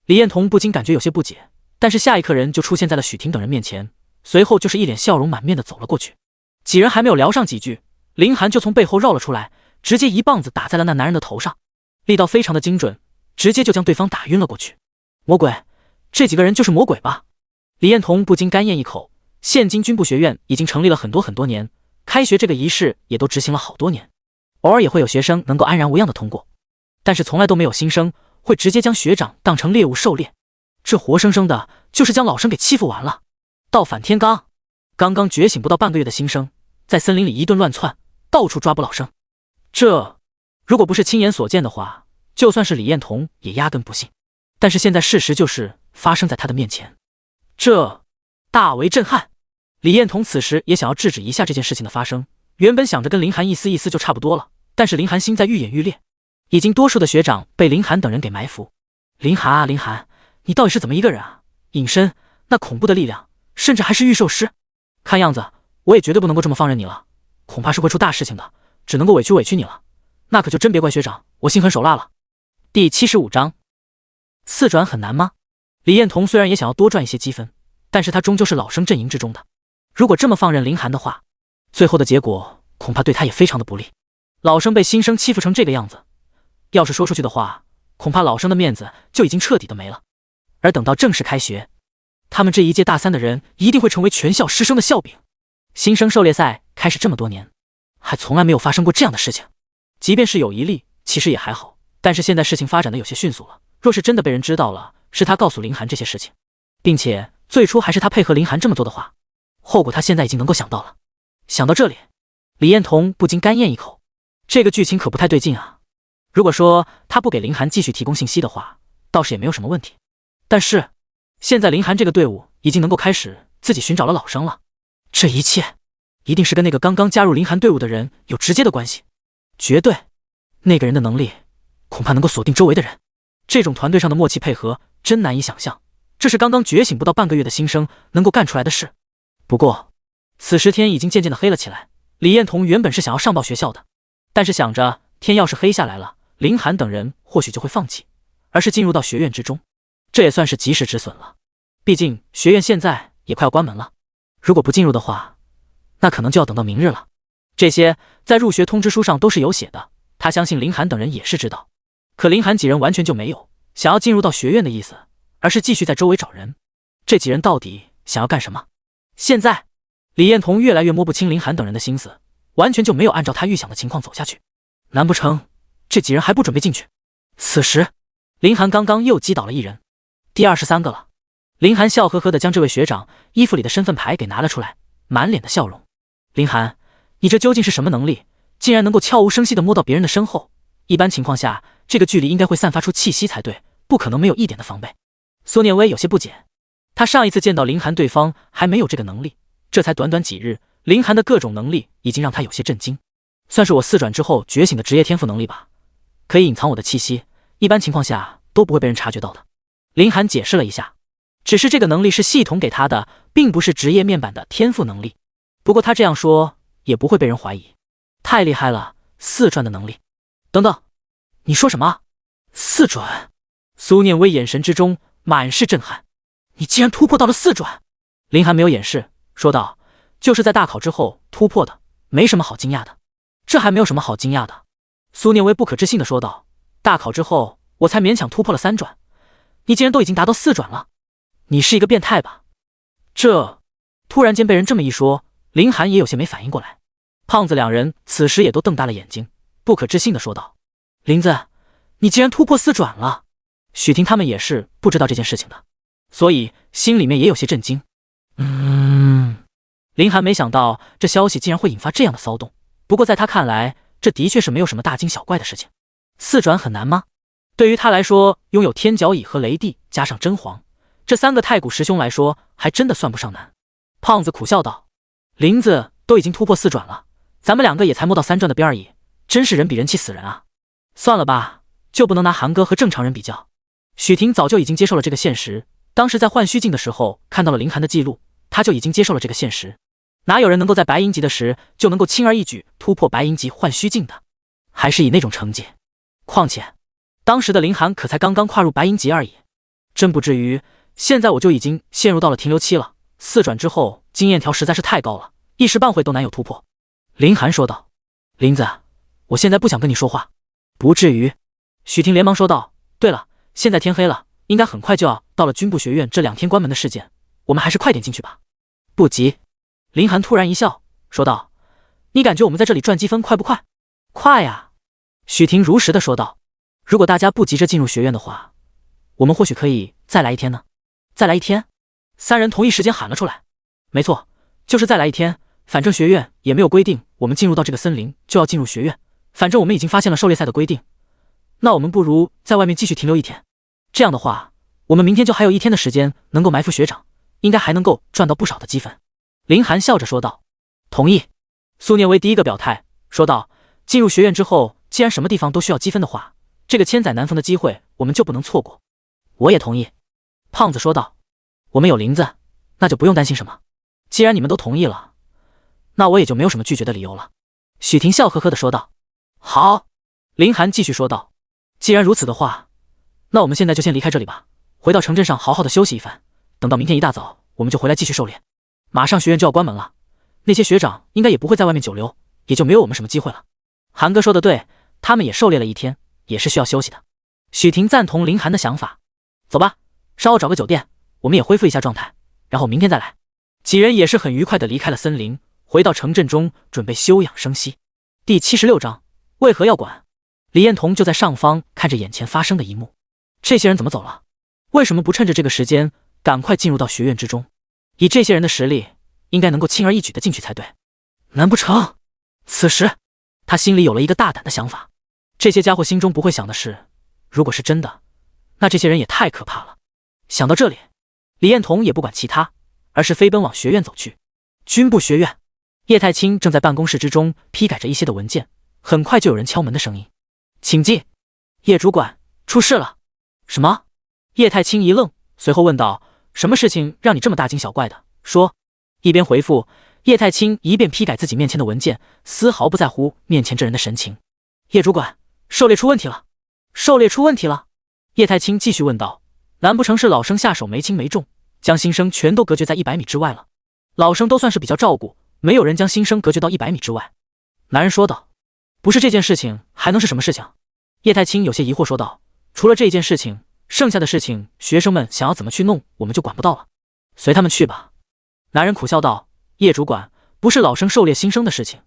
李彦彤不禁感觉有些不解，但是下一刻人就出现在了许婷等人面前，随后就是一脸笑容满面的走了过去。几人还没有聊上几句，林寒就从背后绕了出来，直接一棒子打在了那男人的头上，力道非常的精准，直接就将对方打晕了过去。魔鬼，这几个人就是魔鬼吧？李彦彤不禁干咽一口。现今军部学院已经成立了很多年，开学这个仪式也都执行了好多年，偶尔也会有学生能够安然无恙的通过，但是从来都没有新生会直接将学长当成猎物狩猎，这活生生的就是将老生给欺负完了。倒反天罡，刚刚觉醒不到半个月的新生，在森林里一顿乱窜，到处抓捕老生，这如果不是亲眼所见的话，就算是李彦彤也压根不信。但是现在事实就是发生在他的面前，这大为震撼。李彦彤此时也想要制止一下这件事情的发生，原本想着跟林寒意思就差不多了，但是林寒心在愈演愈烈，已经多数的学长被林寒等人给埋伏。林寒啊林寒，你到底是怎么一个人啊？隐身那恐怖的力量，甚至还是御兽师，看样子我也绝对不能够这么放任你了，恐怕是会出大事情的，只能够委屈你了，那可就真别怪学长我心狠手辣了。第75章，4转很难吗？李彦彤虽然也想要多赚一些积分，但是他终究是老生阵营之中的，如果这么放任林寒的话，最后的结果恐怕对他也非常的不利。老生被新生欺负成这个样子，要是说出去的话，恐怕老生的面子就已经彻底的没了。而等到正式开学，他们这一届大3的人一定会成为全校师生的笑柄。新生狩猎赛开始这么多年，还从来没有发生过这样的事情，即便是有一例其实也还好，但是现在事情发展的有些迅速了，若是真的被人知道了是他告诉林寒这些事情，并且最初还是他配合林寒这么做的话，后果他现在已经能够想到了。想到这里，李彦彤不禁干咽一口，这个剧情可不太对劲啊。如果说他不给林寒继续提供信息的话，倒是也没有什么问题，但是现在林寒这个队伍已经能够开始自己寻找了老生了，这一切一定是跟那个刚刚加入林寒队伍的人有直接的关系，绝对那个人的能力恐怕能够锁定周围的人，这种团队上的默契配合真难以想象，这是刚刚觉醒不到半个月的新生能够干出来的事。不过此时天已经渐渐的黑了起来，李彦彤原本是想要上报学校的，但是想着天要是黑下来了，林寒等人或许就会放弃，而是进入到学院之中，这也算是及时止损了。毕竟学院现在也快要关门了，如果不进入的话，那可能就要等到明日了。这些在入学通知书上都是有写的，他相信林寒等人也是知道，可林寒几人完全就没有想要进入到学院的意思，而是继续在周围找人。这几人到底想要干什么？现在李彦彤越来越摸不清林寒等人的心思，完全就没有按照他预想的情况走下去。难不成这几人还不准备进去？此时林寒刚刚又击倒了一人，第23个了。林寒笑呵呵地将这位学长衣服里的身份牌给拿了出来，满脸的笑容。林寒，你这究竟是什么能力，竟然能够悄无声息地摸到别人的身后？一般情况下这个距离应该会散发出气息才对，不可能没有一点的防备。苏念威有些不解，他上一次见到林寒对方还没有这个能力，这才短短几日，林寒的各种能力已经让他有些震惊，算是我4转之后觉醒的职业天赋能力吧，可以隐藏我的气息，一般情况下都不会被人察觉到的。林寒解释了一下，只是这个能力是系统给他的，并不是职业面板的天赋能力。不过他这样说也不会被人怀疑，太厉害了，4转的能力。等等，你说什么？4转？苏念威眼神之中满是震撼，你竟然突破到了4转！林寒没有掩饰，说道，就是在大考之后突破的，没什么好惊讶的。这还没有什么好惊讶的。苏念威不可置信地说道，大考之后我才勉强突破了3转，你竟然都已经达到4转了，你是一个变态吧？这突然间被人这么一说，林寒也有些没反应过来。胖子两人此时也都瞪大了眼睛，不可置信地说道：“林子，你竟然突破4转了！”许婷他们也是不知道这件事情的，所以心里面也有些震惊。林寒没想到这消息竟然会引发这样的骚动，不过在他看来，这的确是没有什么大惊小怪的事情。4转很难吗？对于他来说，拥有天角蚁和雷帝加上真皇这3个太古师兄来说，还真的算不上难。胖子苦笑道：“林子都已经突破4转了，咱们2个也才摸到3转的边而已，真是人比人气死人啊！算了吧，就不能拿韩哥和正常人比较。”许婷早就已经接受了这个现实，当时在幻虚境的时候看到了林寒的记录，他就已经接受了这个现实。哪有人能够在白银级的时就能够轻而易举突破白银级幻虚境的，还是以那种成绩？况且当时的林寒可才刚刚跨入白银级而已，真不至于现在我就已经陷入到了停留期了。4转之后经验条实在是太高了，一时半会都难有突破。林寒说道：“林子，我现在不想跟你说话。”不至于。许婷连忙说道：“对了，现在天黑了，应该很快就要到了军部学院这2天关门的事件，我们还是快点进去吧。”不急。林寒突然一笑说道：“你感觉我们在这里赚积分快不快？”快呀。许婷如实的说道：“如果大家不急着进入学院的话，我们或许可以再来1天呢。”再来1天？3人同一时间喊了出来。没错，就是再来1天，反正学院也没有规定我们进入到这个森林就要进入学院，反正我们已经发现了狩猎赛的规定，那我们不如在外面继续停留1天。这样的话，我们明天就还有1天的时间能够埋伏学长，应该还能够赚到不少的积分。林寒笑着说道：“同意。”苏念威第一个表态说道：“进入学院之后，既然什么地方都需要积分的话，这个千载难逢的机会我们就不能错过。”我也同意。胖子说道：“我们有林子，那就不用担心什么。既然你们都同意了，那我也就没有什么拒绝的理由了。”许婷笑呵呵地说道：“好。”林寒继续说道：“既然如此的话，那我们现在就先离开这里吧，回到城镇上好好的休息一番，等到明天一大早，我们就回来继续狩猎。马上学院就要关门了，那些学长应该也不会在外面久留，也就没有我们什么机会了。”韩哥说的对，他们也狩猎了1天，也是需要休息的。许婷赞同林寒的想法。走吧，稍后找个酒店，我们也恢复一下状态，然后明天再来。几人也是很愉快地离开了森林，回到城镇中准备休养生息。第76章，为何要管？李彦彤就在上方看着眼前发生的一幕，这些人怎么走了？为什么不趁着这个时间赶快进入到学院之中？以这些人的实力，应该能够轻而易举地进去才对。难不成？此时他心里有了一个大胆的想法。这些家伙心中不会想的是，如果是真的，那这些人也太可怕了。想到这里，李彦彤也不管其他，而是飞奔往学院走去。军部学院，叶太清正在办公室之中批改着一些的文件，很快就有人敲门的声音：“请进。”叶主管，出事了。什么？叶太清一愣，随后问道：“什么事情让你这么大惊小怪的？说。”一边回复，叶太清一边批改自己面前的文件，丝毫不在乎面前这人的神情。叶主管，狩猎出问题了。狩猎出问题了？叶太清继续问道：“难不成是老生下手没轻没重，将新生全都隔绝在100米之外了？老生都算是比较照顾，没有人将新生隔绝到100米之外。”男人说道：“不是这件事情，还能是什么事情？”叶太清有些疑惑说道：“除了这件事情，剩下的事情，学生们想要怎么去弄，我们就管不到了，随他们去吧。”男人苦笑道：“叶主管，不是老生狩猎新生的事情，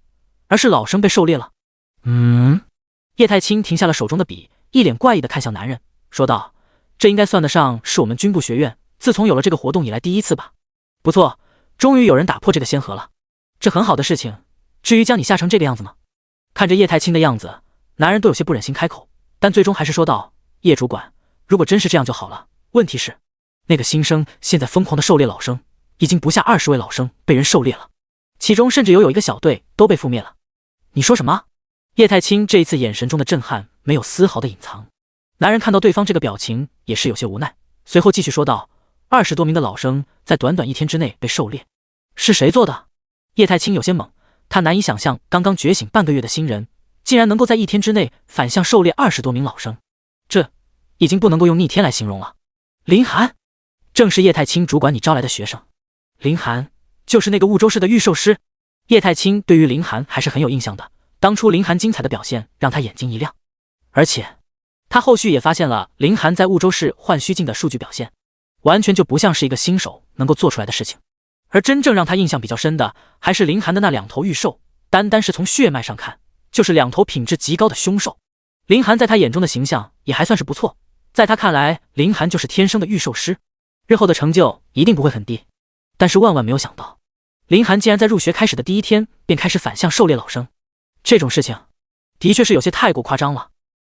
而是老生被狩猎了。”叶太清停下了手中的笔，一脸怪异地看向男人，说道：“这应该算得上是我们军部学院自从有了这个活动以来第一次吧？不错，终于有人打破这个先河了，这很好的事情。至于将你吓成这个样子吗？”看着叶太清的样子，男人都有些不忍心开口，但最终还是说道：“叶主管，如果真是这样就好了。问题是，那个新生现在疯狂的狩猎老生，已经不下20位老生被人狩猎了，其中甚至有一个小队都被覆灭了。”你说什么？叶太清这一次眼神中的震撼没有丝毫的隐藏。男人看到对方这个表情，也是有些无奈，随后继续说道：“20多名的老生在短短1天之内被狩猎，是谁做的？”叶太清有些懵，他难以想象刚刚觉醒半个月的新人，竟然能够在1天之内反向狩猎20多名老生，这已经不能够用逆天来形容了。林寒，正是叶太清主管你招来的学生。林寒就是那个婺州市的御兽师。叶太清对于林寒还是很有印象的，当初林寒精彩的表现让他眼睛一亮，而且他后续也发现了林寒在婺州市幻虚境的数据表现，完全就不像是一个新手能够做出来的事情。而真正让他印象比较深的，还是林寒的那2头御兽，单单是从血脉上看，就是两头品质极高的凶兽。林寒在他眼中的形象也还算是不错，在他看来，林寒就是天生的御兽师，日后的成就一定不会很低。但是万万没有想到，林寒竟然在入学开始的第一天便开始反向狩猎老生，这种事情的确是有些太过夸张了。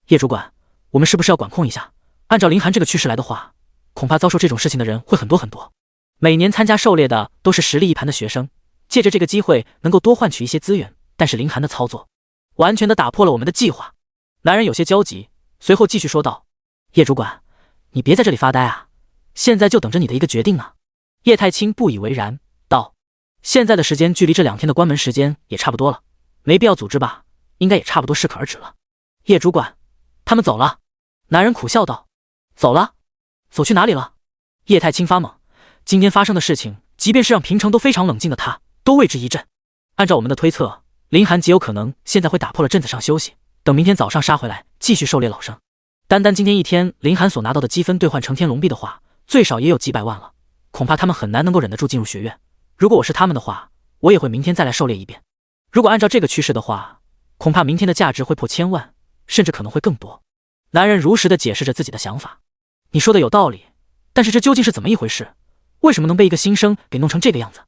叶主管，我们是不是要管控一下？按照林寒这个趋势来的话，恐怕遭受这种事情的人会很多很多。每年参加狩猎的都是实力一盘的学生，借着这个机会能够多换取一些资源，但是林寒的操作完全的打破了我们的计划。男人有些焦急，随后继续说道：叶主管，你别在这里发呆啊，现在就等着你的一个决定呢。叶太清不以为然道：现在的时间距离这2天的关门时间也差不多了，没必要组织吧，应该也差不多适可而止了。叶主管，他们走了。男人苦笑道：走了？走去哪里了？叶太清发懵，今天发生的事情，即便是让平城都非常冷静的他，都为之一振。按照我们的推测，林寒极有可能现在会打破了镇子上休息，等明天早上杀回来继续狩猎老生。单单今天一天，林寒所拿到的积分兑换成天龙币的话，最少也有几百万了，恐怕他们很难能够忍得住进入学院。如果我是他们的话，我也会明天再来狩猎一遍。如果按照这个趋势的话，恐怕明天的价值会破1000万，甚至可能会更多。男人如实的解释着自己的想法。你说的有道理，但是这究竟是怎么一回事？为什么能被一个新生给弄成这个样子？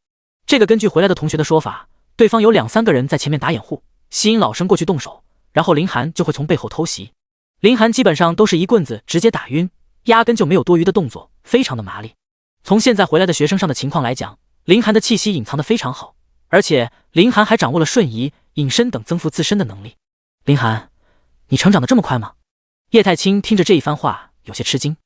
这个根据回来的同学的说法，对方有2-3个人在前面打掩护，吸引老生过去动手，然后林寒就会从背后偷袭。林寒基本上都是一棍子直接打晕，压根就没有多余的动作，非常的麻利。从现在回来的学生上的情况来讲，林寒的气息隐藏得非常好，而且林寒还掌握了瞬移、隐身等增幅自身的能力。林寒，你成长得这么快吗？叶太清听着这一番话有些吃惊，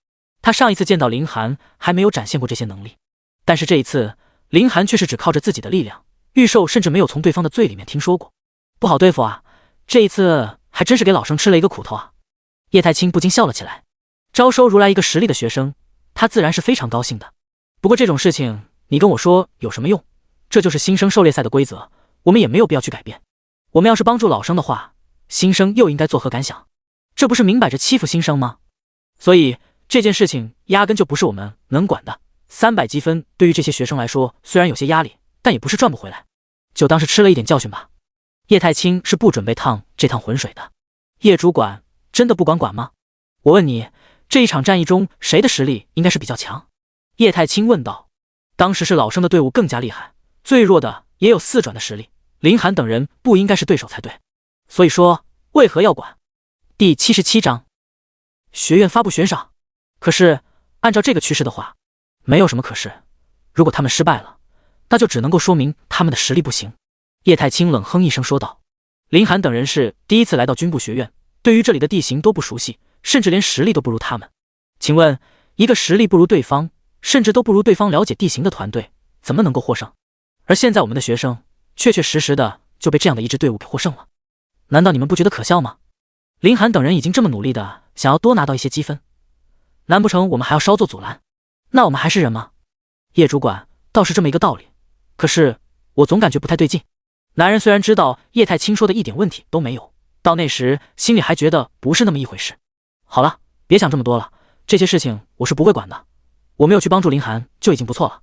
他上一次见到林寒还没有展现过这些能力，但是这一次林寒却是只靠着自己的力量，御兽甚至没有从对方的嘴里面听说过。不好对付啊，这一次还真是给老生吃了一个苦头啊。叶太清不禁笑了起来，招收如来一个实力的学生，他自然是非常高兴的。不过这种事情你跟我说有什么用？这就是新生狩猎赛的规则，我们也没有必要去改变。我们要是帮助老生的话，新生又应该作何感想？这不是明摆着欺负新生吗？所以这件事情压根就不是我们能管的。300积分对于这些学生来说虽然有些压力，但也不是赚不回来，就当是吃了一点教训吧。叶太清是不准备趟这趟浑水的。叶主管真的不管吗？我问你，这一场战役中谁的实力应该是比较强？叶太清问道。当时是老生的队伍更加厉害，最弱的也有4转的实力，林寒等人不应该是对手才对。所以说为何要管？第77章，学院发布悬赏。可是按照这个趋势的话，没有什么可是，如果他们失败了，那就只能够说明他们的实力不行。叶太清冷哼一声说道。林寒等人是第一次来到军部学院，对于这里的地形都不熟悉，甚至连实力都不如他们。请问，一个实力不如对方，甚至都不如对方了解地形的团队，怎么能够获胜？而现在我们的学生确确实实的就被这样的一支队伍给获胜了，难道你们不觉得可笑吗？林寒等人已经这么努力的想要多拿到一些积分，难不成我们还要稍作阻拦？那我们还是人吗？叶主管倒是这么一个道理，可是我总感觉不太对劲。男人虽然知道叶太清说的一点问题都没有，到那时心里还觉得不是那么一回事。好了，别想这么多了，这些事情我是不会管的，我没有去帮助林寒就已经不错了。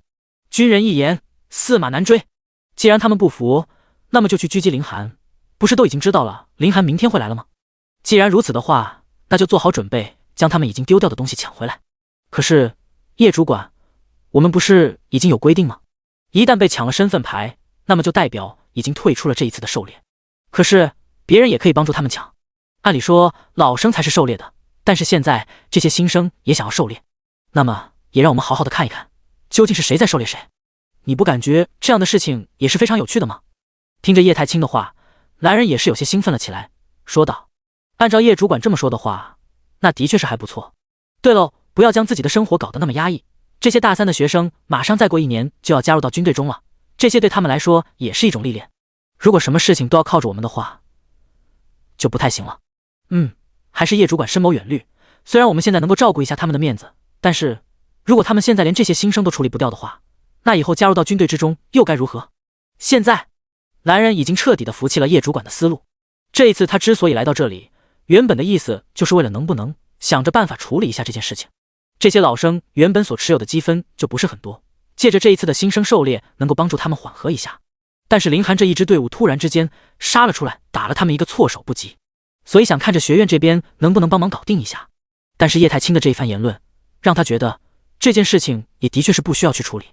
军人一言，驷马难追，既然他们不服，那么就去狙击林寒，不是都已经知道了林寒明天会来了吗？既然如此的话，那就做好准备将他们已经丢掉的东西抢回来。可是叶主管，我们不是已经有规定吗？一旦被抢了身份牌，那么就代表已经退出了这一次的狩猎。可是别人也可以帮助他们抢，按理说老生才是狩猎的，但是现在这些新生也想要狩猎，那么也让我们好好的看一看，究竟是谁在狩猎谁。你不感觉这样的事情也是非常有趣的吗？听着叶太清的话，男人也是有些兴奋了起来，说道。按照叶主管这么说的话，那的确是还不错。对喽，不要将自己的生活搞得那么压抑。这些大3的学生马上再过1年就要加入到军队中了，这些对他们来说也是一种历练。如果什么事情都要靠着我们的话，就不太行了。还是叶主管深谋远虑。虽然我们现在能够照顾一下他们的面子，但是如果他们现在连这些新生都处理不掉的话，那以后加入到军队之中又该如何？现在男人已经彻底的服气了叶主管的思路。这一次他之所以来到这里，原本的意思就是为了能不能想着办法处理一下这件事情。这些老生原本所持有的积分就不是很多，借着这一次的新生狩猎能够帮助他们缓和一下。但是林寒这一支队伍突然之间杀了出来，打了他们一个措手不及，所以想看着学院这边能不能帮忙搞定一下。但是叶太清的这一番言论，让他觉得这件事情也的确是不需要去处理。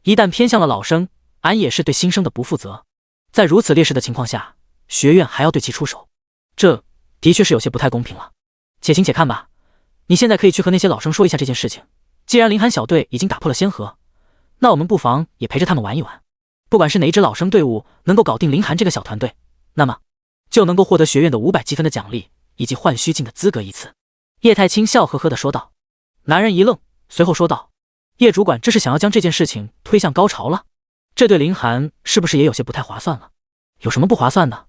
一旦偏向了老生，俺也是对新生的不负责。在如此劣势的情况下，学院还要对其出手，这的确是有些不太公平了。且行且看吧，你现在可以去和那些老生说一下这件事情。既然林寒小队已经打破了先河，那我们不妨也陪着他们玩一玩。不管是哪一支老生队伍能够搞定林寒这个小团队，那么就能够获得学院的500积分的奖励以及换虚境的资格一次。叶太清笑呵呵地说道。男人一愣，随后说道：叶主管这是想要将这件事情推向高潮了？这对林寒是不是也有些不太划算了？有什么不划算的？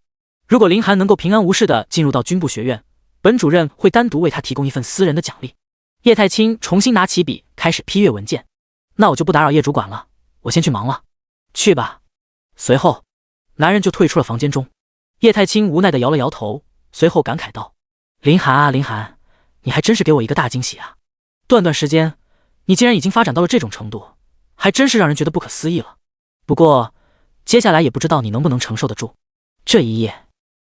如果林寒能够平安无事地进入到军部学院，本主任会单独为他提供一份私人的奖励。叶太清重新拿起笔开始批阅文件。那我就不打扰叶主管了，我先去忙了。去吧。随后男人就退出了房间中。叶太清无奈地摇了摇头，随后感慨道：林寒啊林寒，你还真是给我一个大惊喜啊。短短时间你竟然已经发展到了这种程度，还真是让人觉得不可思议了。不过接下来也不知道你能不能承受得住。这一夜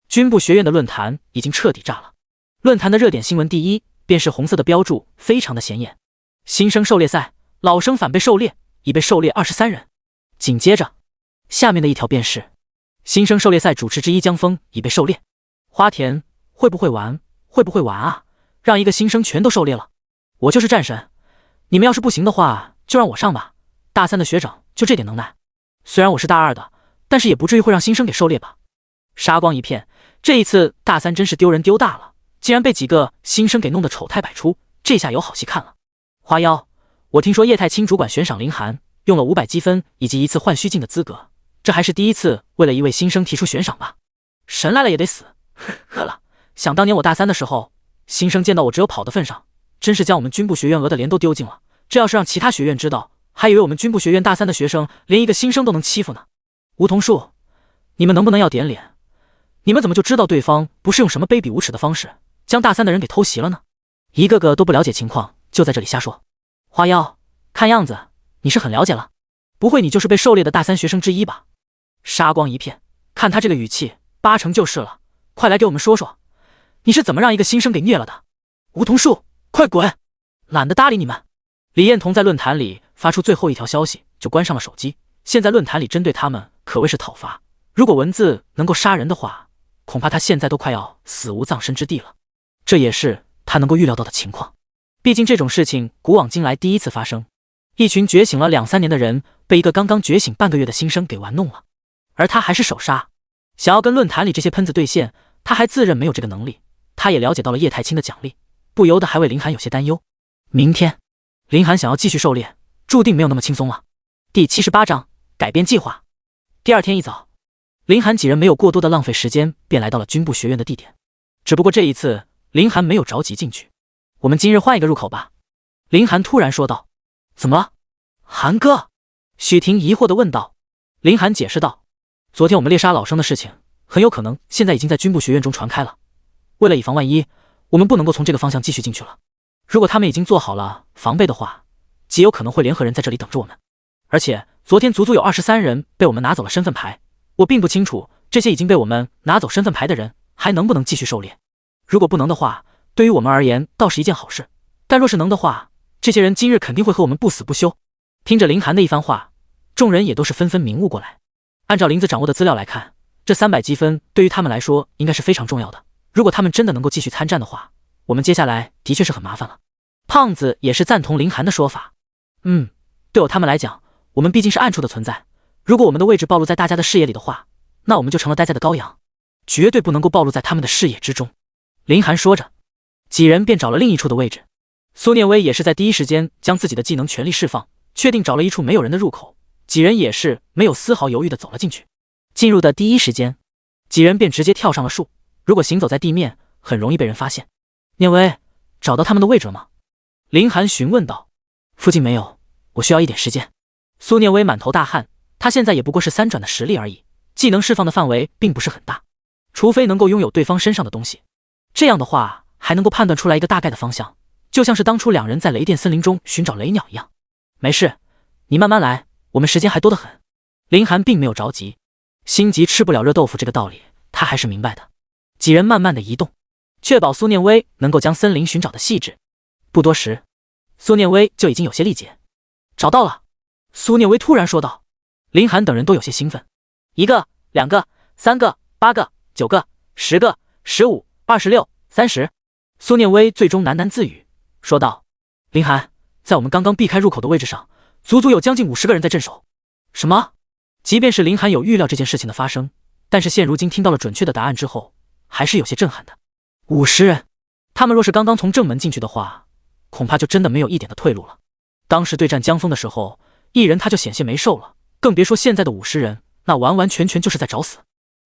军部学院的论坛已经彻底炸了。论坛的热点新闻第一便是红色的标注，非常的显眼。新生狩猎赛，老生反被狩猎，已被狩猎23人。紧接着下面的一条便是新生狩猎赛主持之一江峰已被狩猎。花田会不会玩？会不会玩啊？让一个新生全都狩猎了。我就是战神，你们要是不行的话就让我上吧。大3的学长就这点能耐，虽然我是大2的，但是也不至于会让新生给狩猎吧。杀光一片，这一次大3真是丢人丢大了，竟然被几个新生给弄得丑态百出，这下有好戏看了。花妖，我听说叶太清主管悬赏林寒用了500积分以及一次换虚境的资格，这还是第一次为了一位新生提出悬赏吧？神来了也得死。呵了，想当年我大3的时候，新生见到我只有跑的份上，真是将我们军部学院额的脸都丢尽了。这要是让其他学院知道，还以为我们军部学院大3的学生连一个新生都能欺负呢。梧桐树，你们能不能要点脸？你们怎么就知道对方不是用什么卑鄙无耻的方式将大3的人给偷袭了呢？一个个都不了解情况，就在这里瞎说。花妖，看样子你是很了解了，不会你就是被狩猎的大3学生之一吧？杀光一片，看他这个语气，8成就是了。快来给我们说说，你是怎么让一个新生给虐了的？梧桐树，快滚！懒得搭理你们。李彦彤在论坛里发出最后一条消息，就关上了手机。现在论坛里针对他们可谓是讨伐，如果文字能够杀人的话，恐怕他现在都快要死无葬身之地了。这也是他能够预料到的情况，毕竟这种事情古往今来第一次发生。一群觉醒了2-3年的人被一个刚刚觉醒半个月的新生给玩弄了，而他还是首杀。想要跟论坛里这些喷子对线，他还自认没有这个能力。他也了解到了叶太清的奖励，不由得还为林寒有些担忧。明天林寒想要继续狩猎，注定没有那么轻松了。第78章改变计划。第2天一早，林寒几人没有过多的浪费时间，便来到了军部学院的地点。只不过这一次林寒没有着急进去。我们今日换一个入口吧。林寒突然说道。怎么了？寒哥？许婷疑惑地问道。林寒解释道，昨天我们猎杀老生的事情很有可能现在已经在军部学院中传开了，为了以防万一，我们不能够从这个方向继续进去了。如果他们已经做好了防备的话，极有可能会联合人在这里等着我们。而且昨天足足有23人被我们拿走了身份牌，我并不清楚这些已经被我们拿走身份牌的人还能不能继续狩猎。如果不能的话，对于我们而言倒是一件好事，但若是能的话，这些人今日肯定会和我们不死不休。听着林寒的一番话，众人也都是纷纷明悟过来。按照林子掌握的资料来看，这300积分对于他们来说应该是非常重要的。如果他们真的能够继续参战的话，我们接下来的确是很麻烦了。胖子也是赞同林寒的说法。对我他们来讲，我们毕竟是暗处的存在，如果我们的位置暴露在大家的视野里的话，那我们就成了待宰的羔羊，绝对不能够暴露在他们的视野之中。林寒说着，几人便找了另一处的位置。苏念威也是在第一时间将自己的技能全力释放，确定找了一处没有人的入口，几人也是没有丝毫犹豫地走了进去。进入的第一时间，几人便直接跳上了树，如果行走在地面，很容易被人发现。念威，找到他们的位置了吗？林寒询问道。附近没有，我需要一点时间。苏念威满头大汗，他现在也不过是3转的实力而已，技能释放的范围并不是很大，除非能够拥有对方身上的东西，这样的话还能够判断出来一个大概的方向，就像是当初2人在雷电森林中寻找雷鸟一样。没事，你慢慢来，我们时间还多得很。林寒并没有着急。心急吃不了热豆腐这个道理，他还是明白的。几人慢慢的移动，确保苏念威能够将森林寻找的细致。不多时，苏念威就已经有些力竭。找到了！苏念威突然说道。林寒等人都有些兴奋。1个、2个、3个、8个、9个、10个、15、26、30。苏念威最终喃喃自语，说道：“林寒，在我们刚刚避开入口的位置上，足足有将近50个人在镇守。”什么？即便是林寒有预料这件事情的发生，但是现如今听到了准确的答案之后，还是有些震撼的。50人，他们若是刚刚从正门进去的话，恐怕就真的没有一点的退路了。当时对战江峰的时候，1人他就险些没受了，更别说现在的50人，那完完全全就是在找死，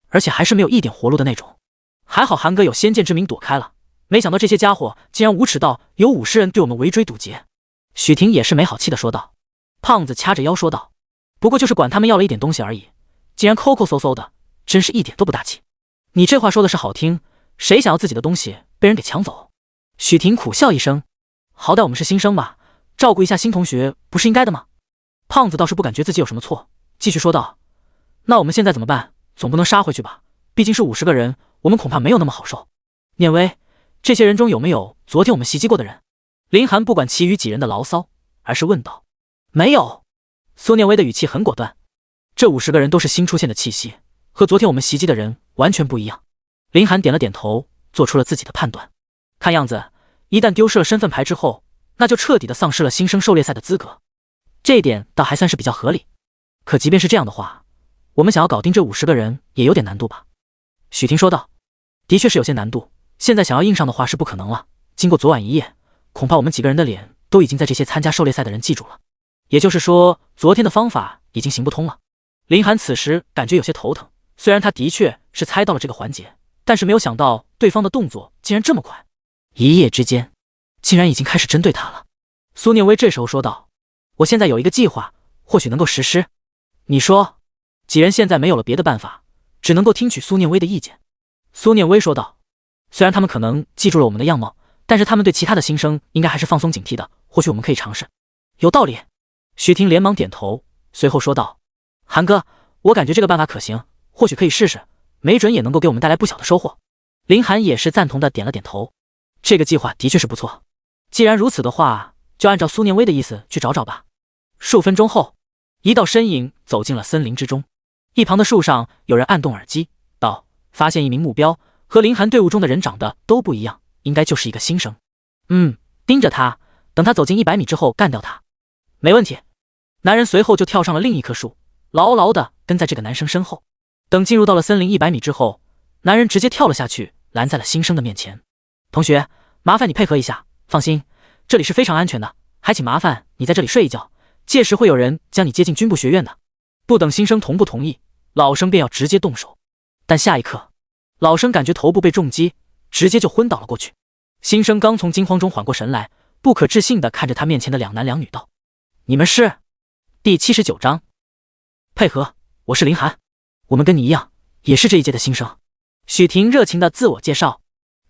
而且还是没有一点活路的那种。还好韩哥有先见之明躲开了，没想到这些家伙竟然无耻到有50人对我们围追堵截。许婷也是没好气的说道。胖子掐着腰说道：“不过就是管他们要了一点东西而已，竟然抠抠搜搜的，真是一点都不大气。”你这话说的是好听，谁想要自己的东西被人给抢走？许婷苦笑一声，好歹我们是新生吧，照顾一下新同学不是应该的吗？胖子倒是不感觉自己有什么错，继续说道：“那我们现在怎么办？总不能杀回去吧？毕竟是50个人，我们恐怕没有那么好受。念威，这些人中有没有昨天我们袭击过的人？”林寒不管其余几人的牢骚，而是问道。没有。苏念威的语气很果断，这50个人都是新出现的气息，和昨天我们袭击的人完全不一样。林寒点了点头，做出了自己的判断。看样子，一旦丢失了身份牌之后，那就彻底的丧失了新生狩猎赛的资格。这一点倒还算是比较合理。可即便是这样的话，我们想要搞定这50个人也有点难度吧？许婷说道。的确是有些难度，现在想要硬上的话是不可能了。经过昨晚一夜，恐怕我们几个人的脸都已经在这些参加狩猎赛的人记住了。也就是说，昨天的方法已经行不通了。林寒此时感觉有些头疼，虽然他的确是猜到了这个环节，但是没有想到对方的动作竟然这么快，一夜之间竟然已经开始针对他了。苏念威这时候说道：“我现在有一个计划，或许能够实施。”你说。几人现在没有了别的办法，只能够听取苏念威的意见。苏念威说道：“虽然他们可能记住了我们的样貌，但是他们对其他的新生应该还是放松警惕的，或许我们可以尝试。”有道理。许婷连忙点头，随后说道：“韩哥，我感觉这个办法可行，或许可以试试，没准也能够给我们带来不小的收获。”林寒也是赞同的点了点头，这个计划的确是不错。既然如此的话，就按照苏念威的意思去找找吧。数分钟后，一道身影走进了森林之中，一旁的树上有人按动耳机道：“发现一名目标，和林寒队伍中的人长得都不一样，应该就是一个新生。盯着他，等他走近100米之后干掉他。”没问题。男人随后就跳上了另一棵树，牢牢地跟在这个男生身后。等进入到了森林100米之后，男人直接跳了下去，拦在了新生的面前。同学，麻烦你配合一下，放心，这里是非常安全的，还请麻烦你在这里睡一觉，届时会有人将你接进军部学院的。不等新生同不同意，老生便要直接动手。但下一刻，老生感觉头部被重击，直接就昏倒了过去。新生刚从惊慌中缓过神来，不可置信地看着他面前的2男2女道：“你们是？”第79章，配合，我是林寒，我们跟你一样，也是这一届的新生。许婷热情的自我介绍：“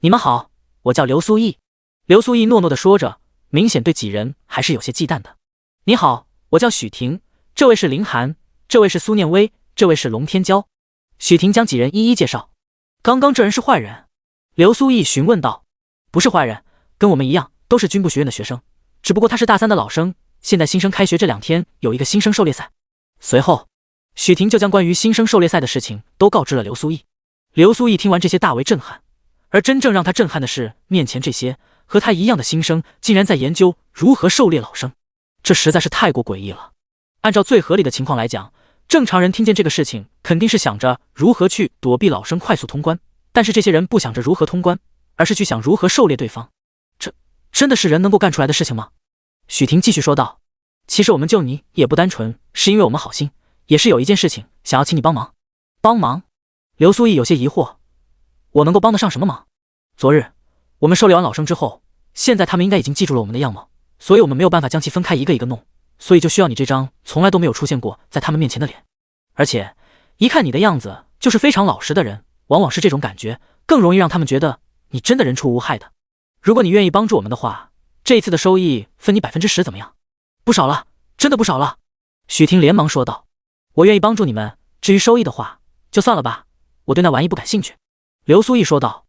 你们好，我叫刘苏毅。”刘苏毅诺诺的说着，明显对几人还是有些忌惮的。“你好，我叫许婷，这位是林寒，这位是苏念威，这位是龙天骄。”许婷将几人一一介绍。“刚刚这人是坏人？”刘苏毅询问道。“不是坏人，跟我们一样，都是军部学院的学生，只不过他是大3的老生。现在新生开学这2天有一个新生狩猎赛。”随后，许婷就将关于新生狩猎赛的事情都告知了刘苏毅。刘苏毅听完这些大为震撼，而真正让他震撼的是，面前这些和他一样的新生竟然在研究如何狩猎老生，这实在是太过诡异了。按照最合理的情况来讲，正常人听见这个事情肯定是想着如何去躲避老生快速通关，但是这些人不想着如何通关，而是去想如何狩猎对方。这真的是人能够干出来的事情吗？许婷继续说道：“其实我们救你也不单纯是因为我们好心，也是有一件事情想要请你帮忙。”帮忙？刘苏毅有些疑惑，我能够帮得上什么忙？昨日我们狩猎完老生之后，现在他们应该已经记住了我们的样貌，所以我们没有办法将其分开一个一个弄，所以就需要你这张从来都没有出现过在他们面前的脸。而且一看你的样子就是非常老实的人，往往是这种感觉更容易让他们觉得你真的人畜无害的。如果你愿意帮助我们的话，这一次的收益分你10%怎么样？不少了，真的不少了。许婷连忙说道：“我愿意帮助你们，至于收益的话，就算了吧，我对那玩意不感兴趣。刘苏毅说道。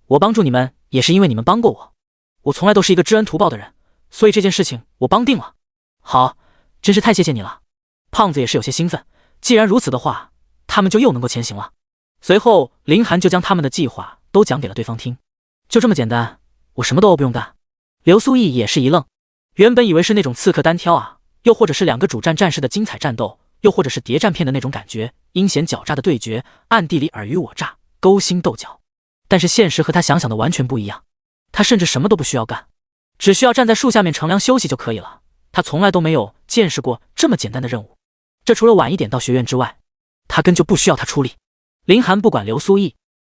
我帮助你们也是因为你们帮过我，我从来都是一个知恩图报的人，所以这件事情我帮定了。好，真是太谢谢你了。胖子也是有些兴奋，既然如此的话，他们就又能够前行了。随后林寒就将他们的计划都讲给了对方听。就这么简单，我什么都不用干。刘苏毅也是一愣，原本以为是那种刺客单挑啊，又或者是2个主战战士的精彩战斗，又或者是谍战片的那种感觉，阴险狡诈的对决，暗地里尔虞我诈，勾心斗角。但是现实和他想象的完全不一样，他甚至什么都不需要干，只需要站在树下面乘凉休息就可以了。他从来都没有见识过这么简单的任务，这除了晚一点到学院之外，他根就不需要他出力。林寒不管刘苏毅，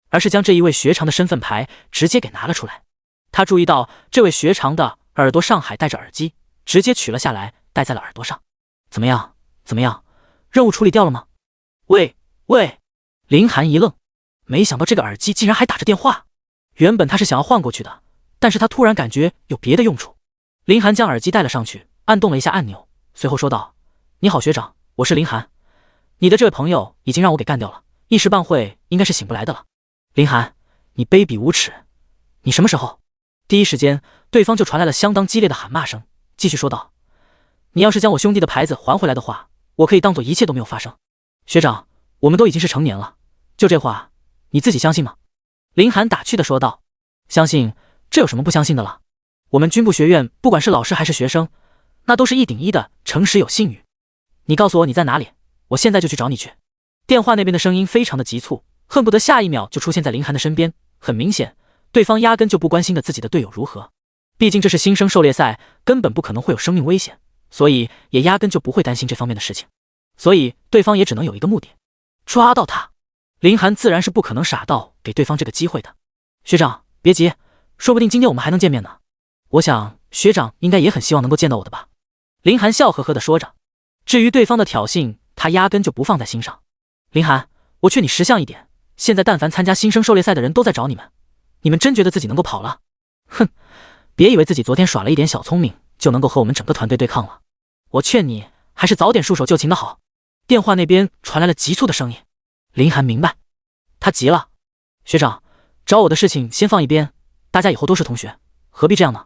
而是将这一位学长的身份牌直接给拿了出来。他注意到这位学长的耳朵上还戴着耳机，直接取了下来戴在了耳朵上。怎么样？任务处理掉了吗？喂，林寒一愣，没想到这个耳机竟然还打着电话。原本他是想要换过去的，但是他突然感觉有别的用处。林寒将耳机戴了上去，按动了一下按钮，随后说道：你好学长，我是林寒，你的这位朋友已经让我给干掉了，一时半会应该是醒不来的了。林寒，你卑鄙无耻，你什么时候？第一时间对方就传来了相当激烈的喊骂声，继续说道：你要是将我兄弟的牌子还回来的话，我可以当做一切都没有发生。学长，我们都已经是成年了，就这话你自己相信吗？林寒打趣地说道。相信，这有什么不相信的了？我们军部学院不管是老师还是学生，那都是1顶1的诚实有信誉。你告诉我你在哪里，我现在就去找你去。电话那边的声音非常的急促，恨不得下一秒就出现在林寒的身边。很明显，对方压根就不关心的自己的队友如何，毕竟这是新生狩猎赛，根本不可能会有生命危险，所以也压根就不会担心这方面的事情。所以对方也只能有一个目的，抓到他。林寒自然是不可能傻到给对方这个机会的。学长别急，说不定今天我们还能见面呢。我想学长应该也很希望能够见到我的吧。林寒笑呵呵地说着。至于对方的挑衅，他压根就不放在心上。林寒，我劝你识相一点，现在但凡参加新生狩猎赛的人都在找你们，你们真觉得自己能够跑了？哼，别以为自己昨天耍了一点小聪明就能够和我们整个团队对抗了。我劝你还是早点束手就擒的好。电话那边传来了急促的声音。林寒明白，他急了。学长，找我的事情先放一边，大家以后都是同学，何必这样呢？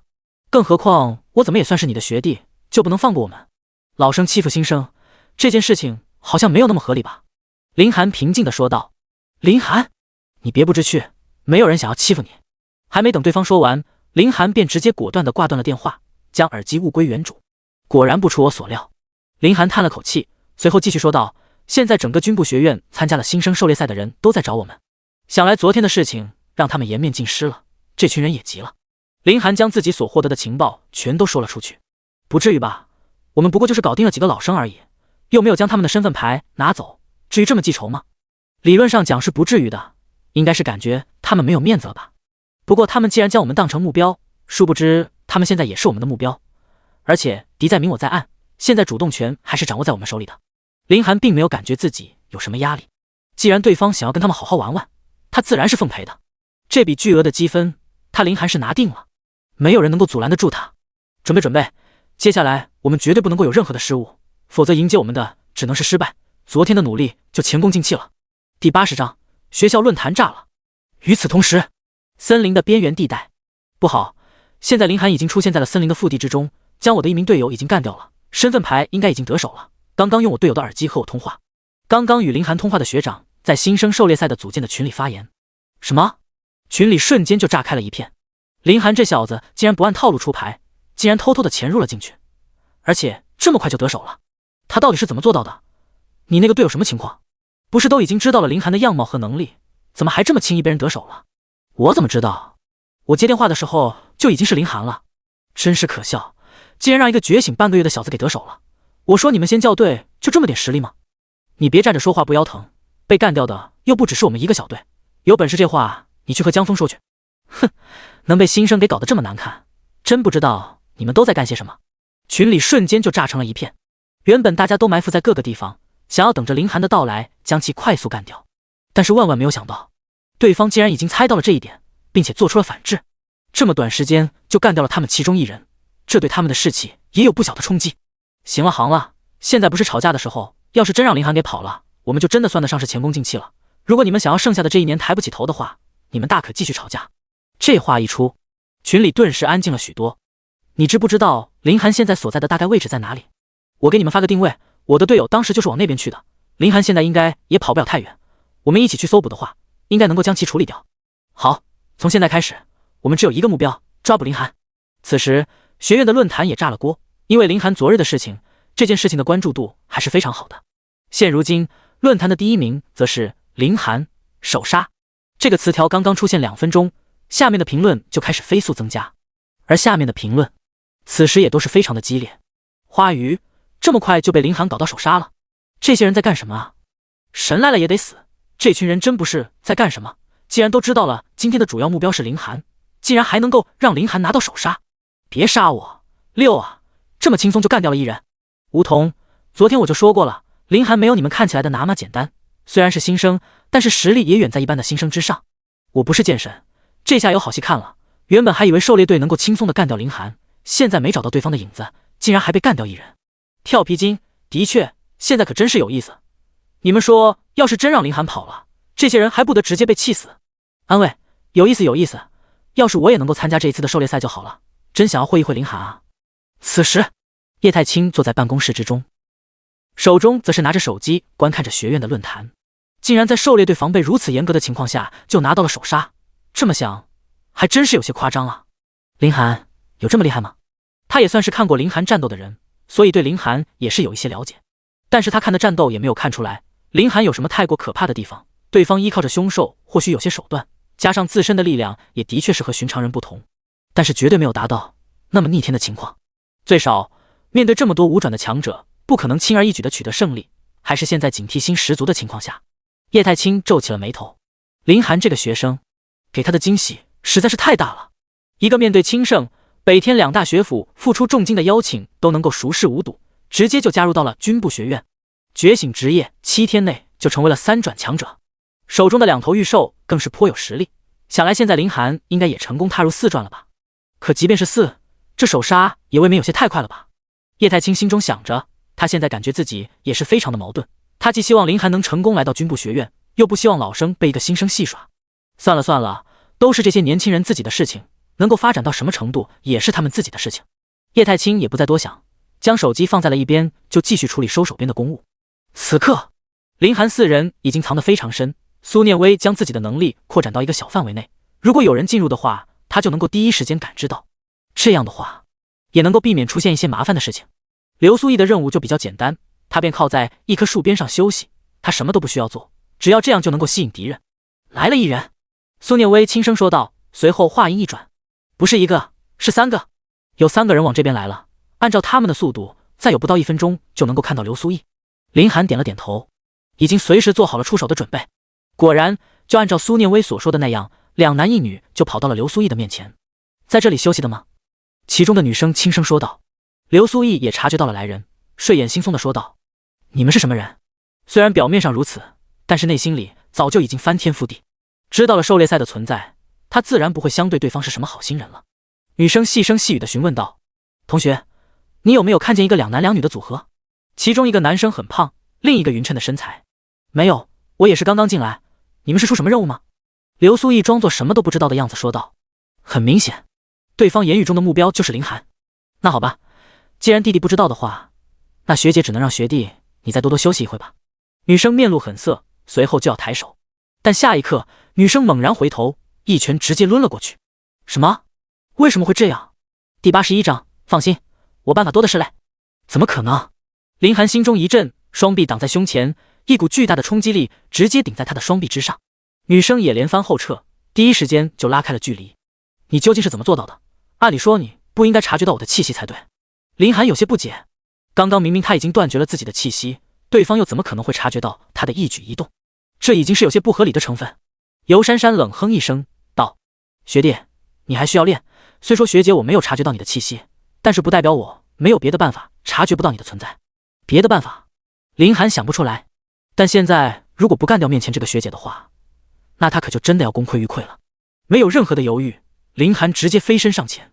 更何况我怎么也算是你的学弟，就不能放过我们？老生欺负新生，这件事情好像没有那么合理吧？林寒平静地说道。林寒，你别不知趣，没有人想要欺负你。还没等对方说完，林寒便直接果断地挂断了电话，将耳机物归原主。果然不出我所料。林寒叹了口气，随后继续说道：现在整个军部学院参加了新生狩猎赛的人都在找我们，想来昨天的事情让他们颜面尽失了，这群人也急了。林寒将自己所获得的情报全都说了出去。不至于吧，我们不过就是搞定了几个老生而已，又没有将他们的身份牌拿走，至于这么记仇吗？理论上讲是不至于的，应该是感觉他们没有面子了吧。不过他们既然将我们当成目标，殊不知他们现在也是我们的目标，而且敌在明我在暗，现在主动权还是掌握在我们手里的。林寒并没有感觉自己有什么压力，既然对方想要跟他们好好玩玩，他自然是奉陪的。这笔巨额的积分，他林寒是拿定了，没有人能够阻拦得住他。准备，接下来我们绝对不能够有任何的失误，否则迎接我们的只能是失败。昨天的努力就前功尽弃了。第80章，学校论坛炸了。与此同时，森林的边缘地带，不好，现在林寒已经出现在了森林的腹地之中，将我的一名队友已经干掉了，身份牌应该已经得手了。刚刚用我队友的耳机和我通话，刚刚与林寒通话的学长在新生狩猎赛的组建的群里发言。什么？群里瞬间就炸开了一片。林寒这小子竟然不按套路出牌，竟然偷偷的潜入了进去，而且这么快就得手了，他到底是怎么做到的？你那个队友什么情况？不是都已经知道了林寒的样貌和能力，怎么还这么轻易被人得手了？我怎么知道？我接电话的时候就已经是林寒了，真是可笑，竟然让一个觉醒半个月的小子给得手了。我说你们先校队就这么点实力吗？你别站着说话不腰疼，被干掉的又不只是我们一个小队，有本事这话你去和江峰说去。哼，能被新生给搞得这么难看，真不知道你们都在干些什么。群里瞬间就炸成了一片，原本大家都埋伏在各个地方，想要等着林寒的到来将其快速干掉，但是万万没有想到，对方竟然已经猜到了这一点，并且做出了反制，这么短时间就干掉了他们其中一人，这对他们的士气也有不小的冲击。行了，现在不是吵架的时候，要是真让林寒给跑了，我们就真的算得上是前功尽弃了。如果你们想要剩下的这1年抬不起头的话，你们大可继续吵架。这话一出，群里顿时安静了许多。你知不知道林寒现在所在的大概位置在哪里？我给你们发个定位，我的队友当时就是往那边去的。林寒现在应该也跑不了太远，我们一起去搜捕的话，应该能够将其处理掉。好，从现在开始，我们只有一个目标，抓捕林寒。此时，学院的论坛也炸了锅，因为林寒昨日的事情，这件事情的关注度还是非常好的。现如今，论坛的第1名则是林寒首杀。这个词条刚刚出现2分钟，下面的评论就开始飞速增加，而下面的评论此时也都是非常的激烈。花鱼这么快就被林寒搞到首杀了，这些人在干什么啊？神来了也得死，这群人真不是在干什么。既然都知道了今天的主要目标是林寒，竟然还能够让林寒拿到首杀。别杀我，6啊，这么轻松就干掉了1人。梧桐，昨天我就说过了，林寒没有你们看起来的那么简单，虽然是新生，但是实力也远在一般的新生之上。我不是剑神，这下有好戏看了。原本还以为狩猎队能够轻松的干掉林寒，现在没找到对方的影子，竟然还被干掉1人。跳皮筋，的确，现在可真是有意思。你们说，要是真让林寒跑了，这些人还不得直接被气死？安慰，有意思有意思，要是我也能够参加这一次的狩猎赛就好了，真想要会一会林寒啊。此时，叶太清坐在办公室之中，手中则是拿着手机观看着学院的论坛，竟然在狩猎队防备如此严格的情况下就拿到了首杀，这么想还真是有些夸张啊。林寒有这么厉害吗？他也算是看过林寒战斗的人，所以对林寒也是有一些了解，但是他看的战斗也没有看出来林寒有什么太过可怕的地方。对方依靠着凶兽，或许有些手段，加上自身的力量也的确是和寻常人不同，但是绝对没有达到那么逆天的情况。最少面对这么多无转的强者，不可能轻而易举的取得胜利，还是现在警惕心十足的情况下。叶太清皱起了眉头，林寒这个学生给他的惊喜实在是太大了，一个面对清盛、北天2大学府付出重金的邀请都能够熟视无睹，直接就加入到了军部学院，觉醒职业7天内就成为了3转强者，手中的2头御兽更是颇有实力，想来现在林寒应该也成功踏入4转了吧。可即便是4，这首杀也未免有些太快了吧。叶太清心中想着，他现在感觉自己也是非常的矛盾，他既希望林寒能成功来到军部学院，又不希望老生被一个新生戏耍。算了算了，都是这些年轻人自己的事情，能够发展到什么程度也是他们自己的事情。叶太清也不再多想，将手机放在了一边，就继续处理收手边的公务。此刻林寒4人已经藏得非常深，苏念威将自己的能力扩展到一个小范围内，如果有人进入的话，他就能够第一时间感知到，这样的话也能够避免出现一些麻烦的事情。刘苏毅的任务就比较简单，他便靠在一棵树边上休息，他什么都不需要做，只要这样就能够吸引敌人。来了1人，苏念威轻声说道，随后话音一转，不是1个，是3个，有3个人往这边来了，按照他们的速度，再有不到1分钟就能够看到刘苏毅。林寒点了点头，已经随时做好了出手的准备。果然，就按照苏念威所说的那样，2男1女就跑到了刘苏毅的面前。在这里休息的吗？其中的女生轻声说道。刘苏毅也察觉到了来人，睡眼惺忪的说道，你们是什么人？虽然表面上如此，但是内心里早就已经翻天覆地。知道了狩猎赛的存在，他自然不会相对对方是什么好心人了。女生细声细语的询问道，同学，你有没有看见一个2男2女的组合？其中一个男生很胖，另一个匀称的身材。没有，我也是刚刚进来。你们是出什么任务吗？刘苏毅装作什么都不知道的样子说道。很明显，对方言语中的目标就是林寒。那好吧，既然弟弟不知道的话，那学姐只能让学弟你再多多休息一会吧。女生面露狠色，随后就要抬手，但下一刻女生猛然回头，一拳直接抡了过去。什么？为什么会这样？第81章，放心，我办法多的是嘞。怎么可能？林寒心中一震，双臂挡在胸前，一股巨大的冲击力直接顶在他的双臂之上。女生也连番后撤，第一时间就拉开了距离。你究竟是怎么做到的？按理说你不应该察觉到我的气息才对。林寒有些不解，刚刚明明他已经断绝了自己的气息，对方又怎么可能会察觉到他的一举一动？这已经是有些不合理的成分。尤珊珊冷哼一声道，学弟，你还需要练，虽说学姐我没有察觉到你的气息，但是不代表我没有别的办法察觉不到你的存在。别的办法？林寒想不出来，但现在如果不干掉面前这个学姐的话，那他可就真的要功亏一篑了。没有任何的犹豫，林寒直接飞身上前，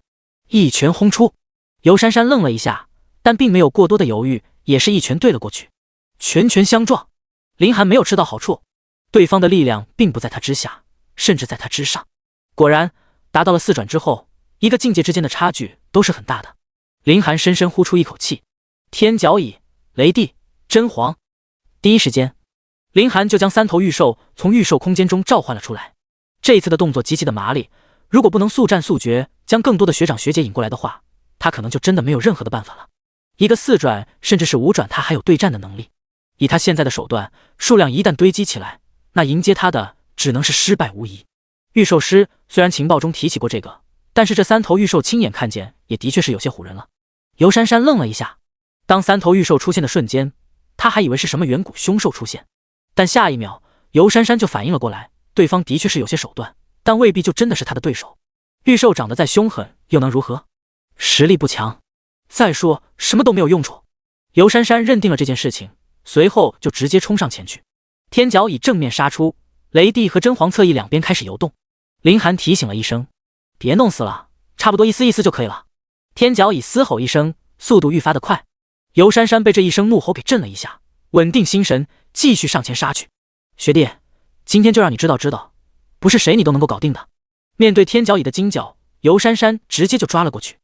一拳轰出。尤珊珊愣了一下，但并没有过多的犹豫，也是一拳对了过去。拳拳相撞，林寒没有吃到好处，对方的力量并不在他之下，甚至在他之上。果然，达到了4转之后，一个境界之间的差距都是很大的。林寒深深呼出一口气，天角蚁、雷帝、真皇。第一时间，林寒就将3头御兽从御兽空间中召唤了出来。这一次的动作极其的麻利，如果不能速战速决，将更多的学长学姐引过来的话，他可能就真的没有任何的办法了。一个4转甚至是5转，他还有对战的能力。以他现在的手段，数量一旦堆积起来，那迎接他的只能是失败无疑。御兽师虽然情报中提起过这个，但是这3头御兽亲眼看见，也的确是有些唬人了。游珊珊愣了一下，当3头御兽出现的瞬间，他还以为是什么远古凶兽出现，但下一秒，游珊珊就反应了过来，对方的确是有些手段，但未必就真的是他的对手。御兽长得再凶狠，又能如何？实力不强，再说什么都没有用处。游珊珊认定了这件事情，随后就直接冲上前去。天角蚁正面杀出，雷帝和真皇侧翼两边开始游动。林寒提醒了一声：“别弄死了，差不多意思意思就可以了。”天角蚁嘶吼一声，速度愈发的快。游珊珊被这一声怒吼给震了一下，稳定心神，继续上前杀去。学弟，今天就让你知道知道，不是谁你都能够搞定的。面对天角蚁的惊叫，游珊珊直接就抓了过去。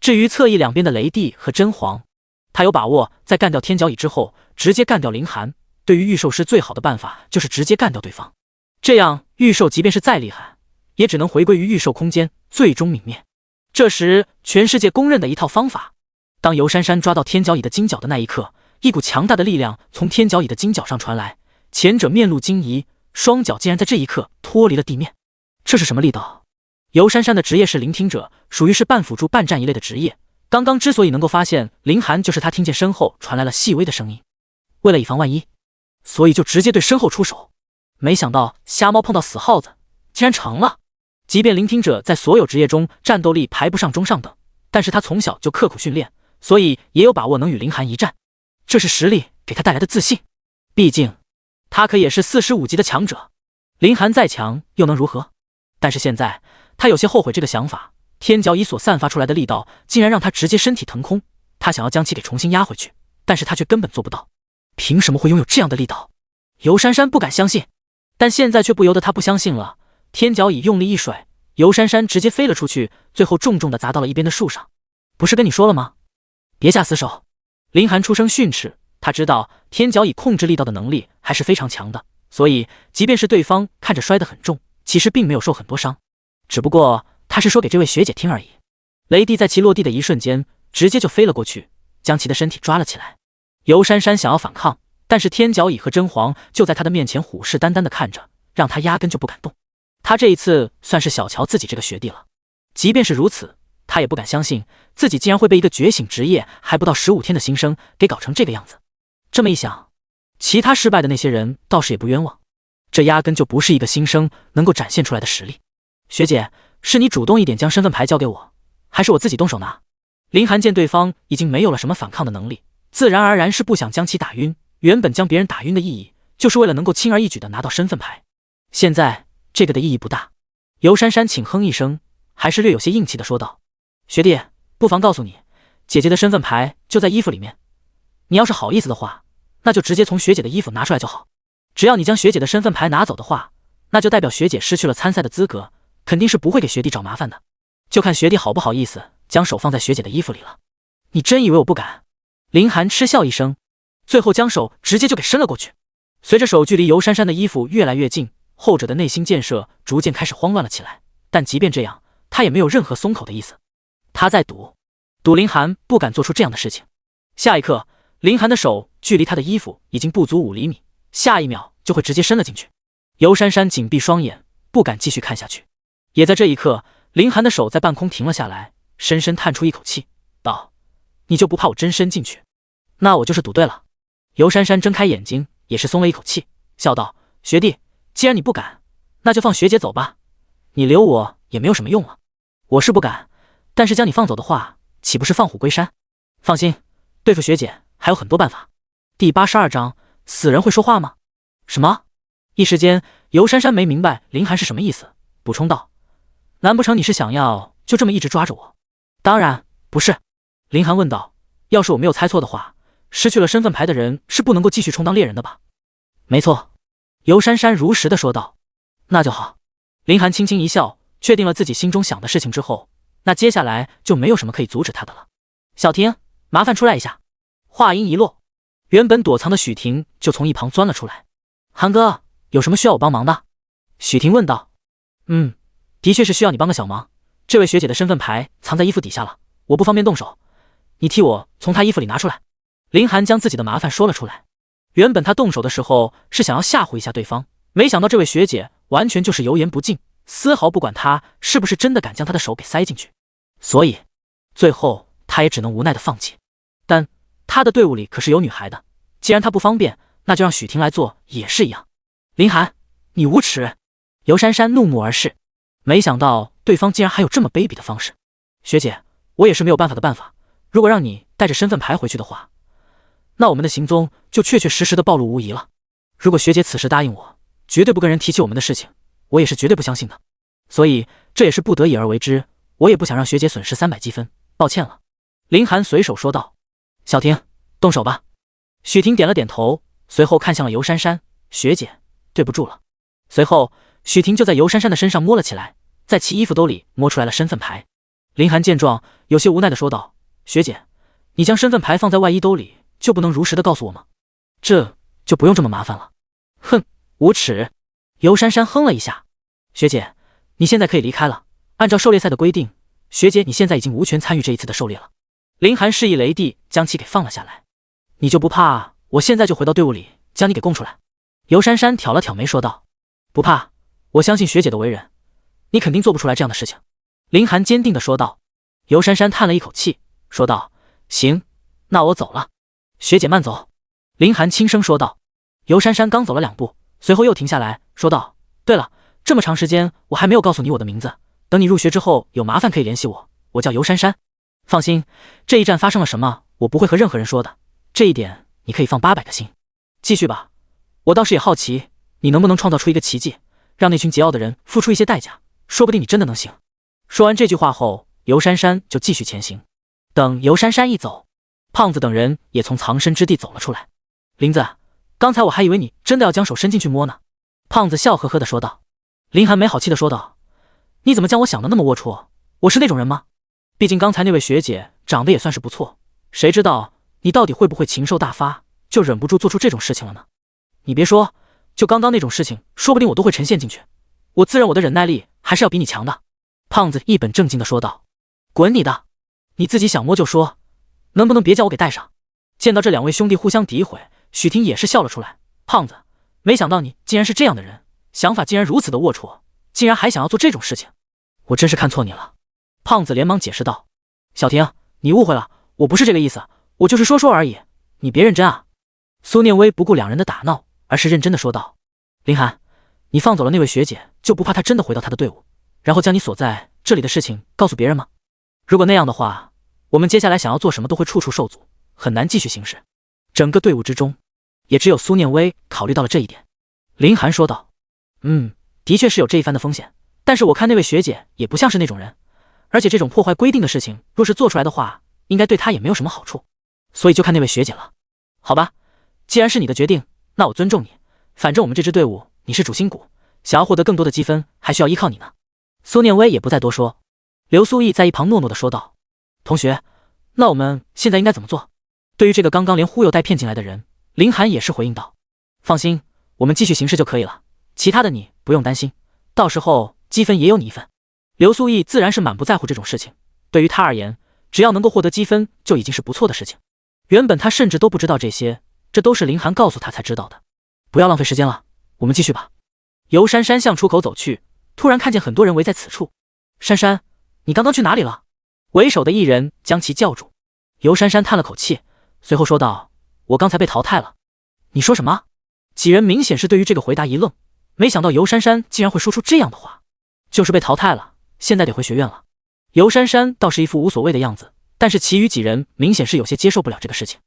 至于侧翼两边的雷帝和真皇，他有把握在干掉天角蚁之后，直接干掉林寒。对于御兽师最好的办法就是直接干掉对方，这样御兽即便是再厉害，也只能回归于御兽空间，最终泯灭。这时，全世界公认的一套方法。当游珊珊抓到天角蚁的金角的那一刻，一股强大的力量从天角蚁的金角上传来，前者面露惊疑，双脚竟然在这一刻脱离了地面。这是什么力道？游珊珊的职业是聆听者，属于是半辅助半战一类的职业。刚刚之所以能够发现林寒，就是他听见身后传来了细微的声音。为了以防万一，所以就直接对身后出手。没想到瞎猫碰到死耗子，竟然成了。即便聆听者在所有职业中战斗力排不上中上等，但是他从小就刻苦训练，所以也有把握能与林寒一战。这是实力给他带来的自信，毕竟他可也是45级的强者。林寒再强又能如何？但是现在他有些后悔这个想法，天角蚁所散发出来的力道竟然让他直接身体腾空，他想要将其给重新压回去，但是他却根本做不到。凭什么会拥有这样的力道？游珊珊不敢相信，但现在却不由得他不相信了。天角蚁用力一甩，游珊珊直接飞了出去，最后重重地砸到了一边的树上。不是跟你说了吗？别下死手！林寒出声训斥，他知道天角蚁控制力道的能力还是非常强的，所以即便是对方看着摔得很重，其实并没有受很多伤，只不过他是说给这位学姐听而已。雷帝在其落地的一瞬间，直接就飞了过去，将其的身体抓了起来。游珊珊想要反抗，但是天角蚁和真皇就在他的面前虎视眈眈地看着，让他压根就不敢动。他这一次算是小瞧自己这个学弟了。即便是如此，他也不敢相信自己竟然会被一个觉醒职业还不到15天的新生给搞成这个样子。这么一想，其他失败的那些人倒是也不冤枉，这压根就不是一个新生能够展现出来的实力。学姐，是你主动一点将身份牌交给我，还是我自己动手拿？林寒见对方已经没有了什么反抗的能力，自然而然是不想将其打晕。原本将别人打晕的意义，就是为了能够轻而易举地拿到身份牌。现在这个的意义不大。游珊珊轻哼一声，还是略有些硬气地说道：“学弟，不妨告诉你，姐姐的身份牌就在衣服里面。你要是好意思的话，那就直接从学姐的衣服拿出来就好。只要你将学姐的身份牌拿走的话，那就代表学姐失去了参赛的资格，肯定是不会给学弟找麻烦的。就看学弟好不好意思将手放在学姐的衣服里了。你真以为我不敢？”林寒嗤笑一声，最后将手直接就给伸了过去。随着手距离游珊珊的衣服越来越近，后者的内心建设逐渐开始慌乱了起来。但即便这样，他也没有任何松口的意思。他在赌林寒不敢做出这样的事情。下一刻，林寒的手距离他的衣服已经不足5厘米，下一秒就会直接伸了进去。游珊珊紧闭双眼，不敢继续看下去。也在这一刻，林寒的手在半空停了下来，深深叹出一口气，道：“你就不怕我真伸进去？那我就是赌对了。”游珊珊睁开眼睛，也是松了一口气，笑道：“学弟，既然你不敢，那就放学姐走吧。你留我也没有什么用了。我是不敢，但是将你放走的话，岂不是放虎归山？放心，对付学姐还有很多办法。”第82章，死人会说话吗？什么？一时间，游珊珊没明白林寒是什么意思，补充道：“难不成你是想要就这么一直抓着我？”当然不是。林寒问道：“要是我没有猜错的话，失去了身份牌的人是不能够继续充当猎人的吧？”没错。尤珊珊如实的说道。那就好。林寒轻轻一笑，确定了自己心中想的事情之后，那接下来就没有什么可以阻止他的了。小婷，麻烦出来一下。话音一落，原本躲藏的许婷就从一旁钻了出来。寒哥，有什么需要我帮忙的？许婷问道。的确是需要你帮个小忙。这位学姐的身份牌藏在衣服底下了，我不方便动手，你替我从她衣服里拿出来。林寒将自己的麻烦说了出来。原本他动手的时候是想要吓唬一下对方，没想到这位学姐完全就是油盐不进，丝毫不管他是不是真的敢将他的手给塞进去，所以最后他也只能无奈的放弃。但他的队伍里可是有女孩的，既然他不方便，那就让许婷来做也是一样。林寒，你无耻！尤珊珊怒目而视，没想到对方竟然还有这么卑鄙的方式。学姐，我也是没有办法的办法，如果让你带着身份牌回去的话，那我们的行踪就确确实实的暴露无遗了。如果学姐此时答应我，绝对不跟人提起我们的事情，我也是绝对不相信的。所以这也是不得已而为之，我也不想让学姐损失300积分，抱歉了。林寒随手说道。小婷，动手吧。许婷点了点头，随后看向了尤珊珊。学姐，对不住了。随后许婷就在尤珊珊的身上摸了起来，在其衣服兜里摸出来了身份牌。林寒见状，有些无奈的说道，学姐，你将身份牌放在外衣兜里，就不能如实的告诉我吗？这就不用这么麻烦了。哼，无耻！尤珊珊哼了一下。学姐，你现在可以离开了。按照狩猎赛的规定，学姐你现在已经无权参与这一次的狩猎了。林寒示意雷帝将其给放了下来。你就不怕我现在就回到队伍里将你给供出来？尤珊珊挑了挑眉说道。不怕，我相信学姐的为人，你肯定做不出来这样的事情。林寒坚定地说道。尤珊珊叹了一口气，说道，行，那我走了。学姐慢走。林寒轻声说道。尤珊珊刚走了2步，随后又停下来说道，对了，这么长时间我还没有告诉你我的名字，等你入学之后有麻烦可以联系我，我叫尤珊珊。放心，这一战发生了什么我不会和任何人说的，这一点你可以放800个心。继续吧，我倒是也好奇你能不能创造出一个奇迹，让那群桀骜的人付出一些代价，说不定你真的能行。说完这句话后，尤珊珊就继续前行。等尤珊珊一走，胖子等人也从藏身之地走了出来。林子，刚才我还以为你真的要将手伸进去摸呢。胖子笑呵呵地说道。林寒没好气地说道，你怎么将我想的那么龌龊？我是那种人吗？毕竟刚才那位学姐长得也算是不错，谁知道你到底会不会禽兽大发，就忍不住做出这种事情了呢？你别说，就刚刚那种事情，说不定我都会沉陷进去。我自认我的忍耐力还是要比你强的。胖子一本正经地说道。滚你的！你自己想摸就说，能不能别将我给带上？见到这2位兄弟互相诋毁，许婷也是笑了出来。胖子，没想到你竟然是这样的人，想法竟然如此的龌龊，竟然还想要做这种事情，我真是看错你了。胖子连忙解释道。小婷，你误会了，我不是这个意思，我就是说说而已，你别认真啊。苏念威不顾2人的打闹，而是认真的说道。林寒，你放走了那位学姐，就不怕她真的回到她的队伍，然后将你所在这里的事情告诉别人吗？如果那样的话，我们接下来想要做什么都会处处受阻，很难继续行事。整个队伍之中，也只有苏念威考虑到了这一点。林寒说道。的确是有这一番的风险，但是我看那位学姐也不像是那种人，而且这种破坏规定的事情若是做出来的话，应该对她也没有什么好处，所以就看那位学姐了。好吧，既然是你的决定，那我尊重你，反正我们这支队伍你是主心骨，想要获得更多的积分还需要依靠你呢。苏念威也不再多说。刘苏毅在一旁诺诺地说道。同学，那我们现在应该怎么做？对于这个刚刚连忽悠带骗进来的人，林寒也是回应道。放心，我们继续行事就可以了，其他的你不用担心，到时候积分也有你一份。刘苏毅自然是满不在乎这种事情，对于他而言，只要能够获得积分就已经是不错的事情。原本他甚至都不知道这些，这都是林寒告诉他才知道的。不要浪费时间了，我们继续吧。尤珊珊向出口走去，突然看见很多人围在此处。珊珊，你刚刚去哪里了？为首的一人将其叫住。尤珊珊叹了口气，随后说道，我刚才被淘汰了。你说什么？几人明显是对于这个回答一愣，没想到尤珊珊竟然会说出这样的话。就是被淘汰了，现在得回学院了。尤珊珊倒是一副无所谓的样子，但是其余几人明显是有些接受不了这个事情。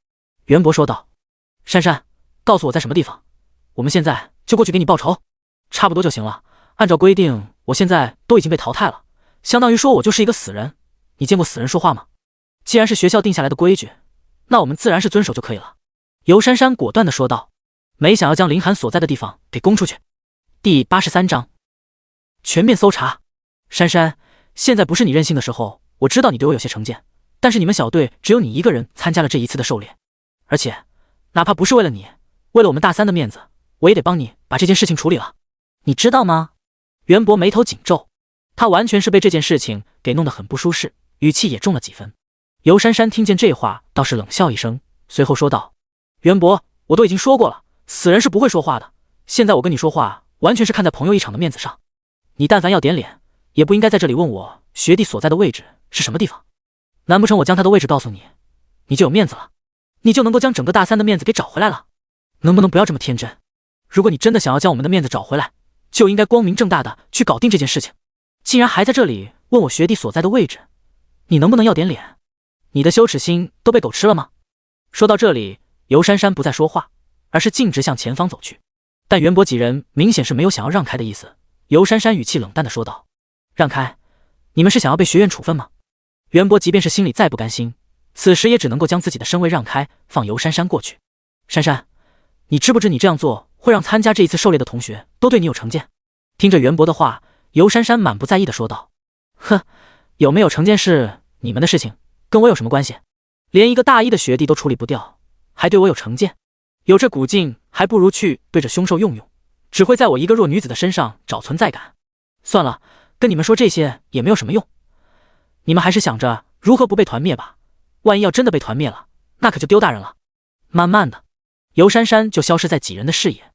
袁博说道，珊珊，告诉我在什么地方，我们现在就过去给你报仇。差不多就行了，按照规定我现在都已经被淘汰了，相当于说我就是一个死人，你见过死人说话吗？既然是学校定下来的规矩，那我们自然是遵守就可以了。尤珊珊果断地说道。没想要将林寒所在的地方给攻出去。第83章全面搜查。珊珊，现在不是你任性的时候，我知道你对我有些成见，但是你们小队只有你一个人参加了这一次的狩猎，而且哪怕不是为了你，为了我们大三的面子，我也得帮你把这件事情处理了，你知道吗？袁博眉头紧皱，他完全是被这件事情给弄得很不舒适，语气也重了几分。尤珊珊听见这话倒是冷笑一声，随后说道：袁博，我都已经说过了，死人是不会说话的，现在我跟你说话完全是看在朋友一场的面子上，你但凡要点脸，也不应该在这里问我学弟所在的位置是什么地方，难不成我将他的位置告诉你，你就有面子了，你就能够将整个大三的面子给找回来了？能不能不要这么天真？如果你真的想要将我们的面子找回来，就应该光明正大的去搞定这件事情，竟然还在这里问我学弟所在的位置，你能不能要点脸？你的羞耻心都被狗吃了吗？说到这里，尤珊珊不再说话，而是径直向前方走去，但袁博几人明显是没有想要让开的意思。尤珊珊语气冷淡的说道：让开？你们是想要被学院处分吗？袁博即便是心里再不甘心，此时也只能够将自己的身位让开，放尤珊珊过去。珊珊，你知不知你这样做会让参加这一次狩猎的同学都对你有成见？听着袁博的话，尤珊珊满不在意的说道：哼，有没有成见是你们的事情，跟我有什么关系？连一个大一的学弟都处理不掉，还对我有成见？有这股劲，还不如去对着凶兽用用，只会在我一个弱女子的身上找存在感。算了，跟你们说这些也没有什么用，你们还是想着如何不被团灭吧，万一要真的被团灭了，那可就丢大人了。慢慢的，尤珊珊就消失在几人的视野。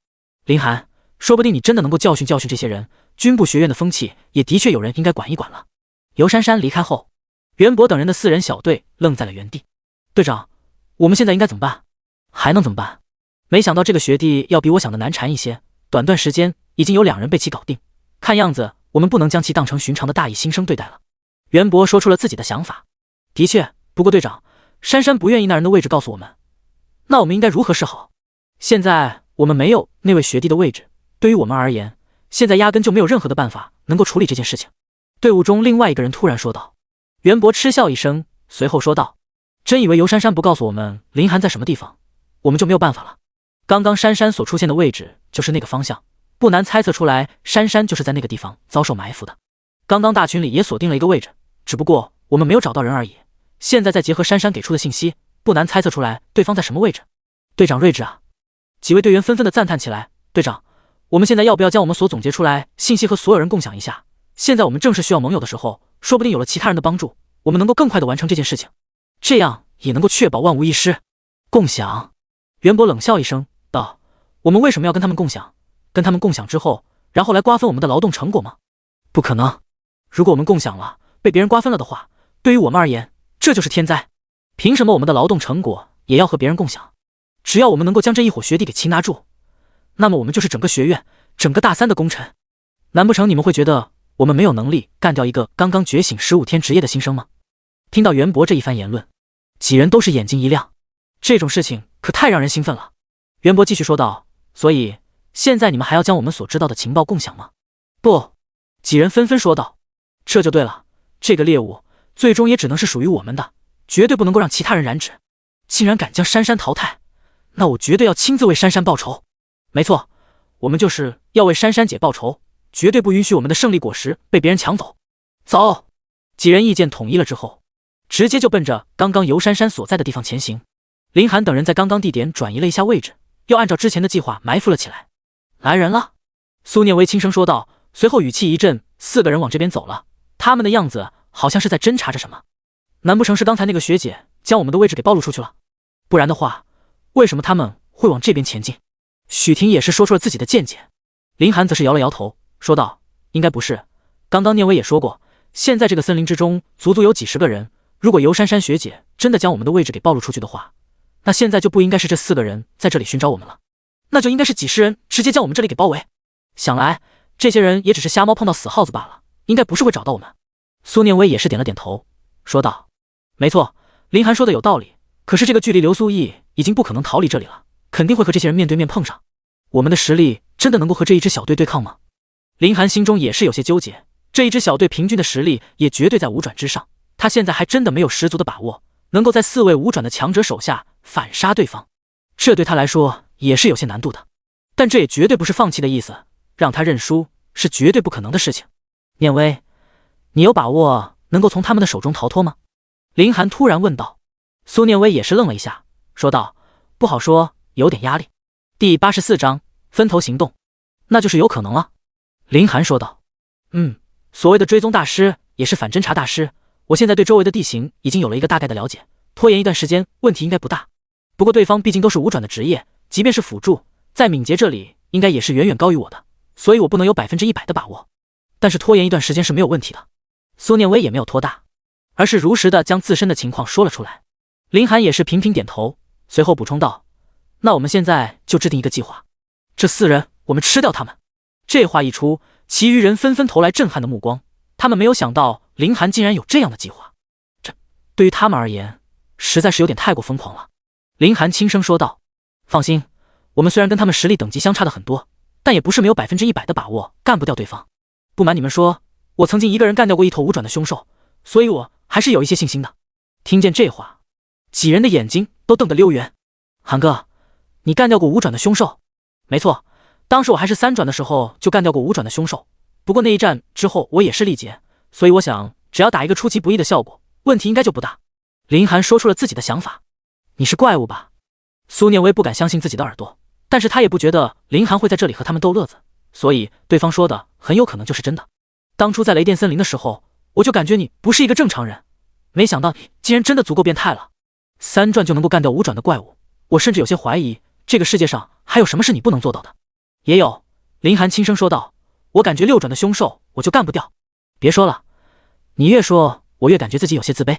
林寒，说不定你真的能够教训教训这些人，军部学院的风气也的确有人应该管一管了。尤珊珊离开后，袁博等人的4人小队愣在了原地。队长，我们现在应该怎么办？还能怎么办？没想到这个学弟要比我想的难缠一些，短段时间已经有2人被其搞定，看样子我们不能将其当成寻常的大一新生对待了。袁博说出了自己的想法。的确，不过队长，珊珊不愿意那人的位置告诉我们，那我们应该如何是好？现在我们没有那位学弟的位置，对于我们而言，现在压根就没有任何的办法能够处理这件事情。队伍中另外一个人突然说道。袁博嗤笑一声，随后说道：真以为尤珊珊不告诉我们林寒在什么地方，我们就没有办法了？刚刚珊珊所出现的位置就是那个方向，不难猜测出来珊珊就是在那个地方遭受埋伏的。刚刚大群里也锁定了一个位置，只不过我们没有找到人而已，现在再结合珊珊给出的信息，不难猜测出来对方在什么位置。队长睿智啊！几位队员纷纷的赞叹起来。队长，我们现在要不要将我们所总结出来信息和所有人共享一下？现在我们正是需要盟友的时候，说不定有了其他人的帮助，我们能够更快的完成这件事情，这样也能够确保万无一失。共享？袁博冷笑一声道：我们为什么要跟他们共享？跟他们共享之后，然后来瓜分我们的劳动成果吗？不可能！如果我们共享了，被别人瓜分了的话，对于我们而言，这就是天灾。凭什么我们的劳动成果也要和别人共享？只要我们能够将这一伙学弟给擒拿住，那么我们就是整个学院、整个大三的功臣。难不成你们会觉得我们没有能力干掉一个刚刚觉醒15天职业的新生吗？听到袁博这一番言论，几人都是眼睛一亮，这种事情可太让人兴奋了。袁博继续说道：所以现在你们还要将我们所知道的情报共享吗？不，几人纷纷说道。这就对了，这个猎物最终也只能是属于我们的，绝对不能够让其他人染指。竟然敢将珊珊淘汰，那我绝对要亲自为珊珊报仇。没错，我们就是要为珊珊姐报仇，绝对不允许我们的胜利果实被别人抢走。走！几人意见统一了之后，直接就奔着刚刚尤珊珊所在的地方前行。林寒等人在刚刚地点转移了一下位置，又按照之前的计划埋伏了起来。来人了！苏念威轻声说道，随后语气一震，4个人往这边走了，他们的样子好像是在侦查着什么。难不成是刚才那个学姐将我们的位置给暴露出去了？不然的话，为什么他们会往这边前进？许婷也是说出了自己的见解。林寒则是摇了摇头，说道：应该不是，刚刚念威也说过，现在这个森林之中足足有几十个人，如果尤珊珊学姐真的将我们的位置给暴露出去的话，那现在就不应该是这4个人在这里寻找我们了，那就应该是几十人直接将我们这里给包围。想来这些人也只是瞎猫碰到死耗子罢了，应该不是会找到我们。苏念威也是点了点头，说道：没错，林寒说的有道理，可是这个距离流苏翼已经不可能逃离这里了，肯定会和这些人面对面碰上。我们的实力真的能够和这一支小队对抗吗？林寒心中也是有些纠结，这一支小队平均的实力也绝对在5转之上，他现在还真的没有十足的把握能够在4位5转的强者手下反杀对方，这对他来说也是有些难度的。但这也绝对不是放弃的意思，让他认输是绝对不可能的事情。念威，你有把握能够从他们的手中逃脱吗？林寒突然问道。苏念威也是愣了一下，说道：不好说，有点压力。第84章分头行动，那就是有可能了。林寒说道。所谓的追踪大师也是反侦察大师，我现在对周围的地形已经有了一个大概的了解，拖延一段时间问题应该不大。不过对方毕竟都是5转的职业，即便是辅助，在敏捷这里应该也是远远高于我的，所以我不能有100%的把握。但是拖延一段时间是没有问题的。苏念威也没有拖大，而是如实的将自身的情况说了出来。林寒也是频频点头，随后补充道：那我们现在就制定一个计划，这4人我们吃掉他们。这话一出，其余人纷纷投来震撼的目光，他们没有想到林寒竟然有这样的计划，这对于他们而言实在是有点太过疯狂了。林寒轻声说道：放心，我们虽然跟他们实力等级相差的很多，但也不是没有100%的把握干不掉对方。不瞒你们说，我曾经一个人干掉过一头5转的凶兽，所以我还是有一些信心的。听见这话，几人的眼睛都瞪得溜圆。寒哥，你干掉过5转的凶兽？没错，当时我还是3转的时候就干掉过5转的凶兽，不过那一战之后我也是力竭，所以我想只要打一个出其不意的效果，问题应该就不大。林寒说出了自己的想法。你是怪物吧？苏念威不敢相信自己的耳朵，但是他也不觉得林寒会在这里和他们逗乐子，所以对方说的很有可能就是真的。当初在雷电森林的时候，我就感觉你不是一个正常人，没想到你竟然真的足够变态了。3转就能够干掉5转的怪物，我甚至有些怀疑这个世界上还有什么是你不能做到的。也有，林寒轻声说道，我感觉6转的凶兽我就干不掉。别说了，你越说我越感觉自己有些自卑。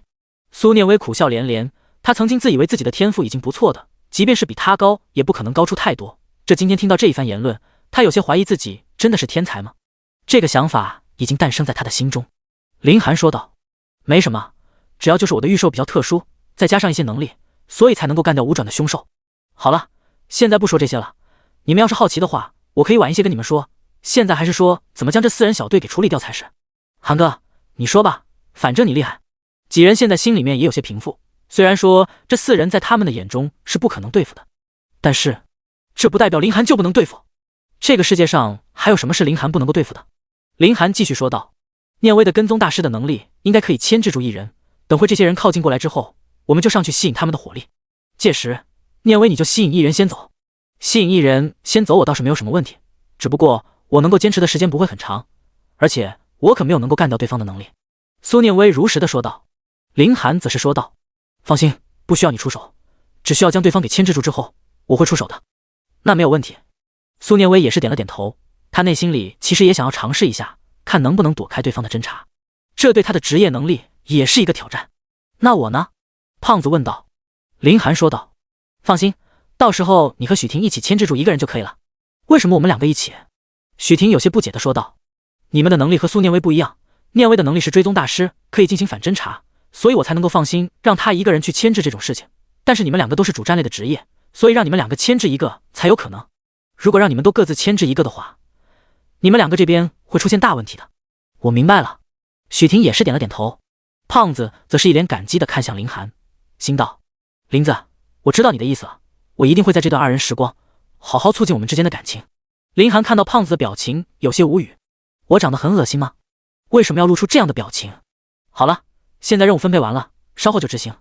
苏念威苦笑连连，他曾经自以为自己的天赋已经不错的，即便是比他高也不可能高出太多，这今天听到这一番言论，他有些怀疑自己真的是天才吗？这个想法已经诞生在他的心中。林寒说道，没什么，只要就是我的御兽比较特殊，再加上一些能力，所以才能够干掉5转的凶兽。好了，现在不说这些了，你们要是好奇的话，我可以晚一些跟你们说，现在还是说怎么将这4人小队给处理掉才是。寒哥，你说吧，反正你厉害。几人现在心里面也有些平复，虽然说这4人在他们的眼中是不可能对付的，但是这不代表林寒就不能对付。这个世界上还有什么是林寒不能够对付的？林寒继续说道，念威的跟踪大师的能力应该可以牵制住1人，等会这些人靠近过来之后，我们就上去吸引他们的火力，届时念威你就吸引1人先走。吸引1人先走我倒是没有什么问题，只不过我能够坚持的时间不会很长，而且我可没有能够干掉对方的能力。苏念威如实的说道。林寒则是说道，放心，不需要你出手，只需要将对方给牵制住之后，我会出手的。那没有问题。苏念威也是点了点头，他内心里其实也想要尝试一下，看能不能躲开对方的侦查，这对他的职业能力也是一个挑战。那我呢？胖子问道。林寒说道，放心，到时候你和许婷一起牵制住1个人就可以了。为什么我们2个一起？许婷有些不解的说道，你们的能力和苏念威不一样，念威的能力是追踪大师，可以进行反侦查，所以我才能够放心让他1个人去牵制这种事情。但是你们2个都是主战类的职业，所以让你们2个牵制1个才有可能。如果让你们都各自牵制1个的话，你们2个这边会出现大问题的。我明白了。许婷也是点了点头。胖子则是一脸感激的看向林寒，心道，林子，我知道你的意思了，我一定会在这段2人时光好好促进我们之间的感情。林寒看到胖子的表情有些无语，我长得很恶心吗？为什么要露出这样的表情？好了，现在任务分配完了，稍后就执行。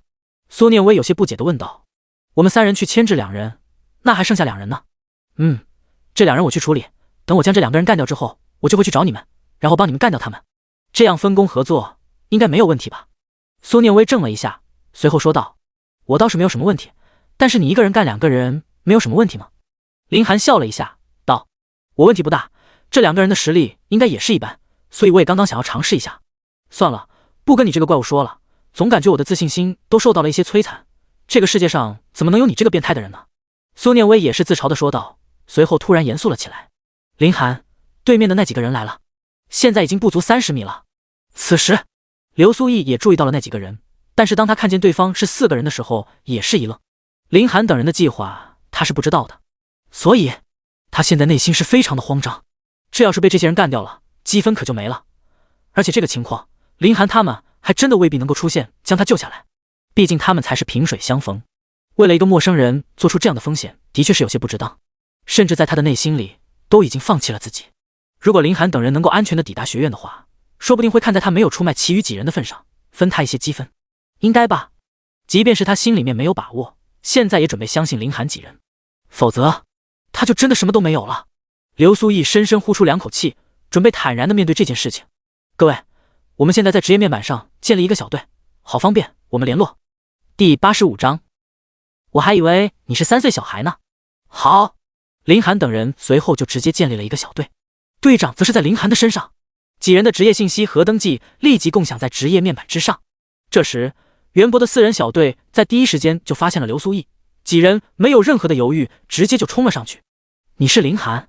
苏念威有些不解地问道，我们3人去牵制2人，那还剩下2人呢？这2人我去处理，等我将这2个人干掉之后，我就会去找你们，然后帮你们干掉他们，这样分工合作应该没有问题吧？苏念威怔了一下，随后说道，我倒是没有什么问题，但是你1个人干2个人没有什么问题吗？林寒笑了一下道，我问题不大，这2个人的实力应该也是一般，所以我也刚刚想要尝试一下。算了，不跟你这个怪物说了，总感觉我的自信心都受到了一些摧残，这个世界上怎么能有你这个变态的人呢？苏念威也是自嘲地说道，随后突然严肃了起来。林寒，对面的那几个人来了，现在已经不足30米了。此时刘苏毅也注意到了那几个人，但是当他看见对方是4个人的时候也是一愣。林寒等人的计划他是不知道的，所以他现在内心是非常的慌张，这要是被这些人干掉了，积分可就没了。而且这个情况林寒他们还真的未必能够出现将他救下来，毕竟他们才是萍水相逢，为了一个陌生人做出这样的风险的确是有些不值当。甚至在他的内心里都已经放弃了自己。如果林寒等人能够安全的抵达学院的话，说不定会看在他没有出卖其余几人的份上，分他一些积分。应该吧？即便是他心里面没有把握，现在也准备相信林寒几人，否则他就真的什么都没有了。刘苏毅深深呼出2口气，准备坦然的面对这件事情。各位，我们现在在职业面板上建立一个小队，好方便我们联络。第85章，我还以为你是3岁小孩呢。好，林寒等人随后就直接建立了一个小队，队长则是在林寒的身上。几人的职业信息和登记立即共享在职业面板之上。这时，袁博的4人小队在第一时间就发现了刘苏毅，几人没有任何的犹豫，直接就冲了上去。你是林寒？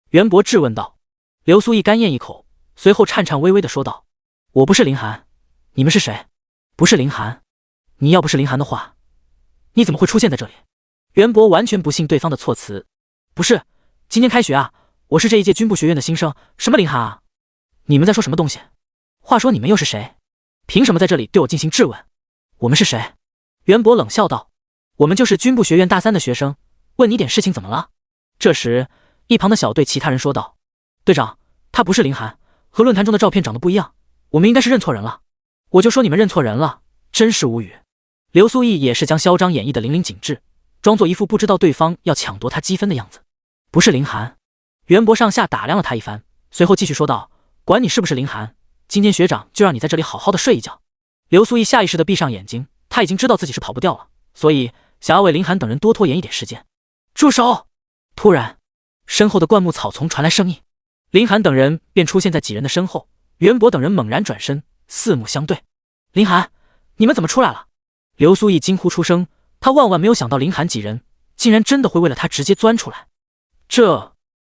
袁博质问道。刘苏毅干咽一口，随后颤颤巍巍地说道：我不是林寒，你们是谁？不是林寒？你要不是林寒的话，你怎么会出现在这里？袁博完全不信对方的措辞。不是，今天开学啊，我是这一届军部学院的新生，什么林寒啊？你们在说什么东西？话说你们又是谁？凭什么在这里对我进行质问？我们是谁？袁博冷笑道：我们就是军部学院大3的学生，问你点事情怎么了？这时一旁的小队其他人说道：队长，他不是林寒，和论坛中的照片长得不一样，我们应该是认错人了。我就说你们认错人了，真是无语。刘苏毅也是将嚣张演绎的淋漓尽致，装作一副不知道对方要抢夺他积分的样子。不是林寒。袁博上下打量了他一番，随后继续说道：管你是不是林寒，今天学长就让你在这里好好的睡一觉。刘苏毅下意识地闭上眼睛，他已经知道自己是跑不掉了，所以想要为林寒等人多拖延一点时间。住手！突然，身后的灌木草丛传来声音，林寒等人便出现在几人的身后。袁博等人猛然转身，四目相对。林寒，你们怎么出来了？刘苏毅惊呼出声，他万万没有想到林寒几人竟然真的会为了他直接钻出来。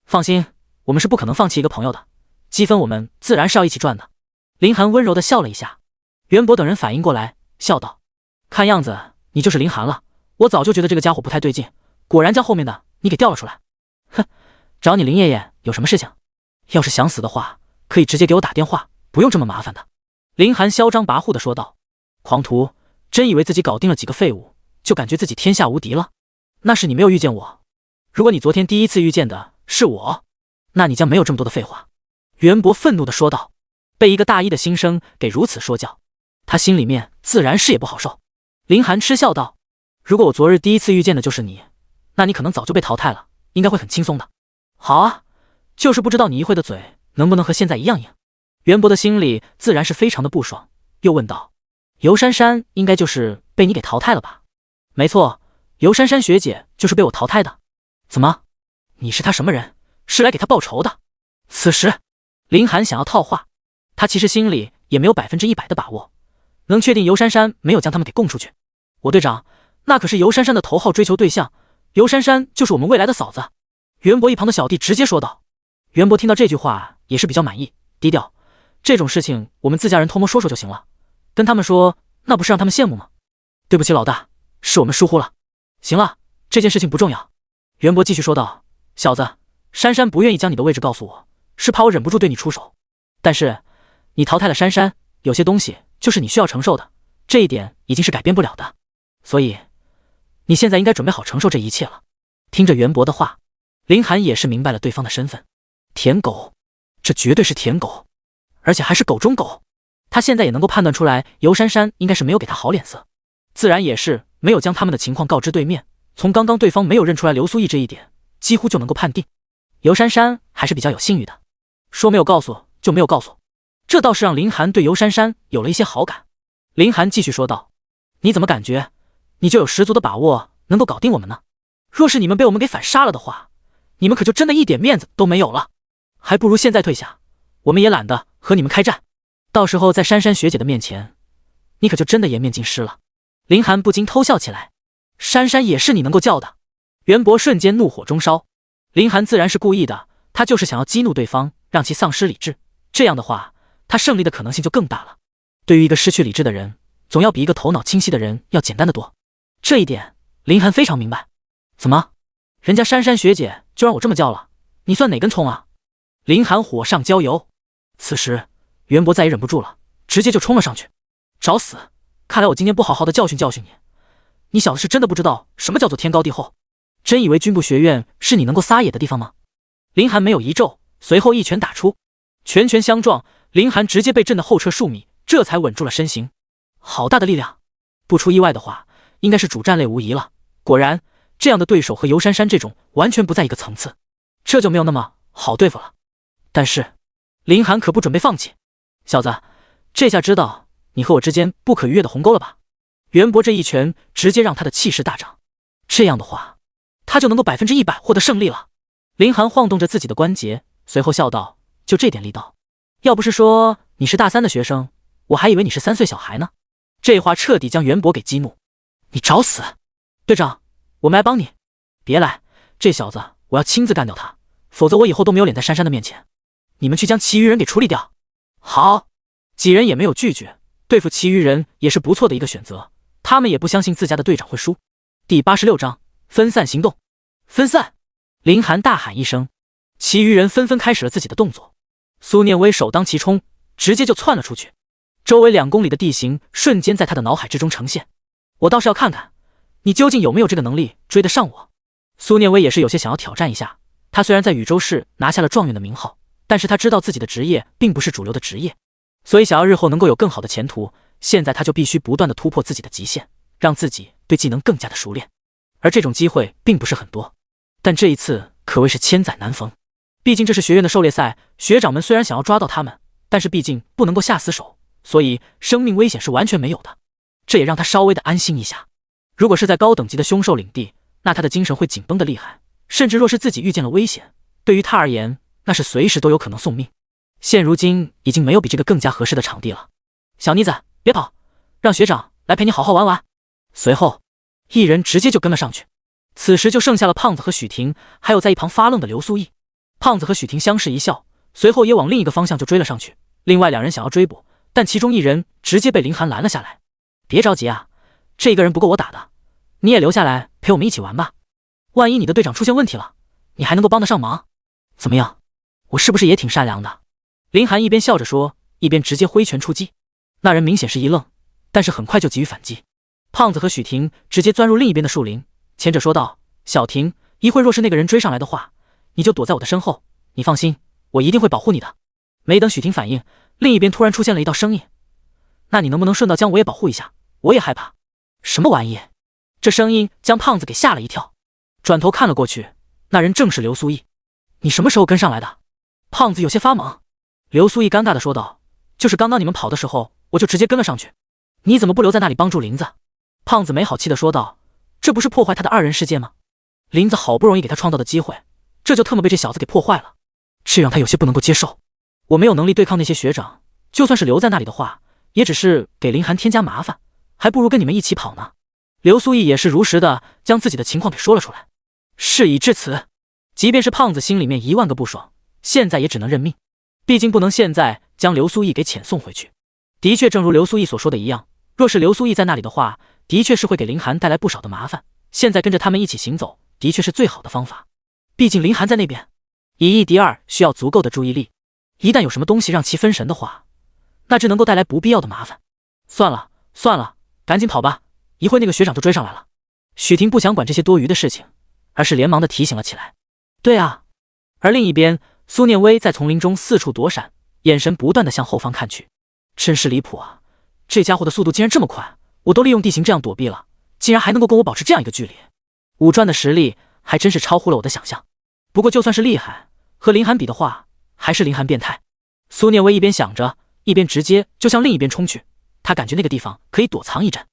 放心，我们是不可能放弃一个朋友的，积分我们自然是要一起赚的。林寒温柔地笑了一下。袁博等人反应过来，笑道：看样子你就是林寒了，我早就觉得这个家伙不太对劲，果然将后面的你给调了出来。哼，找你林爷爷有什么事情？要是想死的话，可以直接给我打电话，不用这么麻烦的。林寒嚣张跋扈地说道。狂徒，真以为自己搞定了几个废物，就感觉自己天下无敌了？那是你没有遇见我，如果你昨天第一次遇见的是我，那你将没有这么多的废话。袁博愤怒地说道。被一个大1的新生给如此说教，他心里面自然是也不好受。林寒嗤笑道：如果我昨日第一次遇见的就是你，那你可能早就被淘汰了，应该会很轻松的。好啊，就是不知道你一会的嘴能不能和现在一样硬。袁博的心里自然是非常的不爽，又问道：尤珊珊应该就是被你给淘汰了吧？没错，尤珊珊学姐就是被我淘汰的。怎么？你是她什么人？是来给她报仇的？此时林寒想要套话，他其实心里也没有100%的把握，能确定尤珊珊没有将他们给供出去。我队长，那可是尤珊珊的头号追求对象，尤珊珊就是我们未来的嫂子。袁博一旁的小弟直接说道。袁博听到这句话也是比较满意，低调，这种事情我们自家人偷摸说说就行了，跟他们说那不是让他们羡慕吗？对不起老大，是我们疏忽了。行了，这件事情不重要。袁博继续说道。小子，珊珊不愿意将你的位置告诉我，是怕我忍不住对你出手，但是你淘汰了珊珊，有些东西就是你需要承受的，这一点已经是改变不了的，所以你现在应该准备好承受这一切了。听着袁博的话，林寒也是明白了对方的身份，舔狗，这绝对是舔狗，而且还是狗中狗。他现在也能够判断出来，尤珊珊应该是没有给他好脸色，自然也是没有将他们的情况告知对面。从刚刚对方没有认出来刘苏毅这一点，几乎就能够判定尤珊珊还是比较有信誉的，说没有告诉就没有告诉，这倒是让林寒对尤珊珊有了一些好感。林寒继续说道：你怎么感觉你就有十足的把握能够搞定我们呢？若是你们被我们给反杀了的话，你们可就真的一点面子都没有了，还不如现在退下，我们也懒得和你们开战，到时候在珊珊学姐的面前，你可就真的颜面尽失了。林寒不禁偷笑起来。珊珊也是你能够叫的？袁博瞬间怒火中烧。林寒自然是故意的，他就是想要激怒对方，让其丧失理智，这样的话他胜利的可能性就更大了。对于一个失去理智的人，总要比一个头脑清晰的人要简单的多，这一点林寒非常明白。怎么，人家珊珊学姐就让我这么叫了，你算哪根葱啊？林寒火上浇油。此时袁博再也忍不住了，直接就冲了上去。找死，看来我今天不好好的教训教训你，你小子是真的不知道什么叫做天高地厚。真以为军部学院是你能够撒野的地方吗？林寒没有一皱，随后一拳打出，拳拳相撞，林寒直接被震得后撤数米，这才稳住了身形。好大的力量！不出意外的话，应该是主战类无疑了。果然，这样的对手和游珊珊这种完全不在一个层次，这就没有那么好对付了。但是，林寒可不准备放弃。小子，这下知道你和我之间不可逾越的鸿沟了吧？袁博这一拳直接让他的气势大涨。这样的话，他就能够100%获得胜利了。林寒晃动着自己的关节，随后笑道：“就这点力道，要不是说你是大3的学生，我还以为你是3岁小孩呢。”这话彻底将袁博给激怒。你找死！队长，我们来帮你。别来，这小子我要亲自干掉他，否则我以后都没有脸在珊珊的面前。你们去将其余人给处理掉。好，几人也没有拒绝，对付其余人也是不错的一个选择。他们也不相信自家的队长会输。第86章分散行动。分散！林寒大喊一声，其余人纷纷开始了自己的动作。苏念威首当其冲，直接就窜了出去。周围2公里的地形瞬间在他的脑海之中呈现。我倒是要看看你究竟有没有这个能力追得上我。苏念威也是有些想要挑战一下。他虽然在禹州市拿下了状元的名号，但是他知道自己的职业并不是主流的职业，所以想要日后能够有更好的前途，现在他就必须不断的突破自己的极限，让自己对技能更加的熟练。而这种机会并不是很多，但这一次可谓是千载难逢。毕竟这是学院的狩猎赛，学长们虽然想要抓到他们，但是毕竟不能够下死手，所以生命危险是完全没有的。这也让他稍微的安心一下。如果是在高等级的凶兽领地，那他的精神会紧绷的厉害，甚至若是自己遇见了危险，对于他而言，那是随时都有可能送命。现如今已经没有比这个更加合适的场地了。小妮子，别跑，让学长来陪你好好玩玩。随后，一人直接就跟了上去。此时就剩下了胖子和许婷，还有在一旁发愣的刘苏毅。胖子和许婷相视一笑，随后也往另一个方向就追了上去。另外2人想要追捕，但其中一人直接被林寒拦了下来。别着急啊，这个人不够我打的，你也留下来陪我们一起玩吧。万一你的队长出现问题了，你还能够帮得上忙。怎么样，我是不是也挺善良的？林寒一边笑着说，一边直接挥拳出击。那人明显是一愣，但是很快就急于反击。胖子和许婷直接钻入另一边的树林，前者说道：“小婷，一会若是那个人追上来的话，你就躲在我的身后，你放心，我一定会保护你的。”没等许婷反应，另一边突然出现了一道声音：“那你能不能顺道将我也保护一下？我也害怕。”什么玩意？这声音将胖子给吓了一跳，转头看了过去，那人正是刘苏毅。你什么时候跟上来的？胖子有些发懵。刘苏毅尴尬地说道：“就是刚刚你们跑的时候，我就直接跟了上去。你怎么不留在那里帮助林子？”胖子没好气地说道：“这不是破坏他的2人世界吗？林子好不容易给他创造的机会，这就特么被这小子给破坏了，这让他有些不能够接受。我没有能力对抗那些学长，就算是留在那里的话，也只是给林寒添加麻烦，还不如跟你们一起跑呢。”刘苏毅也是如实的将自己的情况给说了出来。事已至此，即便是胖子心里面1万个不爽，现在也只能认命，毕竟不能现在将刘苏毅给遣送回去。的确，正如刘苏毅所说的一样，若是刘苏毅在那里的话，的确是会给林寒带来不少的麻烦。现在跟着他们一起行走，的确是最好的方法。毕竟林寒在那边，以一敌2需要足够的注意力，一旦有什么东西让其分神的话，那只能够带来不必要的麻烦。算了算了，赶紧跑吧，一会那个学长就追上来了。许婷不想管这些多余的事情，而是连忙的提醒了起来。对啊。而另一边，苏念威在丛林中四处躲闪，眼神不断的向后方看去。真是离谱啊，这家伙的速度竟然这么快，我都利用地形这样躲避了，竟然还能够跟我保持这样一个距离。武传的实力还真是超乎了我的想象。不过就算是厉害，和林寒比的话，还是林寒变态。苏念威一边想着，一边直接就向另一边冲去。他感觉那个地方可以躲藏一阵，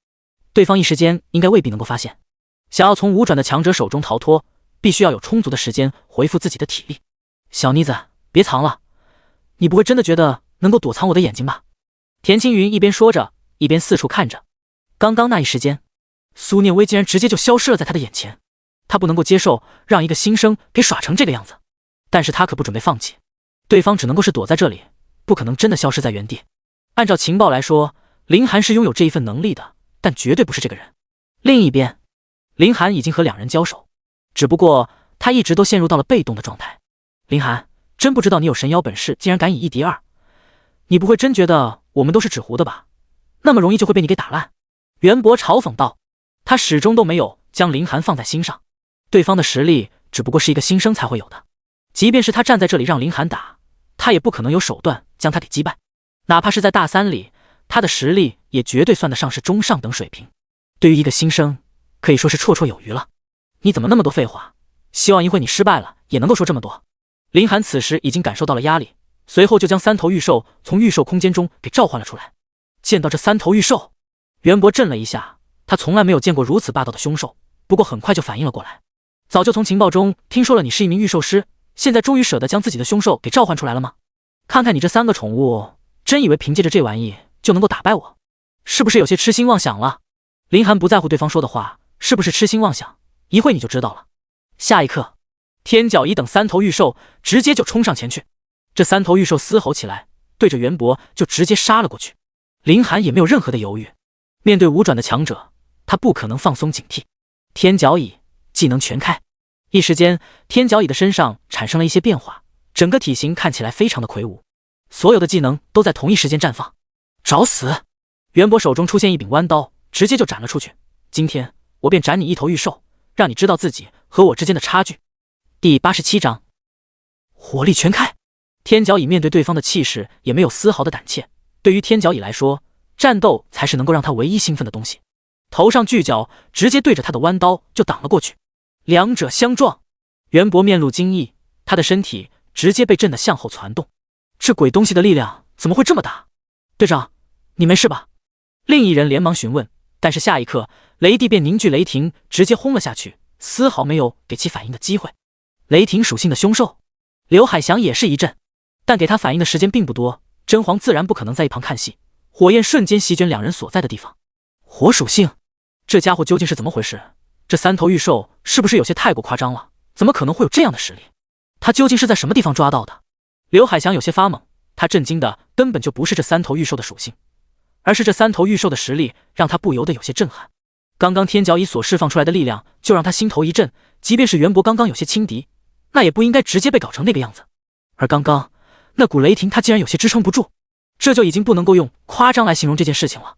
对方一时间应该未必能够发现。想要从武转的强者手中逃脱，必须要有充足的时间恢复自己的体力。小妮子，别藏了，你不会真的觉得能够躲藏我的眼睛吧？田青云一边说着，一边四处看着。刚刚那一时间，苏念威竟然直接就消失了在他的眼前。他不能够接受让一个新生给耍成这个样子，但是他可不准备放弃。对方只能够是躲在这里，不可能真的消失在原地。按照情报来说，林寒是拥有这一份能力的，但绝对不是这个人。另一边，林寒已经和2人交手，只不过他一直都陷入到了被动的状态。林寒，真不知道你有神妖本事，竟然敢以1敌2，你不会真觉得我们都是纸糊的吧？那么容易就会被你给打烂。袁博嘲讽道，他始终都没有将林寒放在心上。对方的实力只不过是一个新生才会有的，即便是他站在这里让林寒打，他也不可能有手段将他给击败。哪怕是在大三里，他的实力也绝对算得上是中上等水平。对于一个新生，可以说是绰绰有余了。你怎么那么多废话？希望一会你失败了也能够说这么多。林寒此时已经感受到了压力，随后就将三头玉兽从玉兽空间中给召唤了出来。见到这三头玉兽，袁博震了一下，他从来没有见过如此霸道的凶兽，不过很快就反应了过来。早就从情报中听说了你是一名御兽师，现在终于舍得将自己的凶兽给召唤出来了吗？看看你这3个宠物，真以为凭借着这玩意就能够打败我？是不是有些痴心妄想了？林寒不在乎对方说的话是不是痴心妄想，一会你就知道了。下一刻，天角仪等3头御兽直接就冲上前去。这3头御兽嘶吼起来，对着袁博就直接杀了过去。林寒也没有任何的犹豫，面对5转的强者，他不可能放松警惕。天角椅技能全开，一时间天角椅的身上产生了一些变化，整个体型看起来非常的魁梧，所有的技能都在同一时间绽放。找死！袁博手中出现一柄弯刀，直接就斩了出去。今天我便斩你一头御兽，让你知道自己和我之间的差距。第87章火力全开。天角椅面对对方的气势也没有丝毫的胆怯，对于天角椅来说，战斗才是能够让他唯一兴奋的东西。头上巨角直接对着他的弯刀就挡了过去，两者相撞。袁博面露惊异，他的身体直接被震得向后攒动。这鬼东西的力量怎么会这么大？队长，你没事吧？另一人连忙询问，但是下一刻雷帝便凝聚雷霆直接轰了下去，丝毫没有给其反应的机会。雷霆属性的凶兽，刘海翔也是一震，但给他反应的时间并不多，真皇自然不可能在一旁看戏，火焰瞬间席卷两人所在的地方。火属性，这家伙究竟是怎么回事？这3头御兽是不是有些太过夸张了？怎么可能会有这样的实力？他究竟是在什么地方抓到的？刘海翔有些发懵，他震惊的根本就不是这3头御兽的属性，而是这3头御兽的实力让他不由得有些震撼。刚刚天角椅所释放出来的力量就让他心头一震，即便是袁博刚刚有些轻敌，那也不应该直接被搞成那个样子。而刚刚那股雷霆他竟然有些支撑不住，这就已经不能够用夸张来形容这件事情了。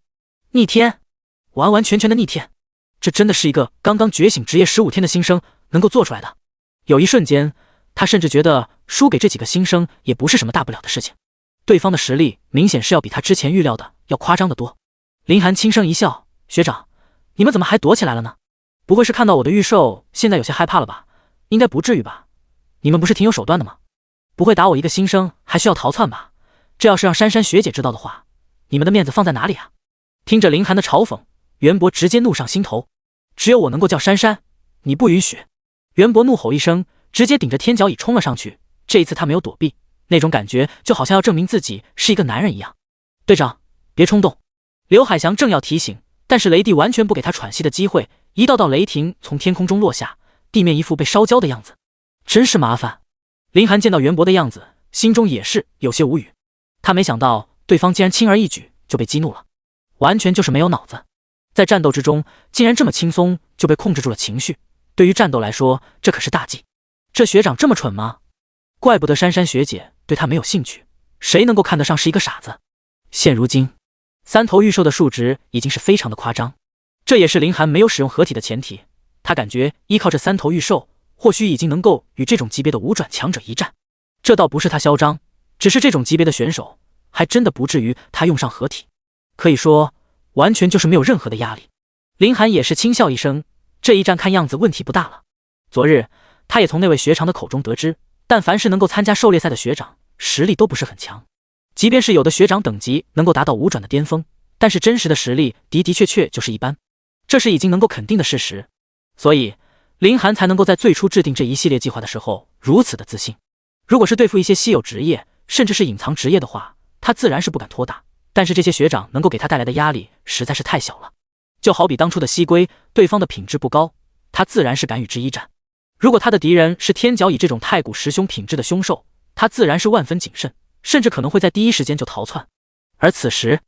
逆天，完完全全的逆天，这真的是一个刚刚觉醒职业15天的新生能够做出来的。有一瞬间，他甚至觉得输给这几个新生也不是什么大不了的事情。对方的实力明显是要比他之前预料的要夸张得多。林寒轻声一笑，学长，你们怎么还躲起来了呢？不会是看到我的御兽现在有些害怕了吧？应该不至于吧？你们不是挺有手段的吗？不会打我一个新生还需要逃窜吧？这要是让珊珊学姐知道的话，你们的面子放在哪里啊？听着林寒的嘲讽，袁博直接怒上心头。只有我能够叫珊珊，你不允许！袁博怒吼一声，直接顶着天角椅冲了上去。这一次他没有躲避，那种感觉就好像要证明自己是一个男人一样。队长，别冲动！刘海翔正要提醒，但是雷帝完全不给他喘息的机会，一道道雷霆从天空中落下，地面一副被烧焦的样子，真是麻烦。林寒见到袁博的样子，心中也是有些无语。他没想到对方竟然轻而易举就被激怒了，完全就是没有脑子。在战斗之中竟然这么轻松就被控制住了情绪，对于战斗来说这可是大忌。这学长这么蠢吗？怪不得珊珊学姐对他没有兴趣，谁能够看得上是一个傻子。现如今3头御兽的数值已经是非常的夸张，这也是林寒没有使用合体的前提。他感觉依靠这3头御兽或许已经能够与这种级别的5转强者一战。这倒不是他嚣张，只是这种级别的选手还真的不至于他用上合体，可以说完全就是没有任何的压力。林寒也是轻笑一声，这一战看样子问题不大了。昨日他也从那位学长的口中得知，但凡是能够参加狩猎赛的学长实力都不是很强，即便是有的学长等级能够达到5转的巅峰，但是真实的实力的确就是一般，这是已经能够肯定的事实。所以林寒才能够在最初制定这一系列计划的时候如此的自信。如果是对付一些稀有职业甚至是隐藏职业的话，他自然是不敢托大，但是这些学长能够给他带来的压力实在是太小了。就好比当初的西龟，对方的品质不高，他自然是敢与之一战。如果他的敌人是天角以这种太古十凶品质的凶兽，他自然是万分谨慎，甚至可能会在第一时间就逃窜。而此时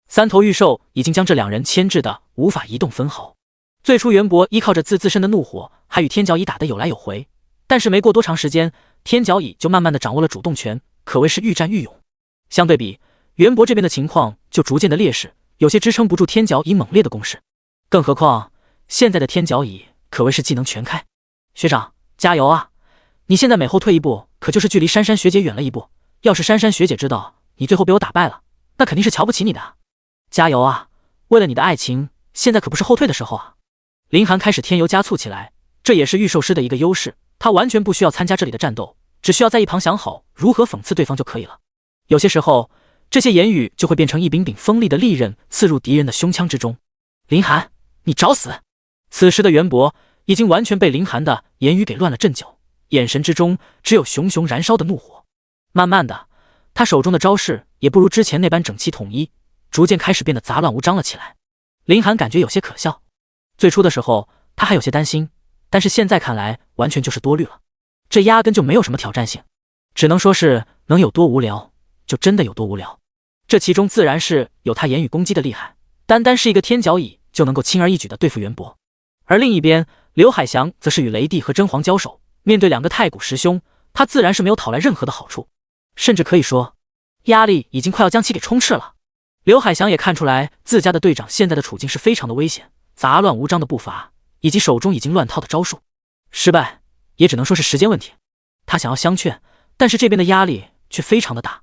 3头御兽已经将这2人牵制的无法移动分毫。最初袁博依靠着自身的怒火还与天角椅打得有来有回，但是没过多长时间，天角椅就慢慢的掌握了主动权，可谓是愈战愈勇。相对比，袁博这边的情况就逐渐的劣势，有些支撑不住天角椅猛烈的攻势。更何况现在的天角椅可谓是技能全开，学长加油啊！你现在每后退一步，可就是距离珊珊学姐远了一步。要是珊珊学姐知道你最后被我打败了，那肯定是瞧不起你的。加油啊！为了你的爱情，现在可不是后退的时候啊！林寒开始添油加醋起来，这也是御兽师的一个优势，他完全不需要参加这里的战斗，只需要在一旁想好如何讽刺对方就可以了。有些时候，这些言语就会变成一柄柄锋利的利刃，刺入敌人的胸腔之中。林寒，你找死！此时的袁博已经完全被林寒的言语给乱了阵脚，眼神之中只有熊熊燃烧的怒火。慢慢的，他手中的招式也不如之前那般整齐统一，逐渐开始变得杂乱无章了起来。林寒感觉有些可笑，最初的时候他还有些担心，但是现在看来完全就是多虑了，这压根就没有什么挑战性，只能说是能有多无聊就真的有多无聊。这其中自然是有他言语攻击的厉害，单单是一个天角椅就能够轻而易举地对付袁博。而另一边，刘海翔则是与雷帝和真皇交手，面对两个太古师兄，他自然是没有讨来任何的好处，甚至可以说压力已经快要将其给充斥了。刘海翔也看出来自家的队长现在的处境是非常的危险，杂乱无章的步伐以及手中已经乱套的招数，失败也只能说是时间问题。他想要相劝，但是这边的压力却非常的大。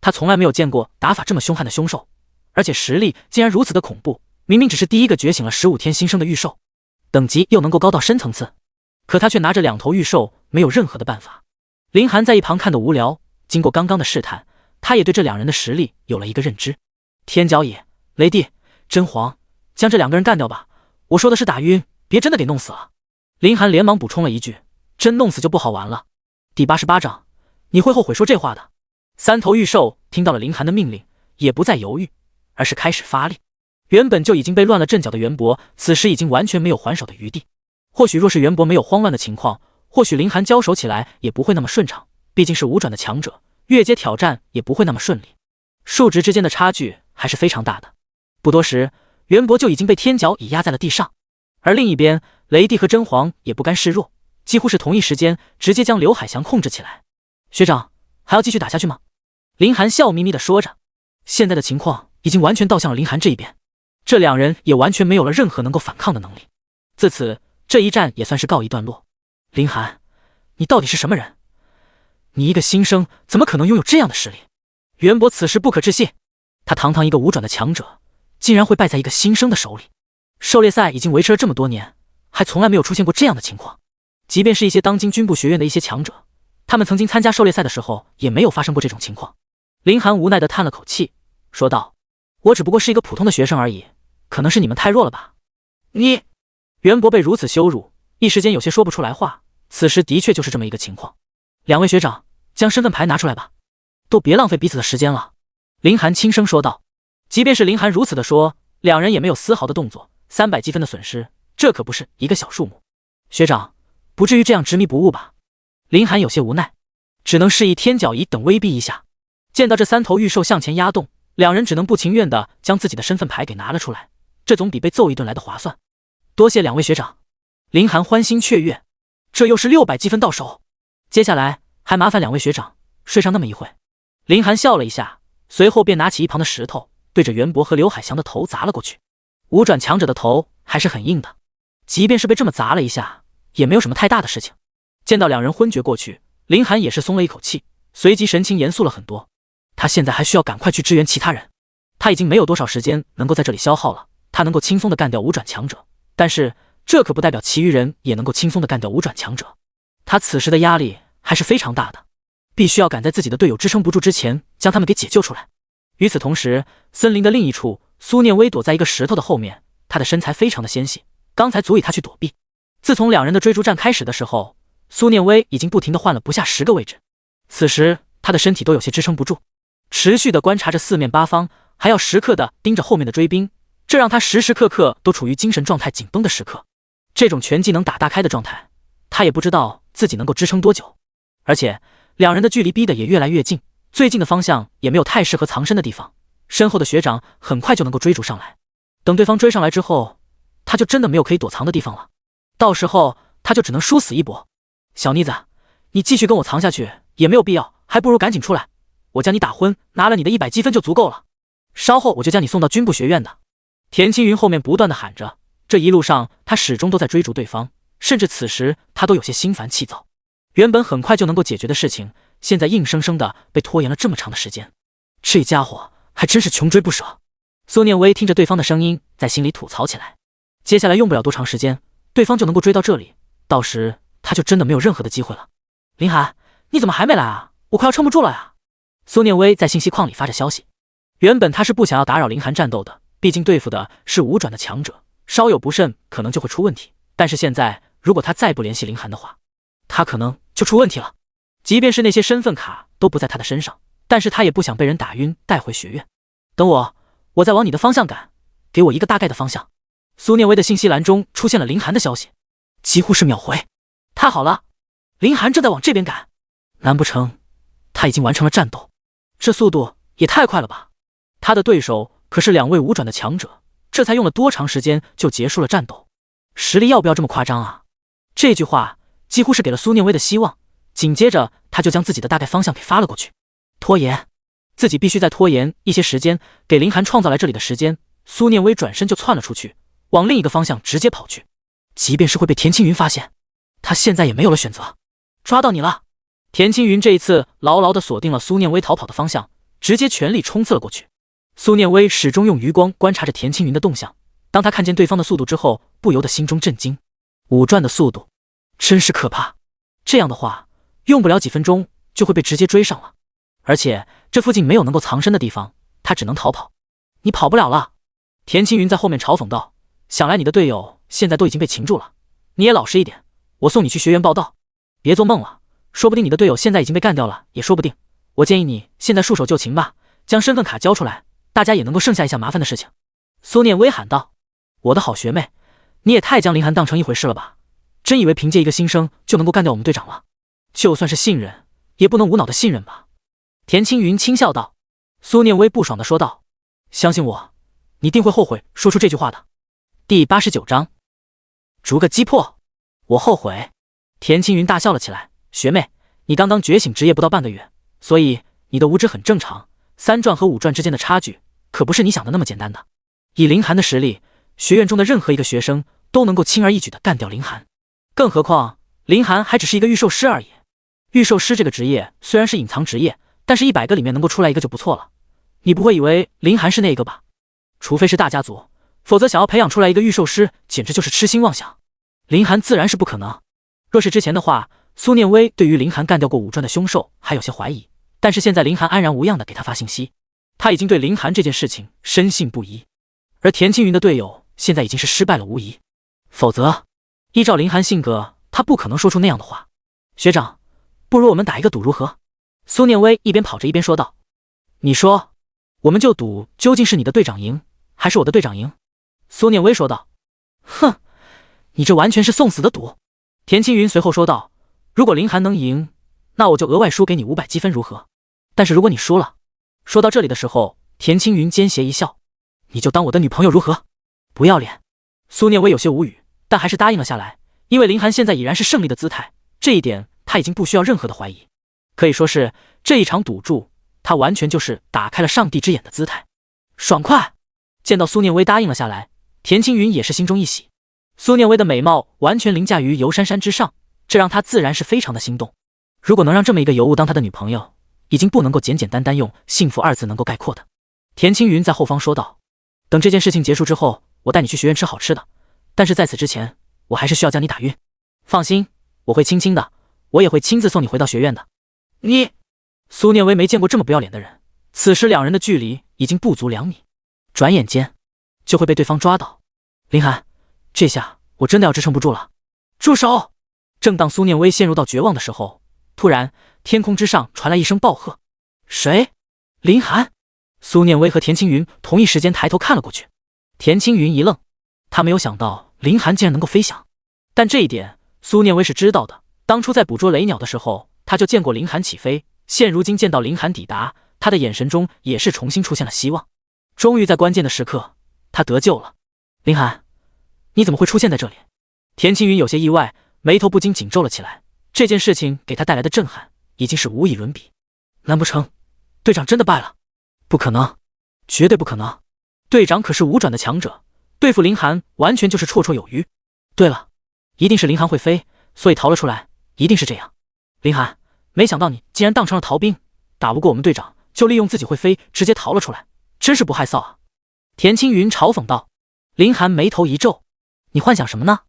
他从来没有见过打法这么凶悍的凶兽，而且实力竟然如此的恐怖，明明只是第一个觉醒了15天新生的御兽，等级又能够高到深层次，可他却拿着2头御兽没有任何的办法。林寒在一旁看得无聊，经过刚刚的试探，他也对这两人的实力有了一个认知。天角野、雷帝、真皇，将这2个人干掉吧，我说的是打晕，别真的给弄死了。林寒连忙补充了一句，真弄死就不好玩了。第88章，你会后悔说这话的。3头御兽听到了林寒的命令，也不再犹豫，而是开始发力。原本就已经被乱了阵脚的袁博，此时已经完全没有还手的余地。或许若是袁博没有慌乱的情况，或许林寒交手起来也不会那么顺畅，毕竟是5转的强者，越阶挑战也不会那么顺利，数值之间的差距还是非常大的。不多时，袁博就已经被天角已压在了地上。而另一边，雷帝和真皇也不甘示弱，几乎是同一时间直接将刘海翔控制起来。学长，还要继续打下去吗？林寒笑眯眯地说着。现在的情况已经完全倒向了林寒这一边，这2人也完全没有了任何能够反抗的能力。自此，这一战也算是告一段落。林寒，你到底是什么人？你一个新生怎么可能拥有这样的实力？袁博此时不可置信，他堂堂一个5转的强者，竟然会败在一个新生的手里。狩猎赛已经维持了这么多年，还从来没有出现过这样的情况。即便是一些当今军部学院的一些强者，他们曾经参加狩猎赛的时候，也没有发生过这种情况。林寒无奈地叹了口气，说道：我只不过是一个普通的学生而已，可能是你们太弱了吧。你……袁博被如此羞辱，一时间有些说不出来话。此时的确就是这么一个情况。2位学长，将身份牌拿出来吧，都别浪费彼此的时间了。林寒轻声说道。即便是林寒如此的说，2人也没有丝毫的动作。300积分的损失，这可不是一个小数目。学长，不至于这样执迷不悟吧？林寒有些无奈，只能示意天角仪等威逼一下。见到这3头御兽向前压动，2人只能不情愿地将自己的身份牌给拿了出来，这总比被揍一顿来的划算。多谢2位学长。林寒欢欣雀跃，这又是600积分到手，接下来还麻烦2位学长睡上那么一会。林寒笑了一下，随后便拿起一旁的石头，对着袁博和刘海翔的头砸了过去。5转强者的头还是很硬的，即便是被这么砸了一下，也没有什么太大的事情。见到2人昏厥过去，林寒也是松了一口气，随即神情严肃了很多。他现在还需要赶快去支援其他人，他已经没有多少时间能够在这里消耗了。他能够轻松地干掉5转强者，但是这可不代表其余人也能够轻松地干掉5转强者。他此时的压力还是非常大的，必须要赶在自己的队友支撑不住之前将他们给解救出来。与此同时，森林的另一处，苏念威躲在一个石头的后面，他的身材非常的纤细，刚才足以他去躲避。自从2人的追逐战开始的时候，苏念威已经不停地换了不下10个位置，此时他的身体都有些支撑不住，持续地观察着四面八方，还要时刻地盯着后面的追兵，这让他时时刻刻都处于精神状态紧绷的时刻。这种全技能打大开的状态，他也不知道自己能够支撑多久。而且2人的距离逼得也越来越近，最近的方向也没有太适合藏身的地方，身后的学长很快就能够追逐上来。等对方追上来之后，他就真的没有可以躲藏的地方了，到时候他就只能殊死一搏。小妮子，你继续跟我藏下去也没有必要，还不如赶紧出来，我将你打昏，拿了你的100积分就足够了，稍后我就将你送到军部学院的。田青云后面不断的喊着，这一路上他始终都在追逐对方，甚至此时他都有些心烦气躁。原本很快就能够解决的事情，现在硬生生的被拖延了这么长的时间，这家伙还真是穷追不舍。苏念威听着对方的声音，在心里吐槽起来。接下来用不了多长时间，对方就能够追到这里，到时他就真的没有任何的机会了。林寒，你怎么还没来啊？我快要撑不住了呀！苏念威在信息框里发着消息。原本他是不想要打扰林寒战斗的，毕竟对付的是5转的强者，稍有不慎可能就会出问题。但是现在如果他再不联系林寒的话，他可能就出问题了。即便是那些身份卡都不在他的身上，但是他也不想被人打晕带回学院。等我再往你的方向赶，给我一个大概的方向。苏念威的信息栏中出现了林寒的消息，几乎是秒回。太好了，林寒正在往这边赶，难不成他已经完成了战斗？这速度也太快了吧！他的对手可是2位5转的强者，这才用了多长时间就结束了战斗？实力要不要这么夸张啊？这句话几乎是给了苏念威的希望。紧接着他就将自己的大概方向给发了过去。拖延，自己必须再拖延一些时间，给林寒创造来这里的时间。苏念威转身就窜了出去，往另一个方向直接跑去。即便是会被田青云发现，他现在也没有了选择。抓到你了！田青云这一次牢牢地锁定了苏念威逃跑的方向，直接全力冲刺了过去。苏念威始终用余光观察着田青云的动向，当他看见对方的速度之后，不由得心中震惊。5转的速度真是可怕，这样的话用不了几分钟就会被直接追上了。而且这附近没有能够藏身的地方，他只能逃跑。你跑不了了！田青云在后面嘲讽道，想来你的队友现在都已经被擒住了，你也老实一点，我送你去学院报道。别做梦了，说不定你的队友现在已经被干掉了也说不定。我建议你现在束手就擒吧，将身份卡交出来，大家也能够剩下一下麻烦的事情。苏念威喊道，我的好学妹，你也太将林寒当成一回事了吧，真以为凭借一个新生就能够干掉我们队长了？就算是信任也不能无脑的信任吧。田青云轻笑道。苏念威不爽地说道，相信我，你定会后悔说出这句话的。第89章逐个击破。我后悔。田青云大笑了起来，学妹，你刚刚觉醒职业不到半个月，所以你的无知很正常。3转和5转之间的差距可不是你想的那么简单的。以林寒的实力，学院中的任何一个学生都能够轻而易举地干掉林寒，更何况林寒还只是一个御兽师而已。御兽师这个职业虽然是隐藏职业，但是100个里面能够出来一个就不错了。你不会以为林寒是那个吧？除非是大家族，否则想要培养出来一个御兽师简直就是痴心妄想。林寒自然是不可能。若是之前的话，苏念威对于林寒干掉过5转的凶兽还有些怀疑，但是现在林寒安然无恙的给他发信息，他已经对林寒这件事情深信不疑。而田青云的队友现在已经是失败了无疑，否则依照林寒性格，他不可能说出那样的话。学长，不如我们打一个赌如何？苏念威一边跑着一边说道。你说，我们就赌究竟是你的队长赢还是我的队长赢？苏念威说道。哼，你这完全是送死的赌。田青云随后说道，如果林寒能赢，那我就额外输给你500积分如何？但是如果你输了……说到这里的时候，田青云奸邪一笑，你就当我的女朋友如何？不要脸。苏念威有些无语，但还是答应了下来，因为林寒现在已然是胜利的姿态，这一点他已经不需要任何的怀疑。可以说是这一场赌注，他完全就是打开了上帝之眼的姿态。爽快！见到苏念威答应了下来，田青云也是心中一喜。苏念威的美貌完全凌驾于游珊珊之上，这让他自然是非常的心动。如果能让这么一个尤物当他的女朋友，已经不能够简简单单用幸福2字能够概括的。田青云在后方说道，等这件事情结束之后，我带你去学院吃好吃的，但是在此之前，我还是需要将你打晕。放心，我会轻轻的，我也会亲自送你回到学院的。你……苏念威没见过这么不要脸的人，此时2人的距离已经不足2米，转眼间就会被对方抓到。林寒，这下我真的要支撑不住了！住手！正当苏念威陷入到绝望的时候，突然天空之上传来一声暴喝：谁？林寒！苏念威和田青云同一时间抬头看了过去。田青云一愣，他没有想到林寒竟然能够飞翔，但这一点苏念威是知道的。当初在捕捉雷鸟的时候，他就见过林寒起飞，现如今见到林寒抵达，他的眼神中也是重新出现了希望。终于在关键的时刻，他得救了。林寒，你怎么会出现在这里？田青云有些意外，眉头不禁紧皱了起来。这件事情给他带来的震撼已经是无以伦比。难不成队长真的败了？不可能，绝对不可能！队长可是5转的强者，对付林寒完全就是绰绰有余。对了，一定是林寒会飞，所以逃了出来，一定是这样。林寒，没想到你竟然当成了逃兵，打不过我们队长，就利用自己会飞，直接逃了出来，真是不害臊啊！田青云嘲讽道。林寒眉头一皱，你幻想什么呢？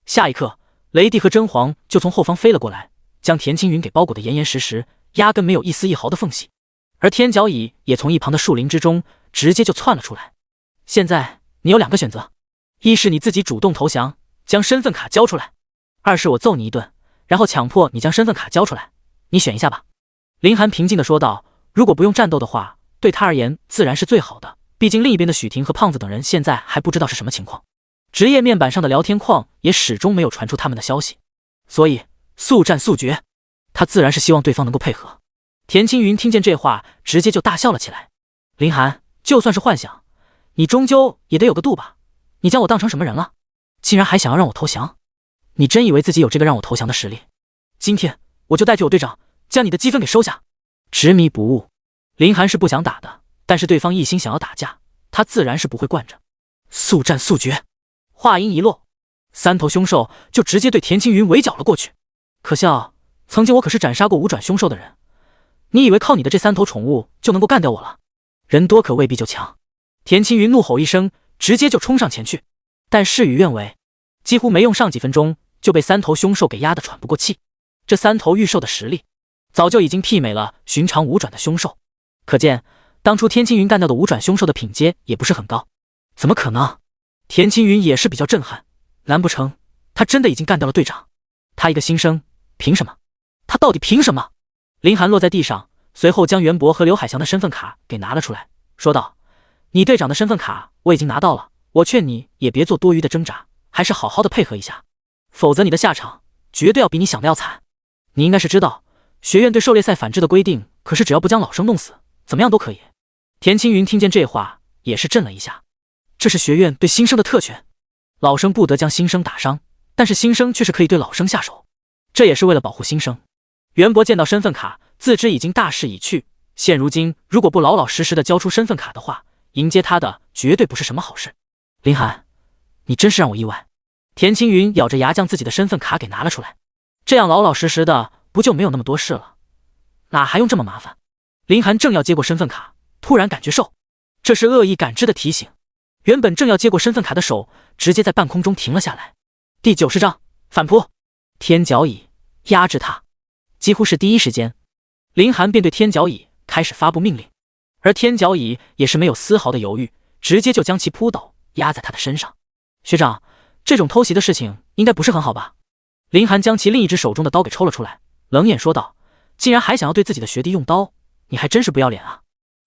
下一刻，雷帝和真皇就从后方飞了过来，将田青云给包裹得严严实实，压根没有一丝一毫的缝隙。而天角乙也从一旁的树林之中直接就窜了出来。现在你有2个选择，一是你自己主动投降，将身份卡交出来；二是我揍你一顿，然后强迫你将身份卡交出来，你选一下吧。林寒平静地说道，如果不用战斗的话，对他而言自然是最好的，毕竟另一边的许婷和胖子等人现在还不知道是什么情况，职业面板上的聊天框也始终没有传出他们的消息，所以速战速决，他自然是希望对方能够配合。田青云听见这话，直接就大笑了起来。林寒，就算是幻想，你终究也得有个度吧？你将我当成什么人了？竟然还想要让我投降？你真以为自己有这个让我投降的实力？今天我就代替我队长将你的积分给收下。执迷不悟，林寒是不想打的，但是对方一心想要打架，他自然是不会惯着。速战速决。话音一落，3头凶兽就直接对田青云围剿了过去。可笑，曾经我可是斩杀过5转凶兽的人，你以为靠你的这3头宠物就能够干掉我了？人多可未必就强。田青云怒吼一声，直接就冲上前去，但事与愿违，几乎没用上几分钟就被3头凶兽给压得喘不过气。这3头御兽的实力早就已经媲美了寻常5转的凶兽，可见当初天青云干掉的5转凶兽的品阶也不是很高。怎么可能？田青云也是比较震撼，难不成他真的已经干掉了队长？他一个新生，凭什么？他到底凭什么？林寒落在地上，随后将袁博和刘海翔的身份卡给拿了出来，说道，你队长的身份卡我已经拿到了，我劝你也别做多余的挣扎，还是好好的配合一下，否则你的下场绝对要比你想的要惨。你应该是知道，学院对狩猎赛反制的规定可是只要不将老生弄死，怎么样都可以。田青云听见这话也是震了一下，这是学院对新生的特权，老生不得将新生打伤，但是新生却是可以对老生下手，这也是为了保护新生。袁博见到身份卡，自知已经大势已去，现如今如果不老老实实的交出身份卡的话，迎接他的绝对不是什么好事。林寒，你真是让我意外。田青云咬着牙将自己的身份卡给拿了出来，这样老老实实的不就没有那么多事了？哪还用这么麻烦？林寒正要接过身份卡，突然感觉受，这是恶意感知的提醒。原本正要接过身份卡的手直接在半空中停了下来。第90章反扑，天角蚁压制他。几乎是第一时间，林寒便对天角蚁开始发布命令，而天角蚁也是没有丝毫的犹豫，直接就将其扑倒，压在他的身上。学长，这种偷袭的事情应该不是很好吧？林寒将其另一只手中的刀给抽了出来，冷眼说道，竟然还想要对自己的学弟用刀，你还真是不要脸啊！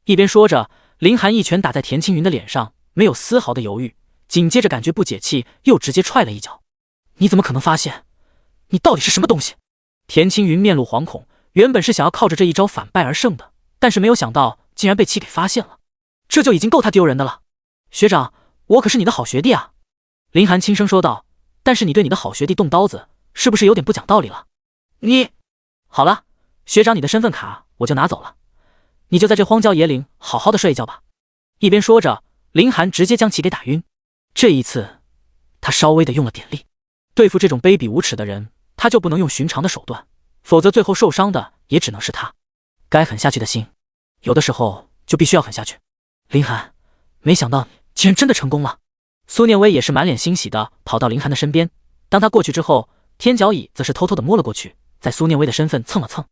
一边说着，林寒一拳打在田青云的脸上，没有丝毫的犹豫，紧接着感觉不解气，又直接踹了一脚。你怎么可能发现？你到底是什么东西？田青云面露惶恐，原本是想要靠着这一招反败而胜的，但是没有想到竟然被其给发现了，这就已经够他丢人的了。学长，我可是你的好学弟啊！林寒轻声说道，但是你对你的好学弟动刀子，是不是有点不讲道理了？你……好了，学长，你的身份卡我就拿走了，你就在这荒郊野岭好好的睡一觉吧。一边说着，林寒直接将其给打晕。这一次，他稍微的用了点力。对付这种卑鄙无耻的人，他就不能用寻常的手段，否则最后受伤的也只能是他。该狠下去的心，有的时候就必须要狠下去。林寒，没想到你竟然真的成功了。苏念威也是满脸欣喜的跑到林寒的身边，当他过去之后，天角蚁则是偷偷的摸了过去，在苏念威的身份蹭了蹭。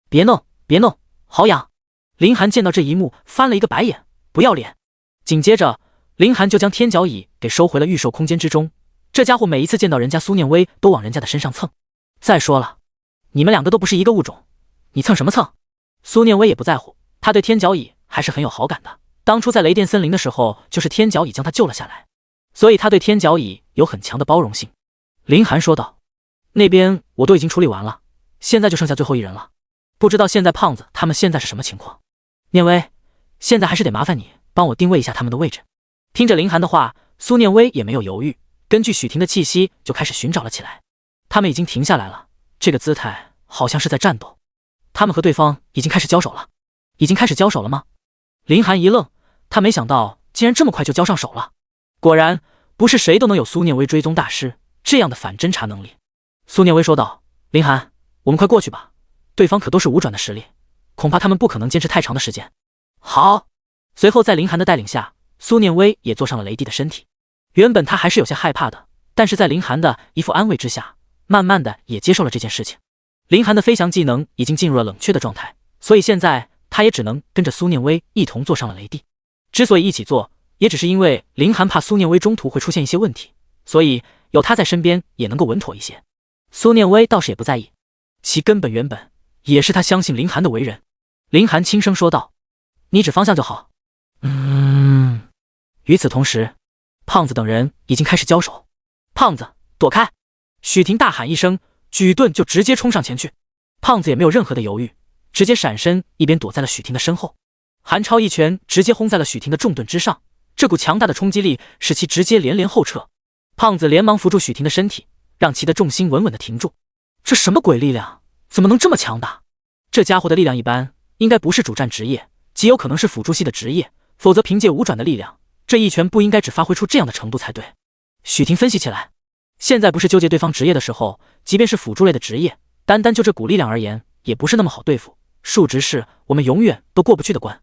别弄，别弄，好痒。林寒见到这一幕，翻了一个白眼，不要脸。紧接着，林寒就将天角蚁给收回了御兽空间之中。这家伙每一次见到人家苏念威，都往人家的身上蹭。再说了，你们2个都不是一个物种，你蹭什么蹭？苏念威也不在乎，他对天角蚁还是很有好感的。当初在雷电森林的时候，就是天角蚁将他救了下来，所以他对天角蚁有很强的包容性。林寒说道：“那边我都已经处理完了，现在就剩下最后一人了，不知道现在胖子他们现在是什么情况？念威，现在还是得麻烦你帮我定位一下他们的位置。”听着林寒的话，苏念威也没有犹豫，根据许婷的气息就开始寻找了起来。他们已经停下来了，这个姿态好像是在战斗。他们和对方已经开始交手了。已经开始交手了吗？林寒一愣，他没想到竟然这么快就交上手了。果然，不是谁都能有苏念威追踪大师这样的反侦查能力。苏念威说道：“林寒，我们快过去吧，对方可都是5转的实力，恐怕他们不可能坚持太长的时间。”好。随后在林寒的带领下，苏念威也坐上了雷帝的身体。原本他还是有些害怕的，但是在林寒的一副安慰之下，慢慢的也接受了这件事情。林寒的飞翔技能已经进入了冷却的状态，所以现在他也只能跟着苏念威一同坐上了雷帝。之所以一起坐，也只是因为林寒怕苏念威中途会出现一些问题，所以有他在身边也能够稳妥一些。苏念威倒是也不在意，其根本原本也是他相信林寒的为人。林寒轻声说道：“你指方向就好。”与此同时，胖子等人已经开始交手。胖子，躲开！许婷大喊一声，举盾就直接冲上前去。胖子也没有任何的犹豫，直接闪身，一边躲在了许婷的身后。韩超一拳直接轰在了许婷的重盾之上，这股强大的冲击力使其直接连连后撤。胖子连忙扶住许婷的身体，让其的重心稳稳的停住。这什么鬼力量？怎么能这么强大？这家伙的力量一般，应该不是主战职业，极有可能是辅助系的职业，否则凭借5转的力量，这一拳不应该只发挥出这样的程度才对。许婷分析起来，现在不是纠结对方职业的时候，即便是辅助类的职业，单单就这股力量而言，也不是那么好对付，数值是我们永远都过不去的关。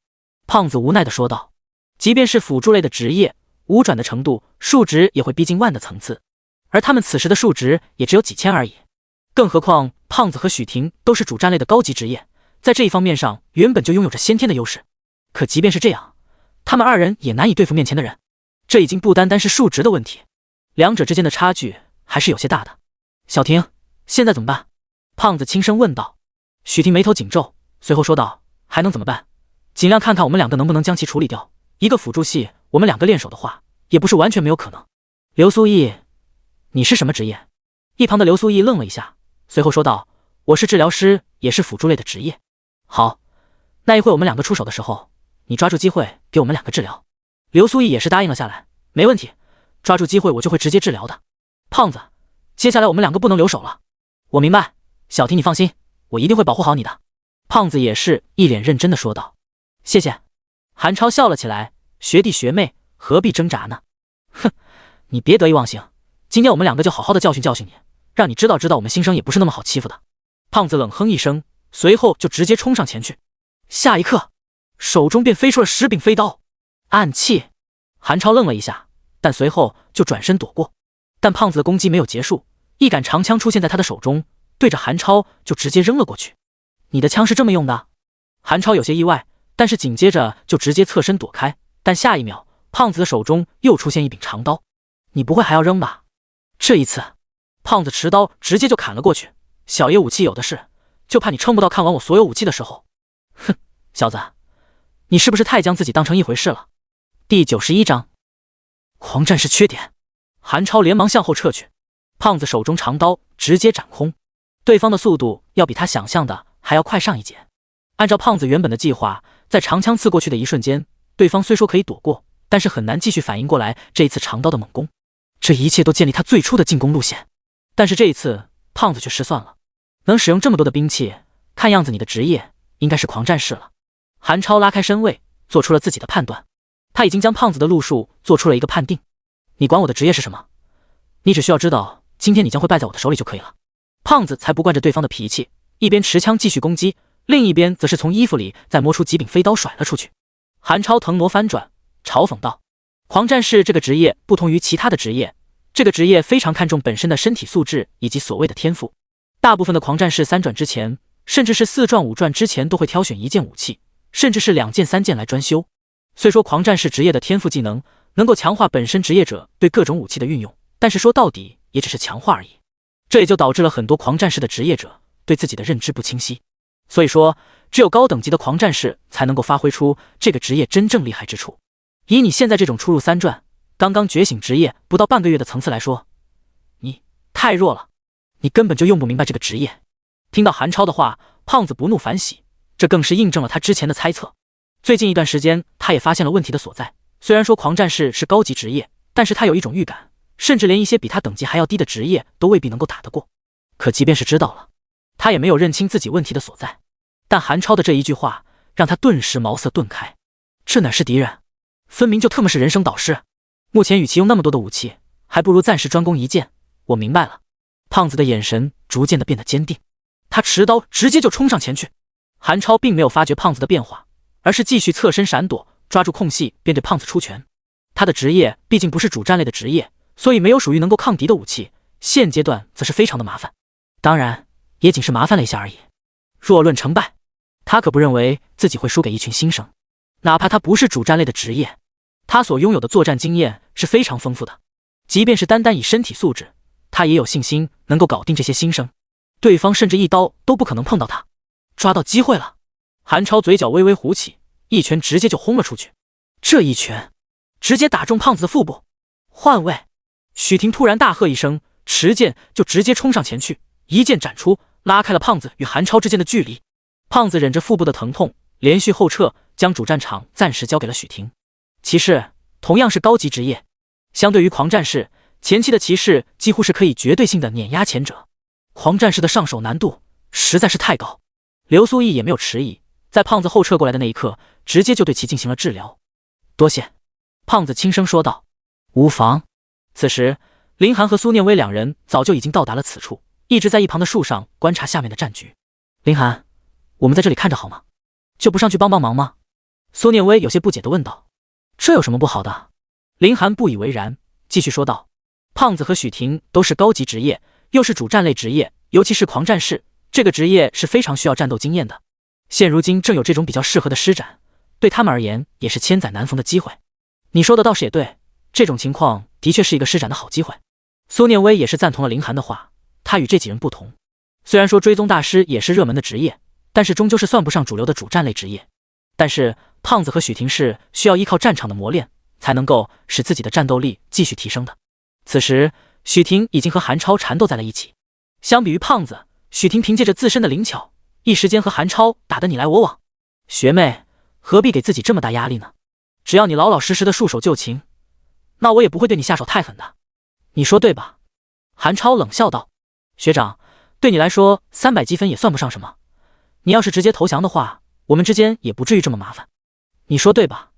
胖子无奈地说道，即便是辅助类的职业，5转的程度，数值也会逼近10000的层次，而他们此时的数值也只有几千而已。更何况胖子和许婷都是主战类的高级职业，在这一方面上原本就拥有着先天的优势。可即便是这样，他们2人也难以对付面前的人，这已经不单单是数值的问题，两者之间的差距还是有些大的。小婷，现在怎么办？胖子轻声问道。许婷眉头紧皱，随后说道，还能怎么办？尽量看看我们2个能不能将其处理掉。一个辅助系，我们2个联手的话，也不是完全没有可能。刘苏毅，你是什么职业？一旁的刘苏毅愣了一下，随后说道，我是治疗师，也是辅助类的职业。好，那一会我们2个出手的时候，你抓住机会给我们2个治疗。刘苏毅也是答应了下来，没问题，抓住机会我就会直接治疗的。胖子，接下来我们2个不能留手了。我明白，小婷你放心，我一定会保护好你的。胖子也是一脸认真的说道。谢谢。韩超笑了起来，学弟学妹何必挣扎呢？哼，你别得意忘形，今天我们2个就好好的教训教训你，让你知道知道我们新生也不是那么好欺负的。胖子冷哼一声，随后就直接冲上前去。下一刻，手中便飞出了10柄飞刀。暗器。韩超愣了一下，但随后就转身躲过。但胖子的攻击没有结束，一杆长枪出现在他的手中，对着韩超就直接扔了过去。你的枪是这么用的？韩超有些意外，但是紧接着就直接侧身躲开。但下一秒，胖子的手中又出现一柄长刀。你不会还要扔吧？这一次，胖子持刀直接就砍了过去。小爷武器有的是，就怕你撑不到看完我所有武器的时候。哼，小子，你是不是太将自己当成一回事了？第91章，狂战士缺点。韩超连忙向后撤去，胖子手中长刀直接斩空。对方的速度要比他想象的还要快上一截。按照胖子原本的计划，在长枪刺过去的一瞬间，对方虽说可以躲过，但是很难继续反应过来这一次长刀的猛攻。这一切都建立他最初的进攻路线。但是这一次，胖子却失算了。能使用这么多的兵器，看样子你的职业应该是狂战士了。韩超拉开身位，做出了自己的判断。他已经将胖子的路数做出了一个判定。你管我的职业是什么？你只需要知道今天你将会败在我的手里就可以了。胖子才不惯着对方的脾气，一边持枪继续攻击，另一边则是从衣服里再摸出几柄飞刀甩了出去。韩超腾挪翻转，嘲讽道，狂战士这个职业不同于其他的职业，这个职业非常看重本身的身体素质以及所谓的天赋。大部分的狂战士3转之前，甚至是4转5转之前都会挑选1件武器，甚至是2件3件来专修。虽说狂战士职业的天赋技能能够强化本身职业者对各种武器的运用，但是说到底也只是强化而已。这也就导致了很多狂战士的职业者对自己的认知不清晰。所以说，只有高等级的狂战士才能够发挥出这个职业真正厉害之处。以你现在这种初入3转、刚刚觉醒职业不到半个月的层次来说，你太弱了，你根本就用不明白这个职业。听到韩超的话，胖子不怒反喜，这更是印证了他之前的猜测。最近一段时间，他也发现了问题的所在。虽然说狂战士是高级职业，但是他有一种预感，甚至连一些比他等级还要低的职业都未必能够打得过。可即便是知道了，他也没有认清自己问题的所在。但韩超的这一句话让他顿时茅塞顿开，这哪是敌人，分明就特么是人生导师。目前与其用那么多的武器，还不如暂时专攻一件。我明白了。胖子的眼神逐渐的变得坚定，他持刀直接就冲上前去。韩超并没有发觉胖子的变化，而是继续侧身闪躲，抓住空隙便对胖子出拳。他的职业毕竟不是主战类的职业，所以没有属于能够抗敌的武器，现阶段则是非常的麻烦。当然，也仅是麻烦了一下而已。若论成败，他可不认为自己会输给一群新生，哪怕他不是主战类的职业，他所拥有的作战经验是非常丰富的，即便是单单以身体素质，他也有信心能够搞定这些新生，对方甚至一刀都不可能碰到他。抓到机会了，韩超嘴角微微鼓起，一拳直接就轰了出去。这一拳直接打中胖子的腹部。换位！许婷突然大喝一声，持剑就直接冲上前去，一剑斩出，拉开了胖子与韩超之间的距离。胖子忍着腹部的疼痛，连续后撤，将主战场暂时交给了许婷。骑士同样是高级职业，相对于狂战士，前期的骑士几乎是可以绝对性的碾压前者。狂战士的上手难度实在是太高。刘苏毅也没有迟疑，在胖子后撤过来的那一刻，直接就对其进行了治疗。多谢，胖子轻声说道。无妨。此时，林寒和苏念威两人早就已经到达了此处，一直在一旁的树上观察下面的战局。林寒，我们在这里看着好吗？就不上去帮帮忙吗？苏念威有些不解地问道。这有什么不好的？林寒不以为然，继续说道。胖子和许婷都是高级职业，又是主战类职业，尤其是狂战士，这个职业是非常需要战斗经验的。现如今正有这种比较适合的施展，对他们而言也是千载难逢的机会。你说的倒是也对，这种情况的确是一个施展的好机会。苏念威也是赞同了林寒的话，他与这几人不同，虽然说追踪大师也是热门的职业，但是终究是算不上主流的主战类职业。但是胖子和许婷是需要依靠战场的磨练，才能够使自己的战斗力继续提升的。此时许婷已经和韩超缠斗在了一起，相比于胖子，许婷凭借着自身的灵巧，一时间和韩超打得你来我往。学妹，何必给自己这么大压力呢？只要你老老实实的束手就擒，那我也不会对你下手太狠的。你说对吧？韩超冷笑道。学长，对你来说300积分也算不上什么，你要是直接投降的话，我们之间也不至于这么麻烦。你说对吧？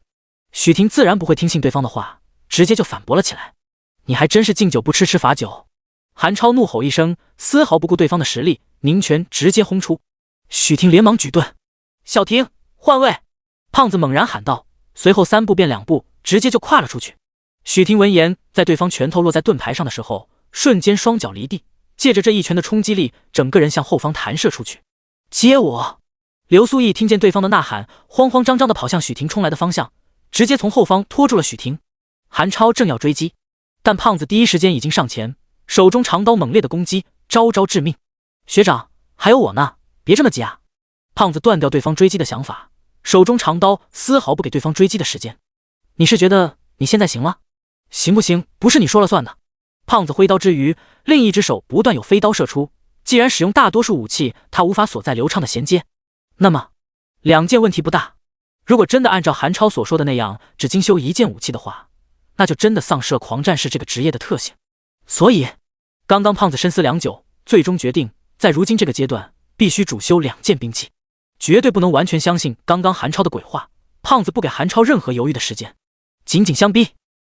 许婷自然不会听信对方的话，直接就反驳了起来。你还真是敬酒不吃吃罚酒。韩超怒吼一声，丝毫不顾对方的实力，凝拳直接轰出。许婷连忙举盾。小婷，换位！胖子猛然喊道，随后3步变2步，直接就跨了出去。许婷闻言，在对方拳头落在盾牌上的时候，瞬间双脚离地，借着这一拳的冲击力，整个人向后方弹射出去。接我！刘苏毅听见对方的呐喊，慌慌张张地跑向许婷冲来的方向，直接从后方拖住了许婷。韩超正要追击，但胖子第一时间已经上前，手中长刀猛烈的攻击，招招致命。学长，还有我呢，别这么急啊！胖子断掉对方追击的想法，手中长刀丝毫不给对方追击的时间。你是觉得你现在行了？行不行不是你说了算的。胖子挥刀之余，另一只手不断有飞刀射出。既然使用大多数武器，他无法所在流畅的衔接，那么2件问题不大。如果真的按照韩超所说的那样，只精修1件武器的话，那就真的丧失了狂战士这个职业的特性。所以，刚刚胖子深思良久，最终决定，在如今这个阶段，必须主修2件兵器，绝对不能完全相信刚刚韩超的鬼话。胖子不给韩超任何犹豫的时间，紧紧相逼。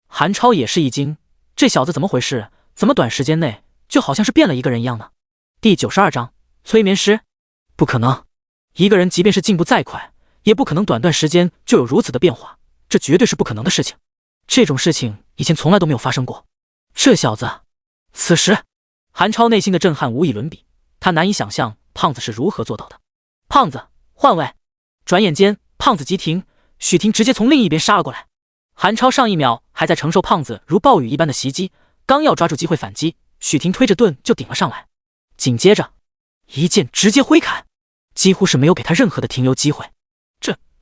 韩超也是一惊，这小子怎么回事？怎么短时间内就好像是变了一个人一样呢？第92章催眠师。不可能，一个人即便是进步再快，也不可能短段时间就有如此的变化，这绝对是不可能的事情。这种事情以前从来都没有发生过。这小子，此时韩超内心的震撼无以伦比，他难以想象胖子是如何做到的。胖子，换位！转眼间，胖子急停，许婷直接从另一边杀了过来。韩超上一秒还在承受胖子如暴雨一般的袭击，刚要抓住机会反击，许婷推着盾就顶了上来，紧接着一剑直接挥砍，几乎是没有给他任何的停留机会。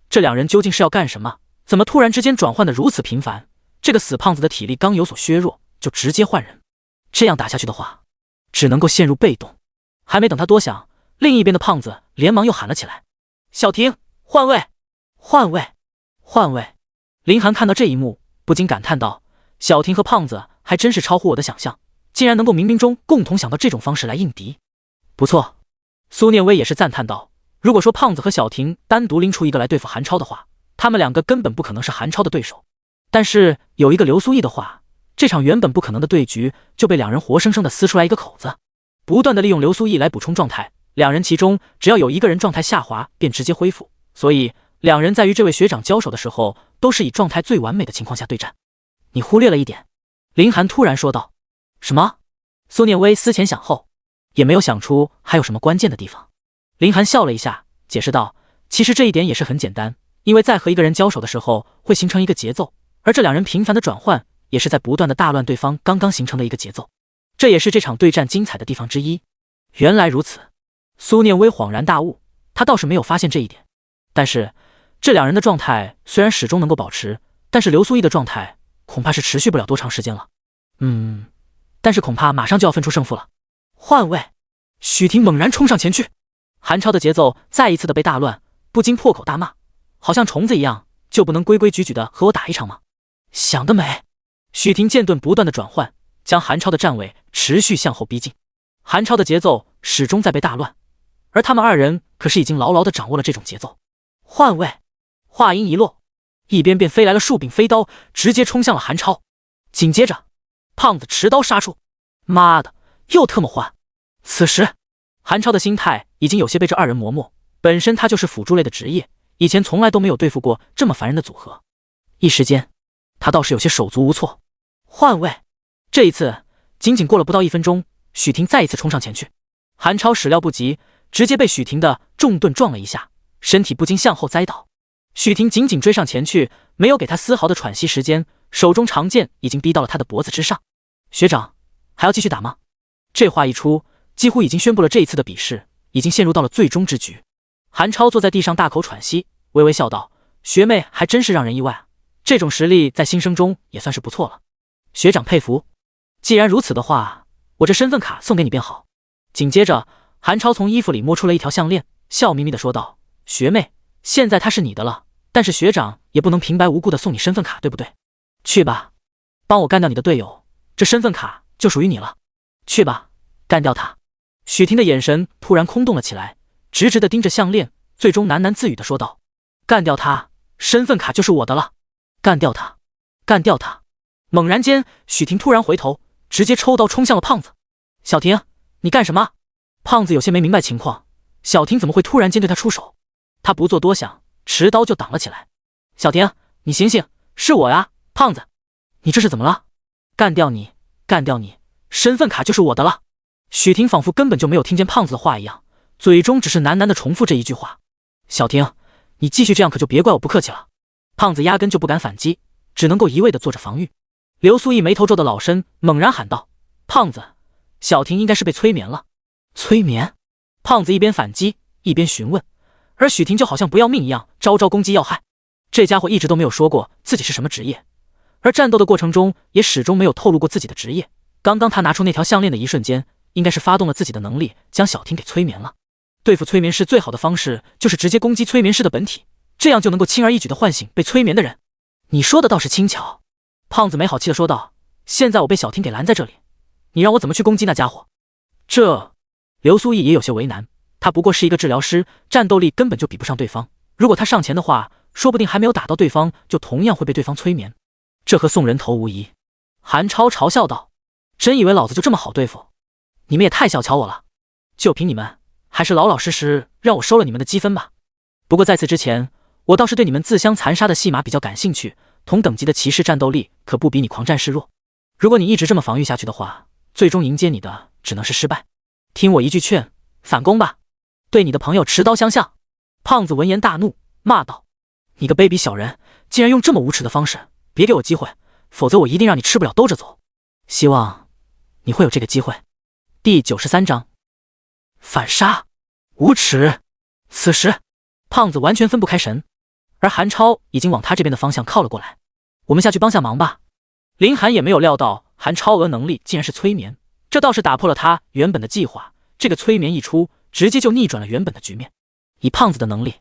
这2人究竟是要干什么？怎么突然之间转换的如此频繁？这个死胖子的体力刚有所削弱，就直接换人，这样打下去的话，只能够陷入被动。还没等他多想，另一边的胖子连忙又喊了起来：小婷，换位！换位！换位！林寒看到这一幕，不禁感叹道：小婷和胖子还真是超乎我的想象，竟然能够冥冥中共同想到这种方式来应敌。不错。苏念威也是赞叹道：如果说胖子和小婷单独拎出一个来对付韩超的话，他们2个根本不可能是韩超的对手。但是有一个刘苏毅的话，这场原本不可能的对局就被2人活生生的撕出来一个口子。不断的利用流苏翼来补充状态。两人其中只要有一个人状态下滑，便直接恢复，所以两人在与这位学长交手的时候，都是以状态最完美的情况下对战。你忽略了一点，林寒突然说道。什么？苏念威思前想后，也没有想出还有什么关键的地方。林寒笑了一下，解释道，其实这一点也是很简单，因为在和一个人交手的时候会形成一个节奏，而这两人频繁的转换也是在不断的大乱对方刚刚形成的一个节奏，这也是这场对战精彩的地方之一。原来如此，苏念威恍然大悟，他倒是没有发现这一点。但是这两人的状态虽然始终能够保持，但是流苏翼的状态恐怕是持续不了多长时间了。但是恐怕马上就要分出胜负了。换位，许婷猛然冲上前去，韩超的节奏再一次的被大乱，不禁破口大骂，好像虫子一样，就不能规规矩矩的和我打一场吗？想得美！许婷剑盾不断的转换，将韩超的站位持续向后逼近。韩超的节奏始终在被大乱，而他们二人可是已经牢牢的掌握了这种节奏。换位，话音一落，一边便飞来了数柄飞刀，直接冲向了韩超。紧接着胖子持刀杀出，妈的，又特么换！此时韩超的心态已经有些被这二人磨没，本身他就是辅助类的职业，以前从来都没有对付过这么烦人的组合，一时间他倒是有些手足无措。换位，这一次仅仅过了不到1分钟，许婷再一次冲上前去，韩超始料不及，直接被许婷的重盾撞了一下，身体不禁向后栽倒。许婷紧紧追上前去，没有给他丝毫的喘息时间，手中长剑已经逼到了他的脖子之上。学长，还要继续打吗？这话一出，几乎已经宣布了这一次的比试已经陷入到了最终之局。韩超坐在地上大口喘息，微微笑道，学妹还真是让人意外啊，这种实力在新生中也算是不错了。学长佩服，既然如此的话，我这身份卡送给你便好。紧接着韩超从衣服里摸出了一条项链，笑眯眯地说道，学妹，现在它是你的了，但是学长也不能平白无故的送你身份卡，对不对？去吧，帮我干掉你的队友，这身份卡就属于你了。去吧，干掉他。许婷的眼神突然空洞了起来，直直地盯着项链，最终喃喃自语地说道，干掉他，身份卡就是我的了。干掉他，干掉他。猛然间，许婷突然回头，直接抽刀冲向了胖子。小婷，你干什么？胖子有些没明白情况，小婷怎么会突然间对他出手？他不做多想，持刀就挡了起来。小婷，你醒醒，是我呀，胖子，你这是怎么了？干掉你，干掉你，身份卡就是我的了。许婷仿佛根本就没有听见胖子的话一样，嘴中只是喃喃地重复这一句话。小婷，你继续这样可就别怪我不客气了。胖子压根就不敢反击，只能够一味地做着防御。流苏翼眉头皱的老身猛然喊道，胖子，小婷应该是被催眠了。催眠？胖子一边反击一边询问，而许婷就好像不要命一样，招招攻击要害。这家伙一直都没有说过自己是什么职业，而战斗的过程中也始终没有透露过自己的职业。刚刚他拿出那条项链的一瞬间，应该是发动了自己的能力，将小婷给催眠了。对付催眠师最好的方式就是直接攻击催眠师的本体，这样就能够轻而易举地唤醒被催眠的人。你说的倒是轻巧，胖子没好气地说道，现在我被小婷给拦在这里，你让我怎么去攻击那家伙？这流苏翼也有些为难，他不过是一个治疗师，战斗力根本就比不上对方，如果他上前的话，说不定还没有打到对方，就同样会被对方催眠，这和送人头无疑。韩超嘲笑道，真以为老子就这么好对付？你们也太小瞧我了，就凭你们，还是老老实实让我收了你们的积分吧。不过在此之前，我倒是对你们自相残杀的戏码比较感兴趣，同等级的骑士战斗力可不比你狂战士弱，如果你一直这么防御下去的话，最终迎接你的只能是失败。听我一句劝，反攻吧，对你的朋友持刀相向。胖子闻言大怒，骂道，你个卑鄙小人，竟然用这么无耻的方式，别给我机会，否则我一定让你吃不了兜着走。希望你会有这个机会。第93章反杀，无耻。此时胖子完全分不开神，而韩超已经往他这边的方向靠了过来。我们下去帮下忙吧。林寒也没有料到韩超额能力竟然是催眠，这倒是打破了他原本的计划，这个催眠一出，直接就逆转了原本的局面。以胖子的能力，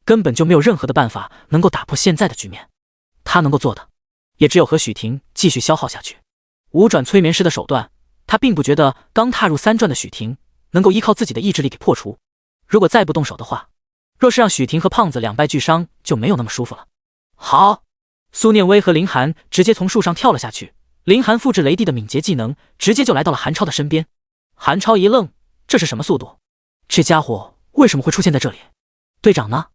根本就没有任何的办法能够打破现在的局面，他能够做的也只有和许婷继续消耗下去。五转催眠师的手段，他并不觉得刚踏入3转的许婷能够依靠自己的意志力给破除，如果再不动手的话，若是让许婷和胖子两败俱伤，就没有那么舒服了。好，苏念威和林寒直接从树上跳了下去，林寒复制雷帝的敏捷技能，直接就来到了韩超的身边。韩超一愣，这是什么速度？这家伙为什么会出现在这里？队长呢？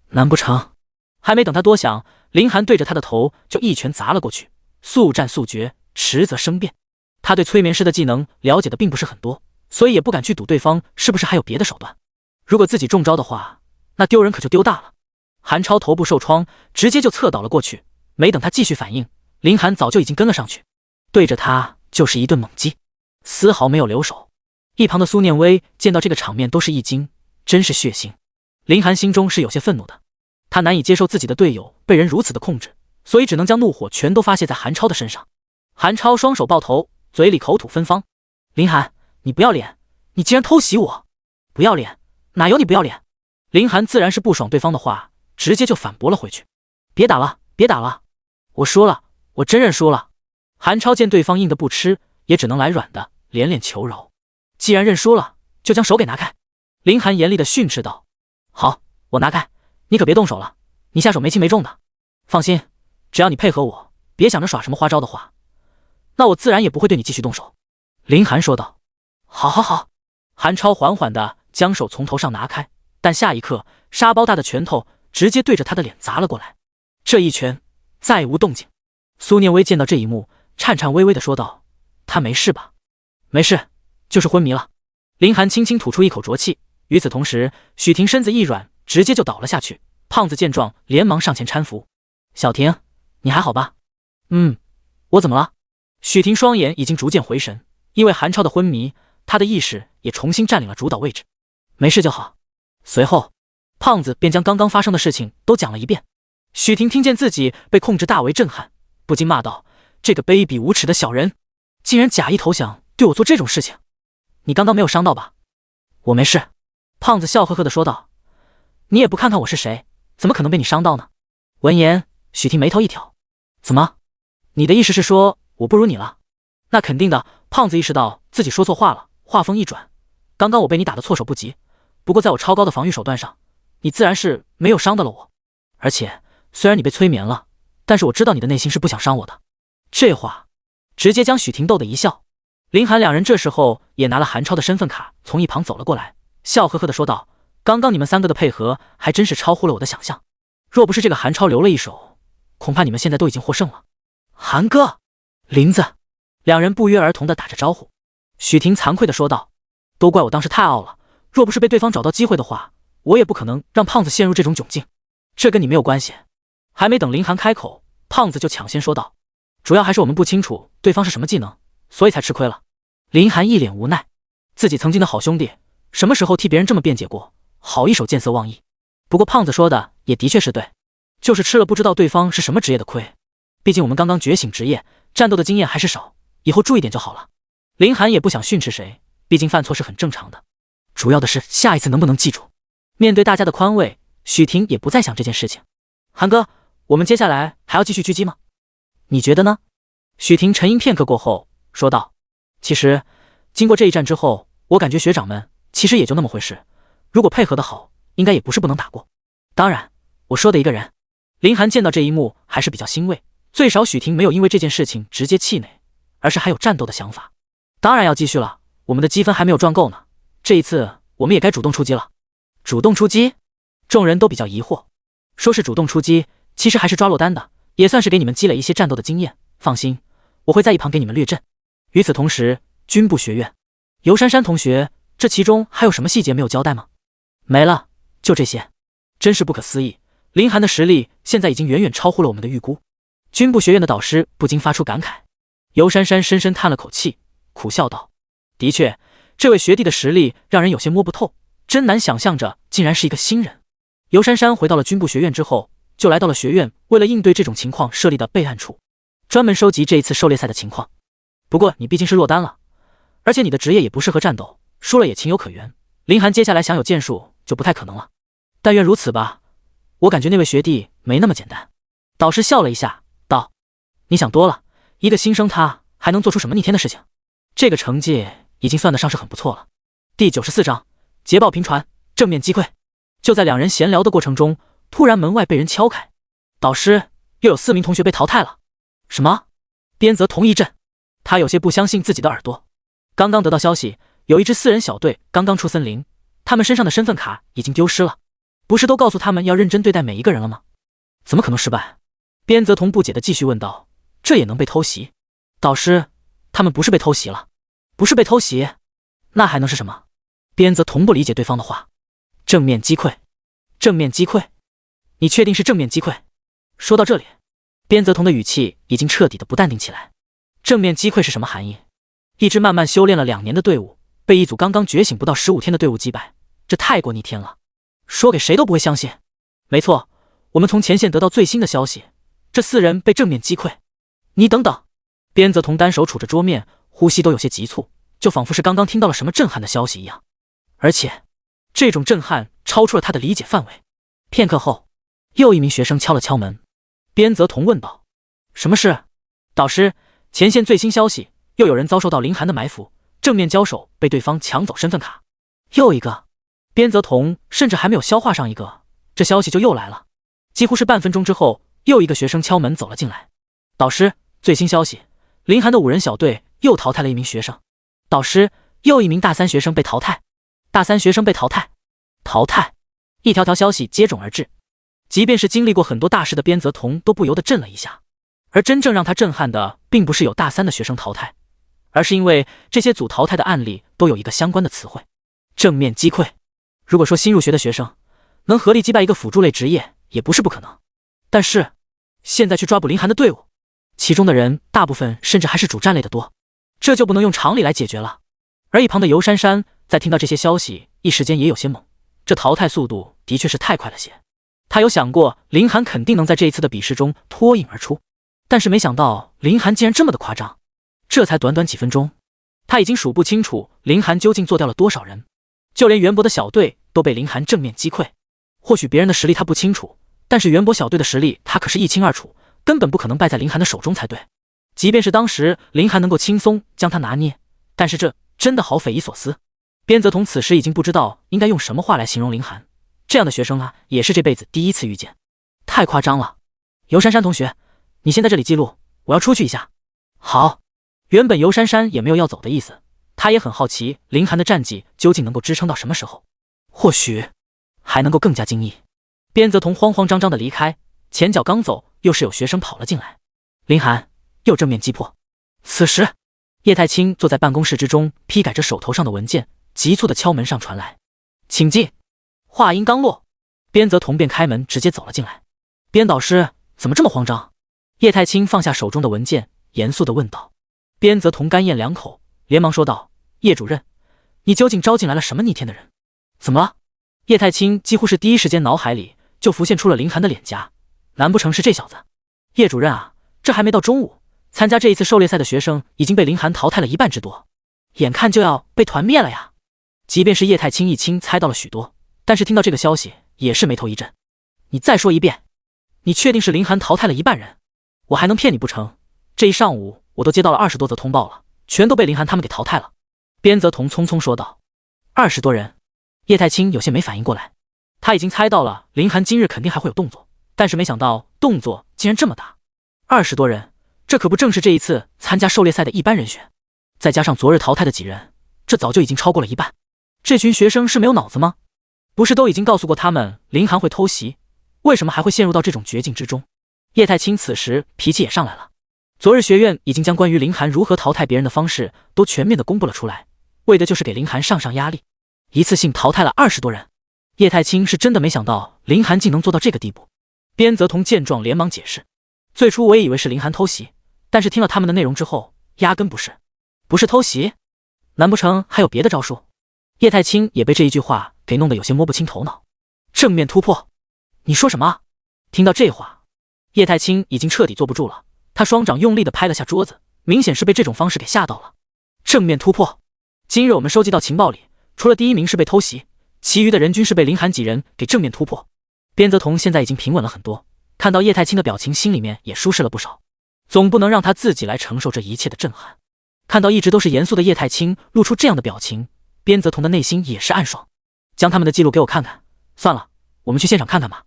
难不成……还没等他多想，林寒对着他的头就一拳砸了过去。速战速决，迟则生变。他对催眠师的技能了解的并不是很多，所以也不敢去赌对方是不是还有别的手段。如果自己中招的话，那丢人可就丢大了。韩超头部受创，直接就侧倒了过去。没等他继续反应，林寒早就已经跟了上去，对着他就是一顿猛击，丝毫没有留手。一旁的苏念威见到这个场面都是一惊，真是血腥。林寒心中是有些愤怒的，他难以接受自己的队友被人如此的控制，所以只能将怒火全都发泄在韩超的身上。韩超双手抱头，嘴里口吐芬芳：“林寒，你不要脸！你竟然偷袭我！不要脸！哪有你不要脸？”林寒自然是不爽对方的话，直接就反驳了回去：“别打了，别打了！我说了，我真认输了。”韩超见对方硬的不吃，也只能来软的，连连求饶：“既然认输了，就将手给拿开！”林寒严厉的训斥道：“好，我拿开，你可别动手了，你下手没轻没重的。放心，只要你配合我，别想着耍什么花招的话，那我自然也不会对你继续动手。”林寒说道。好好好。韩超缓缓的将手从头上拿开，但下一刻沙包大的拳头直接对着他的脸砸了过来。这一拳再无动静。苏念威见到这一幕，颤颤巍巍的说道：“他没事吧？”“没事，就是昏迷了。”林寒轻轻吐出一口浊气。与此同时，许婷身子一软，直接就倒了下去。胖子见状连忙上前搀扶：“小婷，你还好吧？”“我怎么了？”许婷双眼已经逐渐回神，因为韩超的昏迷，他的意识也重新占领了主导位置。“没事就好。”随后胖子便将刚刚发生的事情都讲了一遍。许婷听见自己被控制，大为震撼，不禁骂道：“这个卑鄙无耻的小人，竟然假意投降，对我做这种事情！你刚刚没有伤到吧？”“我没事。”胖子笑呵呵地说道。“你也不看看我是谁，怎么可能被你伤到呢？”闻言，许婷眉头一挑：“怎么？你的意思是说我不如你了？”“那肯定的。”胖子意识到自己说错话了，话锋一转：“刚刚我被你打得措手不及，不过在我超高的防御手段上，你自然是没有伤到了我。而且虽然你被催眠了，但是我知道你的内心是不想伤我的。”这话直接将许婷逗得一笑。林寒两人这时候也拿了韩超的身份卡，从一旁走了过来，笑呵呵地说道：“刚刚你们三个的配合还真是超乎了我的想象，若不是这个韩超留了一手，恐怕你们现在都已经获胜了。”“韩哥，林子。”两人不约而同地打着招呼。许婷惭愧地说道：“都怪我当时太傲了，若不是被对方找到机会的话，我也不可能让胖子陷入这种窘境。这跟你没有关系。”还没等林寒开口，胖子就抢先说道：“主要还是我们不清楚对方是什么技能，所以才吃亏了。”林寒一脸无奈，自己曾经的好兄弟什么时候替别人这么辩解过，好一手见色忘义。不过胖子说的也的确是对，就是吃了不知道对方是什么职业的亏，毕竟我们刚刚觉醒职业，战斗的经验还是少，以后注意点就好了。林寒也不想训斥谁，毕竟犯错是很正常的，主要的是下一次能不能记住。面对大家的宽慰，许婷也不再想这件事情。“韩哥，我们接下来还要继续狙击吗？你觉得呢？”许婷沉吟片刻过后说道：“其实经过这一战之后，我感觉学长们其实也就那么回事，如果配合得好，应该也不是不能打过。当然，我说的一个人。”林寒见到这一幕还是比较欣慰，最少许婷没有因为这件事情直接气馁，而是还有战斗的想法。当然要继续了，我们的积分还没有赚够呢，这一次我们也该主动出击了。主动出击？众人都比较疑惑，说是主动出击，其实还是抓落单的，也算是给你们积累一些战斗的经验。放心，我会在一旁给你们略阵。与此同时，军部学院，游珊珊同学，这其中还有什么细节没有交代吗？没了，就这些。真是不可思议，林寒的实力现在已经远远超乎了我们的预估。军部学院的导师不禁发出感慨。游珊珊深深叹了口气，苦笑道：“的确，这位学弟的实力让人有些摸不透，真难想象着竟然是一个新人。”游珊珊回到了军部学院之后，就来到了学院为了应对这种情况设立的备案处，专门收集这一次狩猎赛的情况。不过你毕竟是落单了，而且你的职业也不适合战斗，输了也情有可原。林寒接下来想有建树就不太可能了，但愿如此吧。我感觉那位学弟没那么简单。导师笑了一下道：“你想多了，一个新生他还能做出什么逆天的事情？这个成绩已经算得上是很不错了。”第94章捷报频传，正面击溃。就在两人闲聊的过程中，突然门外被人敲开。导师，又有4名同学被淘汰了。什么？边泽同一阵。他有些不相信自己的耳朵。刚刚得到消息，有一支4人小队刚刚出森林，他们身上的身份卡已经丢失了。不是都告诉他们要认真对待每一个人了吗？怎么可能失败？边泽瞳不解地继续问道：“这也能被偷袭？导师，他们不是被偷袭了？不是被偷袭，那还能是什么？”边泽瞳不理解对方的话。正面击溃，正面击溃，你确定是正面击溃？说到这里，边泽瞳的语气已经彻底的不淡定起来。正面击溃是什么含义？一支慢慢修炼了2年的队伍，被一组刚刚觉醒不到15天的队伍击败，这太过逆天了，说给谁都不会相信。没错，我们从前线得到最新的消息，这4人被正面击溃。你等等！边泽瞳单手杵着桌面，呼吸都有些急促，就仿佛是刚刚听到了什么震撼的消息一样，而且这种震撼超出了他的理解范围。片刻后，又一名学生敲了敲门。边泽瞳问道：“什么事？”导师，前线最新消息，又有人遭受到林寒的埋伏，正面交手被对方抢走身份卡。又一个。边泽瞳甚至还没有消化上一个，这消息就又来了。几乎是半分钟之后，又一个学生敲门走了进来。导师，最新消息，林寒的5人小队又淘汰了一名学生。导师，又一名大3学生被淘汰。大3学生被淘汰。淘汰！一条条消息接踵而至，即便是经历过很多大事的边泽瞳都不由得震了一下。而真正让他震撼的，并不是有大3的学生淘汰，而是因为这些组淘汰的案例都有一个相关的词汇：正面击溃。如果说新入学的学生能合力击败一个辅助类职业，也不是不可能。但是现在去抓捕林寒的队伍，其中的人大部分甚至还是主战类的多，这就不能用常理来解决了。而一旁的游珊珊在听到这些消息，一时间也有些懵，这淘汰速度的确是太快了些。他有想过林寒肯定能在这一次的比试中脱颖而出，但是没想到林寒竟然这么的夸张。这才短短几分钟，他已经数不清楚林寒究竟做掉了多少人，就连袁博的小队都被林寒正面击溃。或许别人的实力他不清楚，但是袁博小队的实力他可是一清二楚，根本不可能败在林寒的手中才对。即便是当时林寒能够轻松将他拿捏，但是这真的好匪夷所思。边泽瞳此时已经不知道应该用什么话来形容林寒，这样的学生啊，也是这辈子第一次遇见，太夸张了。游珊珊同学，你先在这里记录，我要出去一下。好。原本游珊珊也没有要走的意思，她也很好奇林寒的战绩究竟能够支撑到什么时候，或许还能够更加惊异。边泽瞳慌慌张张的离开，前脚刚走，又是有学生跑了进来。林寒又正面击破。此时叶太清坐在办公室之中，批改着手头上的文件，急促的敲门声传来：“请进。”话音刚落，边泽瞳便开门直接走了进来。边导师怎么这么慌张？叶太清放下手中的文件，严肃地问道。边泽瞳干咽2口，连忙说道：“叶主任，你究竟招进来了什么逆天的人？怎么了？”叶太清几乎是第一时间脑海里就浮现出了林寒的脸颊，难不成是这小子？叶主任啊，这还没到中午，参加这一次狩猎赛的学生已经被林寒淘汰了1半之多，眼看就要被团灭了呀！即便是叶太清一清猜到了许多，但是听到这个消息也是眉头一震。你再说一遍，你确定是林寒淘汰了1半人？我还能骗你不成？这一上午我都接到了20多则通报了，全都被林寒他们给淘汰了。边泽瞳匆匆说道。20多人？叶太清有些没反应过来，他已经猜到了林寒今日肯定还会有动作，但是没想到动作竟然这么大。20多人，这可不正是这一次参加狩猎赛的一般人选，再加上昨日淘汰的几人，这早就已经超过了1半。这群学生是没有脑子吗？不是都已经告诉过他们林寒会偷袭，为什么还会陷入到这种绝境之中？叶太清此时脾气也上来了。昨日学院已经将关于林寒如何淘汰别人的方式都全面的公布了出来，为的就是给林寒上压力，一次性淘汰了20多人。叶太清是真的没想到林寒竟能做到这个地步。边泽瞳见状连忙解释，最初我也以为是林寒偷袭，但是听了他们的内容之后，压根不是。不是偷袭？难不成还有别的招数？叶太清也被这一句话给弄得有些摸不清头脑。正面突破？你说什么？听到这话，叶太清已经彻底坐不住了，他双掌用力地拍了下桌子，明显是被这种方式给吓到了。正面突破？今日我们收集到情报里，除了第1名是被偷袭，其余的人均是被林寒几人给正面突破。边泽瞳现在已经平稳了很多，看到叶太清的表情，心里面也舒适了不少。总不能让他自己来承受这一切的震撼。看到一直都是严肃的叶太清露出这样的表情，边泽瞳的内心也是暗爽。将他们的记录给我看看。算了，我们去现场看看吧。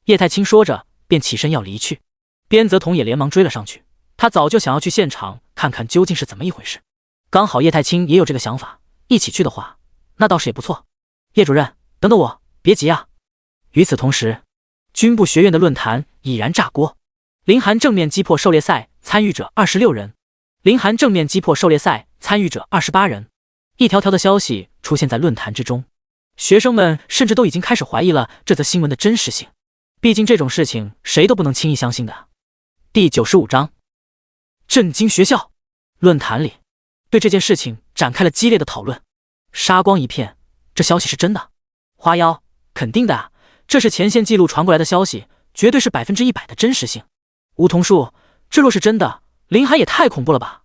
叶太清说着便起身要离去，边泽瞳也连忙追了上去。他早就想要去现场看看究竟是怎么一回事。刚好叶太清也有这个想法，一起去的话，那倒是也不错。叶主任，等等我，别急啊。与此同时，军部学院的论坛已然炸锅。林寒正面击破狩猎赛参与者26人，林寒正面击破狩猎赛参与者28人。一条条的消息出现在论坛之中，学生们甚至都已经开始怀疑了这则新闻的真实性。毕竟这种事情谁都不能轻易相信的。第95章，震惊学校。论坛里对这件事情展开了激烈的讨论，杀光一片。这消息是真的？花妖，肯定的啊，这是前线记录传过来的消息，绝对是100%的真实性。梧桐树，这若是真的，林寒也太恐怖了吧！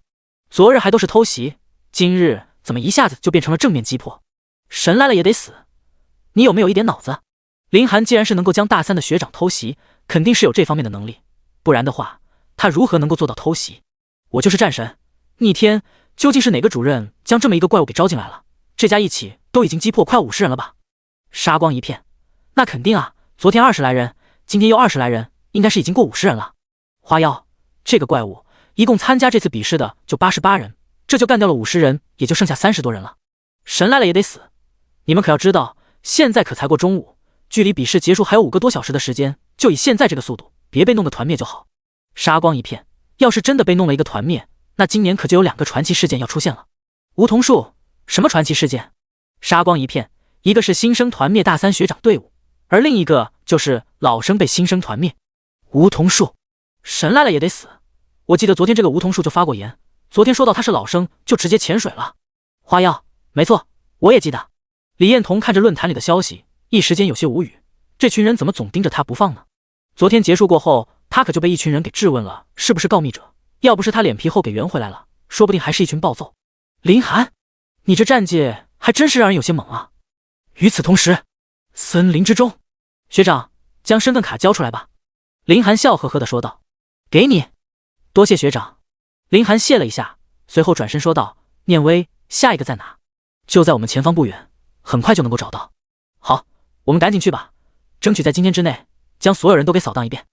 昨日还都是偷袭，今日怎么一下子就变成了正面击破？神来了也得死！你有没有一点脑子？林寒既然是能够将大三的学长偷袭，肯定是有这方面的能力，不然的话，他如何能够做到偷袭？我就是战神，逆天，究竟是哪个主任将这么一个怪物给招进来了？这家一起都已经击破快50人了吧？杀光一片，那肯定啊！昨天20来人，今天又20来人，应该是已经过50人了。花妖，这个怪物一共参加这次比试的就88人，这就干掉了50人，也就剩下30多人了。神来了也得死！你们可要知道，现在可才过中午，距离比试结束还有5个多小时的时间，就以现在这个速度，别被弄个团灭就好。杀光一片，要是真的被弄了一个团灭，那今年可就有2个传奇事件要出现了。梧桐树，什么传奇事件？杀光一片，一个是新生团灭大三学长队伍，而另一个就是老生被新生团灭。梧桐树，神来了也得死！我记得昨天这个梧桐树就发过言，昨天说到他是老生就直接潜水了。花妖，没错，我也记得。李彦彤看着论坛里的消息，一时间有些无语，这群人怎么总盯着他不放呢？昨天结束过后，他可就被一群人给质问了，是不是告密者？要不是他脸皮厚给圆回来了，说不定还是一群暴揍。林寒，你这战绩还真是让人有些猛啊！与此同时，森林之中，学长，将身份卡交出来吧。林寒笑呵呵地说道。给你。多谢学长。林寒谢了一下，随后转身说道，念威，下一个在哪？就在我们前方不远，很快就能够找到。好，我们赶紧去吧，争取在今天之内将所有人都给扫荡一遍。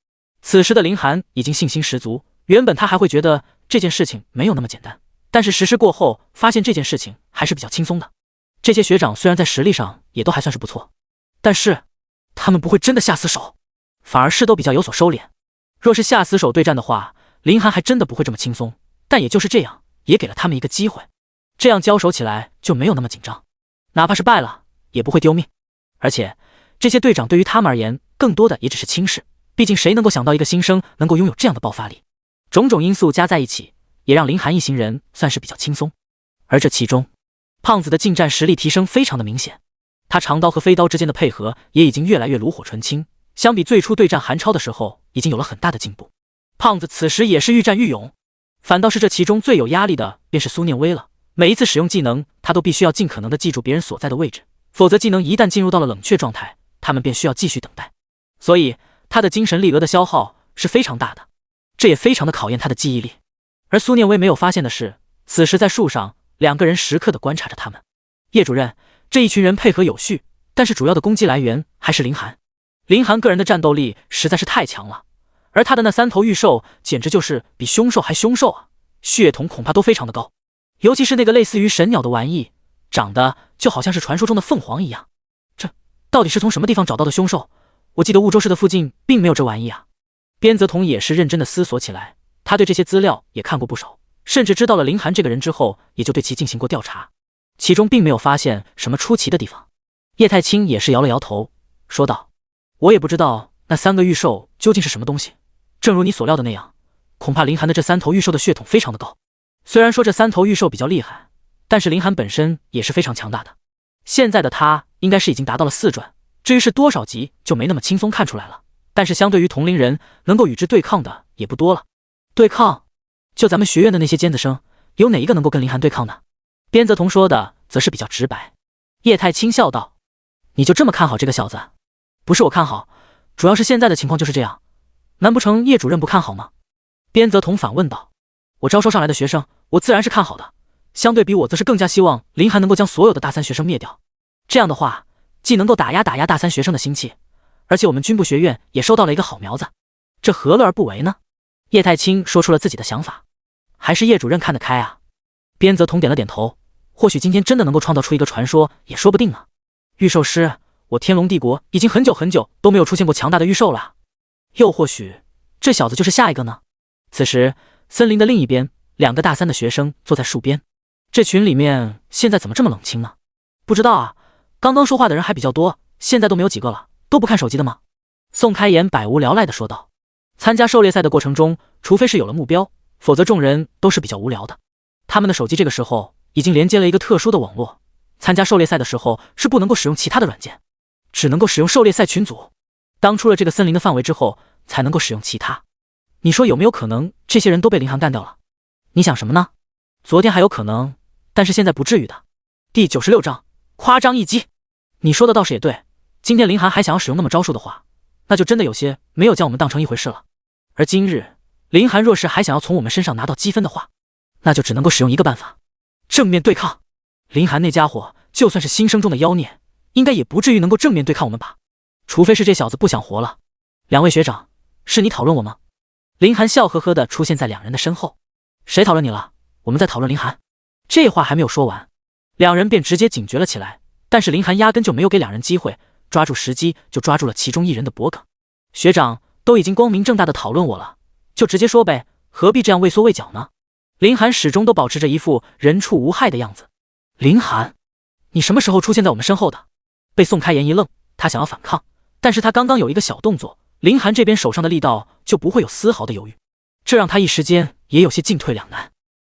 此时的林寒已经信心十足，原本他还会觉得这件事情没有那么简单，但是实施过后发现这件事情还是比较轻松的。这些学长虽然在实力上也都还算是不错，但是他们不会真的下死手，反而是都比较有所收敛。若是下死手对战的话，林寒还真的不会这么轻松，但也就是这样，也给了他们一个机会，这样交手起来就没有那么紧张，哪怕是败了也不会丢命。而且这些队长对于他们而言更多的也只是轻视，毕竟谁能够想到一个新生能够拥有这样的爆发力？种种因素加在一起，也让林寒一行人算是比较轻松。而这其中，胖子的近战实力提升非常的明显，他长刀和飞刀之间的配合也已经越来越炉火纯青，相比最初对战韩超的时候已经有了很大的进步。胖子此时也是愈战愈勇，反倒是这其中最有压力的便是苏念威了。每一次使用技能，他都必须要尽可能的记住别人所在的位置，否则技能一旦进入到了冷却状态，他们便需要继续等待。所以他的精神力额的消耗是非常大的，这也非常的考验他的记忆力。而苏念威没有发现的是，此时在树上2个人时刻的观察着他们。叶主任，这一群人配合有序，但是主要的攻击来源还是林寒。林寒个人的战斗力实在是太强了，而他的那3头御兽简直就是比凶兽还凶兽啊，血统恐怕都非常的高。尤其是那个类似于神鸟的玩意，长得就好像是传说中的凤凰一样。这到底是从什么地方找到的凶兽？我记得婺州市的附近并没有这玩意啊。边泽同也是认真的思索起来，他对这些资料也看过不少，甚至知道了林寒这个人之后，也就对其进行过调查，其中并没有发现什么出奇的地方。叶太清也是摇了摇头，说道，我也不知道那3个御兽究竟是什么东西，正如你所料的那样，恐怕林寒的这3头御兽的血统非常的高。虽然说这3头御兽比较厉害，但是林寒本身也是非常强大的。现在的他应该是已经达到了4转，至于是多少级就没那么轻松看出来了，但是相对于同龄人能够与之对抗的也不多了。对抗？就咱们学院的那些尖子生，有哪一个能够跟林寒对抗呢？边泽同说的则是比较直白。叶太轻笑道，你就这么看好这个小子？不是我看好，主要是现在的情况就是这样，难不成叶主任不看好吗？边泽同反问道。我招收上来的学生，我自然是看好的，相对比我则是更加希望林寒能够将所有的大三学生灭掉，这样的话既能够打压大三学生的心气，而且我们军部学院也收到了一个好苗子，这何乐而不为呢？叶太清说出了自己的想法。还是叶主任看得开啊。边泽同点了点头，或许今天真的能够创造出一个传说，也说不定呢。御兽师，我天龙帝国已经很久都没有出现过强大的御兽了，又或许这小子就是下一个呢。此时，森林的另一边，2个大3的学生坐在树边。这群里面现在怎么这么冷清呢？不知道啊，刚刚说话的人还比较多，现在都没有几个了，都不看手机的吗？宋开言百无聊赖地说道。参加狩猎赛的过程中，除非是有了目标，否则众人都是比较无聊的。他们的手机这个时候已经连接了一个特殊的网络，参加狩猎赛的时候是不能够使用其他的软件，只能够使用狩猎赛群组。当出了这个森林的范围之后，才能够使用其他。你说有没有可能这些人都被林寒干掉了？你想什么呢？昨天还有可能，但是现在不至于的。第96章，夸张一击。你说的倒是也对，今天林寒还想要使用那么招数的话，那就真的有些没有将我们当成一回事了。而今日林寒若是还想要从我们身上拿到积分的话，那就只能够使用一个办法，正面对抗。林寒那家伙就算是心声中的妖孽，应该也不至于能够正面对抗我们吧，除非是这小子不想活了。2位学长，是你讨论我吗？林寒笑呵呵地出现在2人的身后。谁讨论你了？我们在讨论林寒。这话还没有说完，2人便直接警觉了起来，但是林寒压根就没有给2人机会，抓住时机就抓住了其中一人的脖颈。学长都已经光明正大的讨论我了，就直接说呗，何必这样畏缩畏脚呢？林寒始终都保持着一副人畜无害的样子。林寒，你什么时候出现在我们身后的？被宋开言一愣，他想要反抗，但是他刚刚有一个小动作，林寒这边手上的力道就不会有丝毫的犹豫，这让他一时间也有些进退两难。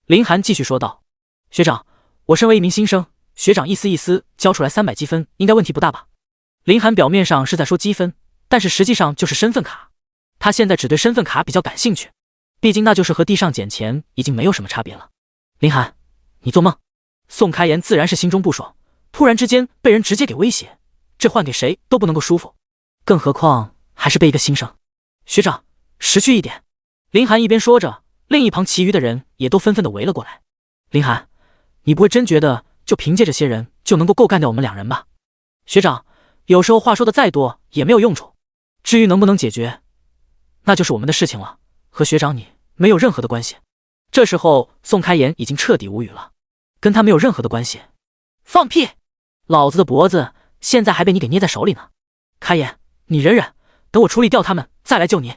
林寒继续说道，学长，我身为一名新生，学长意思意思交出来300积分应该问题不大吧？林寒表面上是在说积分，但是实际上就是身份卡，他现在只对身份卡比较感兴趣，毕竟那就是和地上捡钱已经没有什么差别了。林寒，你做梦！宋开言自然是心中不爽，突然之间被人直接给威胁，这换给谁都不能够舒服，更何况还是被一个新生。学长，识趣一点。林寒一边说着，另一旁其余的人也都纷纷的围了过来。林寒，你不会真觉得就凭借这些人就能够干掉我们2人吧？学长，有时候话说的再多也没有用处，至于能不能解决，那就是我们的事情了，和学长你没有任何的关系。这时候宋开言已经彻底无语了，跟他没有任何的关系？放屁！老子的脖子现在还被你给捏在手里呢。开言，你忍忍，等我处理掉他们再来救你。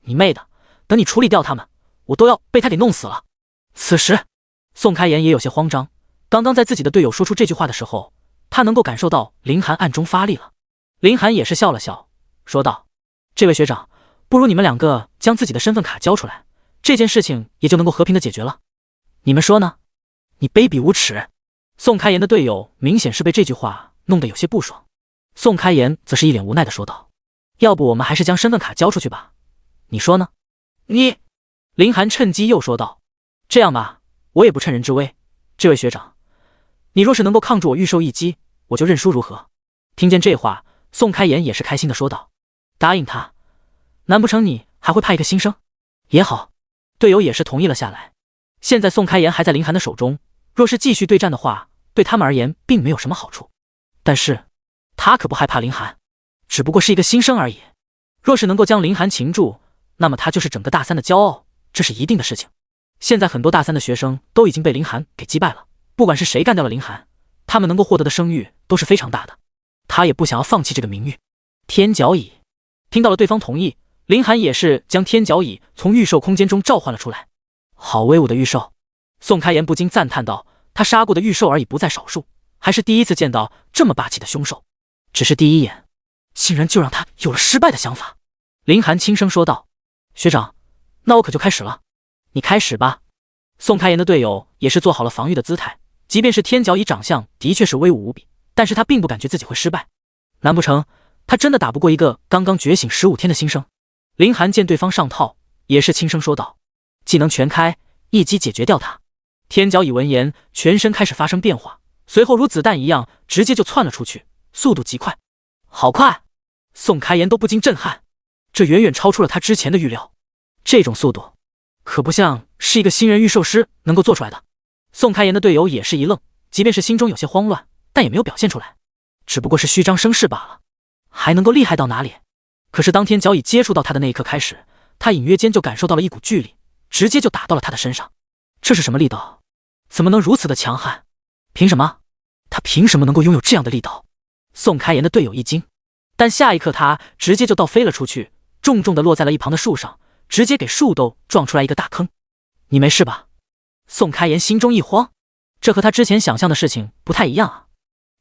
你妹的，等你处理掉他们，我都要被他给弄死了。此时宋开言也有些慌张，刚刚在自己的队友说出这句话的时候，他能够感受到林寒暗中发力了。林寒也是笑了笑，说道，这位学长，不如你们2个将自己的身份卡交出来，这件事情也就能够和平的解决了。你们说呢？你卑鄙无耻！宋开言的队友明显是被这句话弄得有些不爽，宋开言则是一脸无奈的说道，要不我们还是将身份卡交出去吧，你说呢？你……林寒趁机又说道，这样吧，我也不趁人之危，这位学长，你若是能够抗住我御兽一击，我就认输如何？听见这话，宋开言也是开心的说道，答应他，难不成你还会派一个新生？也好，队友也是同意了下来。现在宋开言还在林寒的手中，若是继续对战的话，对他们而言并没有什么好处，但是他可不害怕林寒，只不过是一个新生而已。若是能够将林寒擒住，那么他就是整个大3的骄傲，这是一定的事情。现在很多大3的学生都已经被林寒给击败了，不管是谁干掉了林寒，他们能够获得的声誉都是非常大的，他也不想要放弃这个名誉。天角椅听到了对方同意，林寒也是将天角椅从御兽空间中召唤了出来。好威武的御兽！宋开言不禁赞叹道，他杀过的御兽而已不在少数，还是第一次见到这么霸气的凶兽，只是第一眼竟然就让他有了失败的想法。林寒轻声说道，学长，那我可就开始了。你开始吧。宋开言的队友也是做好了防御的姿态，即便是天角椅长相的确是威武无比，但是他并不感觉自己会失败。难不成他真的打不过一个刚刚觉醒15天的新生？林寒见对方上套，也是轻声说道，技能全开，一击解决掉他。天角椅闻言，全身开始发生变化，随后如子弹一样直接就窜了出去，速度极快。好快！宋开言都不禁震撼，这远远超出了他之前的预料，这种速度可不像是一个新人御兽师能够做出来的。宋开言的队友也是一愣，即便是心中有些慌乱，但也没有表现出来，只不过是虚张声势罢了，还能够厉害到哪里？可是当天角椅接触到他的那一刻开始，他隐约间就感受到了一股巨力，直接就打到了他的身上。这是什么力道？怎么能如此的强悍？凭什么？他凭什么能够拥有这样的力道？宋开言的队友一惊，但下一刻他直接就倒飞了出去，重重的落在了一旁的树上，直接给树都撞出来一个大坑。你没事吧？宋开言心中一慌，这和他之前想象的事情不太一样啊。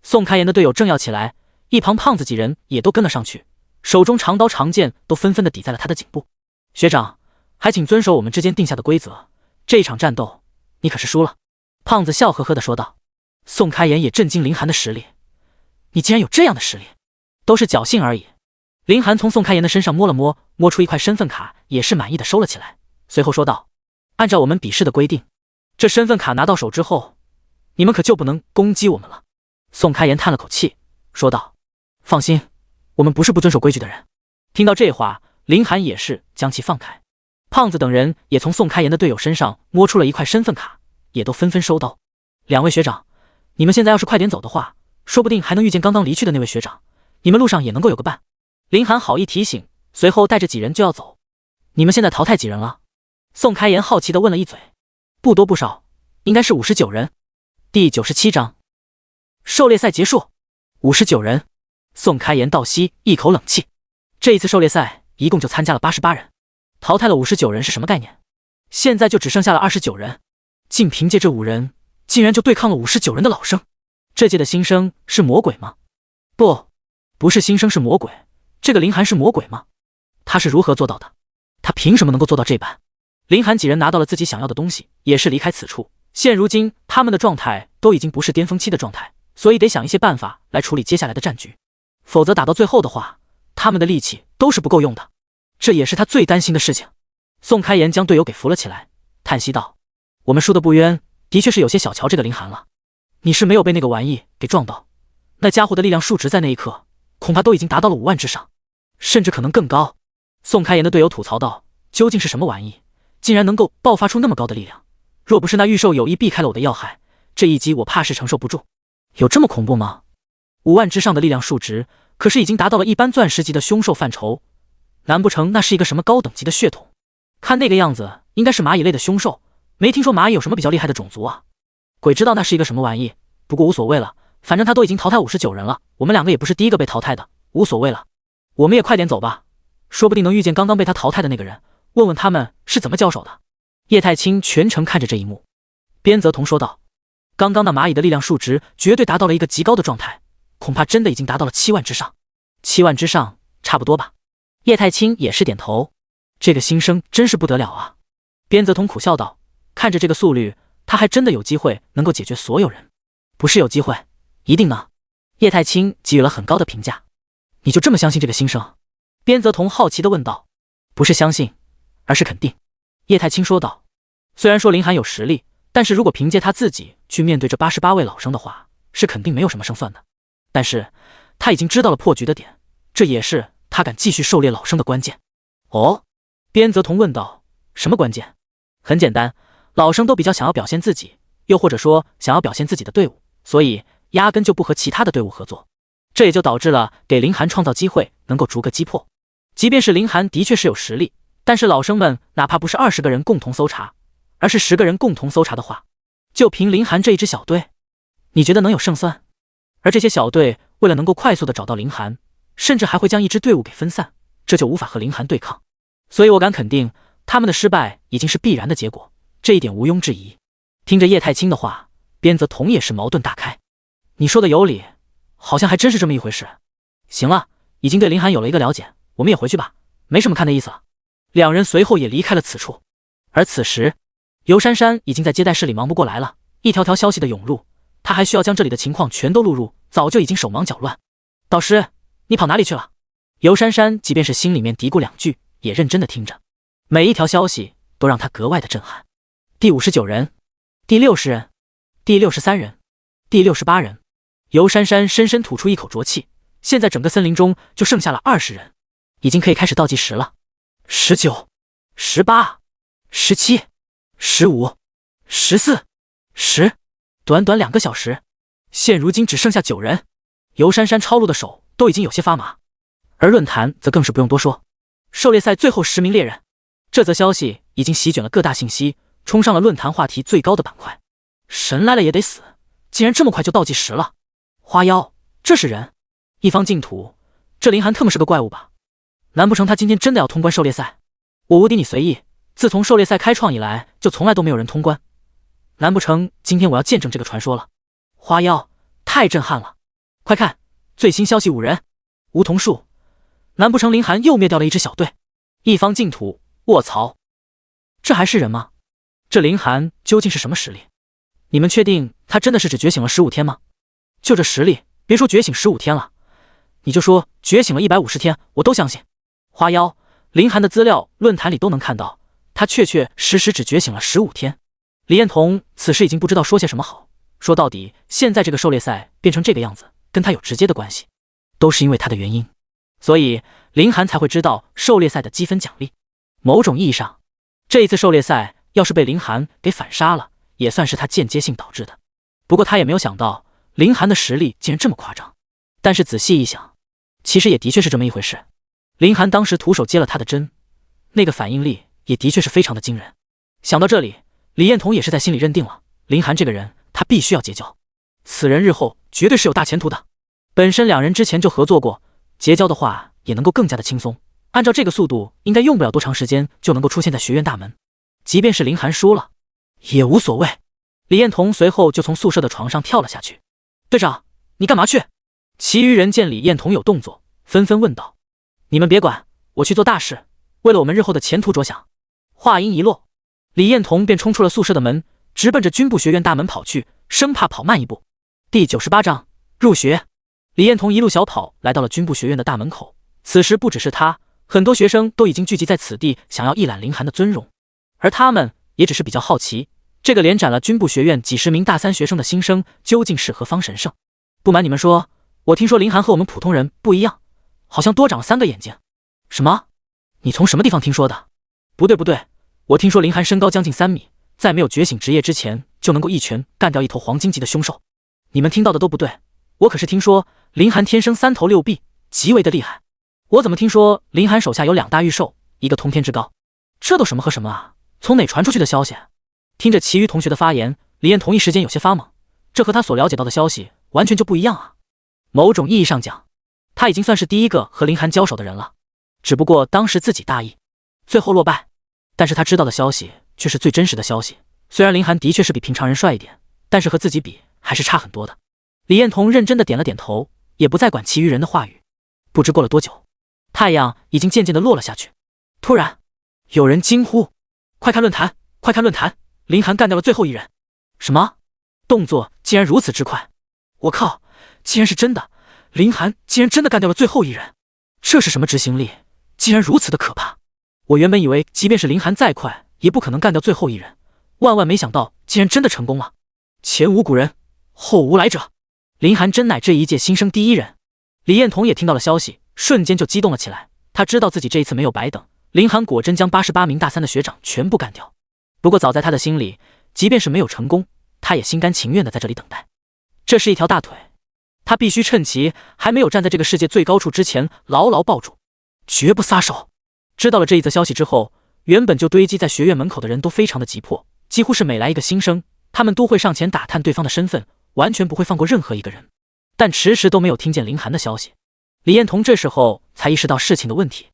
宋开言的队友正要起来，一旁胖子几人也都跟了上去，手中长刀长剑都纷纷的抵在了他的颈部。学长，还请遵守我们之间定下的规则，这一场战斗你可是输了。胖子笑呵呵的说道。宋开言也震惊林寒的实力，你竟然有这样的实力，都是侥幸而已。林寒从宋开言的身上摸了摸，摸出一块身份卡，也是满意的收了起来，随后说道，按照我们比试的规定，这身份卡拿到手之后，你们可就不能攻击我们了。宋开言叹了口气说道，放心，我们不是不遵守规矩的人。听到这话，林寒也是将其放开。胖子等人也从宋开言的队友身上摸出了一块身份卡，也都纷纷收刀。两位学长，你们现在要是快点走的话，说不定还能遇见刚刚离去的那位学长，你们路上也能够有个伴。林寒好意提醒，随后带着几人就要走。你们现在淘汰几人了？宋开言好奇地问了一嘴。不多不少，应该是59人。第97章，狩猎赛结束。59人。宋开言倒吸一口冷气，这一次狩猎赛一共就参加了88人，淘汰了59人是什么概念？现在就只剩下了29人，仅凭借这5人，竟然就对抗了59人的老生。这届的新生是魔鬼吗？不是新生是魔鬼，这个林寒是魔鬼吗？他是如何做到的？他凭什么能够做到这般？林寒几人拿到了自己想要的东西，也是离开此处。现如今他们的状态都已经不是巅峰期的状态，所以得想一些办法来处理接下来的战局，否则打到最后的话，他们的力气都是不够用的。这也是他最担心的事情。宋开言将队友给扶了起来，叹息道，我们输得不冤，的确是有些小瞧这个林寒了。你是没有被那个玩意给撞到，那家伙的力量数值在那一刻恐怕都已经达到了5万之上，甚至可能更高。宋开言的队友吐槽道，究竟是什么玩意，竟然能够爆发出那么高的力量？若不是那御兽有意避开了我的要害，这一击我怕是承受不住。有这么恐怖吗？5万之上的力量数值，可是已经达到了一般钻石级的凶兽范畴，难不成那是一个什么高等级的血统？看那个样子，应该是蚂蚁类的凶兽，没听说蚂蚁有什么比较厉害的种族啊。鬼知道那是一个什么玩意，不过无所谓了，反正他都已经淘汰59人了，我们两个也不是第一个被淘汰的，无所谓了。我们也快点走吧，说不定能遇见刚刚被他淘汰的那个人，问问他们是怎么交手的。叶太清全程看着这一幕，边泽童说道，刚刚那蚂蚁的力量数值绝对达到了一个极高的状态，恐怕真的已经达到了7万之上。7万之上差不多吧。叶太清也是点头，这个新生真是不得了啊。边泽童苦笑道，看着这个速率，他还真的有机会能够解决所有人。不是有机会，一定呢。叶太清给予了很高的评价。你就这么相信这个新生？边泽童好奇地问道。不是相信，而是肯定。叶太清说道，虽然说林寒有实力，但是如果凭借他自己去面对这88位老生的话，是肯定没有什么胜算的。但是他已经知道了破局的点，这也是他敢继续狩猎老生的关键。哦？边泽童问道，什么关键？很简单，老生都比较想要表现自己，又或者说想要表现自己的队伍，所以压根就不和其他的队伍合作。这也就导致了给林寒创造机会能够逐个击破。即便是林寒的确是有实力，但是老生们哪怕不是20个人共同搜查，而是10个人共同搜查的话，就凭林寒这一支小队，你觉得能有胜算？而这些小队为了能够快速的找到林寒，甚至还会将一支队伍给分散，这就无法和林寒对抗。所以我敢肯定，他们的失败已经是必然的结果，这一点毋庸置疑。听着叶太清的话，边泽童也是矛盾大开。你说的有理，好像还真是这么一回事。行了，已经对林寒有了一个了解，我们也回去吧，没什么看的意思了。两人随后也离开了此处。而此时，尤珊珊已经在接待室里忙不过来了，一条条消息的涌入，他还需要将这里的情况全都录入，早就已经手忙脚乱。导师，你跑哪里去了？尤珊珊即便是心里面嘀咕2句，也认真的听着，每一条消息都让他格外的震撼。第59人，第60人，第63人，第68人。尤珊珊深深吐出一口浊气，现在整个森林中就剩下了20人，已经可以开始倒计时了。19、18、17、15、14、10，短短2个小时，现如今只剩下9人。尤珊珊抄录的手都已经有些发麻。而论坛则更是不用多说，狩猎赛最后10名猎人，这则消息已经席卷了各大信息，冲上了论坛话题最高的板块。神来了也得死，竟然这么快就倒计时了！花妖，这是人？一方净土，这林寒特么是个怪物吧？难不成他今天真的要通关狩猎赛？我无敌你随意，自从狩猎赛开创以来，就从来都没有人通关。难不成今天我要见证这个传说了？花妖，太震撼了！快看，最新消息5人，梧桐树。难不成林寒又灭掉了一支小队？一方净土，卧槽！这还是人吗？这林寒究竟是什么实力？你们确定他真的是只觉醒了15天吗？就这实力，别说觉醒15天了，你就说觉醒了150天，我都相信。花妖，林寒的资料论坛里都能看到，他确确实实只觉醒了15天。李彦彤此时已经不知道说些什么好，说到底，现在这个狩猎赛变成这个样子，跟他有直接的关系，都是因为他的原因，所以林寒才会知道狩猎赛的积分奖励。某种意义上，这一次狩猎赛要是被林寒给反杀了，也算是他间接性导致的。不过他也没有想到林寒的实力竟然这么夸张，但是仔细一想，其实也的确是这么一回事。林寒当时徒手接了他的针，那个反应力也的确是非常的惊人。想到这里，李彦彤也是在心里认定了林寒这个人，他必须要结交，此人日后绝对是有大前途的。本身两人之前就合作过，结交的话也能够更加的轻松。按照这个速度，应该用不了多长时间就能够出现在学院大门。即便是林寒输了，也无所谓。李彦彤随后就从宿舍的床上跳了下去。队长，你干嘛去？其余人见李彦彤有动作，纷纷问道。你们别管，我去做大事，为了我们日后的前途着想。话音一落，李彦彤便冲出了宿舍的门，直奔着军部学院大门跑去，生怕跑慢一步。第98章入学。李彦彤一路小跑来到了军部学院的大门口，此时不只是他，很多学生都已经聚集在此地，想要一览林寒的尊容。而他们也只是比较好奇，这个连斩了军部学院几十名大三学生的新生究竟是何方神圣。不瞒你们说，我听说林寒和我们普通人不一样，好像多长了3个眼睛。什么？你从什么地方听说的？不对，我听说林寒身高将近3米，在没有觉醒职业之前就能够一拳干掉一头黄金级的凶兽。你们听到的都不对，我可是听说林寒天生3头6臂，极为的厉害。我怎么听说林寒手下有2大御兽，一个通天之高？这都什么和什么啊？从哪传出去的消息？听着其余同学的发言，李彦彤一时间有些发懵，这和他所了解到的消息完全就不一样啊。某种意义上讲，他已经算是第一个和林寒交手的人了，只不过当时自己大意，最后落败。但是他知道的消息却是最真实的消息，虽然林寒的确是比平常人帅一点，但是和自己比还是差很多的。李彦彤认真的点了点头，也不再管其余人的话语。不知过了多久，太阳已经渐渐的落了下去。突然有人惊呼，快看论坛，快看论坛，林寒干掉了最后一人。什么？动作竟然如此之快！我靠，竟然是真的！林寒竟然真的干掉了最后一人，这是什么执行力？竟然如此的可怕！我原本以为即便是林寒再快，也不可能干掉最后一人，万万没想到竟然真的成功了。前无古人，后无来者，林寒真乃这一届新生第一人。李彦彤也听到了消息，瞬间就激动了起来。他知道自己这一次没有白等，林寒果真将88名大三的学长全部干掉。不过早在他的心里，即便是没有成功，他也心甘情愿的在这里等待。这是一条大腿，他必须趁其还没有站在这个世界最高处之前牢牢抱住，绝不撒手。知道了这一则消息之后，原本就堆积在学院门口的人都非常的急迫，几乎是每来一个新生，他们都会上前打探对方的身份，完全不会放过任何一个人。但迟迟都没有听见林寒的消息。李彦彤这时候才意识到事情的问题，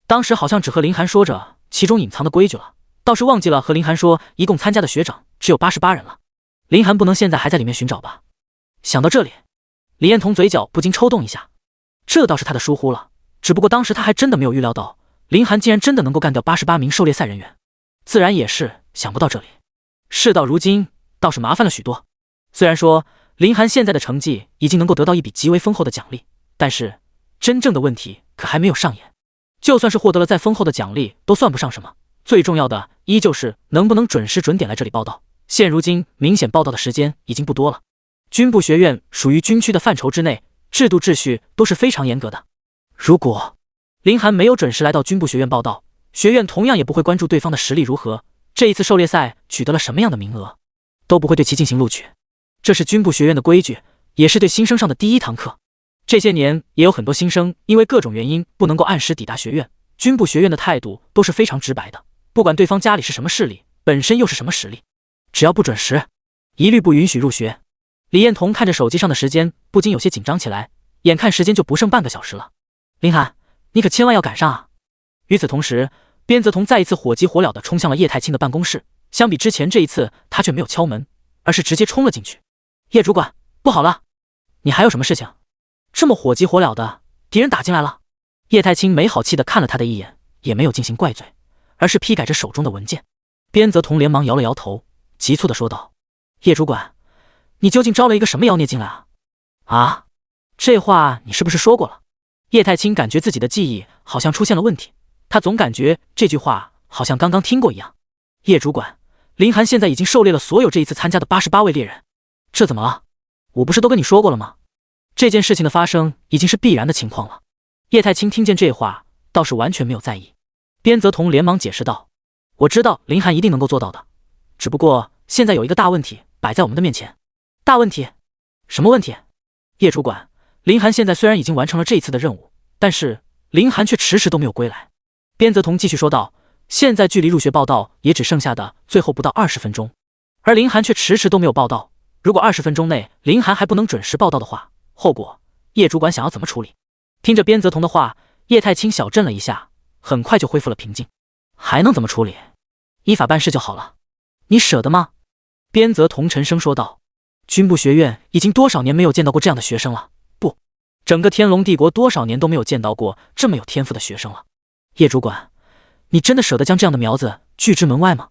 当时好像只和林寒说着其中隐藏的规矩了，倒是忘记了和林寒说一共参加的学长只有88人了。林寒不能现在还在里面寻找吧？想到这里，李彦彤嘴角不禁抽动一下，这倒是他的疏忽了，只不过当时他还真的没有预料到林寒竟然真的能够干掉88名狩猎赛人员，自然也是想不到这里。事到如今倒是麻烦了许多。虽然说林寒现在的成绩已经能够得到一笔极为丰厚的奖励，但是真正的问题可还没有上演。就算是获得了再丰厚的奖励都算不上什么，最重要的依旧是能不能准时准点来这里报到。现如今明显报到的时间已经不多了。军部学院属于军区的范畴之内，制度秩序都是非常严格的。如果林寒没有准时来到军部学院报到，学院同样也不会关注对方的实力如何，这一次狩猎赛取得了什么样的名额，都不会对其进行录取。这是军部学院的规矩，也是对新生上的第一堂课。这些年也有很多新生因为各种原因不能够按时抵达学院，军部学院的态度都是非常直白的，不管对方家里是什么势力，本身又是什么实力，只要不准时，一律不允许入学。李彦彤看着手机上的时间，不禁有些紧张起来，眼看时间就不剩半个小时了。林涵，你可千万要赶上啊！与此同时，边泽彤再一次火急火燎地冲向了叶太清的办公室。相比之前这一次，他却没有敲门，而是直接冲了进去。叶主管，不好了，你还有什么事情？这么火急火燎的，敌人打进来了。叶太清没好气地看了他的一眼，也没有进行怪罪，而是批改着手中的文件。边泽彤连忙摇了摇头，急促地说道：“叶主管，你究竟招了一个什么妖孽进来啊？”啊，这话你是不是说过了？叶太清感觉自己的记忆好像出现了问题，他总感觉这句话好像刚刚听过一样。叶主管，林涵现在已经狩猎了所有这一次参加的88位猎人，这怎么了？我不是都跟你说过了吗？这件事情的发生已经是必然的情况了。叶太清听见这话，倒是完全没有在意。边泽彤连忙解释道：“我知道林涵一定能够做到的，只不过现在有一个大问题摆在我们的面前。”大问题？什么问题？叶主管，林涵现在虽然已经完成了这一次的任务，但是林涵却迟迟都没有归来。边泽彤继续说道：“现在距离入学报到也只剩下的最后不到20分钟，而林涵却迟迟都没有报到。如果20分钟内林涵还不能准时报到的话，后果叶主管想要怎么处理？”听着边泽彤的话，叶太清小震了一下，很快就恢复了平静。还能怎么处理？依法办事就好了。你舍得吗？边泽彤沉声说道。军部学院已经多少年没有见到过这样的学生了，不，整个天龙帝国多少年都没有见到过这么有天赋的学生了。叶主管，你真的舍得将这样的苗子拒之门外吗？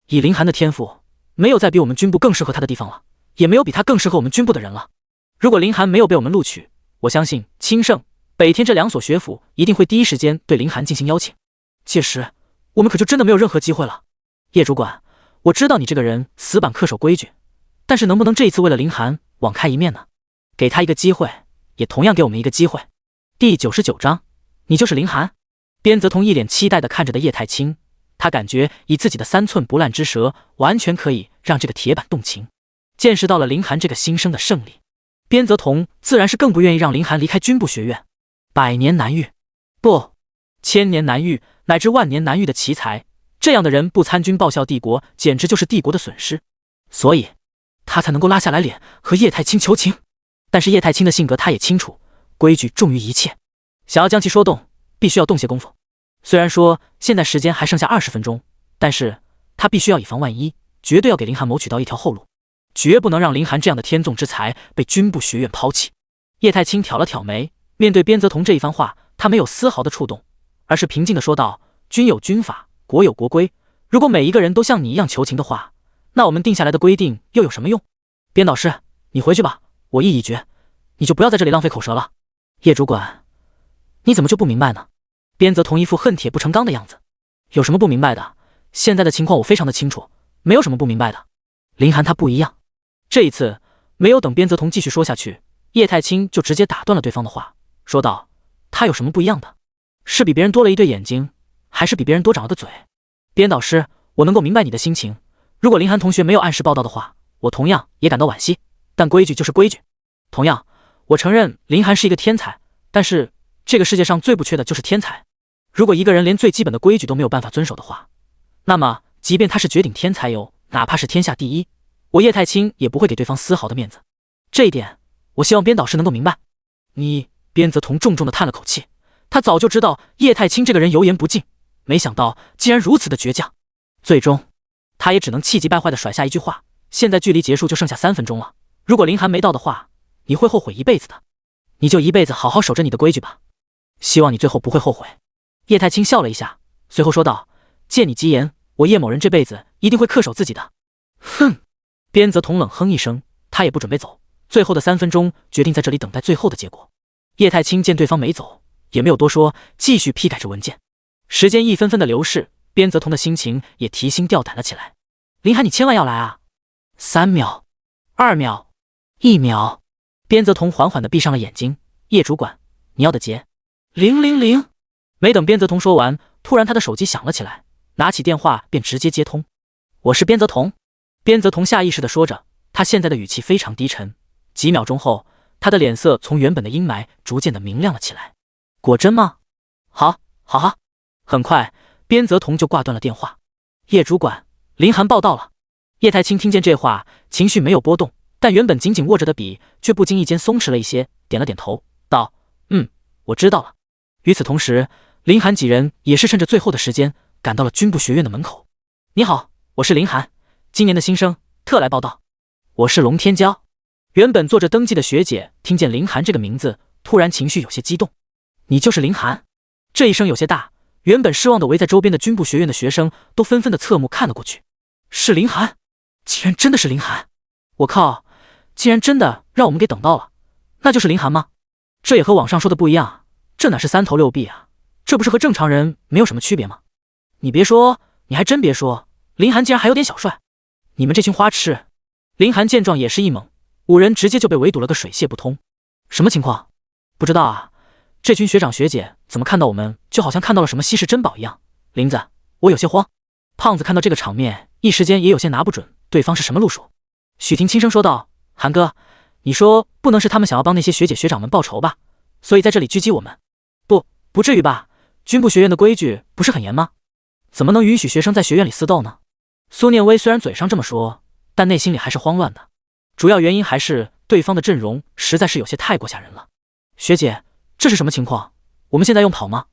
以林涵的天赋，没有再比我们军部更适合他的地方了，也没有比他更适合我们军部的人了。如果林涵没有被我们录取，我相信清盛、北天这2所学府一定会第一时间对林涵进行邀请，届时我们可就真的没有任何机会了。叶主管，我知道你这个人死板恪守规矩，但是能不能这一次为了林涵网开一面呢？给他一个机会，也同样给我们一个机会。第99章，你就是林涵。边泽彤一脸期待地看着的叶太清，他感觉以自己的3寸不烂之舌，完全可以让这个铁板动情。见识到了林涵这个新生的胜利，边泽彤自然是更不愿意让林涵离开军部学院。100年难遇，不，1000年难遇，乃至万年难遇的奇才，这样的人不参军报效帝国，简直就是帝国的损失。所以他才能够拉下来脸和叶太清求情。但是叶太清的性格他也清楚，规矩重于一切，想要将其说动，必须要动些功夫。虽然说现在时间还剩下20分钟，但是他必须要以防万一，绝对要给林涵谋取到一条后路，绝不能让林涵这样的天纵之才被军部学院抛弃。叶太清挑了挑眉，面对边泽彤这一番话，他没有丝毫的触动，而是平静地说道：“军有军法，国有国规，如果每一个人都像你一样求情的话，那我们定下来的规定又有什么用？边导师，你回去吧，我意已决，你就不要在这里浪费口舌了。”叶主管，你怎么就不明白呢？边泽彤一副恨铁不成钢的样子。有什么不明白的？现在的情况我非常的清楚，没有什么不明白的。林涵他不一样。这一次没有等边泽彤继续说下去，叶太清就直接打断了对方的话，说道：“他有什么不一样的？是比别人多了一对眼睛，还是比别人多长了个嘴？边导师，我能够明白你的心情。如果林涵同学没有按时报到的话，我同样也感到惋惜。但规矩就是规矩。同样，我承认林涵是一个天才，但是这个世界上最不缺的就是天才。如果一个人连最基本的规矩都没有办法遵守的话，那么即便他是绝顶天才哪怕是天下第一，我叶太清也不会给对方丝毫的面子。这一点，我希望边导师能够明白。”你，边泽彤重重的叹了口气，他早就知道叶太清这个人油盐不进，没想到竟然如此的倔强。最终，他也只能气急败坏的甩下一句话：“现在距离结束就剩下3分钟了，如果林涵没到的话，你会后悔一辈子的。你就一辈子好好守着你的规矩吧，希望你最后不会后悔。”叶太清笑了一下，随后说道：“借你吉言，我叶某人这辈子一定会恪守自己的。”哼！边泽彤冷哼一声，他也不准备走，最后的3分钟决定在这里等待最后的结果。叶太清见对方没走，也没有多说，继续批改着文件。时间一分分的流逝，边泽彤的心情也提心吊胆了起来。林涵，你千万要来啊！3秒，2秒，1秒。边泽彤缓缓地闭上了眼睛。叶主管，你要的结000。没等边泽彤说完，突然他的手机响了起来，拿起电话便直接接通。我是边泽彤。边泽彤下意识地说着，他现在的语气非常低沉。几秒钟后，他的脸色从原本的阴霾逐渐的明亮了起来。果真吗？好。很快，边泽彤就挂断了电话。叶主管，林涵报到了。叶太清听见这话，情绪没有波动，但原本紧紧握着的笔却不经意间松弛了一些，点了点头，道：“我知道了。”与此同时，林寒几人也是趁着最后的时间赶到了军部学院的门口。“你好，我是林寒，今年的新生，特来报道。”“我是龙天骄。”原本做着登记的学姐听见林寒这个名字，突然情绪有些激动。“你就是林寒？”这一声有些大，原本失望的围在周边的军部学院的学生都纷纷的侧目看了过去。是林寒，竟然真的是林寒！我靠，竟然真的让我们给等到了，那就是林寒吗？这也和网上说的不一样，这哪是三头六臂啊，这不是和正常人没有什么区别吗？你别说，你还真别说，林寒竟然还有点小帅。你们这群花痴！林寒见状也是一懵，5人直接就被围堵了个水泄不通。什么情况？不知道啊，这群学长学姐怎么看到我们就好像看到了什么稀世珍宝一样。林子，我有些慌。胖子看到这个场面，一时间也有些拿不准对方是什么路数。许婷轻声说道：“韩哥，你说不能是他们想要帮那些学姐学长们报仇吧？所以在这里狙击我们？不至于吧？军部学院的规矩不是很严吗？怎么能允许学生在学院里私斗呢？”苏念威虽然嘴上这么说，但内心里还是慌乱的。主要原因还是对方的阵容实在是有些太过吓人了。学姐，这是什么情况？我们现在用跑吗？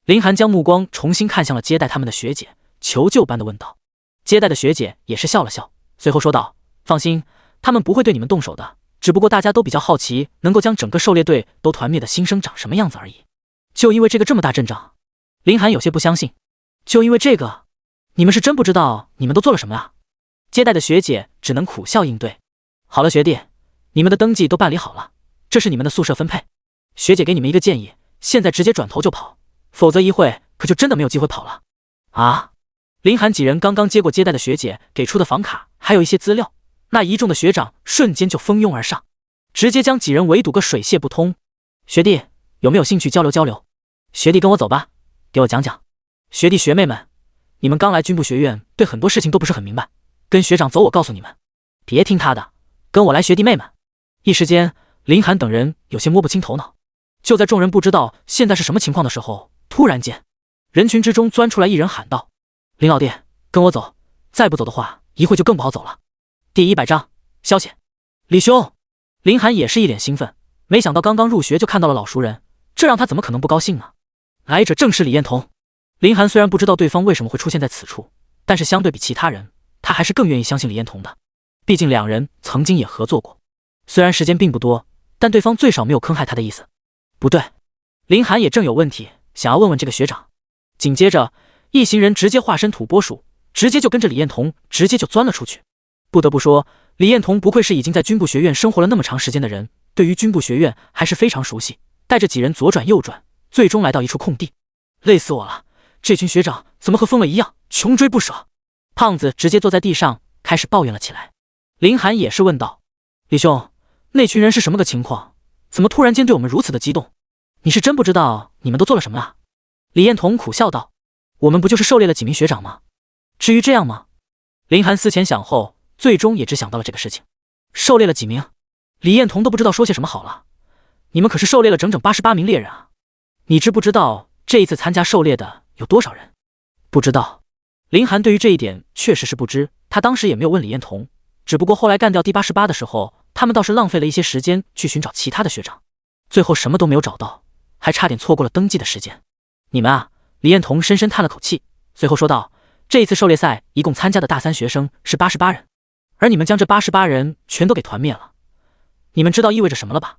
林寒将目光重新看向了接待他们的学姐，求救般的问道。接待的学姐也是笑了笑，随后说道：“放心，他们不会对你们动手的，只不过大家都比较好奇能够将整个狩猎队都团灭的新生长什么样子而已。”就因为这个这么大阵仗？林寒有些不相信。就因为这个？你们是真不知道你们都做了什么啊？接待的学姐只能苦笑应对。好了学弟，你们的登记都办理好了，这是你们的宿舍分配。学姐给你们一个建议，现在直接转头就跑，否则一会可就真的没有机会跑了。啊！林寒几人刚刚接过接待的学姐给出的房卡，还有一些资料，那一众的学长瞬间就蜂拥而上，直接将几人围堵个水泄不通。学弟，有没有兴趣交流交流？学弟跟我走吧，给我讲讲。学弟学妹们，你们刚来军部学院，对很多事情都不是很明白，跟学长走，我告诉你们，别听他的，跟我来学弟妹们。一时间，林寒等人有些摸不清头脑。就在众人不知道现在是什么情况的时候，突然间，人群之中钻出来一人喊道：“林老弟，跟我走，再不走的话，一会就更不好走了。”第100章消息。李兄，林寒也是一脸兴奋，没想到刚刚入学就看到了老熟人，这让他怎么可能不高兴呢？来者正是李彦彤。林寒虽然不知道对方为什么会出现在此处，但是相对比其他人，他还是更愿意相信李彦彤的，毕竟两人曾经也合作过。虽然时间并不多，但对方最少没有坑害他的意思。不对，林寒也正有问题，想要问问这个学长。紧接着，一行人直接化身土拨鼠，直接就跟着李彦彤直接就钻了出去。不得不说，李彦彤不愧是已经在军部学院生活了那么长时间的人，对于军部学院还是非常熟悉。带着几人左转右转，最终来到一处空地。累死我了，这群学长怎么和疯了一样，穷追不舍。胖子直接坐在地上开始抱怨了起来。林寒也是问道：“李兄，那群人是什么个情况？怎么突然间对我们如此的激动？你是真不知道你们都做了什么啊？”李彦彤苦笑道：“我们不就是狩猎了几名学长吗？至于这样吗？”林寒思前想后，最终也只想到了这个事情。狩猎了几名？李彦彤都不知道说些什么好了。你们可是狩猎了整整88名猎人啊！你知不知道这一次参加狩猎的有多少人？不知道。林寒对于这一点确实是不知，他当时也没有问李彦彤，只不过后来干掉第88的时候，他们倒是浪费了一些时间去寻找其他的学长，最后什么都没有找到，还差点错过了登记的时间。你们啊，李彦彤深深叹了口气，随后说道：“这一次狩猎赛一共参加的大3学生是88人，而你们将这88人全都给团灭了，你们知道意味着什么了吧？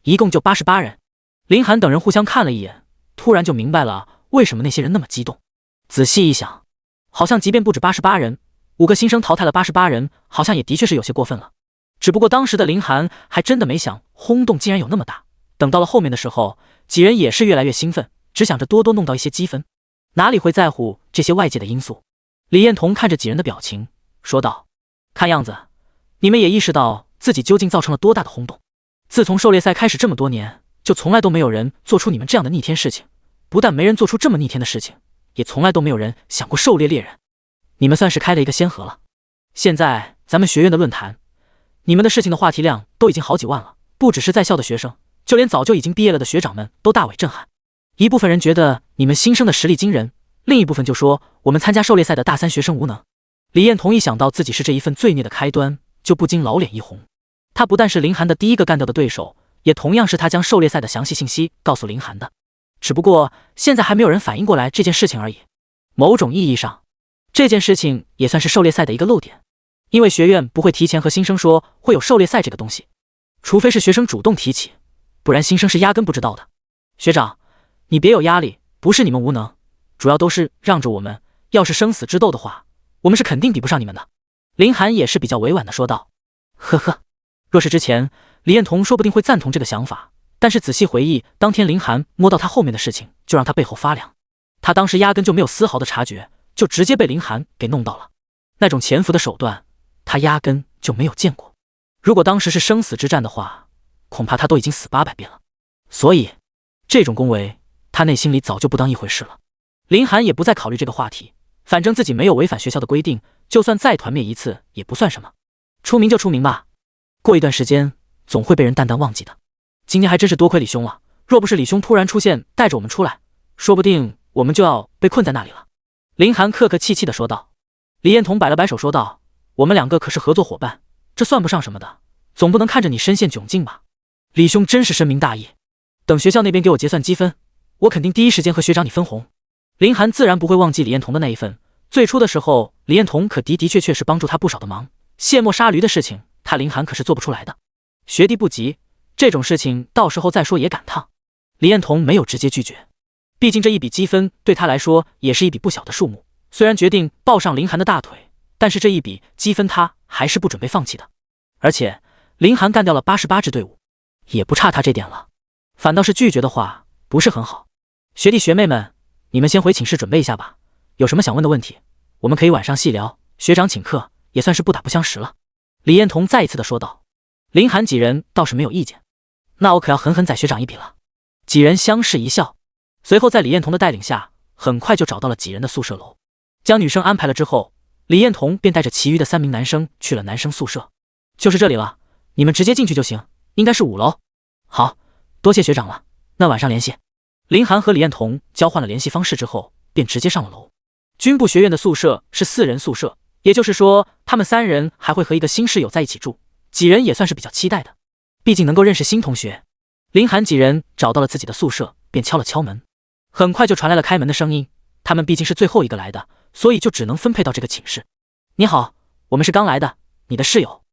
一共就88人。”林寒等人互相看了一眼，突然就明白了为什么那些人那么激动。仔细一想，好像即便不止88人，5个新生淘汰了88人，好像也的确是有些过分了。只不过当时的林寒还真的没想轰动竟然有那么大。等到了后面的时候，几人也是越来越兴奋，只想着多多弄到一些积分，哪里会在乎这些外界的因素。李彦彤看着几人的表情，说道：“看样子，你们也意识到自己究竟造成了多大的轰动。自从狩猎赛开始这么多年，就从来都没有人做出你们这样的逆天事情，不但没人做出这么逆天的事情，也从来都没有人想过狩猎猎人。你们算是开了一个先河了。现在咱们学院的论坛，你们的事情的话题量都已经好几万了，不只是在校的学生，就连早就已经毕业了的学长们都大为震撼。一部分人觉得你们新生的实力惊人，另一部分就说我们参加狩猎赛的大3学生无能。”李彦彤一想到自己是这一份罪孽的开端，就不禁老脸一红。他不但是林寒的第一个干掉的对手，也同样是他将狩猎赛的详细信息告诉林寒的。只不过现在还没有人反应过来这件事情而已。某种意义上，这件事情也算是狩猎赛的一个漏点，因为学院不会提前和新生说会有狩猎赛这个东西，除非是学生主动提起，不然新生是压根不知道的。学长，你别有压力，不是你们无能，主要都是让着我们，要是生死之斗的话，我们是肯定比不上你们的。林寒也是比较委婉的说道。呵呵，若是之前，李彦彤说不定会赞同这个想法，但是仔细回忆当天林寒摸到他后面的事情，就让他背后发凉。他当时压根就没有丝毫的察觉，就直接被林寒给弄到了。那种潜伏的手段，他压根就没有见过。如果当时是生死之战的话，恐怕他都已经死800遍了。所以，这种恭维，他内心里早就不当一回事了。林寒也不再考虑这个话题，反正自己没有违反学校的规定，就算再团灭一次也不算什么。出名就出名吧，过一段时间总会被人淡淡忘记的。今天还真是多亏李兄了，若不是李兄突然出现带着我们出来，说不定我们就要被困在那里了。林寒客客气气地说道。李彦彤摆了摆手说道，我们两个可是合作伙伴，这算不上什么的，总不能看着你身陷窘境吧。李兄真是深明大义，等学校那边给我结算积分，我肯定第一时间和学长你分红。林寒自然不会忘记李彦彤的那一份，最初的时候李彦彤可的确是帮助他不少的忙，卸磨杀驴的事情他林寒可是做不出来的。学弟不急，这种事情到时候再说也赶趟。李彦彤没有直接拒绝，毕竟这一笔积分对他来说也是一笔不小的数目，虽然决定抱上林寒的大腿，但是这一笔积分他还是不准备放弃的。而且林寒干掉了88支队伍，也不差他这点了，反倒是拒绝的话不是很好。学弟学妹们，你们先回寝室准备一下吧，有什么想问的问题我们可以晚上细聊，学长请客也算是不打不相识了。李彦彤再一次的说道。林寒几人倒是没有意见，那我可要狠狠宰学长一笔了。几人相视一笑，随后在李彦彤的带领下，很快就找到了几人的宿舍楼。将女生安排了之后，李彦彤便带着其余的3名男生去了男生宿舍。就是这里了，你们直接进去就行，应该是5楼。好，多谢学长了，那晚上联系。林寒和李彦彤交换了联系方式之后，便直接上了楼。军部学院的宿舍是4人宿舍，也就是说他们3人还会和一个新室友在一起住，几人也算是比较期待的，毕竟能够认识新同学。林寒几人找到了自己的宿舍，便敲了敲门，很快就传来了开门的声音。他们毕竟是最后一个来的，所以就只能分配到这个寝室。你好，我们是刚来的，你的室友。